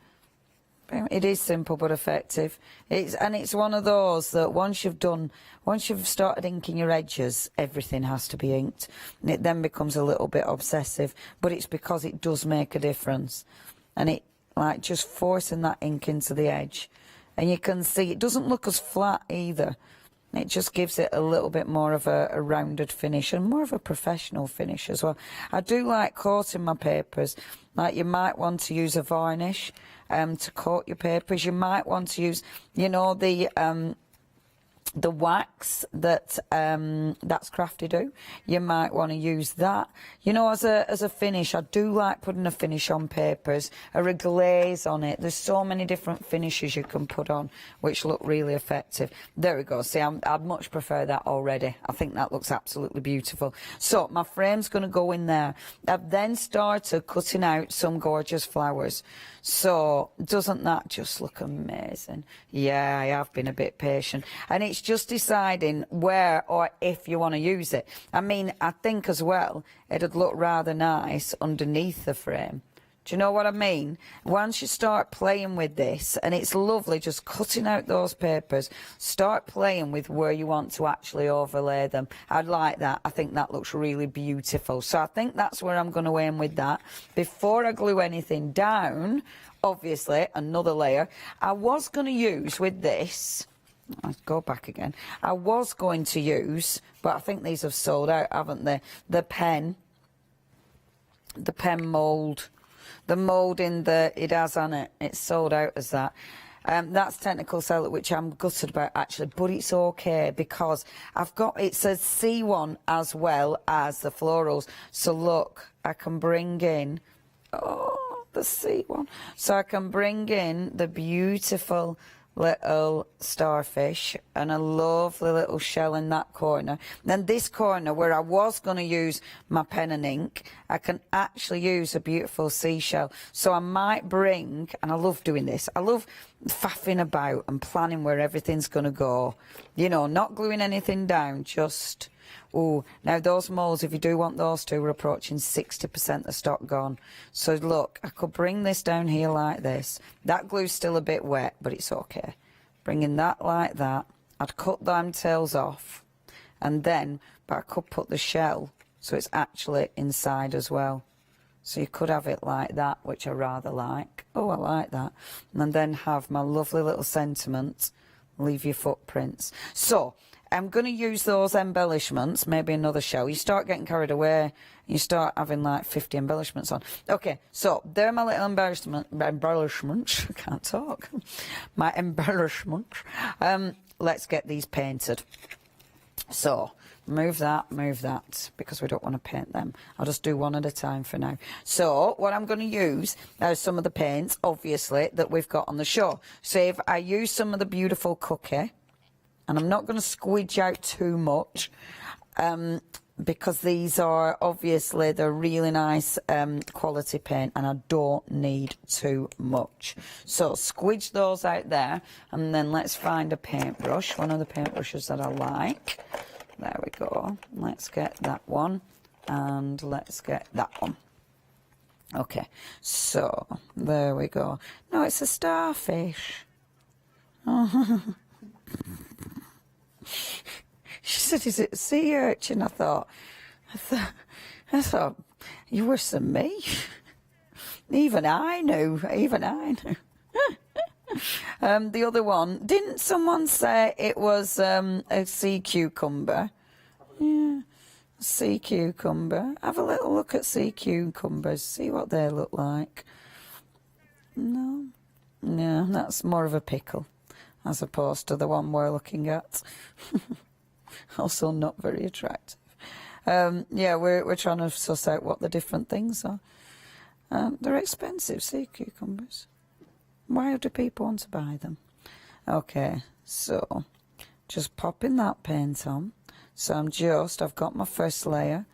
It is simple but effective. It's one of those that once you've started inking your edges, everything has to be inked, and it then becomes a little bit obsessive. But it's because it does make a difference, and it like just forcing that ink into the edge, and you can see it doesn't look as flat either. It just gives it a little bit more of a rounded finish, and more of a professional finish as well. I do like coating my papers. Like, you might want to use a varnish to coat your papers. You might want to use, you know, the wax that that's Crafty do. You might want to use that, you know, as a finish. I do like putting a finish on papers, or a glaze on it. There's so many different finishes you can put on which look really effective. There we go. See, I'd much prefer that already. I think that looks absolutely beautiful. So my frame's going to go in there. I've then started cutting out some gorgeous flowers. So doesn't that just look amazing? Yeah, I have been a bit patient, and it's just deciding where or if you want to use it. I mean, I think as well it'd look rather nice underneath the frame. Do you know what I mean? Once you start playing with this, and it's lovely just cutting out those papers, start playing with where you want to actually overlay them. I'd like that. I think that looks really beautiful. So I think that's where I'm going to aim with that. Before I glue anything down, obviously, another layer. I was going to use with this, I'll go back again. I was going to use, but I think these have sold out, haven't they? The pen mould. The moulding that it has on it, it's sold out as that. That's technical sale, which I'm gutted about actually, but it's okay because it says C1 as well as the florals. So look, I can bring in, the C1. So I can bring in the beautiful little starfish and a lovely little shell in that corner. Then this corner where I was going to use my pen and ink, I can actually use a beautiful seashell. So I might bring, and I love doing this, I love faffing about and planning where everything's going to go. You know, not gluing anything down, just... Oh, now those molds, if you do want those two, we're approaching 60% of stock gone. So look, I could bring this down here like this. That glue's still a bit wet, but it's okay. Bringing that like that. I'd cut them tails off. And then, but I could put the shell so it's actually inside as well. So you could have it like that, which I rather like. Oh, I like that. And then have my lovely little sentiment, leave your footprints. So... I'm going to use those embellishments, maybe another shell. You start getting carried away, you start having like 50 embellishments on. Okay, so they're my little embellishments. I can't talk. My embellishments. Let's get these painted. So, move that, because we don't want to paint them. I'll just do one at a time for now. So, what I'm going to use are some of the paints, obviously, that we've got on the show. So, if I use some of the beautiful cookie, and I'm not going to squidge out too much because these are obviously they're really nice quality paint and I don't need too much. So squidge those out there and then let's find a paintbrush, one of the paintbrushes that I like. There we go. Let's get that one and let's get that one. Okay, so there we go. No, it's a starfish. Oh. She said, is it a sea urchin? I thought, you're worse than me. Even I knew. The other one, didn't someone say it was a sea cucumber? Yeah, sea cucumber. Have a little look at sea cucumbers, see what they look like. No, that's more of a pickle, as opposed to the one we're looking at. Also not very attractive. Yeah, we're trying to suss out what the different things are. They're expensive, sea cucumbers. Why do people want to buy them? Okay, so just popping that paint on. So I've got my first layer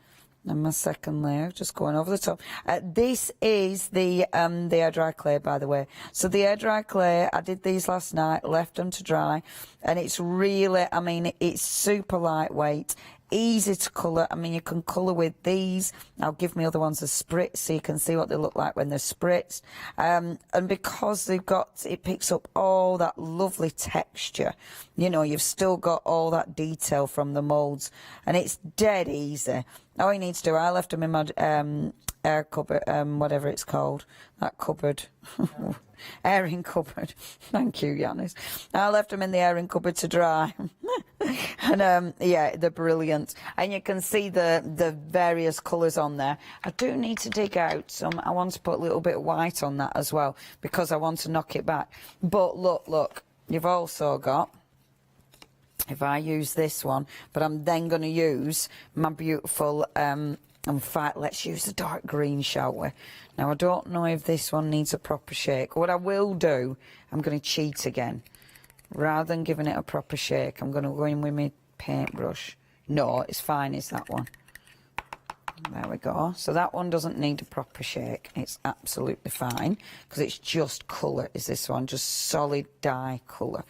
and my second layer just going over the top. This is the air dry clay, by the way. So the air dry clay, I did these last night, left them to dry, and it's really, I mean, it's super lightweight, easy to colour. I mean, you can colour with these. I'll give my other ones a spritz so you can see what they look like when they're spritzed. And because it picks up all that lovely texture, you know, you've still got all that detail from the moulds, and it's dead easy. All you need to do, I left them in my air cupboard, whatever it's called, that cupboard, airing cupboard. Thank you, Yanis. I left them in the airing cupboard to dry. And yeah, they're brilliant. And you can see the various colours on there. I do need to dig out some. I want to put a little bit of white on that as well because I want to knock it back. But look, you've also got, if I use this one, but I'm then going to use my beautiful, in fact, let's use the dark green, shall we? Now, I don't know if this one needs a proper shake. What I will do, I'm going to cheat again. Rather than giving it a proper shake, I'm going to go in with my paintbrush. No, it's fine, it's that one. There we go. So that one doesn't need a proper shake. It's absolutely fine because it's just colour, is this one, just solid dye colour.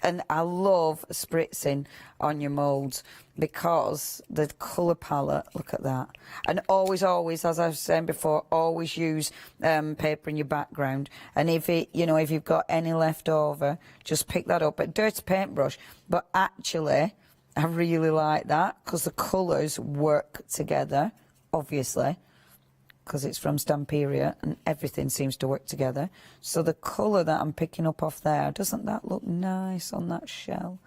And I love spritzing on your moulds because the colour palette, look at that. And always, as I was saying before, always use paper in your background. And if you've got any left over, just pick that up. A dirty paintbrush, but actually, I really like that because the colours work together, obviously, because it's from Stamperia and everything seems to work together. So the colour that I'm picking up off there, doesn't that look nice on that shell?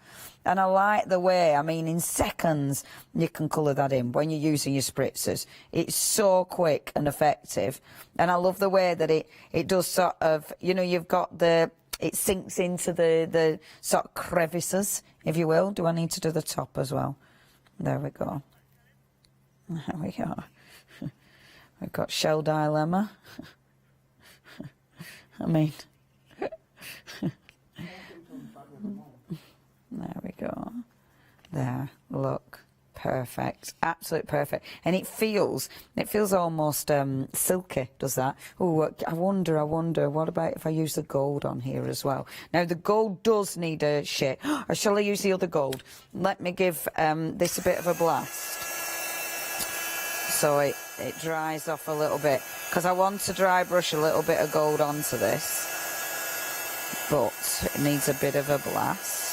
And I like the way, I mean, in seconds you can colour that in when you're using your spritzers. It's so quick and effective. And I love the way that it does sort of, you've got it sinks into the sort of crevices, if you will. Do I need to do the top as well? There we go. There we are. We've got shell dilemma. I mean, go. There, look. Perfect, absolute perfect. And it feels almost silky, does that? Oh, I wonder, what about if I use the gold on here as well? Now, the gold does need a shake. Or shall I use the other gold? Let me give this a bit of a blast. So it dries off a little bit. Because I want to dry brush a little bit of gold onto this. But it needs a bit of a blast.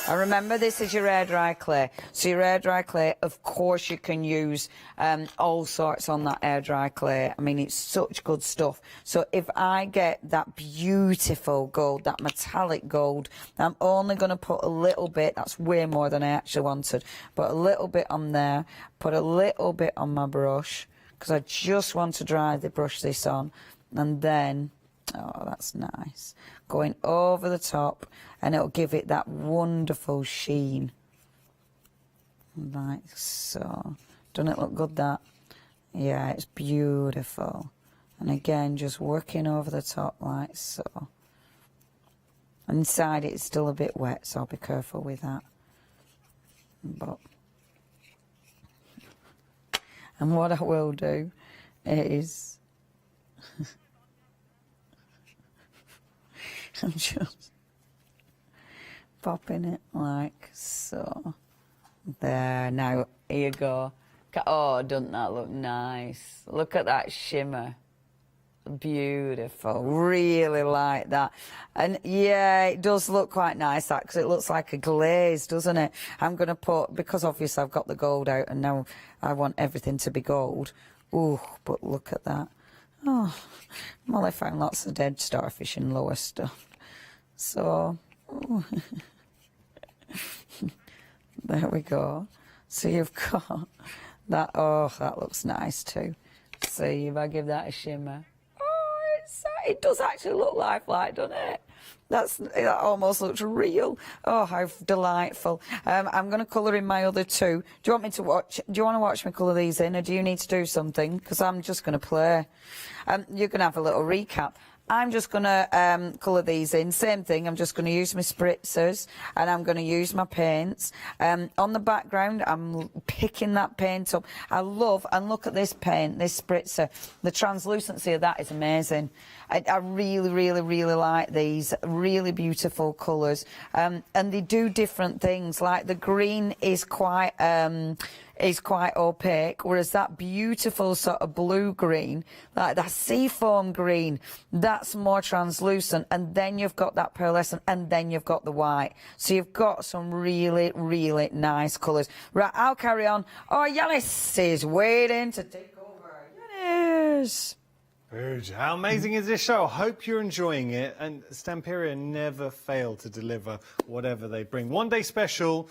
And remember, this is your air dry clay. So your air dry clay, of course, you can use all sorts on that air dry clay. I mean, it's such good stuff. So if I get that beautiful gold, that metallic gold, I'm only going to put a little bit. That's way more than I actually wanted. Put a little bit on there. Put a little bit on my brush because I just want to dry the brush this on, and then. Oh, that's nice. Going over the top, and it'll give it that wonderful sheen. Like so. Doesn't it look good, that? Yeah, it's beautiful. And again, just working over the top like so. Inside it's still a bit wet, so I'll be careful with that. But and what I will do is I'm just popping it like so. There, now, here you go. Oh, doesn't that look nice? Look at that shimmer. Beautiful. Really like that. And yeah, it does look quite nice, that, because it looks like a glaze, doesn't it? I'm going to put, because obviously I've got the gold out and now I want everything to be gold. Ooh, but look at that. Oh, well, I found lots of dead starfish and lower stuff. So, there we go. So you've got that. Oh, that looks nice too. See if I give that a shimmer. Oh, it does actually look lifelike, doesn't it? That almost looks real. Oh, how delightful. I'm going to colour in my other two. Do you want me to watch? Do you want to watch me colour these in, or do you need to do something? Because I'm just going to play. You're going to have a little recap. I'm just going to colour these in. Same thing, I'm just going to use my spritzers and I'm going to use my paints. On the background, I'm picking that paint up. I love, and look at this paint, this spritzer. The translucency of that is amazing. I really, really, really like these. Really beautiful colours. And they do different things, like the green is quite opaque, whereas that beautiful sort of blue green, like that seafoam green, that's more translucent, and then you've got that pearlescent, and then you've got the white. So you've got some really, really nice colours. Right, I'll carry on. Oh, Yanis is waiting to take over. Yanis! Good. How amazing is this show? I hope you're enjoying it. And Stamperia never fail to deliver whatever they bring. One day special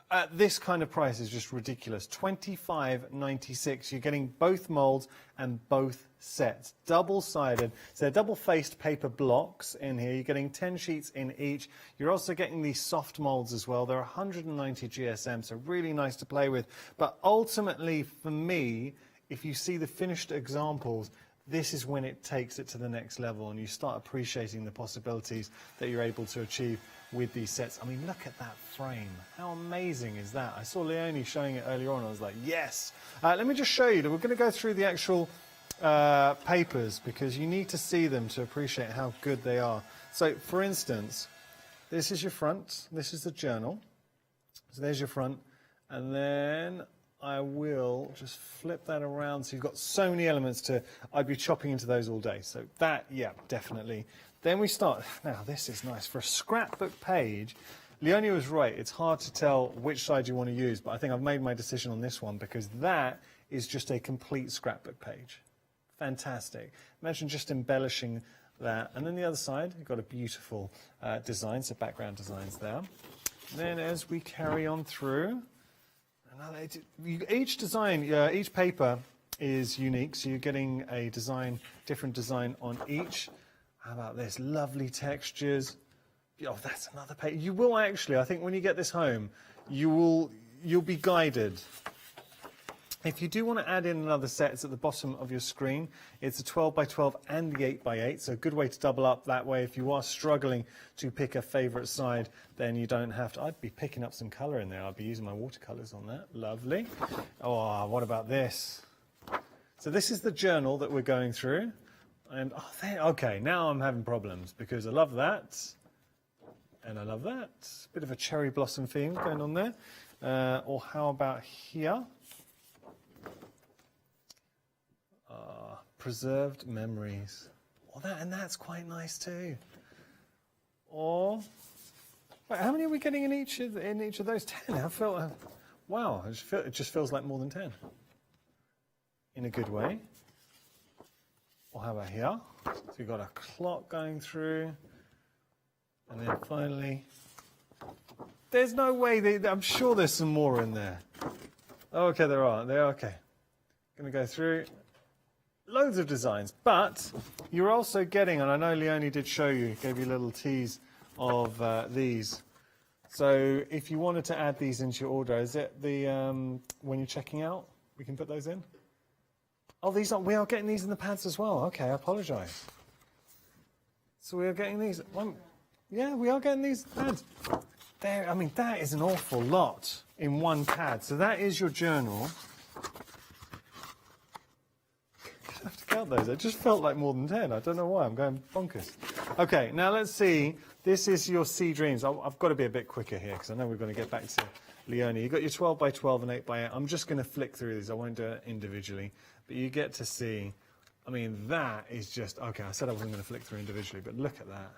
at this kind of price is just ridiculous. $25.96. You're getting both molds and both sets. Double-sided. So they're double-faced paper blocks in here. You're getting 10 sheets in each. You're also getting these soft molds as well. They're 190 GSM, so really nice to play with. But ultimately, for me, if you see the finished examples, this is when it takes it to the next level and you start appreciating the possibilities that you're able to achieve with these sets. I mean, look at that frame. How amazing is that? I saw Leonie showing it earlier on. I was like, yes. Let me just show you that we're going to go through the actual papers because you need to see them to appreciate how good they are. So, for instance, this is your front. This is the journal. So there's your front. And then I will just flip that around. So you've got so many elements to, I'd be chopping into those all day. So that, yeah, definitely. Then we start, now this is nice. For a scrapbook page, Leonie was right. It's hard to tell which side you want to use, but I think I've made my decision on this one because that is just a complete scrapbook page. Fantastic. Imagine just embellishing that. And then the other side, you've got a beautiful design, so background designs there. Then as we carry on through, each design, each paper is unique, so you're getting a design, different design on each. How about this? Lovely textures. Oh, that's another paper. You will actually, I think when you get this home, you'll be guided If you do want to add in another set, it's at the bottom of your screen. It's a 12 by 12 and the 8 by 8, so a good way to double up that way. If you are struggling to pick a favourite side, then you don't have to. I'd be picking up some colour in there. I'd be using my watercolours on that. Lovely. Oh, what about this? So this is the journal that we're going through. And, okay, now I'm having problems because I love that. And I love that. Bit of a cherry blossom theme going on there. Or how about here? Preserved memories. Oh, that's quite nice too. Or, wait, how many are we getting in each of those? 10. I felt, wow, it just feels like more than 10. In a good way. Or how about here? So we've got a clock going through. And then finally, there's no way, I'm sure there's some more in there. Oh, okay, there are. They're okay. Going to go through. Loads of designs, but you're also getting, and I know Leonie did show you, gave you a little tease of these. So if you wanted to add these into your order, is it the, when you're checking out, we can put those in? Oh, we are getting these in the pads as well. Okay, I apologise. So we are getting these, yeah, we are getting these pads. There, I mean, that is an awful lot in one pad. So that is your journal. I have to count those. It just felt like more than 10. I don't know why. I'm going bonkers. Okay, now let's see. This is your Sea Dreams. I've got to be a bit quicker here because I know we're going to get back to Leonie. You've got your 12 by 12 and 8 by 8. I'm just going to flick through these. I won't do it individually. But you get to see, I mean, that is just, okay, I said I wasn't going to flick through individually, but look at that.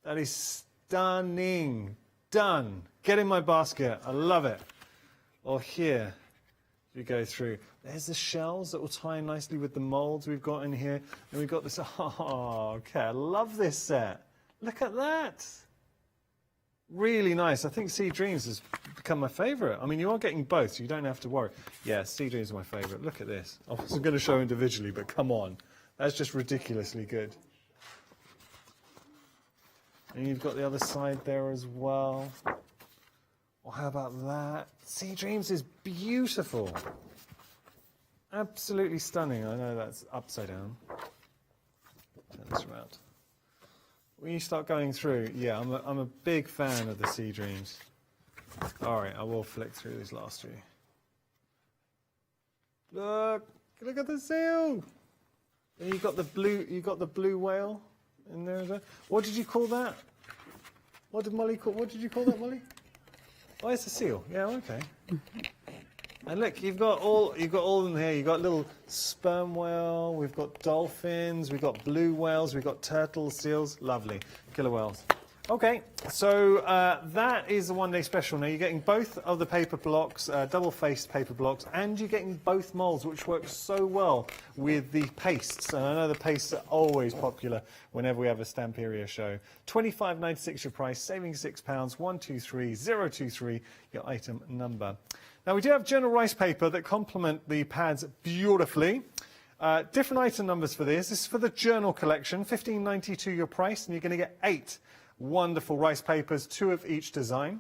That is stunning. Done. Get in my basket. I love it. Or here. You go through. There's the shells that will tie in nicely with the molds we've got in here. And we've got this. Oh, okay. I love this set. Look at that. Really nice. I think Sea Dreams has become my favourite. I mean, you are getting both, so you don't have to worry. Yeah, Sea Dreams is my favourite. Look at this. I wasn't going to show individually, but come on. That's just ridiculously good. And you've got the other side there as well. Well, how about that? Sea Dreams is beautiful. Absolutely stunning. I know that's upside down. Turn this around. When you start going through, yeah, I'm a big fan of the Sea Dreams. All right, I will flick through these last few. Look at the seal. And you got the blue whale in there as well. What did you call that? What did you call that, Molly? Oh, it's a seal. Yeah, okay. And look, you've got all in here. You've got little sperm whale. We've got dolphins. We've got blue whales. We've got turtles, seals. Lovely, killer whales. Okay, so that is the one-day special. Now you're getting both of the paper blocks, double-faced paper blocks, and you're getting both molds, which works so well with the pastes. And I know the pastes are always popular whenever we have a Stamperia show. £25.96 your price, saving £6. 123023 your item number. Now we do have general rice paper that complement the pads beautifully. Different item numbers for this. This is for the journal collection, £15.92 your price, and you're going to get 8 wonderful rice papers, 2 of each design.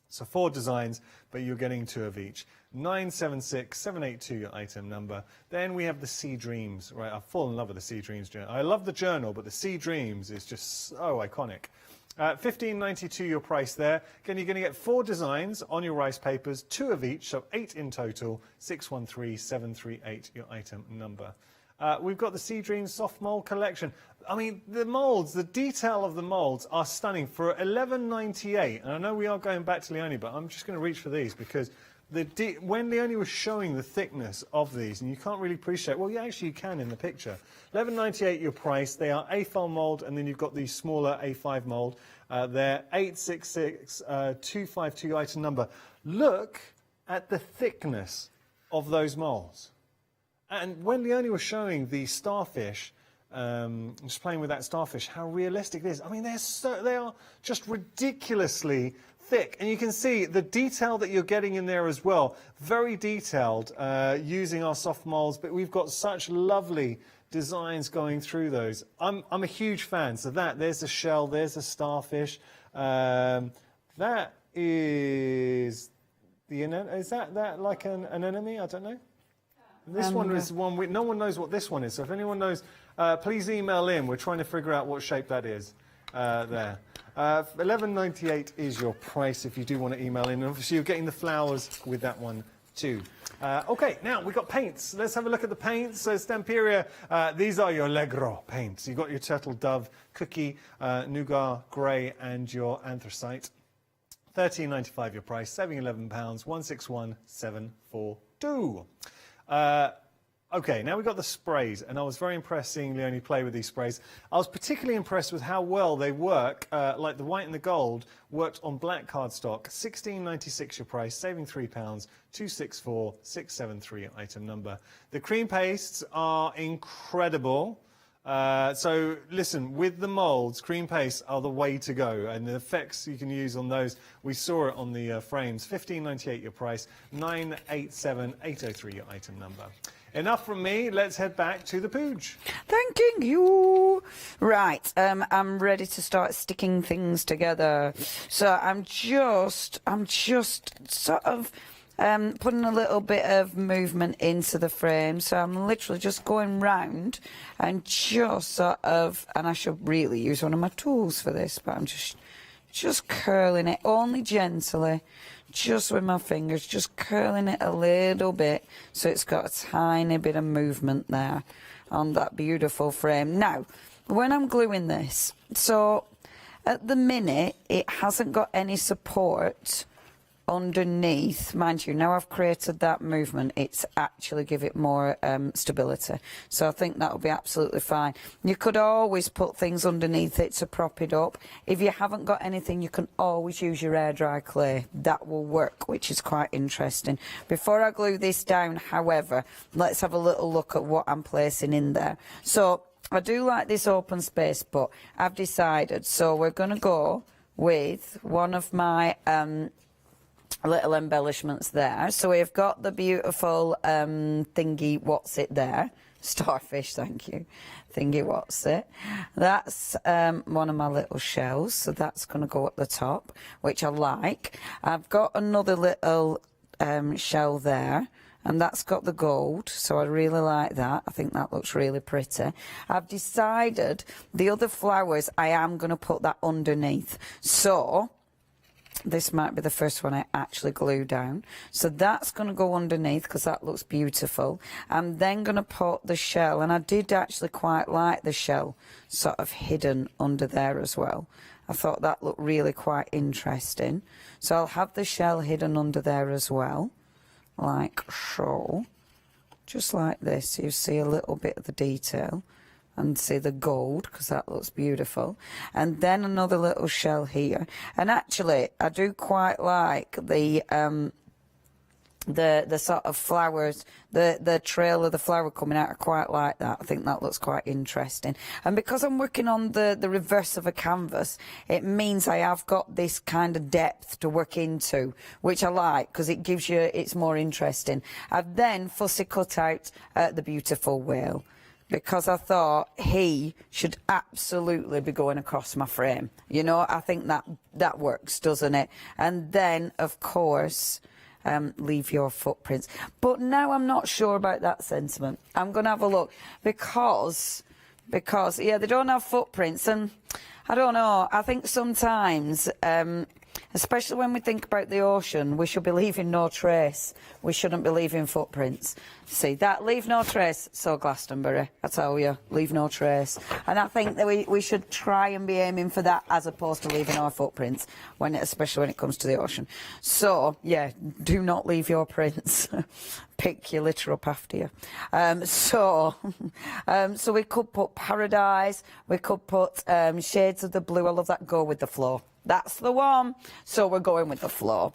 So 4 designs, but you're getting 2 of each. 976782 your item number. Then we have the Sea Dreams. Right, I've fallen in love with the Sea Dreams journal. I love the journal, but the Sea Dreams is just so iconic. £15.92 your price there. Again, you're going to get 4 designs on your rice papers, 2 of each, so 8 in total. 613738 your item number. We've got the Sea Dreams soft mould collection. I mean, the moulds, the detail of the moulds are stunning for £11.98. And I know we are going back to Leonie, but I'm just going to reach for these because when Leonie was showing the thickness of these, and you can't really appreciate, well, yeah, actually you can in the picture. £11.98 your price. They are A-file mould, and then you've got the smaller A5 mould. They're 866252 item number. Look at the thickness of those moulds. And when Leonie was showing the starfish, just playing with that starfish, how realistic it is. I mean, they are just ridiculously thick. And you can see the detail that you're getting in there as well. Very detailed using our soft molds, but we've got such lovely designs going through those. I'm a huge fan. So there's a shell, there's a starfish. That is Is that like an anemone? I don't know. This one is one no one knows what this one is. So if anyone knows, please email in. We're trying to figure out what shape that is. There. $11.98 is your price if you do want to email in. And obviously you're getting the flowers with that one too. Okay, now we've got paints. Let's have a look at the paints. So Stamperia, these are your Allegro paints. You've got your Turtle Dove, Cookie, Nougat, Grey and your Anthracite. £13.95 your price, saving £11, 161,742. Okay, now we've got the sprays, and I was very impressed seeing Leonie play with these sprays. I was particularly impressed with how well they work, like the white and the gold worked on black cardstock. £16.96 your price, saving £3, 264,673 item number. The cream pastes are incredible. So listen, with the moulds, cream pastes are the way to go, and the effects you can use on those, we saw it on the frames. £15.98 your price, 987,803 your item number. Enough from me, let's head back to the pooch. Thanking you. Right, I'm ready to start sticking things together. So I'm just sort of putting a little bit of movement into the frame. So I'm literally just going round and just sort of, and I should really use one of my tools for this, but I'm just curling it only gently, just with my fingers, just curling it a little bit so it's got a tiny bit of movement there on that beautiful frame. Now, when I'm gluing this, so at the minute it hasn't got any support underneath, mind you. Now I've created that movement, it's actually give it more stability, so I think that'll be absolutely fine. You could always put things underneath it to prop it up. If you haven't got anything, you can always use your air dry clay. That will work, which is quite interesting. Before I glue this down, however, let's have a little look at what I'm placing in there. So I do like this open space, but I've decided, so we're going to go with one of my little embellishments there. So we've got the beautiful thingy, what's it there? Starfish, thank you. Thingy, what's it? That's one of my little shells, so that's going to go at the top, which I like. I've got another little shell there, and that's got the gold, so I really like that. I think that looks really pretty. I've decided the other flowers, I am going to put that underneath. So this might be the first one I actually glue down. So that's going to go underneath because that looks beautiful. I'm then going to put the shell, and I did actually quite like the shell sort of hidden under there as well. I thought that looked really quite interesting. So I'll have the shell hidden under there as well, like so. Just like this, you see a little bit of the detail. And see the gold, because that looks beautiful. And then another little shell here. And actually, I do quite like the sort of flowers, the trail of the flower coming out. I quite like that. I think that looks quite interesting. And because I'm working on the reverse of a canvas, it means I have got this kind of depth to work into, which I like, because it gives you, it's more interesting. I've then fussy cut out the beautiful whale, because I thought he should absolutely be going across my frame. You know, I think that works, doesn't it? And then, of course, leave your footprints. But now I'm not sure about that sentiment. I'm going to have a look, because yeah, they don't have footprints, and I don't know, I think sometimes, especially when we think about the ocean, we should be leaving no trace. We shouldn't be leaving footprints. See, that leave no trace, so Glastonbury, I tell you, leave no trace. And I think that we should try and be aiming for that as opposed to leaving our footprints, especially when it comes to the ocean. So, yeah, do not leave your prints. Pick your literal path, dear. So we could put paradise, we could put shades of the blue. I love that. Go with the flow. That's the one. So we're going with the flow.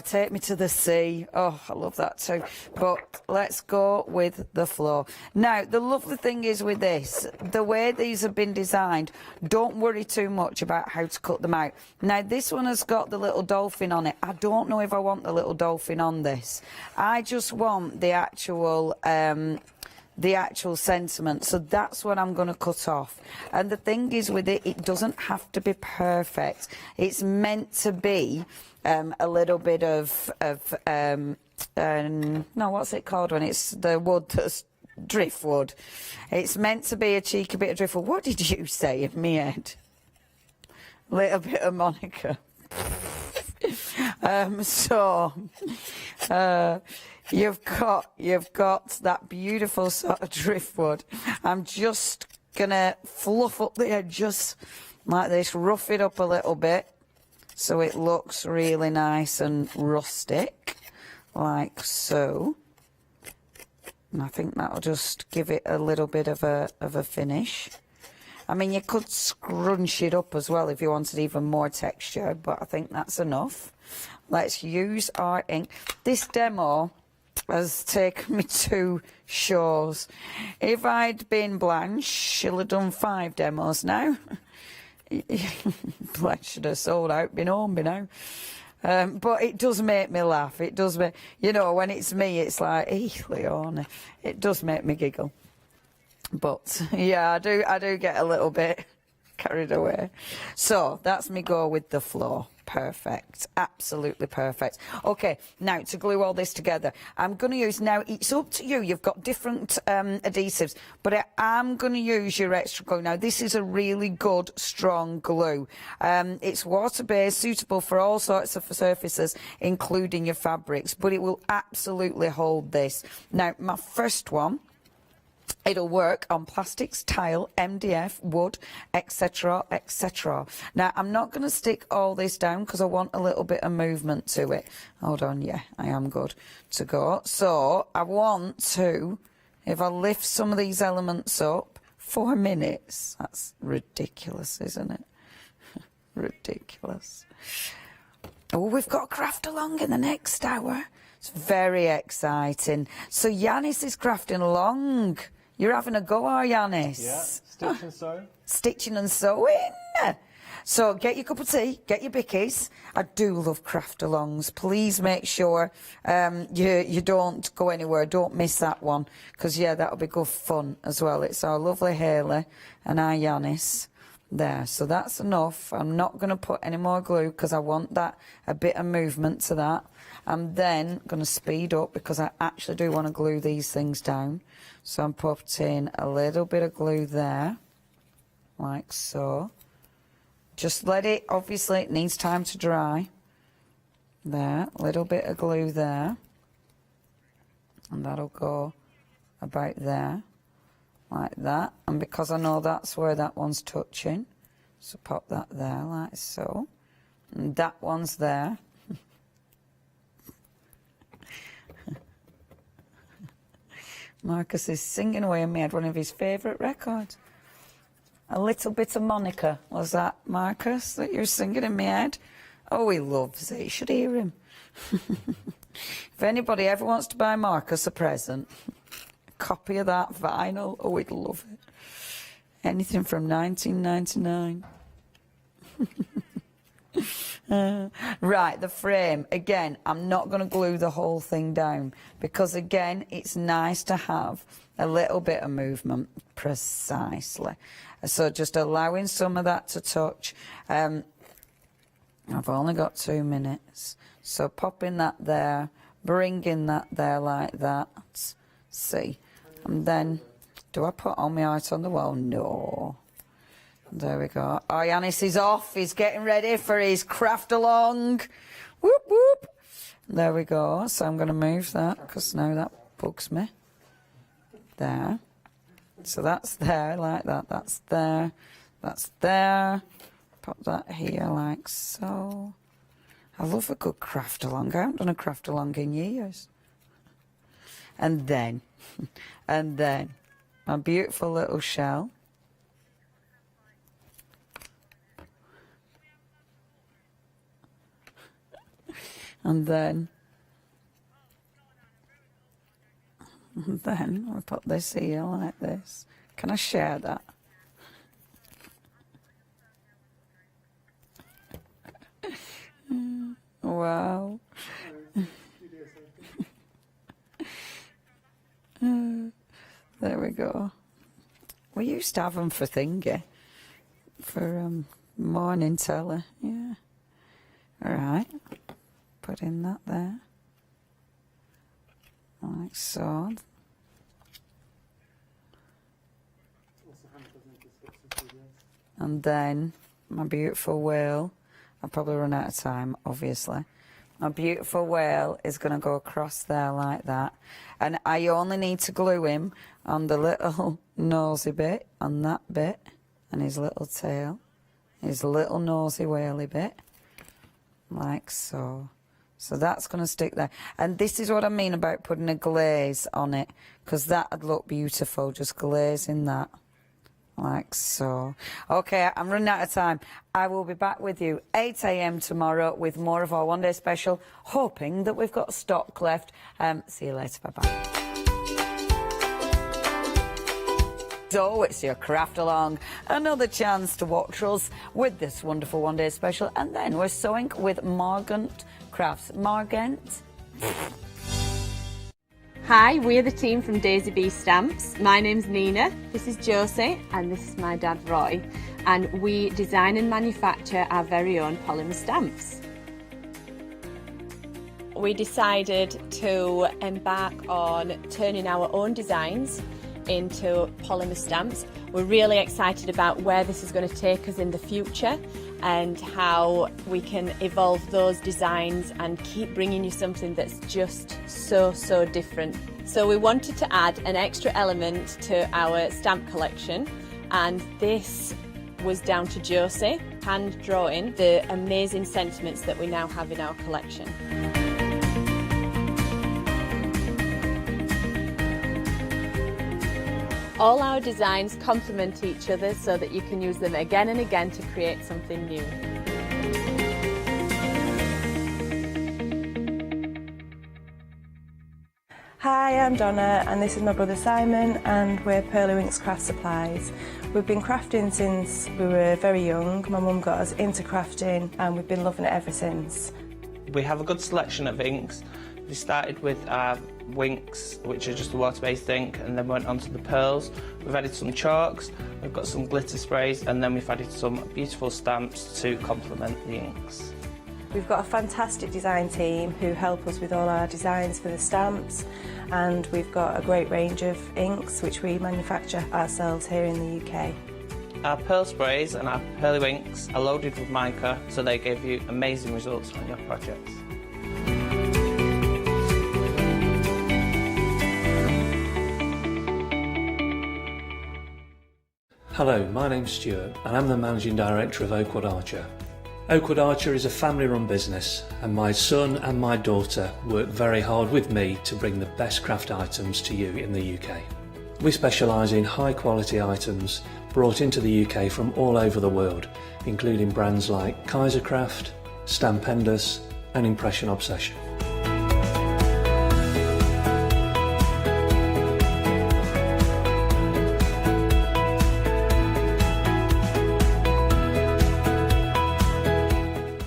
Take me to the sea. Oh, I love that too. But let's go with the flow. Now, the lovely thing is with this, the way these have been designed, don't worry too much about how to cut them out. Now, this one has got the little dolphin on it. I don't know if I want the little dolphin on this. I just want the actual the actual sentiment. So that's what I'm going to cut off. And the thing is with it, it doesn't have to be perfect. It's meant to be a little bit of no, what's it called when it's the wood that's driftwood? It's meant to be a cheeky bit of driftwood. What did you say in my head? Little bit of Monica. You've got that beautiful sort of driftwood. I'm just gonna fluff up the edges like this, rough it up a little bit so it looks really nice and rustic, like so. And I think that'll just give it a little bit of a finish. I mean, you could scrunch it up as well if you wanted even more texture, but I think that's enough. Let's use our ink. This demo has taken me 2 shows. If I'd been Blanche, she'll have done 5 demos now. Blanche should have sold out, been home by now. But it does make me laugh. It does make, you know, when it's me, it's like, Leona. It does make me giggle. But yeah, I do get a little bit carried away. So that's me go with the floor. Perfect, absolutely perfect. Okay, now to glue all this together, I'm going to use, now it's up to you, you've got different adhesives, but I am going to use your extra glue. Now this is a really good strong glue. It's water-based, suitable for all sorts of surfaces, including your fabrics, but it will absolutely hold this. Now my first one, it'll work on plastics, tile, MDF, wood, etc, etc. Now, I'm not going to stick all this down because I want a little bit of movement to it. Hold on, yeah, I am good to go. So, I want to, if I lift some of these elements up, 4 minutes. That's ridiculous, isn't it? Ridiculous. Oh, we've got a craft along in the next hour. It's very exciting. So, Yanis is crafting along. You're having a go, are you, Yanis? Yeah, stitch and sew. Stitching and sewing. So get your cup of tea, get your bickies. I do love craft-alongs. Please make sure you don't go anywhere. Don't miss that one, because, yeah, that'll be good fun as well. It's our lovely Hayley and our Yanis there. So that's enough. I'm not going to put any more glue because I want that, a bit of movement to that. I'm then going to speed up because I actually do want to glue these things down. So I'm putting a little bit of glue there, like so. Just let it, obviously it needs time to dry. There, a little bit of glue there. And that'll go about there, like that. And because I know that's where that one's touching, so pop that there, like so. And that one's there. Marcus is singing away and made one of his favourite records. A little bit of Monica. Was that, Marcus, that you're singing in my head? Oh, he loves it. You should hear him. If anybody ever wants to buy Marcus a present, a copy of that vinyl, oh, he'd love it. Anything from 1999. Right, the frame. Again, I'm not going to glue the whole thing down because, again, it's nice to have a little bit of movement. Precisely. So just allowing some of that to touch. I've only got 2 minutes. So popping that there, bringing that there like that. See. And then, do I put all my art on the wall? No. There we go. Oh, Yanis is off. He's getting ready for his craft along. Whoop, whoop. There we go. So I'm going to move that because now that bugs me. There. So that's there like that. That's there. That's there. Pop that here like so. I love a good craft along. I haven't done a craft along in years. And then, my beautiful little shell. And then we put this here like this. Can I share that? Wow. There we go. We used to have them for thingy, for morning telly, yeah. All right, put in that there, like so. And then my beautiful whale, I'll probably run out of time, obviously. My beautiful whale is going to go across there like that. And I only need to glue him on the little nosy bit, on that bit, and his little tail, his little nosy whaley bit, like so. So that's going to stick there. And this is what I mean about putting a glaze on it, because that would look beautiful, just glazing that. Like so. Okay, I'm running out of time. I will be back with you 8 a.m. tomorrow with more of our one day special, hoping that we've got stock left. See you later. Bye-bye. So it's your craft along, another chance to watch us with this wonderful one day special, and then we're sewing with Margant Crafts. Margant. Hi, we're the team from Daisy Bee Stamps. My name's Nina, this is Josie, and this is my dad Roy. And we design and manufacture our very own polymer stamps. We decided to embark on turning our own designs into polymer stamps. We're really excited about where this is going to take us in the future and how we can evolve those designs and keep bringing you something that's just so different. So we wanted to add an extra element to our stamp collection, and this was down to Josie hand drawing the amazing sentiments that we now have in our collection. All our designs complement each other so that you can use them again and again to create something new. Hi, I'm Donna and this is my brother Simon, and we're Pearlywinks Craft Supplies. We've been crafting since we were very young. My mum got us into crafting and we've been loving it ever since. We have a good selection of inks. We started with our winks, which are just a water-based ink, and then went on to the pearls. We've added some chalks, we've got some glitter sprays, and then we've added some beautiful stamps to complement the inks. We've got a fantastic design team who help us with all our designs for the stamps, and we've got a great range of inks which we manufacture ourselves here in the UK. Our pearl sprays and our Pearlywinks are loaded with mica, so they give you amazing results on your projects. Hello, my name's Stuart and I'm the Managing Director of Oakwood Archer. Oakwood Archer is a family-run business, and my son and my daughter work very hard with me to bring the best craft items to you in the UK. We specialise in high-quality items brought into the UK from all over the world, including brands like Kaisercraft, Stampendous and Impression Obsession.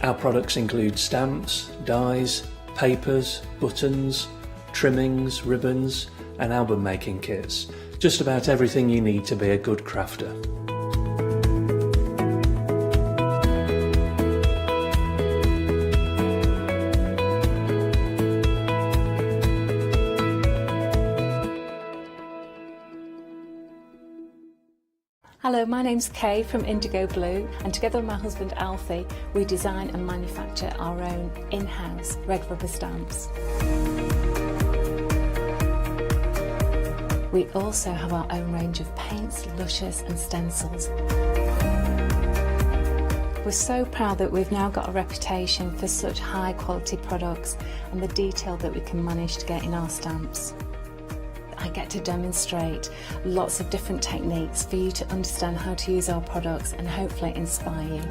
Our products include stamps, dies, papers, buttons, trimmings, ribbons and album making kits. Just about everything you need to be a good crafter. Hello, my name's Kay from Indigo Blue, and together with my husband Alfie, we design and manufacture our own in-house red rubber stamps. We also have our own range of paints, lushes and stencils. We're so proud that we've now got a reputation for such high quality products and the detail that we can manage to get in our stamps. I get to demonstrate lots of different techniques for you to understand how to use our products and hopefully inspire you.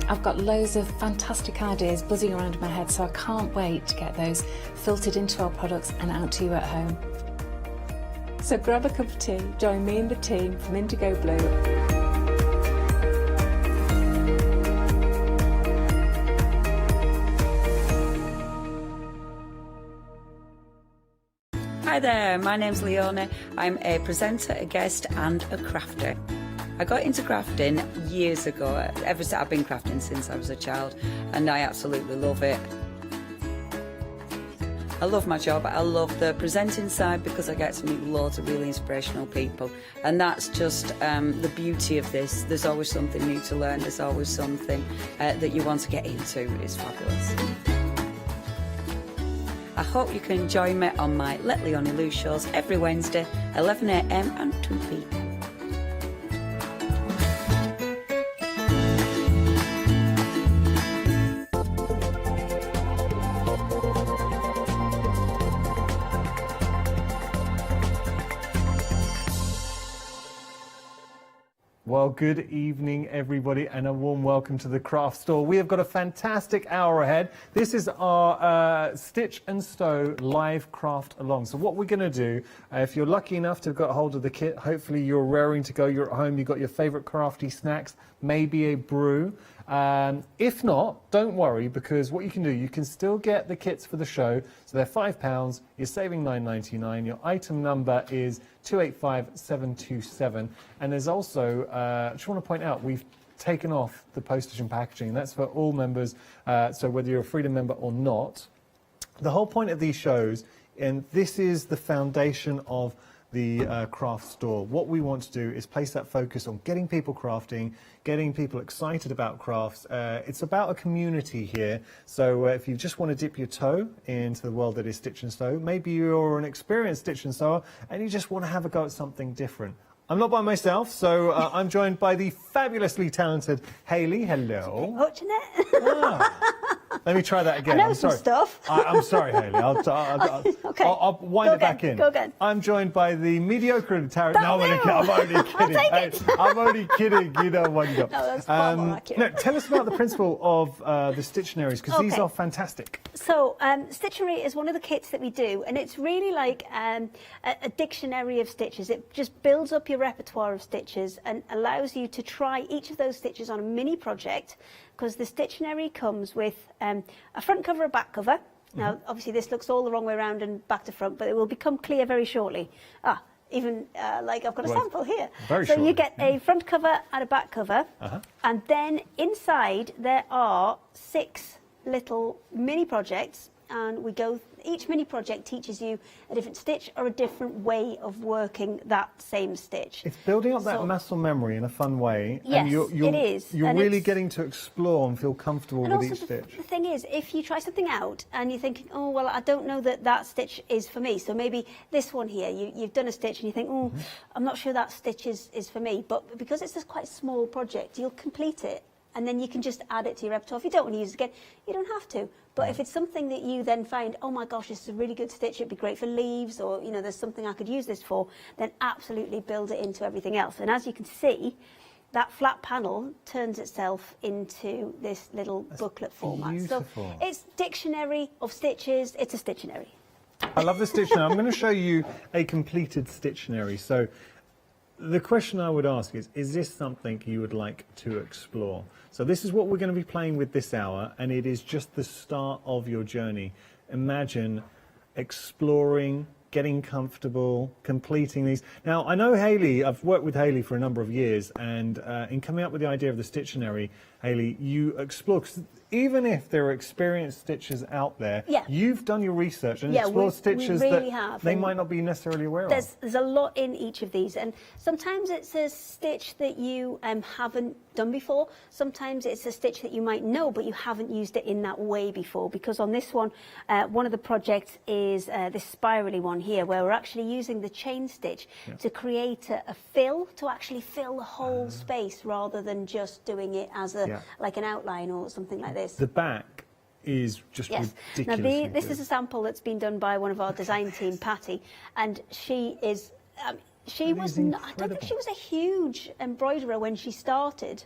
I've got loads of fantastic ideas buzzing around in my head, so I can't wait to get those filtered into our products and out to you at home. So grab a cup of tea, join me and the team from Indigo Blue. Hi there, my name's Leona. I'm a presenter, a guest and a crafter. I got into crafting years ago. I've been crafting since I was a child and I absolutely love it. I love my job. I love the presenting side because I get to meet loads of really inspirational people, and that's just the beauty of this. There's always something new to learn. There's always something that you want to get into. It's fabulous. I hope you can join me on my Let Leonie Loose shows every Wednesday, 11 AM and 2 PM. Well, good evening, everybody, and a warm welcome to the craft store. We have got a fantastic hour ahead. This is our Stitch and Sew live craft along. So what we're going to do, if you're lucky enough to have got hold of the kit, hopefully you're raring to go, you're at home, you've got your favourite crafty snacks, maybe a brew. If not, don't worry, because what you can do, you can still get the kits for the show. So they're £5, you're saving £9.99. Your item number is 285727. And there's also, I just want to point out, we've taken off the postage and packaging. That's for all members, so whether you're a Freedom member or not. The whole point of these shows, and this is the foundation of the craft store. What we want to do is place that focus on getting people crafting, getting people excited about crafts. It's about a community here. So if you just want to dip your toe into the world that is Stitch and Sew, maybe you're an experienced Stitch and Sewer and you just want to have a go at something different. I'm not by myself, so I'm joined by the fabulously talented Hayley. Hello. Let me try that again. I know some stuff. I'm sorry, Hayley. I'll wind it back in. Go again. I'm joined by the mediocre Tara. No, I'm only kidding. I'm only kidding. You know what you got. No, that's far more accurate. No, tell us about the principle of the Stitchenaries, because these are fantastic. So, Stitchery is one of the kits that we do, and it's really like a dictionary of stitches. It just builds up your repertoire of stitches and allows you to try each of those stitches on a mini project, because the Stitchery comes with a front cover, a back cover. Now, obviously, this looks all the wrong way around and back to front, but it will become clear very shortly. Even like I've got a sample here. So you get a front cover and a back cover, and then inside there are 6 little mini projects, and we go. Each mini project teaches you a different stitch or a different way of working that same stitch. It's building up that muscle memory in a fun way. Yes, and it is. You're really getting to explore and feel comfortable with each stitch. The thing is, if you try something out and you're thinking, oh, well, I don't know that stitch is for me. So maybe this one here, you've done a stitch and you think, oh, I'm not sure that stitch is for me. But because it's a quite small project, you'll complete it. And then you can just add it to your repertoire. If you don't want to use it again, you don't have to. But if it's something that you then find, oh my gosh, this is a really good stitch, it'd be great for leaves, or, you know, there's something I could use this for, then absolutely build it into everything else. And as you can see, that flat panel turns itself into this little booklet format. Beautiful. So it's dictionary of stitches, it's a Stitchery. I love the Stitchery. I'm going to show you a completed Stitchery. So the question I would ask is this something you would like to explore? So this is what we're going to be playing with this hour, and it is just the start of your journey. Imagine exploring, getting comfortable, completing these. Now, I know Hayley, I've worked with Hayley for a number of years, and in coming up with the idea of the Stitchery, Hayley, you explore, 'cause even if there are experienced stitchers out there, you've done your research and explored stitches really that they might not be necessarily aware of. There's a lot in each of these, and sometimes it's a stitch that you haven't done before. Sometimes it's a stitch that you might know, but you haven't used it in that way before, because on this one, one of the projects is this spirally one here, where we're actually using the chain stitch to create a fill, to actually fill the whole space, rather than just doing it as like an outline or something like this. The back is just ridiculously Now, this is a sample that's been done by one of our design team, Patty, and she is She was not, I don't think she was a huge embroiderer when she started,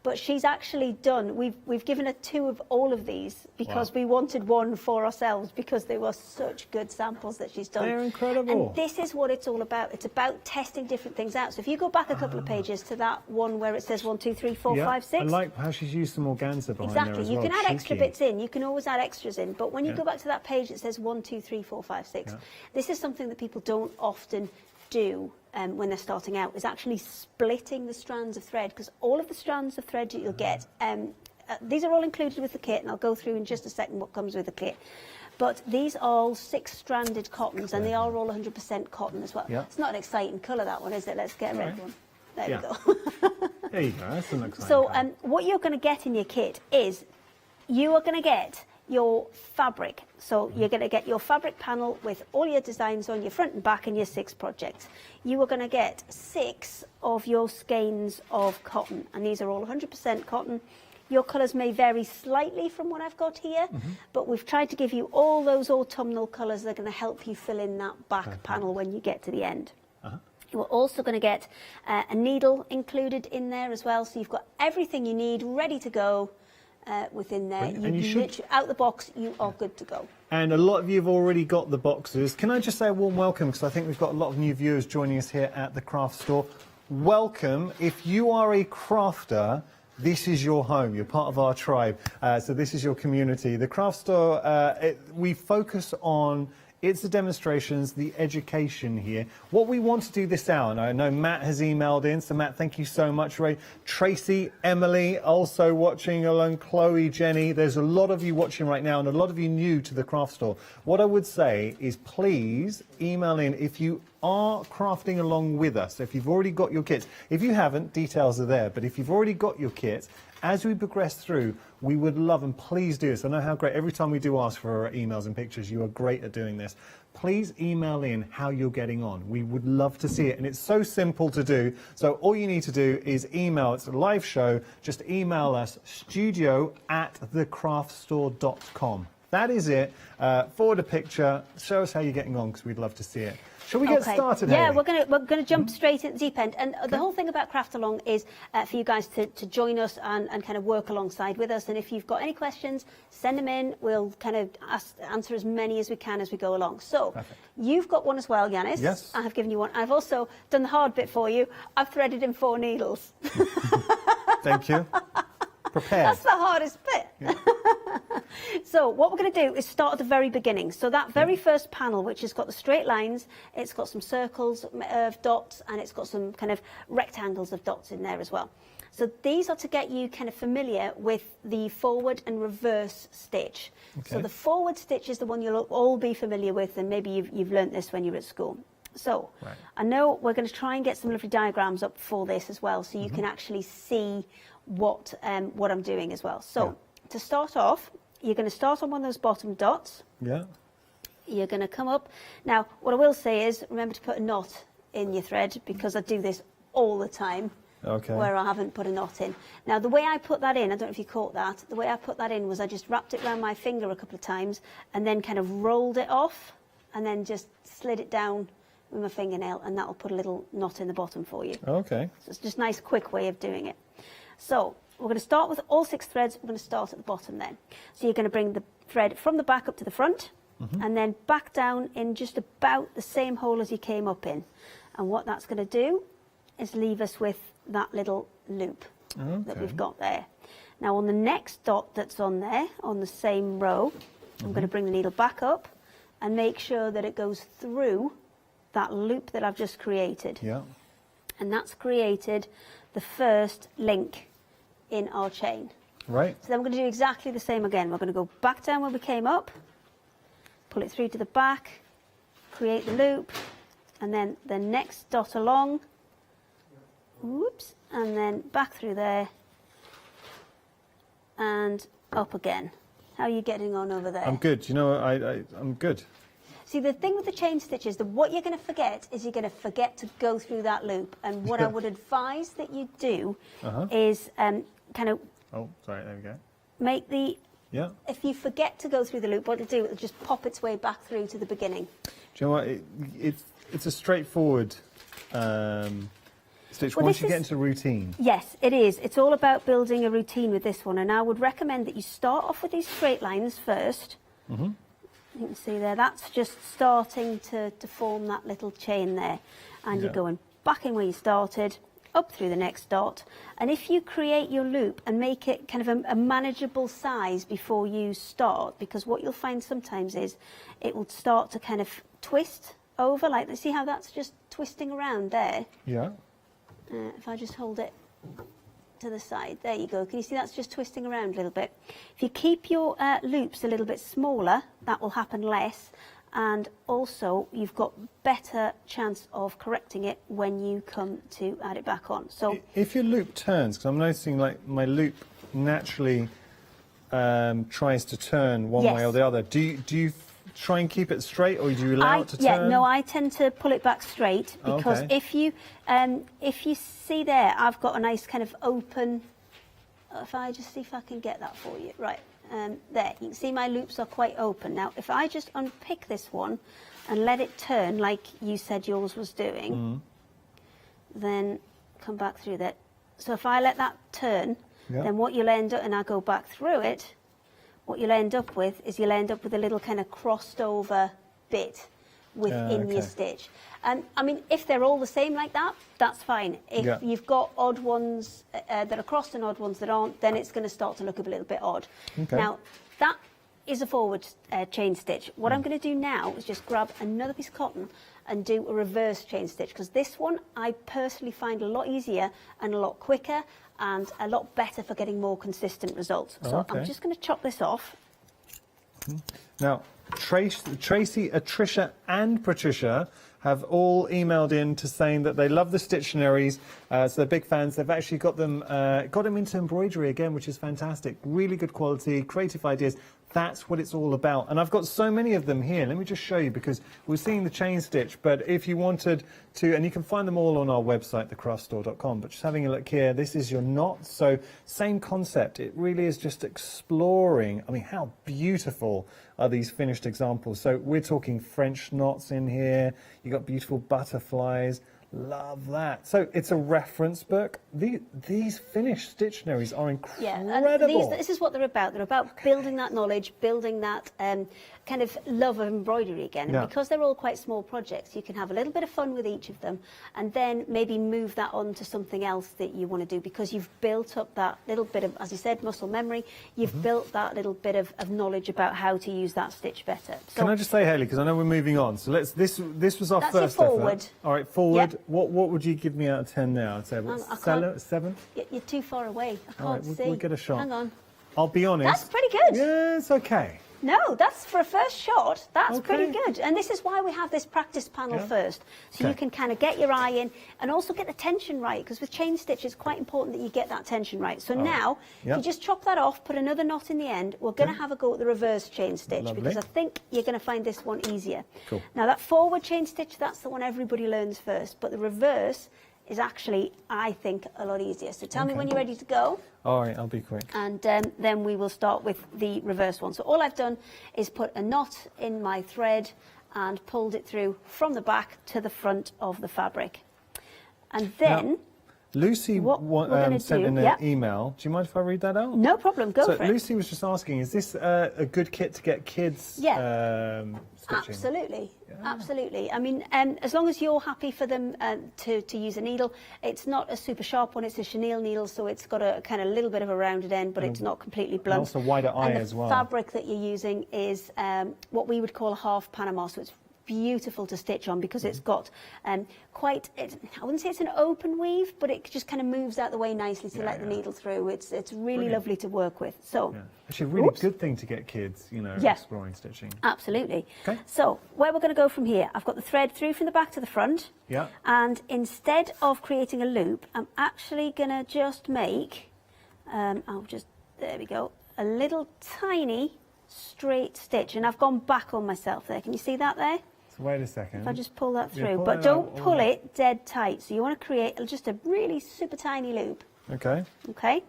but she's actually done, we've given her 2 of all of these because we wanted one for ourselves because they were such good samples that she's done. They're incredible. And this is what it's all about. It's about testing different things out. So if you go back a couple of pages to that one where it says 1, 2, 3, 4, 5, 6. I like how she's used some organza behind there Exactly. as You well. can add extra Cheeky. bits in. You can always add extras in. But when you go back to that page, it says 1, 2, 3, 4, 5, 6. This is something that people don't often do when they're starting out, is actually splitting the strands of thread, because all of the strands of thread that you'll get, these are all included with the kit, and I'll go through in just a second what comes with the kit. But these are all 6-stranded cottons, and they are all 100% cotton as well. It's not an exciting colour, that one, is it? Let's get a red one. There we go. There you go. That's an exciting So colour. what you're going to get in your kit is you are going to get your fabric. So you're going to get your fabric panel with all your designs on your front and back and your 6 projects. You are going to get 6 of your skeins of cotton, and these are all 100% cotton. Your colours may vary slightly from what I've got here, but we've tried to give you all those autumnal colours that are going to help you fill in that back panel when you get to the end. You're also going to get a needle included in there as well, so you've got everything you need ready to go within there. And you should, literally, out the box, you are good to go. and a lot of you have already got the boxes. Can I just say a warm welcome, because I think we've got a lot of new viewers joining us here at the craft store. Welcome. If you are a crafter, this is your home. You're part of our tribe. So this is your community. The craft store, we focus on, it's the demonstrations, the education here. What we want to do this hour, and I know Matt has emailed in, so Matt, thank you so much, Ray. Tracy, Emily, also watching along, Chloe, Jenny. There's a lot of you watching right now, and a lot of you new to the craft store. What I would say is please email in if you are crafting along with us. If you've already got your kits. If you haven't, details are there, but if you've already got your kits, as we progress through, we would love, and please do this. I know how great, every time we do ask for emails and pictures, you are great at doing this. Please email in how you're getting on. We would love to see it, and it's so simple to do. So all you need to do is email, it's a live show, just email us, studio@thecraftstore.com. That is it. Forward a picture, show us how you're getting on, because we'd love to see it. Shall we get started, Yeah, Hayley? we're gonna jump straight at the deep end. And the whole thing about Craft Along is for you guys to join us and kind of work alongside with us. And if you've got any questions, send them in. We'll kind of answer as many as we can as we go along. So you've got one as well, Yanis. Yes. I have given you one. I've also done the hard bit for you. I've threaded in 4 needles. Thank you. Prepared. That's the hardest bit. Yeah. So what we're going to do is start at the very beginning. So that very first panel, which has got the straight lines, it's got some circles of dots, and it's got some kind of rectangles of dots in there as well. So these are to get you kind of familiar with the forward and reverse stitch. Okay. So the forward stitch is the one you'll all be familiar with, and maybe you've learnt this when you were at school. So I know we're going to try and get some lovely diagrams up for this as well, so you can actually see what I'm doing as well. So to start off, you're going to start on one of those bottom dots. Yeah. You're going to come up. Now, what I will say is, remember to put a knot in your thread, because I do this all the time. Okay. Where I haven't put a knot in. Now, the way I put that in, I don't know if you caught that, the way I put that in was I just wrapped it around my finger a couple of times and then kind of rolled it off and then just slid it down with my fingernail, and that'll put a little knot in the bottom for you. Okay. So it's just a nice, quick way of doing it. So we're going to start with all 6 threads. We're going to start at the bottom then. So you're going to bring the thread from the back up to the front, and then back down in just about the same hole as you came up in. And what that's going to do is leave us with that little loop that we've got there. Now on the next dot that's on there, on the same row, I'm going to bring the needle back up and make sure that it goes through that loop that I've just created. Yeah. And that's created the first link in our chain. Right. So then we're going to do exactly the same again. We're going to go back down where we came up, pull it through to the back, create the loop, and then the next dot along, whoops, and then back through there, and up again. How are you getting on over there? I'm good. You know, I'm good. See, the thing with the chain stitches, what you're going to forget is you're going to forget to go through that loop. And what I would advise that you do is kind of Oh, sorry, there we go. make the... Yeah. If you forget to go through the loop, what it'll do, it'll just pop its way back through to the beginning. Do you know what? It's a straightforward stitch Well, once you this get is- into routine. Yes, it is. It's all about building a routine with this one, and I would recommend that you start off with these straight lines first. Mm-hmm. You can see there, that's just starting to form that little chain there. And you're Yeah. going back in where you started, up through the next dot. And if you create your loop and make it kind of a manageable size before you start, because what you'll find sometimes is it will start to kind of twist over, like, see how that's just twisting around there? Yeah. If I just hold it to the side, there you go. Can you see that's just twisting around a little bit? If you keep your loops a little bit smaller, that will happen less, and also you've got better chance of correcting it when you come to add it back on. So If your loop turns, because I'm noticing like my loop naturally tries to turn one way or the other, do you try and keep it straight, or do you allow it to turn? Yeah, no, I tend to pull it back straight, because Okay. if you see there, I've got a nice kind of open. If I just see if I can get that for you, right? There, you can see my loops are quite open. Now, if I just unpick this one and let it turn like you said yours was doing, then come back through that. So if I let that turn, then what you'll end up, and I go back through it, what you'll end up with is you'll end up with a little kind of crossed over bit within your stitch. I mean, if they're all the same like that, that's fine. If you've got odd ones that are crossed and odd ones that aren't, then it's going to start to look a little bit odd. Okay. Now, that is a forward chain stitch. What I'm going to do now is just grab another piece of cotton and do a reverse chain stitch, because this one I personally find a lot easier and a lot quicker and a lot better for getting more consistent results. So I'm just going to chop this off. Now, Tracy, Tricia and Patricia have all emailed in to saying that they love the Stittionaries, so they're big fans. They've actually got them into embroidery again, which is fantastic. Really good quality, creative ideas. That's what it's all about. And I've got so many of them here. Let me just show you, because we're seeing the chain stitch, but if you wanted to, and you can find them all on our website, thecraftstore.com, but just having a look here, this is your knot. So same concept. It really is just exploring. I mean, how beautiful are these finished examples? So we're talking French knots in here. You got beautiful butterflies. Love that. So it's a reference book. These finished Stittionaries are incredible. And this is what they're about. They're about building that knowledge, building that kind of love of embroidery again. And because they're all quite small projects, you can have a little bit of fun with each of them, and then maybe move that on to something else that you want to do, because you've built up that little bit of, as you said, muscle memory. You've built that little bit of knowledge about how to use that stitch better. So can I just say, Hayley, because I know we're moving on. So let's. This was our That's first your forward. effort. All right, forward. Yep. What would you give me out of 10 now? I'd say what, I can't- 7? You're too far away. I can't All right, see. we'll get a shot. Hang on. I'll be honest. That's pretty good. Yeah, it's okay. No, that's for a first shot. That's pretty good. And this is why we have this practice panel first. So you can kind of get your eye in and also get the tension right, because with chain stitch, it's quite important that you get that tension right. So now, if you just chop that off, put another knot in the end, we're going to have a go at the reverse chain stitch, because I think you're going to find this one easier. Cool. Now, that forward chain stitch, that's the one everybody learns first. But the reverse is actually, I think, a lot easier. So tell me when you're ready to go. All right, I'll be quick. And then we will start with the reverse one. So all I've done is put a knot in my thread and pulled it through from the back to the front of the fabric. And then... Now, Lucy sent in an email. Do you mind if I read that out? No problem, go for it. Lucy was just asking, is this a good kit to get kids stitching? Absolutely, absolutely. I mean, as long as you're happy for them to use a needle, it's not a super sharp one, it's a chenille needle, so it's got a kind of little bit of a rounded end, but it's not completely blunt. And also wider eye as well. The fabric that you're using is what we would call a half Panama, so it's beautiful to stitch on, because it's got quite, I wouldn't say it's an open weave, but it just kind of moves out the way nicely to let the needle through. It's really lovely to work with. So actually, a really good thing to get kids, exploring stitching. Absolutely. Okay. So where we're going to go from here, I've got the thread through from the back to the front. Yeah. And instead of creating a loop, I'm actually going to just make, there we go, a little tiny straight stitch. And I've gone back on myself there. Can you see that there? So wait a second. If I just pull that through, pull but it don't out, pull it dead tight. So you want to create just a really super tiny loop. Okay. Okay.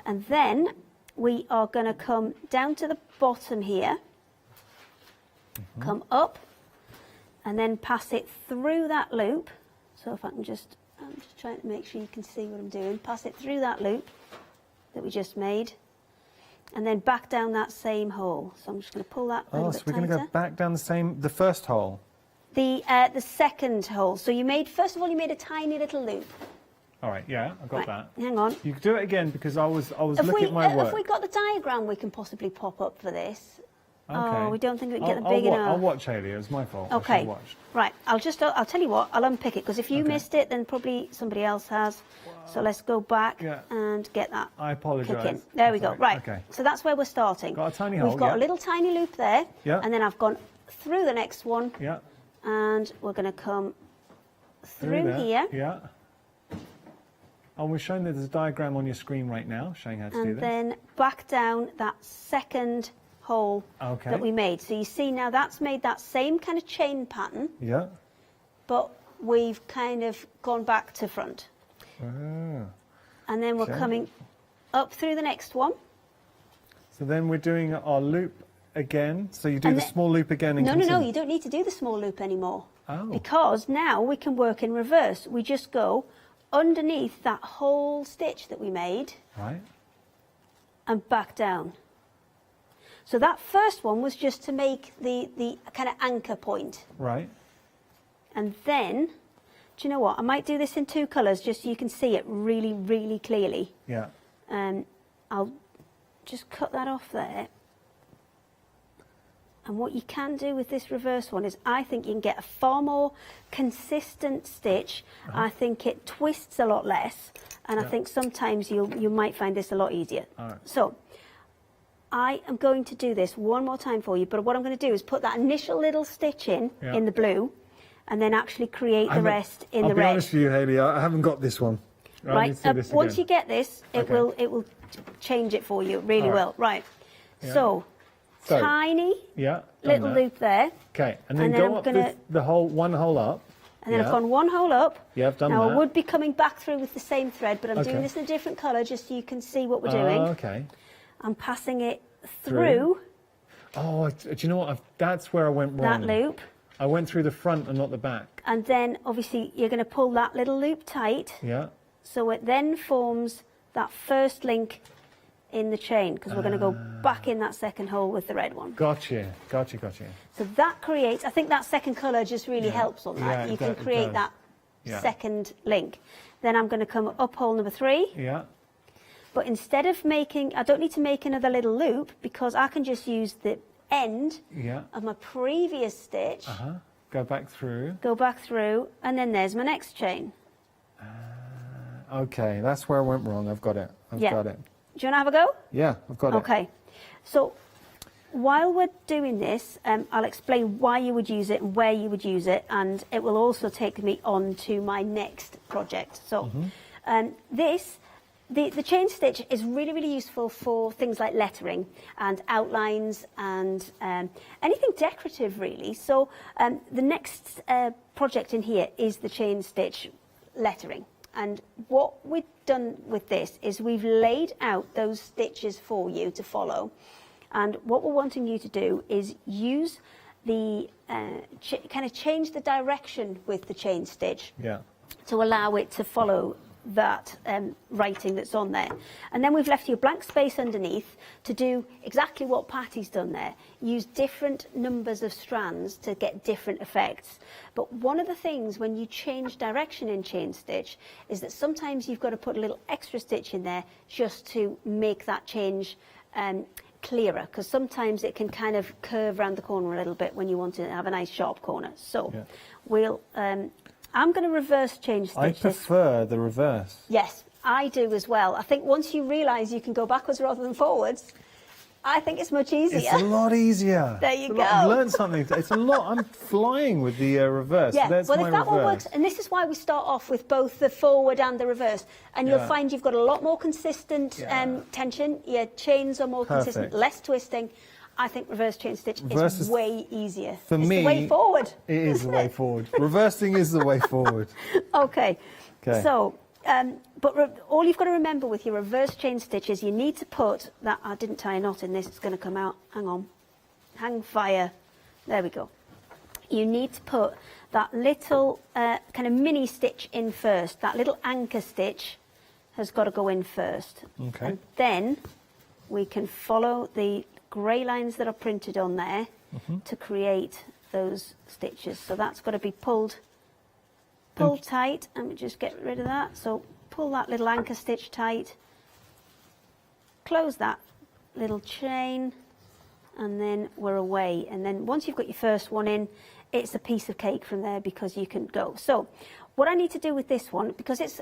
And then we are going to come down to the bottom here, come up, and then pass it through that loop. So if I can just, I'm just trying to make sure you can see what I'm doing. Pass it through that loop that we just made, and then back down that same hole. So I'm just going to pull that a little bit so we're going to go back down the first hole. The second hole. So you made, first of all, you made a tiny little loop. All right, yeah, I've got Right, that. hang on. You can do it again because I was If looking at my work. If we got the diagram, we can possibly pop up for this. Okay. Oh, we don't think we can get them big enough. I'll watch, Hayley. It was my fault. I should Okay. have watched. Right. I'll tell you what. I'll unpick it because if you missed it, then probably somebody else has. So let's go back and get that. I apologise. Kick in. There we go. Sorry. Right. Okay. So that's where we're starting. Got a tiny hole. We've got a little tiny loop there. Yeah. And then I've gone through the next one. Yeah. And we're going to come through there. here. Yeah. And we're showing that there's a diagram on your screen right now, showing how to do And this. then back down that second hole that we made. So you see now that's made that same kind of chain pattern, Yeah. but we've kind of gone back to front. Ah. And then we're Okay. coming up through the next one. So then we're doing our loop again. So you do the small loop again and No, continue. you don't need to do the small loop anymore. Oh. Because now we can work in reverse. We just go underneath that whole stitch that we made Right. and back down. So that first one was just to make the kind of anchor point. Right. And then, do you know what? I might do this in two colours just so you can see it really, really clearly. Yeah. I'll just cut that off there. And what you can do with this reverse one is I think you can get a far more consistent stitch. I think it twists a lot less. And I think sometimes you might find this a lot easier. All right. So I am going to do this one more time for you. But what I'm going to do is put that initial little stitch in the blue and then actually create the rest in the red. I'll be honest with you, Hayley, I haven't got this one. I need to do this once again. you get this, it will change it for you. It really will. Right. Yeah. So tiny little loop there. Okay, and then go up the whole one hole up. And then I've gone one hole up. Yeah, I've done now that. I would be coming back through with the same thread, but I'm doing this in a different colour just so you can see what we're doing. Okay. I'm passing it through. Oh, do you know what? That's where I went wrong. That loop. I went through the front and not the back. And then obviously you're going to pull that little loop tight. Yeah. So it then forms that first link in the chain because we're going to go back in that second hole with the red one. Gotcha. So that creates, I think that second colour just really helps on that. Yeah, You it can does, create that second link. Then I'm going to come up hole number 3. Yeah. But instead of making, I don't need to make another little loop because I can just use the end of my previous stitch. Go back through. Go back through, and then there's my next chain. Okay, that's where I went wrong. I've got it. I've got it. Do you want to have a go? Yeah, I've got it. Okay. So while we're doing this, I'll explain why you would use it and where you would use it, and it will also take me on to my next project. So the chain stitch is really, really useful for things like lettering and outlines and anything decorative, really. So the next project in here is the chain stitch lettering. And what we've done with this is we've laid out those stitches for you to follow. And what we're wanting you to do is use the kind of change the direction with the chain stitch to allow it to follow that writing that's on there. And then we've left you a blank space underneath to do exactly what Patty's done there. Use different numbers of strands to get different effects. But one of the things when you change direction in chain stitch is that sometimes you've got to put a little extra stitch in there just to make that change clearer, because sometimes it can kind of curve around the corner a little bit when you want to have a nice sharp corner. So we'll I'm going to reverse chain stitch I prefer the reverse. Yes, I do as well. I think once you realise you can go backwards rather than forwards, I think it's much easier. It's a lot easier. There you go. I've learned something. It's a lot. I'm flying with the reverse. Yeah, So there's well, my if that one works, and this is why we start off with both the forward and the reverse, and you'll find you've got a lot more consistent tension. Your chains are more consistent, less twisting. I think reverse chain stitch is way easier. For it's me, the way forward. It is the way forward. Reversing is the way forward. Okay. So, but all you've got to remember with your reverse chain stitch is you need to put that. I didn't tie a knot in this. It's going to come out. Hang on. Hang fire. There we go. you need to put that little kind of mini stitch in first. That little anchor stitch has got to go in first. Okay. And then we can follow the grey lines that are printed on there to create those stitches. So that's got to be pulled tight. Let me just get rid of that. So pull that little anchor stitch tight, close that little chain, and then we're away. And then once you've got your first one in, it's a piece of cake from there, because you can go. So what I need to do with this one, because it's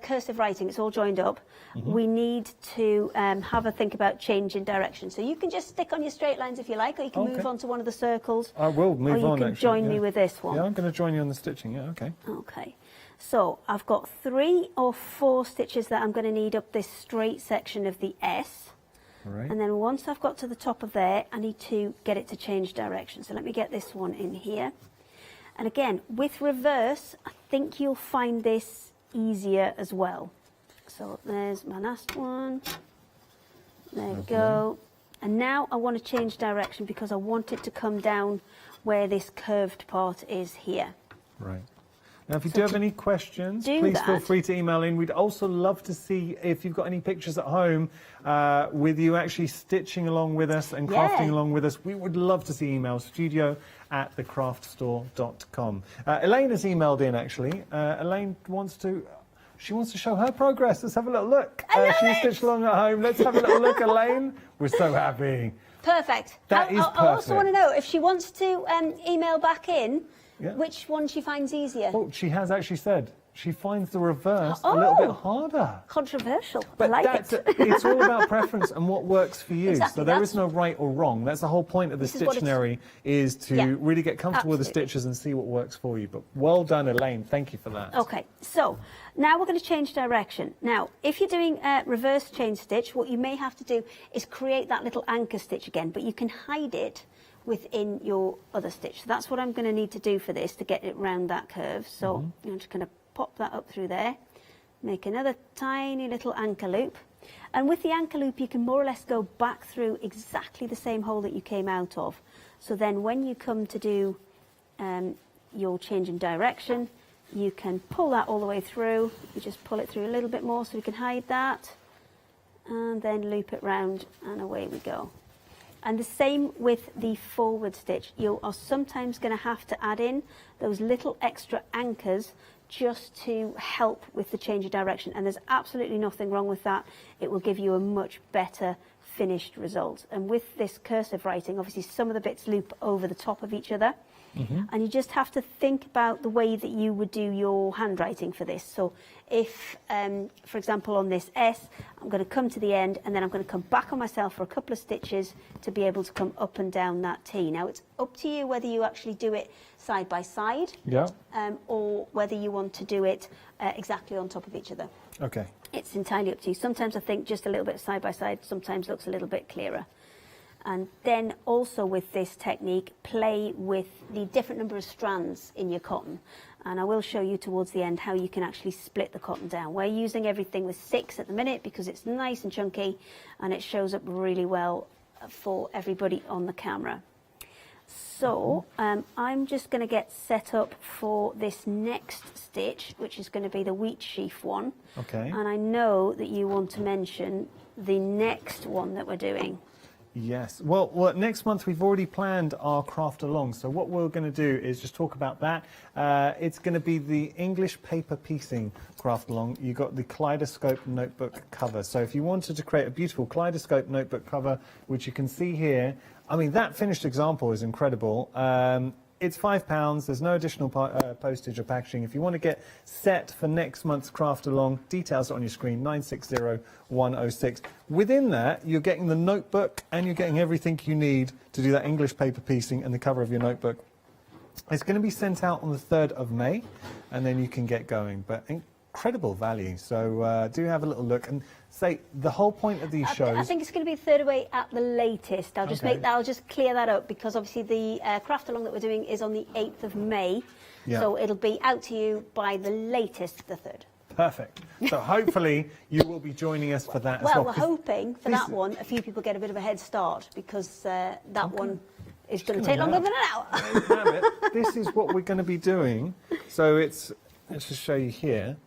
cursive writing, it's all joined up, we need to have a think about changing direction. So you can just stick on your straight lines if you like, or you can move on to one of the circles. I will move on, or you can join me with this one. Yeah, I'm going to join you on the stitching, yeah, okay. Okay. So I've got 3 or 4 stitches that I'm going to need up this straight section of the S. Right. And then once I've got to the top of there, I need to get it to change direction. So let me get this one in here. And again, with reverse, I think you'll find this easier as well. So there's my last one. There we go. And now I want to change direction, because I want it to come down where this curved part is here. Right. Now, if you do have any questions, please feel free to email in. We'd also love to see if you've got any pictures at home with you actually stitching along with us and crafting along with us. We would love to see emails, studio@thecraftstore.com. Elaine has emailed in, actually. Elaine wants to show her progress. Let's have a little look. She stitched along at home. Let's have a little look, Elaine. We're so happy. Perfect. That is perfect. I also want to know if she wants to email back in, which one she finds easier. Oh, she has actually said she finds the reverse a little bit harder. Controversial. But I like it. It's all about preference and what works for you. Exactly, So there is no right or wrong. That's the whole point of the Stittionary, is to really get comfortable with the stitches and see what works for you. But well done, Elaine. Thank you for that. Okay, so now we're going to change direction. Now, if you're doing a reverse chain stitch, what you may have to do is create that little anchor stitch again, but you can hide it within your other stitch. So that's what I'm going to need to do for this to get it round that curve. So I'm just going to pop that up through there, make another tiny little anchor loop. And with the anchor loop, you can more or less go back through exactly the same hole that you came out of. So then when you come to do your change in direction, you can pull that all the way through. You just pull it through a little bit more so we can hide that, and then loop it round, and away we go. And the same with the forward stitch. You are sometimes going to have to add in those little extra anchors just to help with the change of direction. And there's absolutely nothing wrong with that. It will give you a much better finished result. And with this cursive writing, obviously some of the bits loop over the top of each other. And you just have to think about the way that you would do your handwriting for this. So if, for example, on this S, I'm going to come to the end, and then I'm going to come back on myself for a couple of stitches to be able to come up and down that T. Now, it's up to you whether you actually do it side by side, or whether you want to do it exactly on top of each other. Okay. It's entirely up to you. Sometimes I think just a little bit side by side sometimes looks a little bit clearer. And then also with this technique, play with the different number of strands in your cotton. And I will show you towards the end how you can actually split the cotton down. We're using everything with 6 at the minute because it's nice and chunky, and it shows up really well for everybody on the camera. So I'm just going to get set up for this next stitch, which is going to be the wheat sheaf one. Okay. And I know that you want to mention the next one that we're doing. Yes. Well, next month we've already planned our craft along. So what we're going to do is just talk about that. It's going to be the English paper piecing craft along. You got the kaleidoscope notebook cover. So if you wanted to create a beautiful kaleidoscope notebook cover, which you can see here, I mean, that finished example is incredible. It's £5. There's no additional postage or packaging. If you want to get set for next month's craft along, details are on your screen, 960106. Within that, you're getting the notebook and you're getting everything you need to do that English paper piecing and the cover of your notebook. It's going to be sent out on the 3rd of May, and then you can get going. But incredible value. So do have a little look and say the whole point of these shows. I think it's going to be 3rd of May at the latest. I'll just I'll just clear that up, because obviously the craft along that we're doing is on the 8th of May. Yeah. So it'll be out to you by the latest the 3rd. Perfect. So hopefully you will be joining us for that as well. Well, we're hoping for that one a few people get a bit of a head start, because that one It's going to take longer than an hour. Damn it. This is what we're going to be doing. So let's just show you here.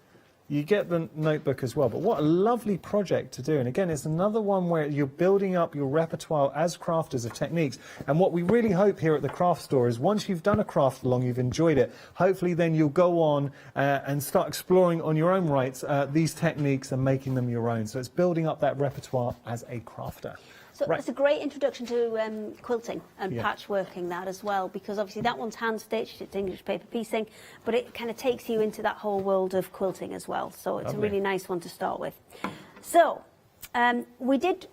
You get the notebook as well, but what a lovely project to do. And again, it's another one where you're building up your repertoire as crafters of techniques. And what we really hope here at the craft store is once you've done a craft along, you've enjoyed it, hopefully then you'll go on and start exploring on your own rights these techniques and making them your own. So it's building up that repertoire as a crafter. So it's a great introduction to quilting and patchworking that as well, because obviously that one's hand stitched, it's English paper piecing, but it kind of takes you into that whole world of quilting as well. So it's a really nice one to start with. So we did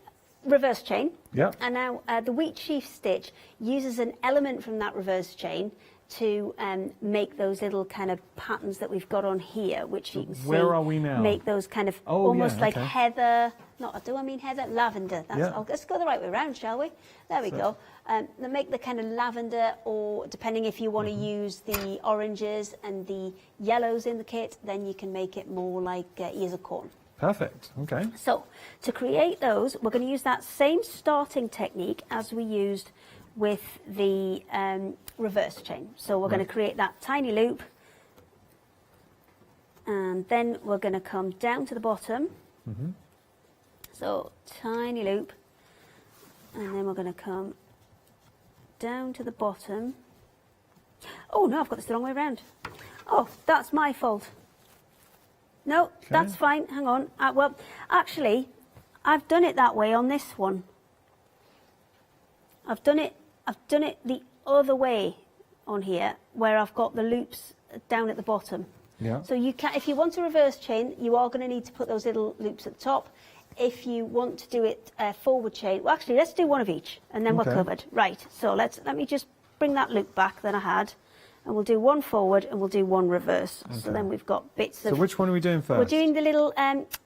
reverse chain, and now the wheat sheaf stitch uses an element from that reverse chain to make those little kind of patterns that we've got on here, which you can see. Where are we now? Make those kind of almost like heather. Heather? Lavender. Let's go the right way around, shall we? There we go. They make the kind of lavender, or depending if you want to use the oranges and the yellows in the kit, then you can make it more like ears of corn. Perfect. Okay. So to create those, we're going to use that same starting technique as we used with the reverse chain. So we're going to create that tiny loop, and then we're going to come down to the bottom. So tiny loop, and then we're going to come down to the bottom. Oh no, I've got this the wrong way around. Oh, that's my fault. No, that's fine. Hang on. Well, actually, I've done it that way on this one. I've done it the other way on here, where I've got the loops down at the bottom. Yeah. So you can, if you want a reverse chain, you are going to need to put those little loops at the top. If you want to do it forward chain, well, actually, let's do one of each, and then we're covered. Right. So let me just bring that loop back that I had, and we'll do one forward and we'll do one reverse. So then we've got bits of. So which one are we doing first? We're doing the little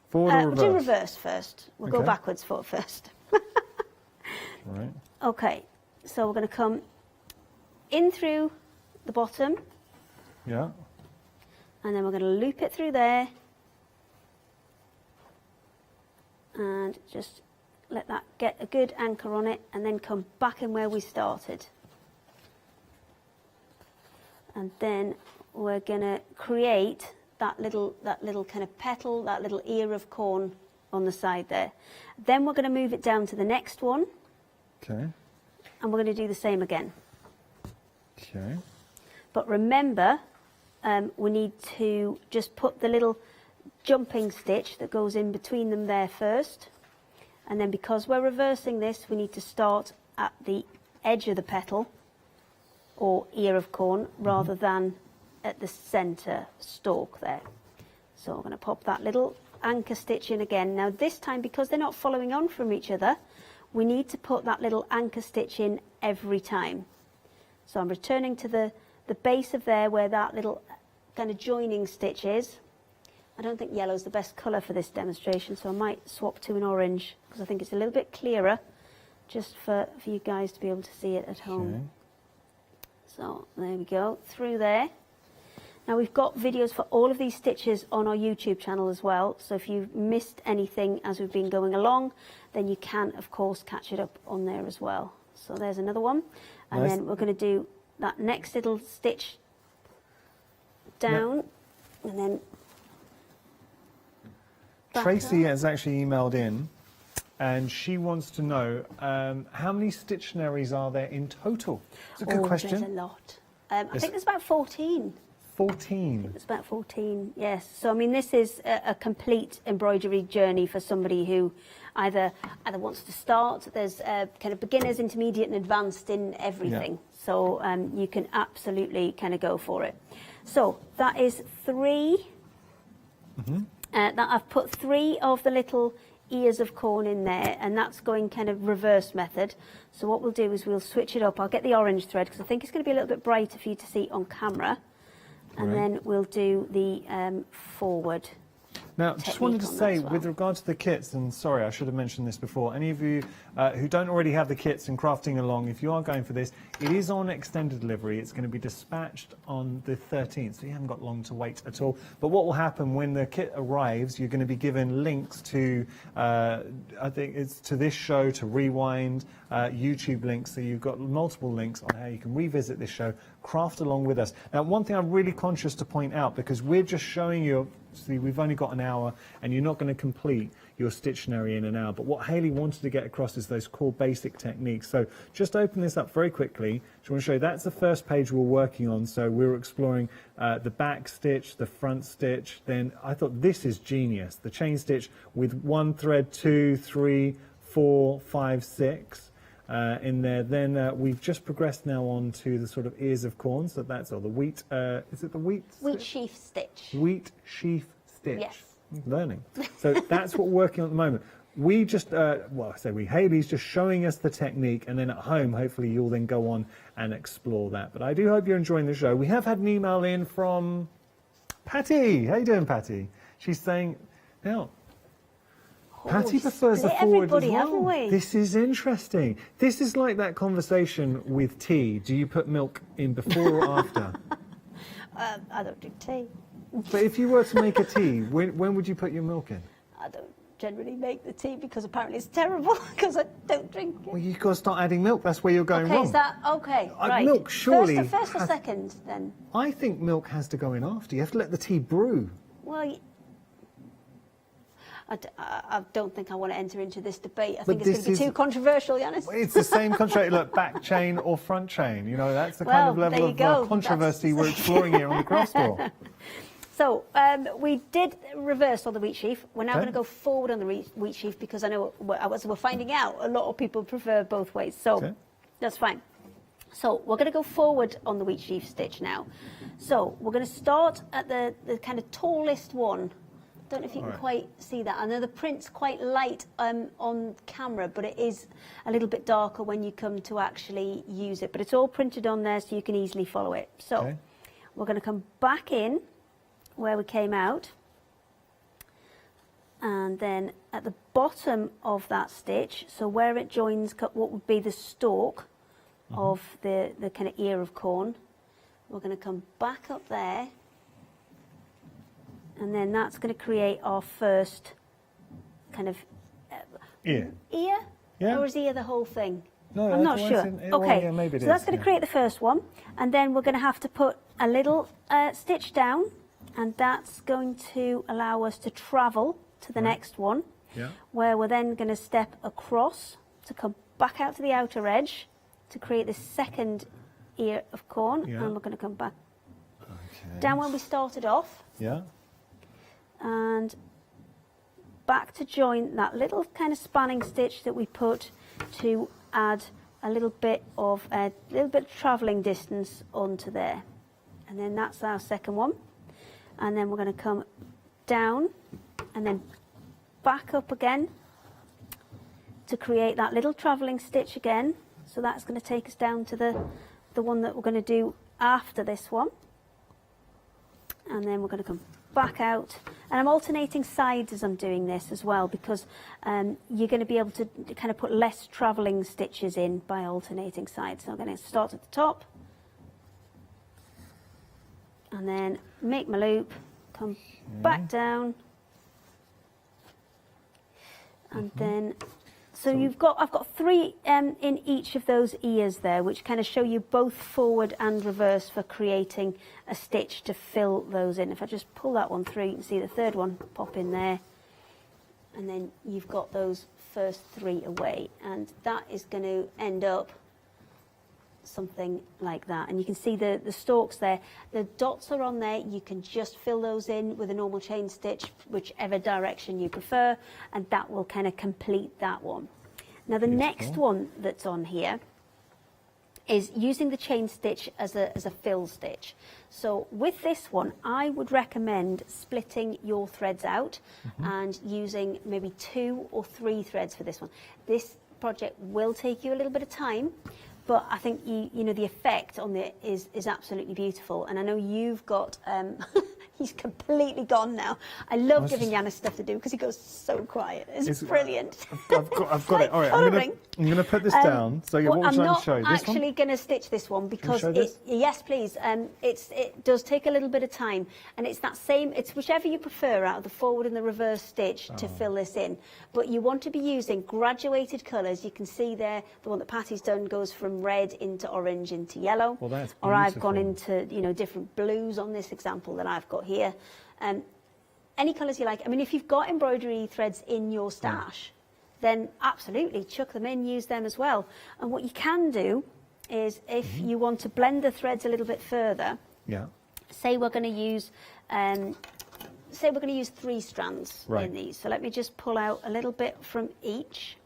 forward or reverse? We'll do reverse first. We'll go backwards for first. Right. Okay. So we're going to come in through the bottom. Yeah. And then we're going to loop it through there. And just let that get a good anchor on it, and then come back in where we started. And then we're going to create that little kind of petal, that little ear of corn on the side there. Then we're going to move it down to the next one. Okay. And we're going to do the same again. Okay. But remember, we need to just put the little jumping stitch that goes in between them there first, and then because we're reversing this, we need to start at the edge of the petal or ear of corn rather than at the center stalk there. So we're going to pop that little anchor stitch in again. Now this time, because they're not following on from each other, we need to put that little anchor stitch in every time. So I'm returning to the base of there where that little kind of joining stitch is. I don't think yellow's the best colour for this demonstration, so I might swap to an orange because I think it's a little bit clearer, just for you guys to be able to see it at home. So there we go, through there. Now we've got videos for all of these stitches on our YouTube channel as well, so if you've missed anything as we've been going along, then you can of course catch it up on there as well. So there's another one, and then we're going to do that next little stitch down, and then Tracy has actually emailed in, and she wants to know how many Stitchnaries are there in total? It's a good question. There's a lot. I think there's about 14. 14? It's about 14, yes. So, I mean, this is a complete embroidery journey for somebody who either wants to start. There's kind of beginners, intermediate and advanced in everything. Yeah. So you can absolutely kind of go for it. So that is 3. That I've put 3 of the little ears of corn in there, and that's going kind of reverse method. So what we'll do is we'll switch it up. I'll get the orange thread because I think it's going to be a little bit brighter for you to see on camera. And then we'll do the forward. Now, just wanted to say, with regard to the kits, and sorry, I should have mentioned this before, any of you who don't already have the kits and crafting along, if you are going for this, it is on extended delivery. It's going to be dispatched on the 13th, so you haven't got long to wait at all. But what will happen when the kit arrives, you're going to be given links to, I think it's to this show, to Rewind, YouTube links, so you've got multiple links on how you can revisit this show, craft along with us. Now, one thing I'm really conscious to point out, because we're just showing you, see, we've only got an hour, and you're not going to complete your Stittionary in an hour. But what Hayley wanted to get across is those core basic techniques. So just open this up very quickly. Just want to show you that's the first page we're working on. So we're exploring the back stitch, the front stitch. Then I thought this is genius. The chain stitch with 1 thread, 2, 3, 4, 5, 6. In there. Then we've just progressed now on to the sort of ears of corn, so that's all the wheat, is it the wheat? Wheat sheaf stitch. Wheat sheaf stitch. Yes. Learning. So that's what we're working on at the moment. We just, well, I say we, Hayley's just showing us the technique, and then at home, hopefully you'll then go on and explore that. But I do hope you're enjoying the show. We have had an email in from Patty. How you doing, Patty? She's saying, now, Patty prefers the forward as well. This is interesting. This is like that conversation with tea. Do you put milk in before or after? I don't drink tea. But if you were to make a tea, when would you put your milk in? I don't generally make the tea because apparently it's terrible because I don't drink it. Well, you've got to start adding milk. That's where you're going wrong. Okay, is that okay? Right. Milk surely. First or second, then? I think milk has to go in after. You have to let the tea brew. Well, I don't think I want to enter into this debate. I think it's going to be too controversial, Yanis. It's the same controversy. Look, back chain or front chain. You know, that's the kind of level of controversy we're exploring here on the craft store. So we did reverse on the wheat sheaf. We're now going to go forward on the wheat sheaf because I know, as we're finding out, a lot of people prefer both ways. So that's fine. So we're going to go forward on the wheat sheaf stitch now. So we're going to start at the kind of tallest one. I don't know if you can quite see that. I know the print's quite light on camera, but it is a little bit darker when you come to actually use it. But it's all printed on there so you can easily follow it. So we're going to come back in where we came out. And then at the bottom of that stitch, so where it joins what would be the stalk of the kind of ear of corn, we're going to come back up there. And then that's going to create our first kind of ear. Ear? Yeah. Or is ear the whole thing? No, I'm not sure. Okay, yeah, maybe it so that's going is, to create the first one. And then we're going to have to put a little stitch down, and that's going to allow us to travel to the next one, where we're then going to step across to come back out to the outer edge to create the second ear of corn. And we're going to come back down where we started off. Yeah. And back to join that little kind of spanning stitch that we put to add a little bit of travelling distance onto there. And then that's our second one. And then we're going to come down and then back up again to create that little travelling stitch again. So that's going to take us down to the one that we're going to do after this one. And then we're going to come back out, and I'm alternating sides as I'm doing this as well because you're going to be able to kind of put less travelling stitches in by alternating sides. So I'm going to start at the top and then make my loop, come back down, and then so I've got 3 in each of those ears there, which kind of show you both forward and reverse for creating a stitch to fill those in. If I just pull that one through, you can see the third one pop in there, and then you've got those first 3 away, and that is going to end up something like that. And you can see the stalks there. The dots are on there. You can just fill those in with a normal chain stitch, whichever direction you prefer, and that will kind of complete that one. Now the next one that's on here is using the chain stitch as a fill stitch. So with this one, I would recommend splitting your threads out and using maybe 2 or 3 threads for this one. This project will take you a little bit of time, but I think you know the effect on it is absolutely beautiful. And I know you've got He's completely gone now. I love giving Yanis stuff to do because he goes so quiet. It's brilliant. I've got it. All right, I'm going to put this down. So what I'm I'm not show you? This one? actually going to stitch this one because show this? yes, please. It does take a little bit of time, and it's that same. It's whichever you prefer out of the forward and the reverse stitch to fill this in. But you want to be using graduated colours. You can see there the one that Patty's done goes from red into orange into yellow. Well, that's or I've gone beautiful. into different blues on this example that I've got here. Any colours you like. I mean, if you've got embroidery threads in your stash, then absolutely chuck them in, use them as well. And what you can do is if you want to blend the threads a little bit further, say we're going to use 3 strands in these. So let me just pull out a little bit from each.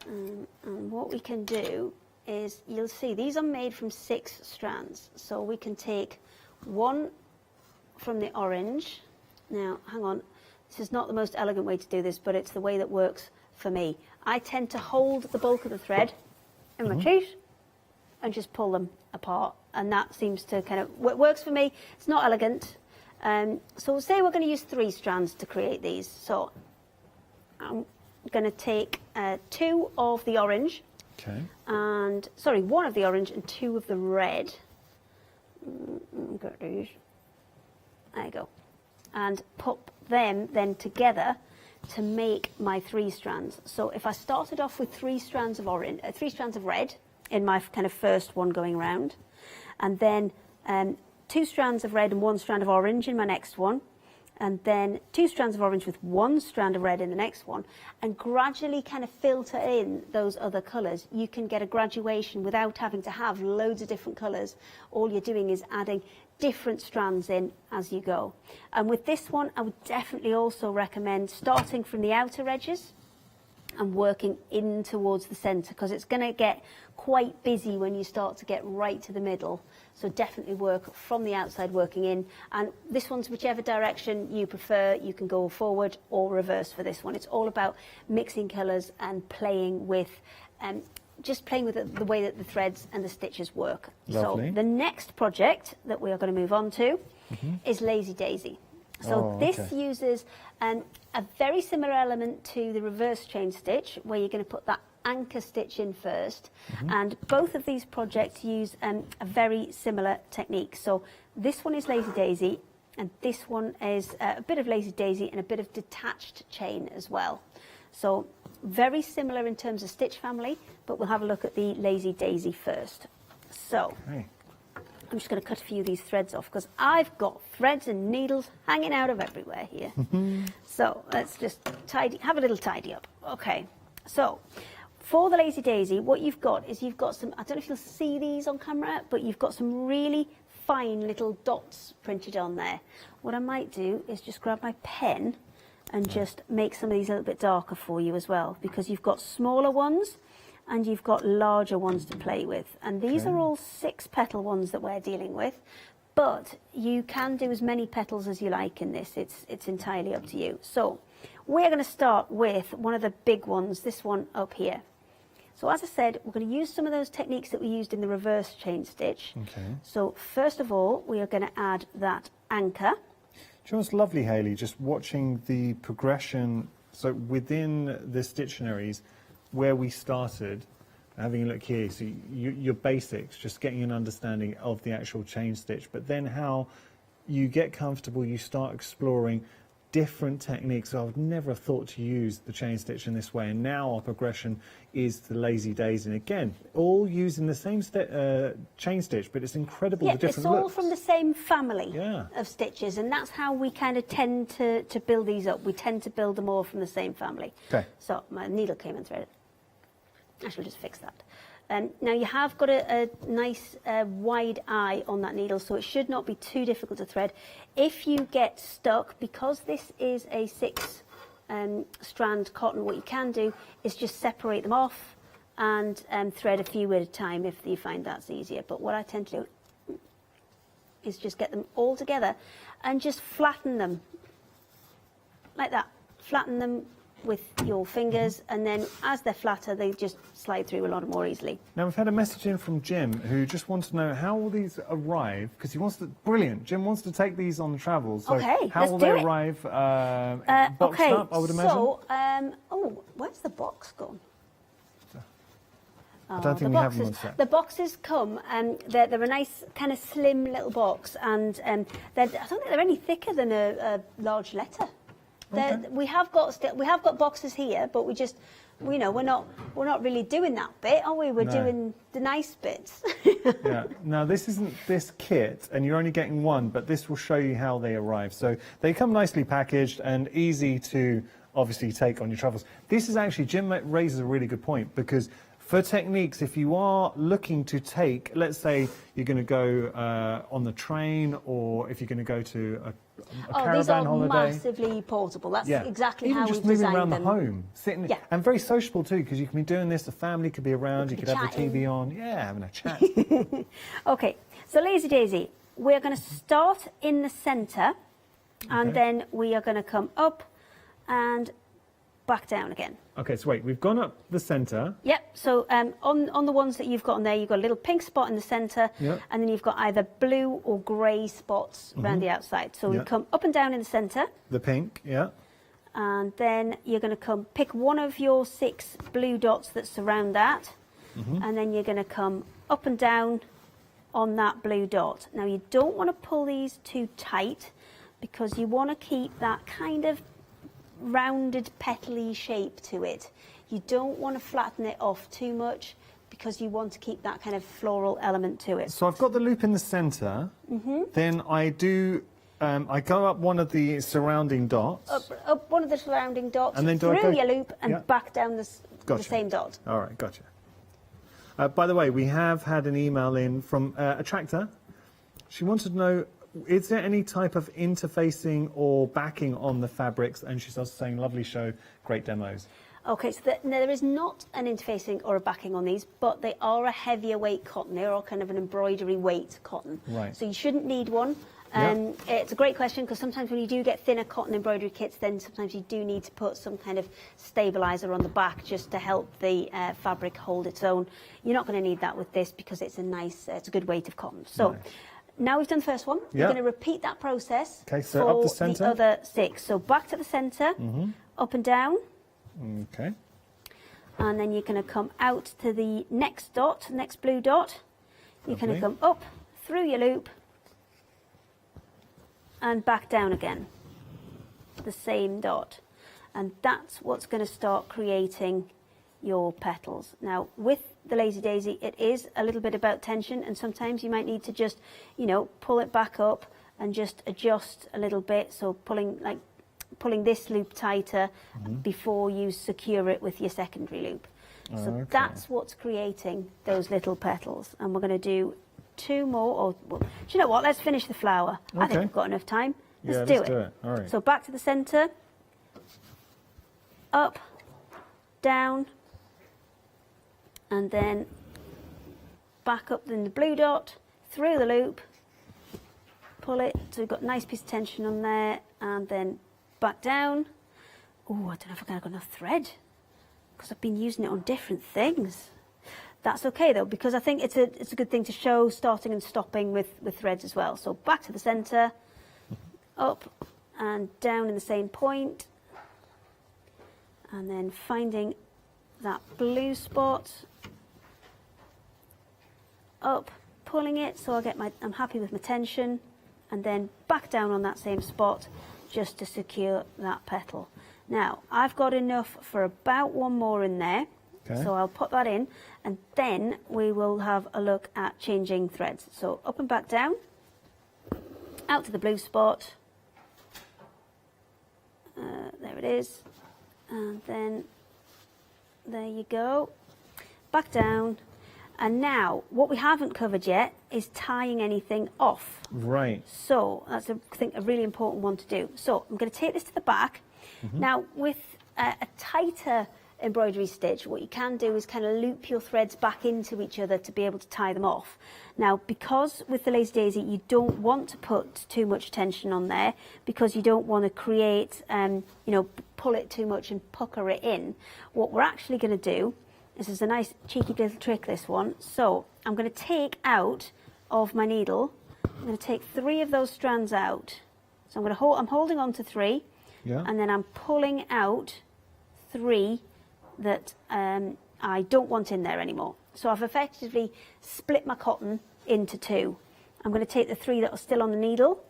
And what we can do is, you'll see these are made from 6 strands. So we can take 1 from the orange. Now, hang on, this is not the most elegant way to do this, but it's the way that works for me. I tend to hold the bulk of the thread in my teeth and just pull them apart. And that seems to kind of, works for me. It's not elegant. So we'll say we're going to use 3 strands to create these. So I'm going to take 2 of the orange. Okay. And, sorry, 1 of the orange and 2 of the red. Got these. There you go. And put them then together to make my 3 strands. So if I started off with 3 strands of orange, 3 strands of red in my kind of first one going round, and then 2 strands of red and 1 strand of orange in my next one, and then 2 strands of orange with 1 strand of red in the next one, and gradually kind of filter in those other colours, you can get a graduation without having to have loads of different colours. All you're doing is adding different strands in as you go. And with this one, I would definitely also recommend starting from the outer edges and working in towards the centre, because it's going to get quite busy when you start to get right to the middle. So definitely work from the outside, working in. And this one's whichever direction you prefer. You can go forward or reverse for this one. It's all about mixing colours and playing with, just playing with the way that the threads and the stitches work. Lovely. So the next project that we are going to move on to is Lazy Daisy. So this uses a very similar element to the reverse chain stitch, where you're going to put that anchor stitch in first. And both of these projects use a very similar technique. So this one is Lazy Daisy, and this one is a bit of Lazy Daisy and a bit of detached chain as well. So very similar in terms of stitch family, but we'll have a look at the Lazy Daisy first. So I'm just going to cut a few of these threads off because I've got threads and needles hanging out of everywhere here. So let's just have a little tidy up. Okay, so for the Lazy Daisy, what you've got is you've got some, I don't know if you'll see these on camera, but you've got some really fine little dots printed on there. What I might do is just grab my pen and just make some of these a little bit darker for you as well, because you've got smaller ones and you've got larger ones to play with. And these are all 6-petal ones that we're dealing with, but you can do as many petals as you like in this. It's entirely up to you. So we're going to start with one of the big ones, this one up here. So as I said, we're going to use some of those techniques that we used in the reverse chain stitch. So first of all, we are going to add that anchor. Do you know what's lovely, Hayley? Just watching the progression. So within the Stittionaries, where we started, having a look here, so your basics, just getting an understanding of the actual chain stitch, but then how you get comfortable, you start exploring different techniques. So I would never have thought to use the chain stitch in this way, and now our progression is the Lazy Daisy, and again, all using the same chain stitch, but it's incredible the different it's all looks. from the same family of stitches, and that's how we kind of tend to build these up. We tend to build them all from the same family. So my needle came unthreaded. I shall just fix that. Now you have got a nice wide eye on that needle, so it should not be too difficult to thread. If you get stuck, because this is a 6-strand cotton, what you can do is just separate them off and thread a few at a time if you find that's easier. But what I tend to do is just get them all together and just flatten them like that. Flatten them with your fingers, and then as they're flatter, they just slide through a lot more easily. Now, we've had a message in from Jim who just wants to know how will these arrive, because he wants to, brilliant, Jim wants to take these on the travel. So Okay, how let's will do they it. arrive? Boxed Okay, up, I would imagine? so, oh, where's the box gone? I don't think we have them on set. The boxes come, they're a nice kind of slim little box, and I don't think they're any thicker than a large letter. Okay. We have got boxes here, but we're not really doing that bit, are we? We're No. doing the nice bits. Yeah. Now, this isn't this kit, and you're only getting one, but this will show you how they arrive. So they come nicely packaged and easy to obviously take on your travels. This is actually, Jim raises a really good point, because for techniques, if you are looking to take, let's say you're going to go on the train, or if you're going to go to a caravan these are holiday. massively portable. That's Yeah. exactly Even how just we've moving designed around them. the home, sitting, Yeah. and very sociable too, because you can be doing this. The family could be around. You could have the chatting. TV on. Yeah, having a chat. Okay, so Lazy Daisy, we're going to start in the centre, and Okay. then we are going to come up and back down again. Okay, so wait, we've gone up the centre. Yep, so on the ones that you've got on there, you've got a little pink spot in the centre, Yep. and then you've got either blue or grey spots around Mhm. the outside. So we Yep. come up and down in the centre, The pink, yeah. and then you're going to come pick one of your 6 blue dots that surround that, Mhm. and then you're going to come up and down on that blue dot. Now, you don't want to pull these too tight, because you want to keep that kind of rounded petally shape to it. You don't want to flatten it off too much, because you want to keep that kind of floral element to it. So I've got the loop in the centre. Then I do, I go up one of the surrounding dots. Up one of the surrounding dots, And then do I through go- your loop, and Yeah. back down the Gotcha. same dot. All right, gotcha. By the way, we have had an email in from a tractor. She wanted to know, is there any type of interfacing or backing on the fabrics? And she's also saying, lovely show, great demos. Okay, so there is not an interfacing or a backing on these, but they are a heavier weight cotton. They are kind of an embroidery weight cotton. Right. So you shouldn't need one. Yeah. It's a great question, because sometimes when you do get thinner cotton embroidery kits, then sometimes you do need to put some kind of stabiliser on the back just to help the fabric hold its own. You're not going to need that with this, because it's it's a good weight of cotton. So. Nice. Now we've done the first one. Yeah. We're going to repeat that process Okay, so for up the centre. other 6. So back to the centre, up and down, Okay. and then you're going to come out to the next dot, next blue dot. You're going to Lovely. come up through your loop and back down again, the same dot. And that's what's going to start creating your petals. Now, with the Lazy Daisy, it is a little bit about tension, and sometimes you might need to just, pull it back up and just adjust a little bit. So pulling this loop tighter before you secure it with your secondary loop. So Okay. that's what's creating those little petals. And we're going to do 2 more. Do you know what? Let's finish the flower. I think Okay. we've got enough time. Yeah, Let's let's do do it. it. All right. So back to the centre, up, down, and then back up in the blue dot, through the loop, pull it, so we've got a nice piece of tension on there, and then back down. Oh, I don't know if I've got enough thread, because I've been using it on different things. That's okay though, because I think it's a good thing to show starting and stopping with threads as well. So back to the centre, up and down in the same point, and then finding that blue spot, up, pulling it so I'm happy with my tension, and then back down on that same spot just to secure that petal. Now I've got enough for about 1 more in there. Okay. So I'll put that in, and then we will have a look at changing threads. So up and back down, out to the blue spot, there it is, and then there you go, back down. And now what we haven't covered yet is tying anything off. Right. So that's, I think, a really important one to do. So I'm going to take this to the back. Now with a tighter embroidery stitch, what you can do is kind of loop your threads back into each other to be able to tie them off. Now, because with the Lazy Daisy, you don't want to put too much tension on there, because you don't want to create, you know, pull it too much and pucker it in. What we're actually going to do, this is a nice cheeky little trick, this one. So I'm going to take out of my needle, I'm going to take 3 of those strands out. So I'm holding on to 3, and then I'm pulling out 3 that I don't want in there anymore. So I've effectively split my cotton into 2. I'm going to take the 3 that are still on the needle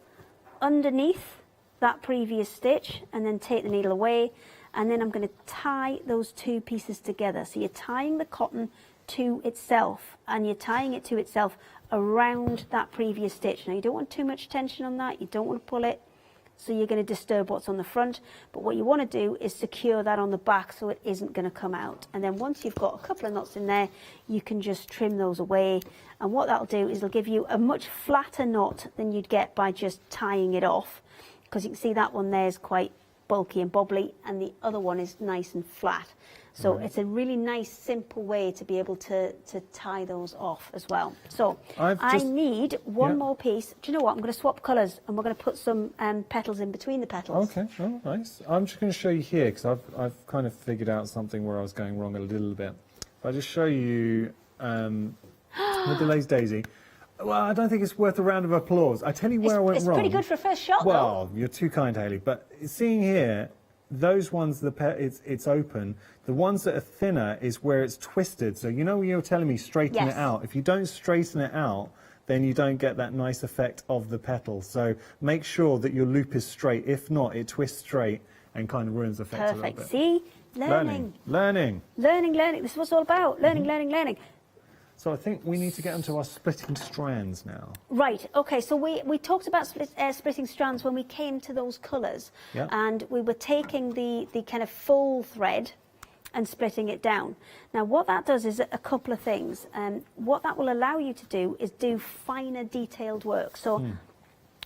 underneath that previous stitch, and then take the needle away, and then I'm going to tie those 2 pieces together. So you're tying the cotton to itself, and you're tying it to itself around that previous stitch. Now, you don't want too much tension on that, you don't want to pull it, so you're going to disturb what's on the front, but what you want to do is secure that on the back so it isn't going to come out. And then once you've got a couple of knots in there, you can just trim those away, and what that'll do is it'll give you a much flatter knot than you'd get by just tying it off, because you can see that one there is quite bulky and bobbly, and the other one is nice and flat. So it's a really nice, simple way to be able to tie those off as well. So I need one more piece. Do you know what? I'm going to swap colours, and we're going to put some petals in between the petals. Okay, oh, nice. I'm just going to show you here, because I've kind of figured out something where I was going wrong a little bit. If I just show you with the Lazy Daisy. Well, I don't think it's worth a round of applause. I tell you where I went wrong. It's pretty good for a first shot, though. Well, you're too kind, Hayley. But seeing here, those ones, it's open. The ones that are thinner is where it's twisted. So you know when you were telling me straighten it out. If you don't straighten it out, then you don't get that nice effect of the petal. So make sure that your loop is straight. If not, it twists straight and kind of ruins the effect a little bit. Perfect. See? Learning. Learning. Learning, learning. This is what it's all about. Learning, learning, learning. So I think we need to get onto our splitting strands now. Right, okay, so we talked about splitting strands when we came to those colours, and we were taking the kind of full thread and splitting it down. Now what that does is a couple of things. What that will allow you to do is do finer detailed work. So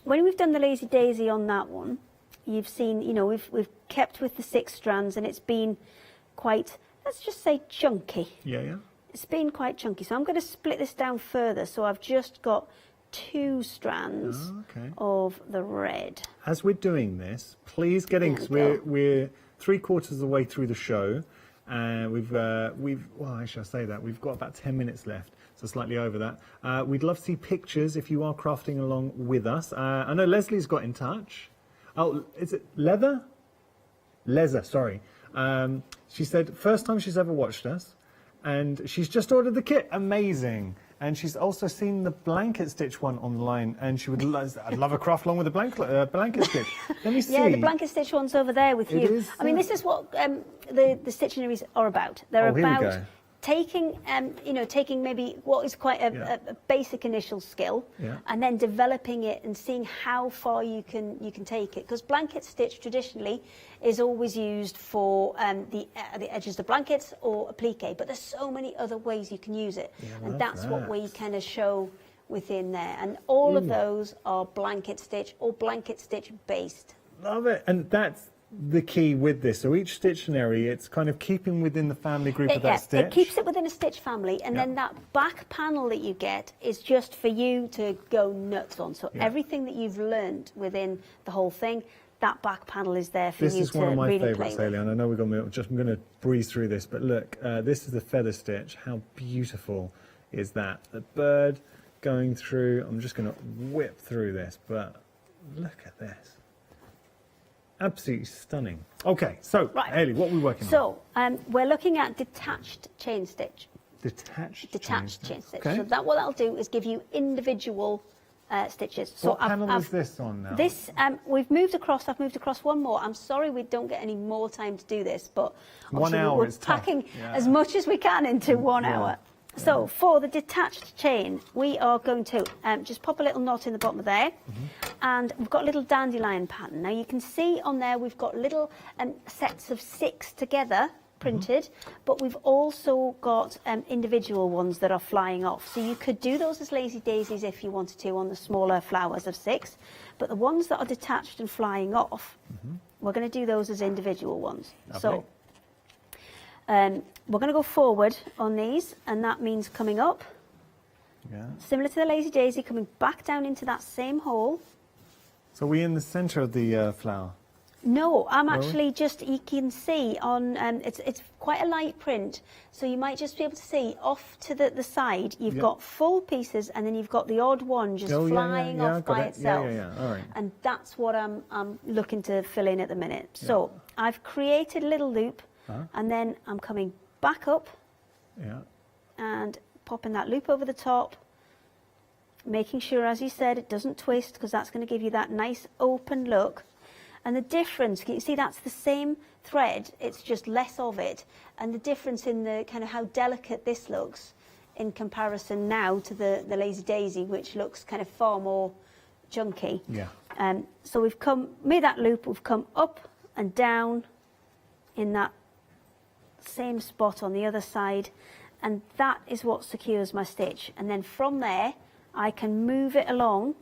when we've done the Lazy Daisy on that one, you've seen, you know, we've kept with the 6 strands, and it's been quite, let's just say, chunky. Yeah. It's been quite chunky, so I'm going to split this down further. So I've just got 2 strands of the red. As we're doing this, please get in, because we're 3/4 of the way through the show, and well, actually I say that we've got about 10 minutes left, so slightly over that. We'd love to see pictures if you are crafting along with us. I know Leslie's got in touch. Oh, is it Leather, sorry. She said first time she's ever watched us. And she's just ordered the kit. Amazing. And she's also seen the blanket stitch one online, and she would I'd love a craft along with the blanket stitch. Let me see. Yeah, the blanket stitch one's over there with you. I mean, this is what the Stittionaries are about. They're about taking, you know, taking maybe what is quite a basic initial skill, and then developing it and seeing how far you can take it. Because blanket stitch traditionally is always used for the edges of blankets or applique, but there's so many other ways you can use it, and that's what we kind of show within there. And all of those are blanket stitch or blanket stitch based. Love it, and that's the key with this. So each Stittionary, it's kind of keeping within the family group of that stitch. It keeps it within a stitch family, and then that back panel that you get is just for you to go nuts on. So everything that you've learned within the whole thing, that back panel is there for you to really play with. This is one of my favourites, Hayley, and I know I'm going to breeze through this, but look, this is the feather stitch. How beautiful is that? The bird going through. I'm just going to whip through this, but look at this. Absolutely stunning. Okay, so Hayley, what are we working on? So we're looking at detached chain stitch. Detached chain stitch. Okay. So what that'll do is give you individual stitches. So what panel is this on now? This I've moved across one more. I'm sorry we don't get any more time to do this, but 1 hour we're is packing tough. as much as we can into 1 hour. So for the detached chain, we are going to just pop a little knot in the bottom of there, and we've got a little dandelion pattern. Now you can see on there we've got little sets of 6 together printed, but we've also got individual ones that are flying off. So you could do those as Lazy Daisies if you wanted to on the smaller flowers of 6, but the ones that are detached and flying off, we're going to do those as individual ones. Lovely. So We're going to go forward on these, and that means coming up. Yeah. Similar to the Lazy Daisy, coming back down into that same hole. So we're in the centre of the flower? No, I'm No? actually just, you can see on, it's quite a light print, so you might just be able to see off to the side, you've got full pieces, and then you've got the odd one just flying off by itself. All right. And that's what I'm looking to fill in at the minute. So I've created a little loop, and then I'm coming back up and popping that loop over the top, making sure, as you said, it doesn't twist, because that's going to give you that nice open look. And the difference, can you see that's the same thread, it's just less of it. And the difference in the kind of how delicate this looks in comparison now to the Lazy Daisy, which looks kind of far more chunky. Yeah. So we've made that loop, we've come up and down in that same spot on the other side, and that is what secures my stitch. And then from there, I can move it along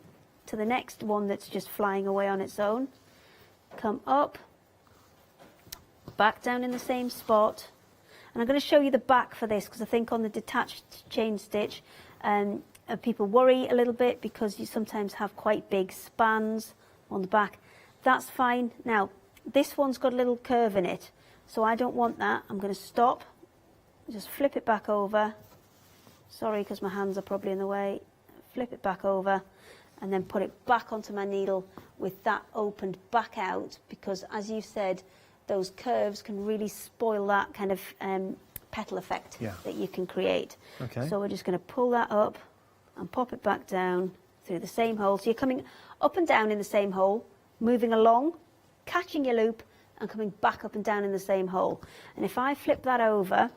to the next one that's just flying away on its own. Come up, back down in the same spot, and I'm going to show you the back for this, because I think on the detached chain stitch people worry a little bit because you sometimes have quite big spans on the back. That's fine. Now this one's got a little curve in it, so I don't want that. I'm going to stop, just flip it back over, sorry because my hands are probably in the way, flip it back over, and then put it back onto my needle with that opened back out, because as you said, those curves can really spoil that kind of petal effect that you can create. Okay. So we're just going to pull that up and pop it back down through the same hole. So you're coming up and down in the same hole, moving along, catching your loop, and coming back up and down in the same hole. And if I flip that over,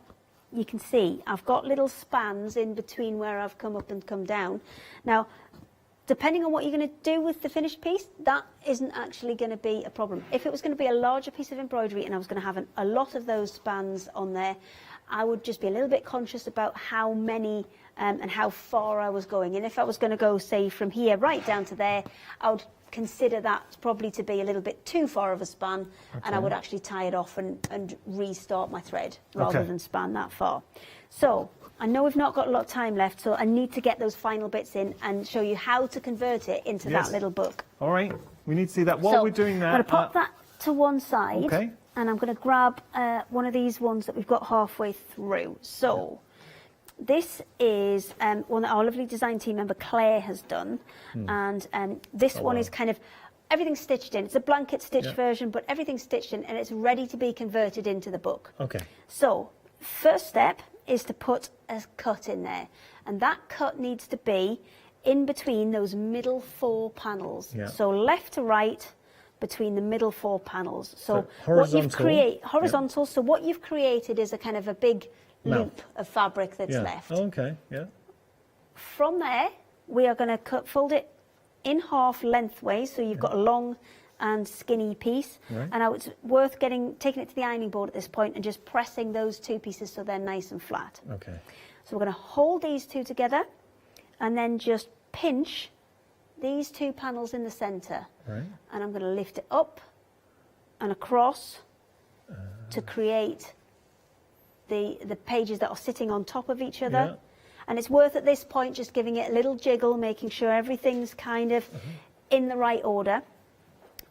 you can see I've got little spans in between where I've come up and come down. Now, depending on what you're going to do with the finished piece, that isn't actually going to be a problem. If it was going to be a larger piece of embroidery and I was going to have a lot of those spans on there, I would just be a little bit conscious about how many and how far I was going. And if I was going to go, say, from here right down to there, I would consider that probably to be a little bit too far of a span, and I would actually tie it off and restart my thread rather than span that far. So I know we've not got a lot of time left, so I need to get those final bits in and show you how to convert it into that little book. All right, we need to see that. While we're doing that, I'm going to pop that to one side, okay, and I'm going to grab one of these ones that we've got halfway through. So this is one that our lovely design team member Claire has done, and this one is kind of everything's stitched in. It's a blanket stitch version, but everything's stitched in, and it's ready to be converted into the book. Okay. So first step is to put a cut in there, and that cut needs to be in between those middle 4 panels. So left to right between the middle 4 panels. So what you've created horizontal. So what you've created is a kind of a big loop of fabric that's left. Okay. Yeah. From there, we are going to fold it in half lengthways, so you've got a long and skinny piece. And now it's worth taking it to the ironing board at this point and just pressing those 2 pieces so they're nice and flat. Okay. So we're going to hold these 2 together and then just pinch these 2 panels in the centre. And I'm going to lift it up and across to create the pages that are sitting on top of each other. And it's worth at this point just giving it a little jiggle, making sure everything's kind of in the right order.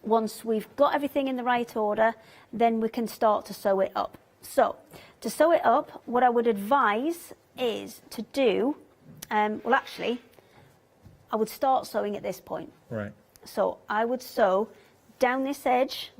Once we've got everything in the right order, then we can start to sew it up. So to sew it up, what I would advise is to do, well actually, I would start sewing at this point. So I would sew down this edge.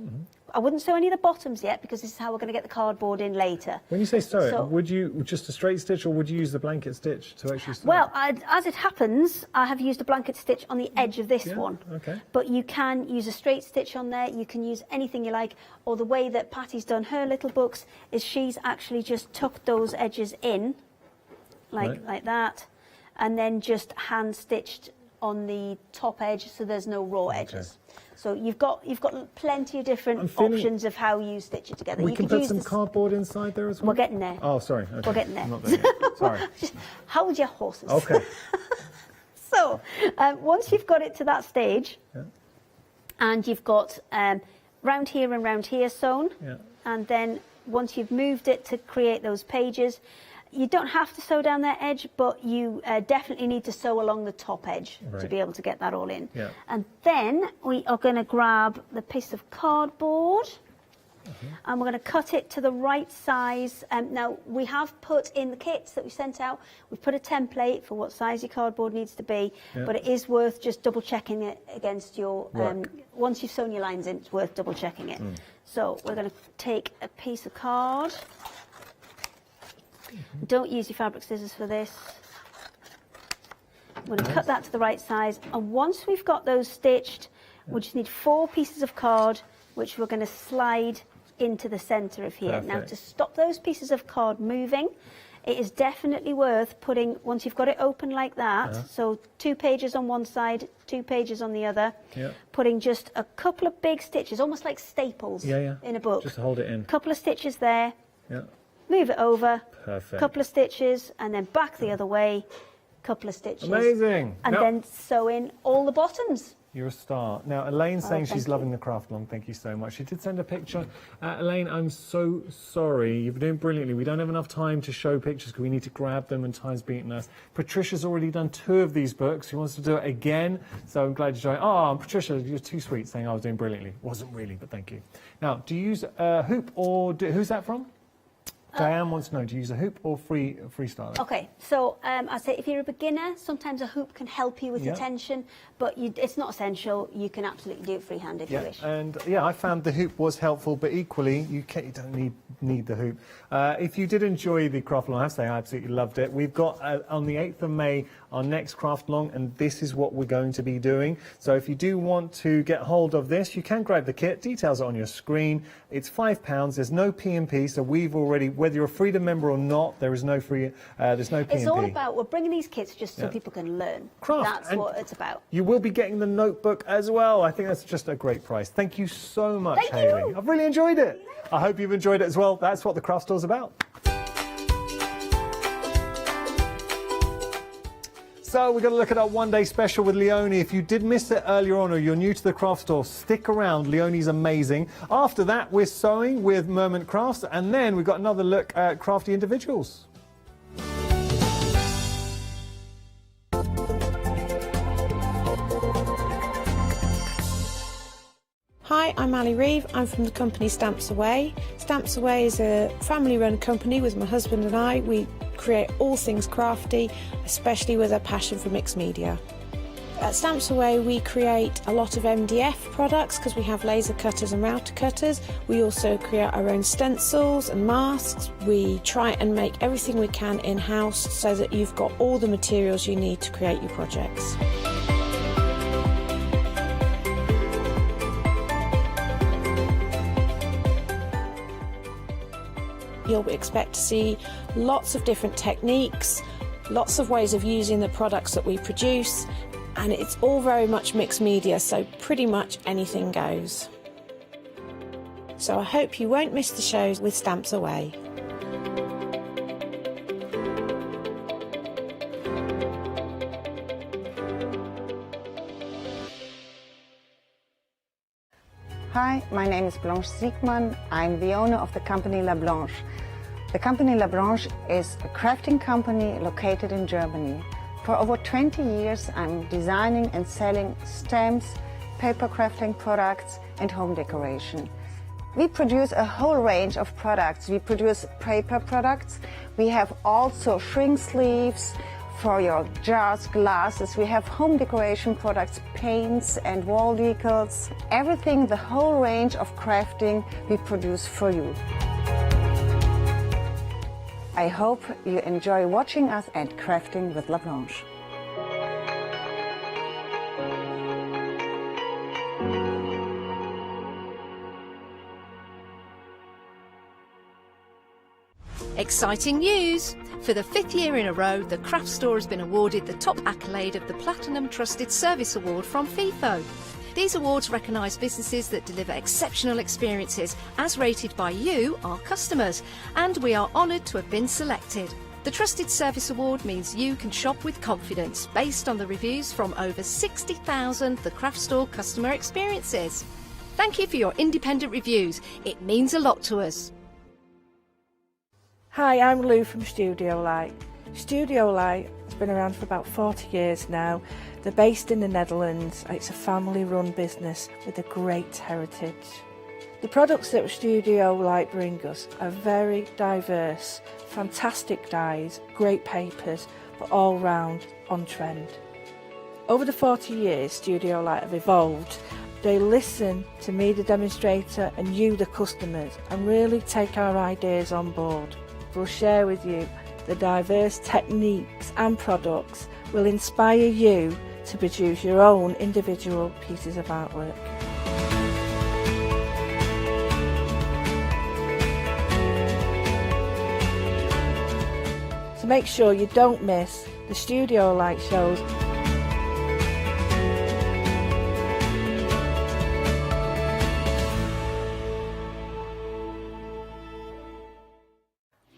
I wouldn't sew any of the bottoms yet, because this is how we're going to get the cardboard in later. When you say sew it, would you just a straight stitch, or would you use the blanket stitch to actually sew? Well, as it happens, I have used a blanket stitch on the edge of this one. Okay. But you can use a straight stitch on there. You can use anything you like. Or the way that Patty's done her little books is she's actually just tucked those edges in, like that, and then just hand stitched on the top edge, so there's no raw edges. So you've got plenty of different options of how you stitch it together. We you can could put use some cardboard inside there as well? We're getting there. Oh, sorry. Okay. We're getting there. I'm not there yet. Sorry. Hold your horses. Okay. So once you've got it to that stage, and you've got round here and round here sewn, and then once you've moved it to create those pages, you don't have to sew down that edge, but you definitely need to sew along the top edge to be able to get that all in. Yeah. And then we are going to grab the piece of cardboard. And we're going to cut it to the right size. Now, we have put in the kits that we sent out, we've put a template for what size your cardboard needs to be, but it is worth just double checking it against your, once you've sewn your lines in, it's worth double checking it. So we're going to take a piece of card. Don't use your fabric scissors for this. We're going to cut that to the right size. And once we've got those stitched, we just need 4 pieces of card, which we're going to slide into the centre of here. Now, to stop those pieces of card moving, it is definitely worth putting, once you've got it open like that, so 2 pages on one side, 2 pages on the other, putting just a couple of big stitches, almost like staples in a book. Just to hold it in. Couple of stitches there, move it over, Perfect. couple of stitches, and then back the other way, couple of stitches. Amazing. And then sew in all the bottoms. You're a star. Now, Elaine's saying she's loving the craft along. Thank you so much. She did send a picture. Elaine, I'm so sorry. You've been doing brilliantly. We don't have enough time to show pictures because we need to grab them and time's beating us. Patricia's already done 2 of these books. She wants to do it again. So I'm glad you joined. Oh, Patricia, you're too sweet saying I was doing brilliantly. Wasn't really, but thank you. Now, do you use a hoop or... who's that from? Diane wants to know, do you use a hoop or freestyle? Okay, so I'd say if you're a beginner, sometimes a hoop can help you with your tension, but it's not essential. You can absolutely do it freehand if you wish. And I found the hoop was helpful, but equally, you don't need the hoop. If you did enjoy the craft along, I have to say I absolutely loved it. We've got on the 8th of May our next craft along, and this is what we're going to be doing. So if you do want to get hold of this, you can grab the kit. Details are on your screen. It's £5. There's no P&P, so we've already, whether you're a Freedom member or not, there's no P&P. It's all about, we're bringing these kits just so people can learn. Craft. That's And what it's about. You will be getting the notebook as well. I think that's just a great price. Thank you so much, Hayley. I've really enjoyed it. I hope you've enjoyed it as well. That's what the craft store's about. So we're going to look at our one-day special with Leonie. If you did miss it earlier on or you're new to the craft store, stick around. Leonie's amazing. After that, we're sewing with Merment Crafts, and then we've got another look at crafty individuals. Hi, I'm Ali Reeve. I'm from the company Stamps Away. Stamps Away is a family-run company with my husband and I. We create all things crafty, especially with a passion for mixed media. At Stamps Away, we create a lot of MDF products because we have laser cutters and router cutters. We also create our own stencils and masks. We try and make everything we can in-house so that you've got all the materials you need to create your projects. You'll expect to see lots of different techniques, lots of ways of using the products that we produce, and it's all very much mixed media, so pretty much anything goes. So I hope you won't miss the shows with Stamps Away. Hi, my name is Blanche Siegmann. I'm the owner of the company La Blanche. The company La Blanche is a crafting company located in Germany. For over 20 years, I'm designing and selling stamps, paper crafting products, and home decoration. We produce a whole range of products. We produce paper products. We have also shrink sleeves for your jars, glasses. We have home decoration products, paints and wall decals. Everything, the whole range of crafting we produce for you. I hope you enjoy watching us and crafting with La Blanche. Exciting news! For the 5th year in a row, the craft store has been awarded the top accolade of the Platinum Trusted Service Award from Feefo. These awards recognise businesses that deliver exceptional experiences as rated by you, our customers, and we are honoured to have been selected. The Trusted Service Award means you can shop with confidence based on the reviews from over 60,000 The Craft Store customer experiences. Thank you for your independent reviews. It means a lot to us. Hi, I'm Lou from Studio Light. Studio Light has been around for about 40 years now. They're based in the Netherlands. It's a family-run business with a great heritage. The products that Studio Light bring us are very diverse, fantastic dyes, great papers, but all round on trend. Over the 40 years Studio Light have evolved. They listen to me, the demonstrator, and you, the customers, and really take our ideas on board. We'll share with you the diverse techniques and products will inspire you to produce your own individual pieces of artwork. So make sure you don't miss the Studio Light shows.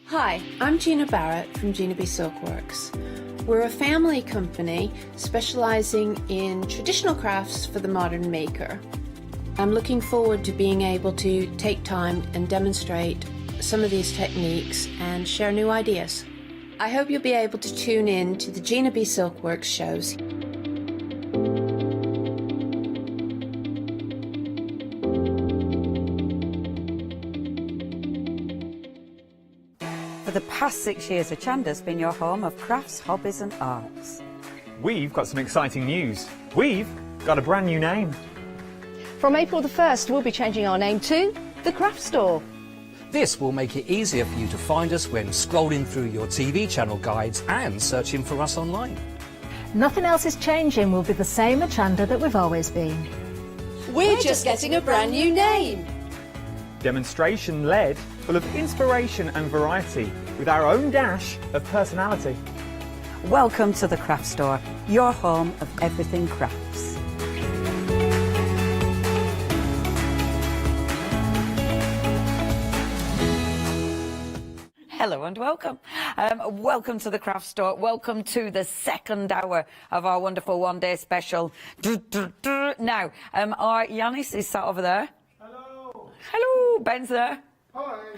Hi, I'm Gina Barrett from Gina B Silkworks. We're a family company specialising in traditional crafts for the modern maker. I'm looking forward to being able to take time and demonstrate some of these techniques and share new ideas. I hope you'll be able to tune in to the Gina B Silkworks shows. For the past 6 years, Hochanda's been your home of crafts, hobbies and arts. We've got some exciting news. We've got a brand new name. From April the 1st, we'll be changing our name to The Craft Store. This will make it easier for you to find us when scrolling through your TV channel guides and searching for us online. Nothing else is changing. We'll be the same Hochanda that we've always been. We're just getting a brand new name. Demonstration-led, full of inspiration and variety, with our own dash of personality. Welcome to the Craft Store, your home of everything crafts. Hello and welcome. Welcome to the Craft Store. Welcome to the second hour of our wonderful one-day special. Now, our Yanis is sat over there. Hello. Hello. Ben's there. Hi.